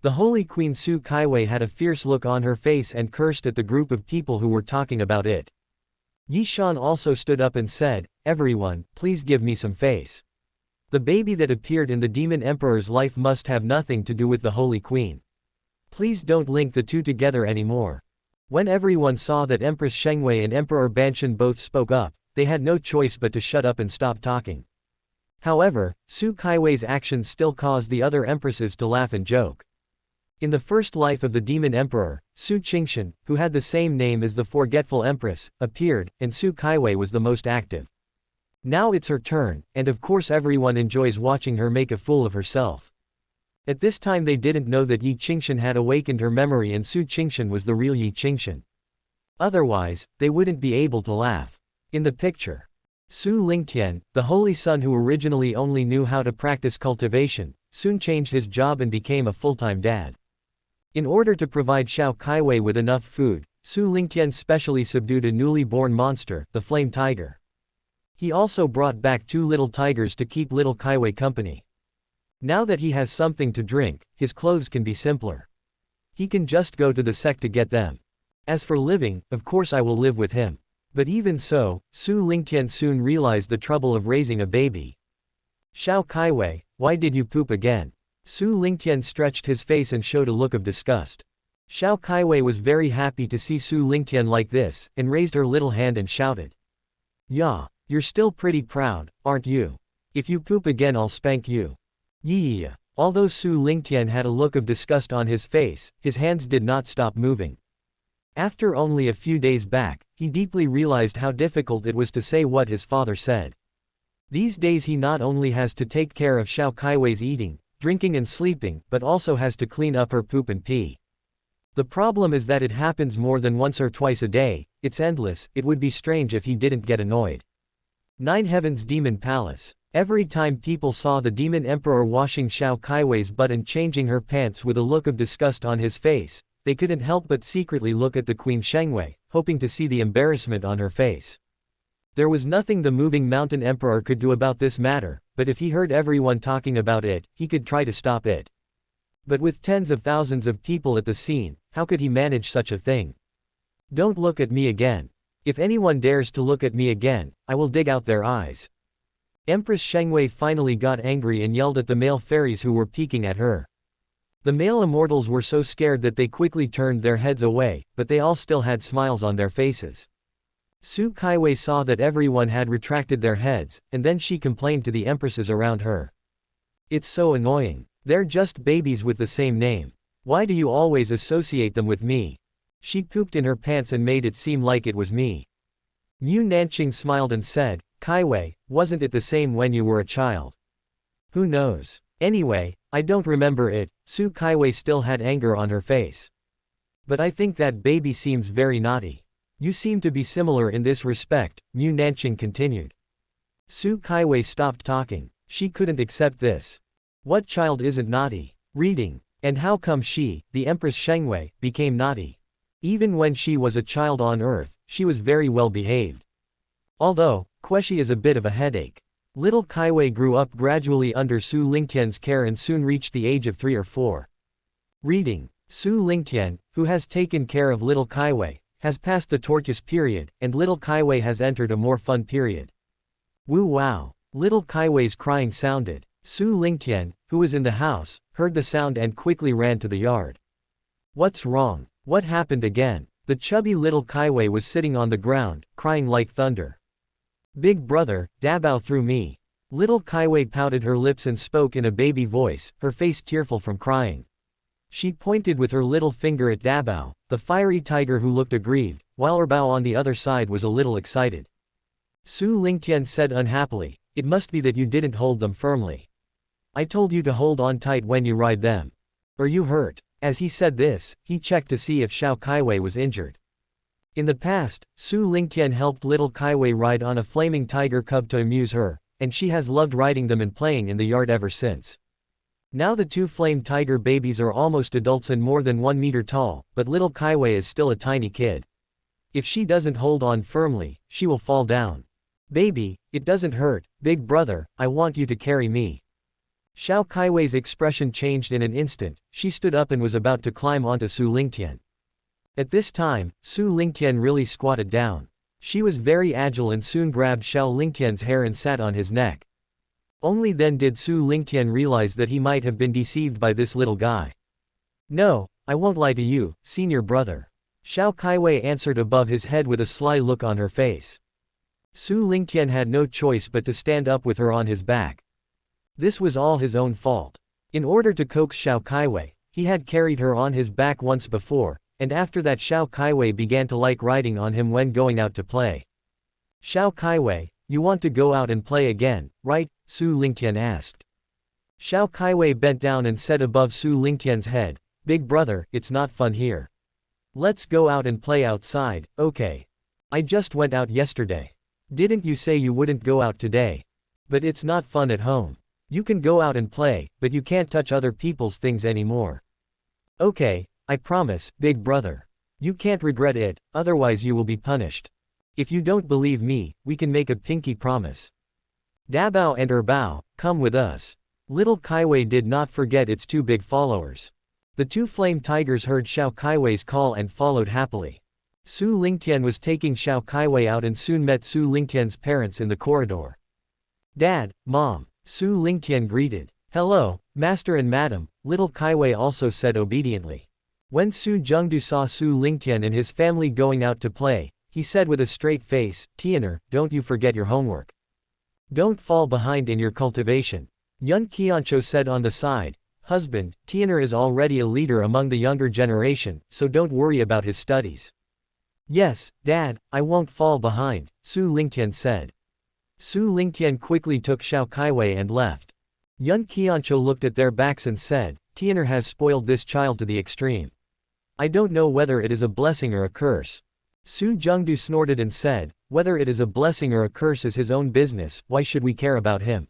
The Holy Queen Su Kaiwei had a fierce look on her face and cursed at the group of people who were talking about it. Yi Shan also stood up and said, everyone, please give me some face. The baby that appeared in the Demon Emperor's life must have nothing to do with the Holy Queen. Please don't link the two together anymore. When everyone saw that Empress Shengwei and Emperor Banshan both spoke up, they had no choice but to shut up and stop talking. However, Su Kaiwei's actions still caused the other empresses to laugh and joke. In the first life of the Demon Emperor, Su Qingshan, who had the same name as the Forgetful Empress, appeared, and Su Kaiwei was the most active. Now it's her turn, and of course everyone enjoys watching her make a fool of herself. At this time they didn't know that Yi Qingshan had awakened her memory and Su Qingshan was the real Yi Qingshan. Otherwise, they wouldn't be able to laugh. In the picture, Su Lingtian, the holy son who originally only knew how to practice cultivation, soon changed his job and became a full-time dad. In order to provide Xiao Kaiwei with enough food, Su Lingtian specially subdued a newly born monster, the flame tiger. He also brought back 2 little tigers to keep little Kaiwei company. Now that he has something to drink, his clothes can be simpler. He can just go to the sect to get them. As for living, of course I will live with him. But even so, Su Lingtian soon realized the trouble of raising a baby. Xiao Kaiwei, why did you poop again? Su Lingtian stretched his face and showed a look of disgust. Xiao Kaiwei was very happy to see Su Lingtian like this, and raised her little hand and shouted. Yeah, you're still pretty proud, aren't you? If you poop again I'll spank you. Yeah. Although Su Lingtian had a look of disgust on his face, his hands did not stop moving. After only a few days back, he deeply realized how difficult it was to say what his father said. These days he not only has to take care of Xiao Kaiwei's eating, drinking and sleeping, but also has to clean up her poop and pee. The problem is that it happens more than once or twice a day, it's endless, it would be strange if he didn't get annoyed. Nine Heavens Demon Palace. Every time people saw the demon emperor washing Xiao Kaiwei's butt and changing her pants with a look of disgust on his face, they couldn't help but secretly look at the Queen Shengwei, hoping to see the embarrassment on her face. There was nothing the moving mountain emperor could do about this matter, but if he heard everyone talking about it, he could try to stop it. But with tens of thousands of people at the scene, how could he manage such a thing? Don't look at me again. If anyone dares to look at me again, I will dig out their eyes. Empress Shengwei finally got angry and yelled at the male fairies who were peeking at her. The male immortals were so scared that they quickly turned their heads away, but they all still had smiles on their faces. Su Kaiwei saw that everyone had retracted their heads, and then she complained to the empresses around her. It's so annoying. They're just babies with the same name. Why do you always associate them with me? She pooped in her pants and made it seem like it was me. Mu Nanqing smiled and said, Kaiwei, wasn't it the same when you were a child? Who knows? Anyway, I don't remember it. Su Kaiwei still had anger on her face. But I think that baby seems very naughty. You seem to be similar in this respect, Mu Nanqing continued. Su Kaiwei stopped talking. She couldn't accept this. What child isn't naughty? Reading. And how come she, the Empress Shengwei, became naughty? Even when she was a child on Earth, she was very well behaved. Although, Queshi is a bit of a headache. Little Kaiwei grew up gradually under Su Lingtian's care and soon reached the age of 3 or 4. Reading. Su Lingtian, who has taken care of little Kaiwei, has passed the tortoise period, and little Kaiwei has entered a more fun period. Woo wow. Little Kaiwei's crying sounded. Su Lingtian, who was in the house, heard the sound and quickly ran to the yard. What's wrong? What happened again? The chubby little Kaiwei was sitting on the ground, crying like thunder. Big brother, Dabao threw me. Little Kaiwei pouted her lips and spoke in a baby voice, her face tearful from crying. She pointed with her little finger at Dabao, the fiery tiger who looked aggrieved, while Erbao on the other side was a little excited. Su Lingtian said unhappily, it must be that you didn't hold them firmly. I told you to hold on tight when you ride them. Are you hurt? As he said this, he checked to see if Xiao Kaiwei was injured. In the past, Su Lingtian helped little Kaiwei ride on a flaming tiger cub to amuse her, and she has loved riding them and playing in the yard ever since. Now the two flame tiger babies are almost adults and more than 1 meter tall, but little Kaiwei is still a tiny kid. If she doesn't hold on firmly, she will fall down. Baby, it doesn't hurt, big brother, I want you to carry me. Xiao Kaiwei's expression changed in an instant, she stood up and was about to climb onto Su Lingtian. At this time, Su Lingtian really squatted down. She was very agile and soon grabbed Xiao Lingtian's hair and sat on his neck. Only then did Su Lingtian realize that he might have been deceived by this little guy. No, I won't lie to you, senior brother. Xiao Kaiwei answered above his head with a sly look on her face. Su Lingtian had no choice but to stand up with her on his back. This was all his own fault. In order to coax Xiao Kaiwei, he had carried her on his back once before, and after that Xiao Kaiwei began to like riding on him when going out to play. Xiao Kaiwei, you want to go out and play again, right? Su Lingtian asked. Xiao Kaiwei bent down and said above Su Lingtian's head, big brother, it's not fun here. Let's go out and play outside, okay? I just went out yesterday. Didn't you say you wouldn't go out today? But it's not fun at home. You can go out and play, but you can't touch other people's things anymore. Okay, I promise, big brother. You can't regret it, otherwise you will be punished. If you don't believe me, we can make a pinky promise. Dabao and Erbao, come with us. Little Kaiwei did not forget its 2 big followers. The 2 flame tigers heard Xiao Kaiwei's call and followed happily. Su Lingtian was taking Xiao Kaiwei out and soon met Su Lingtian's parents in the corridor. Dad, Mom. Su Lingtian greeted. Hello, Master and Madam, little Kaiwei also said obediently. When Su Zhengdu saw Su Lingtian and his family going out to play, he said with a straight face, Tianer, don't you forget your homework. Don't fall behind in your cultivation. Yun Qiancho said on the side, Husband, Tianer is already a leader among the younger generation, so don't worry about his studies. Yes, Dad, I won't fall behind, Su Lingtian said. Su Lingtian quickly took Xiao Kaiwei and left. Yun Qiancho looked at their backs and said, Tianer has spoiled this child to the extreme. I don't know whether it is a blessing or a curse. Su Jungdu snorted and said, whether it is a blessing or a curse is his own business, why should we care about him?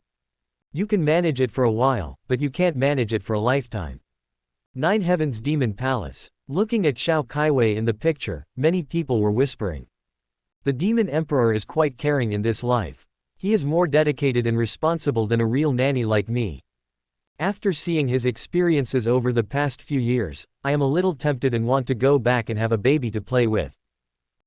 You can manage it for a while, but you can't manage it for a lifetime. Nine Heavens Demon Palace. Looking at Xiao Kaiwei in the picture, many people were whispering. The Demon Emperor is quite caring in this life. He is more dedicated and responsible than a real nanny like me. After seeing his experiences over the past few years, I am a little tempted and want to go back and have a baby to play with.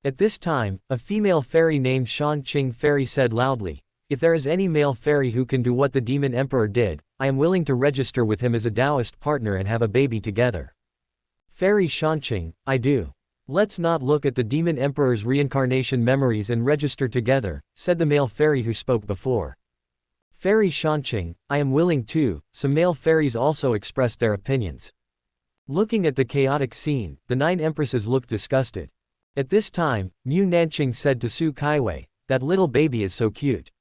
At this time, a female fairy named Shan Qing Fairy said loudly, if there is any male fairy who can do what the Demon Emperor did, I am willing to register with him as a Taoist partner and have a baby together. Fairy Shanqing, I do. Let's not look at the Demon Emperor's reincarnation memories and register together, said the male fairy who spoke before. Fairy Shanqing, I am willing too. Some male fairies also expressed their opinions. Looking at the chaotic scene, the 9 empresses looked disgusted. At this time, Mu Nanqing said to Su Kaiwei, that little baby is so cute.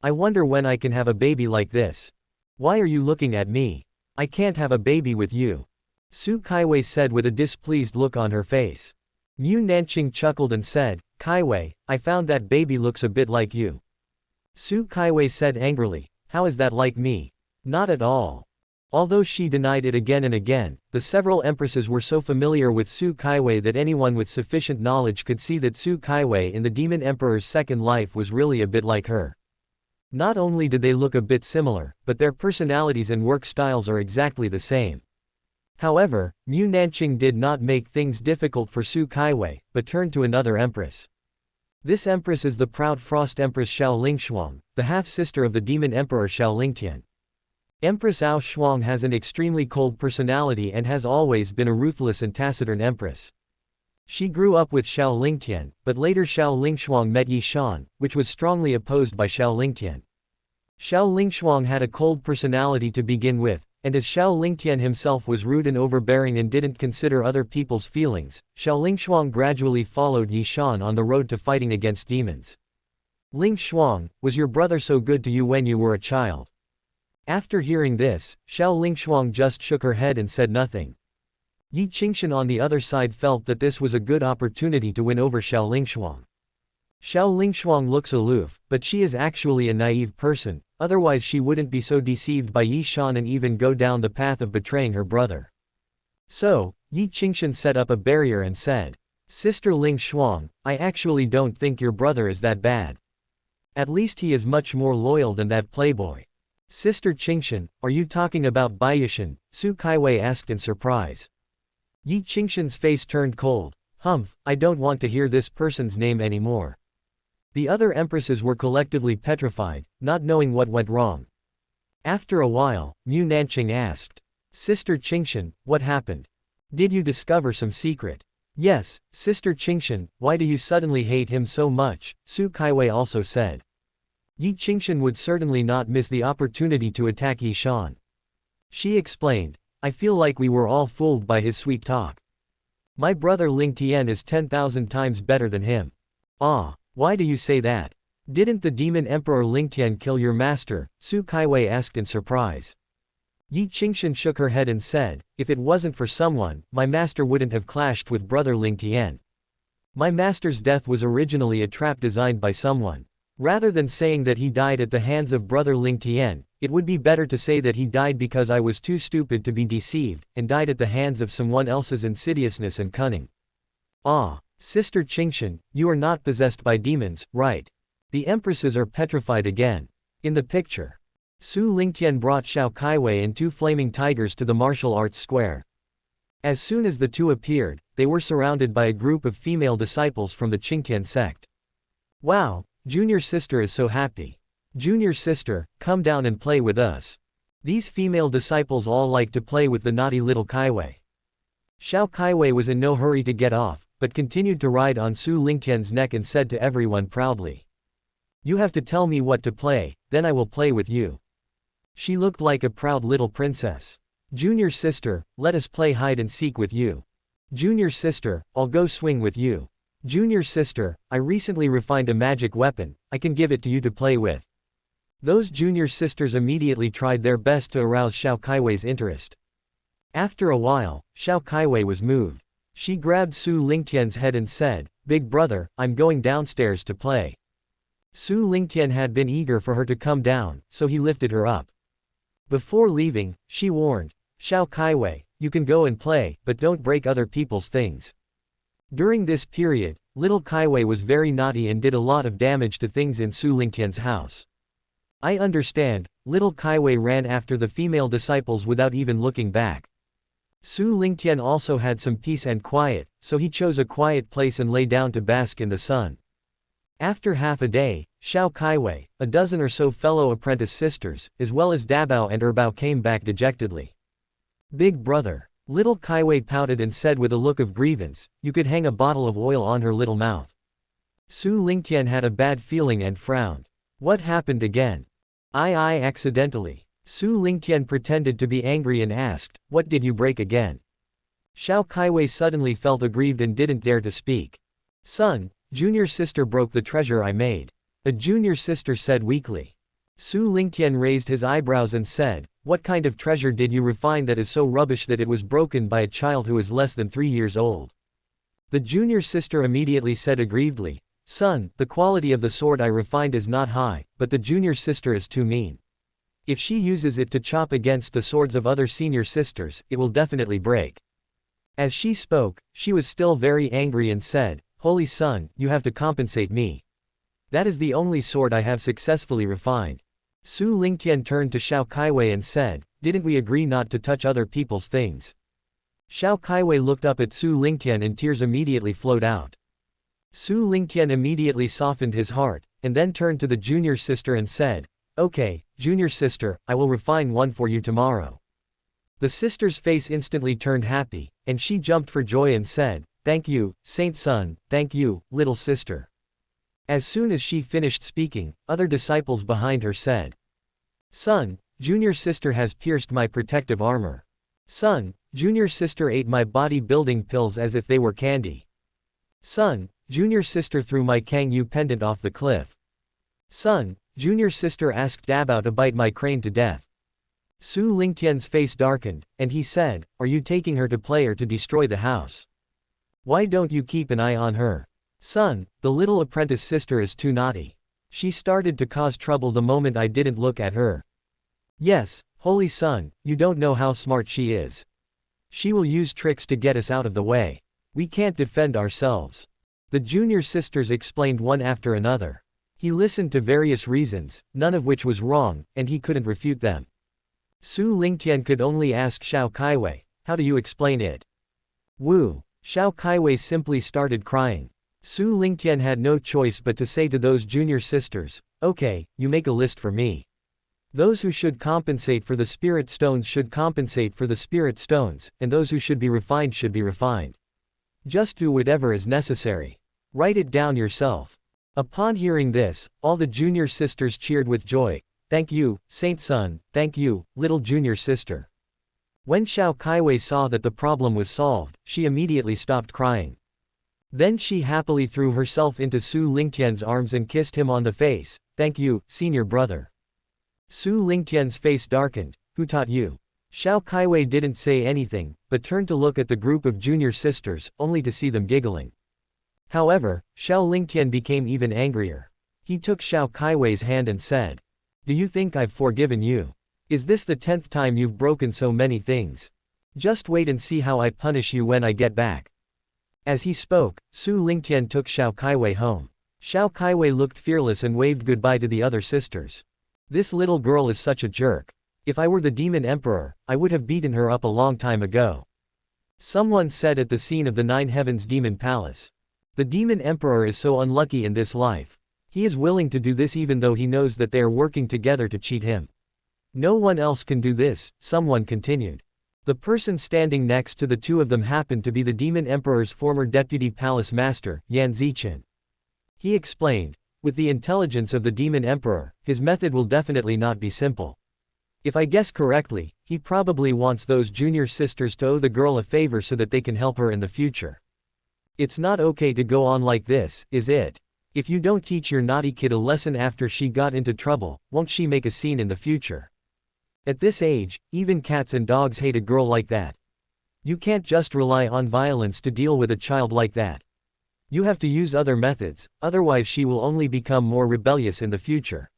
I wonder when I can have a baby like this. Why are you looking at me? I can't have a baby with you. Su Kaiwei said with a displeased look on her face. Mu Nanqing chuckled and said, Kaiwei, I found that baby looks a bit like you. Su Kaiwei said angrily, how is that like me? Not at all. Although she denied it again and again, the several empresses were so familiar with Su Kaiwei that anyone with sufficient knowledge could see that Su Kaiwei in the Demon Emperor's second life was really a bit like her. Not only did they look a bit similar, but their personalities and work styles are exactly the same. However, Mu Nanqing did not make things difficult for Su Kaiwei, but turned to another empress. This empress is the proud Frost Empress Xiao Lingshuang, the half-sister of the Demon Emperor Xiao Lingtian. Empress Ao Shuang has an extremely cold personality and has always been a ruthless and taciturn empress. She grew up with Xiao Lingtian, but later Xiao Lingshuang met Yi Shan, which was strongly opposed by Xiao Lingtian. Xiao Lingshuang had a cold personality to begin with, and as Xiao Lingtian himself was rude and overbearing and didn't consider other people's feelings, Xiao Lingshuang gradually followed Yi Shan on the road to fighting against demons. Lingshuang, was your brother so good to you when you were a child? After hearing this, Xiao Lingshuang just shook her head and said nothing. Yi Qingshan on the other side felt that this was a good opportunity to win over Xiao Lingshuang. Xiao Lingshuang looks aloof, but she is actually a naive person, otherwise she wouldn't be so deceived by Yi Shan and even go down the path of betraying her brother. So, Yi Qingshan set up a barrier and said, Sister Lingshuang, I actually don't think your brother is that bad. At least he is much more loyal than that playboy. Sister Qingshan, are you talking about Baiyushan? Su Kaiwei asked in surprise. Yi Qingshan's face turned cold. Humph, I don't want to hear this person's name anymore. The other empresses were collectively petrified, not knowing what went wrong. After a while, Mu Nanqing asked, Sister Qingshan, what happened? Did you discover some secret? Yes, Sister Qingshan, why do you suddenly hate him so much? Su Kaiwei also said. Yi Qingshan would certainly not miss the opportunity to attack Yi Shan. She explained, I feel like we were all fooled by his sweet talk. My brother Ling Tian is 10,000 times better than him. Ah, why do you say that? Didn't the Demon Emperor Ling Tian kill your master? Su Kaiwei asked in surprise. Yi Qingshan shook her head and said, if it wasn't for someone, my master wouldn't have clashed with brother Ling Tian. My master's death was originally a trap designed by someone. Rather than saying that he died at the hands of brother Ling Tian, it would be better to say that he died because I was too stupid to be deceived, and died at the hands of someone else's insidiousness and cunning. Ah, Sister Qingshan, you are not possessed by demons, right? The empresses are petrified again. In the picture, Su Lingtian brought Xiao Kaiwei and 2 flaming tigers to the martial arts square. As soon as the 2 appeared, they were surrounded by a group of female disciples from the Qingtian sect. Wow, Junior sister is so happy. Junior sister, come down and play with us. These female disciples all like to play with the naughty little Kaiwei. Xiao Kaiwei was in no hurry to get off, but continued to ride on Su Lingtian's neck and said to everyone proudly, You have to tell me what to play, then I will play with you. She looked like a proud little princess. Junior sister, let us play hide and seek with you. Junior sister, I'll go swing with you. Junior sister, I recently refined a magic weapon, I can give it to you to play with. Those junior sisters immediately tried their best to arouse Xiao Kaiwei's interest. After a while, Xiao Kaiwei was moved. She grabbed Su Lingtian's head and said, Big brother, I'm going downstairs to play. Su Lingtian had been eager for her to come down, so he lifted her up. Before leaving, she warned, Xiao Kaiwei, you can go and play, but don't break other people's things. During this period, little Kaiwei was very naughty and did a lot of damage to things in Su Lingtian's house. I understand, little Kaiwei ran after the female disciples without even looking back. Su Lingtian also had some peace and quiet, so he chose a quiet place and lay down to bask in the sun. After half a day, Xiao Kaiwei, a dozen or so fellow apprentice sisters, as well as Dabao and Erbao came back dejectedly. Big brother. Little Kaiwei pouted and said with a look of grievance, you could hang a bottle of oil on her little mouth. Su Lingtian had a bad feeling and frowned. What happened again? I accidentally. Su Lingtian pretended to be angry and asked, what did you break again? Xiao Kaiwei suddenly felt aggrieved and didn't dare to speak. Son, junior sister broke the treasure I made. A junior sister said weakly. Su Lingtian raised his eyebrows and said, what kind of treasure did you refine that is so rubbish that it was broken by a child who is less than 3 years old? The junior sister immediately said aggrievedly, son, the quality of the sword I refined is not high, but the junior sister is too mean. If she uses it to chop against the swords of other senior sisters, it will definitely break. As she spoke, she was still very angry and said, Holy son, you have to compensate me. That is the only sword I have successfully refined. Su Lingtian turned to Xiao Kaiwei and said, didn't we agree not to touch other people's things? Xiao Kaiwei looked up at Su Lingtian and tears immediately flowed out. Su Lingtian immediately softened his heart, and then turned to the junior sister and said, okay, junior sister, I will refine one for you tomorrow. The sister's face instantly turned happy, and she jumped for joy and said, thank you, saint son, thank you, little sister. As soon as she finished speaking, other disciples behind her said, son, junior sister has pierced my protective armor. Son, junior sister ate my body-building pills as if they were candy. Son, junior sister threw my Kangyu pendant off the cliff. Son, junior sister asked Dabao to bite my crane to death. Su Lingtian's face darkened, and he said, are you taking her to play or to destroy the house? Why don't you keep an eye on her? Son, the little apprentice sister is too naughty. She started to cause trouble the moment I didn't look at her. Yes, holy son, you don't know how smart she is. She will use tricks to get us out of the way. We can't defend ourselves. The junior sisters explained one after another. He listened to various reasons, none of which was wrong, and he couldn't refute them. Su Lingtian could only ask Xiao Kaiwei, how do you explain it? Wu. Xiao Kaiwei simply started crying. Su Lingtian had no choice but to say to those junior sisters, okay, you make a list for me. Those who should compensate for the spirit stones should compensate for the spirit stones, and those who should be refined should be refined. Just do whatever is necessary. Write it down yourself. Upon hearing this, all the junior sisters cheered with joy. Thank you, saint son, thank you, little junior sister. When Xiao Kaiwei saw that the problem was solved, she immediately stopped crying. Then she happily threw herself into Su Lingtian's arms and kissed him on the face. Thank you, senior brother. Su Lingtian's face darkened. Who taught you? Xiao Kaiwei didn't say anything, but turned to look at the group of junior sisters, only to see them giggling. However, Xiao Lingtian became even angrier. He took Xiao Kaiwei's hand and said, do you think I've forgiven you? Is this the 10th time you've broken so many things? Just wait and see how I punish you when I get back. As he spoke, Su Lingtian took Xiao Kaiwei home. Xiao Kaiwei looked fearless and waved goodbye to the other sisters. This little girl is such a jerk. If I were the demon emperor, I would have beaten her up a long time ago. Someone said at the scene of the Nine Heavens Demon Palace. The demon emperor is so unlucky in this life. He is willing to do this even though he knows that they are working together to cheat him. No one else can do this, someone continued. The person standing next to the two of them happened to be the demon emperor's former deputy palace master, Yan Zichen. He explained, with the intelligence of the demon emperor, his method will definitely not be simple. If I guess correctly, he probably wants those junior sisters to owe the girl a favor so that they can help her in the future. It's not okay to go on like this, is it? If you don't teach your naughty kid a lesson after she got into trouble, won't she make a scene in the future? At this age, even cats and dogs hate a girl like that. You can't just rely on violence to deal with a child like that. You have to use other methods, otherwise she will only become more rebellious in the future.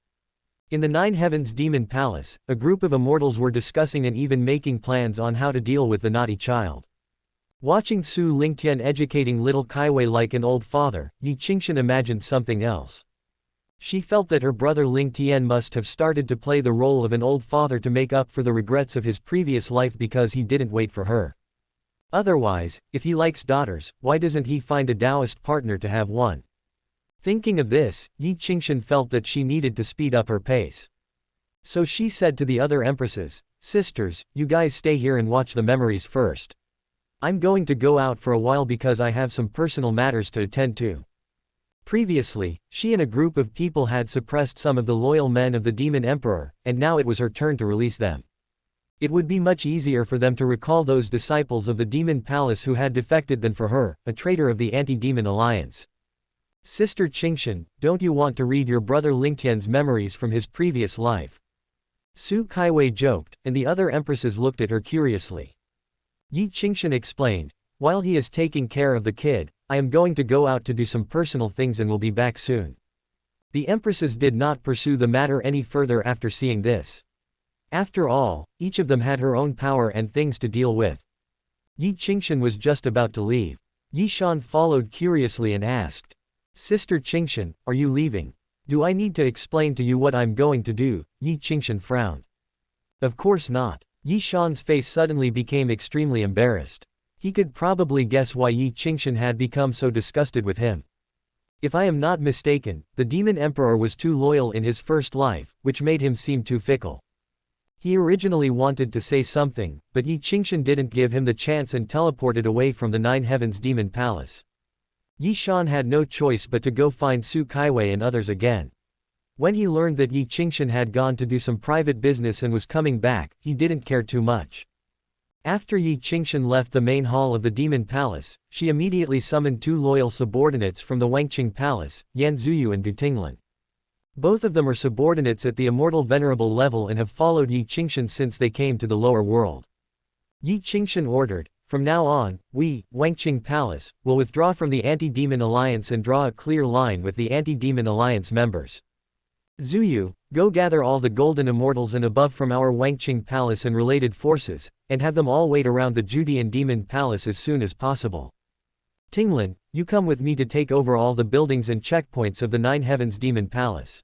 In the Nine Heavens Demon Palace, a group of immortals were discussing and even making plans on how to deal with the naughty child. Watching Su Lingtian educating little Kaiwei like an old father, Yi Qingshan imagined something else. She felt that her brother Lingtian must have started to play the role of an old father to make up for the regrets of his previous life because he didn't wait for her. Otherwise, if he likes daughters, why doesn't he find a Taoist partner to have one? Thinking of this, Yi Qingshan felt that she needed to speed up her pace. So she said to the other empresses, "Sisters, you guys stay here and watch the memories first. I'm going to go out for a while because I have some personal matters to attend to." Previously, she and a group of people had suppressed some of the loyal men of the Demon Emperor, and now it was her turn to release them. It would be much easier for them to recall those disciples of the Demon Palace who had defected than for her, a traitor of the Anti-Demon Alliance. "Sister Qingshan, don't you want to read your brother Lingtian's memories from his previous life?" Su Kaiwei joked, and the other empresses looked at her curiously. Yi Qingshan explained, "While he is taking care of the kid, I am going to go out to do some personal things and will be back soon." The empresses did not pursue the matter any further after seeing this. After all, each of them had her own power and things to deal with. Yi Qingshan was just about to leave. Yi Shan followed curiously and asked, "Sister Qingshan, are you leaving? Do I need to explain to you what I'm going to do?" Yi Qingshan frowned. "Of course not." Yi Shan's face suddenly became extremely embarrassed. He could probably guess why Yi Qingshan had become so disgusted with him. If I am not mistaken, the Demon Emperor was too loyal in his first life, which made him seem too fickle. He originally wanted to say something, but Yi Qingshan didn't give him the chance and teleported away from the Nine Heavens Demon Palace. Yi Shan had no choice but to go find Su Kaiwei and others again. When he learned that Yi Qingshan had gone to do some private business and was coming back, he didn't care too much. After Yi Qingshan left the main hall of the Demon Palace, she immediately summoned two loyal subordinates from the Wangqing Palace, Yan Zuyu and Du Tinglan. Both of them are subordinates at the Immortal Venerable level and have followed Yi Qingshan since they came to the lower world. Yi Qingshan ordered, "From now on, we, Wangqing Palace, will withdraw from the Anti-Demon Alliance and draw a clear line with the Anti-Demon Alliance members. Zuyu, go gather all the Golden Immortals and above from our Wangqing Palace and related forces, and have them all wait around the Judean Demon Palace as soon as possible. Tinglan, you come with me to take over all the buildings and checkpoints of the Nine Heavens Demon Palace.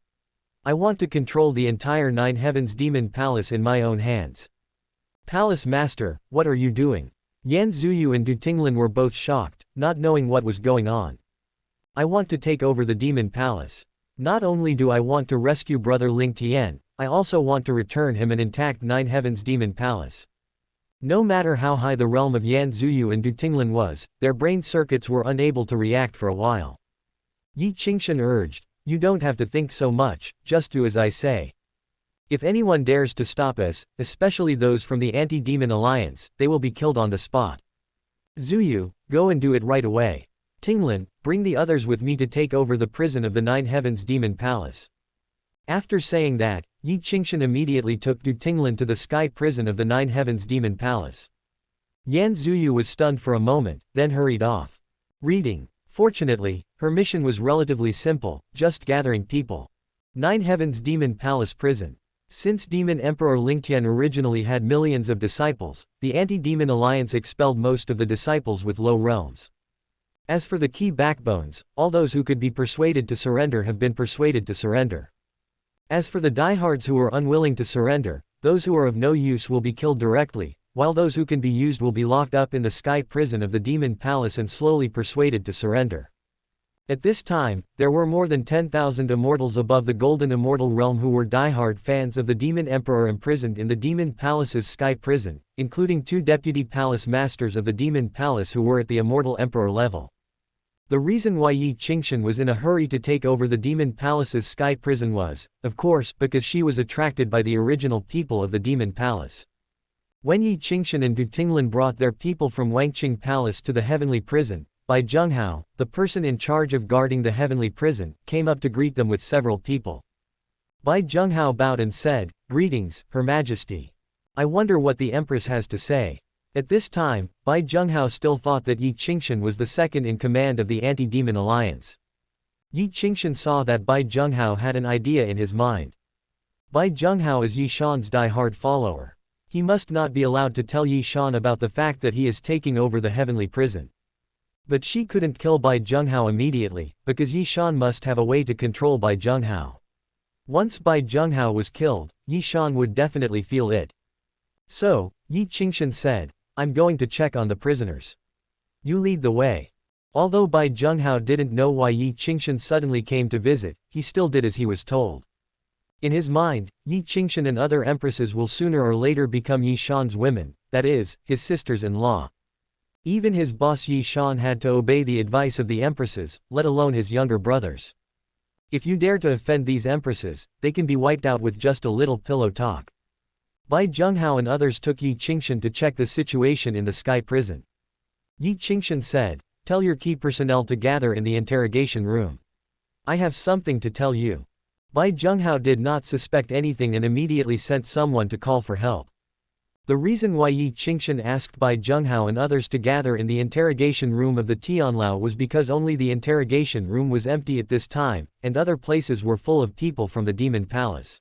I want to control the entire Nine Heavens Demon Palace in my own hands." "Palace Master, what are you doing?" Yan Zuyu and Du Tinglan were both shocked, not knowing what was going on. "I want to take over the Demon Palace. Not only do I want to rescue brother Ling Tian, I also want to return him an intact Nine Heavens Demon Palace." No matter how high the realm of Yan Zuyu and Du Tinglan was, their brain circuits were unable to react for a while. Yi Qingshan urged, "You don't have to think so much, just do as I say. If anyone dares to stop us, especially those from the Anti-Demon Alliance, they will be killed on the spot. Zuyu, go and do it right away. Tinglan, bring the others with me to take over the prison of the Nine Heavens Demon Palace." After saying that, Yi Qingshan immediately took Du Tinglan to the sky prison of the Nine Heavens Demon Palace. Yan Zuyu was stunned for a moment, then hurried off. Reading. Fortunately, her mission was relatively simple, just gathering people. Nine Heavens Demon Palace Prison. Since Demon Emperor Lingtian originally had millions of disciples, the Anti-Demon Alliance expelled most of the disciples with low realms. As for the key backbones, all those who could be persuaded to surrender have been persuaded to surrender. As for the diehards who are unwilling to surrender, those who are of no use will be killed directly, while those who can be used will be locked up in the sky prison of the Demon Palace and slowly persuaded to surrender. At this time, there were more than 10,000 immortals above the Golden Immortal Realm who were diehard fans of the Demon Emperor imprisoned in the Demon Palace's sky prison, including two deputy palace masters of the Demon Palace who were at the Immortal Emperor level. The reason why Yi Qingshan was in a hurry to take over the Demon Palace's sky prison was, of course, because she was attracted by the original people of the Demon Palace. When Yi Qingshan and Du Tinglan brought their people from Wangqing Palace to the Heavenly Prison, Bai Zhenghao, the person in charge of guarding the Heavenly Prison, came up to greet them with several people. Bai Zhenghao bowed and said, "Greetings, Her Majesty. I wonder what the Empress has to say." At this time, Bai Zhenghao still thought that Yi Qingshan was the second in command of the anti-demon alliance. Yi Qingshan saw that Bai Zhenghao had an idea in his mind. Bai Zhenghao is Yi Shan's die-hard follower. He must not be allowed to tell Yi Shan about the fact that he is taking over the heavenly prison. But she couldn't kill Bai Zhenghao immediately, because Yi Shan must have a way to control Bai Zhenghao. Once Bai Zhenghao was killed, Yi Shan would definitely feel it. So, Yi Qingshan said, "I'm going to check on the prisoners. You lead the way." Although Bai Zhenghao didn't know why Yi Qingshan suddenly came to visit, he still did as he was told. In his mind, Yi Qingshan and other empresses will sooner or later become Yi Shan's women, that is, his sisters-in-law. Even his boss Yi Shan had to obey the advice of the empresses, let alone his younger brothers. If you dare to offend these empresses, they can be wiped out with just a little pillow talk. Bai Zhenghao and others took Yi Qingshan to check the situation in the Sky Prison. Yi Qingshan said, "Tell your key personnel to gather in the interrogation room. I have something to tell you." Bai Zhenghao did not suspect anything and immediately sent someone to call for help. The reason why Yi Qingshan asked Bai Zhenghao and others to gather in the interrogation room of the Tianlao was because only the interrogation room was empty at this time, and other places were full of people from the Demon Palace.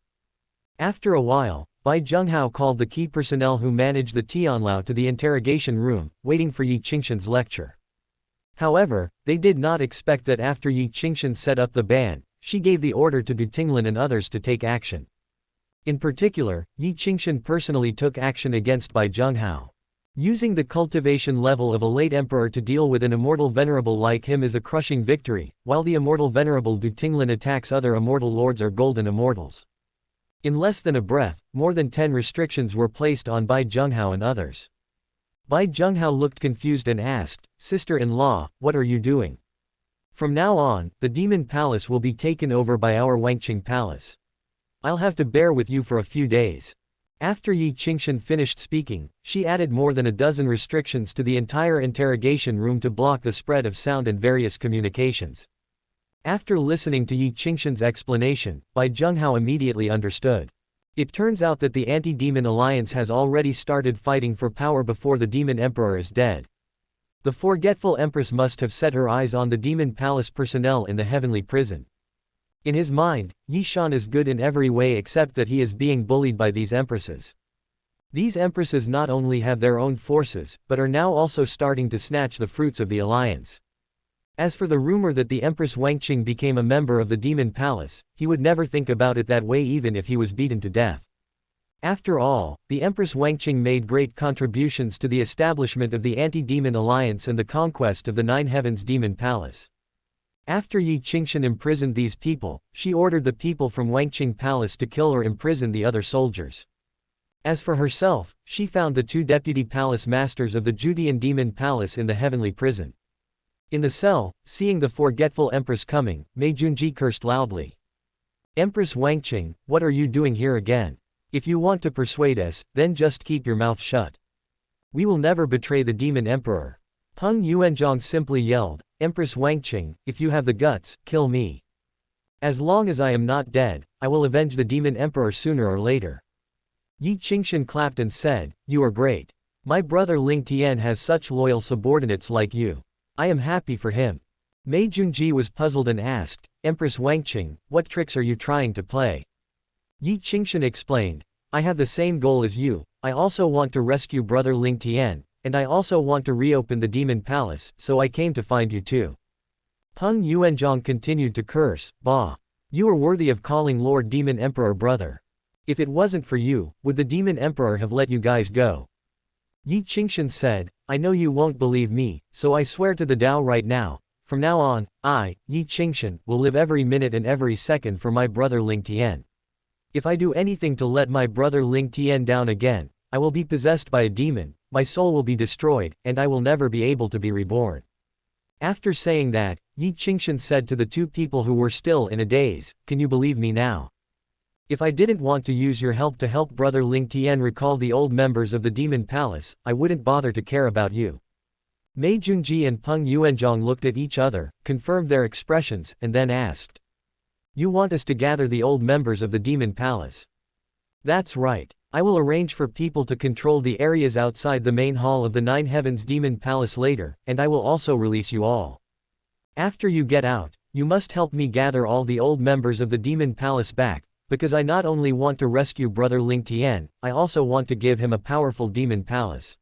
After a while, Bai Zhenghao called the key personnel who managed the Tianlao to the interrogation room, waiting for Yi Qingshan's lecture. However, they did not expect that after Yi Qingshan set up the ban, she gave the order to Du Tinglan and others to take action. In particular, Yi Qingshan personally took action against Bai Zhenghao. Using the cultivation level of a late emperor to deal with an immortal venerable like him is a crushing victory, while the immortal venerable Du Tinglan attacks other immortal lords or golden immortals. In less than a breath, more than 10 restrictions were placed on Bai Zhenghao and others. Bai Zhenghao looked confused and asked, "Sister-in-law, what are you doing? From now on, the Demon Palace will be taken over by our Wangqing Palace. I'll have to bear with you for a few days." After Yi Qingshan finished speaking, she added more than a dozen restrictions to the entire interrogation room to block the spread of sound and various communications. After listening to Yi Qingshan's explanation, Bai Zhenghao immediately understood. It turns out that the anti-demon alliance has already started fighting for power before the demon emperor is dead. The forgetful empress must have set her eyes on the demon palace personnel in the heavenly prison. In his mind, Yi Shan is good in every way except that he is being bullied by these empresses. These empresses not only have their own forces, but are now also starting to snatch the fruits of the alliance. As for the rumor that the Empress Wangqing became a member of the Demon Palace, he would never think about it that way even if he was beaten to death. After all, the Empress Wangqing made great contributions to the establishment of the Anti-Demon Alliance and the conquest of the Nine Heavens Demon Palace. After Yi Qingshan imprisoned these people, she ordered the people from Wangqing Palace to kill or imprison the other soldiers. As for herself, she found the 2 deputy palace masters of the Judean Demon Palace in the heavenly prison. In the cell, seeing the forgetful empress coming, Mei Junji cursed loudly. "Empress Wangqing, what are you doing here again? If you want to persuade us, then just keep your mouth shut. We will never betray the demon emperor." Peng Yuanzhong simply yelled, "Empress Wangqing, if you have the guts, kill me. As long as I am not dead, I will avenge the demon emperor sooner or later." Yi Qingshan clapped and said, "You are great. My brother Ling Tian has such loyal subordinates like you. I am happy for him." Mei Junji was puzzled and asked, "Empress Wangqing, what tricks are you trying to play?" Yi Qingshan explained, "I have the same goal as you, I also want to rescue brother Ling Tian, and I also want to reopen the Demon Palace, so I came to find you too." Peng Yuanzhong continued to curse, "Bah! You are worthy of calling Lord Demon Emperor brother. If it wasn't for you, would the Demon Emperor have let you guys go?" Yi Qingshan said, "I know you won't believe me, so I swear to the Tao right now, from now on, I, Yi Qingshan, will live every minute and every second for my brother Ling Tian. If I do anything to let my brother Ling Tian down again, I will be possessed by a demon, my soul will be destroyed, and I will never be able to be reborn." After saying that, Yi Qingshan said to the 2 people who were still in a daze, "Can you believe me now? If I didn't want to use your help to help brother Ling Tian recall the old members of the Demon Palace, I wouldn't bother to care about you." Mei Junji and Peng Yuanzhong looked at each other, confirmed their expressions, and then asked, "You want us to gather the old members of the Demon Palace?" That's right. I will arrange for people to control the areas outside the main hall of the Nine Heavens Demon Palace later, and I will also release you all. After you get out, you must help me gather all the old members of the Demon Palace back, because I not only want to rescue Brother Ling Tian, I also want to give him a powerful Demon Palace.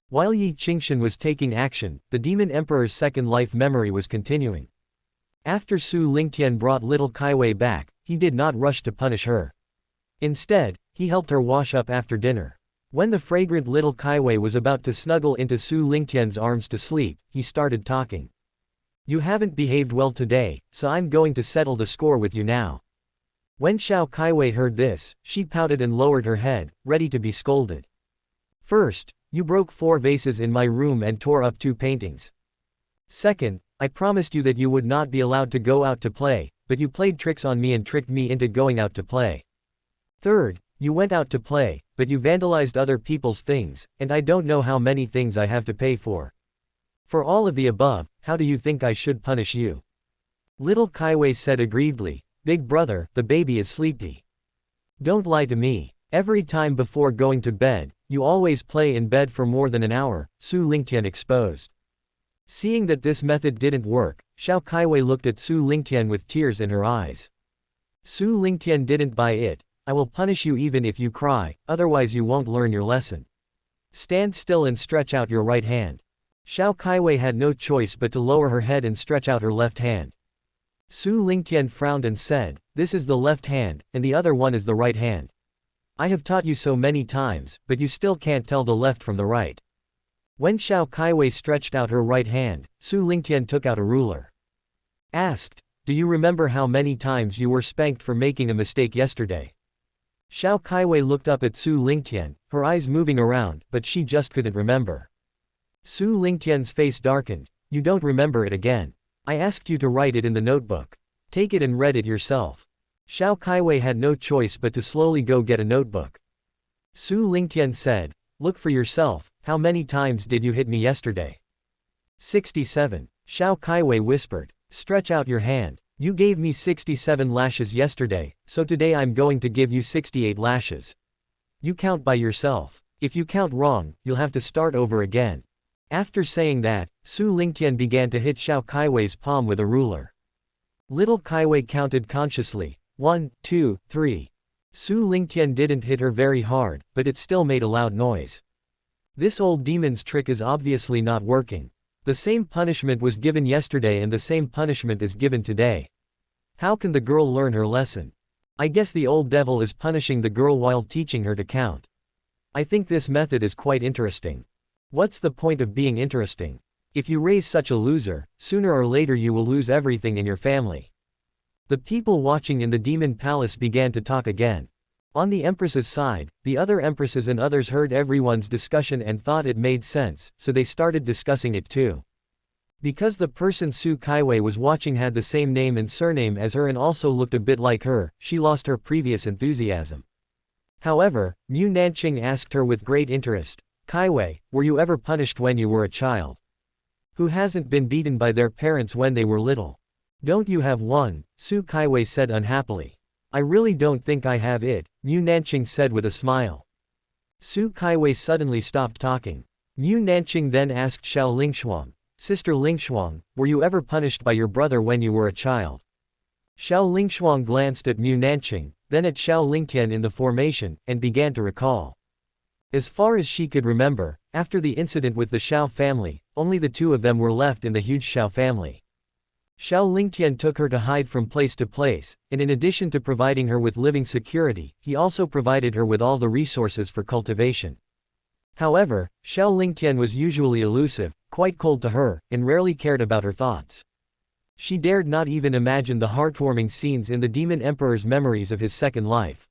While Yi Qingshan was taking action, the Demon Emperor's second life memory was continuing. After Su Lingtian brought little Kaiwei back, he did not rush to punish her. Instead, he helped her wash up after dinner. When the fragrant little Kaiwei was about to snuggle into Su Lingtian's arms to sleep, he started talking. You haven't behaved well today, so I'm going to settle the score with you now. When Xiao Kaiwei heard this, she pouted and lowered her head, ready to be scolded. First, you broke 4 vases in my room and tore up 2 paintings. Second, I promised you that you would not be allowed to go out to play, but you played tricks on me and tricked me into going out to play. Third, you went out to play, but you vandalized other people's things, and I don't know how many things I have to pay for. For all of the above, how do you think I should punish you? Little Kaiwei said aggrievedly, Big brother, the baby is sleepy. Don't lie to me. Every time before going to bed, you always play in bed for more than an hour, Su Lingtian exposed. Seeing that this method didn't work, Xiao Kaiwei looked at Su Lingtian with tears in her eyes. Su Lingtian didn't buy it. I will punish you even if you cry, otherwise you won't learn your lesson. Stand still and stretch out your right hand. Xiao Kaiwei had no choice but to lower her head and stretch out her left hand. Su Lingtian frowned and said, This is the left hand, and the other one is the right hand. I have taught you so many times, but you still can't tell the left from the right. When Xiao Kaiwei stretched out her right hand, Su Lingtian took out a ruler. Asked, Do you remember how many times you were spanked for making a mistake yesterday? Xiao Kaiwei looked up at Su Lingtian, her eyes moving around, but she just couldn't remember. Su Lingtian's face darkened. You don't remember it again. I asked you to write it in the notebook. Take it and read it yourself. Xiao Kaiwei had no choice but to slowly go get a notebook. Su Lingtian said, Look for yourself, how many times did you hit me yesterday? 67. Xiao Kaiwei whispered, Stretch out your hand. You gave me 67 lashes yesterday, so today I'm going to give you 68 lashes. You count by yourself. If you count wrong, you'll have to start over again. After saying that, Su Lingtian began to hit Xiao Kaiwei's palm with a ruler. Little Kaiwei counted consciously, 1, 2, 3. Su Lingtian didn't hit her very hard, but it still made a loud noise. This old demon's trick is obviously not working. The same punishment was given yesterday and the same punishment is given today. How can the girl learn her lesson? I guess the old devil is punishing the girl while teaching her to count. I think this method is quite interesting. What's the point of being interesting? If you raise such a loser, sooner or later you will lose everything in your family. The people watching in the demon palace began to talk again. On the Empress's side, the other empresses and others heard everyone's discussion and thought it made sense, so they started discussing it too. Because the person Su Kaiwei was watching had the same name and surname as her and also looked a bit like her, she lost her previous enthusiasm. However, Mu Nanqing asked her with great interest, Kaiwei, were you ever punished when you were a child? Who hasn't been beaten by their parents when they were little? Don't you have one? Su Kaiwei said unhappily. I really don't think I have it, Mu Nanqing said with a smile. Su Kaiwei suddenly stopped talking. Mu Nanqing then asked Xiao Lingshuang, Sister Lingshuang, were you ever punished by your brother when you were a child? Xiao Lingshuang glanced at Mu Nanqing, then at Xiao Lingtian in the formation, and began to recall. As far as she could remember, after the incident with the Xiao family, only the two of them were left in the huge Xiao family. Xiao Lingtian took her to hide from place to place, and in addition to providing her with living security, he also provided her with all the resources for cultivation. However, Xiao Lingtian was usually elusive, quite cold to her, and rarely cared about her thoughts. She dared not even imagine the heartwarming scenes in the Demon Emperor's memories of his second life.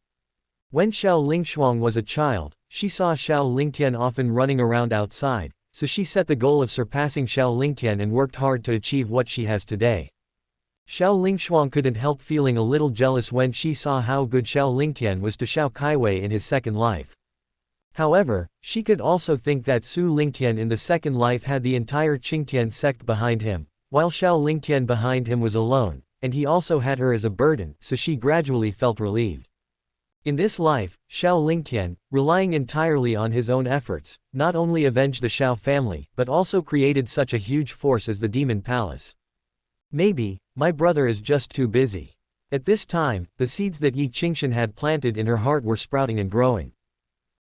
When Xiao Lingshuang was a child, she saw Xiao Lingtian often running around outside, so she set the goal of surpassing Xiao Lingtian and worked hard to achieve what she has today. Xiao Lingshuang couldn't help feeling a little jealous when she saw how good Xiao Lingtian was to Xiao Kaiwei in his second life. However, she could also think that Su Lingtian in the second life had the entire Qingtian sect behind him, while Xiao Lingtian behind him was alone, and he also had her as a burden, so she gradually felt relieved. In this life, Xiao Lingtian, relying entirely on his own efforts, not only avenged the Xiao family, but also created such a huge force as the Demon Palace. Maybe, my brother is just too busy. At this time, the seeds that Yi Qingxian had planted in her heart were sprouting and growing.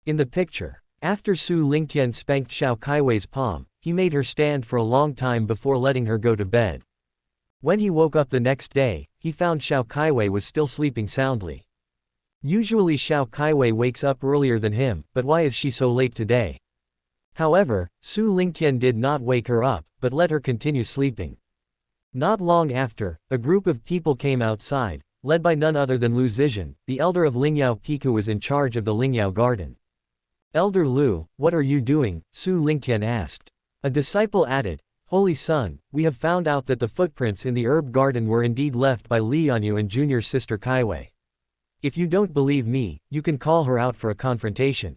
In the picture, after Su Lingtian spanked Xiao Kaiwei's palm, he made her stand for a long time before letting her go to bed. When he woke up the next day, he found Xiao Kaiwei was still sleeping soundly. Usually Xiao Kaiwei wakes up earlier than him, but why is she so late today? However, Su Lingtian did not wake her up, but let her continue sleeping. Not long after, a group of people came outside, led by none other than Lu Zizhen, the elder of Lingyao Peak who was in charge of the Lingyao garden. Elder Lu, what are you doing? Su Lingtian asked. A disciple added, Holy Son, we have found out that the footprints in the herb garden were indeed left by Li Yanyu and junior sister Kaiwei. If you don't believe me, you can call her out for a confrontation.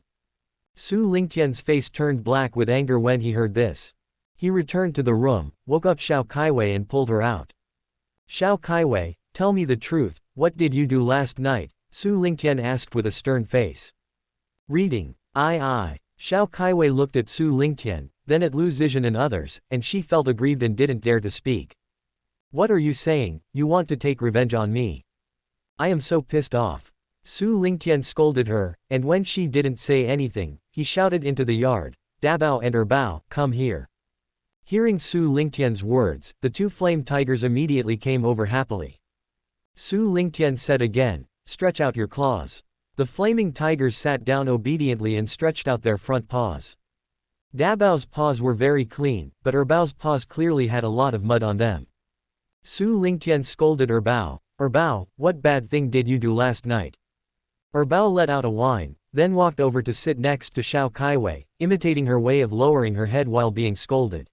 Su Lingtian's face turned black with anger when he heard this. He returned to the room, woke up Xiao Kaiwei and pulled her out. Xiao Kaiwei, tell me the truth, what did you do last night? Su Lingtian asked with a stern face. Reading. I. Xiao Kaiwei looked at Su Lingtian, then at Lu Zizhen and others, and she felt aggrieved and didn't dare to speak. What are you saying? You want to take revenge on me? I am so pissed off. Su Lingtian scolded her, and when she didn't say anything, he shouted into the yard, Dabao and Erbao, come here. Hearing Su Lingtian's words, the two flame tigers immediately came over happily. Su Lingtian said again, stretch out your claws. The flaming tigers sat down obediently and stretched out their front paws. Dabao's paws were very clean, but Erbao's paws clearly had a lot of mud on them. Su Lingtian scolded Erbao, Erbao, what bad thing did you do last night? Erbao let out a whine, then walked over to sit next to Xiao Kaiwei, imitating her way of lowering her head while being scolded.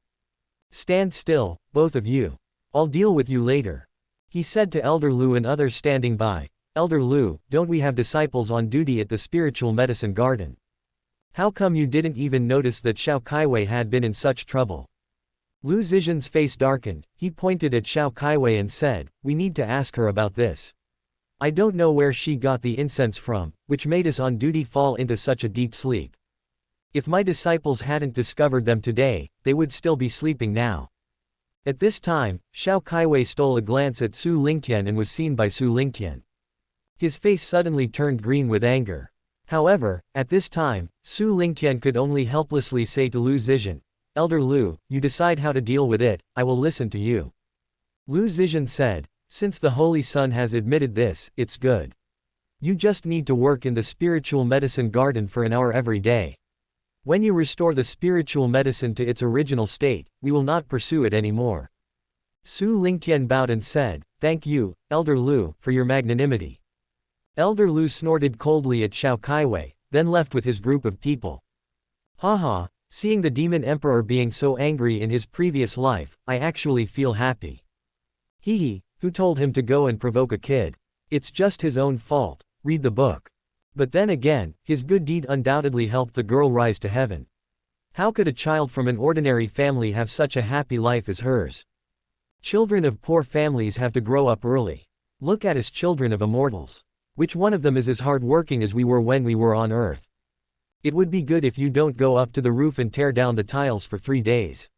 Stand still, both of you. I'll deal with you later. He said to Elder Lu and others standing by, Elder Lu, don't we have disciples on duty at the spiritual medicine garden? How come you didn't even notice that Xiao Kaiwei had been in such trouble? Lu Zizhen's face darkened, he pointed at Xiao Kaiwei and said, we need to ask her about this. I don't know where she got the incense from, which made us on duty fall into such a deep sleep. If my disciples hadn't discovered them today, they would still be sleeping now. At this time, Xiao Kaiwei stole a glance at Su Lingtian and was seen by Su Lingtian. His face suddenly turned green with anger. However, at this time, Su Lingtian could only helplessly say to Lu Zizhen, Elder Lu, you decide how to deal with it, I will listen to you. Lu Zizhen said, since the Holy Son has admitted this, it's good. You just need to work in the spiritual medicine garden for an hour every day. When you restore the spiritual medicine to its original state, we will not pursue it anymore. Su Lingtian bowed and said, thank you, Elder Lu, for your magnanimity. Elder Lu snorted coldly at Xiao Kaiwei, then left with his group of people. Haha, seeing the Demon Emperor being so angry in his previous life, I actually feel happy. Hehe, who told him to go and provoke a kid? It's just his own fault, read the book. But then again, his good deed undoubtedly helped the girl rise to heaven. How could a child from an ordinary family have such a happy life as hers? Children of poor families have to grow up early. Look at us children of immortals. Which one of them is as hard-working as we were when we were on Earth? It would be good if you don't go up to the roof and tear down the tiles for 3 days.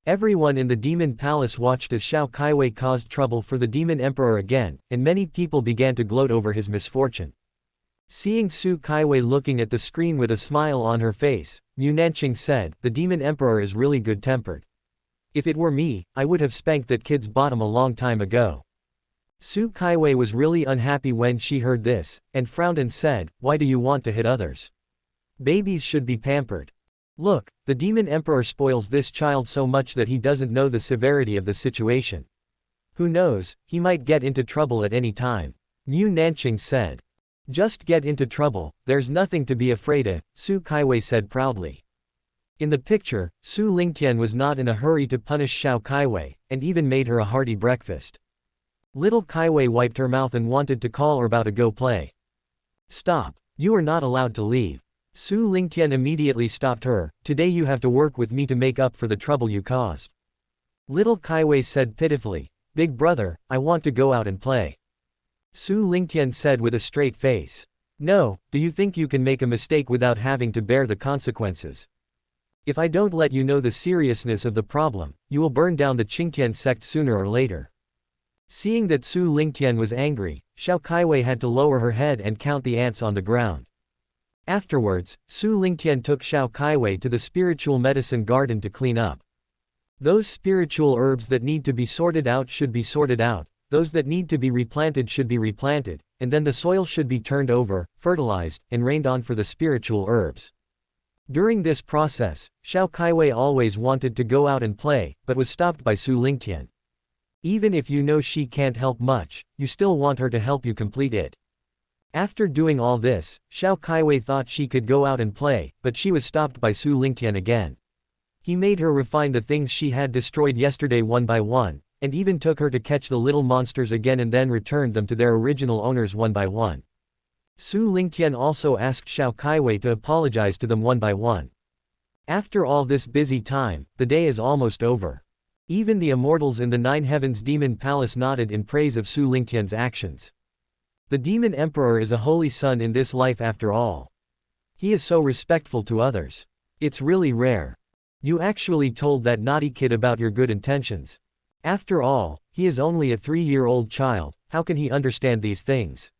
Everyone in the Demon Palace watched as Xiao Kaiwei caused trouble for the Demon Emperor again, and many people began to gloat over his misfortune. Seeing Su Kaiwei looking at the screen with a smile on her face, Mu Nanqing said, the Demon Emperor is really good-tempered. If it were me, I would have spanked that kid's bottom a long time ago. Su Kaiwei was really unhappy when she heard this, and frowned and said, why do you want to hit others? Babies should be pampered. Look, the Demon Emperor spoils this child so much that he doesn't know the severity of the situation. Who knows, he might get into trouble at any time. Mu Nanqing said. Just get into trouble, there's nothing to be afraid of, Su Kaiwei said proudly. In the picture, Su Lingtian was not in a hurry to punish Xiao Kaiwei, and even made her a hearty breakfast. Little Kaiwei wiped her mouth and wanted to call Erbao to go play. Stop, you are not allowed to leave. Su Lingtian immediately stopped her, today you have to work with me to make up for the trouble you caused. Little Kaiwei said pitifully, big brother, I want to go out and play. Su Lingtian said with a straight face. No, do you think you can make a mistake without having to bear the consequences? If I don't let you know the seriousness of the problem, you will burn down the Qingtian sect sooner or later. Seeing that Su Lingtian was angry, Xiao Kaiwei had to lower her head and count the ants on the ground. Afterwards, Su Lingtian took Xiao Kaiwei to the spiritual medicine garden to clean up. Those spiritual herbs that need to be sorted out should be sorted out, those that need to be replanted should be replanted, and then the soil should be turned over, fertilized, and rained on for the spiritual herbs. During this process, Xiao Kaiwei always wanted to go out and play, but was stopped by Su Lingtian. Even if you know she can't help much, you still want her to help you complete it. After doing all this, Xiao Kaiwei thought she could go out and play, but she was stopped by Su Lingtian again. He made her refine the things she had destroyed yesterday one by one, and even took her to catch the little monsters again and then returned them to their original owners one by one. Su Lingtian also asked Xiao Kaiwei to apologize to them one by one. After all this busy time, the day is almost over. Even the immortals in the Nine Heavens Demon Palace nodded in praise of Su Lingtian's actions. The Demon Emperor is a holy son in this life after all. He is so respectful to others. It's really rare. You actually told that naughty kid about your good intentions. After all, he is only a 3-year-old child, how can he understand these things?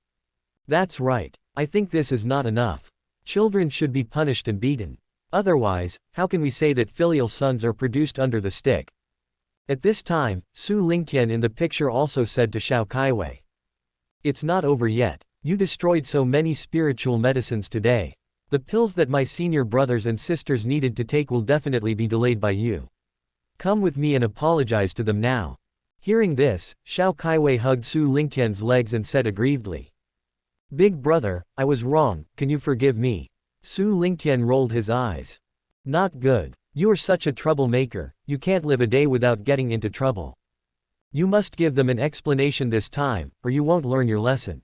That's right. I think this is not enough. Children should be punished and beaten. Otherwise, how can we say that filial sons are produced under the stick? At this time, Su Lingtian in the picture also said to Xiao Kaiwei, "It's not over yet. You destroyed so many spiritual medicines today. The pills that my senior brothers and sisters needed to take will definitely be delayed by you. Come with me and apologize to them now." Hearing this, Xiao Kaiwei hugged Su Lingtian's legs and said aggrievedly, "Big brother, I was wrong, can you forgive me?" Su Lingtian rolled his eyes. "Not good. You are such a troublemaker, you can't live a day without getting into trouble. You must give them an explanation this time, or you won't learn your lesson."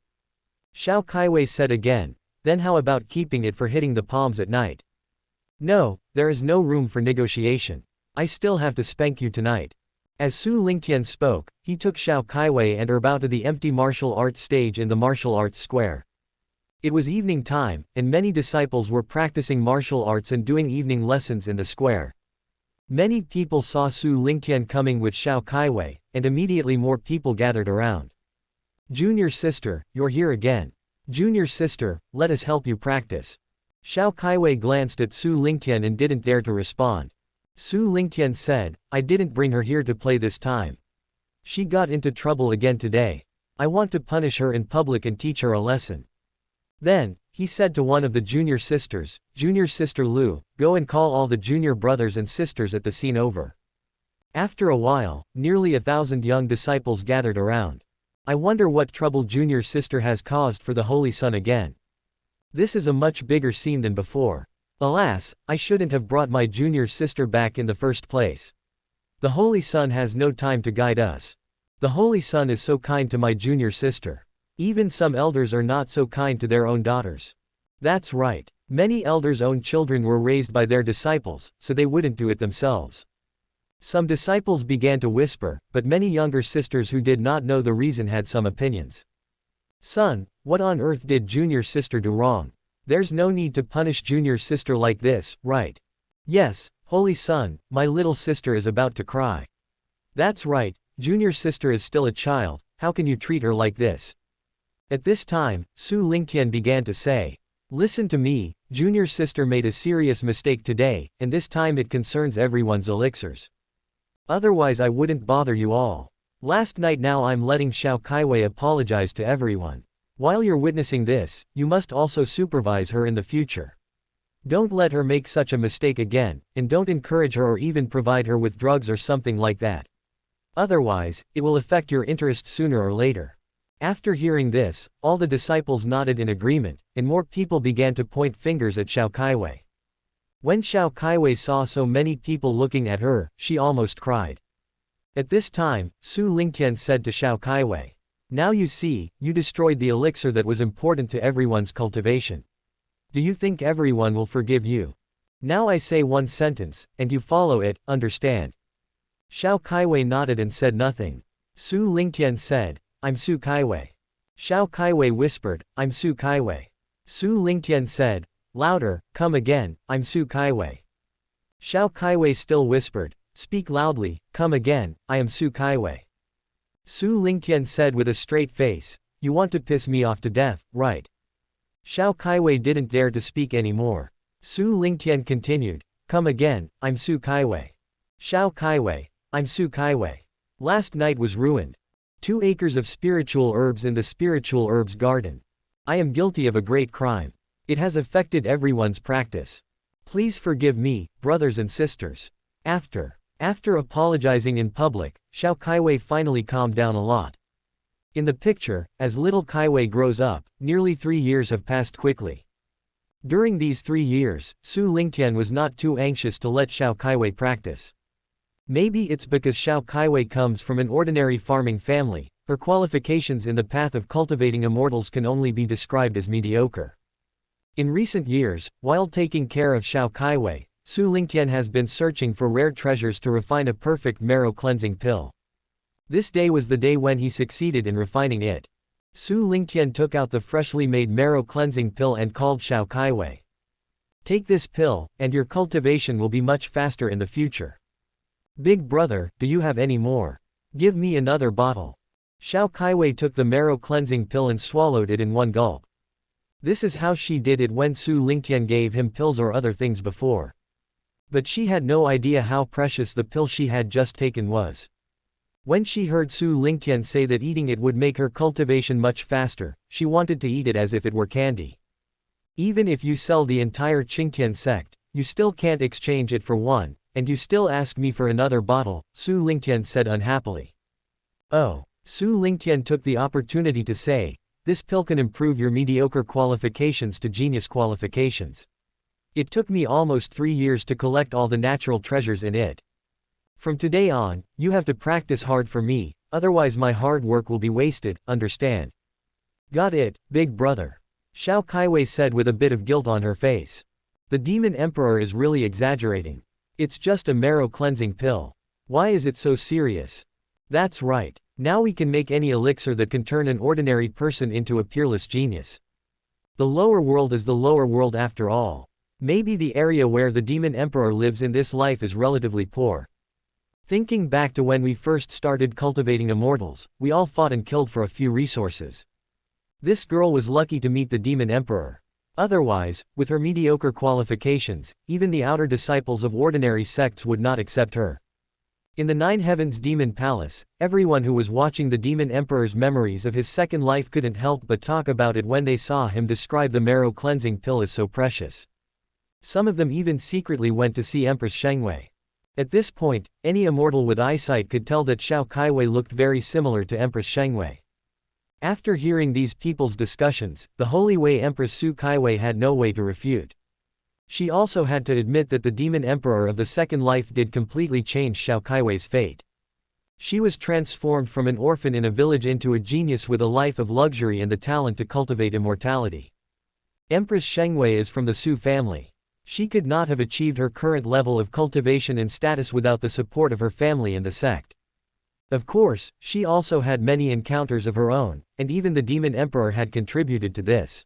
Xiao Kaiwei said again, "Then how about keeping it for hitting the palms at night?" "No, there is no room for negotiation. I still have to spank you tonight." As Su Lingtian spoke, he took Xiao Kaiwei and her to the empty martial arts stage in the martial arts square. It was evening time, and many disciples were practicing martial arts and doing evening lessons in the square. Many people saw Su Lingtian coming with Xiao Kaiwei, and immediately more people gathered around. "Junior sister, you're here again. Junior sister, let us help you practice." Xiao Kaiwei glanced at Su Lingtian and didn't dare to respond. Su Lingtian said, "I didn't bring her here to play this time. She got into trouble again today. I want to punish her in public and teach her a lesson." Then, he said to one of the junior sisters, "Junior sister Lu, go and call all the junior brothers and sisters at the scene over." After a while, nearly 1,000 young disciples gathered around. "I wonder what trouble junior sister has caused for the Holy Son again. This is a much bigger scene than before. Alas, I shouldn't have brought my junior sister back in the first place. The Holy Son has no time to guide us. The Holy Son is so kind to my junior sister. Even some elders are not so kind to their own daughters." That's right. Many elders' own children were raised by their disciples, so they wouldn't do it themselves. Some disciples began to whisper, but many younger sisters who did not know the reason had some opinions. "Son, what on earth did junior sister do wrong? There's no need to punish junior sister like this, right?" "Yes, Holy Son, my little sister is about to cry." "That's right, junior sister is still a child, how can you treat her like this?" At this time, Su Lingtian began to say, "Listen to me, junior sister made a serious mistake today, and this time it concerns everyone's elixirs. Otherwise I wouldn't bother you all. Last night now I'm letting Xiao Kaiwei apologize to everyone. While you're witnessing this, you must also supervise her in the future. Don't let her make such a mistake again, and don't encourage her or even provide her with drugs or something like that. Otherwise, it will affect your interest sooner or later." After hearing this, all the disciples nodded in agreement, and more people began to point fingers at Xiao Kaiwei. When Xiao Kaiwei saw so many people looking at her, she almost cried. At this time, Su Lingtian said to Xiao Kaiwei, "Now you see, you destroyed the elixir that was important to everyone's cultivation. Do you think everyone will forgive you? Now I say one sentence, and you follow it, understand?" Xiao Kaiwei nodded and said nothing. Su Lingtian said, "I'm Su Kaiwei." Xiao Kaiwei whispered, "I'm Su Kaiwei." Su Lingtian said, louder, come again, I'm Su Kaiwei. Xiao Kaiwei still whispered, speak loudly, come again, I am Su Kaiwei. Su Lingtian said with a straight face, you want to piss me off to death, right? Xiao Kaiwei didn't dare to speak anymore. Su Lingtian continued, come again, I'm Su Kaiwei. Xiao Kaiwei, I'm Su Kaiwei. Last night was ruined. 2 acres of spiritual herbs in the spiritual herbs garden. I am guilty of a great crime. It has affected everyone's practice. Please forgive me, brothers and sisters. After apologizing in public, Xiao Kaiwei finally calmed down a lot. In the picture, as little Kaiwei grows up, nearly 3 years have passed quickly. During these 3 years, Su Lingtian was not too anxious to let Xiao Kaiwei practice. Maybe it's because Xiao Kaiwei comes from an ordinary farming family, her qualifications in the path of cultivating immortals can only be described as mediocre. In recent years, while taking care of Xiao Kaiwei, Su Lingtian has been searching for rare treasures to refine a perfect marrow-cleansing pill. This day was the day when he succeeded in refining it. Su Lingtian took out the freshly made marrow-cleansing pill and called Xiao Kaiwei. Take this pill, and your cultivation will be much faster in the future. Big brother, do you have any more? Give me another bottle. Xiao Kaiwei took the marrow-cleansing pill and swallowed it in one gulp. This is how she did it when Su Lingtian gave him pills or other things before. But she had no idea how precious the pill she had just taken was. When she heard Su Lingtian say that eating it would make her cultivation much faster, she wanted to eat it as if it were candy. Even if you sell the entire Qingtian sect, you still can't exchange it for one, and you still ask me for another bottle, Su Lingtian said unhappily. Oh. Su Lingtian took the opportunity to say, this pill can improve your mediocre qualifications to genius qualifications. It took me almost 3 years to collect all the natural treasures in it. From today on, you have to practice hard for me, otherwise my hard work will be wasted, understand? Got it, big brother. Xiao Kaiwei said with a bit of guilt on her face. The demon emperor is really exaggerating. It's just a marrow cleansing pill. Why is it so serious? That's right. Now we can make any elixir that can turn an ordinary person into a peerless genius. The lower world is the lower world after all. Maybe the area where the demon emperor lives in this life is relatively poor. Thinking back to when we first started cultivating immortals, we all fought and killed for a few resources. This girl was lucky to meet the demon emperor. Otherwise, with her mediocre qualifications, even the outer disciples of ordinary sects would not accept her. In the Nine Heavens Demon Palace, everyone who was watching the Demon Emperor's memories of his second life couldn't help but talk about it when they saw him describe the marrow cleansing pill as so precious. Some of them even secretly went to see Empress Shengwei. At this point, any immortal with eyesight could tell that Xiao Kaiwei looked very similar to Empress Shengwei. After hearing these people's discussions, the Holy Wei Empress Su Kaiwei had no way to refute. She also had to admit that the Demon Emperor of the Second Life did completely change Xiao Kaiwei's fate. She was transformed from an orphan in a village into a genius with a life of luxury and the talent to cultivate immortality. Empress Shengwei is from the Su family. She could not have achieved her current level of cultivation and status without the support of her family and the sect. Of course, she also had many encounters of her own, and even the Demon Emperor had contributed to this.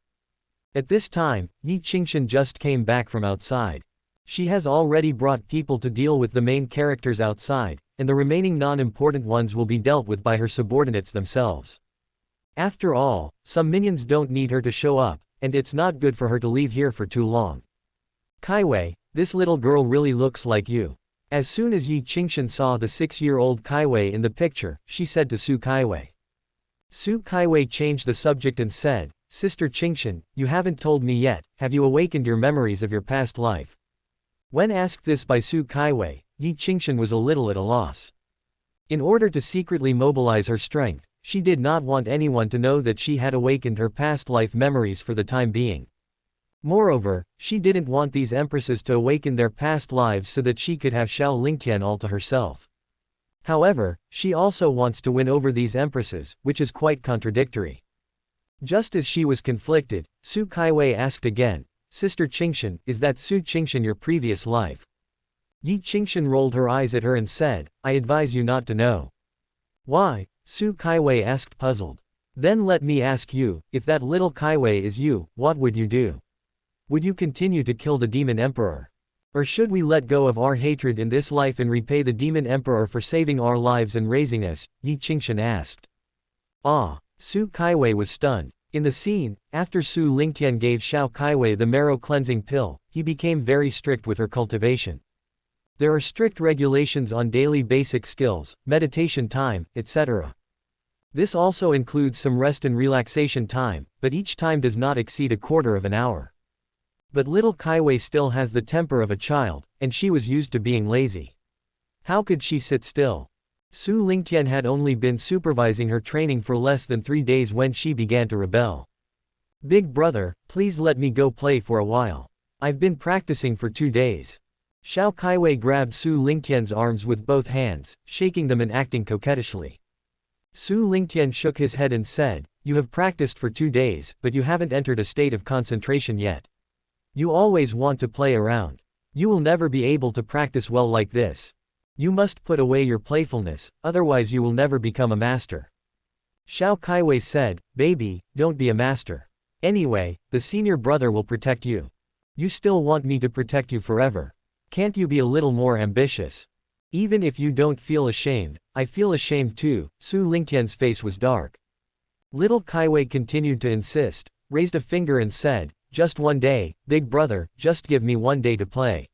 At this time, Yi Qingshan just came back from outside. She has already brought people to deal with the main characters outside, and the remaining non-important ones will be dealt with by her subordinates themselves. After all, some minions don't need her to show up, and it's not good for her to leave here for too long. Kaiwei, this little girl really looks like you. As soon as Yi Qingshan saw the 6-year-old Kaiwei in the picture, she said to Su Kaiwei. Su Kaiwei changed the subject and said, Sister Qingshan, you haven't told me yet, have you awakened your memories of your past life? When asked this by Su Kaiwei, Yi Qingshan was a little at a loss. In order to secretly mobilize her strength, she did not want anyone to know that she had awakened her past life memories for the time being. Moreover, she didn't want these empresses to awaken their past lives so that she could have Xiao Lingtian all to herself. However, she also wants to win over these empresses, which is quite contradictory. Just as she was conflicted, Su Kaiwei asked again, Sister Qingshan, is that Su Qingshan your previous life? Yi Qingshan rolled her eyes at her and said, I advise you not to know. Why? Su Kaiwei asked puzzled. Then let me ask you, if that little Kaiwei is you, what would you do? Would you continue to kill the demon emperor? Or should we let go of our hatred in this life and repay the demon emperor for saving our lives and raising us? Yi Qingshan asked. Ah! Su Kaiwei was stunned. In the scene, after Su Lingtian gave Xiao Kaiwei the marrow cleansing pill, he became very strict with her cultivation. There are strict regulations on daily basic skills, meditation time, etc. This also includes some rest and relaxation time, but each time does not exceed a quarter of an hour. But little Kaiwei still has the temper of a child, and she was used to being lazy. How could she sit still? Su Lingtian had only been supervising her training for less than 3 days when she began to rebel. Big brother, please let me go play for a while. I've been practicing for 2 days. Xiao Kaiwei grabbed Su Lingtian's arms with both hands, shaking them and acting coquettishly. Su Lingtian shook his head and said, "You have practiced for 2 days, but you haven't entered a state of concentration yet. You always want to play around. You will never be able to practice well like this. You must put away your playfulness, otherwise you will never become a master." Xiao Kaiwei said, "Baby, don't be a master. Anyway, the senior brother will protect you. You still want me to protect you forever. Can't you be a little more ambitious? Even if you don't feel ashamed, I feel ashamed too." Su Lingtian's face was dark. Little Kaiwei continued to insist, raised a finger and said, "Just 1 day, big brother, just give me 1 day to play."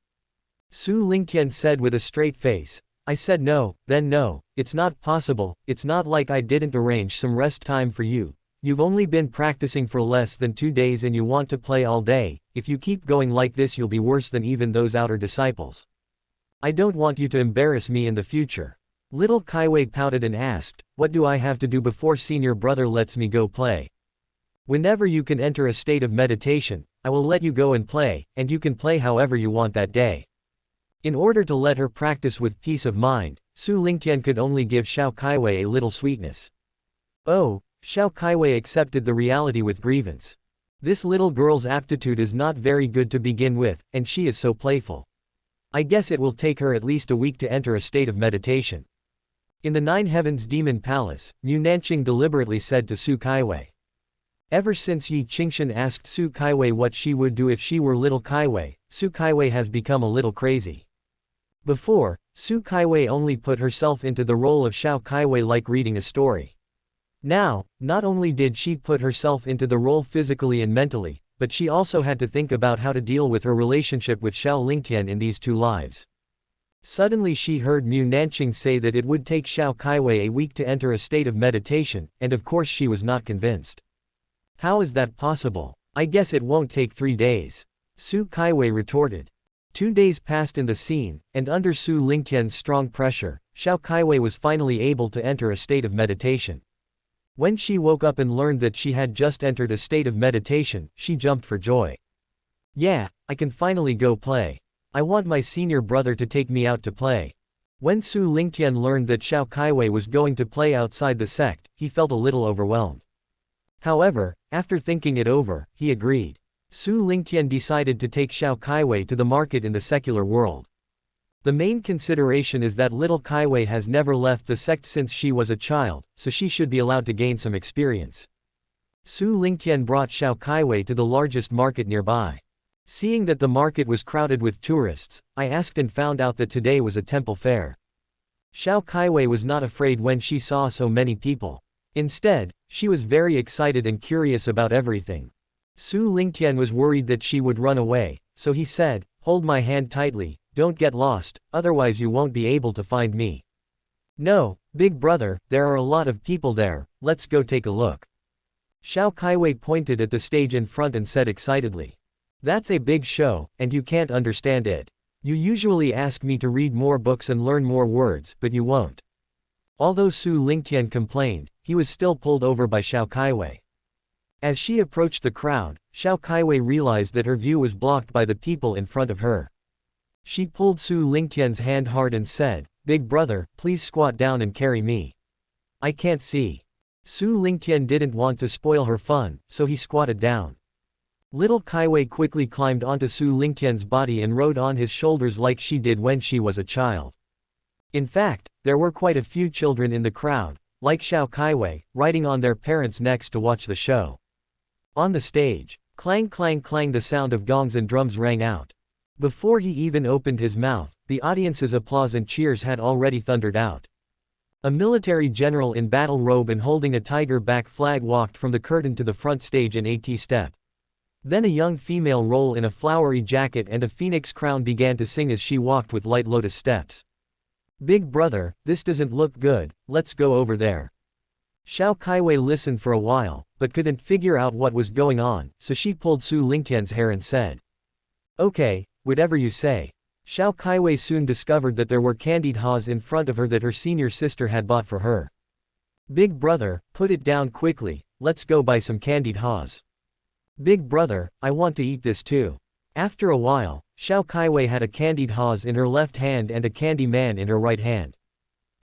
Su Lingtian said with a straight face, "I said no, then no, it's not possible, it's not like I didn't arrange some rest time for you. You've only been practicing for less than 2 days and you want to play all day. If you keep going like this you'll be worse than even those outer disciples. I don't want you to embarrass me in the future." Little Kaiwei pouted and asked, "What do I have to do before senior brother lets me go play?" "Whenever you can enter a state of meditation, I will let you go and play, and you can play however you want that day." In order to let her practice with peace of mind, Su Lingtian could only give Xiao Kaiwei a little sweetness. Oh, Xiao Kaiwei accepted the reality with grievance. This little girl's aptitude is not very good to begin with, and she is so playful. I guess it will take her at least a week to enter a state of meditation. In the Nine Heavens Demon Palace, Mu Nanqing deliberately said to Su Kaiwei. Ever since Yi Qingshan asked Su Kaiwei what she would do if she were little Kaiwei, Su Kaiwei has become a little crazy. Before, Su Kaiwei only put herself into the role of Xiao Kaiwei like reading a story. Now, not only did she put herself into the role physically and mentally, but she also had to think about how to deal with her relationship with Xiao Lingtian in these 2 lives. Suddenly she heard Mu Nanqing say that it would take Xiao Kaiwei a week to enter a state of meditation, and of course she was not convinced. How is that possible? I guess it won't take 3 days. Su Kaiwei retorted. 2 days passed in the scene, and under Su Lingtian's strong pressure, Xiao Kaiwei was finally able to enter a state of meditation. When she woke up and learned that she had just entered a state of meditation, she jumped for joy. Yeah, I can finally go play. I want my senior brother to take me out to play. When Su Lingtian learned that Xiao Kaiwei was going to play outside the sect, he felt a little overwhelmed. However, after thinking it over, he agreed. Su Lingtian decided to take Xiao Kaiwei to the market in the secular world. The main consideration is that little Kaiwei has never left the sect since she was a child, so she should be allowed to gain some experience. Su Lingtian brought Xiao Kaiwei to the largest market nearby. Seeing that the market was crowded with tourists, I asked and found out that today was a temple fair. Xiao Kaiwei was not afraid when she saw so many people. Instead, she was very excited and curious about everything. Su Lingtian was worried that she would run away, so he said, "Hold my hand tightly, don't get lost, otherwise you won't be able to find me." "No, big brother, there are a lot of people there, let's go take a look." Xiao Kaiwei pointed at the stage in front and said excitedly. "That's a big show, and you can't understand it. You usually ask me to read more books and learn more words, but you won't." Although Su Lingtian complained, he was still pulled over by Xiao Kaiwei. As she approached the crowd, Xiao Kaiwei realized that her view was blocked by the people in front of her. She pulled Su Lingtian's hand hard and said, "Big brother, please squat down and carry me. I can't see." Su Lingtian didn't want to spoil her fun, so he squatted down. Little Kaiwei quickly climbed onto Su Lingtian's body and rode on his shoulders like she did when she was a child. In fact, there were quite a few children in the crowd, like Xiao Kaiwei, riding on their parents' necks to watch the show. On the stage, clang clang clang, the sound of gongs and drums rang out. Before he even opened his mouth, the audience's applause and cheers had already thundered out. A military general in battle robe and holding a tiger-back flag walked from the curtain to the front stage in AT-step. Then a young female role in a flowery jacket and a phoenix crown began to sing as she walked with light lotus steps. "Big brother, this doesn't look good, let's go over there." Xiao Kaiwei listened for a while, but couldn't figure out what was going on, so she pulled Su Lingtian's hair and said, "Okay, whatever you say." Xiao Kaiwei soon discovered that there were candied haws in front of her that her senior sister had bought for her. "Big brother, put it down quickly, let's go buy some candied haws." "Big brother, I want to eat this too." After a while, Xiao Kaiwei had a candied haws in her left hand and a candy man in her right hand.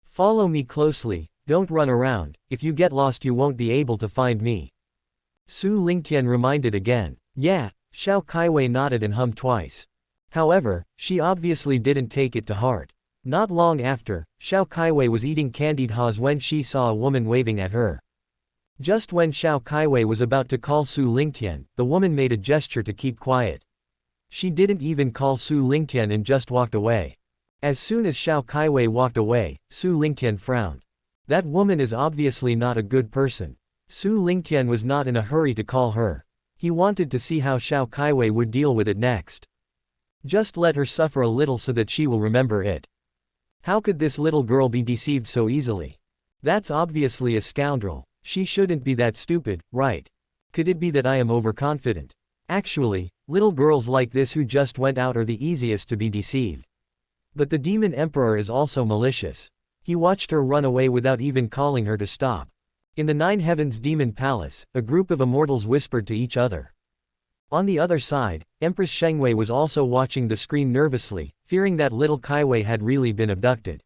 "Follow me closely, don't run around, if you get lost you won't be able to find me." Su Lingtian reminded again. "Yeah," Xiao Kaiwei nodded and hummed twice. However, she obviously didn't take it to heart. Not long after, Xiao Kaiwei was eating candied haws when she saw a woman waving at her. Just when Xiao Kaiwei was about to call Su Lingtian, the woman made a gesture to keep quiet. She didn't even call Su Lingtian and just walked away. As soon as Xiao Kaiwei walked away, Su Lingtian frowned. That woman is obviously not a good person. Su Lingtian was not in a hurry to call her. He wanted to see how Xiao Kaiwei would deal with it next. Just let her suffer a little so that she will remember it. How could this little girl be deceived so easily? That's obviously a scoundrel. She shouldn't be that stupid, right? Could it be that I am overconfident? Actually, little girls like this who just went out are the easiest to be deceived. But the demon emperor is also malicious. He watched her run away without even calling her to stop. In the Nine Heavens Demon Palace, a group of immortals whispered to each other. On the other side, Empress Shengwei was also watching the screen nervously, fearing that little Kaiwei had really been abducted.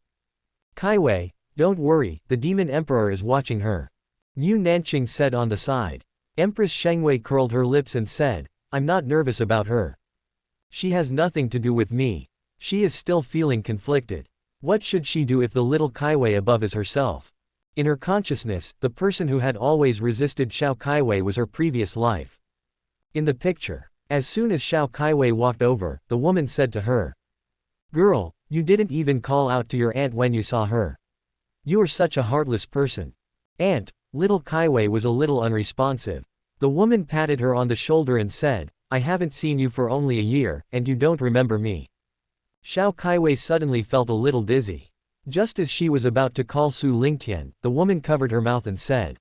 "Kaiwei, don't worry, the demon emperor is watching her," Niu Nanqing said on the side. Empress Shengwei curled her lips and said, "I'm not nervous about her. She has nothing to do with me." She is still feeling conflicted. What should she do if the little Kaiwei above is herself? In her consciousness, the person who had always resisted Xiao Kaiwei was her previous life. In the picture, as soon as Xiao Kaiwei walked over, the woman said to her, "Girl, you didn't even call out to your aunt when you saw her. You are such a heartless person." "Aunt." Little Kaiwei was a little unresponsive. The woman patted her on the shoulder and said, "I haven't seen you for only a year, and you don't remember me." Xiao Kaiwei suddenly felt a little dizzy. Just as she was about to call Su Lingtian, the woman covered her mouth and said,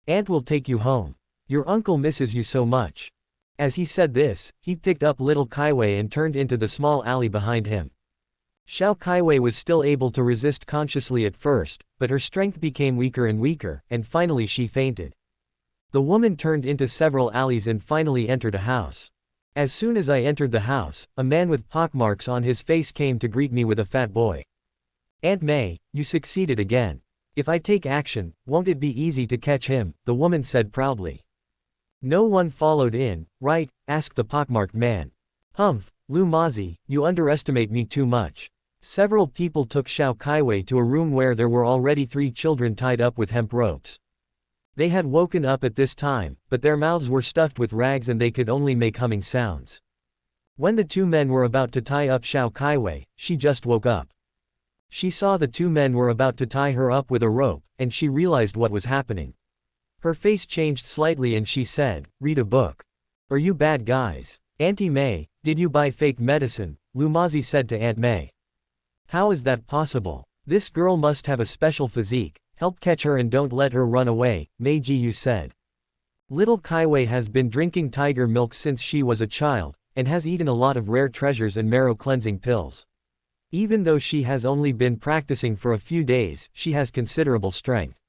"Aunt will take you home. Your uncle misses you so much." As he said this, he picked up little Kaiwei and turned into the small alley behind him. Xiao Kaiwei was still able to resist consciously at first, but her strength became weaker and weaker, and finally she fainted. The woman turned into several alleys and finally entered a house. "As soon as I entered the house, a man with pockmarks on his face came to greet me with a fat boy. Aunt May, you succeeded again. If I take action, won't it be easy to catch him?" the woman said proudly. "No one followed in, right?" asked the pockmarked man. "Humph, Lu Mazi, you underestimate me too much." Several people took Xiao Kaiwei to a room where there were already 3 children tied up with hemp ropes. They had woken up at this time, but their mouths were stuffed with rags and they could only make humming sounds. When the 2 men were about to tie up Xiao Kaiwei, she just woke up. She saw the 2 men were about to tie her up with a rope, and she realized what was happening. Her face changed slightly and she said, "Read a book. Are you bad guys?" "Auntie May, did you buy fake medicine?" Lu Mazi said to Aunt May. "How is that possible? This girl must have a special physique. Help catch her and don't let her run away," Mei Jiyu said. Little Kaiwei has been drinking tiger milk since she was a child, and has eaten a lot of rare treasures and marrow cleansing pills. Even though she has only been practicing for a few days, she has considerable strength.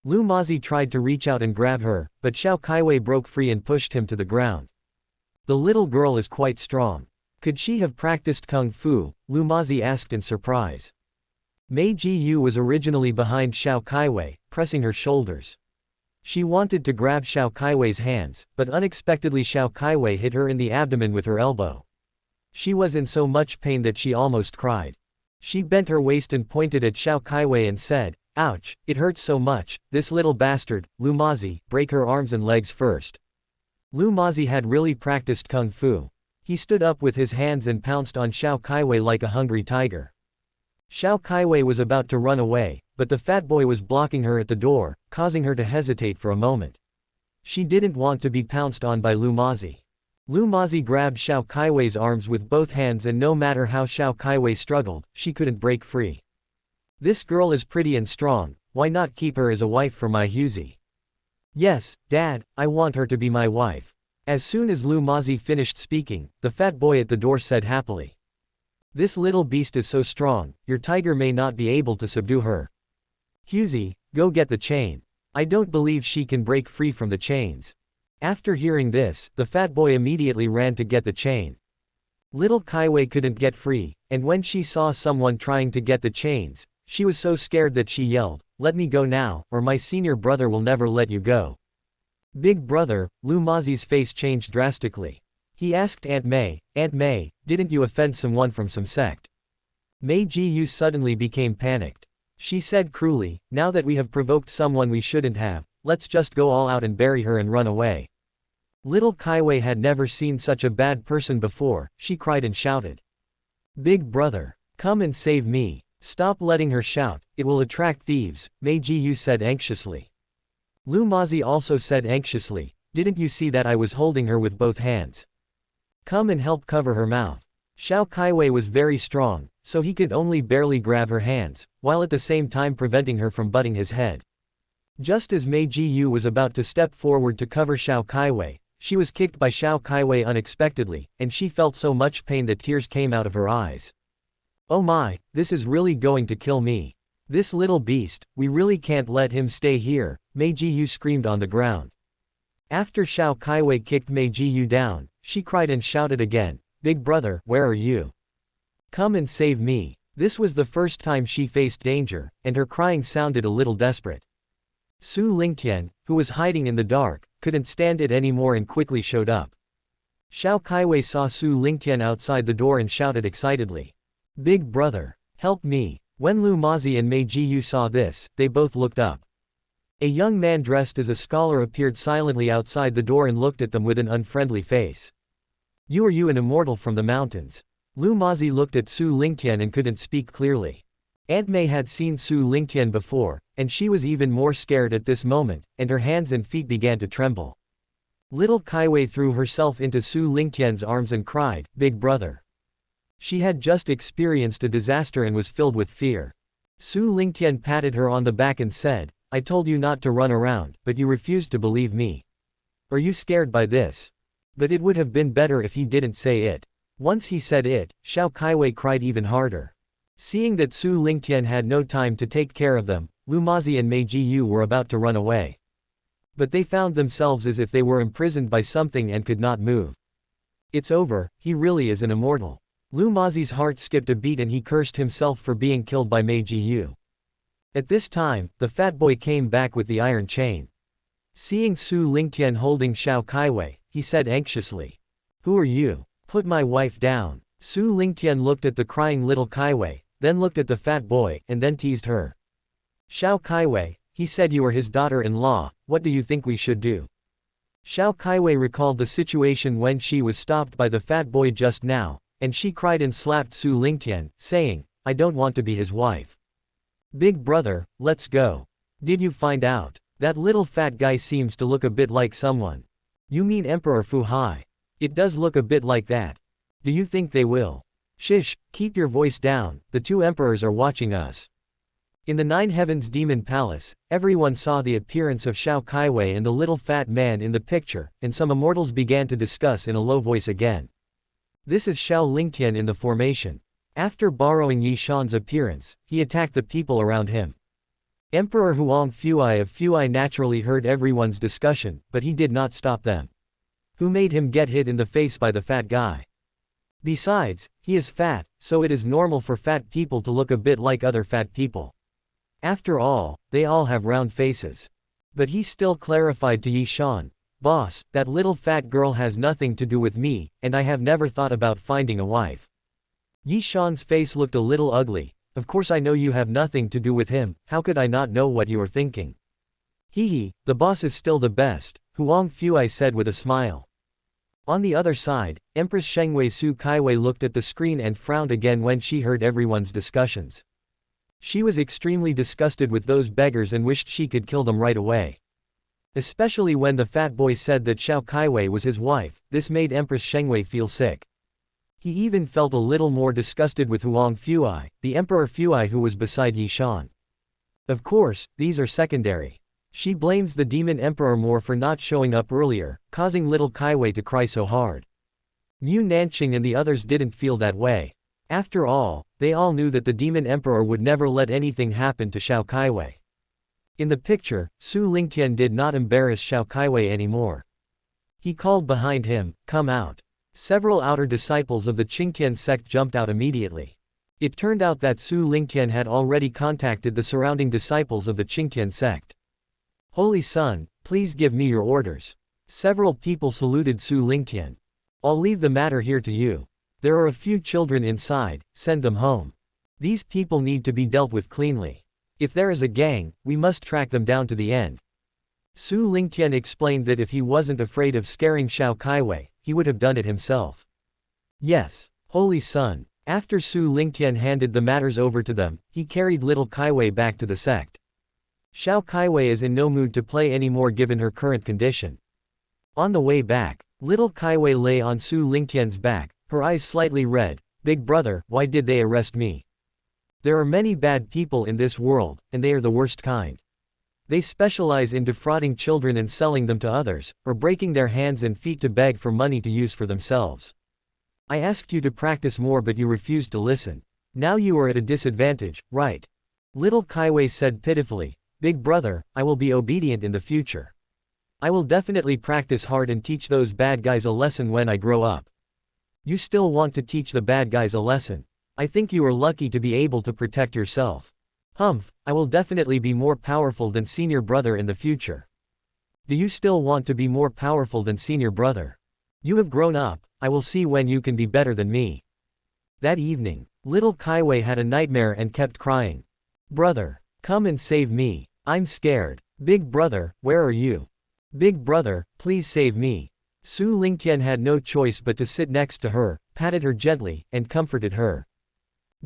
Lu Mazi tried to reach out and grab her, but Xiao Kaiwei broke free and pushed him to the ground. The little girl is quite strong. Could she have practiced kung fu? Lu Mazi asked in surprise. Mei Jiyu was originally behind Xiao Kaiwei, pressing her shoulders. She wanted to grab Xiao Kaiwei's hands, but unexpectedly Xiao Kaiwei hit her in the abdomen with her elbow. She was in so much pain that she almost cried. She bent her waist and pointed at Xiao Kaiwei and said, Ouch, it hurts so much, this little bastard, Lu Mazi, break her arms and legs first. Lu Mazi had really practiced kung fu. He stood up with his hands and pounced on Xiao Kaiwei like a hungry tiger. Xiao Kaiwei was about to run away, but the fat boy was blocking her at the door, causing her to hesitate for a moment. She didn't want to be pounced on by Lu Mazi. Lu Mazi grabbed Xiao Kaiwei's arms with both hands, and no matter how Xiao Kaiwei struggled, she couldn't break free. This girl is pretty and strong, why not keep her as a wife for my Hughie? Yes, Dad, I want her to be my wife. As soon as Lu Mazi finished speaking, the fat boy at the door said happily. This little beast is so strong, your tiger may not be able to subdue her. Hughie, go get the chain. I don't believe she can break free from the chains. After hearing this, the fat boy immediately ran to get the chain. Little Kaiwei couldn't get free, and when she saw someone trying to get the chains, she was so scared that she yelled, "Let me go now, or my senior brother will never let you go." Big brother, Lu Mazi's face changed drastically. He asked Aunt May, didn't you offend someone from some sect? Mei Jiyu suddenly became panicked. She said cruelly, now that we have provoked someone we shouldn't have, let's just go all out and bury her and run away. Little Kaiwei had never seen such a bad person before, she cried and shouted. Big brother, come and save me. Stop letting her shout, it will attract thieves, Mei Jiyu said anxiously. Lu Mazi also said anxiously, didn't you see that I was holding her with both hands? Come and help cover her mouth. Xiao Kaiwei was very strong, so he could only barely grab her hands, while at the same time preventing her from butting his head. Just as Mei Jiyu was about to step forward to cover Xiao Kaiwei, she was kicked by Xiao Kaiwei unexpectedly, and she felt so much pain that tears came out of her eyes. Oh my, this is really going to kill me. This little beast, we really can't let him stay here, Mei Jiyu screamed on the ground. After Xiao Kaiwei kicked Mei Jiyu down, she cried and shouted again, Big brother, where are you? Come and save me. This was the first time she faced danger, and her crying sounded a little desperate. Su Lingtian, who was hiding in the dark, couldn't stand it anymore and quickly showed up. Xiao Kaiwei saw Su Lingtian outside the door and shouted excitedly. Big brother, help me. When Lu Mazi and Mei Jiyu saw this, they both looked up. A young man dressed as a scholar appeared silently outside the door and looked at them with an unfriendly face. Are you an immortal from the mountains? Lu Mazi looked at Su Lingtian and couldn't speak clearly. Aunt May had seen Su Lingtian before, and she was even more scared at this moment, and her hands and feet began to tremble. Little Kaiwei threw herself into Su Lingtian's arms and cried, Big brother. She had just experienced a disaster and was filled with fear. Su Lingtian patted her on the back and said, I told you not to run around, but you refused to believe me. Are you scared by this? But it would have been better if he didn't say it. Once he said it, Xiao Kaiwei cried even harder. Seeing that Su Lingtian had no time to take care of them, Lu Mazi and Mei Jiyu were about to run away. But they found themselves as if they were imprisoned by something and could not move. It's over, he really is an immortal. Lu Mazi's heart skipped a beat and he cursed himself for being killed by Mei Jiyu. At this time, the fat boy came back with the iron chain. Seeing Su Lingtian holding Xiao Kaiwei, he said anxiously. Who are you? Put my wife down. Su Lingtian looked at the crying little Kaiwei, then looked at the fat boy, and then teased her. Xiao Kaiwei, he said you are his daughter-in-law, what do you think we should do? Xiao Kaiwei recalled the situation when she was stopped by the fat boy just now, and she cried and slapped Su Lingtian, saying, I don't want to be his wife. Big brother, let's go. Did you find out? That little fat guy seems to look a bit like someone. You mean Emperor Fu Hai? It does look a bit like that. Do you think they will? Shish, keep your voice down, the two emperors are watching us. In the Nine Heavens Demon Palace, everyone saw the appearance of Xiao Kaiwei and the little fat man in the picture, and some immortals began to discuss in a low voice again. This is Xiao Lingtian in the formation. After borrowing Yi Shan's appearance, he attacked the people around him. Emperor Huang Fuai of Fuai naturally heard everyone's discussion, but he did not stop them. Who made him get hit in the face by the fat guy? Besides, he is fat, so it is normal for fat people to look a bit like other fat people. After all, they all have round faces. But he still clarified to Yi Shan, Boss, that little fat girl has nothing to do with me, and I have never thought about finding a wife. Yi Shan's face looked a little ugly, Of course I know you have nothing to do with him, how could I not know what you are thinking? Hehe, the boss is still the best, Huang Fuai said with a smile. On the other side, Empress Shengwei Su Kaiwei looked at the screen and frowned again when she heard everyone's discussions. She was extremely disgusted with those beggars and wished she could kill them right away. Especially when the fat boy said that Xiao Kaiwei was his wife, this made Empress Shengwei feel sick. He even felt a little more disgusted with Huang Fuai, the Emperor Fuai who was beside Yi Shan. Of course, these are secondary. She blames the demon emperor more for not showing up earlier, causing little Kaiwei to cry so hard. Mu Nanqing and the others didn't feel that way. After all, they all knew that the demon emperor would never let anything happen to Xiao Kaiwei. In the picture, Su Lingtian did not embarrass Xiao Kaiwei anymore. He called behind him, "Come out." Several outer disciples of the Qingtian sect jumped out immediately. It turned out that Su Lingtian had already contacted the surrounding disciples of the Qingtian sect. "Holy Son, please give me your orders." Several people saluted Su Lingtian. "I'll leave the matter here to you. There are a few children inside, send them home. These people need to be dealt with cleanly. If there is a gang, we must track them down to the end." Su Lingtian explained that if he wasn't afraid of scaring Xiao Kaiwei, he would have done it himself. "Yes, Holy Son." After Su Lingtian handed the matters over to them, he carried little Kaiwei back to the sect. Xiao Kaiwei is in no mood to play anymore given her current condition. On the way back, little Kaiwei lay on Su Lingtian's back, her eyes slightly red. "Big brother, why did they arrest me? There are many bad people in this world, and they are the worst kind. They specialize in defrauding children and selling them to others, or breaking their hands and feet to beg for money to use for themselves. I asked you to practice more but you refused to listen. Now you are at a disadvantage, right?" Little Kaiwei said pitifully, "Big brother, I will be obedient in the future. I will definitely practice hard and teach those bad guys a lesson when I grow up." "You still want to teach the bad guys a lesson? I think you are lucky to be able to protect yourself." "Humph, I will definitely be more powerful than senior brother in the future." "Do you still want to be more powerful than senior brother? You have grown up, I will see when you can be better than me." That evening, little Kaiwei had a nightmare and kept crying. "Brother, come and save me. I'm scared. Big brother, where are you? Big brother, please save me." Su Lingtian had no choice but to sit next to her, patted her gently, and comforted her.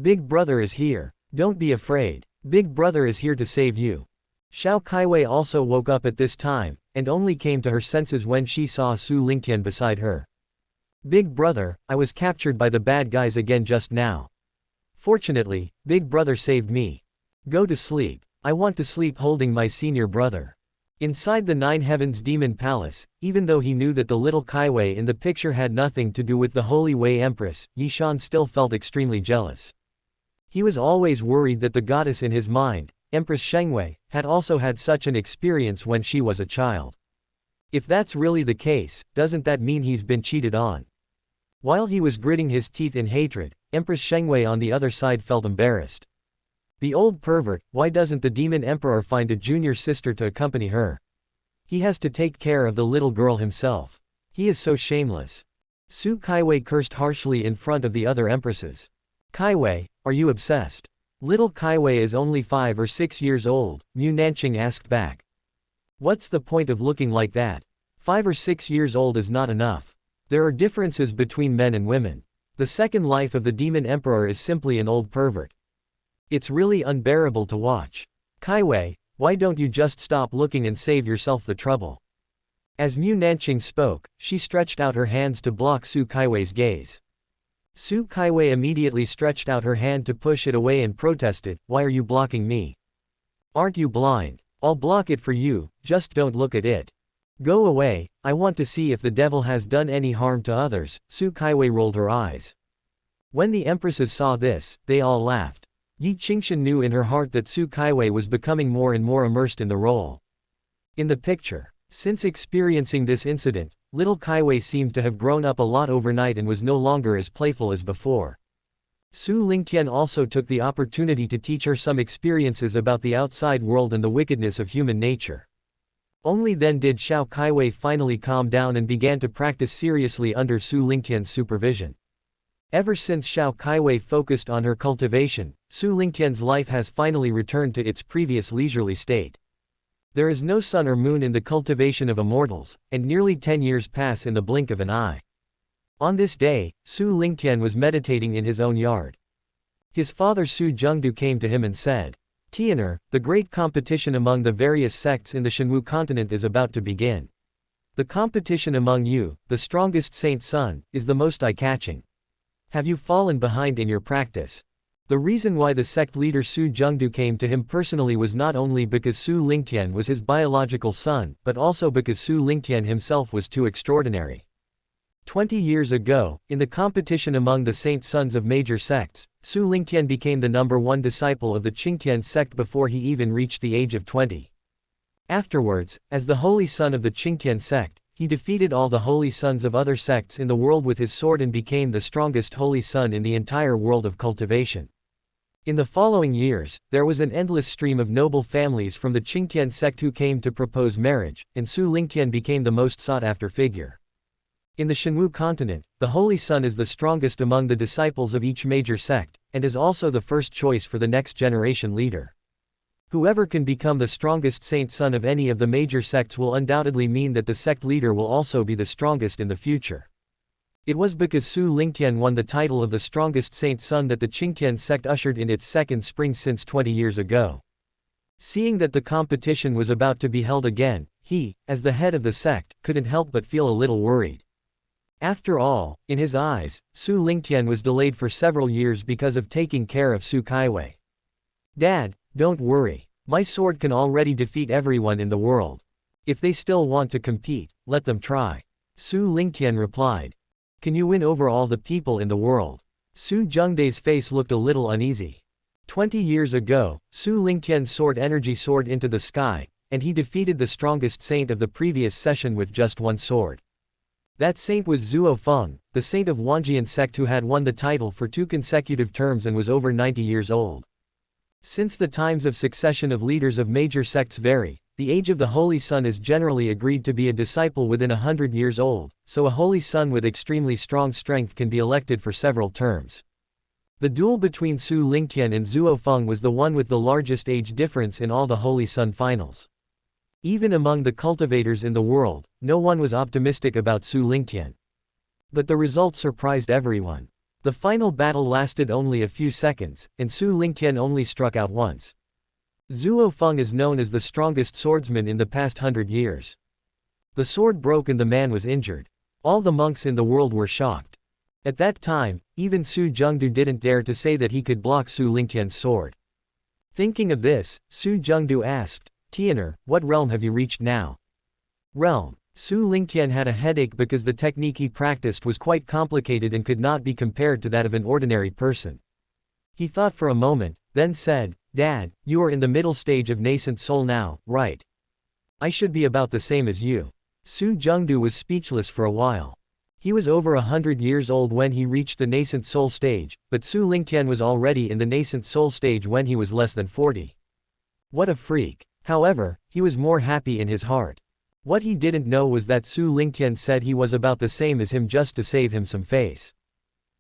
"Big brother is here. Don't be afraid. Big brother is here to save you." Xiao Kaiwei also woke up at this time, and only came to her senses when she saw Su Lingtian beside her. "Big brother, I was captured by the bad guys again just now. Fortunately, Big brother saved me. Go to sleep. I want to sleep holding my senior brother." Inside the Nine Heavens Demon Palace, even though he knew that the little Kaiwei in the picture had nothing to do with the Holy Wei Empress, Yi Shan still felt extremely jealous. He was always worried that the goddess in his mind, Empress Shengwei, had also had such an experience when she was a child. If that's really the case, doesn't that mean he's been cheated on? While he was gritting his teeth in hatred, Empress Shengwei on the other side felt embarrassed. The old pervert, why doesn't the demon emperor find a junior sister to accompany her? He has to take care of the little girl himself. He is so shameless. Su Kaiwei cursed harshly in front of the other empresses. "Kaiwei, are you obsessed? Little Kaiwei is only 5 or 6 years old," Mu Nanqing asked back. "What's the point of looking like that? 5 or 6 years old is not enough. There are differences between men and women. The second life of the demon emperor is simply an old pervert. It's really unbearable to watch. Kaiwei, why don't you just stop looking and save yourself the trouble?" As Mu Nanqing spoke, she stretched out her hands to block Su Kaiwei's gaze. Su Kaiwei immediately stretched out her hand to push it away and protested, "Why are you blocking me? Aren't you blind? I'll block it for you, just don't look at it. Go away, I want to see if the devil has done any harm to others." Su Kaiwei rolled her eyes. When the empresses saw this, they all laughed. Yi Qingshan knew in her heart that Su Kaiwei was becoming more and more immersed in the role. In the picture, since experiencing this incident, little Kaiwei seemed to have grown up a lot overnight and was no longer as playful as before. Su Lingtian also took the opportunity to teach her some experiences about the outside world and the wickedness of human nature. Only then did Xiao Kaiwei finally calm down and began to practice seriously under Su Lingtian's supervision. Ever since Xiao Kaiwei focused on her cultivation, Su Lingtian's life has finally returned to its previous leisurely state. There is no sun or moon in the cultivation of immortals, and nearly 10 years pass in the blink of an eye. On this day, Su Lingtian was meditating in his own yard. His father Su Zhengdu came to him and said, "Tian'er, the great competition among the various sects in the Shenwu continent is about to begin. The competition among you, the strongest saint's son, is the most eye-catching. Have you fallen behind in your practice?" The reason why the sect leader Su Zhengdu came to him personally was not only because Su Lingtian was his biological son, but also because Su Lingtian himself was too extraordinary. 20 years ago, in the competition among the saint sons of major sects, Su Lingtian became the #1 disciple of the Qingtian sect before he even reached the age of 20. Afterwards, as the holy son of the Qingtian sect, he defeated all the holy sons of other sects in the world with his sword and became the strongest holy son in the entire world of cultivation. In the following years, there was an endless stream of noble families from the Qingtian sect who came to propose marriage, and Su Lingtian became the most sought-after figure. In the Shenwu continent, the holy son is the strongest among the disciples of each major sect, and is also the first choice for the next generation leader. Whoever can become the strongest saint son of any of the major sects will undoubtedly mean that the sect leader will also be the strongest in the future. It was because Su Lingtian won the title of the strongest saint son that the Qingtian sect ushered in its second spring since 20 years ago. Seeing that the competition was about to be held again, he, as the head of the sect, couldn't help but feel a little worried. After all, in his eyes, Su Lingtian was delayed for several years because of taking care of Su Kaiwei. "Dad, don't worry. My sword can already defeat everyone in the world. If they still want to compete, let them try." Su Lingtian replied. "Can you win over all the people in the world?" Su Zhengdai's face looked a little uneasy. 20 years ago, Su Lingtian's sword energy soared into the sky, and he defeated the strongest saint of the previous session with just one sword. That saint was Zuo Feng, the saint of Wanjian sect who had won the title for 2 consecutive terms and was over 90 years old. Since the times of succession of leaders of major sects vary, the age of the holy son is generally agreed to be a disciple within 100 years old, so a holy son with extremely strong strength can be elected for several terms. The duel between Su Lingtian and Zuo Feng was the one with the largest age difference in all the holy son finals. Even among the cultivators in the world, no one was optimistic about Su Lingtian. But the result surprised everyone. The final battle lasted only a few seconds, and Su Lingtian only struck out once. Zuo Feng is known as the strongest swordsman in the past 100 years. The sword broke and the man was injured. All the monks in the world were shocked. At that time, even Su Zhengdu didn't dare to say that he could block Su Lingtian's sword. Thinking of this, Su Zhengdu asked, "Tian'er, what realm have you reached now?" Realm. Su Lingtian had a headache because the technique he practiced was quite complicated and could not be compared to that of an ordinary person. He thought for a moment, then said, "Dad, you are in the middle stage of nascent soul now, right? I should be about the same as you." Su Zhengdu was speechless for a while. He was over 100 years old when he reached the nascent soul stage, but Su Lingtian was already in the nascent soul stage when he was less than 40. What a freak. However, he was more happy in his heart. What he didn't know was that Su Lingtian said he was about the same as him just to save him some face.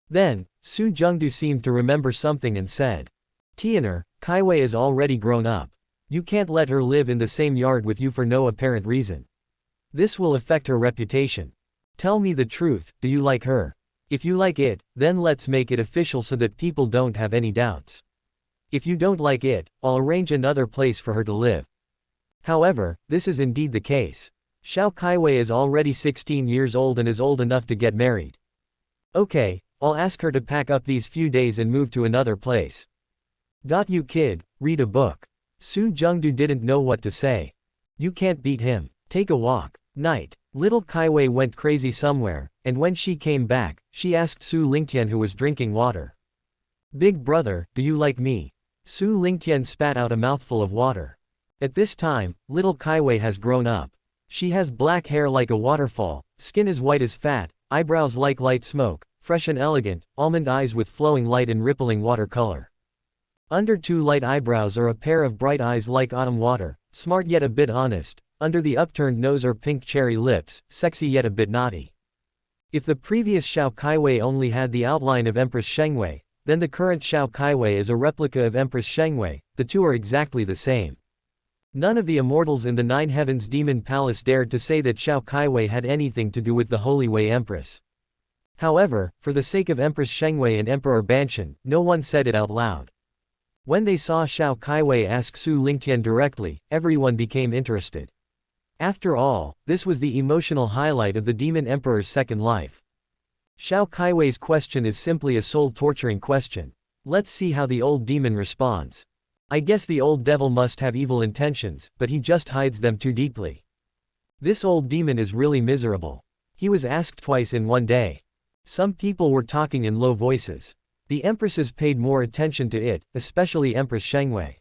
Then, Su Zhengdu seemed to remember something and said, "Tian'er, Kaiwei is already grown up. You can't let her live in the same yard with you for no apparent reason. This will affect her reputation. Tell me the truth, do you like her? If you like it, then let's make it official so that people don't have any doubts. If you don't like it, I'll arrange another place for her to live." However, this is indeed the case. Xiao Kaiwei is already 16 years old and is old enough to get married. "Okay, I'll ask her to pack up these few days and move to another place." You kid, read a book." Su Zhengdu didn't know what to say. "You can't beat him. Take a walk." Night. Little Kaiwei went crazy somewhere, and when she came back, she asked Su Lingtian who was drinking water. "Big brother, do you like me?" Su Lingtian spat out a mouthful of water. At this time, little Kaiwei has grown up. She has black hair like a waterfall, skin as white as fat, eyebrows like light smoke, fresh and elegant, almond eyes with flowing light and rippling water color. Under 2 light eyebrows are a pair of bright eyes like autumn water, smart yet a bit honest. Under the upturned nose are pink cherry lips, sexy yet a bit naughty. If the previous Xiao Kaiwei only had the outline of Empress Shengwei, then the current Xiao Kaiwei is a replica of Empress Shengwei. The two are exactly the same. None of the immortals in the Nine Heavens Demon Palace dared to say that Xiao Kaiwei had anything to do with the Holy Wei Empress. However, for the sake of Empress Shengwei and Emperor Banshan, no one said it out loud. When they saw Xiao Kaiwei ask Su Lingtian directly, everyone became interested. After all, this was the emotional highlight of the Demon Emperor's second life. Xiao Kaiwei's question is simply a soul-torturing question. Let's see how the old demon responds. I guess the old devil must have evil intentions, but he just hides them too deeply. This old demon is really miserable. He was asked twice in one day. Some people were talking in low voices. The empresses paid more attention to it, especially Empress Shengwei.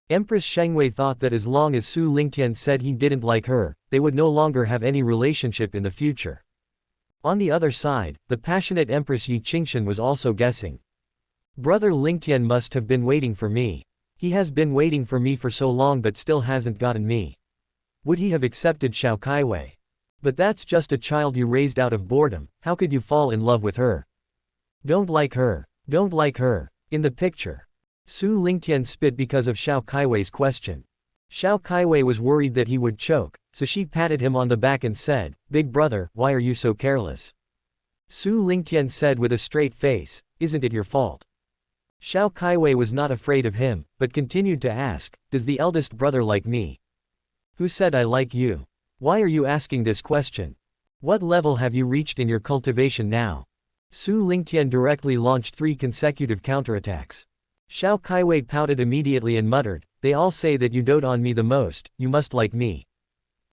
Empress Shengwei thought that as long as Su Lingtian said he didn't like her, they would no longer have any relationship in the future. On the other side, the passionate Empress Yi Qingshan was also guessing. Brother Lingtian must have been waiting for me. He has been waiting for me for so long but still hasn't gotten me. Would he have accepted Xiao Kaiwei? But that's just a child you raised out of boredom. How could you fall in love with her? Don't like her. Don't like her. In the picture, Su Lingtian spit because of Xiao Kaiwei's question. Xiao Kaiwei was worried that he would choke, so she patted him on the back and said, "Big brother, why are you so careless?" Su Lingtian said with a straight face, "Isn't it your fault?" Xiao Kaiwei was not afraid of him, but continued to ask, "Does the eldest brother like me?" "Who said I like you? Why are you asking this question? What level have you reached in your cultivation now?" Su Lingtian directly launched 3 consecutive counterattacks. Xiao Kaiwei pouted immediately and muttered, "They all say that you dote on me the most, you must like me."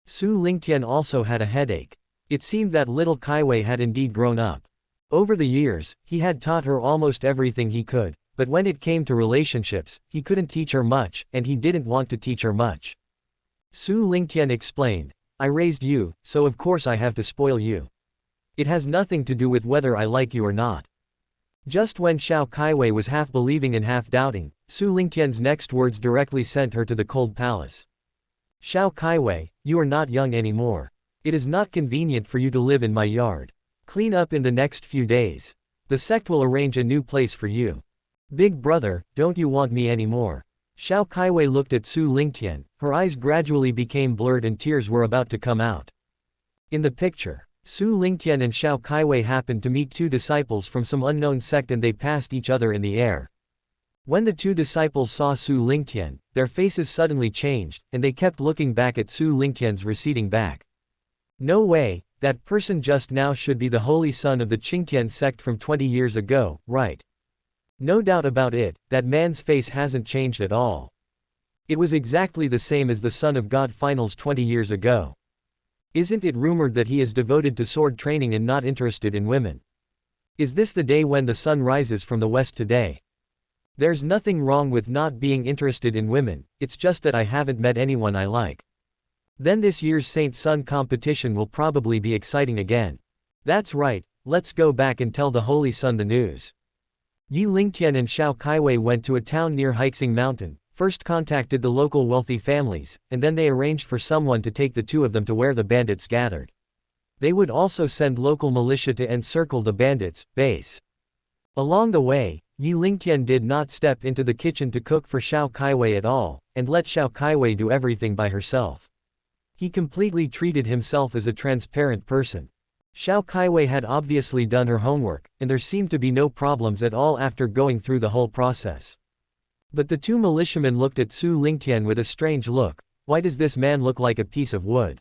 Su Lingtian also had a headache. It seemed that little Kaiwei had indeed grown up. Over the years, he had taught her almost everything he could. But when it came to relationships, he couldn't teach her much, and he didn't want to teach her much. Su Lingtian explained, "I raised you, so of course I have to spoil you. It has nothing to do with whether I like you or not." Just when Xiao Kaiwei was half believing and half doubting, Su Lingtian's next words directly sent her to the cold palace. "Xiao Kaiwei, you are not young anymore. It is not convenient for you to live in my yard. Clean up in the next few days. The sect will arrange a new place for you. Big brother, don't you want me anymore?" Xiao Kaiwei looked at Su Lingtian, her eyes gradually became blurred and tears were about to come out. In the picture, Su Lingtian and Xiao Kaiwei happened to meet 2 disciples from some unknown sect and they passed each other in the air. When the 2 disciples saw Su Lingtian, their faces suddenly changed, and they kept looking back at Su Lingtian's receding back. No way, that person just now should be the holy son of the Qingtian sect from 20 years ago, right? No doubt about it, that man's face hasn't changed at all. It was exactly the same as the Son of God finals 20 years ago. Isn't it rumored that he is devoted to sword training and not interested in women? Is this the day when the sun rises from the west today? There's nothing wrong with not being interested in women, it's just that I haven't met anyone I like. Then this year's Saint Sun competition will probably be exciting again. That's right, let's go back and tell the Holy Sun the news. Yi Lingtian and Xiao Kaiwei went to a town near Heixing Mountain, first contacted the local wealthy families, and then they arranged for someone to take the 2 of them to where the bandits gathered. They would also send local militia to encircle the bandits' base. Along the way, Yi Lingtian did not step into the kitchen to cook for Xiao Kaiwei at all, and let Xiao Kaiwei do everything by herself. He completely treated himself as a transparent person. Xiao Kaiwei had obviously done her homework, and there seemed to be no problems at all after going through the whole process. But the 2 militiamen looked at Su Lingtian with a strange look. Why does this man look like a piece of wood?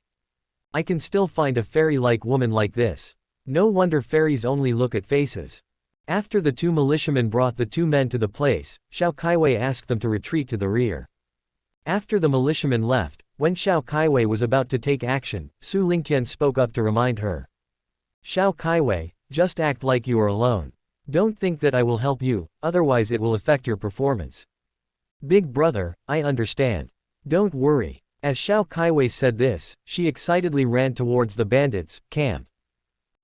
I can still find a fairy-like woman like this. No wonder fairies only look at faces. After the 2 militiamen brought the 2 men to the place, Xiao Kaiwei asked them to retreat to the rear. After the militiamen left, when Xiao Kaiwei was about to take action, Su Lingtian spoke up to remind her. "Xiao Kaiwei, just act like you are alone. Don't think that I will help you, otherwise it will affect your performance." "Big brother, I understand. Don't worry." As Xiao Kaiwei said this, she excitedly ran towards the bandits' camp.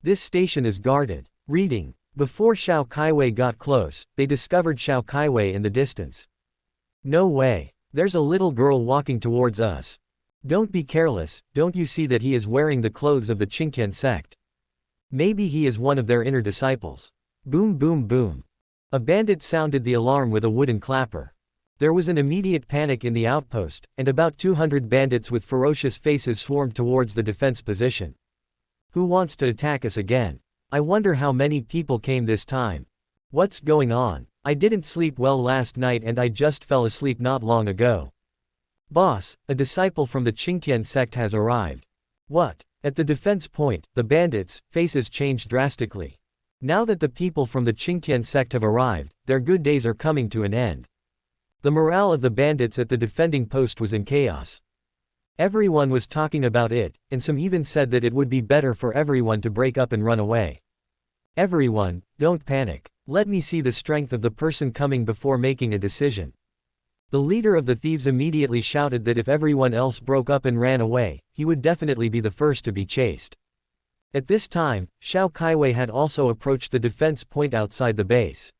"This station is guarded." Reading. Before Xiao Kaiwei got close, they discovered Xiao Kaiwei in the distance. "No way. There's a little girl walking towards us. Don't be careless, don't you see that he is wearing the clothes of the Qingtian sect?" Maybe he is one of their inner disciples. Boom boom boom. A bandit sounded the alarm with a wooden clapper. There was an immediate panic in the outpost, and about 200 bandits with ferocious faces swarmed towards the defense position. Who wants to attack us again? I wonder how many people came this time. What's going on? I didn't sleep well last night and I just fell asleep not long ago. Boss, a disciple from the Qingtian sect has arrived. What? At the defense point, the bandits' faces changed drastically. Now that the people from the Qingtian sect have arrived, their good days are coming to an end. The morale of the bandits at the defending post was in chaos. Everyone was talking about it, and some even said that it would be better for everyone to break up and run away. Everyone, don't panic. Let me see the strength of the person coming before making a decision. The leader of the thieves immediately shouted that if everyone else broke up and ran away, he would definitely be the first to be chased. At this time, Xiao Kaiwei had also approached the defense point outside the base.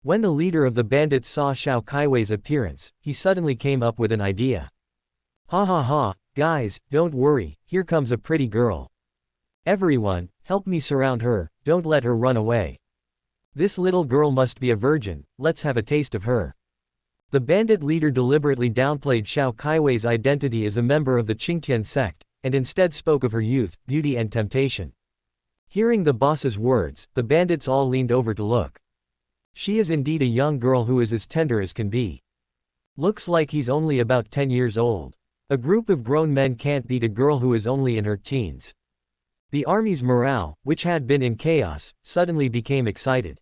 When the leader of the bandits saw Xiao Kaiwei's appearance, he suddenly came up with an idea. Ha ha ha, guys, don't worry, here comes a pretty girl. Everyone, help me surround her, don't let her run away. This little girl must be a virgin, let's have a taste of her. The bandit leader deliberately downplayed Xiao Kaiwei's identity as a member of the Qingtian sect, and instead spoke of her youth, beauty and temptation. Hearing the boss's words, the bandits all leaned over to look. She is indeed a young girl who is as tender as can be. Looks like he's only about 10 years old. A group of grown men can't beat a girl who is only in her teens. The army's morale, which had been in chaos, suddenly became excited.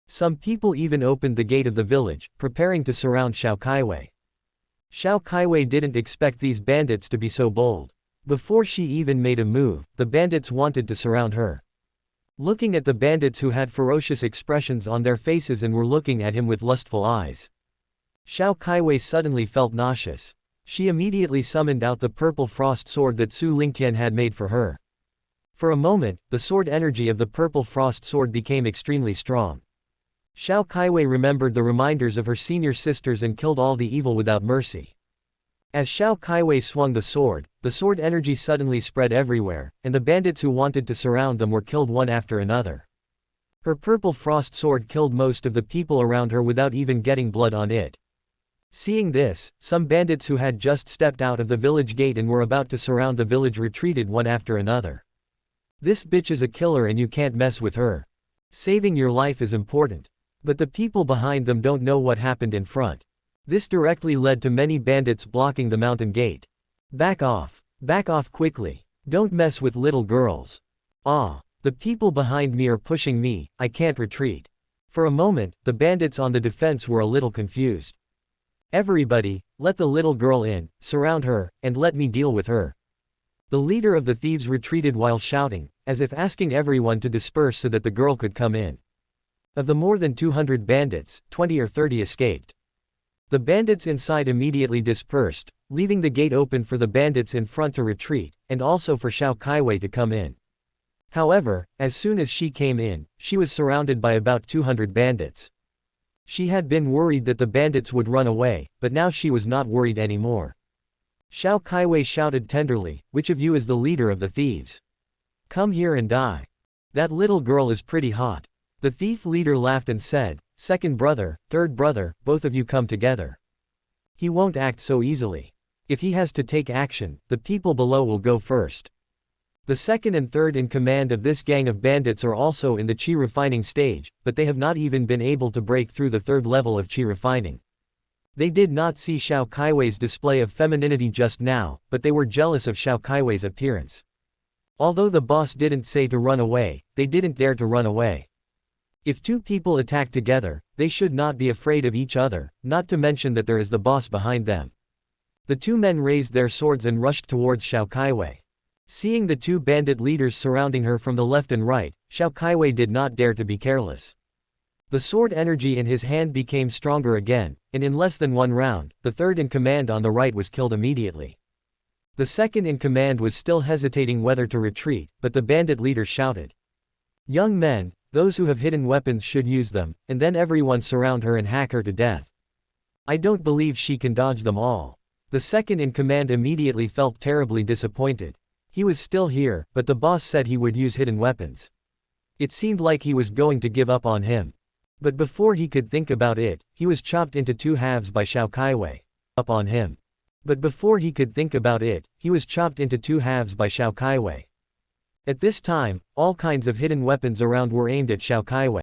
Some people even opened the gate of the village, preparing to surround Xiao Kaiwei. Xiao Kaiwei didn't expect these bandits to be so bold. Before she even made a move, the bandits wanted to surround her. Looking at the bandits who had ferocious expressions on their faces and were looking at him with lustful eyes, Xiao Kaiwei suddenly felt nauseous. She immediately summoned out the purple frost sword that Su Lingtian had made for her. For a moment, the sword energy of the purple frost sword became extremely strong. Xiao Kaiwei remembered the reminders of her senior sisters and killed all the evil without mercy. As Xiao Kaiwei swung the sword energy suddenly spread everywhere, and the bandits who wanted to surround them were killed one after another. Her purple frost sword killed most of the people around her without even getting blood on it. Seeing this, some bandits who had just stepped out of the village gate and were about to surround the village retreated one after another. This bitch is a killer and you can't mess with her. Saving your life is important. But the people behind them don't know what happened in front. This directly led to many bandits blocking the mountain gate. Back off. Back off quickly. Don't mess with little girls. Ah, the people behind me are pushing me, I can't retreat. For a moment, the bandits on the defense were a little confused. Everybody, let the little girl in, surround her, and let me deal with her. The leader of the thieves retreated while shouting, as if asking everyone to disperse so that the girl could come in. Of the more than 200 bandits, 20 or 30 escaped. The bandits inside immediately dispersed, leaving the gate open for the bandits in front to retreat, and also for Xiao Kaiwei to come in. However, as soon as she came in, she was surrounded by about 200 bandits. She had been worried that the bandits would run away, but now she was not worried anymore. Xiao Kaiwei shouted tenderly, "Which of you is the leader of the thieves? Come here and die. That little girl is pretty hot." The thief leader laughed and said, "Second brother, third brother, both of you come together. He won't act so easily. If he has to take action, the people below will go first." The second and third in command of this gang of bandits are also in the qi refining stage, but they have not even been able to break through the third level of qi refining. They did not see Xiao Kaiwei's display of femininity just now, but they were jealous of Xiao Kaiwei's appearance. Although the boss didn't say to run away, they didn't dare to run away. If two people attack together, they should not be afraid of each other, not to mention that there is the boss behind them. The two men raised their swords and rushed towards Xiao Kaiwei. Seeing the two bandit leaders surrounding her from the left and right, Xiao Kaiwei did not dare to be careless. The sword energy in his hand became stronger again, and in less than one round, the third in command on the right was killed immediately. The second in command was still hesitating whether to retreat, but the bandit leader shouted, "Young men, those who have hidden weapons should use them, and then everyone surround her and hack her to death. I don't believe she can dodge them all." The second in command immediately felt terribly disappointed. He was still here, but the boss said he would use hidden weapons. It seemed like he was going to give up on him. But before he could think about it, he was chopped into two halves by Xiao Kaiwei. Up on him. But before he could think about it, he was chopped into two halves by Xiao Kaiwei. At this time, all kinds of hidden weapons around were aimed at Xiao Kaiwei.